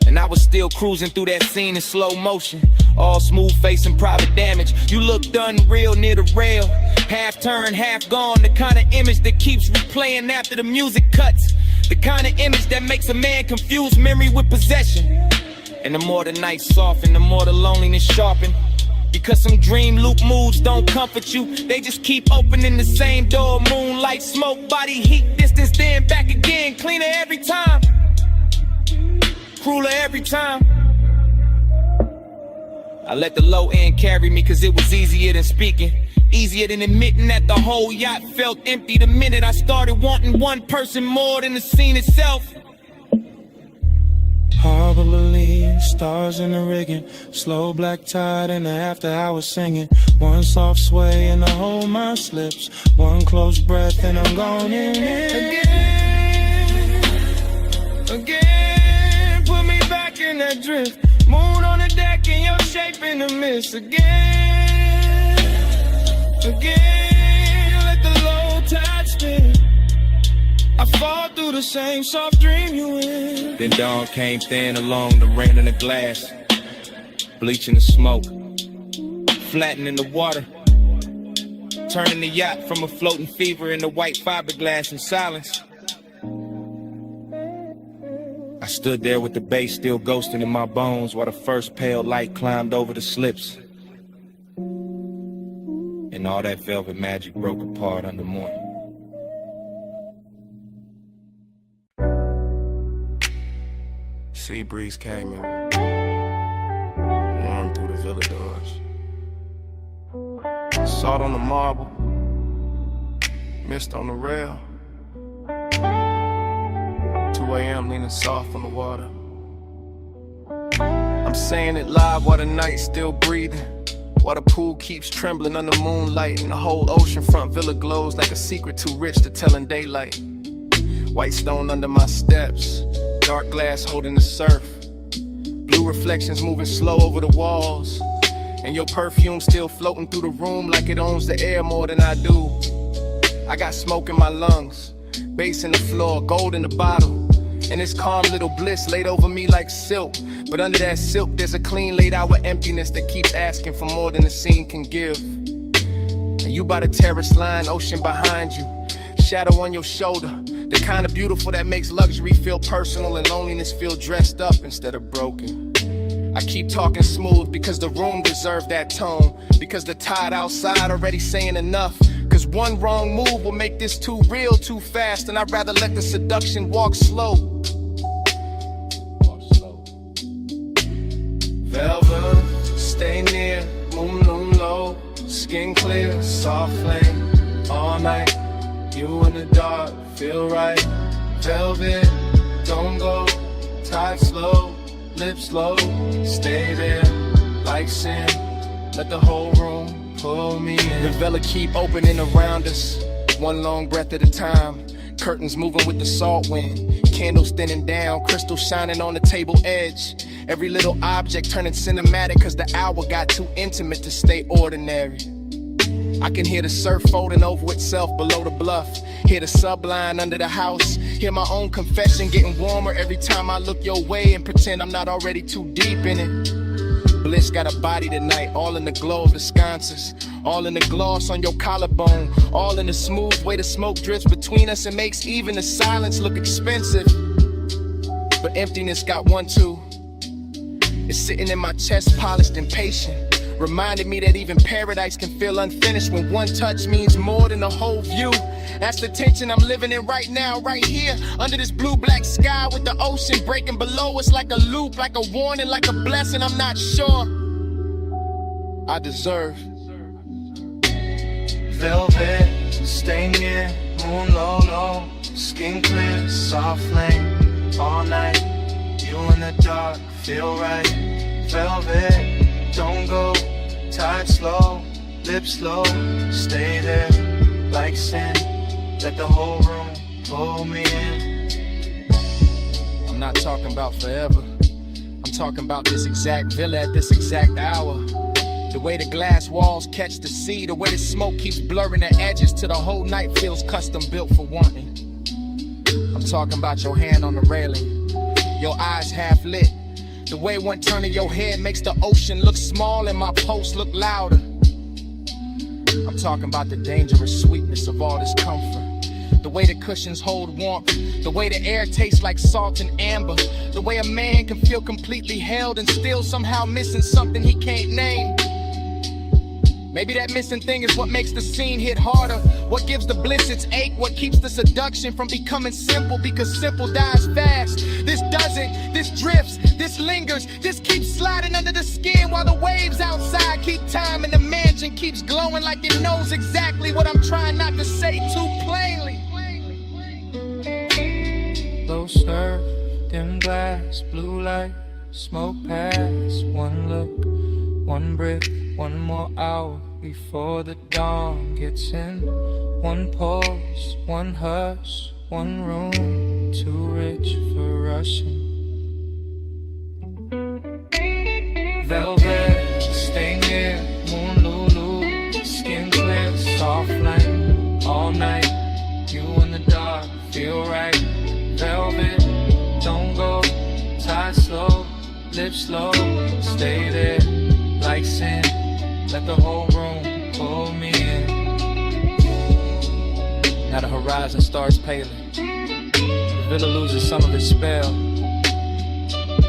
And I was still cruising through that scene in slow motion, all smooth face and private damage. You looked unreal near the rail, half turned, half gone, the kind of image that keeps replaying after the music cuts, the kind of image that makes a man confuse memory with possession. And the more the night soften, the more the loneliness sharpen, because some dream loop moods don't comfort you, they just keep opening the same door. Moonlight, smoke, body heat, distance, then back again. Cleaner every time, crueler every time. I let the low end carry me cause it was easier than speaking, easier than admitting that the whole yacht felt empty the minute I started wanting one person more than the scene itself. Harbor Lily, stars in the rigging, slow black tide in the after hours singing. One soft sway and the whole mind slips, one close breath and I'm gone in. Again, put me back in that drift. Moon on the deck and your shape in the mist. Again, let the low tide spin. I fall through the same soft dream you in. Then dawn came thin along the rain in the glass, bleaching the smoke, flattening the water, turning the yacht from a floating fever into white fiberglass in silence. I stood there with the bass still ghosting in my bones while the first pale light climbed over the slips, and all that velvet magic broke apart under morning. Sea breeze came in, warm through the villa doors. Salt on the marble, mist on the rail. 2 a.m. leaning soft on the water. I'm saying it live while the night's still breathing, while the pool keeps trembling under moonlight, and the whole oceanfront villa glows like a secret too rich to tell in daylight. White stone under my steps, dark glass holding the surf, blue reflections moving slow over the walls, and your perfume still floating through the room like it owns the air more than I do. I got smoke in my lungs, bass in the floor, gold in the bottle, and this calm little bliss laid over me like silk. But under that silk there's a clean laid hour emptiness that keeps asking for more than the scene can give. And you by the terrace line, ocean behind you, shadow on your shoulder, the kind of beautiful that makes luxury feel personal and loneliness feel dressed up instead of broken. I keep talking smooth because the room deserved that tone, because the tide outside already saying enough, cause one wrong move will make this too real too fast, and I'd rather let the seduction walk slow. Velvet, stay near, moon low, skin clear, soft flame, all night. You in the dark, feel right. Velvet, don't go, tide slow, lips low, stay there, like sin. Let the whole room pull me in. The vela keep opening around us, one long breath at a time. Curtains moving with the salt wind, candles thinning down, crystals shining on the table edge. Every little object turning cinematic cause the hour got too intimate to stay ordinary. I can hear the surf folding over itself below the bluff, hear the subline under the house, hear my own confession getting warmer every time I look your way and pretend I'm not already too deep in it. Bliss got a body tonight, all in the glow of the sconces, all in the gloss on your collarbone, all in the smooth way the smoke drifts between us and makes even the silence look expensive. But emptiness got one too. It's sitting in my chest, polished and patient, reminded me that even paradise can feel unfinished when one touch means more than the whole view. That's the tension I'm living in right now, right here, under this blue-black sky with the ocean breaking below us like a loop, like a warning, like a blessing I'm not sure I deserve. Velvet, stay near, moon low, skin clear, soft flame, all night. You in the dark, feel right. Velvet, don't go, tide slow, lips slow, stay there, like sin. Let the whole room pull me in. I'm not talking about forever, I'm talking about this exact villa at this exact hour. The way the glass walls catch the sea, the way the smoke keeps blurring the edges till the whole night feels custom built for wanting. I'm talking about your hand on the railing, your eyes half lit. The way one turn of your head makes the ocean look small and my pulse look louder. I'm talking about the dangerous sweetness of all this comfort. The way the cushions hold warmth, the way the air tastes like salt and amber, the way a man can feel completely held and still somehow missing something he can't name. Maybe that missing thing is what makes the scene hit harder, what gives the bliss its ache, what keeps the seduction from becoming simple, because simple dies fast. This doesn't, this drifts, this lingers, this keeps sliding under the skin while the waves outside keep time and the mansion keeps glowing like it knows exactly what I'm trying not to say too plainly. Low surf, dim glass, blue light, smoke pass. One look, one brick, one more hour before the dawn gets in. One pulse, one hush, one room, too rich for rushing. Velvet, stay near, moon Lulu, skin clear, soft flame, all night. You in the dark, feel right. Velvet, don't go, tie slow, lips slow, stay there, like sin. Let the whole room pull me in. Now the horizon starts paling. The villa loses some of its spell.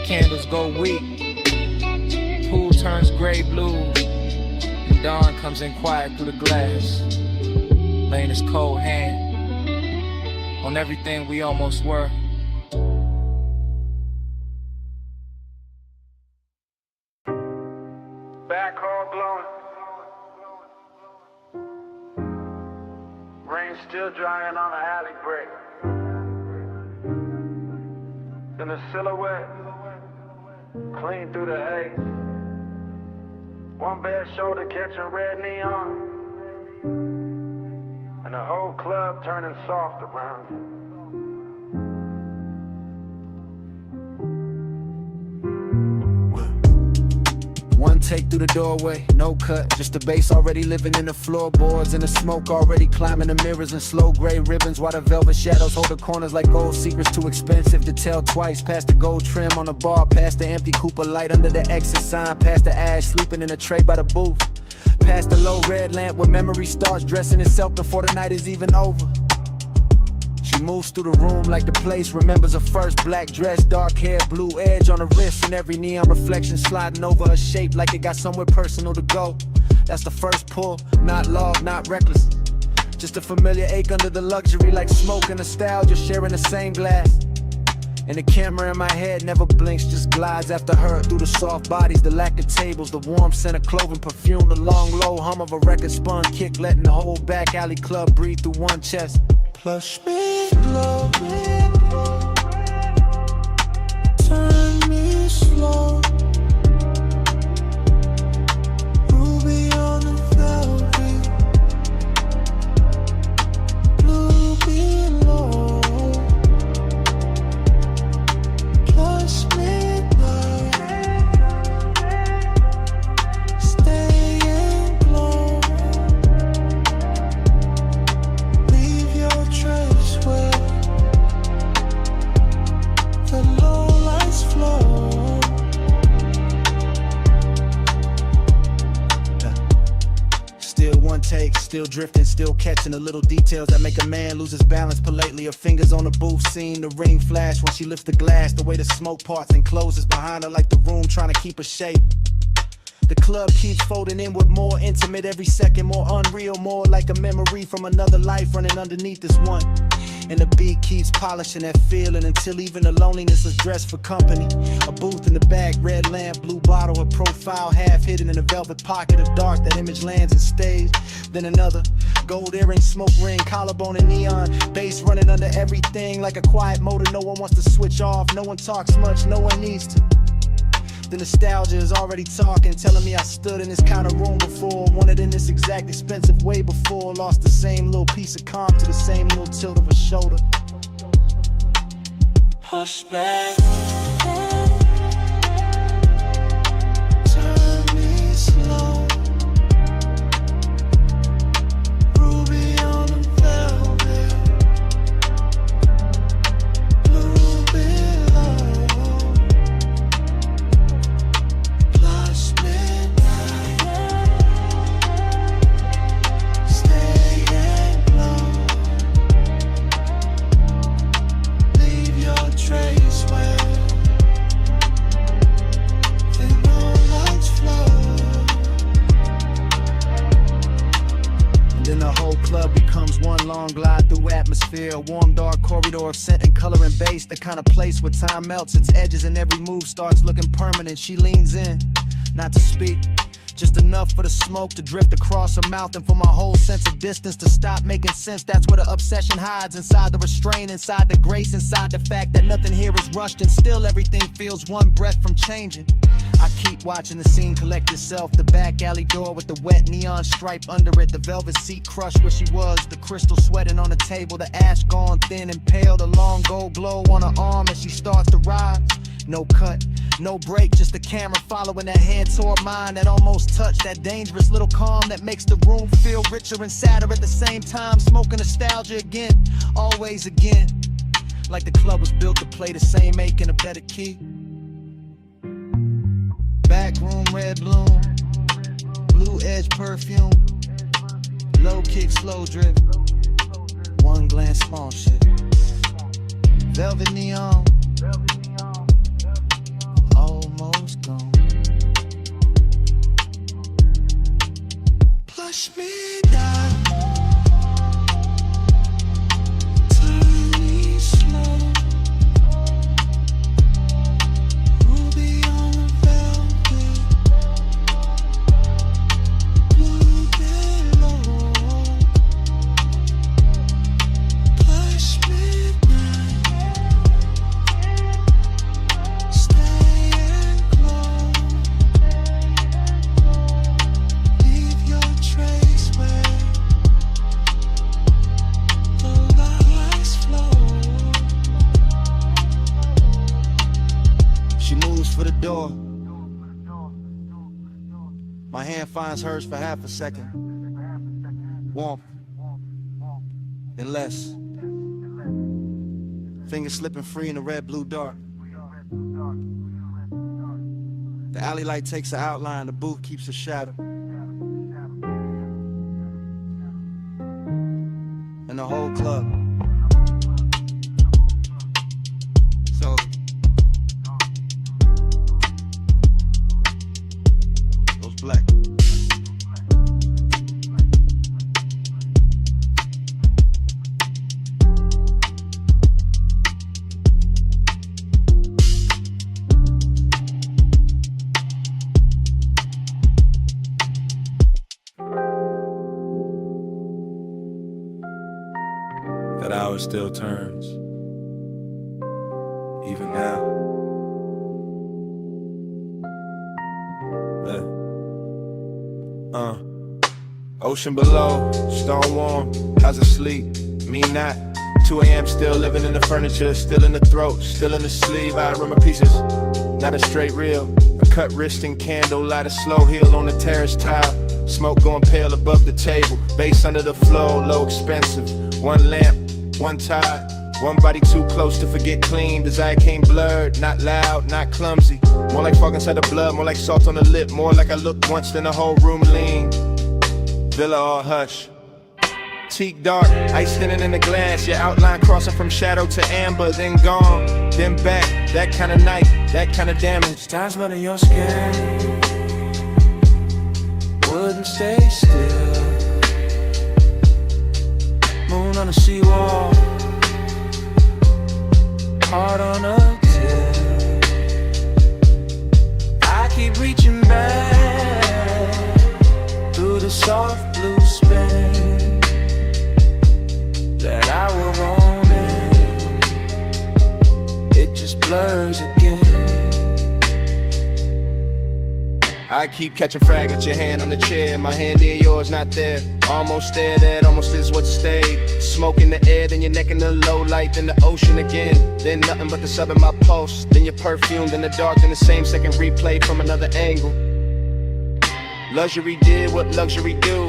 Candles go weak. Pool turns gray blue. And dawn comes in quiet through the glass, laying his cold hand on everything we almost were. Backhoe blowing, rain still drying on the alley brick. In the silhouette, clean through the haze. One bare shoulder catching red neon, and the whole club turning soft around you. One take through the doorway, no cut, just the bass already living in the floorboards, and the smoke already climbing the mirrors in slow gray ribbons, while the velvet shadows hold the corners like gold secrets too expensive to tell twice. Past the gold trim on the bar, past the empty Cooper light under the exit sign, past the ash sleeping in a tray by the booth, past the low red lamp where memory starts dressing itself before the night is even over. She moves through the room like the place remembers her first black dress, dark hair, blue edge on her wrist, and every neon reflection sliding over her shape like it got somewhere personal to go. That's the first pull, not love, not reckless, just a familiar ache under the luxury, like smoke and nostalgia sharing the same glass. And the camera in my head never blinks, just glides after her through the soft bodies, the lack of tables, the warm scent of clothing, perfume, the long low hum of a record spun kick, letting the whole back alley club breathe through one chest. Plush me glow, turn me slow, ruby on the velvet, blue below, plush midnight, stay and glow, leave your trace where the low lights flow. Still one take, still drifting, still catching the little details that make a man lose his balance politely. Her fingers on the booth scene, the ring flash when she lifts the glass, the way the smoke parts and closes behind her like the room trying to keep her shape. The club keeps folding inward, more intimate every second, more unreal, more like a memory from another life running underneath this one. And the beat keeps polishing that feeling until even the loneliness is dressed for company. A booth in the back, red lamp, blue bottle, her profile half hidden in a velvet pocket of dark. That image lands and stays. Then another gold earring, smoke ring, collarbone and neon, bass running under everything like a quiet motor. No one wants to switch off, no one talks much, no one needs to. The nostalgia is already talking, telling me I stood in this kind of room before, wanted in this exact expensive way before, lost the same little piece of calm to the same little tilt of a shoulder. Push back, Then the whole club becomes one long glide through atmosphere. A warm, dark corridor of scent and color and bass. The kind of place where time melts its edges and every move starts looking permanent. She leans in, not to speak, just enough for the smoke to drift across her mouth and for my whole sense of distance to stop making sense. That's where the obsession hides, inside the restraint, inside the grace, inside the fact that nothing here is rushed and still everything feels one breath from changing. I keep watching the scene collect itself. The back alley door with the wet neon stripe under it. The velvet seat crushed where she was. The crystal sweating on the table. The ash gone thin and pale. The long gold glow on her arm as she starts to rise. No cut, no break, just the camera following that head toward mine. That almost touch, that dangerous little calm that makes the room feel richer and sadder at the same time. Smoking nostalgia again, always again. Like the club was built to play the same ache in a better key. Back room, red bloom, blue edge perfume, low kick, slow drip, one glance, small shit. Velvet neon, almost gone. Plush midnight, turn me slow. Ruby on the velvet, blue pillow. Plush midnight, stay and glow. Leave your trace where the lights flow. She moves for the door. My hand finds hers for half a second. Warmth, then less. Fingers slipping free in the red, blue dark. The alley light takes her outline, the booth keeps her shadow. And the whole club. So goes black. That hour still turns, even now. Ocean below, stone warm, how's it sleep? Me not. 2 a.m. still living in the furniture, still in the throat, still in the sleeve. I remember pieces, not a straight reel. A cut wrist and candle, light a slow heel on the terrace tile. Smoke going pale above the table, bass under the floor, low expensive. One lamp, one tide, one body too close to forget clean. Desire came blurred, not loud, not clumsy. More like fog inside the blood, more like salt on the lip. More like I looked once, then the whole room leaned. Villa all hush. Teak dark, ice thinning in the glass. Your outline crossing from shadow to amber, then gone, then back. That kind of night, that kind of damage. Stars under your skin wouldn't stay still. Moon on the seawall, heart on a till. I keep reaching back through the soft blue spin that I will roam in. It just blurs again. I keep catching fragments, your hand on the chair, my hand in yours, not there. Almost there, that almost is what stayed. Smoke in the air, then your neck in the low light, then the ocean again. Then nothing but the sub in my pulse, then your perfume, then the dark, then the same second replay from another angle. Luxury did what luxury do.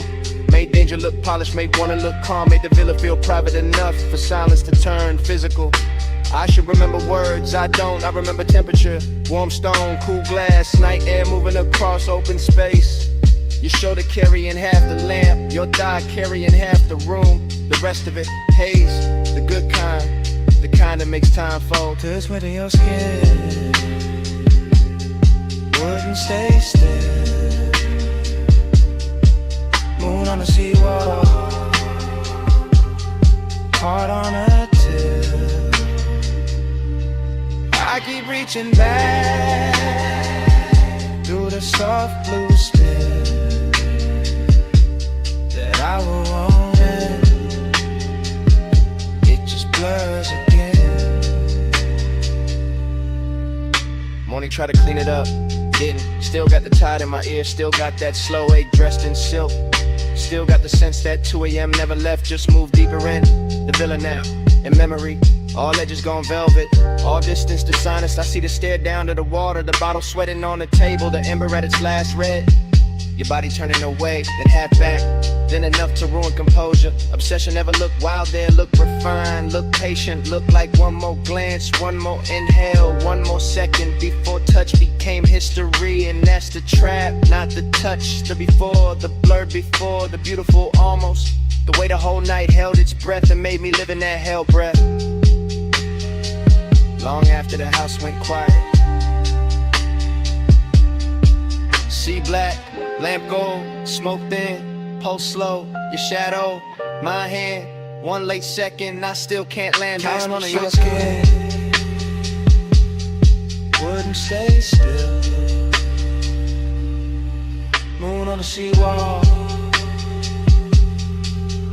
Made danger look polished, made wanna look calm. Made the villa feel private enough for silence to turn physical. I should remember words, I don't. I remember temperature, warm stone, cool glass, night air moving across open space. Your shoulder carrying half the lamp, your thigh carrying half the room. The rest of it, haze, the good kind, the kind that makes time fold. To sweat in your skin wouldn't stay still. Moon on the seawall, reaching back through the soft blue spill that I will want it. It just blurs again. Morning, try to clean it up, didn't. Still got the tide in my ear, still got that slow 8 dressed in silk. Still got the sense that 2 a.m. never left, just moved deeper in the villa now. In memory, all edges gone velvet, all distance dishonest. I see the stare down to the water, the bottle sweating on the table, the ember at its last red. Your body turning away, then half back, then enough to ruin composure. Obsession never looked wild there, look refined, look patient, look like one more glance, one more inhale, one more second before touch became history. And that's the trap, not the touch, the before, the blur before, the beautiful almost. The way the whole night held its breath and made me live in that hell breath. Long after the house went quiet. See black, lamp gold, smoke thin, pulse slow, your shadow, my hand, one late second, I still can't land. Count on your skin, wouldn't stay still. Moon on the seawall,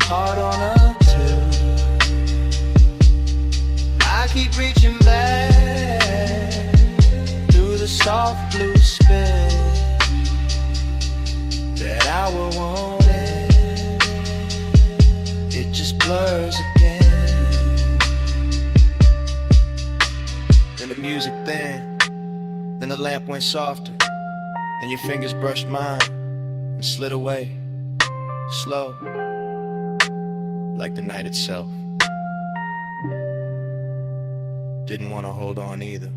heart on a till. I keep reaching back through the soft blue spill that I will want it. It just blurs again. Then the music thin, then the lamp went softer, and your fingers brushed mine and slid away, slow, like the night itself. Didn't want to hold on either.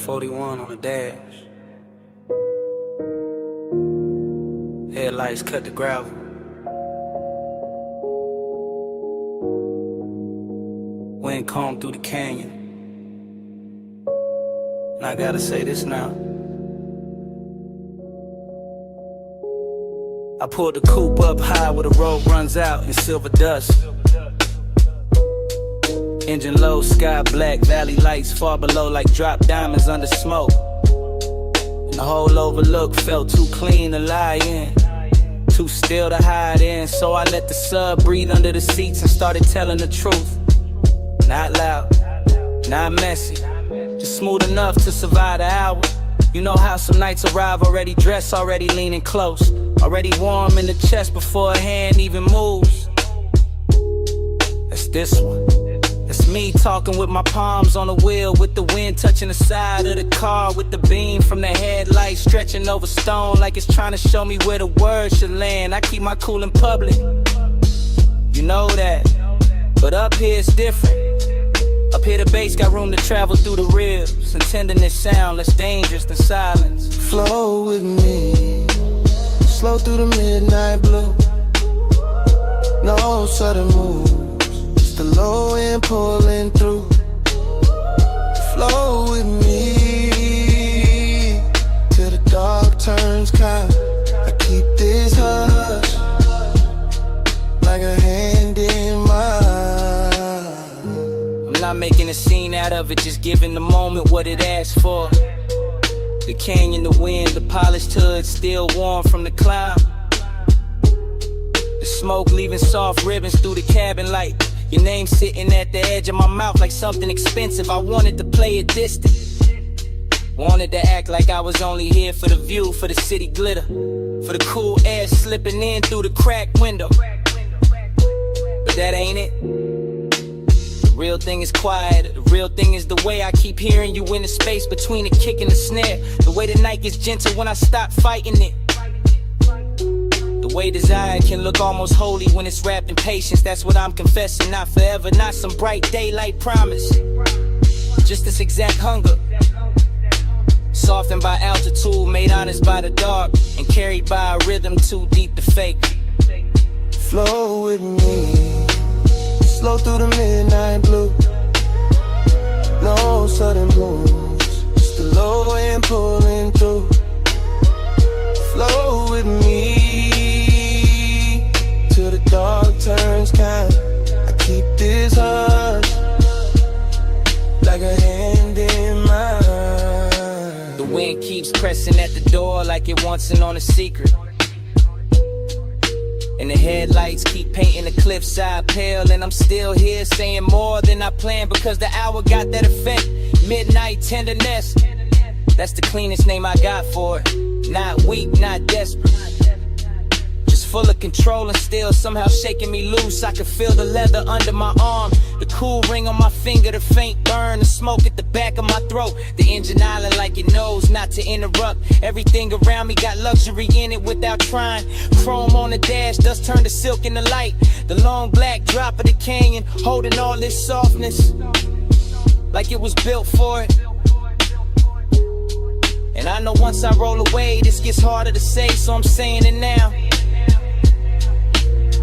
.41 on the dash. Headlights cut the gravel. Wind combed through the canyon. And I gotta say this now. I pulled the coupe up high where the road runs out in silver dust. Engine low, sky black, valley lights far below like drop diamonds under smoke. And the whole overlook felt too clean to lie in, too still to hide in. So I let the sub breathe under the seats and started telling the truth. Not loud, not messy, just smooth enough to survive the hour. You know how some nights arrive already dressed, already leaning close, already warm in the chest before a hand even moves. That's this one. It's me talking with my palms on the wheel, with the wind touching the side of the car, with the beam from the headlight stretching over stone like it's trying to show me where the words should land. I keep my cool in public, you know that, but up here it's different. Up here the bass got room to travel through the ribs, intending this sound less dangerous than silence. Flow with me, slow through the midnight blue. No sudden moves, the low end pulling through. Flow with me till the dark turns kind. I keep this hush like a hand in mine. I'm not making a scene out of it, just giving the moment what it asks for. The canyon, the wind, the polished hood still warm from the climb. The smoke leaving soft ribbons through the cabin light. Your name sitting at the edge of my mouth like something expensive. I wanted to play it distant, wanted to act like I was only here for the view, for the city glitter, for the cool air slipping in through the cracked window. But that ain't it. The real thing is quiet. The real thing is the way I keep hearing you in the space between the kick and the snare. The way the night gets gentle when I stop fighting it. The The way desire can look almost holy when it's wrapped in patience. That's what I'm confessing, not forever, not some bright daylight promise. Just this exact hunger, softened by altitude, made honest by the dark, and carried by a rhythm too deep to fake. Flow with me, slow through the midnight blue. No sudden moves, just the low end pulling through. Flow with me till the dark turns kind. I keep this hush like a hand in mine. The wind keeps pressing at the door like it wants in on a secret. And the headlights keep painting the cliffside pale. And I'm still here saying more than I planned, because the hour got that effect. Midnight tenderness, that's the cleanest name I got for it. Not weak, not desperate, just full of control and still somehow shaking me loose. I can feel the leather under my arm, the cool ring on my finger, the faint burn, the smoke at the back of my throat. The engine island like it knows not to interrupt. Everything around me got luxury in it without trying. Chrome on the dash, dust turned to silk in the light. The long black drop of the canyon, holding all this softness like it was built for it. And I know once I roll away, this gets harder to say, so I'm saying it now.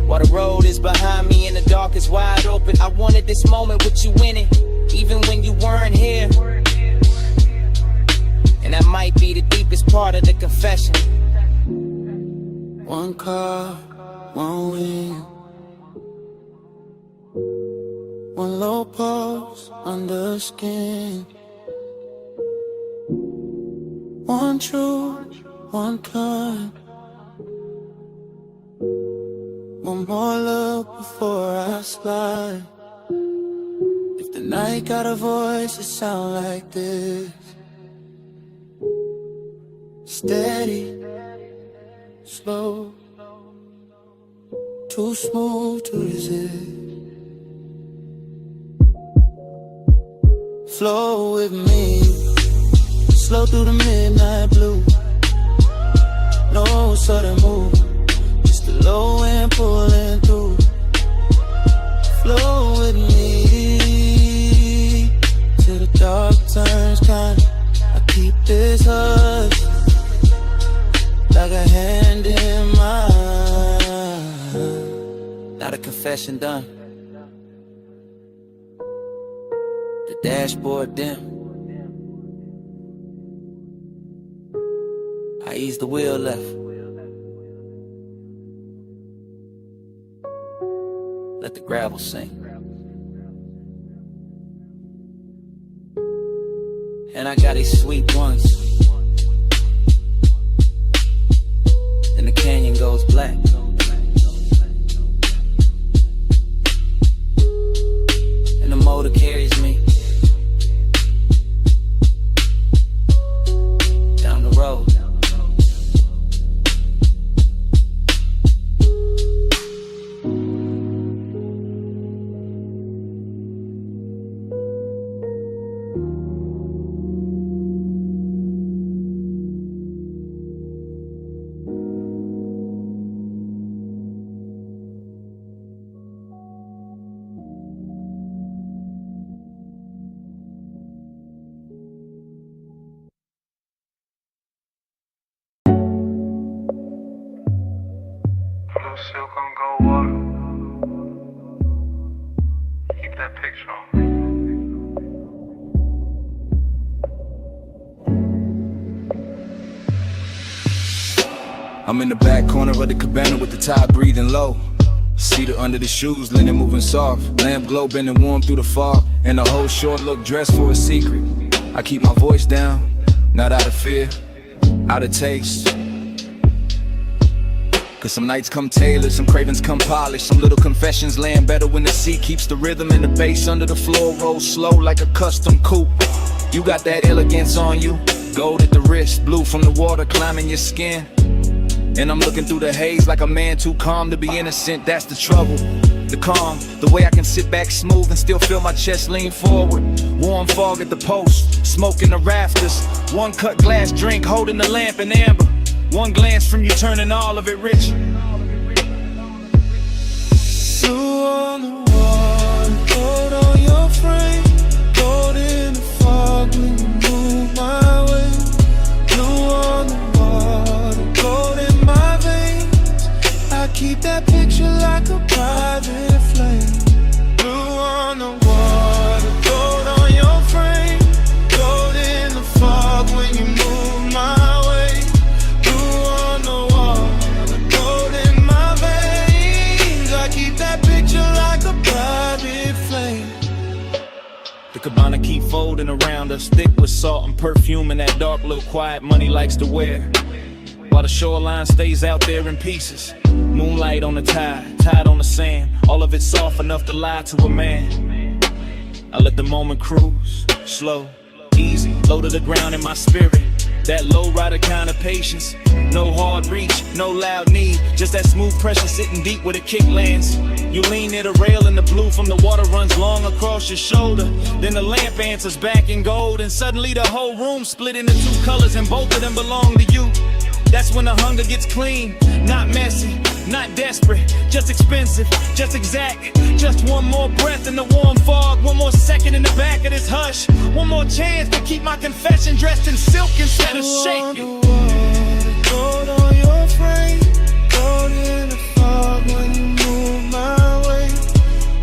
While the road is behind me and the dark is wide open, I wanted this moment with you in it, even when you weren't here. And that might be the deepest part of the confession. One car, one wing, one low pulse under skin. One true, one kind. One more look before I slide. If the night got a voice, it sound like this. Steady, slow, too smooth to resist. Flow with me, slow through the midnight blue. No sudden move, just the low end pulling through. Flow with me till the dark turns kind. I keep this hush like a hand in mine. Now the confession done, the dashboard dim. I ease the wheel left, let the gravel sink. And I got these sweet ones. Then the canyon goes black. And the motor carries me down the road. Blue silk on gold water. Keep that picture on me. I'm in the back corner of the cabana with the tide breathing low. Cedar under the shoes, linen moving soft. Lamp glow bending warm through the fog. And the whole short look dressed for a secret. I keep my voice down, not out of fear, out of taste. Cause some nights come tailored, some cravings come polished. Some little confessions laying better when the sea keeps the rhythm and the bass under the floor rolls slow like a custom coupe. You got that elegance on you, gold at the wrist, blue from the water climbing your skin. And I'm looking through the haze like a man too calm to be innocent. That's the trouble, the calm, the way I can sit back smooth and still feel my chest lean forward. Warm fog at the post, smoke in the rafters. One cut glass drink holding the lamp in amber. One glance from you turning all of it rich. Blue on the water, gold on your frame, gold in the fog when you move my way. Blue on the water, gold in my veins, I keep that picture like a private flame. Blue on the water, gold on your frame, gold in the fog when you move my way. Blue on the water, gold in my veins, I keep that picture like a private flame. The cabana keep folding around us, thick with salt and perfume and that dark little quiet money likes to wear. While the shoreline stays out there in pieces, moonlight on the tide on the sand, all of it soft enough to lie to a man. I let the moment cruise, slow, easy, low to the ground in my spirit. That low rider kind of patience, no hard reach, no loud need, just that smooth pressure sitting deep where the kick lands. You lean near the rail and the blue from the water runs long across your shoulder. Then the lamp answers back in gold, and suddenly the whole room split into two colors and both of them belong to you. That's when the hunger gets clean, not messy, not desperate, just expensive, just exact. Just one more breath in the warm fog, one more second in the back of this hush, one more chance to keep my confession dressed in silk instead of shaking. Gold on your frame, gold in the fog when you move my way.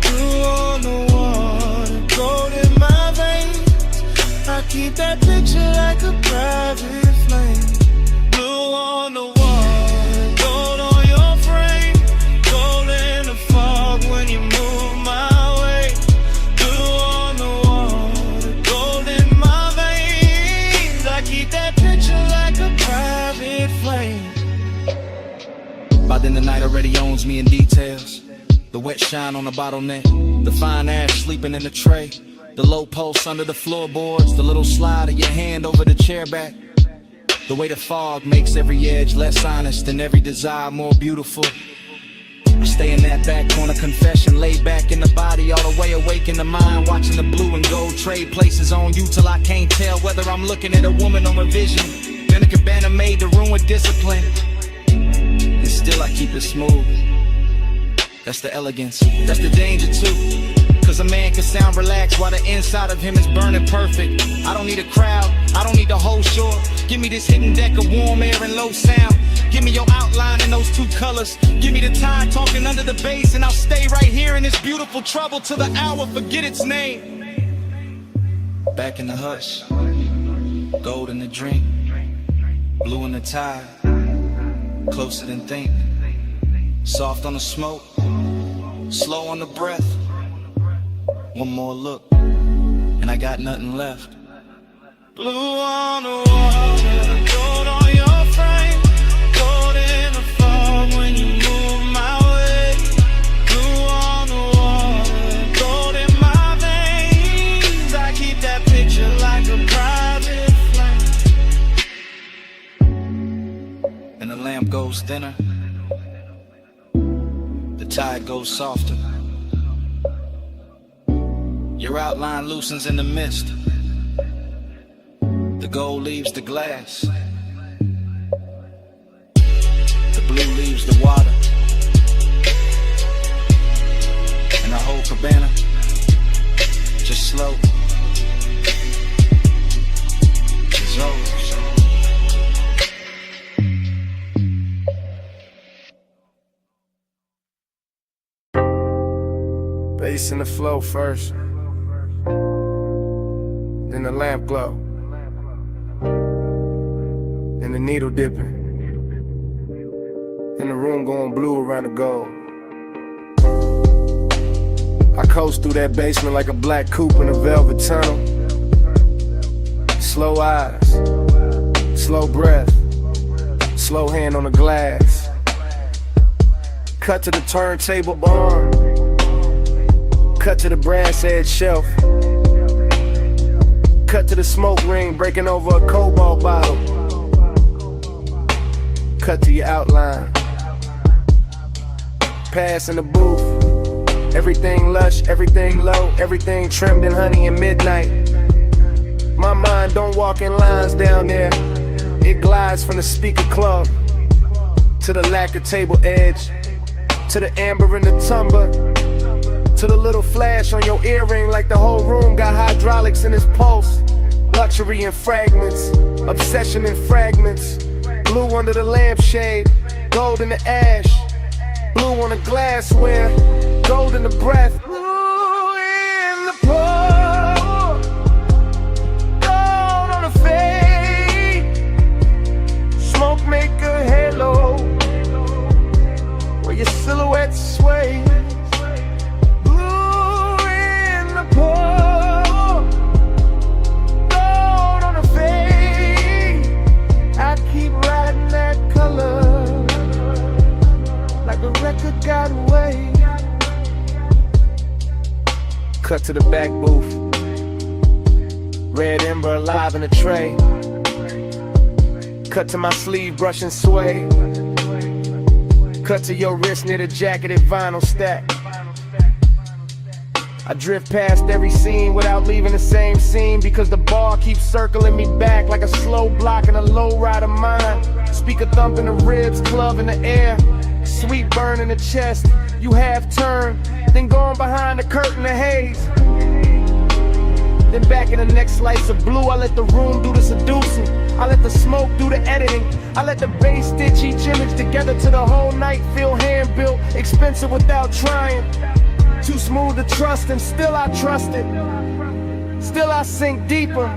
Blue on the water, gold in my veins, I keep that picture like a private flame. Blue on the water, gold on your frame, gold in the fog when you move my way. Blue on the water, gold in my veins, I keep that picture like a private flame. By then the night already owns me in details. The wet shine on the bottleneck, the fine ash sleeping in the tray, the low pulse under the floorboards, the little slide of your hand over the chair back. The way the fog makes every edge less honest and every desire more beautiful. I stay in that back corner confession, laid back in the body, all the way awake in the mind, watching the blue and gold trade places on you till I can't tell whether I'm looking at a woman or a vision. Then a cabana made to ruin discipline, and still I keep it smooth. That's the elegance, that's the danger too. Cause a man can sound relaxed while the inside of him is burning perfect. I don't need a crowd, I don't need the whole shore. Give me this hidden deck of warm air and low sound. Give me your outline in those two colors. Give me the tide talking under the bass, and I'll stay right here in this beautiful trouble till the hour forget its name. Back in the hush, gold in the drink, blue in the tide, closer than think. Soft on the smoke, slow on the breath. One more look, and I got nothing left. Blue on the water, gold on your frame, gold in the fog when you move my way. Blue on the water, gold in my veins, I keep that picture like a private flame. And the lamp goes thinner, the tide goes softer. Your outline loosens in the mist. The gold leaves the glass. The blue leaves the water. And the whole cabana just slow dissolves. Bass in the flow first, then the lamp glow, then the needle dipping, then the room going blue around the gold. I coast through that basement like a black coupe in a velvet tunnel. Slow eyes, slow breath, slow hand on the glass. Cut to the turntable arm, cut to the brass edge shelf, cut to the smoke ring breaking over a cobalt bottle, cut to your outline, pass in the booth. Everything lush, everything low, everything trimmed in honey and midnight. My mind don't walk in lines down there. It glides from the speaker club to the lacquer table edge, to the amber in the tumbler, To the little flash on your earring, like the whole room got hydraulics in its pulse. Luxury in fragments, obsession in fragments. Blue under the lampshade, gold in the ash. Blue on the glassware, gold in the breath. Blue in the pour, gold on the fade. Smoke make a halo where your silhouette sways. Blue in the pour, gold on the fade. I keep riding that color like a record got away. Cut to the back booth. Red ember alive in a tray. Cut to my sleeve brushing sway. Cut to your wrist near the jacketed vinyl stack. I drift past every scene without leaving the same scene, because the bar keeps circling me back like a slow block in a low ride of mine. Speaker thump in the ribs, club in the air. Sweet burn in the chest, you half turn, then going behind the curtain of haze. Then back in the next slice of blue, I let the room do the seducing. I let the smoke do the editing. I let the bass stitch each image together to the whole night feel hand-built, expensive without trying. Too smooth to trust, and still I trust it. Still I sink deeper.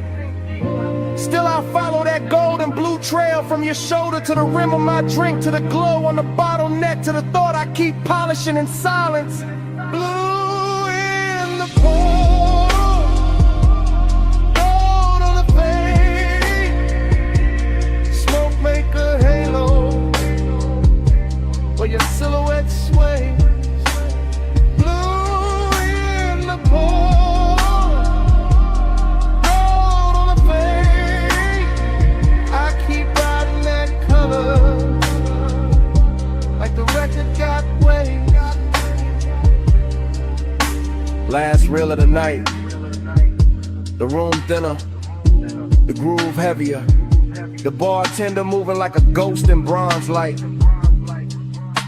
Still I follow that golden blue trail from your shoulder to the rim of my drink, to the glow on the bottleneck, to the thought I keep polishing in silence. Blue in the pour, gold on the fade. Smoke make a halo where your silhouette sways. Blue in the pour, last reel of the night. The room thinner, the groove heavier. The bartender moving like a ghost in bronze light.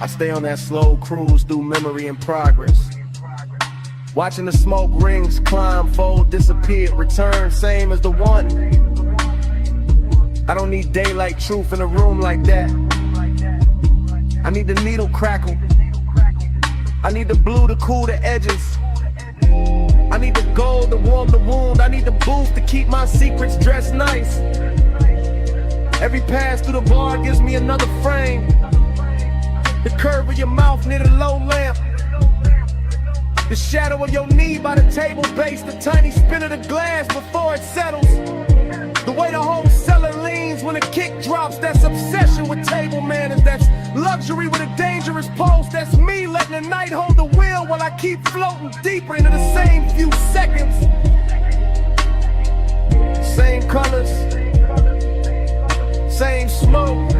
I stay on that slow cruise through memory and progress. Watching the smoke rings climb, fold, disappear, return, same as the one. I don't need daylight truth in a room like that. I need the needle crackle. I need the blue to cool the edges. I need the gold to warm the wound. I need the booth to keep my secrets dressed nice. Every pass through the bar gives me another frame. The curve of your mouth near the low lamp. The shadow of your knee by the table base. The tiny spin of the glass before it settles. The way the whole cellar leans when a kick drops. That's obsession with table manners. That's luxury with a dangerous pulse. That's me letting the night hold the wheel while I keep floating deeper into the same few seconds. Same colors, same smoke,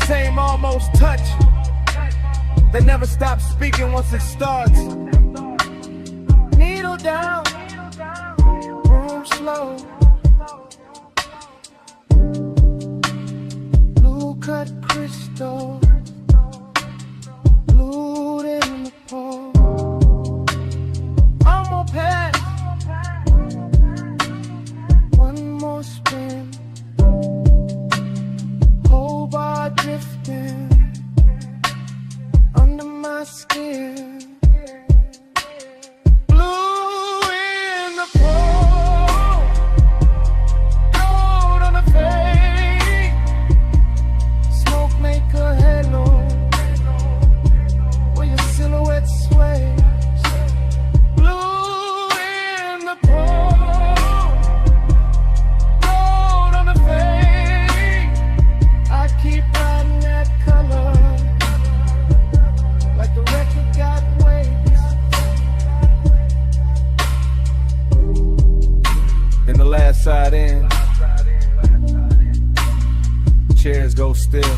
same almost touch. They never stop speaking once it starts. Needle down, room slow. Blue cut crystal, blue in the pour. I'm gonna pass. One more spin. Whole bar drifting under my skin. Blue in the pour, gold on the fade. Smoke make a halo where your silhouette sways. Blue in the pour, gold on the fade. I keep riding that color like the record got waves. And the last side in, chairs go still.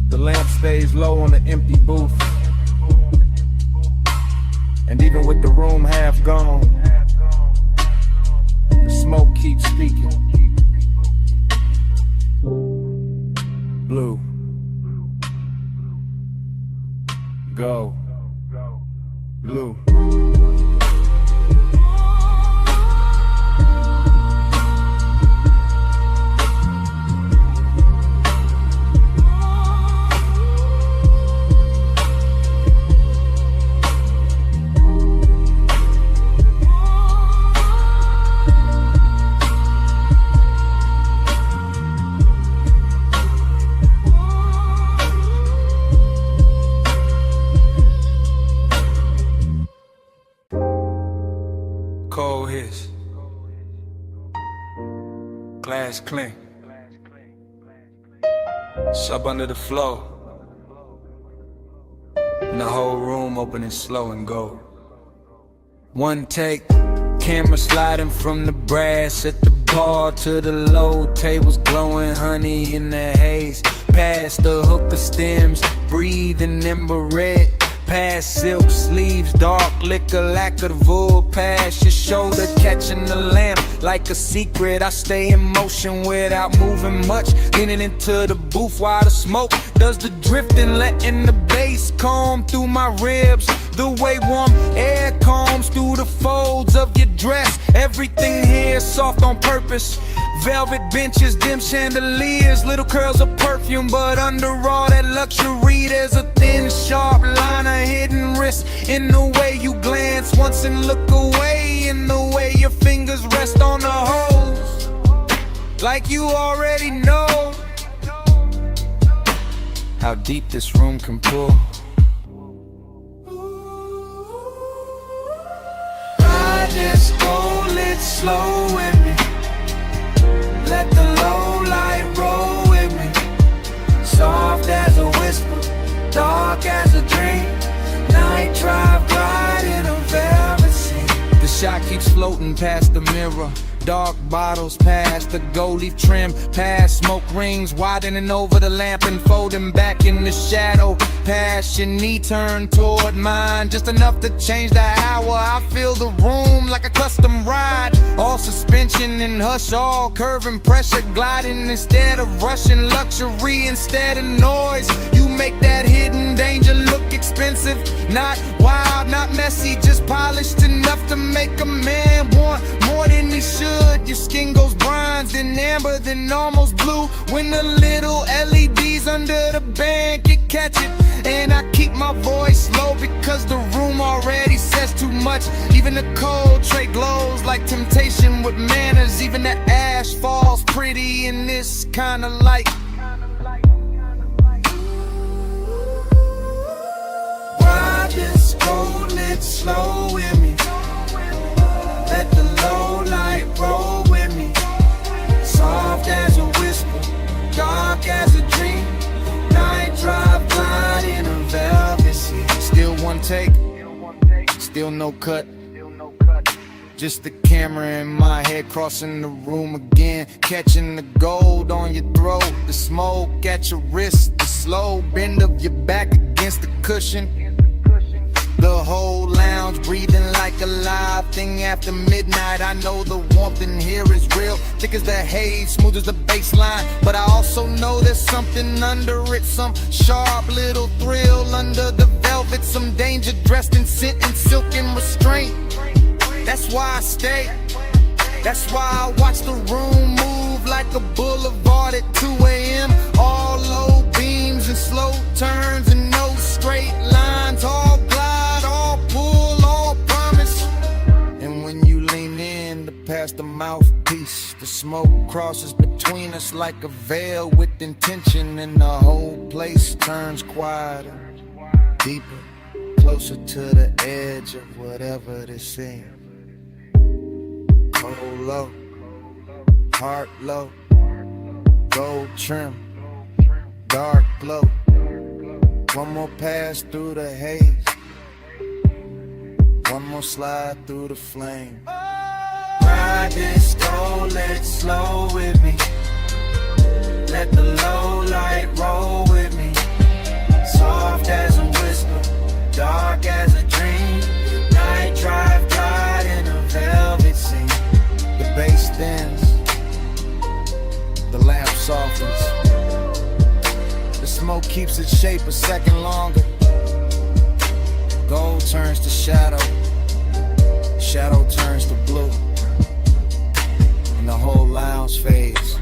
The lamp stays low on the empty booth. And even with the room half gone, the smoke keeps speaking. Blue. Glass clean. Sub under the floor. And the whole room opening slow and go. One take, camera sliding from the brass at the bar to the low. Tables glowing, honey in the haze. Past the hookah stems, breathing ember red. Past silk sleeves, dark liquor, lack of the wool. Past your shoulder, catching the lamp like a secret. I stay in motion without moving much. Leaning into the booth while the smoke does the drifting, letting the bass comb through my ribs. The way warm air combs through the folds of your dress. Everything here soft on purpose. Velvet benches, dim chandeliers, little curls of perfume, but under all that luxury there's a thin, sharp line of hidden wrist. In the way you glance once and look away, in the way your fingers rest on the hose, like you already know how deep this room can pull. Ride this gold lit slow with me. Let the low light roll with me. Soft as a whisper, dark as a dream. Night drive gliding a velvet sea. The shot keeps floating past the mirror. Dark bottles past the gold leaf trim, past smoke rings widening over the lamp and folding back in the shadow. Past your knee turned toward mine, just enough to change the hour. I feel the room like a custom ride, all suspension and hush, all curve and pressure gliding instead of rushing. Luxury instead of noise. You make that hidden danger look expensive, not wild, not messy, just polished enough to make a man want more than he should. Your skin goes bronze, then amber, then almost blue. When the little LEDs under the band can catch it. And I keep my voice low because the room already says too much. Even the cold tray glows like temptation with manners. Even the ash falls pretty in this kind of light. Ride this gold lit slow with me. Let the low light roll with me. Soft as a whisper, dark as a dream. Night drive gliding a velvet sea. Still one take, still no cut. Just the camera in my head crossing the room again. Catching the gold on your throat, the smoke at your wrist, the slow bend of your back against the cushion. The whole lounge breathing like a live thing after midnight. I know the warmth in here is real, thick as the haze, smooth as the baseline. But I also know there's something under it, some sharp little thrill under the velvet, some danger dressed in scent and silk and restraint. That's why I stay, that's why I watch the room move like a boulevard at 2 a.m. All low beams and slow turns and no straight lines. All glide, all pull, all promise. And when you lean in to pass the mouthpiece, the smoke crosses between us like a veil with intention. And the whole place turns quieter, deeper, closer to the edge of whatever this is. Cold low, heart low, gold trim, dark glow. One more pass through the haze, one more slide through the flame. Ride this gold lit slow with me. Let the low light roll with me. Soft as a whisper, dark as a dream. Night drive gliding a velvet scene. The bass thins, the lamp softens. The smoke keeps its shape a second longer. Gold turns to shadow, shadow turns to blue. And the whole lounge fades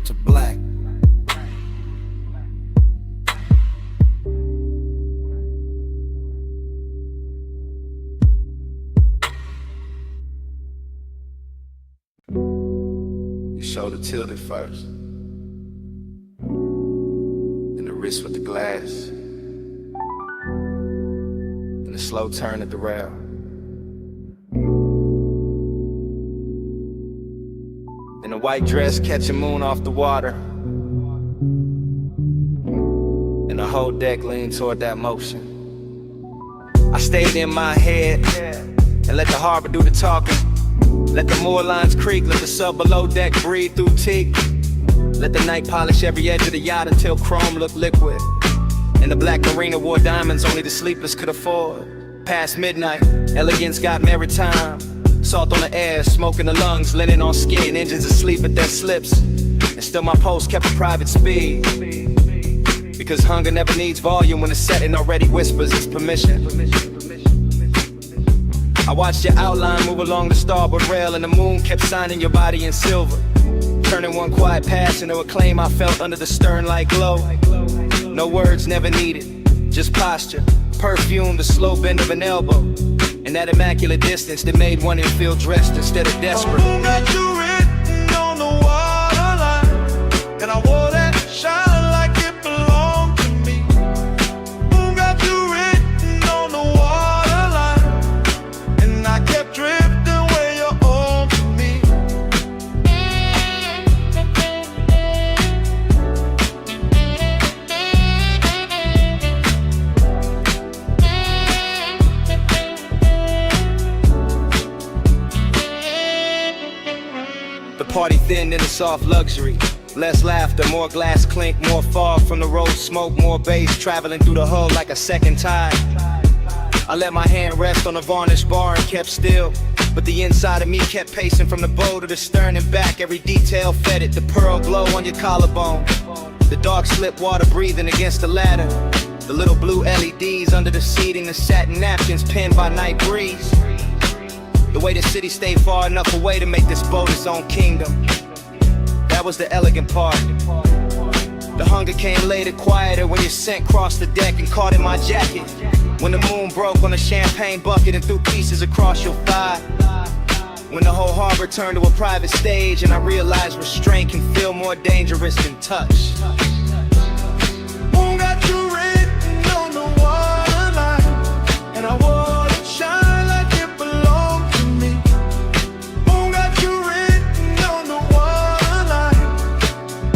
to black. Shoulder tilted first, and the wrist with the glass, and the slow turn at the rail. In a white dress, catching moon off the water. And the whole deck leaned toward that motion. I stayed in my head and let the harbor do the talking. Let the moor lines creak, let the sub below deck breathe through teak. Let the night polish every edge of the yacht until chrome looked liquid. And the black marina wore diamonds only the sleepless could afford. Past midnight, elegance got maritime. Salt on the air, smoke in the lungs, linen on skin, engines asleep at their slips. And still my pulse kept a private speed. Because hunger never needs volume when the setting already whispers its permission. I watched your outline move along the starboard rail, and the moon kept signing your body in silver. Turning one quiet pass into a claim I felt under the stern like glow. No words never needed, just posture, perfume, the slow bend of an elbow, and that immaculate distance that made one feel dressed instead of desperate. Moon got you written on the waterline, and I wore that shine like it belonged to me. Moon got you written on the waterline, and I kept drifting where you're on to me. The party thinned into soft luxury. Less laughter, more glass clink, more fog from the road smoke, more bass traveling through the hull like a second tide. I let my hand rest on a varnished bar and kept still, but the inside of me kept pacing from the bow to the stern and back. Every detail fed it, the pearl glow on your collarbone, the dark slip water breathing against the ladder, the little blue LEDs under the seating, the satin napkins pinned by night breeze. The way the city stayed far enough away to make this boat its own kingdom. That was the elegant part. The hunger came later, quieter, when your scent crossed the deck and caught in my jacket. When the moon broke on a champagne bucket and threw pieces across your thigh. When the whole harbor turned to a private stage and I realized restraint can feel more dangerous than touch. Moon got you written on the waterline, and I wore it shine like it belonged to me. Moon got you written on the waterline,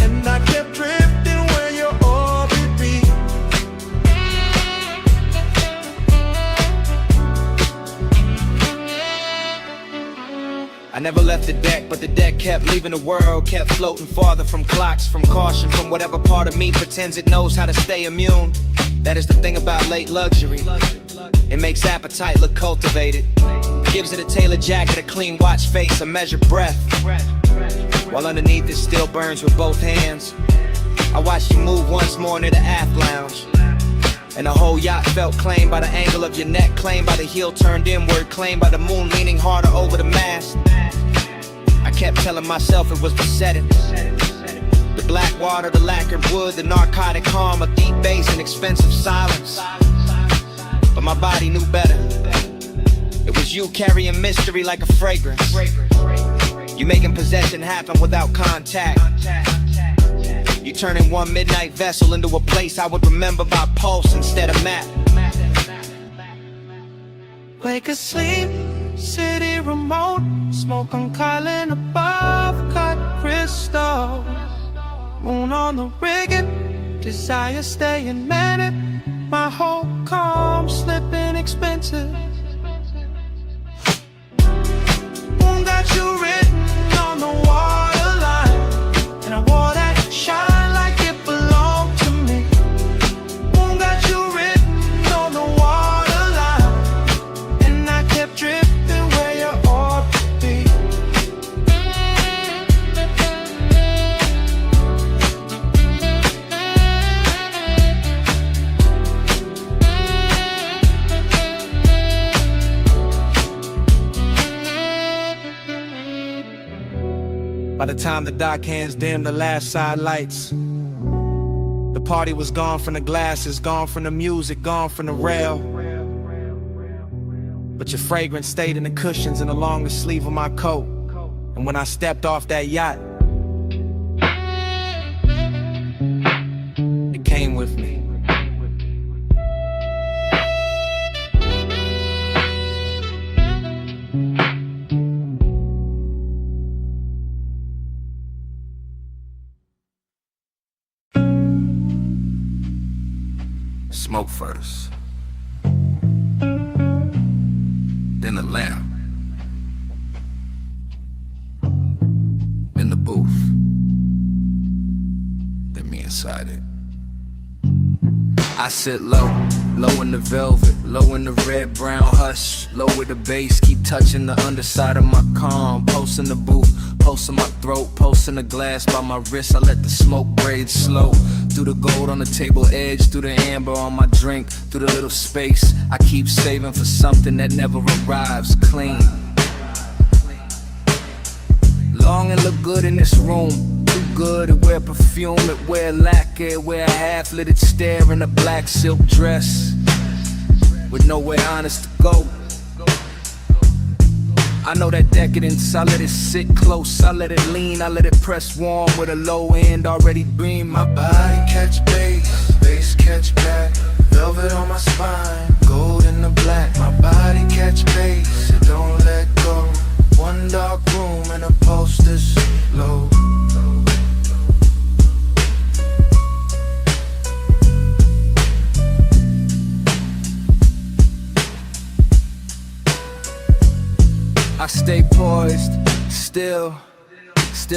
and I kept drifting where your orbit be. I never left the deck, but the deck kept leaving the world, kept floating farther from clocks, from caution, from whatever part of me pretends it knows how to stay immune. That is the thing about late luxury. It makes appetite look cultivated, gives it a tailored jacket, a clean watch face, a measured breath, while underneath it still burns with both hands. I watched you move once more near the aft lounge, and the whole yacht felt claimed by the angle of your neck, claimed by the heel turned inward, claimed by the moon leaning harder over the mast. I kept telling myself it was the setting, the black water, the lacquered wood, the narcotic calm, a deep bass and expensive silence. But my body knew better. It was you carrying mystery like a fragrance. You making possession happen without contact. You turning one midnight vessel into a place I would remember by pulse instead of map. Wake asleep, city remote, smoke on calling above, cut crystal. Moon on the rigging, desire staying manic. My whole calm slipping expensive. Moon got you written on the waterline, and I wore that shine like it belonged to me. Moon got you written on the waterline, and I kept drifting where you ought to be. By the time the dock hands dimmed the last side lights, the party was gone from the glasses, gone from the music, gone from the rail. But your fragrance stayed in the cushions and along the sleeve of my coat. And when I stepped off that yacht, it came with me. Smoke first, then the lamp, then the booth, then me inside it. I sit low, low in the velvet, low in the red, brown hush, low with the bass, keep touching the underside of my calm, pulse in the booth, pulse in my throat, pulse in the glass by my wrist, I let the smoke braid slow, through the gold on the table edge, through the amber on my drink, through the little space, I keep saving for something that never arrives, clean. Long and look good in this room, too good at wear perfume, at wear lacquer, at wear a half-lit stare in a black silk dress, with nowhere honest to go. I know that decadence, I let it sit close, I let it lean, I let it press warm with a low end already beam. My body catch bass, bass catch back, velvet on my spine, gold in the black. My body catch bass, it don't let go. One dark room and a pulse this low. I stay poised, still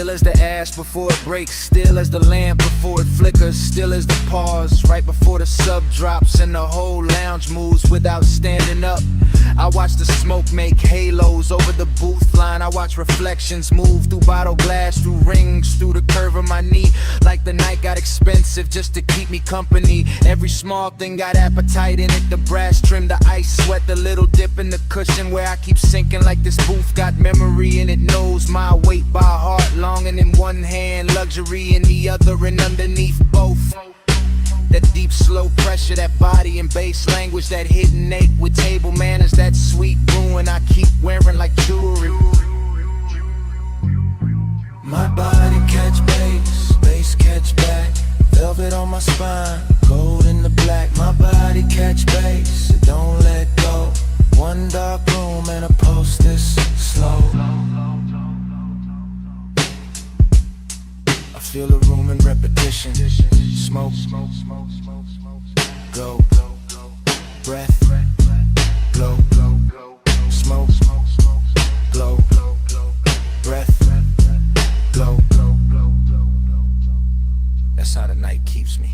as the ash before it breaks, still as the lamp before it flickers, still as the pause right before the sub drops and the whole lounge moves without standing up. I watch the smoke make halos over the booth line. I watch reflections move through bottle glass, through rings, through the curve of my knee, like the night got expensive just to keep me company. Every small thing got appetite in it, the brass trim, the ice sweat, the little dip in the cushion where I keep sinking like this booth got memory and it knows my weight by heart. Longing in one hand, luxury in the other, and underneath both, that deep slow pressure, that body and bass language, that hidden ache with table manners, that sweet ruin I keep wearing like jewelry. My body catch bass, bass catch back, velvet on my spine, gold in the black. My body catch bass, it don't let go. One dark room and a pulse this slow. I feel the room in repetition. Smoke, go, breath, glow, smoke, glow, breath, glow. That's how the night keeps me.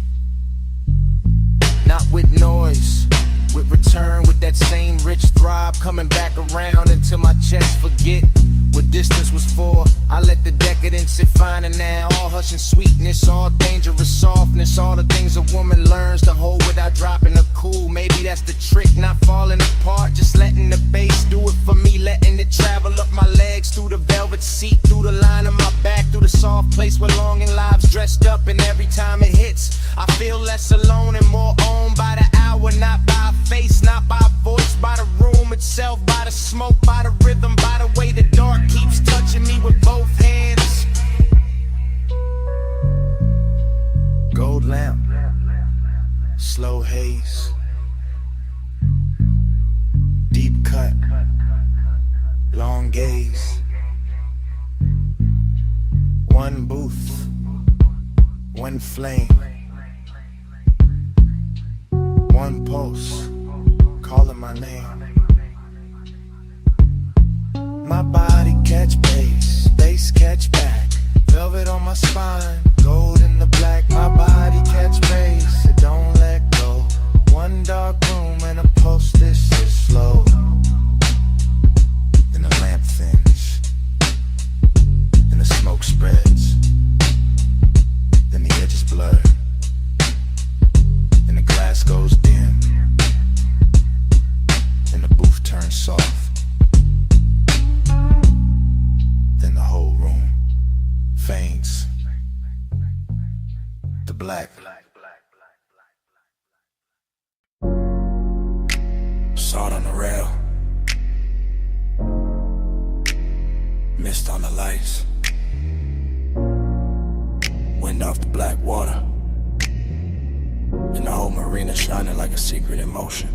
Not with noise, with return, with that same rich throb coming back around until my chest forget what distance was for. I let the decadence sit finer now, all hush and sweetness, all dangerous softness, all the things a woman learns to hold without dropping her cool. Maybe that's the trick, not falling apart, just letting the bass do it for me, letting it travel up my legs, through the velvet seat, through the line of my back, through the soft place where longing lives dressed up. And every time it hits, I feel less alone and more owned by the hour, not by a face, not by a voice, by the room itself, by the smoke, by the rhythm, by the way the dark keeps touching me with both hands. Gold lamp, slow haze, deep cut, long gaze. One booth, one flame, one pulse, calling my name. My body catch bass, bass catch back, velvet on my spine, gold in the black. My body catch bass, it don't let go. One dark room and a pulse this is slow. Then the lamp thins, then the smoke spreads, then the edges blur, then the glass goes dim, then the booth turns soft. Then the whole room faints to black. Salt on the rail, mist on the lights, wind off the black water, and the whole marina shining like a secret in motion.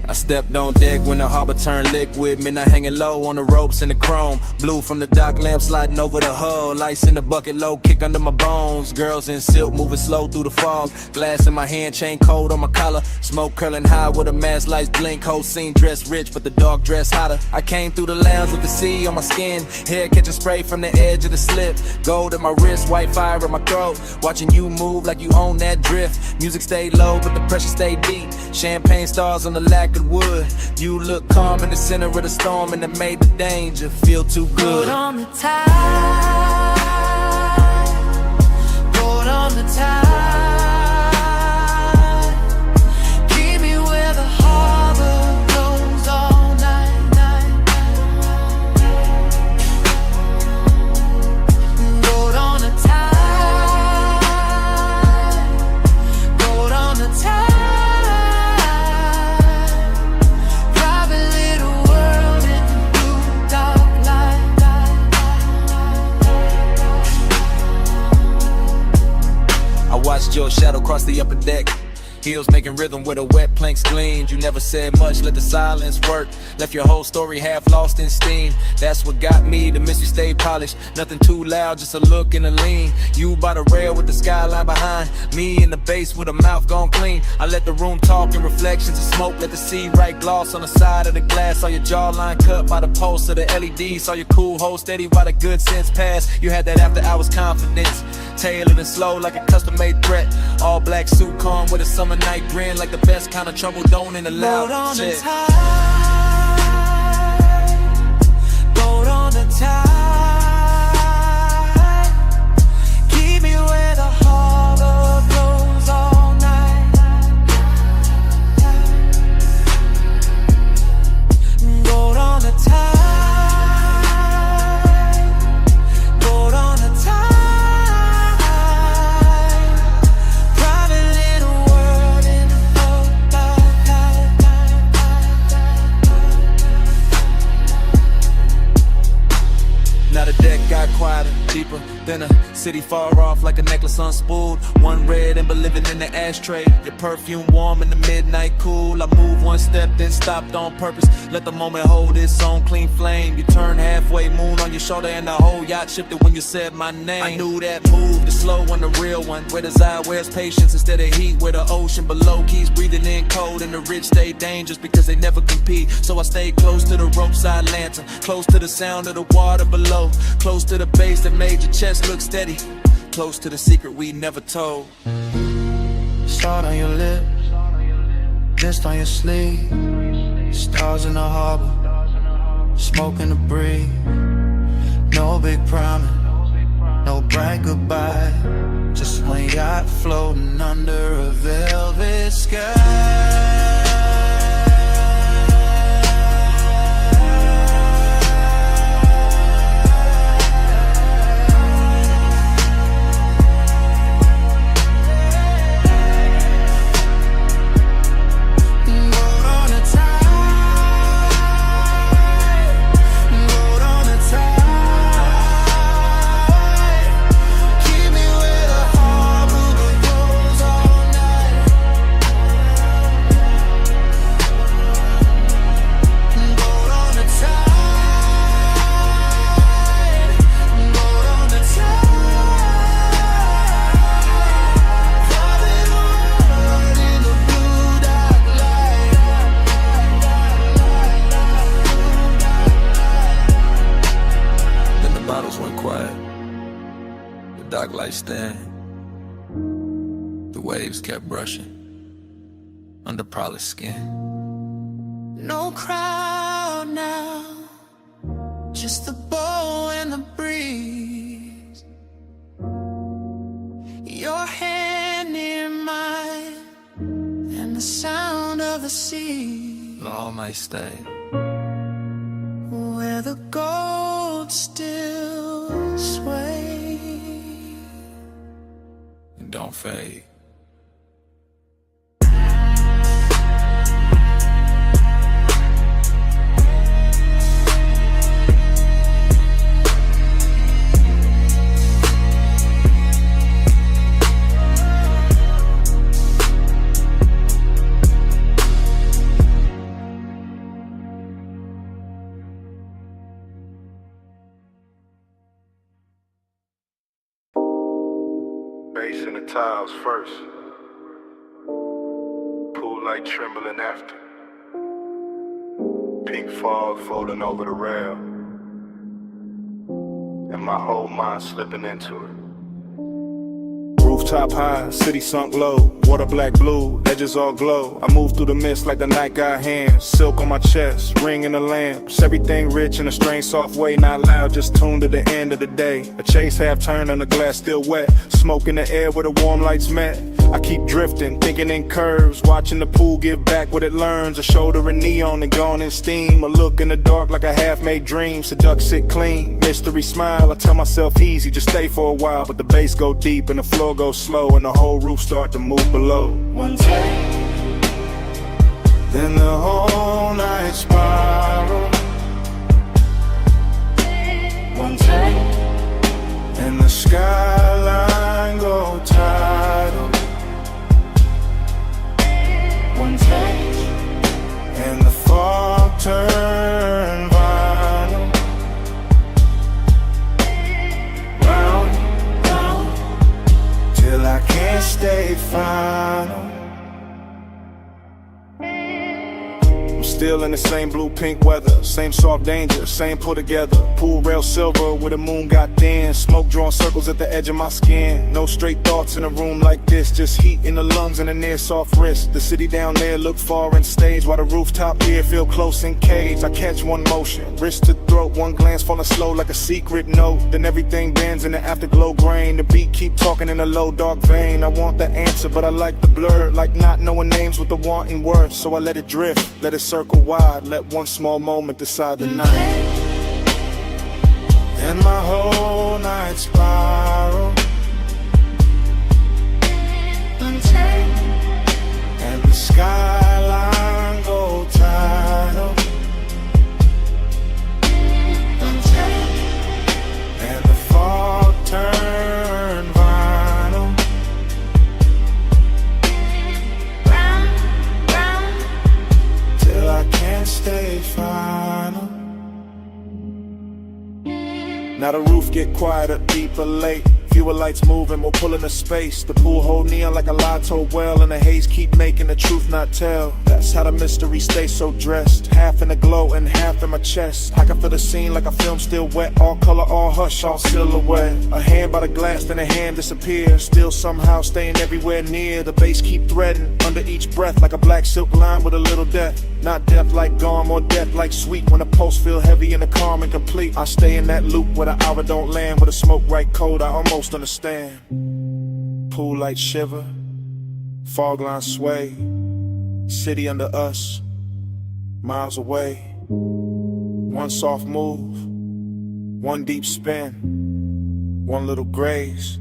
I stepped on deck when the harbor turned liquid. Midnight hanging low on the ropes and the chrome. Blue from the dock lamp sliding over the hull. Ice in the bucket, low kick under my bones. Girls in silk moving slow through the fog. Glass in my hand, chain cold on my collar. Smoke curling high with a mask lights blink. Whole scene dressed rich, but the dark dress hotter. I came through the lounge with the sea on my skin. Hair catching spray from the edge of the slip. Gold in my wrist, white fire in my throat. Watching you move like you own that drift. Music stayed low, but the pressure stayed deep. Champagne stars on the lacquered wood. You look calm in the center of the storm, and it made the danger feel too good. Put on the tide, put on the tide. Keep me where the harbor goes all night, night. Put on the tide, put on the tide. Watched your shadow cross the upper deck. Heels making rhythm where the wet planks gleamed. You never said much, let the silence work. Left your whole story half lost in steam. That's what got me, the mystery stayed polished. Nothing too loud, just a look and a lean. You by the rail with the skyline behind. Me in the base with a mouth gone clean. I let the room talk in reflections of smoke. Let the sea write gloss on the side of the glass. Saw your jawline cut by the pulse of the LED. Saw your cool hold steady while the good sense passed. You had that after hours confidence. Tailored and slow like a custom-made threat. All black suit calm with a summer night grin. Like the best kind of trouble don't in the loud shit. Boat on the tide. Keep me where the harbor goes all night. Boat on the tide. Boat on the tide. Now the deck got quieter, deeper than a city far off, like a necklace unspooled. One red ember living in the ashtray. Your perfume warm in the midnight cool. I moved one step, then stopped on purpose. Let the moment hold its own clean flame. You turn halfway, moon on your shoulder, and the whole yacht shifted when you said my name. I knew that move, the slow one, the real one. Where desire wears patience instead of heat. Where the ocean below keeps breathing in cold, and the rich stay dangerous because they never compete. So I stayed close to the rope side lantern, close to the sound of the water below, close to the base that made your chest look steady, close to the secret we never told. Salt on your lip, mist on your sleeve, stars in the harbor, smoke in the breeze. No big promise, no bright goodbye, just one yacht floating under a velvet sky. Stand. The waves kept brushing under polished skin. No crowd now, just the bow and the breeze. Your hand near mine, and the sound of the sea. All might stay where the gold still sways. Don't fade. Bass in the tiles first. Pool light trembling after. Pink fog folding over the rail. And my whole mind slipping into it. Rooftop high, city sunk low. Water black blue, edges all glow. I move through the mist like the night got hands. Silk on my chest, ring in the lamps. Everything rich in a strange soft way. Not loud, just tuned to the end of the day. A chase half turn and the glass still wet. Smoke in the air where the warm lights met. I keep drifting, thinking in curves. Watching the pool give back what it learns. A shoulder in neon and gone in steam. A look in the dark like a half-made dream. Seduct sit clean, mystery smile. I tell myself easy, just stay for a while. But the bass go deep and the floor goes slow. And the whole roof start to move below. One take, then the whole night spiral. one take, and the skyline go tidal. one take, and the fog turn vinyl. round, round, till I can't stay final. Still in the same blue pink weather, same soft danger, same put together. Pool rail silver where the moon got thin. Smoke drawing circles at the edge of my skin. No straight thoughts in a room like this, just heat in the lungs and a near soft wrist. The city down there look far and stage, while the rooftop here feel close and caged. I catch one motion, wrist to throat, one glance falling slow like a secret note. Then everything bends in the afterglow grain. The beat keep talking in a low dark vein. I want the answer but I like the blur, like not knowing names with the wanting words. So I let it drift, let it circle wide, let one small moment decide the night. And my whole night spiral. And the skyline go tidal. And the fog turn vinyl. Till I can't stay final. Now the roof get quieter, deeper, late. Fewer lights moving, more pulling the space. The pool hold neon like a lie told well, and the haze keep making the truth not tell. That's how the mystery stays so dressed. Half in the glow and half in my chest. I can feel the scene like a film still wet. All color, all hush, all silhouette. A hand by the glass, then a hand disappears. Still somehow staying everywhere near. The bass keep threading under each breath like a black silk line with a little death. Not death like gone, more death like sweet. When the pulse feel heavy and the calm and complete, I stay in that loop where the hour don't land. With the smoke right cold, I almost understand. Pool light shiver, fog line sway. City under us, miles away. One soft move, one deep spin, one little graze,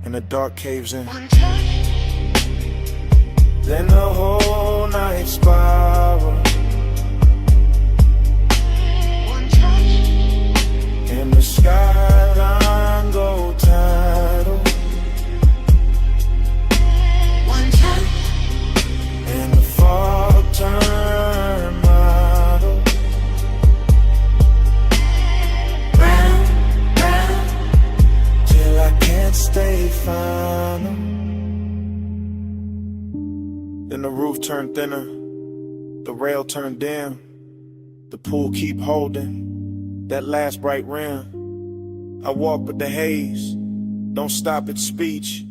and the dark caves in. Then the whole night spiral. And the skyline go tidal. And the fog turn model. round, round, Till I can't stay final. Then the roof turned thinner, the rail turned dim. The pool keep holding that last bright rim. I walk with the haze, don't stop at speech.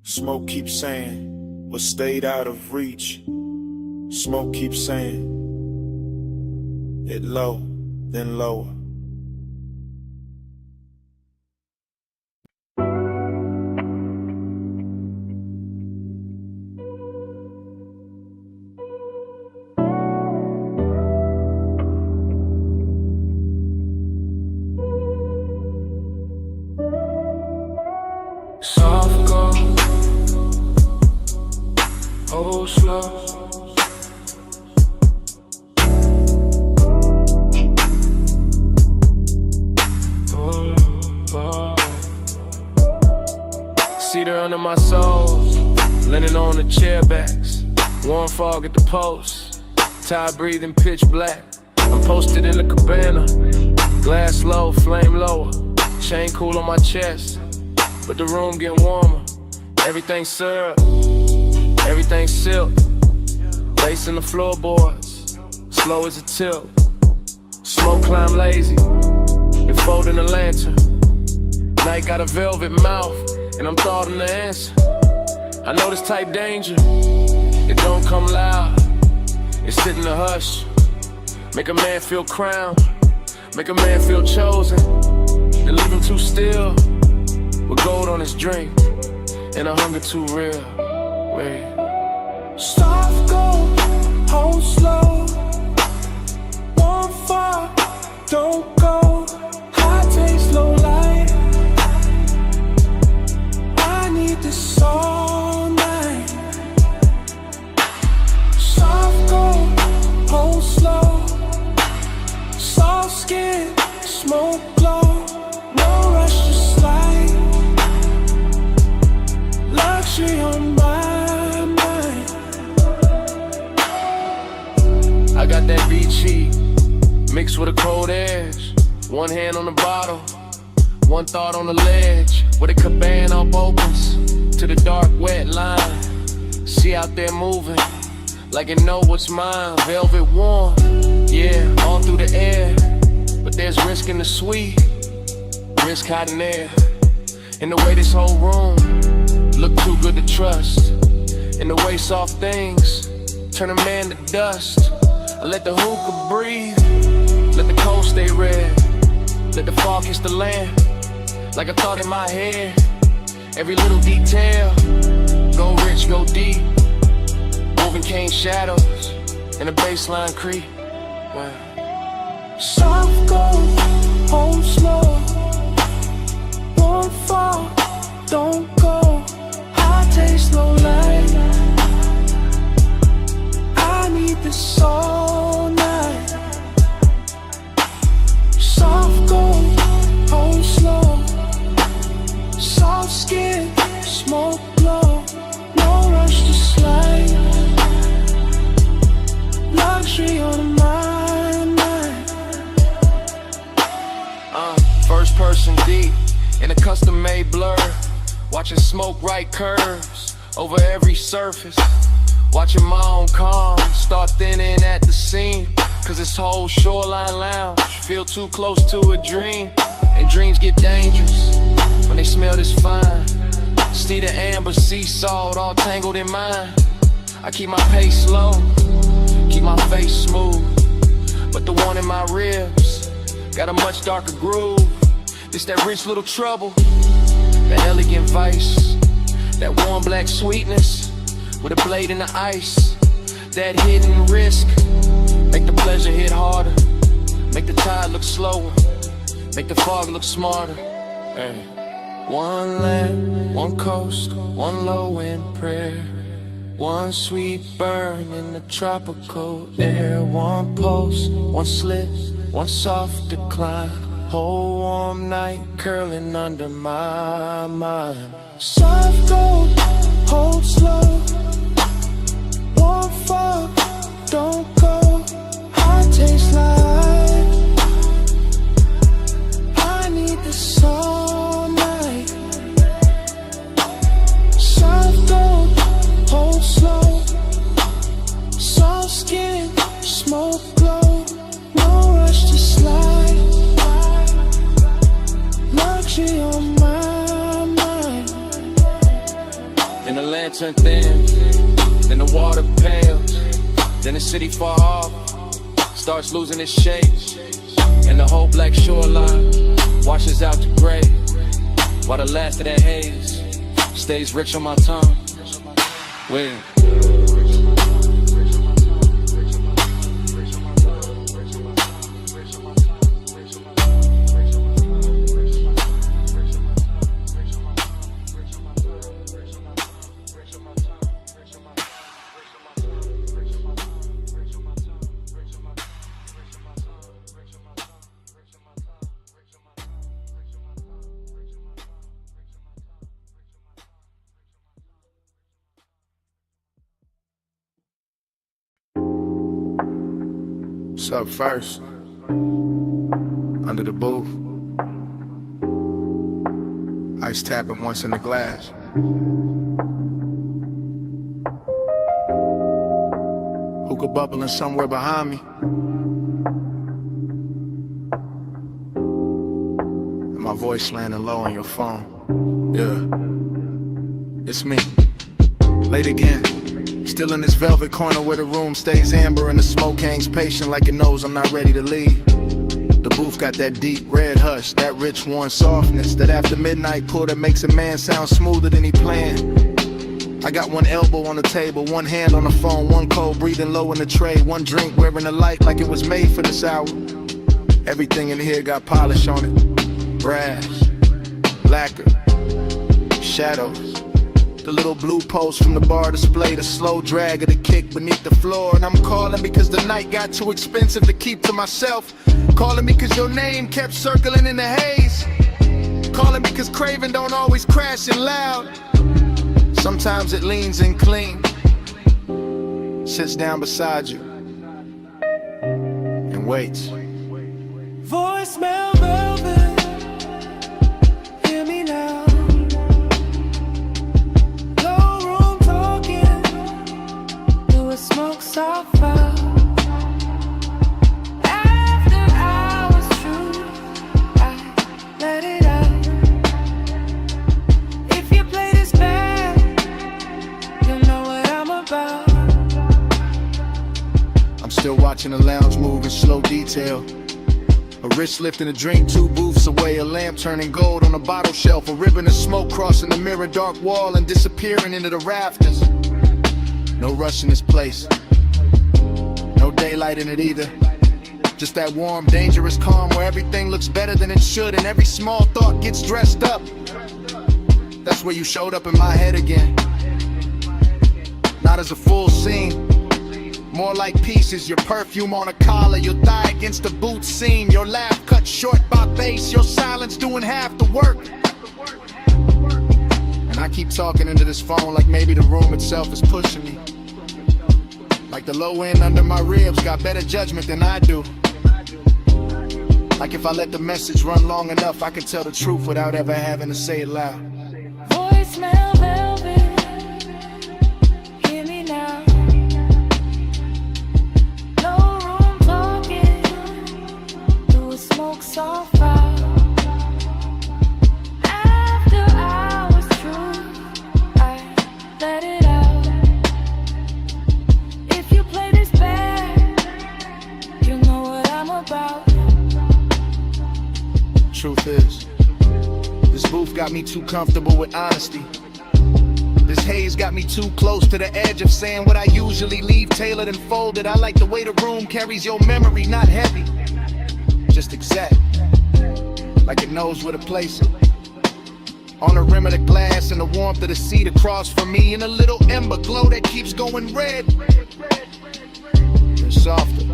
Smoke keeps saying what stayed out of reach. Smoke keeps saying it low, then lower. Soft go, oh slow. Cedar under my soles, linen on the chair backs. Warm fog at the post, tired breathing pitch black. I'm posted in the cabana, glass low, flame lower. Chain cool on my chest, but the room getting warmer. Everything syrup, everything silk. Lace in the floorboards, slow as a tilt. Smoke climb lazy, and folding a lantern. Night got a velvet mouth, and I'm thought in the answer. I know this type danger, it don't come loud. It sit in the hush, make a man feel crowned, make a man feel chosen, then leave him too still, with gold on his drink, and a hunger too real. Wait. Soft gold, hold slow. One fall, don't go. High taste, low light. I need this all night. Soft gold, hold slow. Soft skin, smoke glow. No rush to slide. Luxury on my mind. I got that beachy mixed with a cold edge. One hand on the bottle, one thought on the ledge. Where the cabana up opens to the dark wet line. She out there moving like it know what's mine. Velvet warm, yeah, all through the air. But there's risk in the sweet, risk hiding there. In the way this whole room look too good to trust. In the way soft things turn a man to dust. I let the hookah breathe, let the cold stay red, let the fog kiss the land. Like a thought in my head, every little detail. Go rich, go deep, moving cane shadows, and the baseline creep. Wow. Soft gold, hold slow. One fall, don't go. High taste, low light. I need this all night. Soft gold, hold slow. Soft skin, smoke glow. No rush to slide. Luxury on my mind. First person deep in a custom-made blur. Watching smoke right curves over every surface. Watching my own calm start thinning at the seam. Cause this whole shoreline lounge feel too close to a dream. And dreams get dangerous when they smell this fine. See the amber sea salt all tangled in mine. I keep my pace slow, keep my face smooth. But the one in my ribs got a much darker groove. This that rich little trouble, that elegant vice, that warm black sweetness with a blade in the ice. That hidden risk, make the pleasure hit harder, make the tide look slower, make the fog look smarter. Hey. One land, one coast, one low end prayer. One sweet burn in the tropical air. One pulse, one slip, one soft decline. Whole warm night curling under my mind. Soft gold, hold slow. One fall, don't go. High taste light. I need this all night. Soft gold, hold slow. Soft skin, smoke glow. No rush to slide. Luxury on my mind. Then the lantern thins, then the water pales, then the city far off starts losing its shape, and the whole black shoreline washes out to gray, while the last of that haze stays rich on my tongue. Wait. What's up first? Under the booth. Ice tapping once in the glass. Hookah bubbling somewhere behind me. And my voice landing low on your phone. Yeah, it's me. Late again. Still in this velvet corner where the room stays amber and the smoke hangs patient like it knows I'm not ready to leave. The booth got that deep red hush, that rich warm softness, that after midnight pull that makes a man sound smoother than he planned. I got one elbow on the table, one hand on the phone, one cold breathing low in the tray, one drink wearing the light like it was made for this hour. Everything in here got polish on it. Brass, lacquer, shadows. The little blue post from the bar display, the slow drag of the kick beneath the floor. And I'm calling because the night got too expensive to keep to myself. Calling because your name kept circling in the haze. Calling because craving don't always crash in loud. Sometimes it leans in clean, sits down beside you, and waits. Voicemail velvet, hear me now. Low room talking, do a smoke soft fire. After hours true, I let it out. If you play this back, you know what I'm about. I'm still watching the lounge move in slow detail. A wrist lifting a drink 2 booths away, a lamp turning gold on a bottle shelf, a ribbon of smoke crossing the mirror dark wall and disappearing into the rafters. No rush in this place, no daylight in it either. Just that warm, dangerous calm where everything looks better than it should and every small thought gets dressed up. That's where you showed up in my head again. Not as a full scene, more like pieces, your perfume on a collar, your thigh against the boot seam, your laugh cut short by bass, your silence doing half the work. And I keep talking into this phone like maybe the room itself is pushing me. Like the low end under my ribs got better judgment than I do. Like if I let the message run long enough, I can tell the truth without ever having to say it loud. Voicemail velvet, hear me now. No room talking, do a smoke soft fire. After hours true, I let it out. If you play this back, you know what I'm about. Truth is, this booth got me too comfortable with honesty. This haze got me too close to the edge of saying what I usually leave tailored and folded. I like the way the room carries your memory, not heavy, just exact, like it knows where to place it. On the rim of the glass and the warmth of the seat across from me, and a little ember glow that keeps going red. Then softer,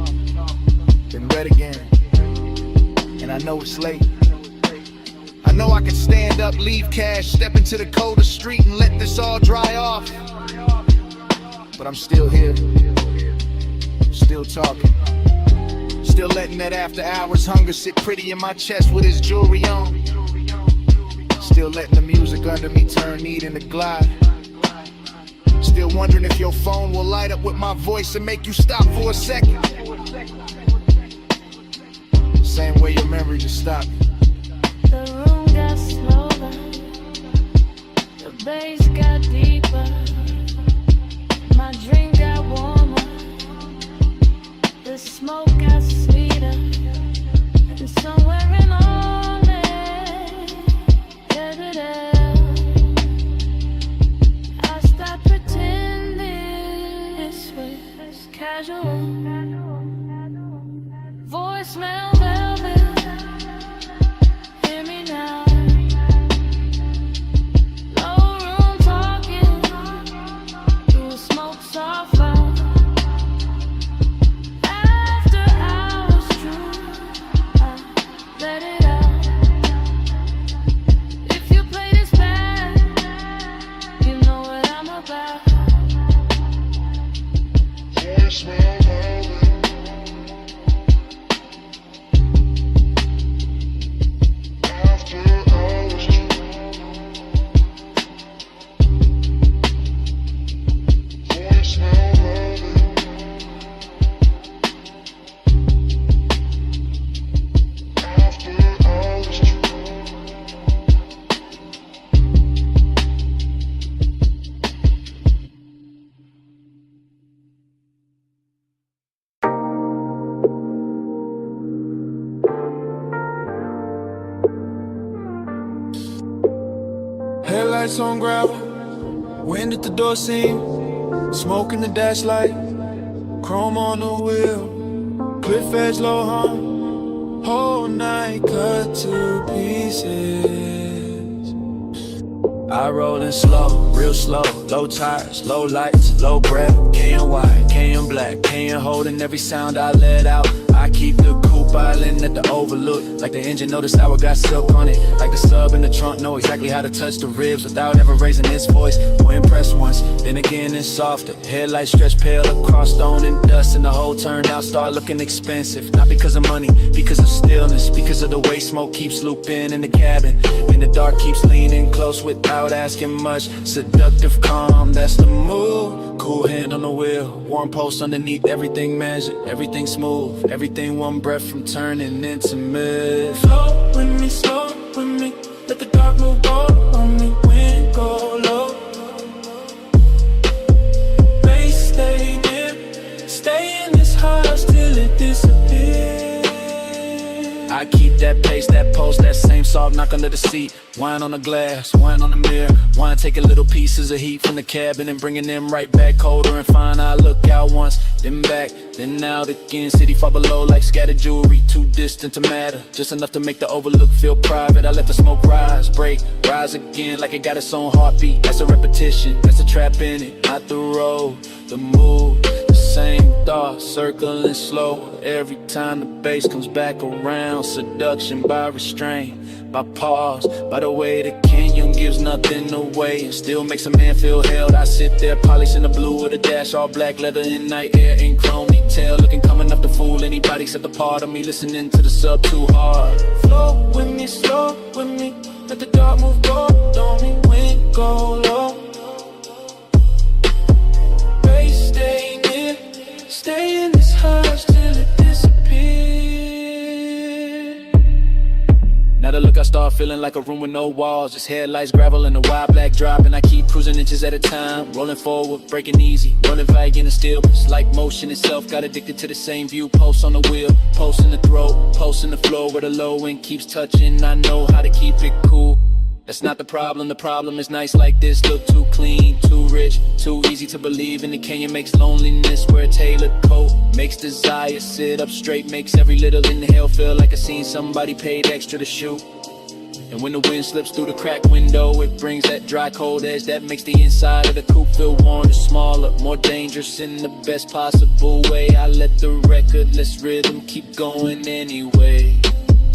then red again, and I know it's late. I know I can stand up, leave cash, step into the coldest street and let this all dry off. But I'm still here, still talking, still letting that after hours hunger sit pretty in my chest with his jewelry on. Still letting the music under me turn neat into glide. Still wondering if your phone will light up with my voice and make you stop for a second. Same way your memory just stopped. The room got slower, the bass got deeper, my drink got warmer, the smoke got sweeter, and somewhere in all that, I stopped pretending this was casual. Voicemail velvet, hear me now. Low room talking, do a smoke soft fire. After Headlights on gravel, wind at the door seam, smoke in the dash light, chrome on the wheel, cliff edge low hum, whole night cut to pieces. I rollin' slow, real slow, low tires, low lights, low breath, KN white, KN black, KN holding every sound I let out. I keep the coupe island at the overlook, like the engine know the sour got silk on it, like the sub in the trunk know exactly how to touch the ribs without ever raising its voice. Or impressed once, then again it's softer. Headlights stretch pale across stone and dust, and the whole turnout start looking expensive. Not because of money, because of stillness, because of the way smoke keeps looping in the cabin, and the dark keeps leaning close without asking much. Seductive calm, that's the move. Cool hand on the wheel, warm pulse underneath, everything measured, everything smooth, everything one breath from turning intimate. Slow with me, let the dark move on me, wind go low. Bass stay near, stay in this house till it disappears. I keep that pace, that pulse, that same soft knock under the seat. Wine on the glass, wine on the mirror. Wine taking little pieces of heat from the cabin and bringing them right back colder and fine. I look out once, then back, then out again. City far below like scattered jewelry, too distant to matter, just enough to make the overlook feel private. I let the smoke rise, break, rise again like it got its own heartbeat. That's a repetition, that's a trap in it, not the road, the move. Same thoughts circling slow every time the bass comes back around. Seduction by restraint, by pause, by the way the canyon gives nothing away and still makes a man feel held. I sit there polishing the blue with a dash, all black leather in night air and chrome detail, looking coming up to fool anybody except the part of me listening to the sub too hard. Flow with me, let the dark move go on me, wind go low. Bass stay near, stay in this house till it disappears. Now the look I start feeling like a room with no walls, just headlights, gravel, and a wide black drop. And I keep cruising inches at a time, rolling forward, breaking easy, running vague in the stillness, like motion itself. Got addicted to the same view, pulse on the wheel, pulse in the throat, pulse in the floor where the low end keeps touching. I know how to keep it cool. That's not the problem is nice like this. Look too clean, too rich, too easy to believe in. The canyon makes loneliness wear a tailored coat, makes desire sit up straight, makes every little inhale feel like I seen somebody paid extra to shoot. And when the wind slips through the cracked window, it brings that dry cold edge that makes the inside of the coupe feel warmer, smaller, more dangerous in the best possible way. I let the recordless rhythm keep going anyway.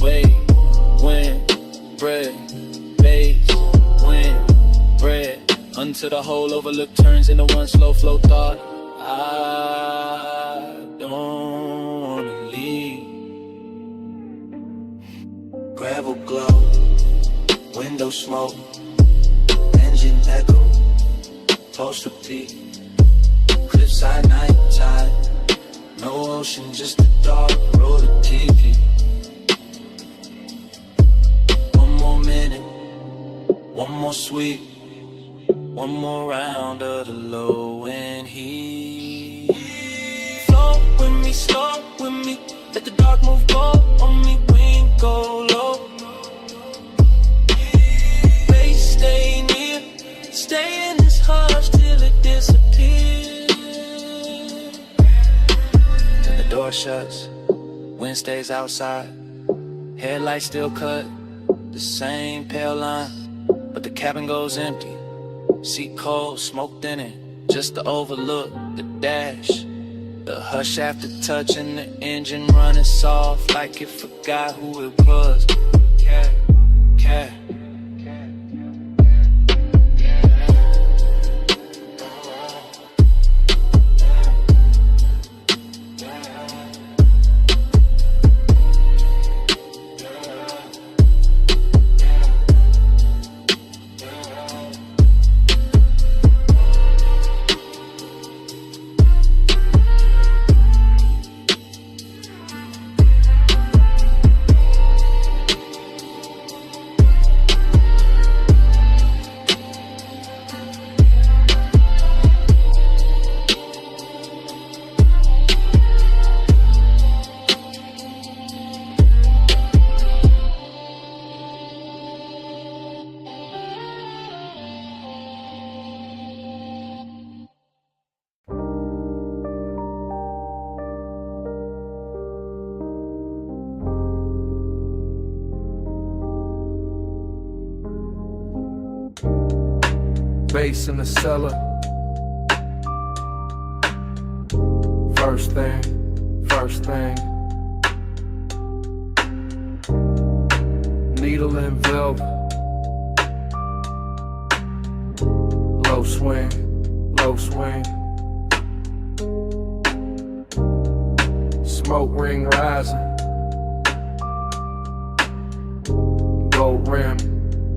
Wait, when, bread, bass, wind, bread, until the whole overlook turns into one slow flow thought. I don't wanna leave. Gravel glow, window smoke, engine echo, pulse repeat, cliffside night tide, no ocean, just a dark road of TV. One more minute, one more sweep, one more round of the low end heat. Flow with me, let the dark move go on me, wind go low. Bass stay near, stay in this hush till it disappears. Then the door shuts, wind stays outside, headlights still cut, the same pale line, but the cabin goes empty. Seat cold, smoked in it, just the overlook, the dash, the hush after touching the engine running soft like it forgot who it was. Cat. Bass in the cellar. First thing. Needle and velvet. Low swing. Smoke ring rising. Gold rim,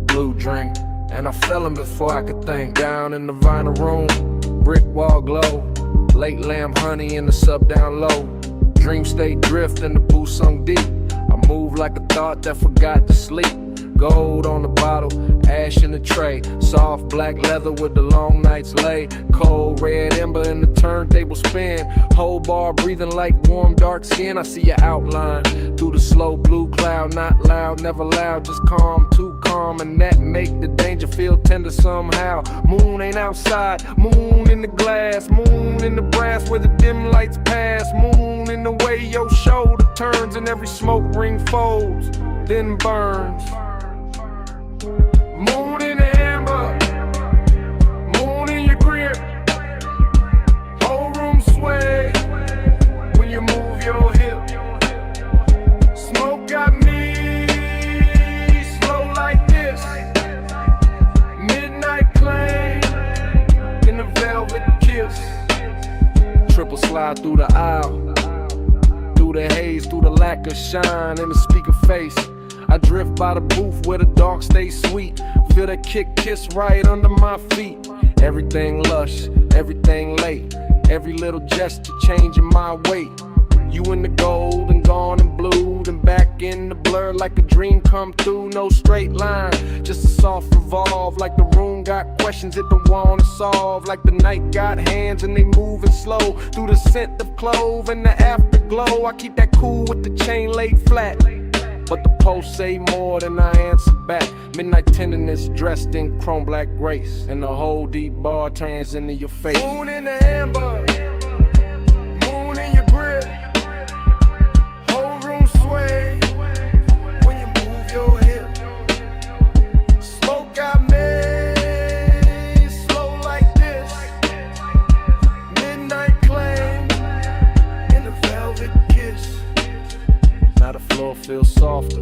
blue drink. And I fell in before I could think. Down in the vinyl room, brick wall glow. Late lamb honey in the sub down low. Dream state drift in the booth sunk deep. I move like a thought that forgot to sleep. Gold on the bottle, ash in the tray. Soft black leather with the long nights lay. Cold red ember in the turntable spin. Whole bar breathing like warm dark skin. I see your outline through the slow blue cloud. Not loud, never loud, just calm, too calm. And that make the danger feel tender somehow. Moon ain't outside, moon in the glass. Moon in the brass where the dim lights pass. Moon in the way your shoulder turns and every smoke ring folds, then burns. Moon in the amber, moon in your grip. Whole room sway when you move your hip. Smoke got me slow like this. Midnight claim in the velvet kiss. Triple slide through the aisle, through the haze, through the lack of shine in the speaker face. I drift by the booth where the dark stays sweet. Feel that kiss right under my feet. Everything lush, everything late. Every little gesture changing my weight. You in the gold and gone and blue, and back in the blur like a dream come through. No straight line, just a soft revolve. Like the room got questions it don't wanna solve. Like the night got hands and they moving slow through the scent of clove and the afterglow. I keep that cool with the chain laid flat, but the post say more than I answer back. Midnight tenderness dressed in chrome black grace, and the whole deep bar turns into your face. Moon in the amber, moon in your grip. Whole room sway when you move your hip. Smoke got me slow like this. Midnight claim in the velvet kiss. Now the floor feels softer,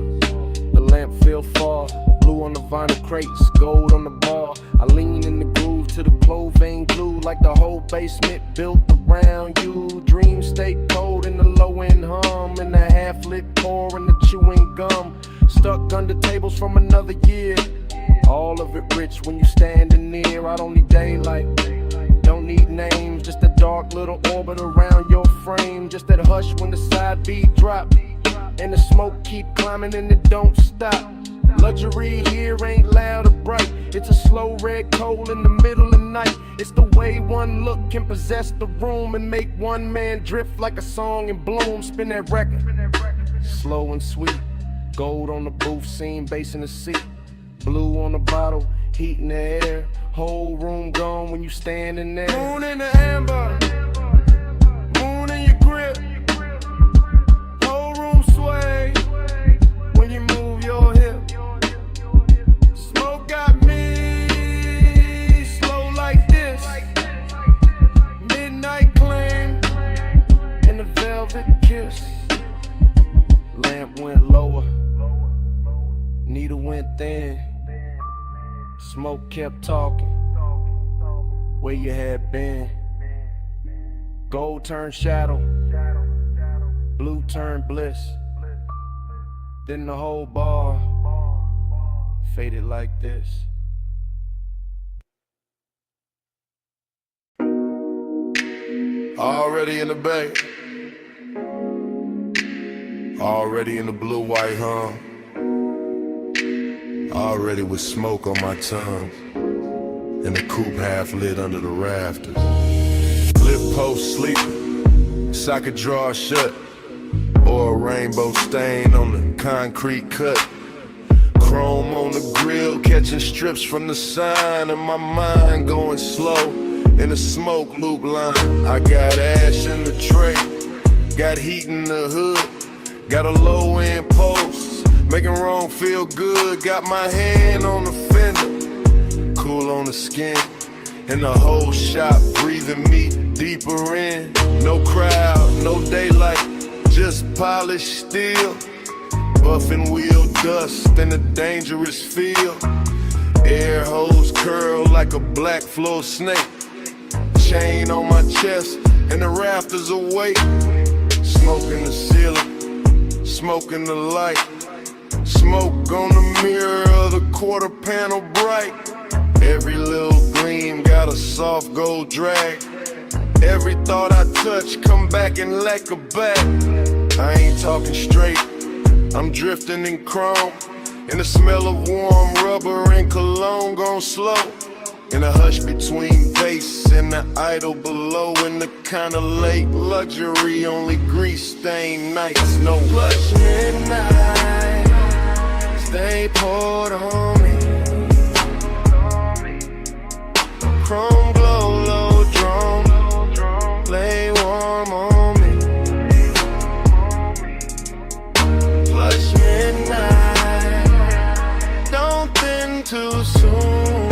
the lamp feel far. Blue on the vinyl crates, gold on the bar. I lean in the groove to the clothing glue, like the whole basement built around you. Dream stay cold in the low end hum, and the half lit pour and the chewing gum. Stuck under tables from another year. All of it rich when you standing near. I don't need daylight, don't need names, just a dark little orbit around your frame. Just that hush when the side beat drop, and the smoke keep climbing and it don't stop. Luxury here ain't loud or bright. It's a slow red coal in the middle of the night. It's the way one look can possess the room and make one man drift like a song in bloom. Spin that record, slow and sweet. Gold on the booth scene, bass in the seat. Blue on the bottle, heat in the air. Whole room gone when you standing there. Moon in the amber, moon in your grip. Whole room sway when you move your hip. Smoke got me slow like this. Midnight claim and the velvet kiss. Lamp went lower, needle went thin. Smoke kept talking, where you had been. Gold turned shadow, blue turned bliss. Then the whole bar faded like this. Already in the bay, already in the blue-white hum, already with smoke on my tongue, and the coupe half lit under the rafters. Lip post sleeping, socket drawer shut, or a rainbow stain on the concrete cut. Chrome on the grill, catching strips from the sign, and my mind going slow in the smoke loop line. I got ash in the tray, got heat in the hood, got a low end post, making wrong feel good. Got my hand on the fender, cool on the skin, and the whole shop breathing me deeper in. No crowd, no daylight, just polished steel. Buffing wheel dust in a dangerous field. Air hose curl like a black floor snake. Chain on my chest and the rafters awake. Smoke in the ceiling, smoke in the light. Smoke on the mirror of the quarter panel bright. Every little gleam got a soft gold drag. Every thought I touch come back and lack a back. I ain't talking straight, I'm drifting in chrome. In the smell of warm rubber and cologne gone slow. In a hush between bass and the idol below. In the kind of late luxury, only grease stained nights. No plush midnight, stay poured on me. Chrome glow, low drone, lay warm on me. Plush midnight, don't thin too soon.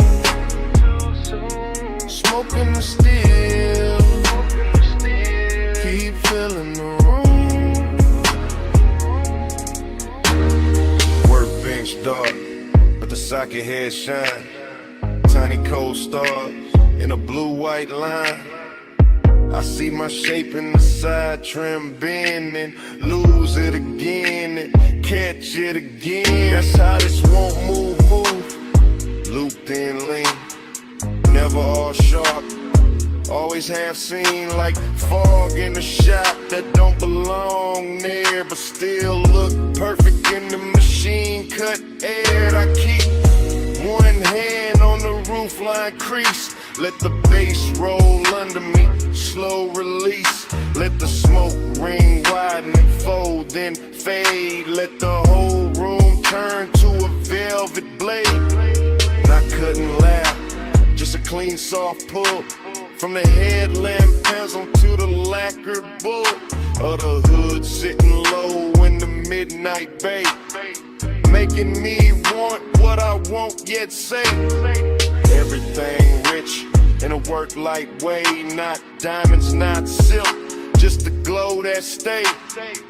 Smoking the steel, keep filling the room. Workbench dark, but the socket head shine. Tiny cold stars in a blue-white line. I see my shape in the side trim bend and lose it again and catch it again. That's how this won't move. Looped in lean, never all sharp. Always half seen like fog in the shop that don't belong there, but still look perfect in the machine cut air. I keep one hand on the roofline crease. Let the bass roll under me, slow release. Let the smoke ring widen and fold, then fade. Let the whole room turn to a velvet blade. Not cutting loud, just a clean soft pull. From the headlamp pencil to the lacquered bullet of the hood sitting low in the midnight bay. Making me want what I won't yet say. Everything rich in a work light way. Not diamonds, not silk, just the glow that stay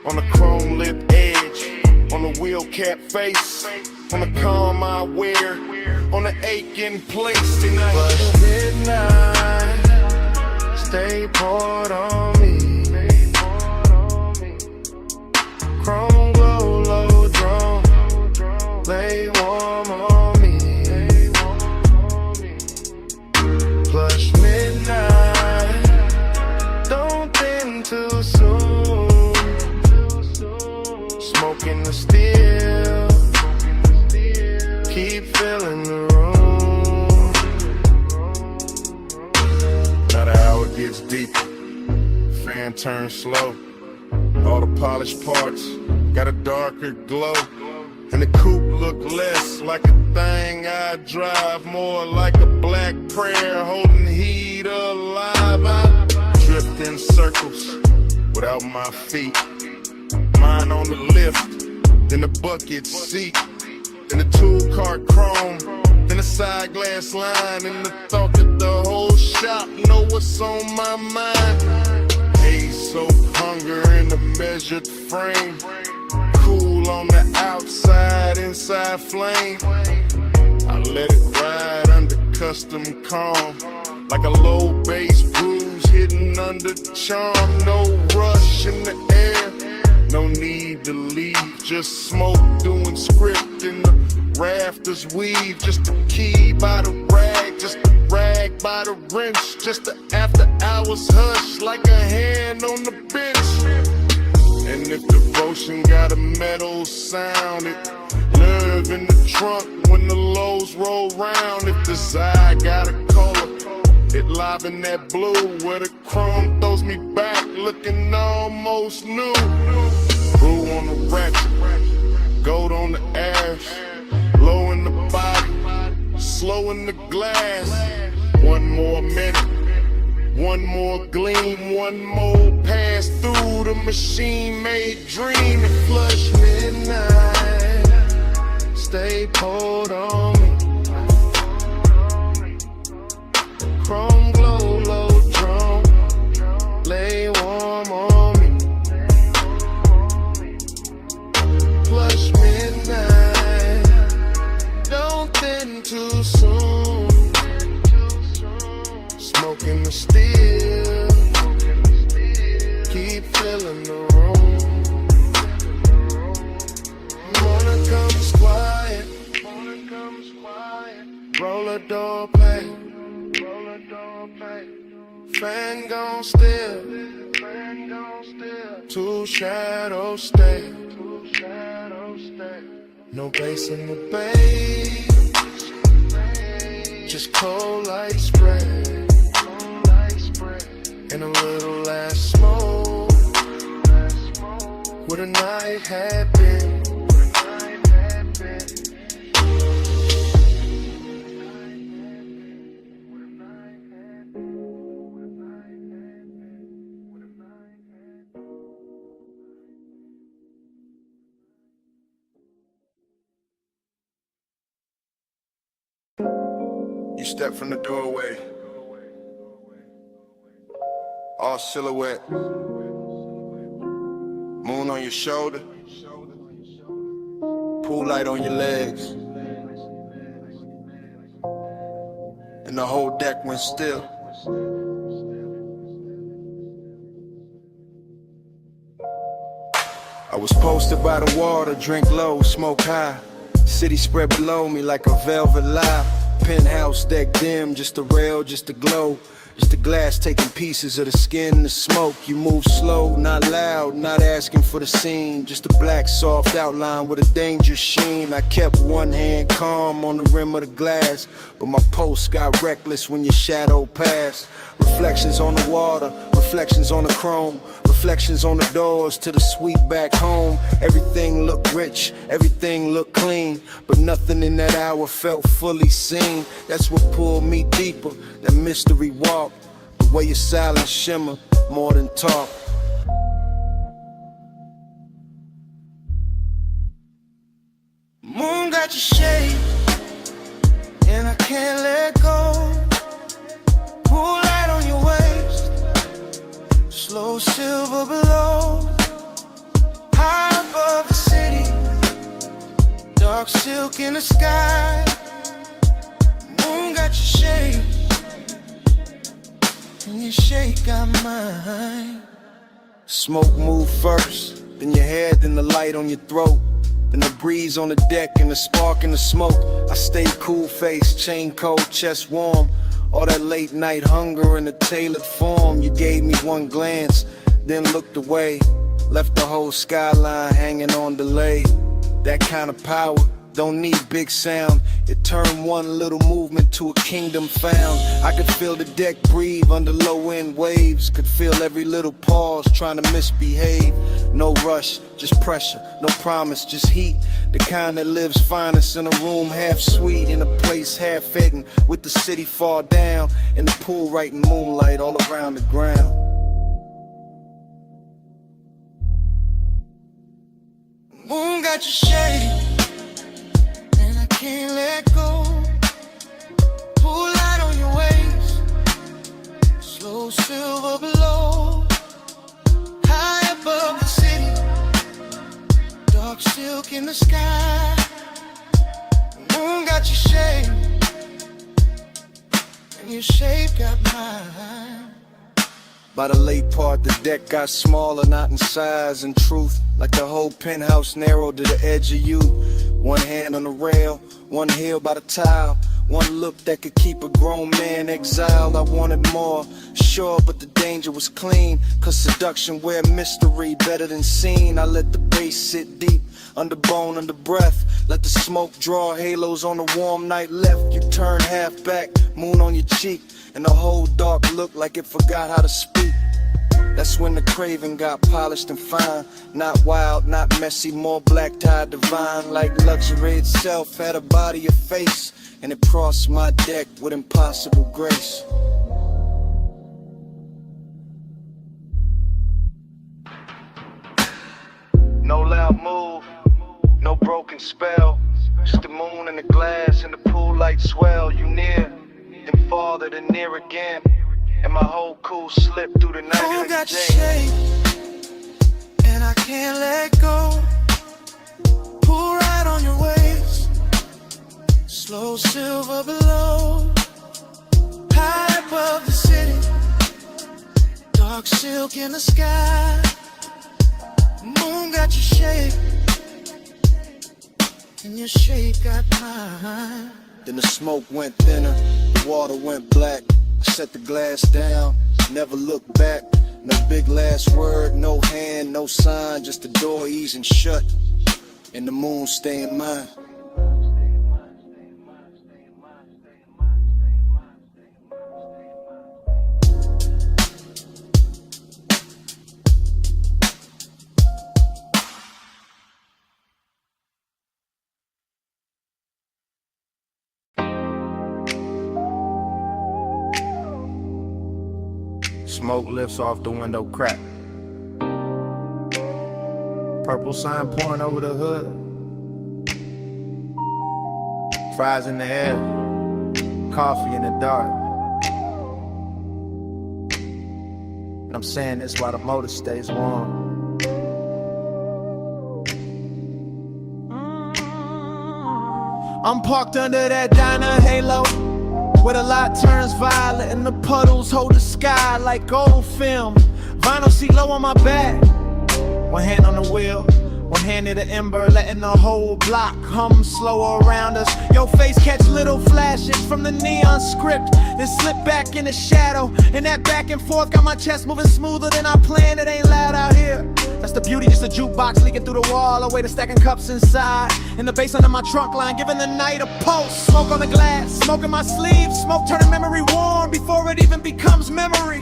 on the chrome lip edge, on the wheel cap face, on the calm I wear, on the aching place tonight. But midnight, stay poured on me. Chrome glow, low drone, lay warm on me. Plush midnight, don't thin too soon. Smoking the steel, keep filling the room. Now the hour gets deeper, fan turns slow. All the polished parts got a darker glow. And the coupe look less like a thing I drive, more like a black prayer holding heat alive. I drift in circles without my feet. Mine on the lift, then the bucket seat, then the tool cart chrome, then the side glass line, and the thought that the whole shop know what's on my mind. Haze, soap, hunger in the measured frame. Cool on the outside, inside flame. I let it ride under custom calm, like a low bass bruise hidden under charm. No rush in the air, no need to leave. Just smoke doing script in the rafters weave. Just a key by the rag, just a rag by the wrench. Just the after hours hush like a hand on the bench. And if devotion got a metal sound, it nerve in the trunk when the lows roll round. If desire got a color, it live in that blue where the chrome throws me back looking almost new. Brew on the ratchet, gold on the ash, low in the body, slow in the glass. One more minute, one more gleam, one more pass through the machine-made dream. And flush midnight, stay poured on me. too soon. Smoking the steel. Keep filling the room. Morning comes quiet. Roll a door play. Fan gon' still. Two shadows stay. No bass in the bay. Just cold light spray. And a little less smoke. What a night had been. You step from the doorway, all silhouette, moon on your shoulder, pool light on your legs, and the whole deck went still. I was posted by the water, drink low, smoke high, city spread below me like a velvet lie. Penthouse deck dim, just a rail, just a glow. Just the glass taking pieces of the skin, the smoke. You move slow, not loud, not asking for the scene. Just a black soft outline with a dangerous sheen. I kept one hand calm on the rim of the glass, but my pulse got reckless when your shadow passed. Reflections on the water, reflections on the chrome, reflections on the doors to the suite back home. Everything looked rich, everything looked clean, but nothing in that hour felt fully seen. That's what pulled me deeper, that mystery walk, the way your silence shimmer more than talk. Moon got your shade, and I can't let go. Pool light on your waist, slow silver below. High above the city, dark silk in the sky. Moon got your shade, and your shade got mine. Smoke move first, then your head, then the light on your throat. Then the breeze on the deck and the spark in the smoke. I stayed cool faced, chain cold, chest warm. All that late night hunger in a tailored form. You gave me one glance, then looked away. Left the whole skyline hanging on delay. That kind of power don't need big sound. It turned one little movement to a kingdom found. I could feel the deck breathe under low end waves. Could feel every little pause trying to misbehave. No rush, just pressure, no promise, just heat. The kind that lives finest in a room half sweet, in a place half hidden, with the city far down, and the pool right in moonlight all around the ground. Moon got your shade, and I can't let go. Pool light on your waist, slow silver below. High above the city, dark silk in the sky. Moon got your shade, and your shape got mine. By the late part, the deck got smaller, not in size and truth. Like the whole penthouse narrowed to the edge of you. One hand on the rail, one heel by the tile. One look that could keep a grown man exiled. I wanted more, sure, but the danger was clean. Cause seduction wear mystery better than seen. I let the bass sit deep, under bone, under breath. Let the smoke draw halos on the warm night left. You turn half back, moon on your cheek, and the whole dark looked like it forgot how to speak. That's when the craving got polished and fine. Not wild, not messy, more black-tied divine. Like luxury itself had a body, a face, and it crossed my deck with impossible grace. No loud move, no broken spell. Just the moon and the glass and the pool light swell. You near, then farther, then near again. And my whole cool slipped through the night. Moon got your shade, and I can't let go. Pool right on your waist, Slow silver below, high above the city, dark silk in the sky. Moon got your shape, and your shape got mine. Then the smoke went thinner, the water went black. I set the glass down, never looked back. No big last word, no hand, no sign, just the door easing shut, and the moon staying mine. Smoke lifts off the window crack. Purple sign pouring over the hood. Fries in the air, coffee in the dark. And I'm saying this while the motor stays warm. I'm parked under that diner halo, where the light turns violet and the puddles hold the sky like gold film. Vinyl seat low on my back, one hand on the wheel, one hand near the ember, letting the whole block hum slow around us. Your face catch little flashes from the neon script, then slip back in the shadow, and that back and forth got my chest moving smoother than I planned. It ain't loud out here. That's the beauty, just a jukebox leaking through the wall, a way to stacking cups inside, and the bass under my trunk line, giving the night a pulse. Smoke on the glass, smoke in my sleeve, smoke turning memory warm before it even becomes memory.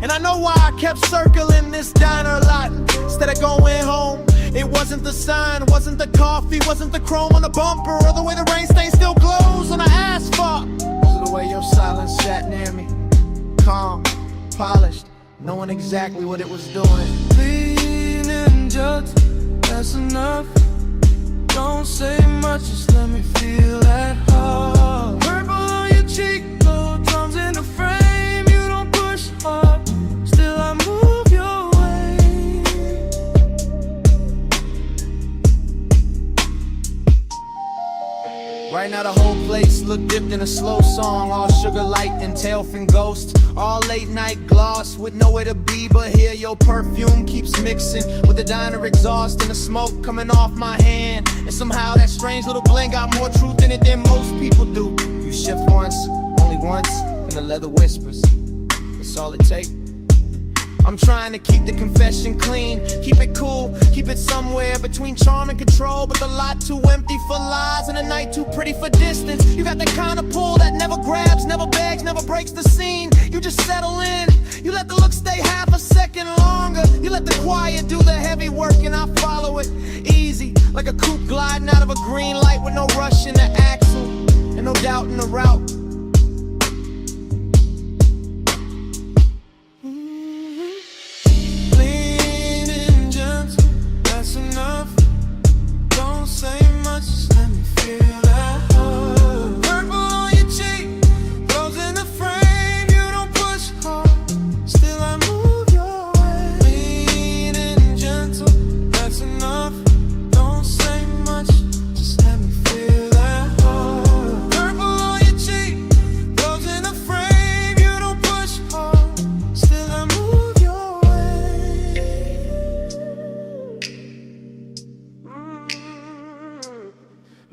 And I know why I kept circling this diner lot instead of going home. It wasn't the sign, wasn't the coffee, wasn't the chrome on the bumper, or the way the rain stain still glows on the asphalt. It was the way your silence sat near me, calm, polished, knowing exactly what it was doing. Just, that's enough. Don't say much, just let me feel that heart. Purple on your cheek, low drums in the frame. You don't push hard, still I move your way. Right now the whole place look dipped in a slow song, all sugar light and tailfin ghost, all late night gloss with nowhere to be but here. Your perfume keeps mixing with the diner exhaust and the smoke coming off my hand, and somehow that strange little blend got more truth in it than most people do. You shift once, only once, and the leather whispers, that's all it takes. I'm trying to keep the confession clean, keep it cool, keep it somewhere between charm and control, but the lot too empty for lies and the night too pretty for distance. You got that kind of pull that never grabs, never begs, never breaks the scene. You just settle in, you let the look stay half a second longer. You let the quiet do the heavy work and I follow it easy, like a coupe gliding out of a green light with no rush in the axle and no doubt in the route.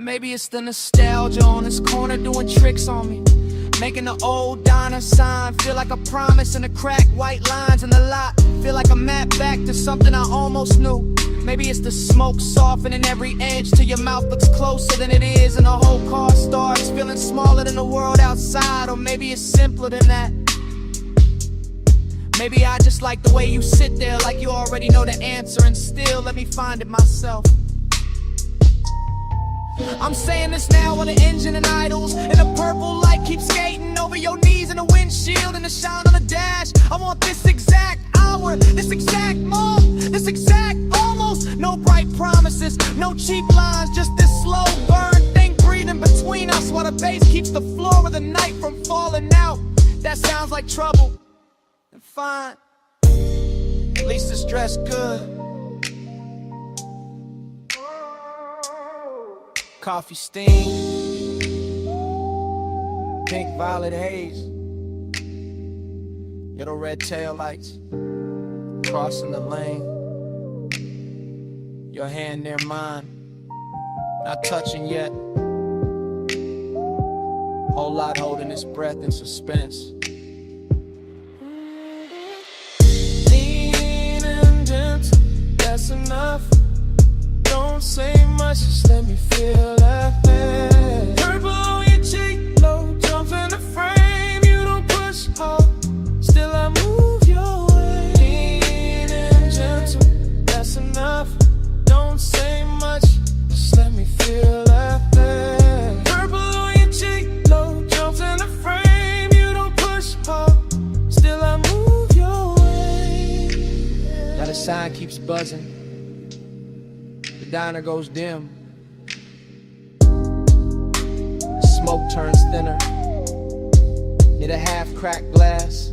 Maybe it's the nostalgia on this corner doing tricks on me, making the old diner sign feel like a promise, and the cracked white lines in the lot feel like a map back to something I almost knew. Maybe it's the smoke softening every edge till your mouth looks closer than it is, and the whole car starts feeling smaller than the world outside. Or maybe it's simpler than that. Maybe I just like the way you sit there like you already know the answer, and still let me find it myself. I'm saying this now while the engine and idles, and the purple light keeps skating over your knees in the windshield and the shine on the dash. I want this exact hour, this exact moment, this exact almost. No bright promises, no cheap lines, just this slow burn thing breathing between us while the bass keeps the floor of the night from falling out. That sounds like trouble, and fine, at least it's dressed good. Coffee steam, pink violet haze, little red tail lights, crossing the lane, your hand near mine, not touching yet, whole lot holding its breath in suspense. Lean and gentle, that's enough. Don't say much, just let me feel that pain. Purple on your cheek, low jumps in the frame. You don't push hard, still I move your way. Lean and gentle, that's enough. Don't say much, just let me feel that pain. Purple on your cheek, low jumps in the frame. You don't push hard, still I move your way. Now the sign keeps buzzing, the diner goes dim, the smoke turns thinner, near the half-cracked glass.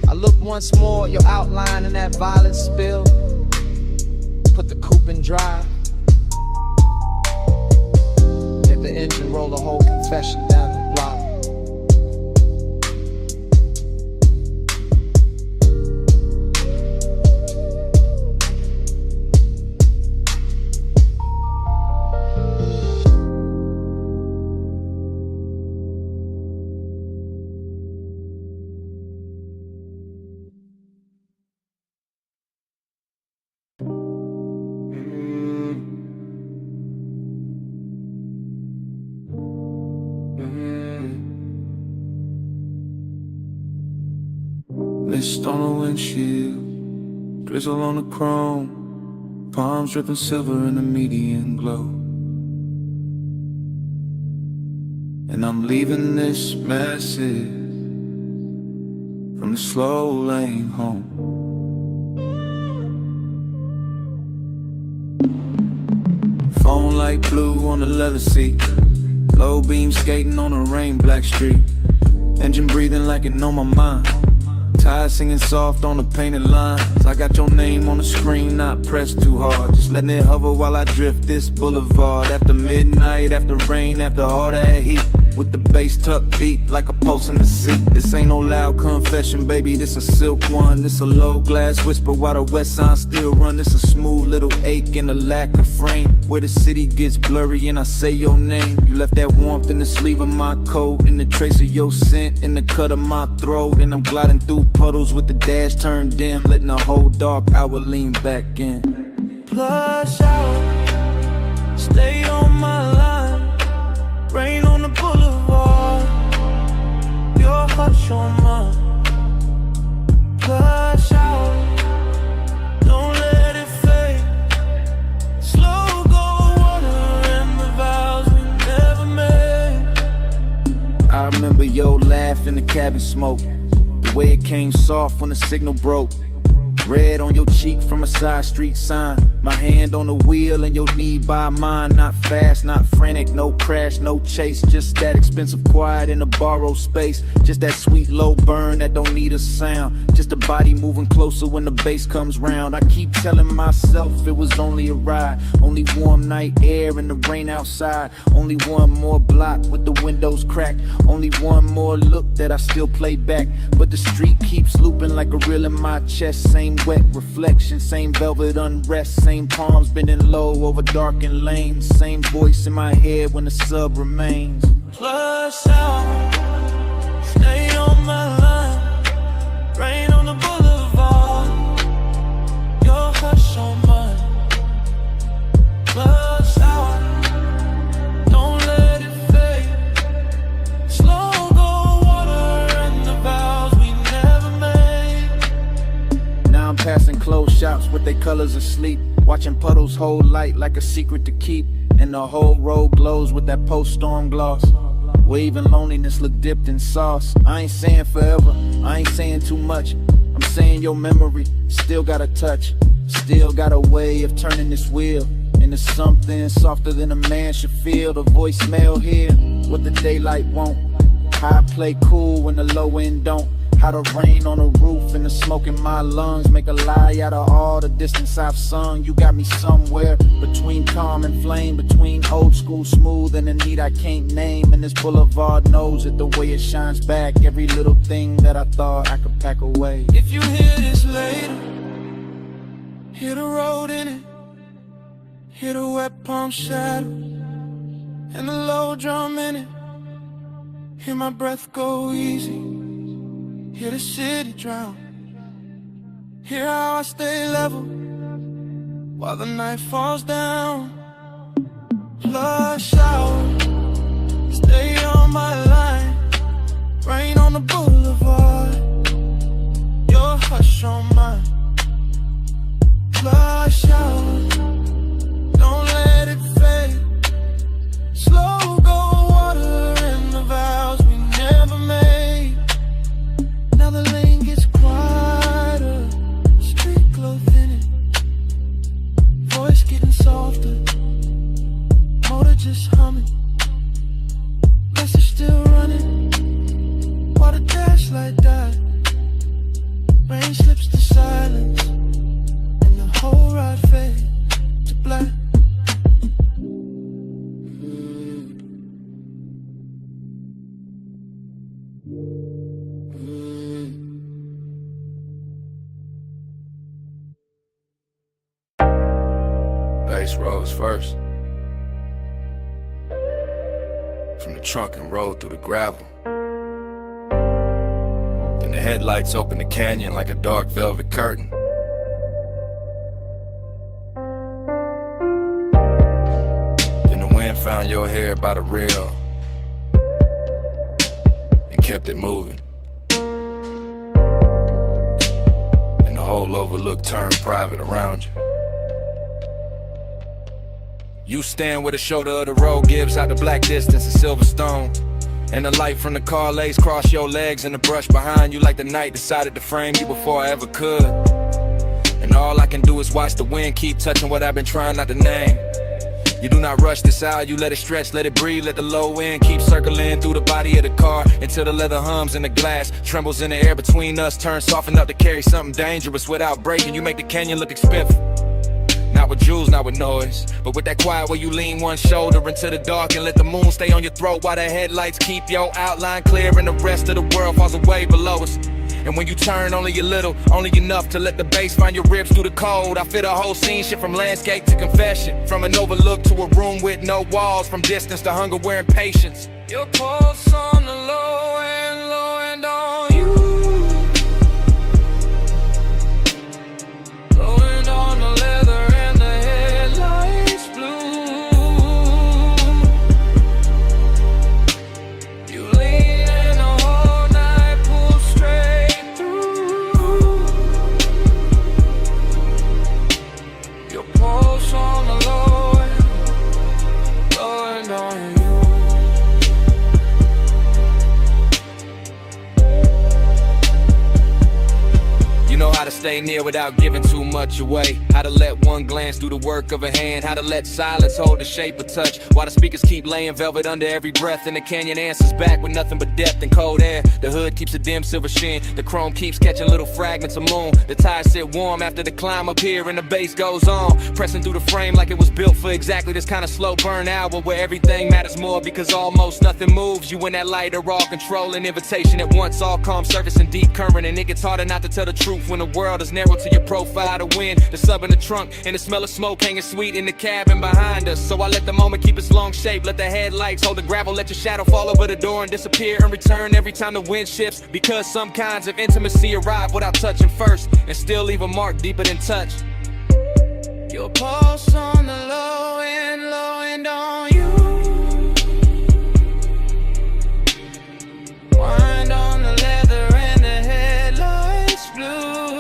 I look once more at your outline in that violet spill. Put the coupe in drive, let the engine roll a whole confession down the block. Mist on the windshield, drizzle on the chrome, palms dripping silver in the median glow. And I'm leaving this message from the slow lane home. Phone light blue on the leather seat, low beam skating on a rain black street, engine breathing like it know my mind. Tires singing soft on the painted lines. I got your name on the screen, not pressed too hard, just letting it hover while I drift this boulevard. After midnight, after rain, after all that heat, with the bass tucked beat like a pulse in the seat. This ain't no loud confession, baby, this a silk one. This a low glass whisper while the west side still run. This a smooth little ache and a lack of frame, where the city gets blurry and I say your name. You left that warmth in the sleeve of my coat, in the trace of your scent in the cut of my throat. And I'm gliding through puddles with the dash turned dim, letting the whole dark hour lean back in. Plush out, stay on my line, rain on the boulevard, your hush on mine. Plush out, don't let it fade, slow go water and the vows we never made. I remember your laugh in the cabin smoke, the way it came soft when the signal broke. Red on your cheek from a side street sign, my hand on the wheel and your knee by mine. Not fast, not frantic, no crash, no chase, just that expensive quiet in a borrowed space. Just that sweet low burn that don't need a sound, just a body moving closer when the bass comes round. I keep telling myself it was only a ride, only warm night air and the rain outside, only one more block with the windows cracked, only one more look that I still play back. But the street keeps looping like a reel in my chest. Same wet reflection, same velvet unrest, same palms bending low over darkened lanes, same voice in my head when the sub remains. Plush out, stay on my line, rain on the boulevard, your hush on mine. Plush out, don't let it fade, slow go water and the vows we never made. Now I'm passing closed shops with their colors asleep, watching puddles hold light like a secret to keep, and the whole road glows with that post-storm gloss, where even loneliness look dipped in sauce. I ain't saying forever, I ain't saying too much, I'm saying your memory still got a touch, still got a way of turning this wheel into something softer than a man should feel. The voicemail here, what the daylight won't, how I play cool when the low end don't, How the rain on the roof and the smoke in my lungs make a lie out of all the distance I've sung. You got me somewhere between calm and flame, between old school smooth and the need I can't name. And this boulevard knows it the way it shines back. Every little thing that I thought I could pack away. If you hear this later, hear the road in it, hear the wet palm shadow and the low drum in it. Hear my breath go easy, hear the city drown. Hear how I stay level while the night falls down. Flush out, stay on my line. Rain on the boulevard, your hush on mine. Flush out, don't let it fade. Slow go water in the vows we never made. Now the lane gets quieter, street clothes in it, voice getting softer, motor just humming, message still running, while the dash light died. Rain slips to silence, and the whole ride fades to black. Bass rose first. From the trunk and rolled through the gravel. Then the headlights opened the canyon like a dark velvet curtain. Then the wind found your hair by the rail and kept it moving. And the whole overlook turned private around you. You stand where the shoulder of the road gives out the black distance of Silverstone. And the light from the car lays cross your legs and the brush behind you like the night decided to frame you before I ever could. And all I can do is watch the wind keep touching what I've been trying not to name. You do not rush this out, you let it stretch, let it breathe, let the low end keep circling through the body of the car until the leather hums in the glass, trembles in the air between us, turns soft enough to carry something dangerous without breaking. You make the canyon look expensive. Not with jewels, not with noise, but with that quiet where you lean one shoulder into the dark and let the moon stay on your throat while the headlights keep your outline clear and the rest of the world falls away below us. And when you turn only a little, only enough to let the bass find your ribs through the cold. I feel the whole scene shift from landscape to confession, from an overlook to a room with no walls, from distance to hunger wearing patience. Your pulse on the low and on you. Low end on the leather and the headlights blue. You lean and the whole night pulls straight through. Your pulse on the low and on you. You know how to stay near without giving too much away. How to let one glance do the work of a hand. How to let silence hold the shape of touch, while the speakers keep laying velvet under every breath. And the canyon answers back with nothing but depth and cold air. The hood keeps a dim silver sheen. The chrome keeps catching little fragments of moon. The tires sit warm after the climb up here and the bass goes on, pressing through the frame like it was built for exactly this kind of slow burn hour where everything matters more because almost nothing moves. You and that light are all controlling invitation at once, all calm surface and deep current. And it gets harder not to tell the truth when the world is narrow to your profile. The wind, the sub in the trunk, and the smell of smoke hanging sweet in the cabin behind us. So I let the moment keep its long shape, let the headlights hold the gravel, let your shadow fall over the door and disappear and return every time the wind shifts. Because some kinds of intimacy arrive without touching first and still leave a mark deeper than touch. Your pulse on the low end on you. Wind on the leather and the headlights blue.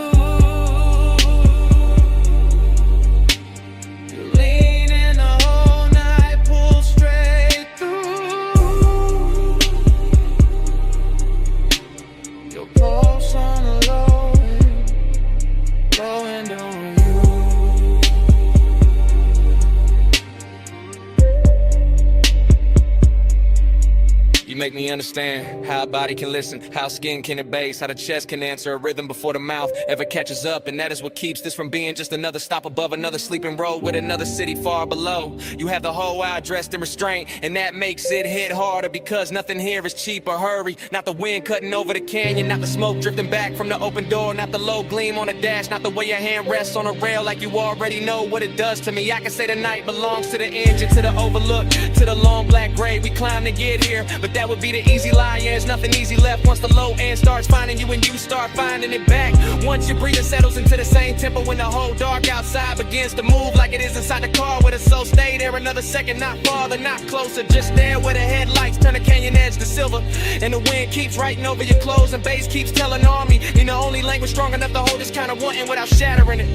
make me understand how a body can listen, how skin can abase, how the chest can answer a rhythm before the mouth ever catches up. And that is what keeps this from being just another stop above another sleeping road with another city far below. You have the whole eye dressed in restraint, and that makes it hit harder because nothing here is cheap or hurry. Not the wind cutting over the canyon, not the smoke drifting back from the open door, not the low gleam on the dash, not the way your hand rests on a rail like you already know what it does to me. I can say the night belongs to the engine, to the overlook, to the long black grave we climb to get here. But that would be the easy lie, yeah, there's nothing easy left once the low end starts finding you and you start finding it back. Once your breathing settles into the same tempo when the whole dark outside begins to move like it is inside the car with a soul. Stay there another second, not farther, not closer, just there where the headlights turn the canyon edge to silver. And the wind keeps writing over your clothes and bass keeps telling on me you're the only language strong enough to hold this kind of wanting without shattering it.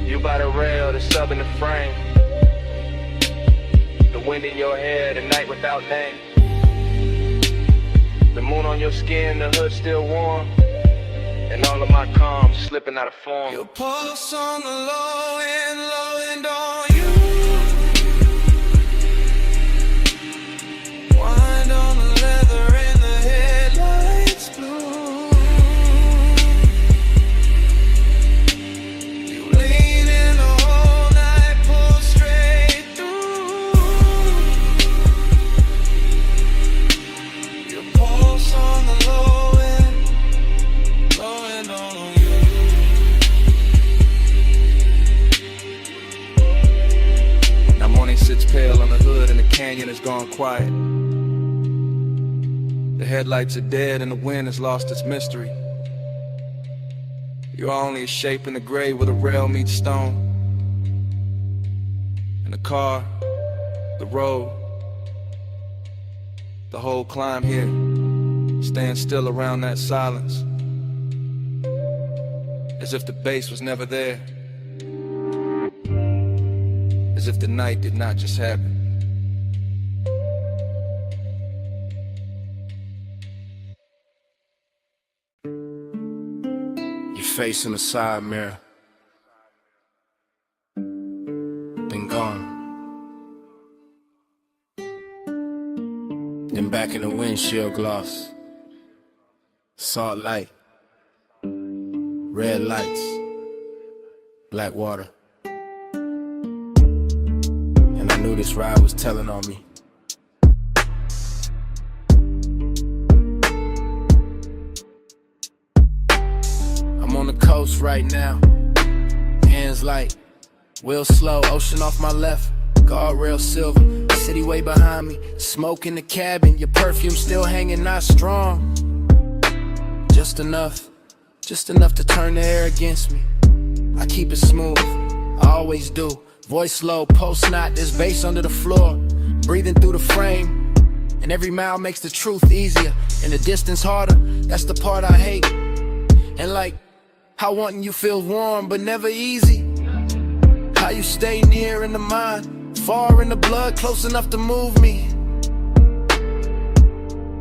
You by the rail, the sub in the frame, the wind in your hair, the night without name, the moon on your skin, the hood still warm, and all of my calm slipping out of form. Your pulse on the low end on you. Wind on the leather and the headlights blue. You lean in the whole night, pull straight through. Your pulse on the low end on you. Now morning sits pale on the hood and the canyon has gone quiet. The headlights are dead and the wind has lost its mystery. You're only a shape in the gray where the rail meets stone. And the car, the road, the whole climb here stands still around that silence, as if the bass was never there, as if the night did not just happen. Your face in the side mirror, then gone. Then back in the windshield gloss, salt light, red lights, black water. And I knew this ride was telling on me. I'm on the coast right now, hands light, wheel slow, ocean off my left, guardrail silver, city way behind me, smoke in the cabin, your perfume still hanging, not strong. Just enough to turn the air against me. I keep it smooth, I always do. Voice low, post knot, there's bass under the floor. Breathing through the frame, and every mile makes the truth easier, and the distance harder, that's the part I hate. And like, how wanting you feels warm, but never easy. How you stay near in the mind, far in the blood, close enough to move me,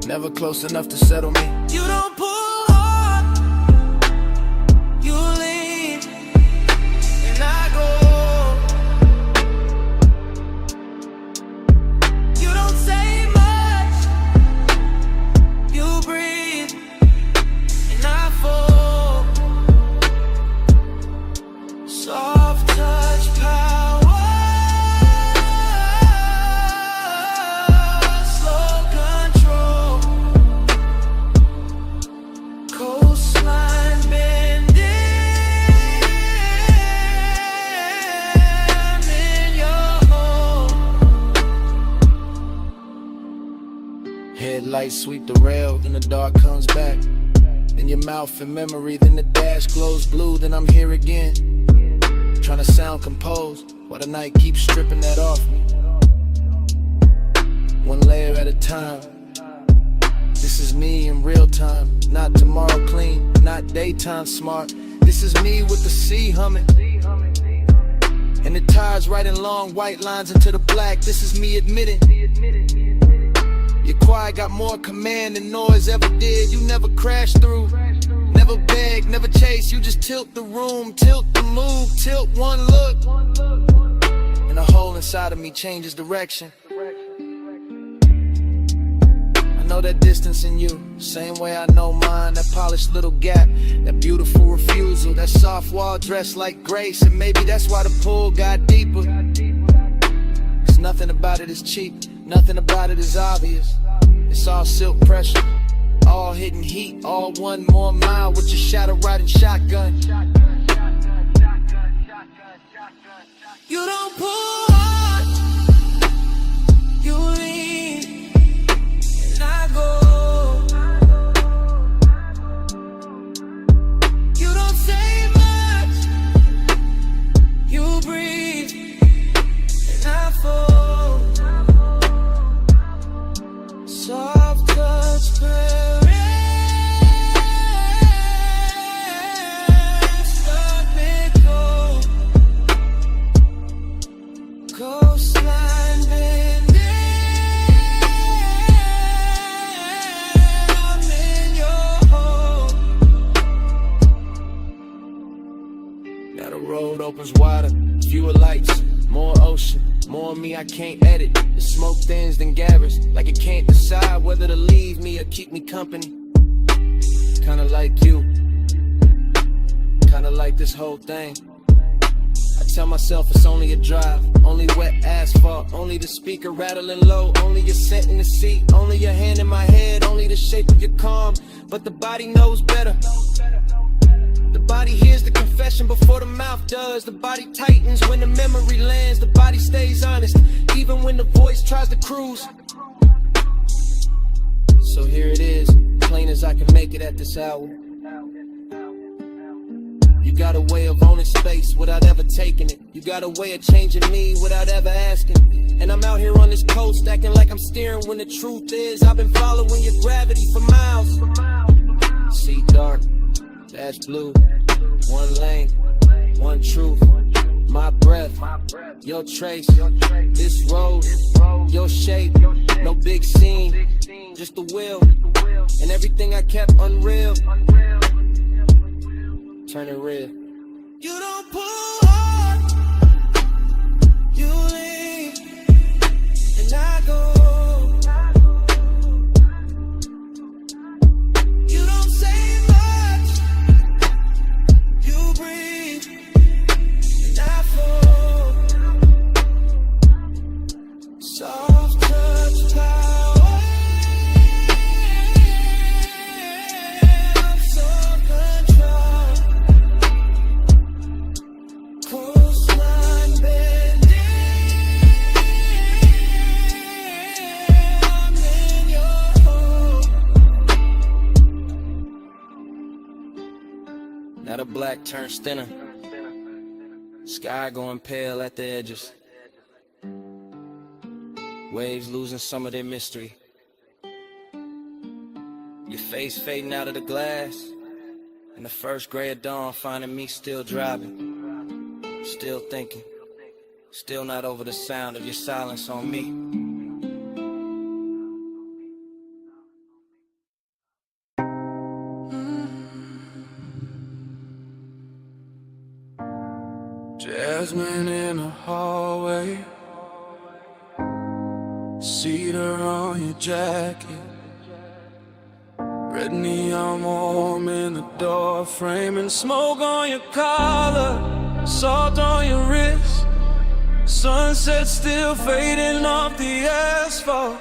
never close enough to settle me. You don't pull hard, you lean, and I go. You don't say much, you breathe, and I fall. Soft touch power, slow control, coastline bending in your home. Headlights sweep the rail, then the dark comes back. Then your mouth in memory, then the dash glows blue, then I'm here again, trying to sound composed while the night keeps stripping that off me. One layer at a time. This is me in real time, not tomorrow clean, not daytime smart. This is me with the sea humming, and the tides writing long white lines into the black. This is me admitting, your quiet got more command than noise ever did. You never crash through, never beg, never chase. You just tilt the room, tilt the move, tilt one look, and the hole inside of me changes direction. know that distance in you, same way I know mine. That polished little gap, that beautiful refusal, that soft wall dressed like grace. And maybe that's why the pull got deeper. Cause nothing about it is cheap, nothing about it is obvious. It's all silk pressure, all hidden heat, all 1 more mile with your shadow riding shotgun. You don't pull hard, you lean, and I go. You don't say much, you breathe, and I fall. Soft touch, parents, let me go. Coastline bending, I'm in your home. Now the road opens wider, fewer lights, more ocean, more me I can't edit. The smoke thins then gathers, like it can't decide whether to leave me or keep me company. Kinda like you, kinda like this whole thing. I tell myself it's only a drive, only wet asphalt, only the speaker rattling low, only your scent in the seat, only your hand in my head, only the shape of your calm. But the body knows better. The body hears the confession before the mouth does. The body tightens when the memory lands. The body stays honest, even when the voice tries to cruise. So here it is, plain as I can make it at this hour. You got a way of owning space without ever taking it. You got a way of changing me without ever asking. And I'm out here on this coast acting like I'm steering when the truth is I've been following your gravity for miles. See dark, that's blue. One lane, one truth. My breath, your trace. This road, your shape. No big scene, just the will. And everything I kept unreal, turn it real. You don't pull hard, you leave, and I go. You don't say much, you breathe, and I fall. Soft touch power, I'm so control. Coastline bending, I'm in your home. Now the black turns thinner, sky going pale at the edges, waves losing some of their mystery, your face fading out of the glass, and the first gray of dawn finding me still driving. Still thinking, still not over the sound of your silence on me. Jasmine in the hallway, cedar on your jacket, red neon warm in the door frame, and smoke on your collar, salt on your wrist, sunset still fading off the asphalt.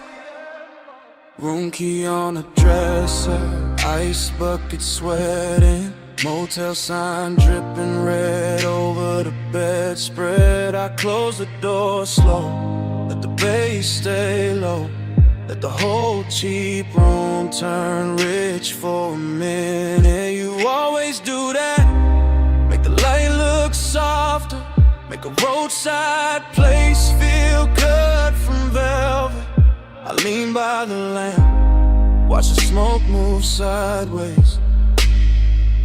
Room key on the dresser, ice bucket sweating, motel sign dripping red over the bedspread. I close the door slow, let the bass stay low, let the whole cheap room turn rich for a minute. You always do that, make the light look softer, make a roadside place feel cut from velvet. I lean by the lamp, watch the smoke move sideways,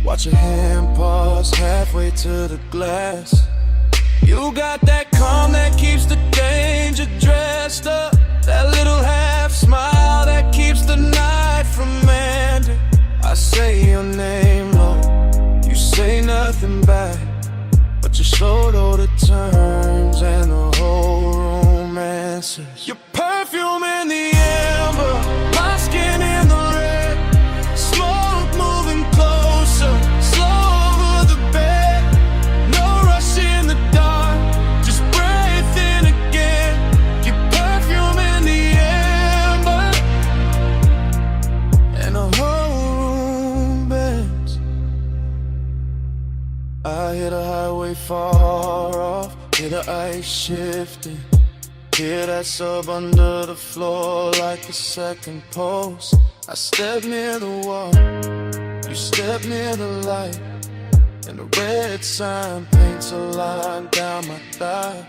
watch your hand pause halfway to the glass. You got that calm that keeps the danger dressed up, that little half smile that keeps the night from ending. I say your name low, you say nothing back, but you're slow to the turns and the whole room answers. Your perfume in the amber, my skin in I hear the highway far off, hear the ice shifting, hear that sub under the floor like a second pulse. I step near the wall, you step near the light, and the red sign paints a line down my thigh.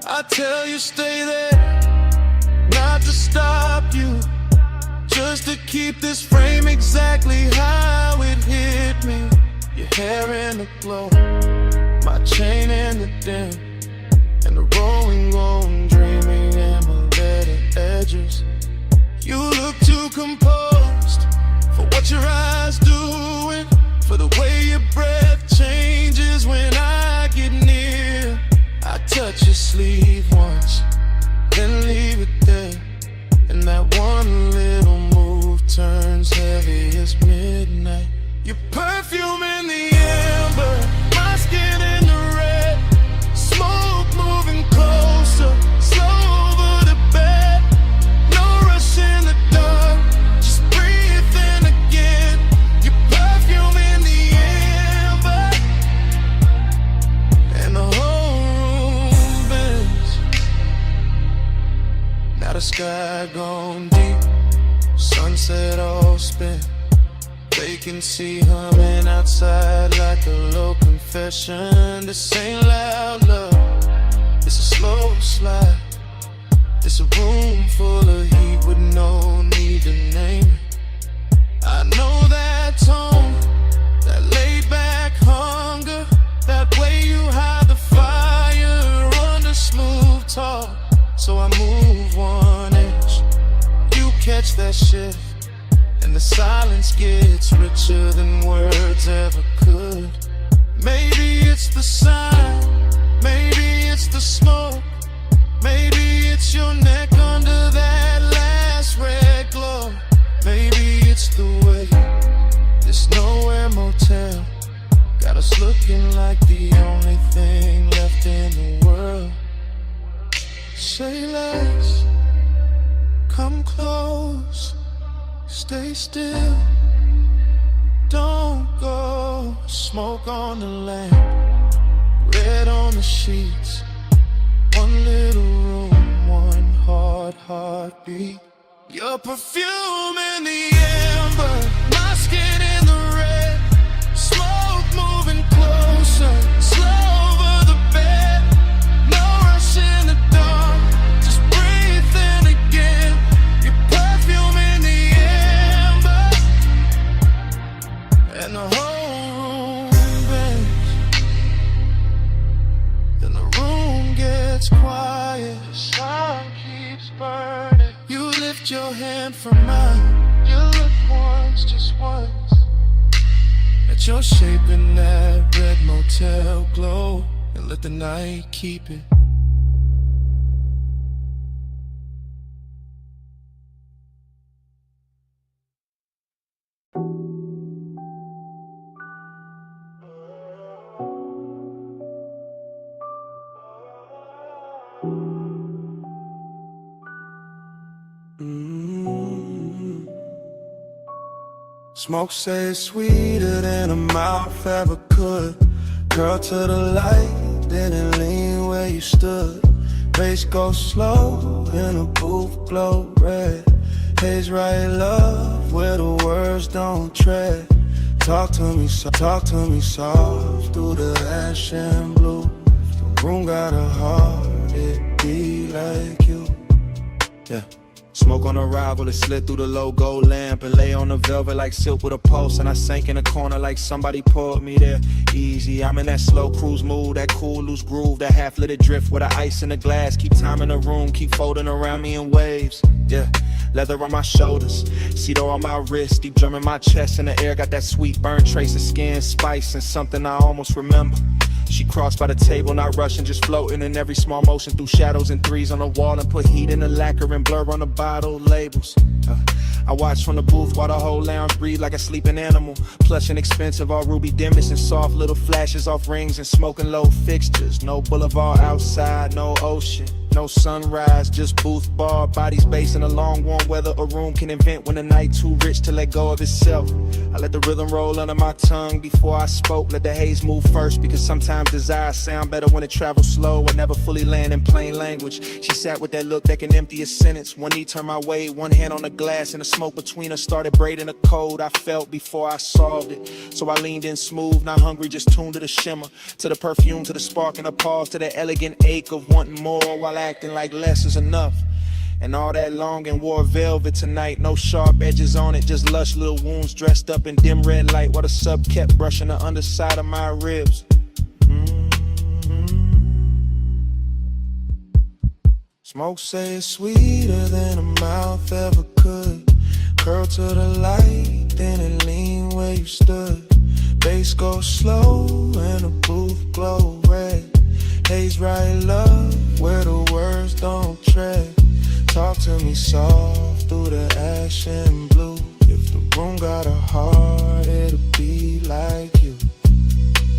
I tell you stay there, not to stop you, just to keep this frame exactly how it hit me. Your hair in the glow, my chain in the dim, and the rolling on dreaming and my letter edges. You look too composed for what your eyes doing, for the way your breath changes when I get near. I touch your sleeve once, then leave it there, and that one little move turns heavy as midnight. Your perfume in the amber, my skin in the red, smoke moving closer, slow over the bed. No rush in the dark, just breathe in again. Your perfume in the amber, and the whole room bends. Now the sky gone deep, sunset all spent, vacancy humming outside like a low confession. This ain't loud love, it's a slow slide. It's a room full of heat with no need to name it. I know that tone, that laid back hunger, that way you hide the fire under smooth talk. So I move 1 inch, you catch that shift, and the silence gets richer than words ever could. Maybe it's the sign, maybe it's the smoke, maybe it's your neck under that last red glow. Maybe it's the way this nowhere motel got us looking like the only thing left in the world. Say less, come close, stay still, don't go. Smoke on the lamp, red on the sheets, one little room, one hard heartbeat. Your perfume in the amber, my skin in the red, smoke moving closer, slow over the bed. No rush in the dark, just breathe in again. Your perfume in the amber, and the whole room bends. Then the room gets quiet, the sun keeps burning. You lift your hand from mine, you look once, just once, at your shape in that red motel glow, and let the night keep it. Smoke says sweeter than a mouth ever could. Girl to the light, didn't lean where you stood. Bass goes slow in a booth, glow red. Haze right love where the words don't tread. Talk to me soft through the ash and blue. The room got a heart, it be like you. Yeah. Smoke on arrival, it slid through the low gold lamp and lay on the velvet like silk with a pulse. And I sank in a corner like somebody pulled me there. Easy, I'm in that slow cruise mood, that cool loose groove, that half-lit drift with the ice in the glass. Keep time in the room, keep folding around me in waves. Yeah, leather on my shoulders, cedar on my wrist, deep drum in my chest. In the air, got that sweet burn trace of skin, spice, and something I almost remember. She crossed by the table, not rushing, just floating in every small motion through shadows and threes on the wall, and put heat in the lacquer and blur on the bottle labels. I watch from the booth while the whole lounge breathe like a sleeping animal. Plush and expensive, all ruby dimmest and soft little flashes off rings and smoking low fixtures. No boulevard outside, no ocean. No sunrise, just booth bar, bodies based in a long warm weather. A room can invent when the night too rich to let go of itself. I let the rhythm roll under my tongue before I spoke. Let the haze move first, because sometimes desires sound better when it travels slow and never fully land in plain language. She sat with that look that can empty a sentence. One knee turned my way, one hand on the glass, and the smoke between us started braiding a code I felt before I solved it. So I leaned in smooth, not hungry, just tuned to the shimmer, to the perfume, to the spark and the pause, to the elegant ache of wanting more while acting like less is enough. And all that long and wore velvet tonight, no sharp edges on it, just lush little wounds dressed up in dim red light, while the sub kept brushing the underside of my ribs. Smoke say it's sweeter than a mouth ever could. Curl to the light, then it lean where you stood. Bass go slow and the booth glow red. Haze right love where the words don't tread. Talk to me soft through the ash and blue. If the room got a heart, it'll be like you.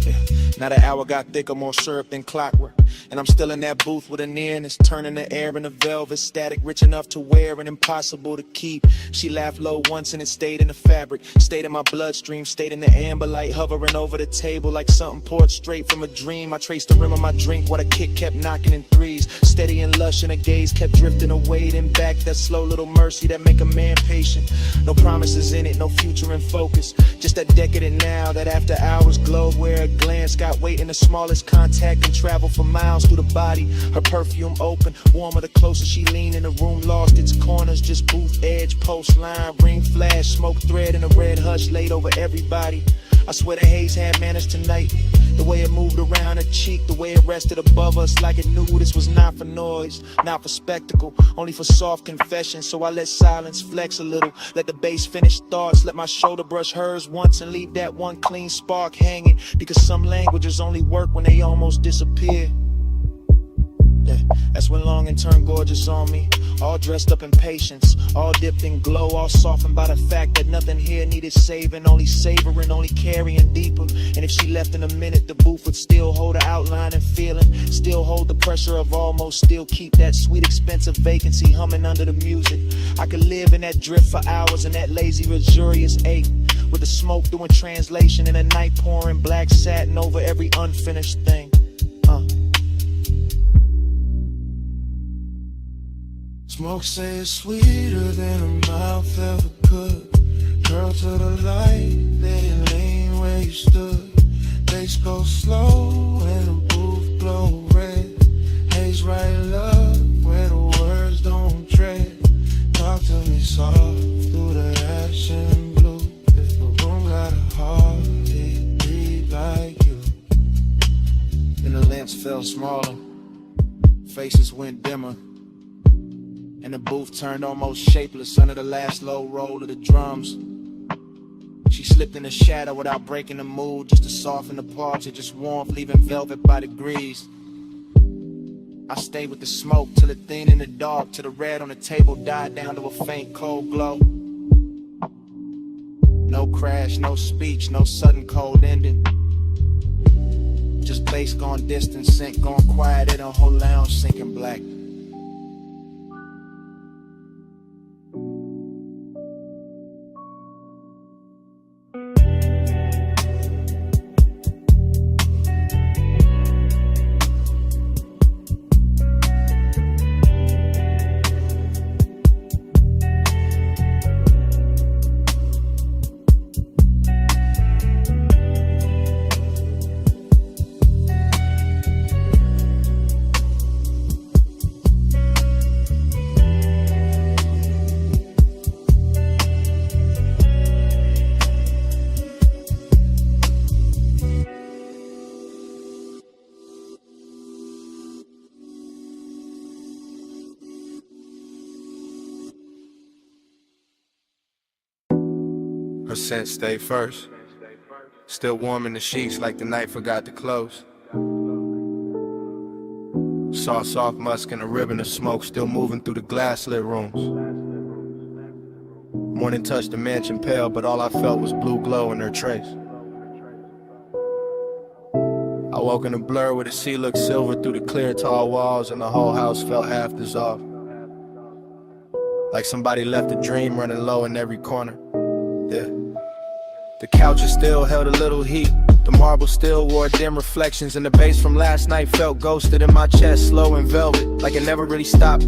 Yeah. Now the hour got thicker, more syrup than clockwork, and I'm still in that booth with a nearness, turning the air into velvet, static rich enough to wear and impossible to keep. She laughed low once and it stayed in the fabric, stayed in my bloodstream, stayed in the amber light, hovering over the table like something poured straight from a dream. I traced the rim of my drink while the kick kept knocking in threes, steady and lush, and the gaze kept drifting away, then back. That slow little mercy that make a man patient. No promises in it, no future in focus, just that decadent now, that after hours glow where a glance got weight in the smallest contact and travel for miles through the body. Her perfume open, warmer the closer she leaned, in the room lost its corners, just booth edge, post line, ring flash, smoke thread in a red hush laid over everybody. I swear the haze had manners tonight. The way it moved around her cheek, the way it rested above us, like it knew this was not for noise, not for spectacle, only for soft confession. So I let silence flex a little, let the bass finish thoughts, let my shoulder brush hers once and leave that one clean spark hanging, because some languages only work when they almost disappear. Yeah, that's when longing turned gorgeous on me, all dressed up in patience, all dipped in glow, all softened by the fact that nothing here needed saving, only savoring, only carrying deeper. And if she left in a minute, the booth would still hold her outline and feeling, still hold the pressure of almost, still keep that sweet expensive vacancy humming under the music. I could live in that drift for hours, in that lazy luxurious ache, with the smoke doing translation and the night pouring black satin over every unfinished thing. Smoke say it's sweeter than a mouth ever could. Curl to the light, then lean where you stood. Bass go slow and the booth glow red. Haze right love where the words don't tread. Talk to me soft through the ash and blue. If the room got a heart, it breathe like you. Then the lamps fell smaller, faces went dimmer, and the booth turned almost shapeless under the last low roll of the drums. She slipped in the shadow without breaking the mood, just to soften the parts, it just warmth, leaving velvet by degrees. I stayed with the smoke till it thinned in the dark, till the red on the table died down to a faint cold glow. No crash, no speech, no sudden cold ending, just bass gone distant, sync gone quiet in a whole lounge sinking black. Her scent stayed first, still warm in the sheets like the night forgot to close. Saw soft musk and a ribbon of smoke still moving through the glass-lit rooms. Morning touched the mansion pale, but all I felt was blue glow in her trace. I woke in a blur where the sea looked silver through the clear tall walls, and the whole house felt half dissolved. Like somebody left a dream running low in every corner. Yeah. The couches still held a little heat. The marble still wore dim reflections, and the bass from last night felt ghosted in my chest, slow and velvet, like it never really stopped.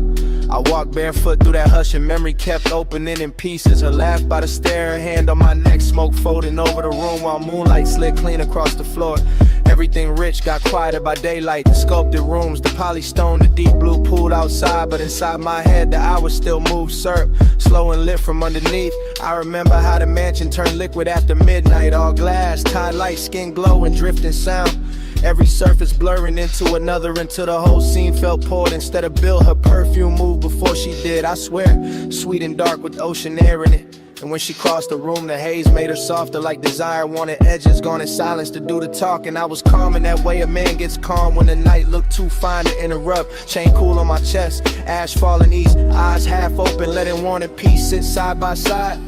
I walked barefoot through that hush, and memory kept opening in pieces. Her laugh by the stair, her hand on my neck, smoke folding over the room while moonlight slid clean across the floor. Everything rich got quieter by daylight. The sculpted rooms, the polished stone, the deep blue pool outside. But inside my head, the hours still moved syrup, slow and lit from underneath. I remember how the mansion turned liquid after midnight. All glass, tied light, skin glow and drifting sound. Every surface blurring into another until the whole scene felt poured instead of built. Her perfume moved before she did, I swear. Sweet and dark with ocean air in it. And when she crossed the room, the haze made her softer, like desire wanted edges, gone in silence to do the talking. I was calm in that way a man gets calm when the night looked too fine to interrupt. Chain cool on my chest, ash falling east, eyes half open, letting wanted peace sit side by side.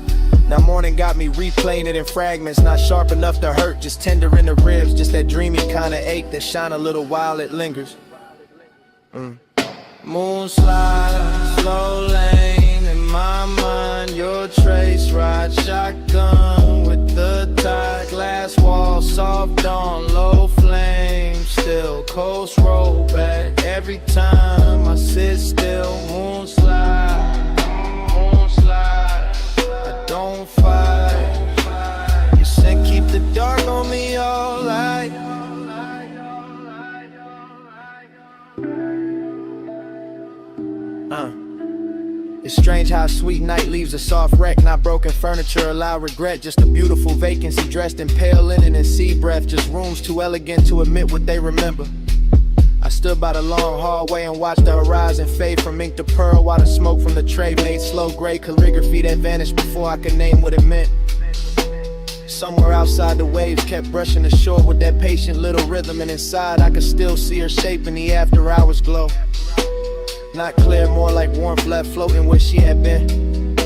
Now morning got me replaying it in fragments, not sharp enough to hurt, just tender in the ribs, just that dreamy kind of ache that shine a little while it lingers. Moonslide, slow lane in my mind, your trace ride, shotgun with the tide, glass wall, soft dawn, low flame, still coast roll back every time I sit still. Moonslide, moonslide, I don't fight. You said keep the dark on me all night. It's strange how a sweet night leaves a soft wreck. Not broken furniture, allow regret. Just a beautiful vacancy dressed in pale linen and sea breath. Just rooms too elegant to admit what they remember. I stood by the long hallway and watched the horizon fade from ink to pearl, while the smoke from the tray made slow gray calligraphy that vanished before I could name what it meant. Somewhere outside the waves kept brushing the shore with that patient little rhythm, and inside I could still see her shape in the after hours glow. Not clear, more like warmth left floating where she had been.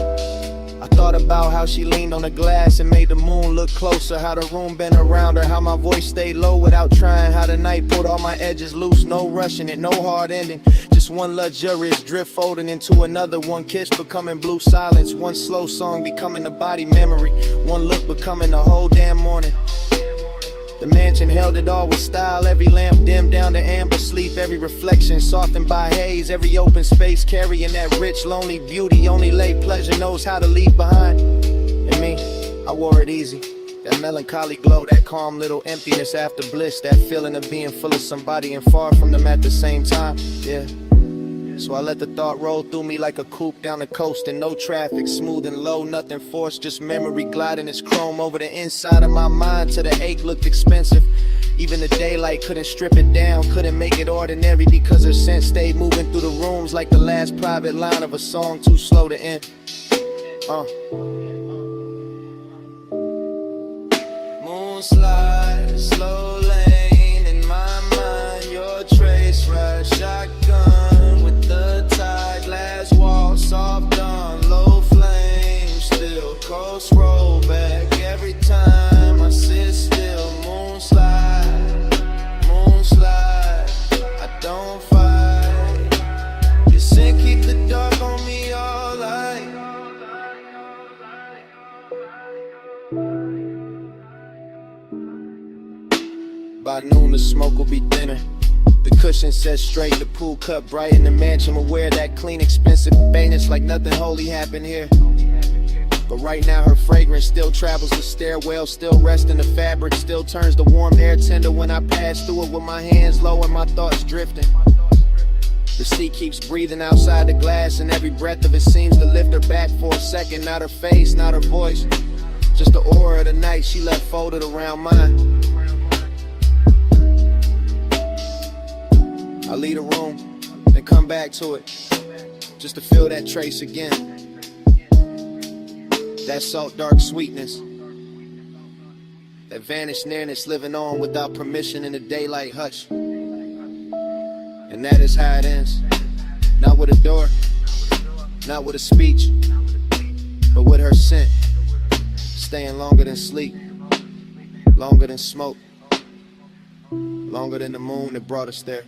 I thought about how she leaned on the glass and made the moon look closer, how the room bent around her, how my voice stayed low without trying, how the night pulled all my edges loose, no rushing it, no hard ending, just one luxurious drift folding into another, one kiss becoming blue silence, one slow song becoming a body memory, one look becoming the whole damn morning. The mansion held it all with style, every lamp dimmed down to amber sleep, every reflection softened by haze, every open space carrying that rich, lonely beauty only late pleasure knows how to leave behind. And me, I wore it easy, that melancholy glow, that calm little emptiness after bliss, that feeling of being full of somebody and far from them at the same time, yeah. So I let the thought roll through me like a coupe down the coast, and no traffic, smooth and low, nothing forced, just memory gliding its chrome over the inside of my mind till the ache looked expensive. Even the daylight couldn't strip it down, couldn't make it ordinary, because her scent stayed moving through the rooms like the last private line of a song too slow to end. Moonslide, slow lane in my mind, your trace ride, shotgun with the tide, glass wall, soft dawn, low flame, still coast roll back every time I sit still. Moonslide, moonslide, I don't fight. You said keep the dark on me all night. By noon the smoke will be thinner, the cushion set straight, the pool cut bright, in the mansion aware that clean, expensive bareness like nothing holy happened here. But right now her fragrance still travels the stairwell, still rests in the fabric, still turns the warm air tender when I pass through it with my hands low and my thoughts drifting. The sea keeps breathing outside the glass, and every breath of it seems to lift her back for a second. Not her face, not her voice, just the aura of the night she left folded around mine. I leave the room, then come back to it, just to feel that trace again. That salt dark sweetness, that vanished nearness living on without permission in the daylight hush. And that is how it ends, not with a door, not with a speech, but with her scent, staying longer than sleep, longer than smoke. longer than the moon that brought us there.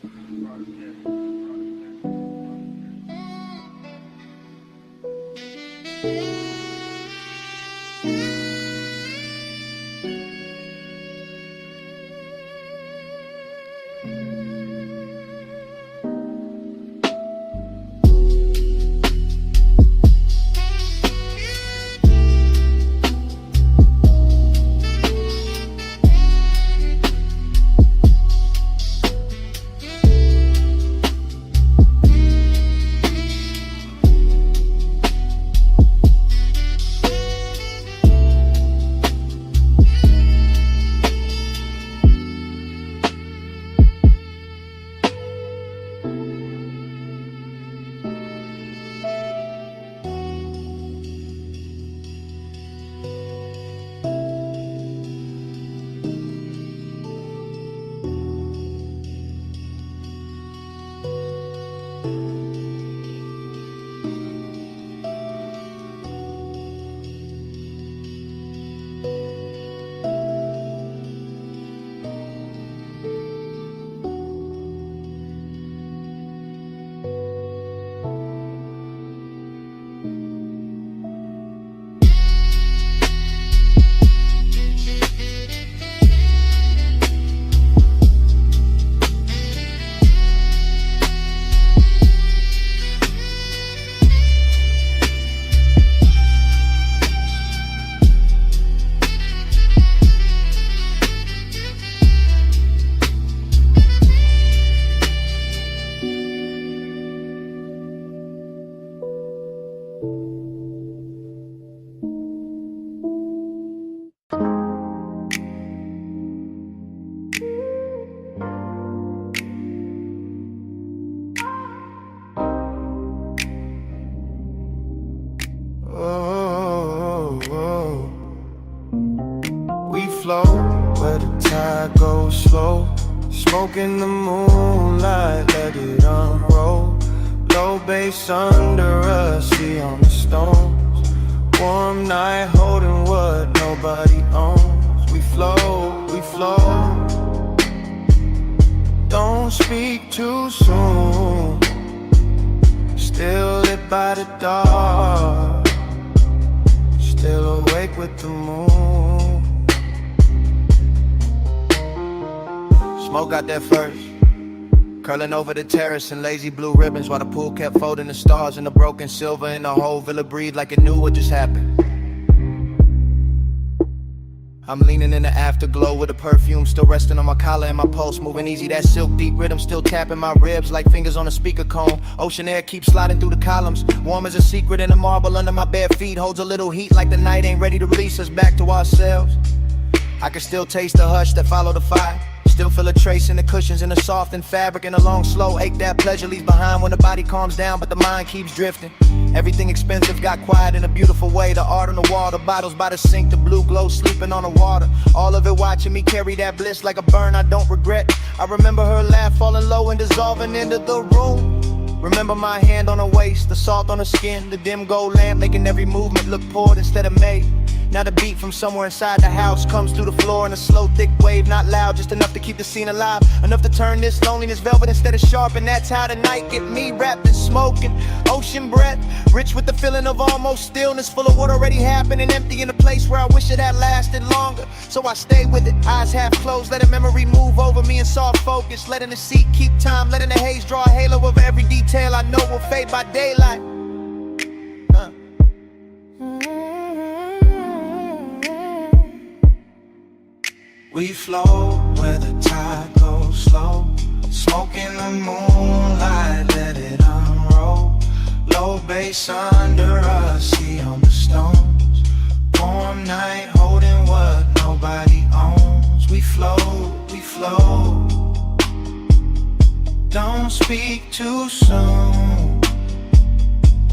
Where the tide goes slow, smoke in the moonlight, let it unroll. Low bass under us, see on the stones. Warm night holding what nobody owns. We flow, we flow. Don't speak too soon. Still lit by the dark, still awake with the moon. Smoke got there first, curling over the terrace in lazy blue ribbons, while the pool kept folding the stars and the broken silver, and the whole villa breathed like it knew what just happened. I'm leaning in the afterglow with the perfume still resting on my collar and my pulse moving easy. That silk deep rhythm still tapping my ribs like fingers on a speaker cone. Ocean air keeps sliding through the columns, warm as a secret, and the marble under my bare feet holds a little heat like the night ain't ready to release us back to ourselves. I can still taste the hush that followed the fire, still feel a trace in the cushions, in the softened fabric, and a long slow ache that pleasure leaves behind when the body calms down but the mind keeps drifting. Everything expensive got quiet in a beautiful way. The art on the wall, the bottles by the sink, the blue glow sleeping on the water. All of it watching me carry that bliss like a burn I don't regret. I remember her laugh falling low and dissolving into the room. Remember my hand on her waist, the salt on her skin, the dim gold lamp making every movement look poured instead of made. Now the beat from somewhere inside the house comes through the floor in a slow, thick wave, not loud, just enough to keep the scene alive, enough to turn this loneliness velvet instead of sharp. And that's how the night get me, wrapped in smoking, ocean breath, rich with the feeling of almost stillness, full of what already happened and empty in a place where I wish it had lasted longer. So I stay with it, eyes half closed, letting memory move over me in soft focus, letting the seat keep time, letting the haze draw a halo over every detail I know will fade by daylight. We flow where the tide goes slow, smoke in the moonlight, let it unroll. Low bass under us, see on the stones. Warm night holding what nobody owns. We flow, we flow. Don't speak too soon.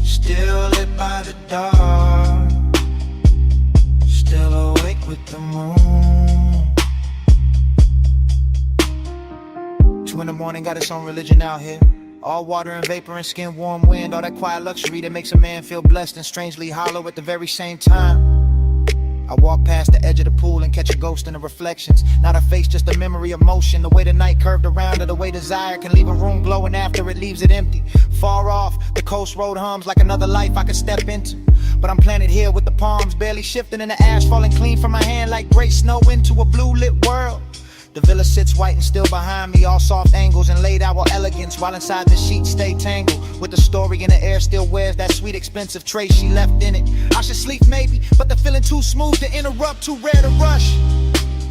Still lit by the dark, still awake with the moon. 2 in the morning, got its own religion out here. All water and vapor and skin, warm wind, all that quiet luxury that makes a man feel blessed and strangely hollow at the very same time. I walk past the edge of the pool and catch a ghost in the reflections. Not a face, just a memory of motion. The way the night curved around, or the way desire can leave a room glowing after it leaves it empty. Far off, the coast road hums like another life I could step into. But I'm planted here with the palms barely shifting and the ash falling clean from my hand like gray snow into a blue lit world. The villa sits white and still behind me, all soft angles and laid out with elegance, while inside the sheets stay tangled with the story in the air still wears that sweet expensive trace she left in it. I should sleep maybe, but the feeling too smooth to interrupt, too rare to rush.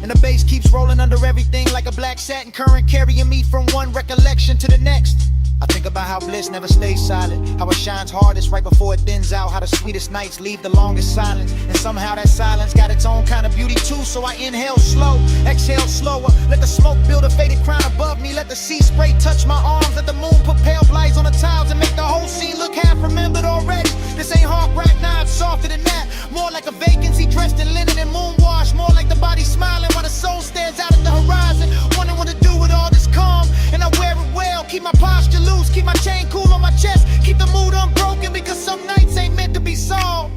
And the bass keeps rolling under everything like a black satin current, carrying me from one recollection to the next. I think about how bliss never stays silent, how it shines hardest right before it thins out, how the sweetest nights leave the longest silence, and somehow that silence got its own kind of beauty too. So I inhale slow, exhale slower, let the smoke build a faded crown above me, let the sea spray touch my arms, let the moon put pale lights on the tiles and make the whole scene look half remembered already. This ain't hard rap, nah, it's softer than that, more like a vacancy dressed in linen and moon wash, more like the body smiling while the soul stares out at the horizon, wondering what to do with all this calm. And I wear it well, keep my posture loose, keep my chain cool on my chest, keep the mood unbroken, because some nights ain't meant to be solved.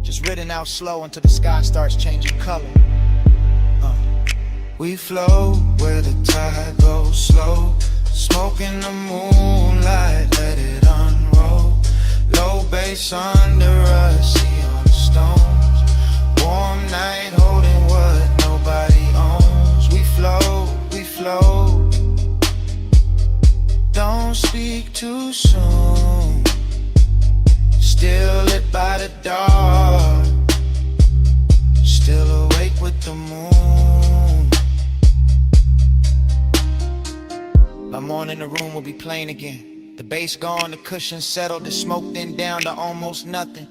Just ridden out slow until the sky starts changing color. We flow where the tide goes slow, smoke in the moonlight, let it unroll. Low bass under us, see on the stones. Warm night holding what nobody owns. We flow. Don't speak too soon. Still lit by the dark, still awake with the moon. By morning the room will be plain again. The bass gone, the cushion settled, the smoke then down to almost nothing.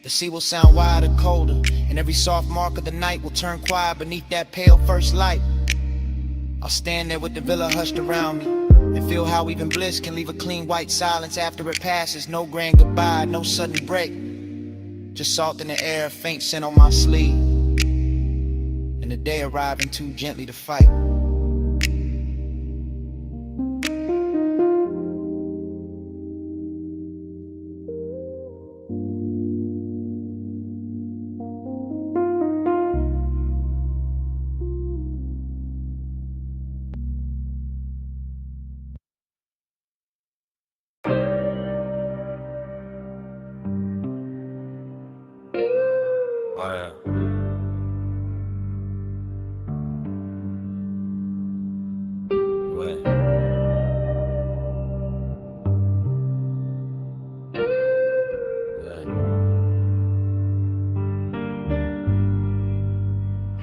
The sea will sound wilder, colder, and every soft mark of the night will turn quiet beneath that pale first light. I'll stand there with the villa hushed around me and feel how even bliss can leave a clean white silence after it passes. No grand goodbye, no sudden break, just salt in the air, faint scent on my sleeve, and the day arriving too gently to fight.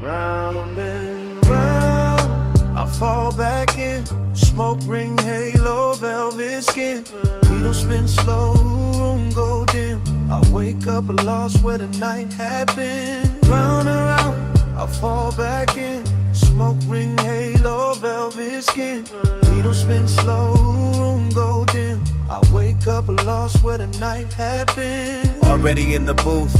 Round and round, I fall back in. Smoke ring, halo, velvet skin. Needle spin slow, room go dim. I wake up lost where the night had been. Round and round, I fall back in. Smoke ring, halo, velvet skin. Needle spin slow, room go dim. I wake up lost where the night had been. Already in the booth,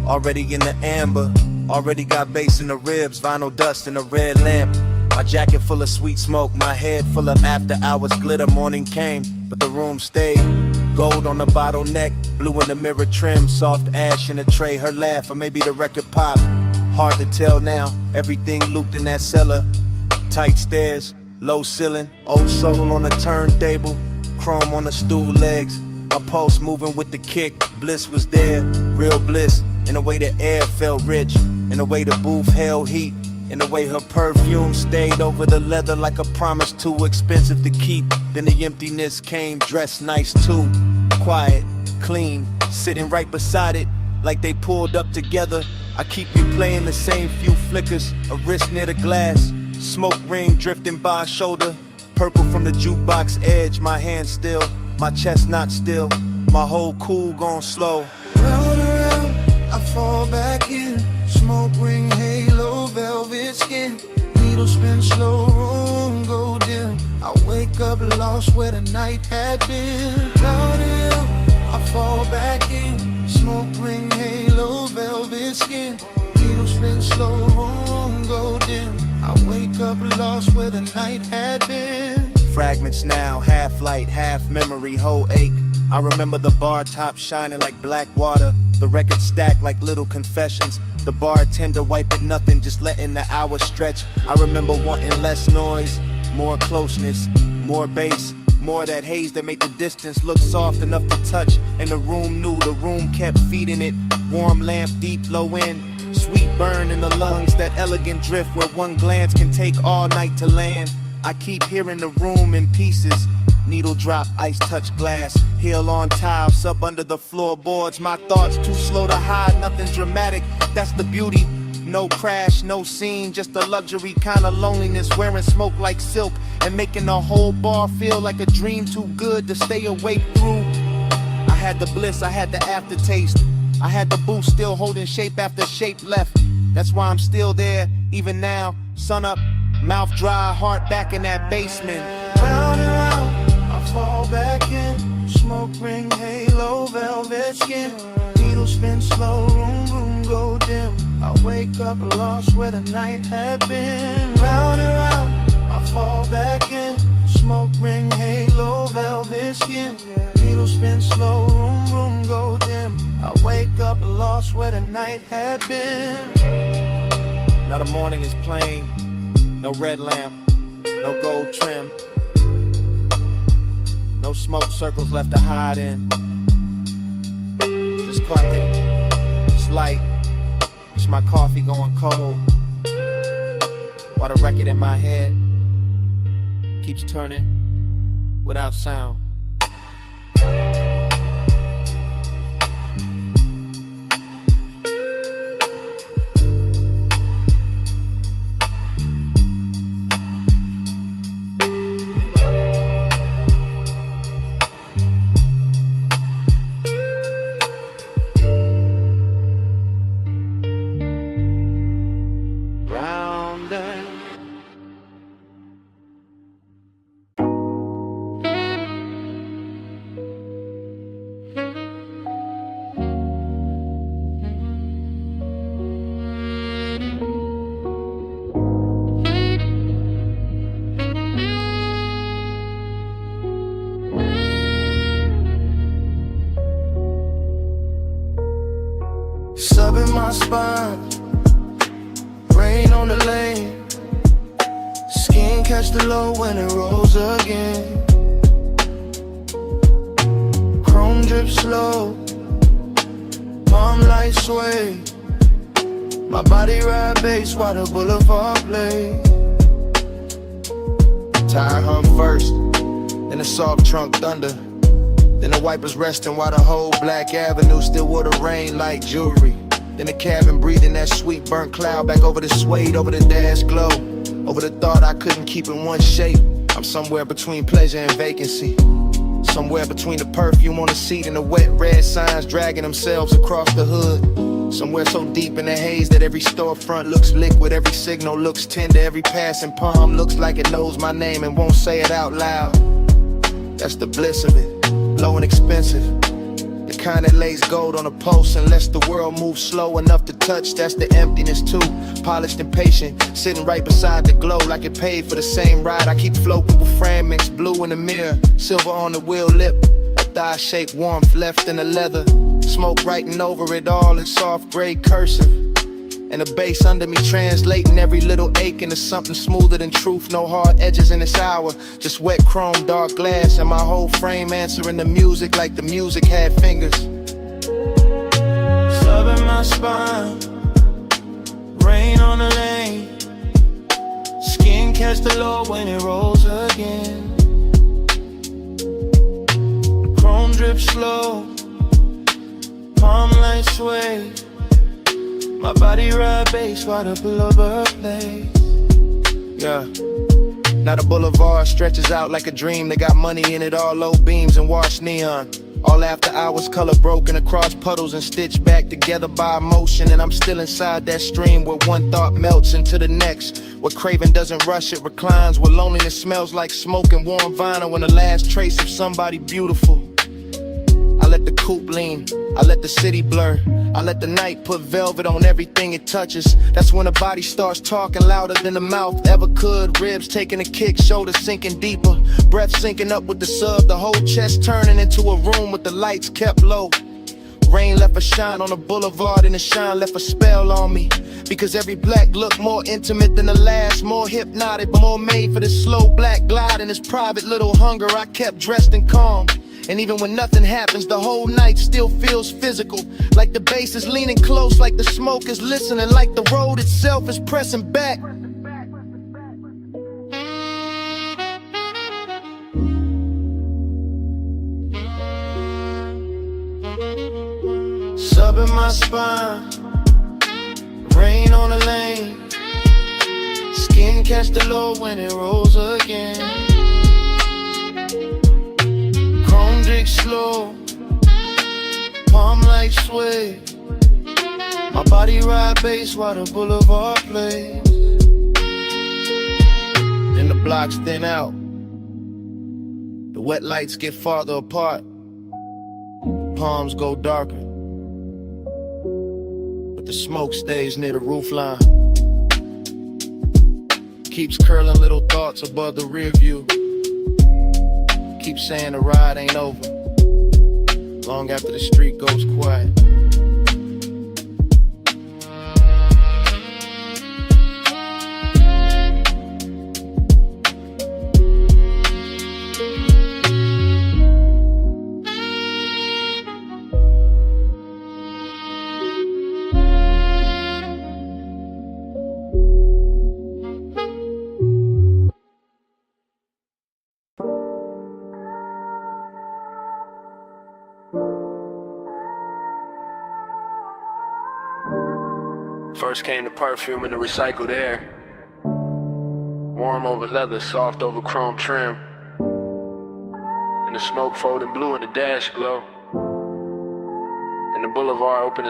already in the amber. Already got bass in the ribs, vinyl dust in a red lamp. My jacket full of sweet smoke, my head full of after hours glitter. Morning came, but the room stayed. Gold on the bottleneck, blue in the mirror trim, soft ash in the tray, her laugh, or maybe the record pop. Hard to tell now, everything looped in that cellar. Tight stairs, low ceiling, old soul on the turntable, chrome on the stool legs. My pulse moving with the kick, bliss was there, real bliss. In the way the air felt rich, in the way the booth held heat, in the way her perfume stayed over the leather like a promise too expensive to keep. Then the emptiness came, dressed nice too, quiet, clean, sitting right beside it like they pulled up together. I keep replaying the same few flickers, a wrist near the glass, smoke ring drifting by a shoulder, purple from the jukebox edge, my hand still, my chest not still, my whole cool gone slow. Round around, I fall back in. Smoke ring, halo, velvet skin. Needle spin slow, room go dim. I wake up lost where the night had been. Round and round, I fall back in. Smoke ring, halo, velvet skin. Needle spin slow, room go dim. I wake up lost where the night had been. Fragments now, half light, half memory, whole ache. I remember the bar top shining like black water. The record stacked like little confessions. The bartender wiping nothing, just letting the hours stretch. I remember wanting less noise, more closeness, more bass, more that haze that made the distance look soft enough to touch. And the room knew, the room kept feeding it. Warm lamp, deep low end, sweet burn in the lungs, that elegant drift where one glance can take all night to land. I keep hearing the room in pieces. Needle drop, ice touch glass, heel on tile, sub under the floorboards. My thoughts too slow to hide, nothing dramatic, that's the beauty. No crash, no scene, just a luxury kind of loneliness. Wearing smoke like silk and making the whole bar feel like a dream too good to stay awake through. I had the bliss, I had the aftertaste, I had the boost still holding shape after shape left. That's why I'm still there, even now. Sun up, mouth dry, heart back in that basement. Round and round, I fall back in. Smoke ring, halo, velvet skin. Needle spin slow, room, room go dim. I wake up lost where the night had been. Round and round, I fall back in. Smoke ring, halo, velvet skin. Needle spin slow, room, room go dim. I wake up lost where the night had been. Now the morning is plain, no red lamp, no gold trim, no smoke circles left to hide in. Just quiet, just light, just my coffee going cold, while the record in my head keeps turning without sound. Subbing my spine, rain on the lane. Skin catch the low when it rolls again. Chrome drip slow, palm light sway. My body ride bass while the boulevard play. Tire hum first, then the soft trunk thunder. Then the wipers resting while the whole Black Avenue still wore the rain like jewelry. Then the cabin breathing that sweet burnt cloud back over the suede, over the dash glow, over the thought I couldn't keep in one shape. I'm somewhere between pleasure and vacancy, somewhere between the perfume on the seat and the wet red signs dragging themselves across the hood. Somewhere so deep in the haze that every storefront looks liquid, every signal looks tender, every passing palm looks like it knows my name and won't say it out loud. That's the bliss of it. Low and expensive, the kind that lays gold on a post and lets the world move slow enough to touch. That's the emptiness too, polished and patient, sitting right beside the glow like it paid for the same ride. I keep floating with fragments, blue in the mirror, silver on the wheel lip, a thigh-shaped warmth left in the leather, smoke writing over it all in soft gray cursive, and the bass under me translating every little ache into something smoother than truth. No hard edges in this hour, just wet chrome, dark glass, and my whole frame answering the music like the music had fingers. Subbing my spine, rain on the lane. Skin catch the low when it rolls again. Chrome drip slow, palm light sway. My body ride bass while the boulevard plays. Yeah. Now the boulevard stretches out like a dream. They got money in it, all low beams and washed neon. All after hours, color broken across puddles and stitched back together by emotion. And I'm still inside that stream where one thought melts into the next. Where craving doesn't rush, it reclines. Where loneliness smells like smoke and warm vinyl. And the last trace of somebody beautiful. I let the coupe lean, I let the city blur, I let the night put velvet on everything it touches. That's when the body starts talking louder than the mouth ever could. Ribs taking a kick, shoulders sinking deeper, breath sinking up with the sub, the whole chest turning into a room with the lights kept low. Rain left a shine on the boulevard and the shine left a spell on me. Because every black look more intimate than the last, more hypnotic, but more made for this slow black glide and this private little hunger. I kept dressed and calm. And even when nothing happens, the whole night still feels physical. Like the bass is leaning close, like the smoke is listening, like the road itself is pressing back. Sub in my spine, rain on the lane, skin catch the low when it rolls again. Chrome dick slow, palm like sway. My body ride bass while the boulevard plays. Then the blocks thin out, the wet lights get farther apart, palms go darker, but the smoke stays near the roofline. Keeps curling little thoughts above the rear view. Keep saying the ride ain't over, long after the street goes quiet. First came the perfume and the recycled air. Warm over leather, soft over chrome trim. And the smoke folding blue in the dash glow. And the boulevard open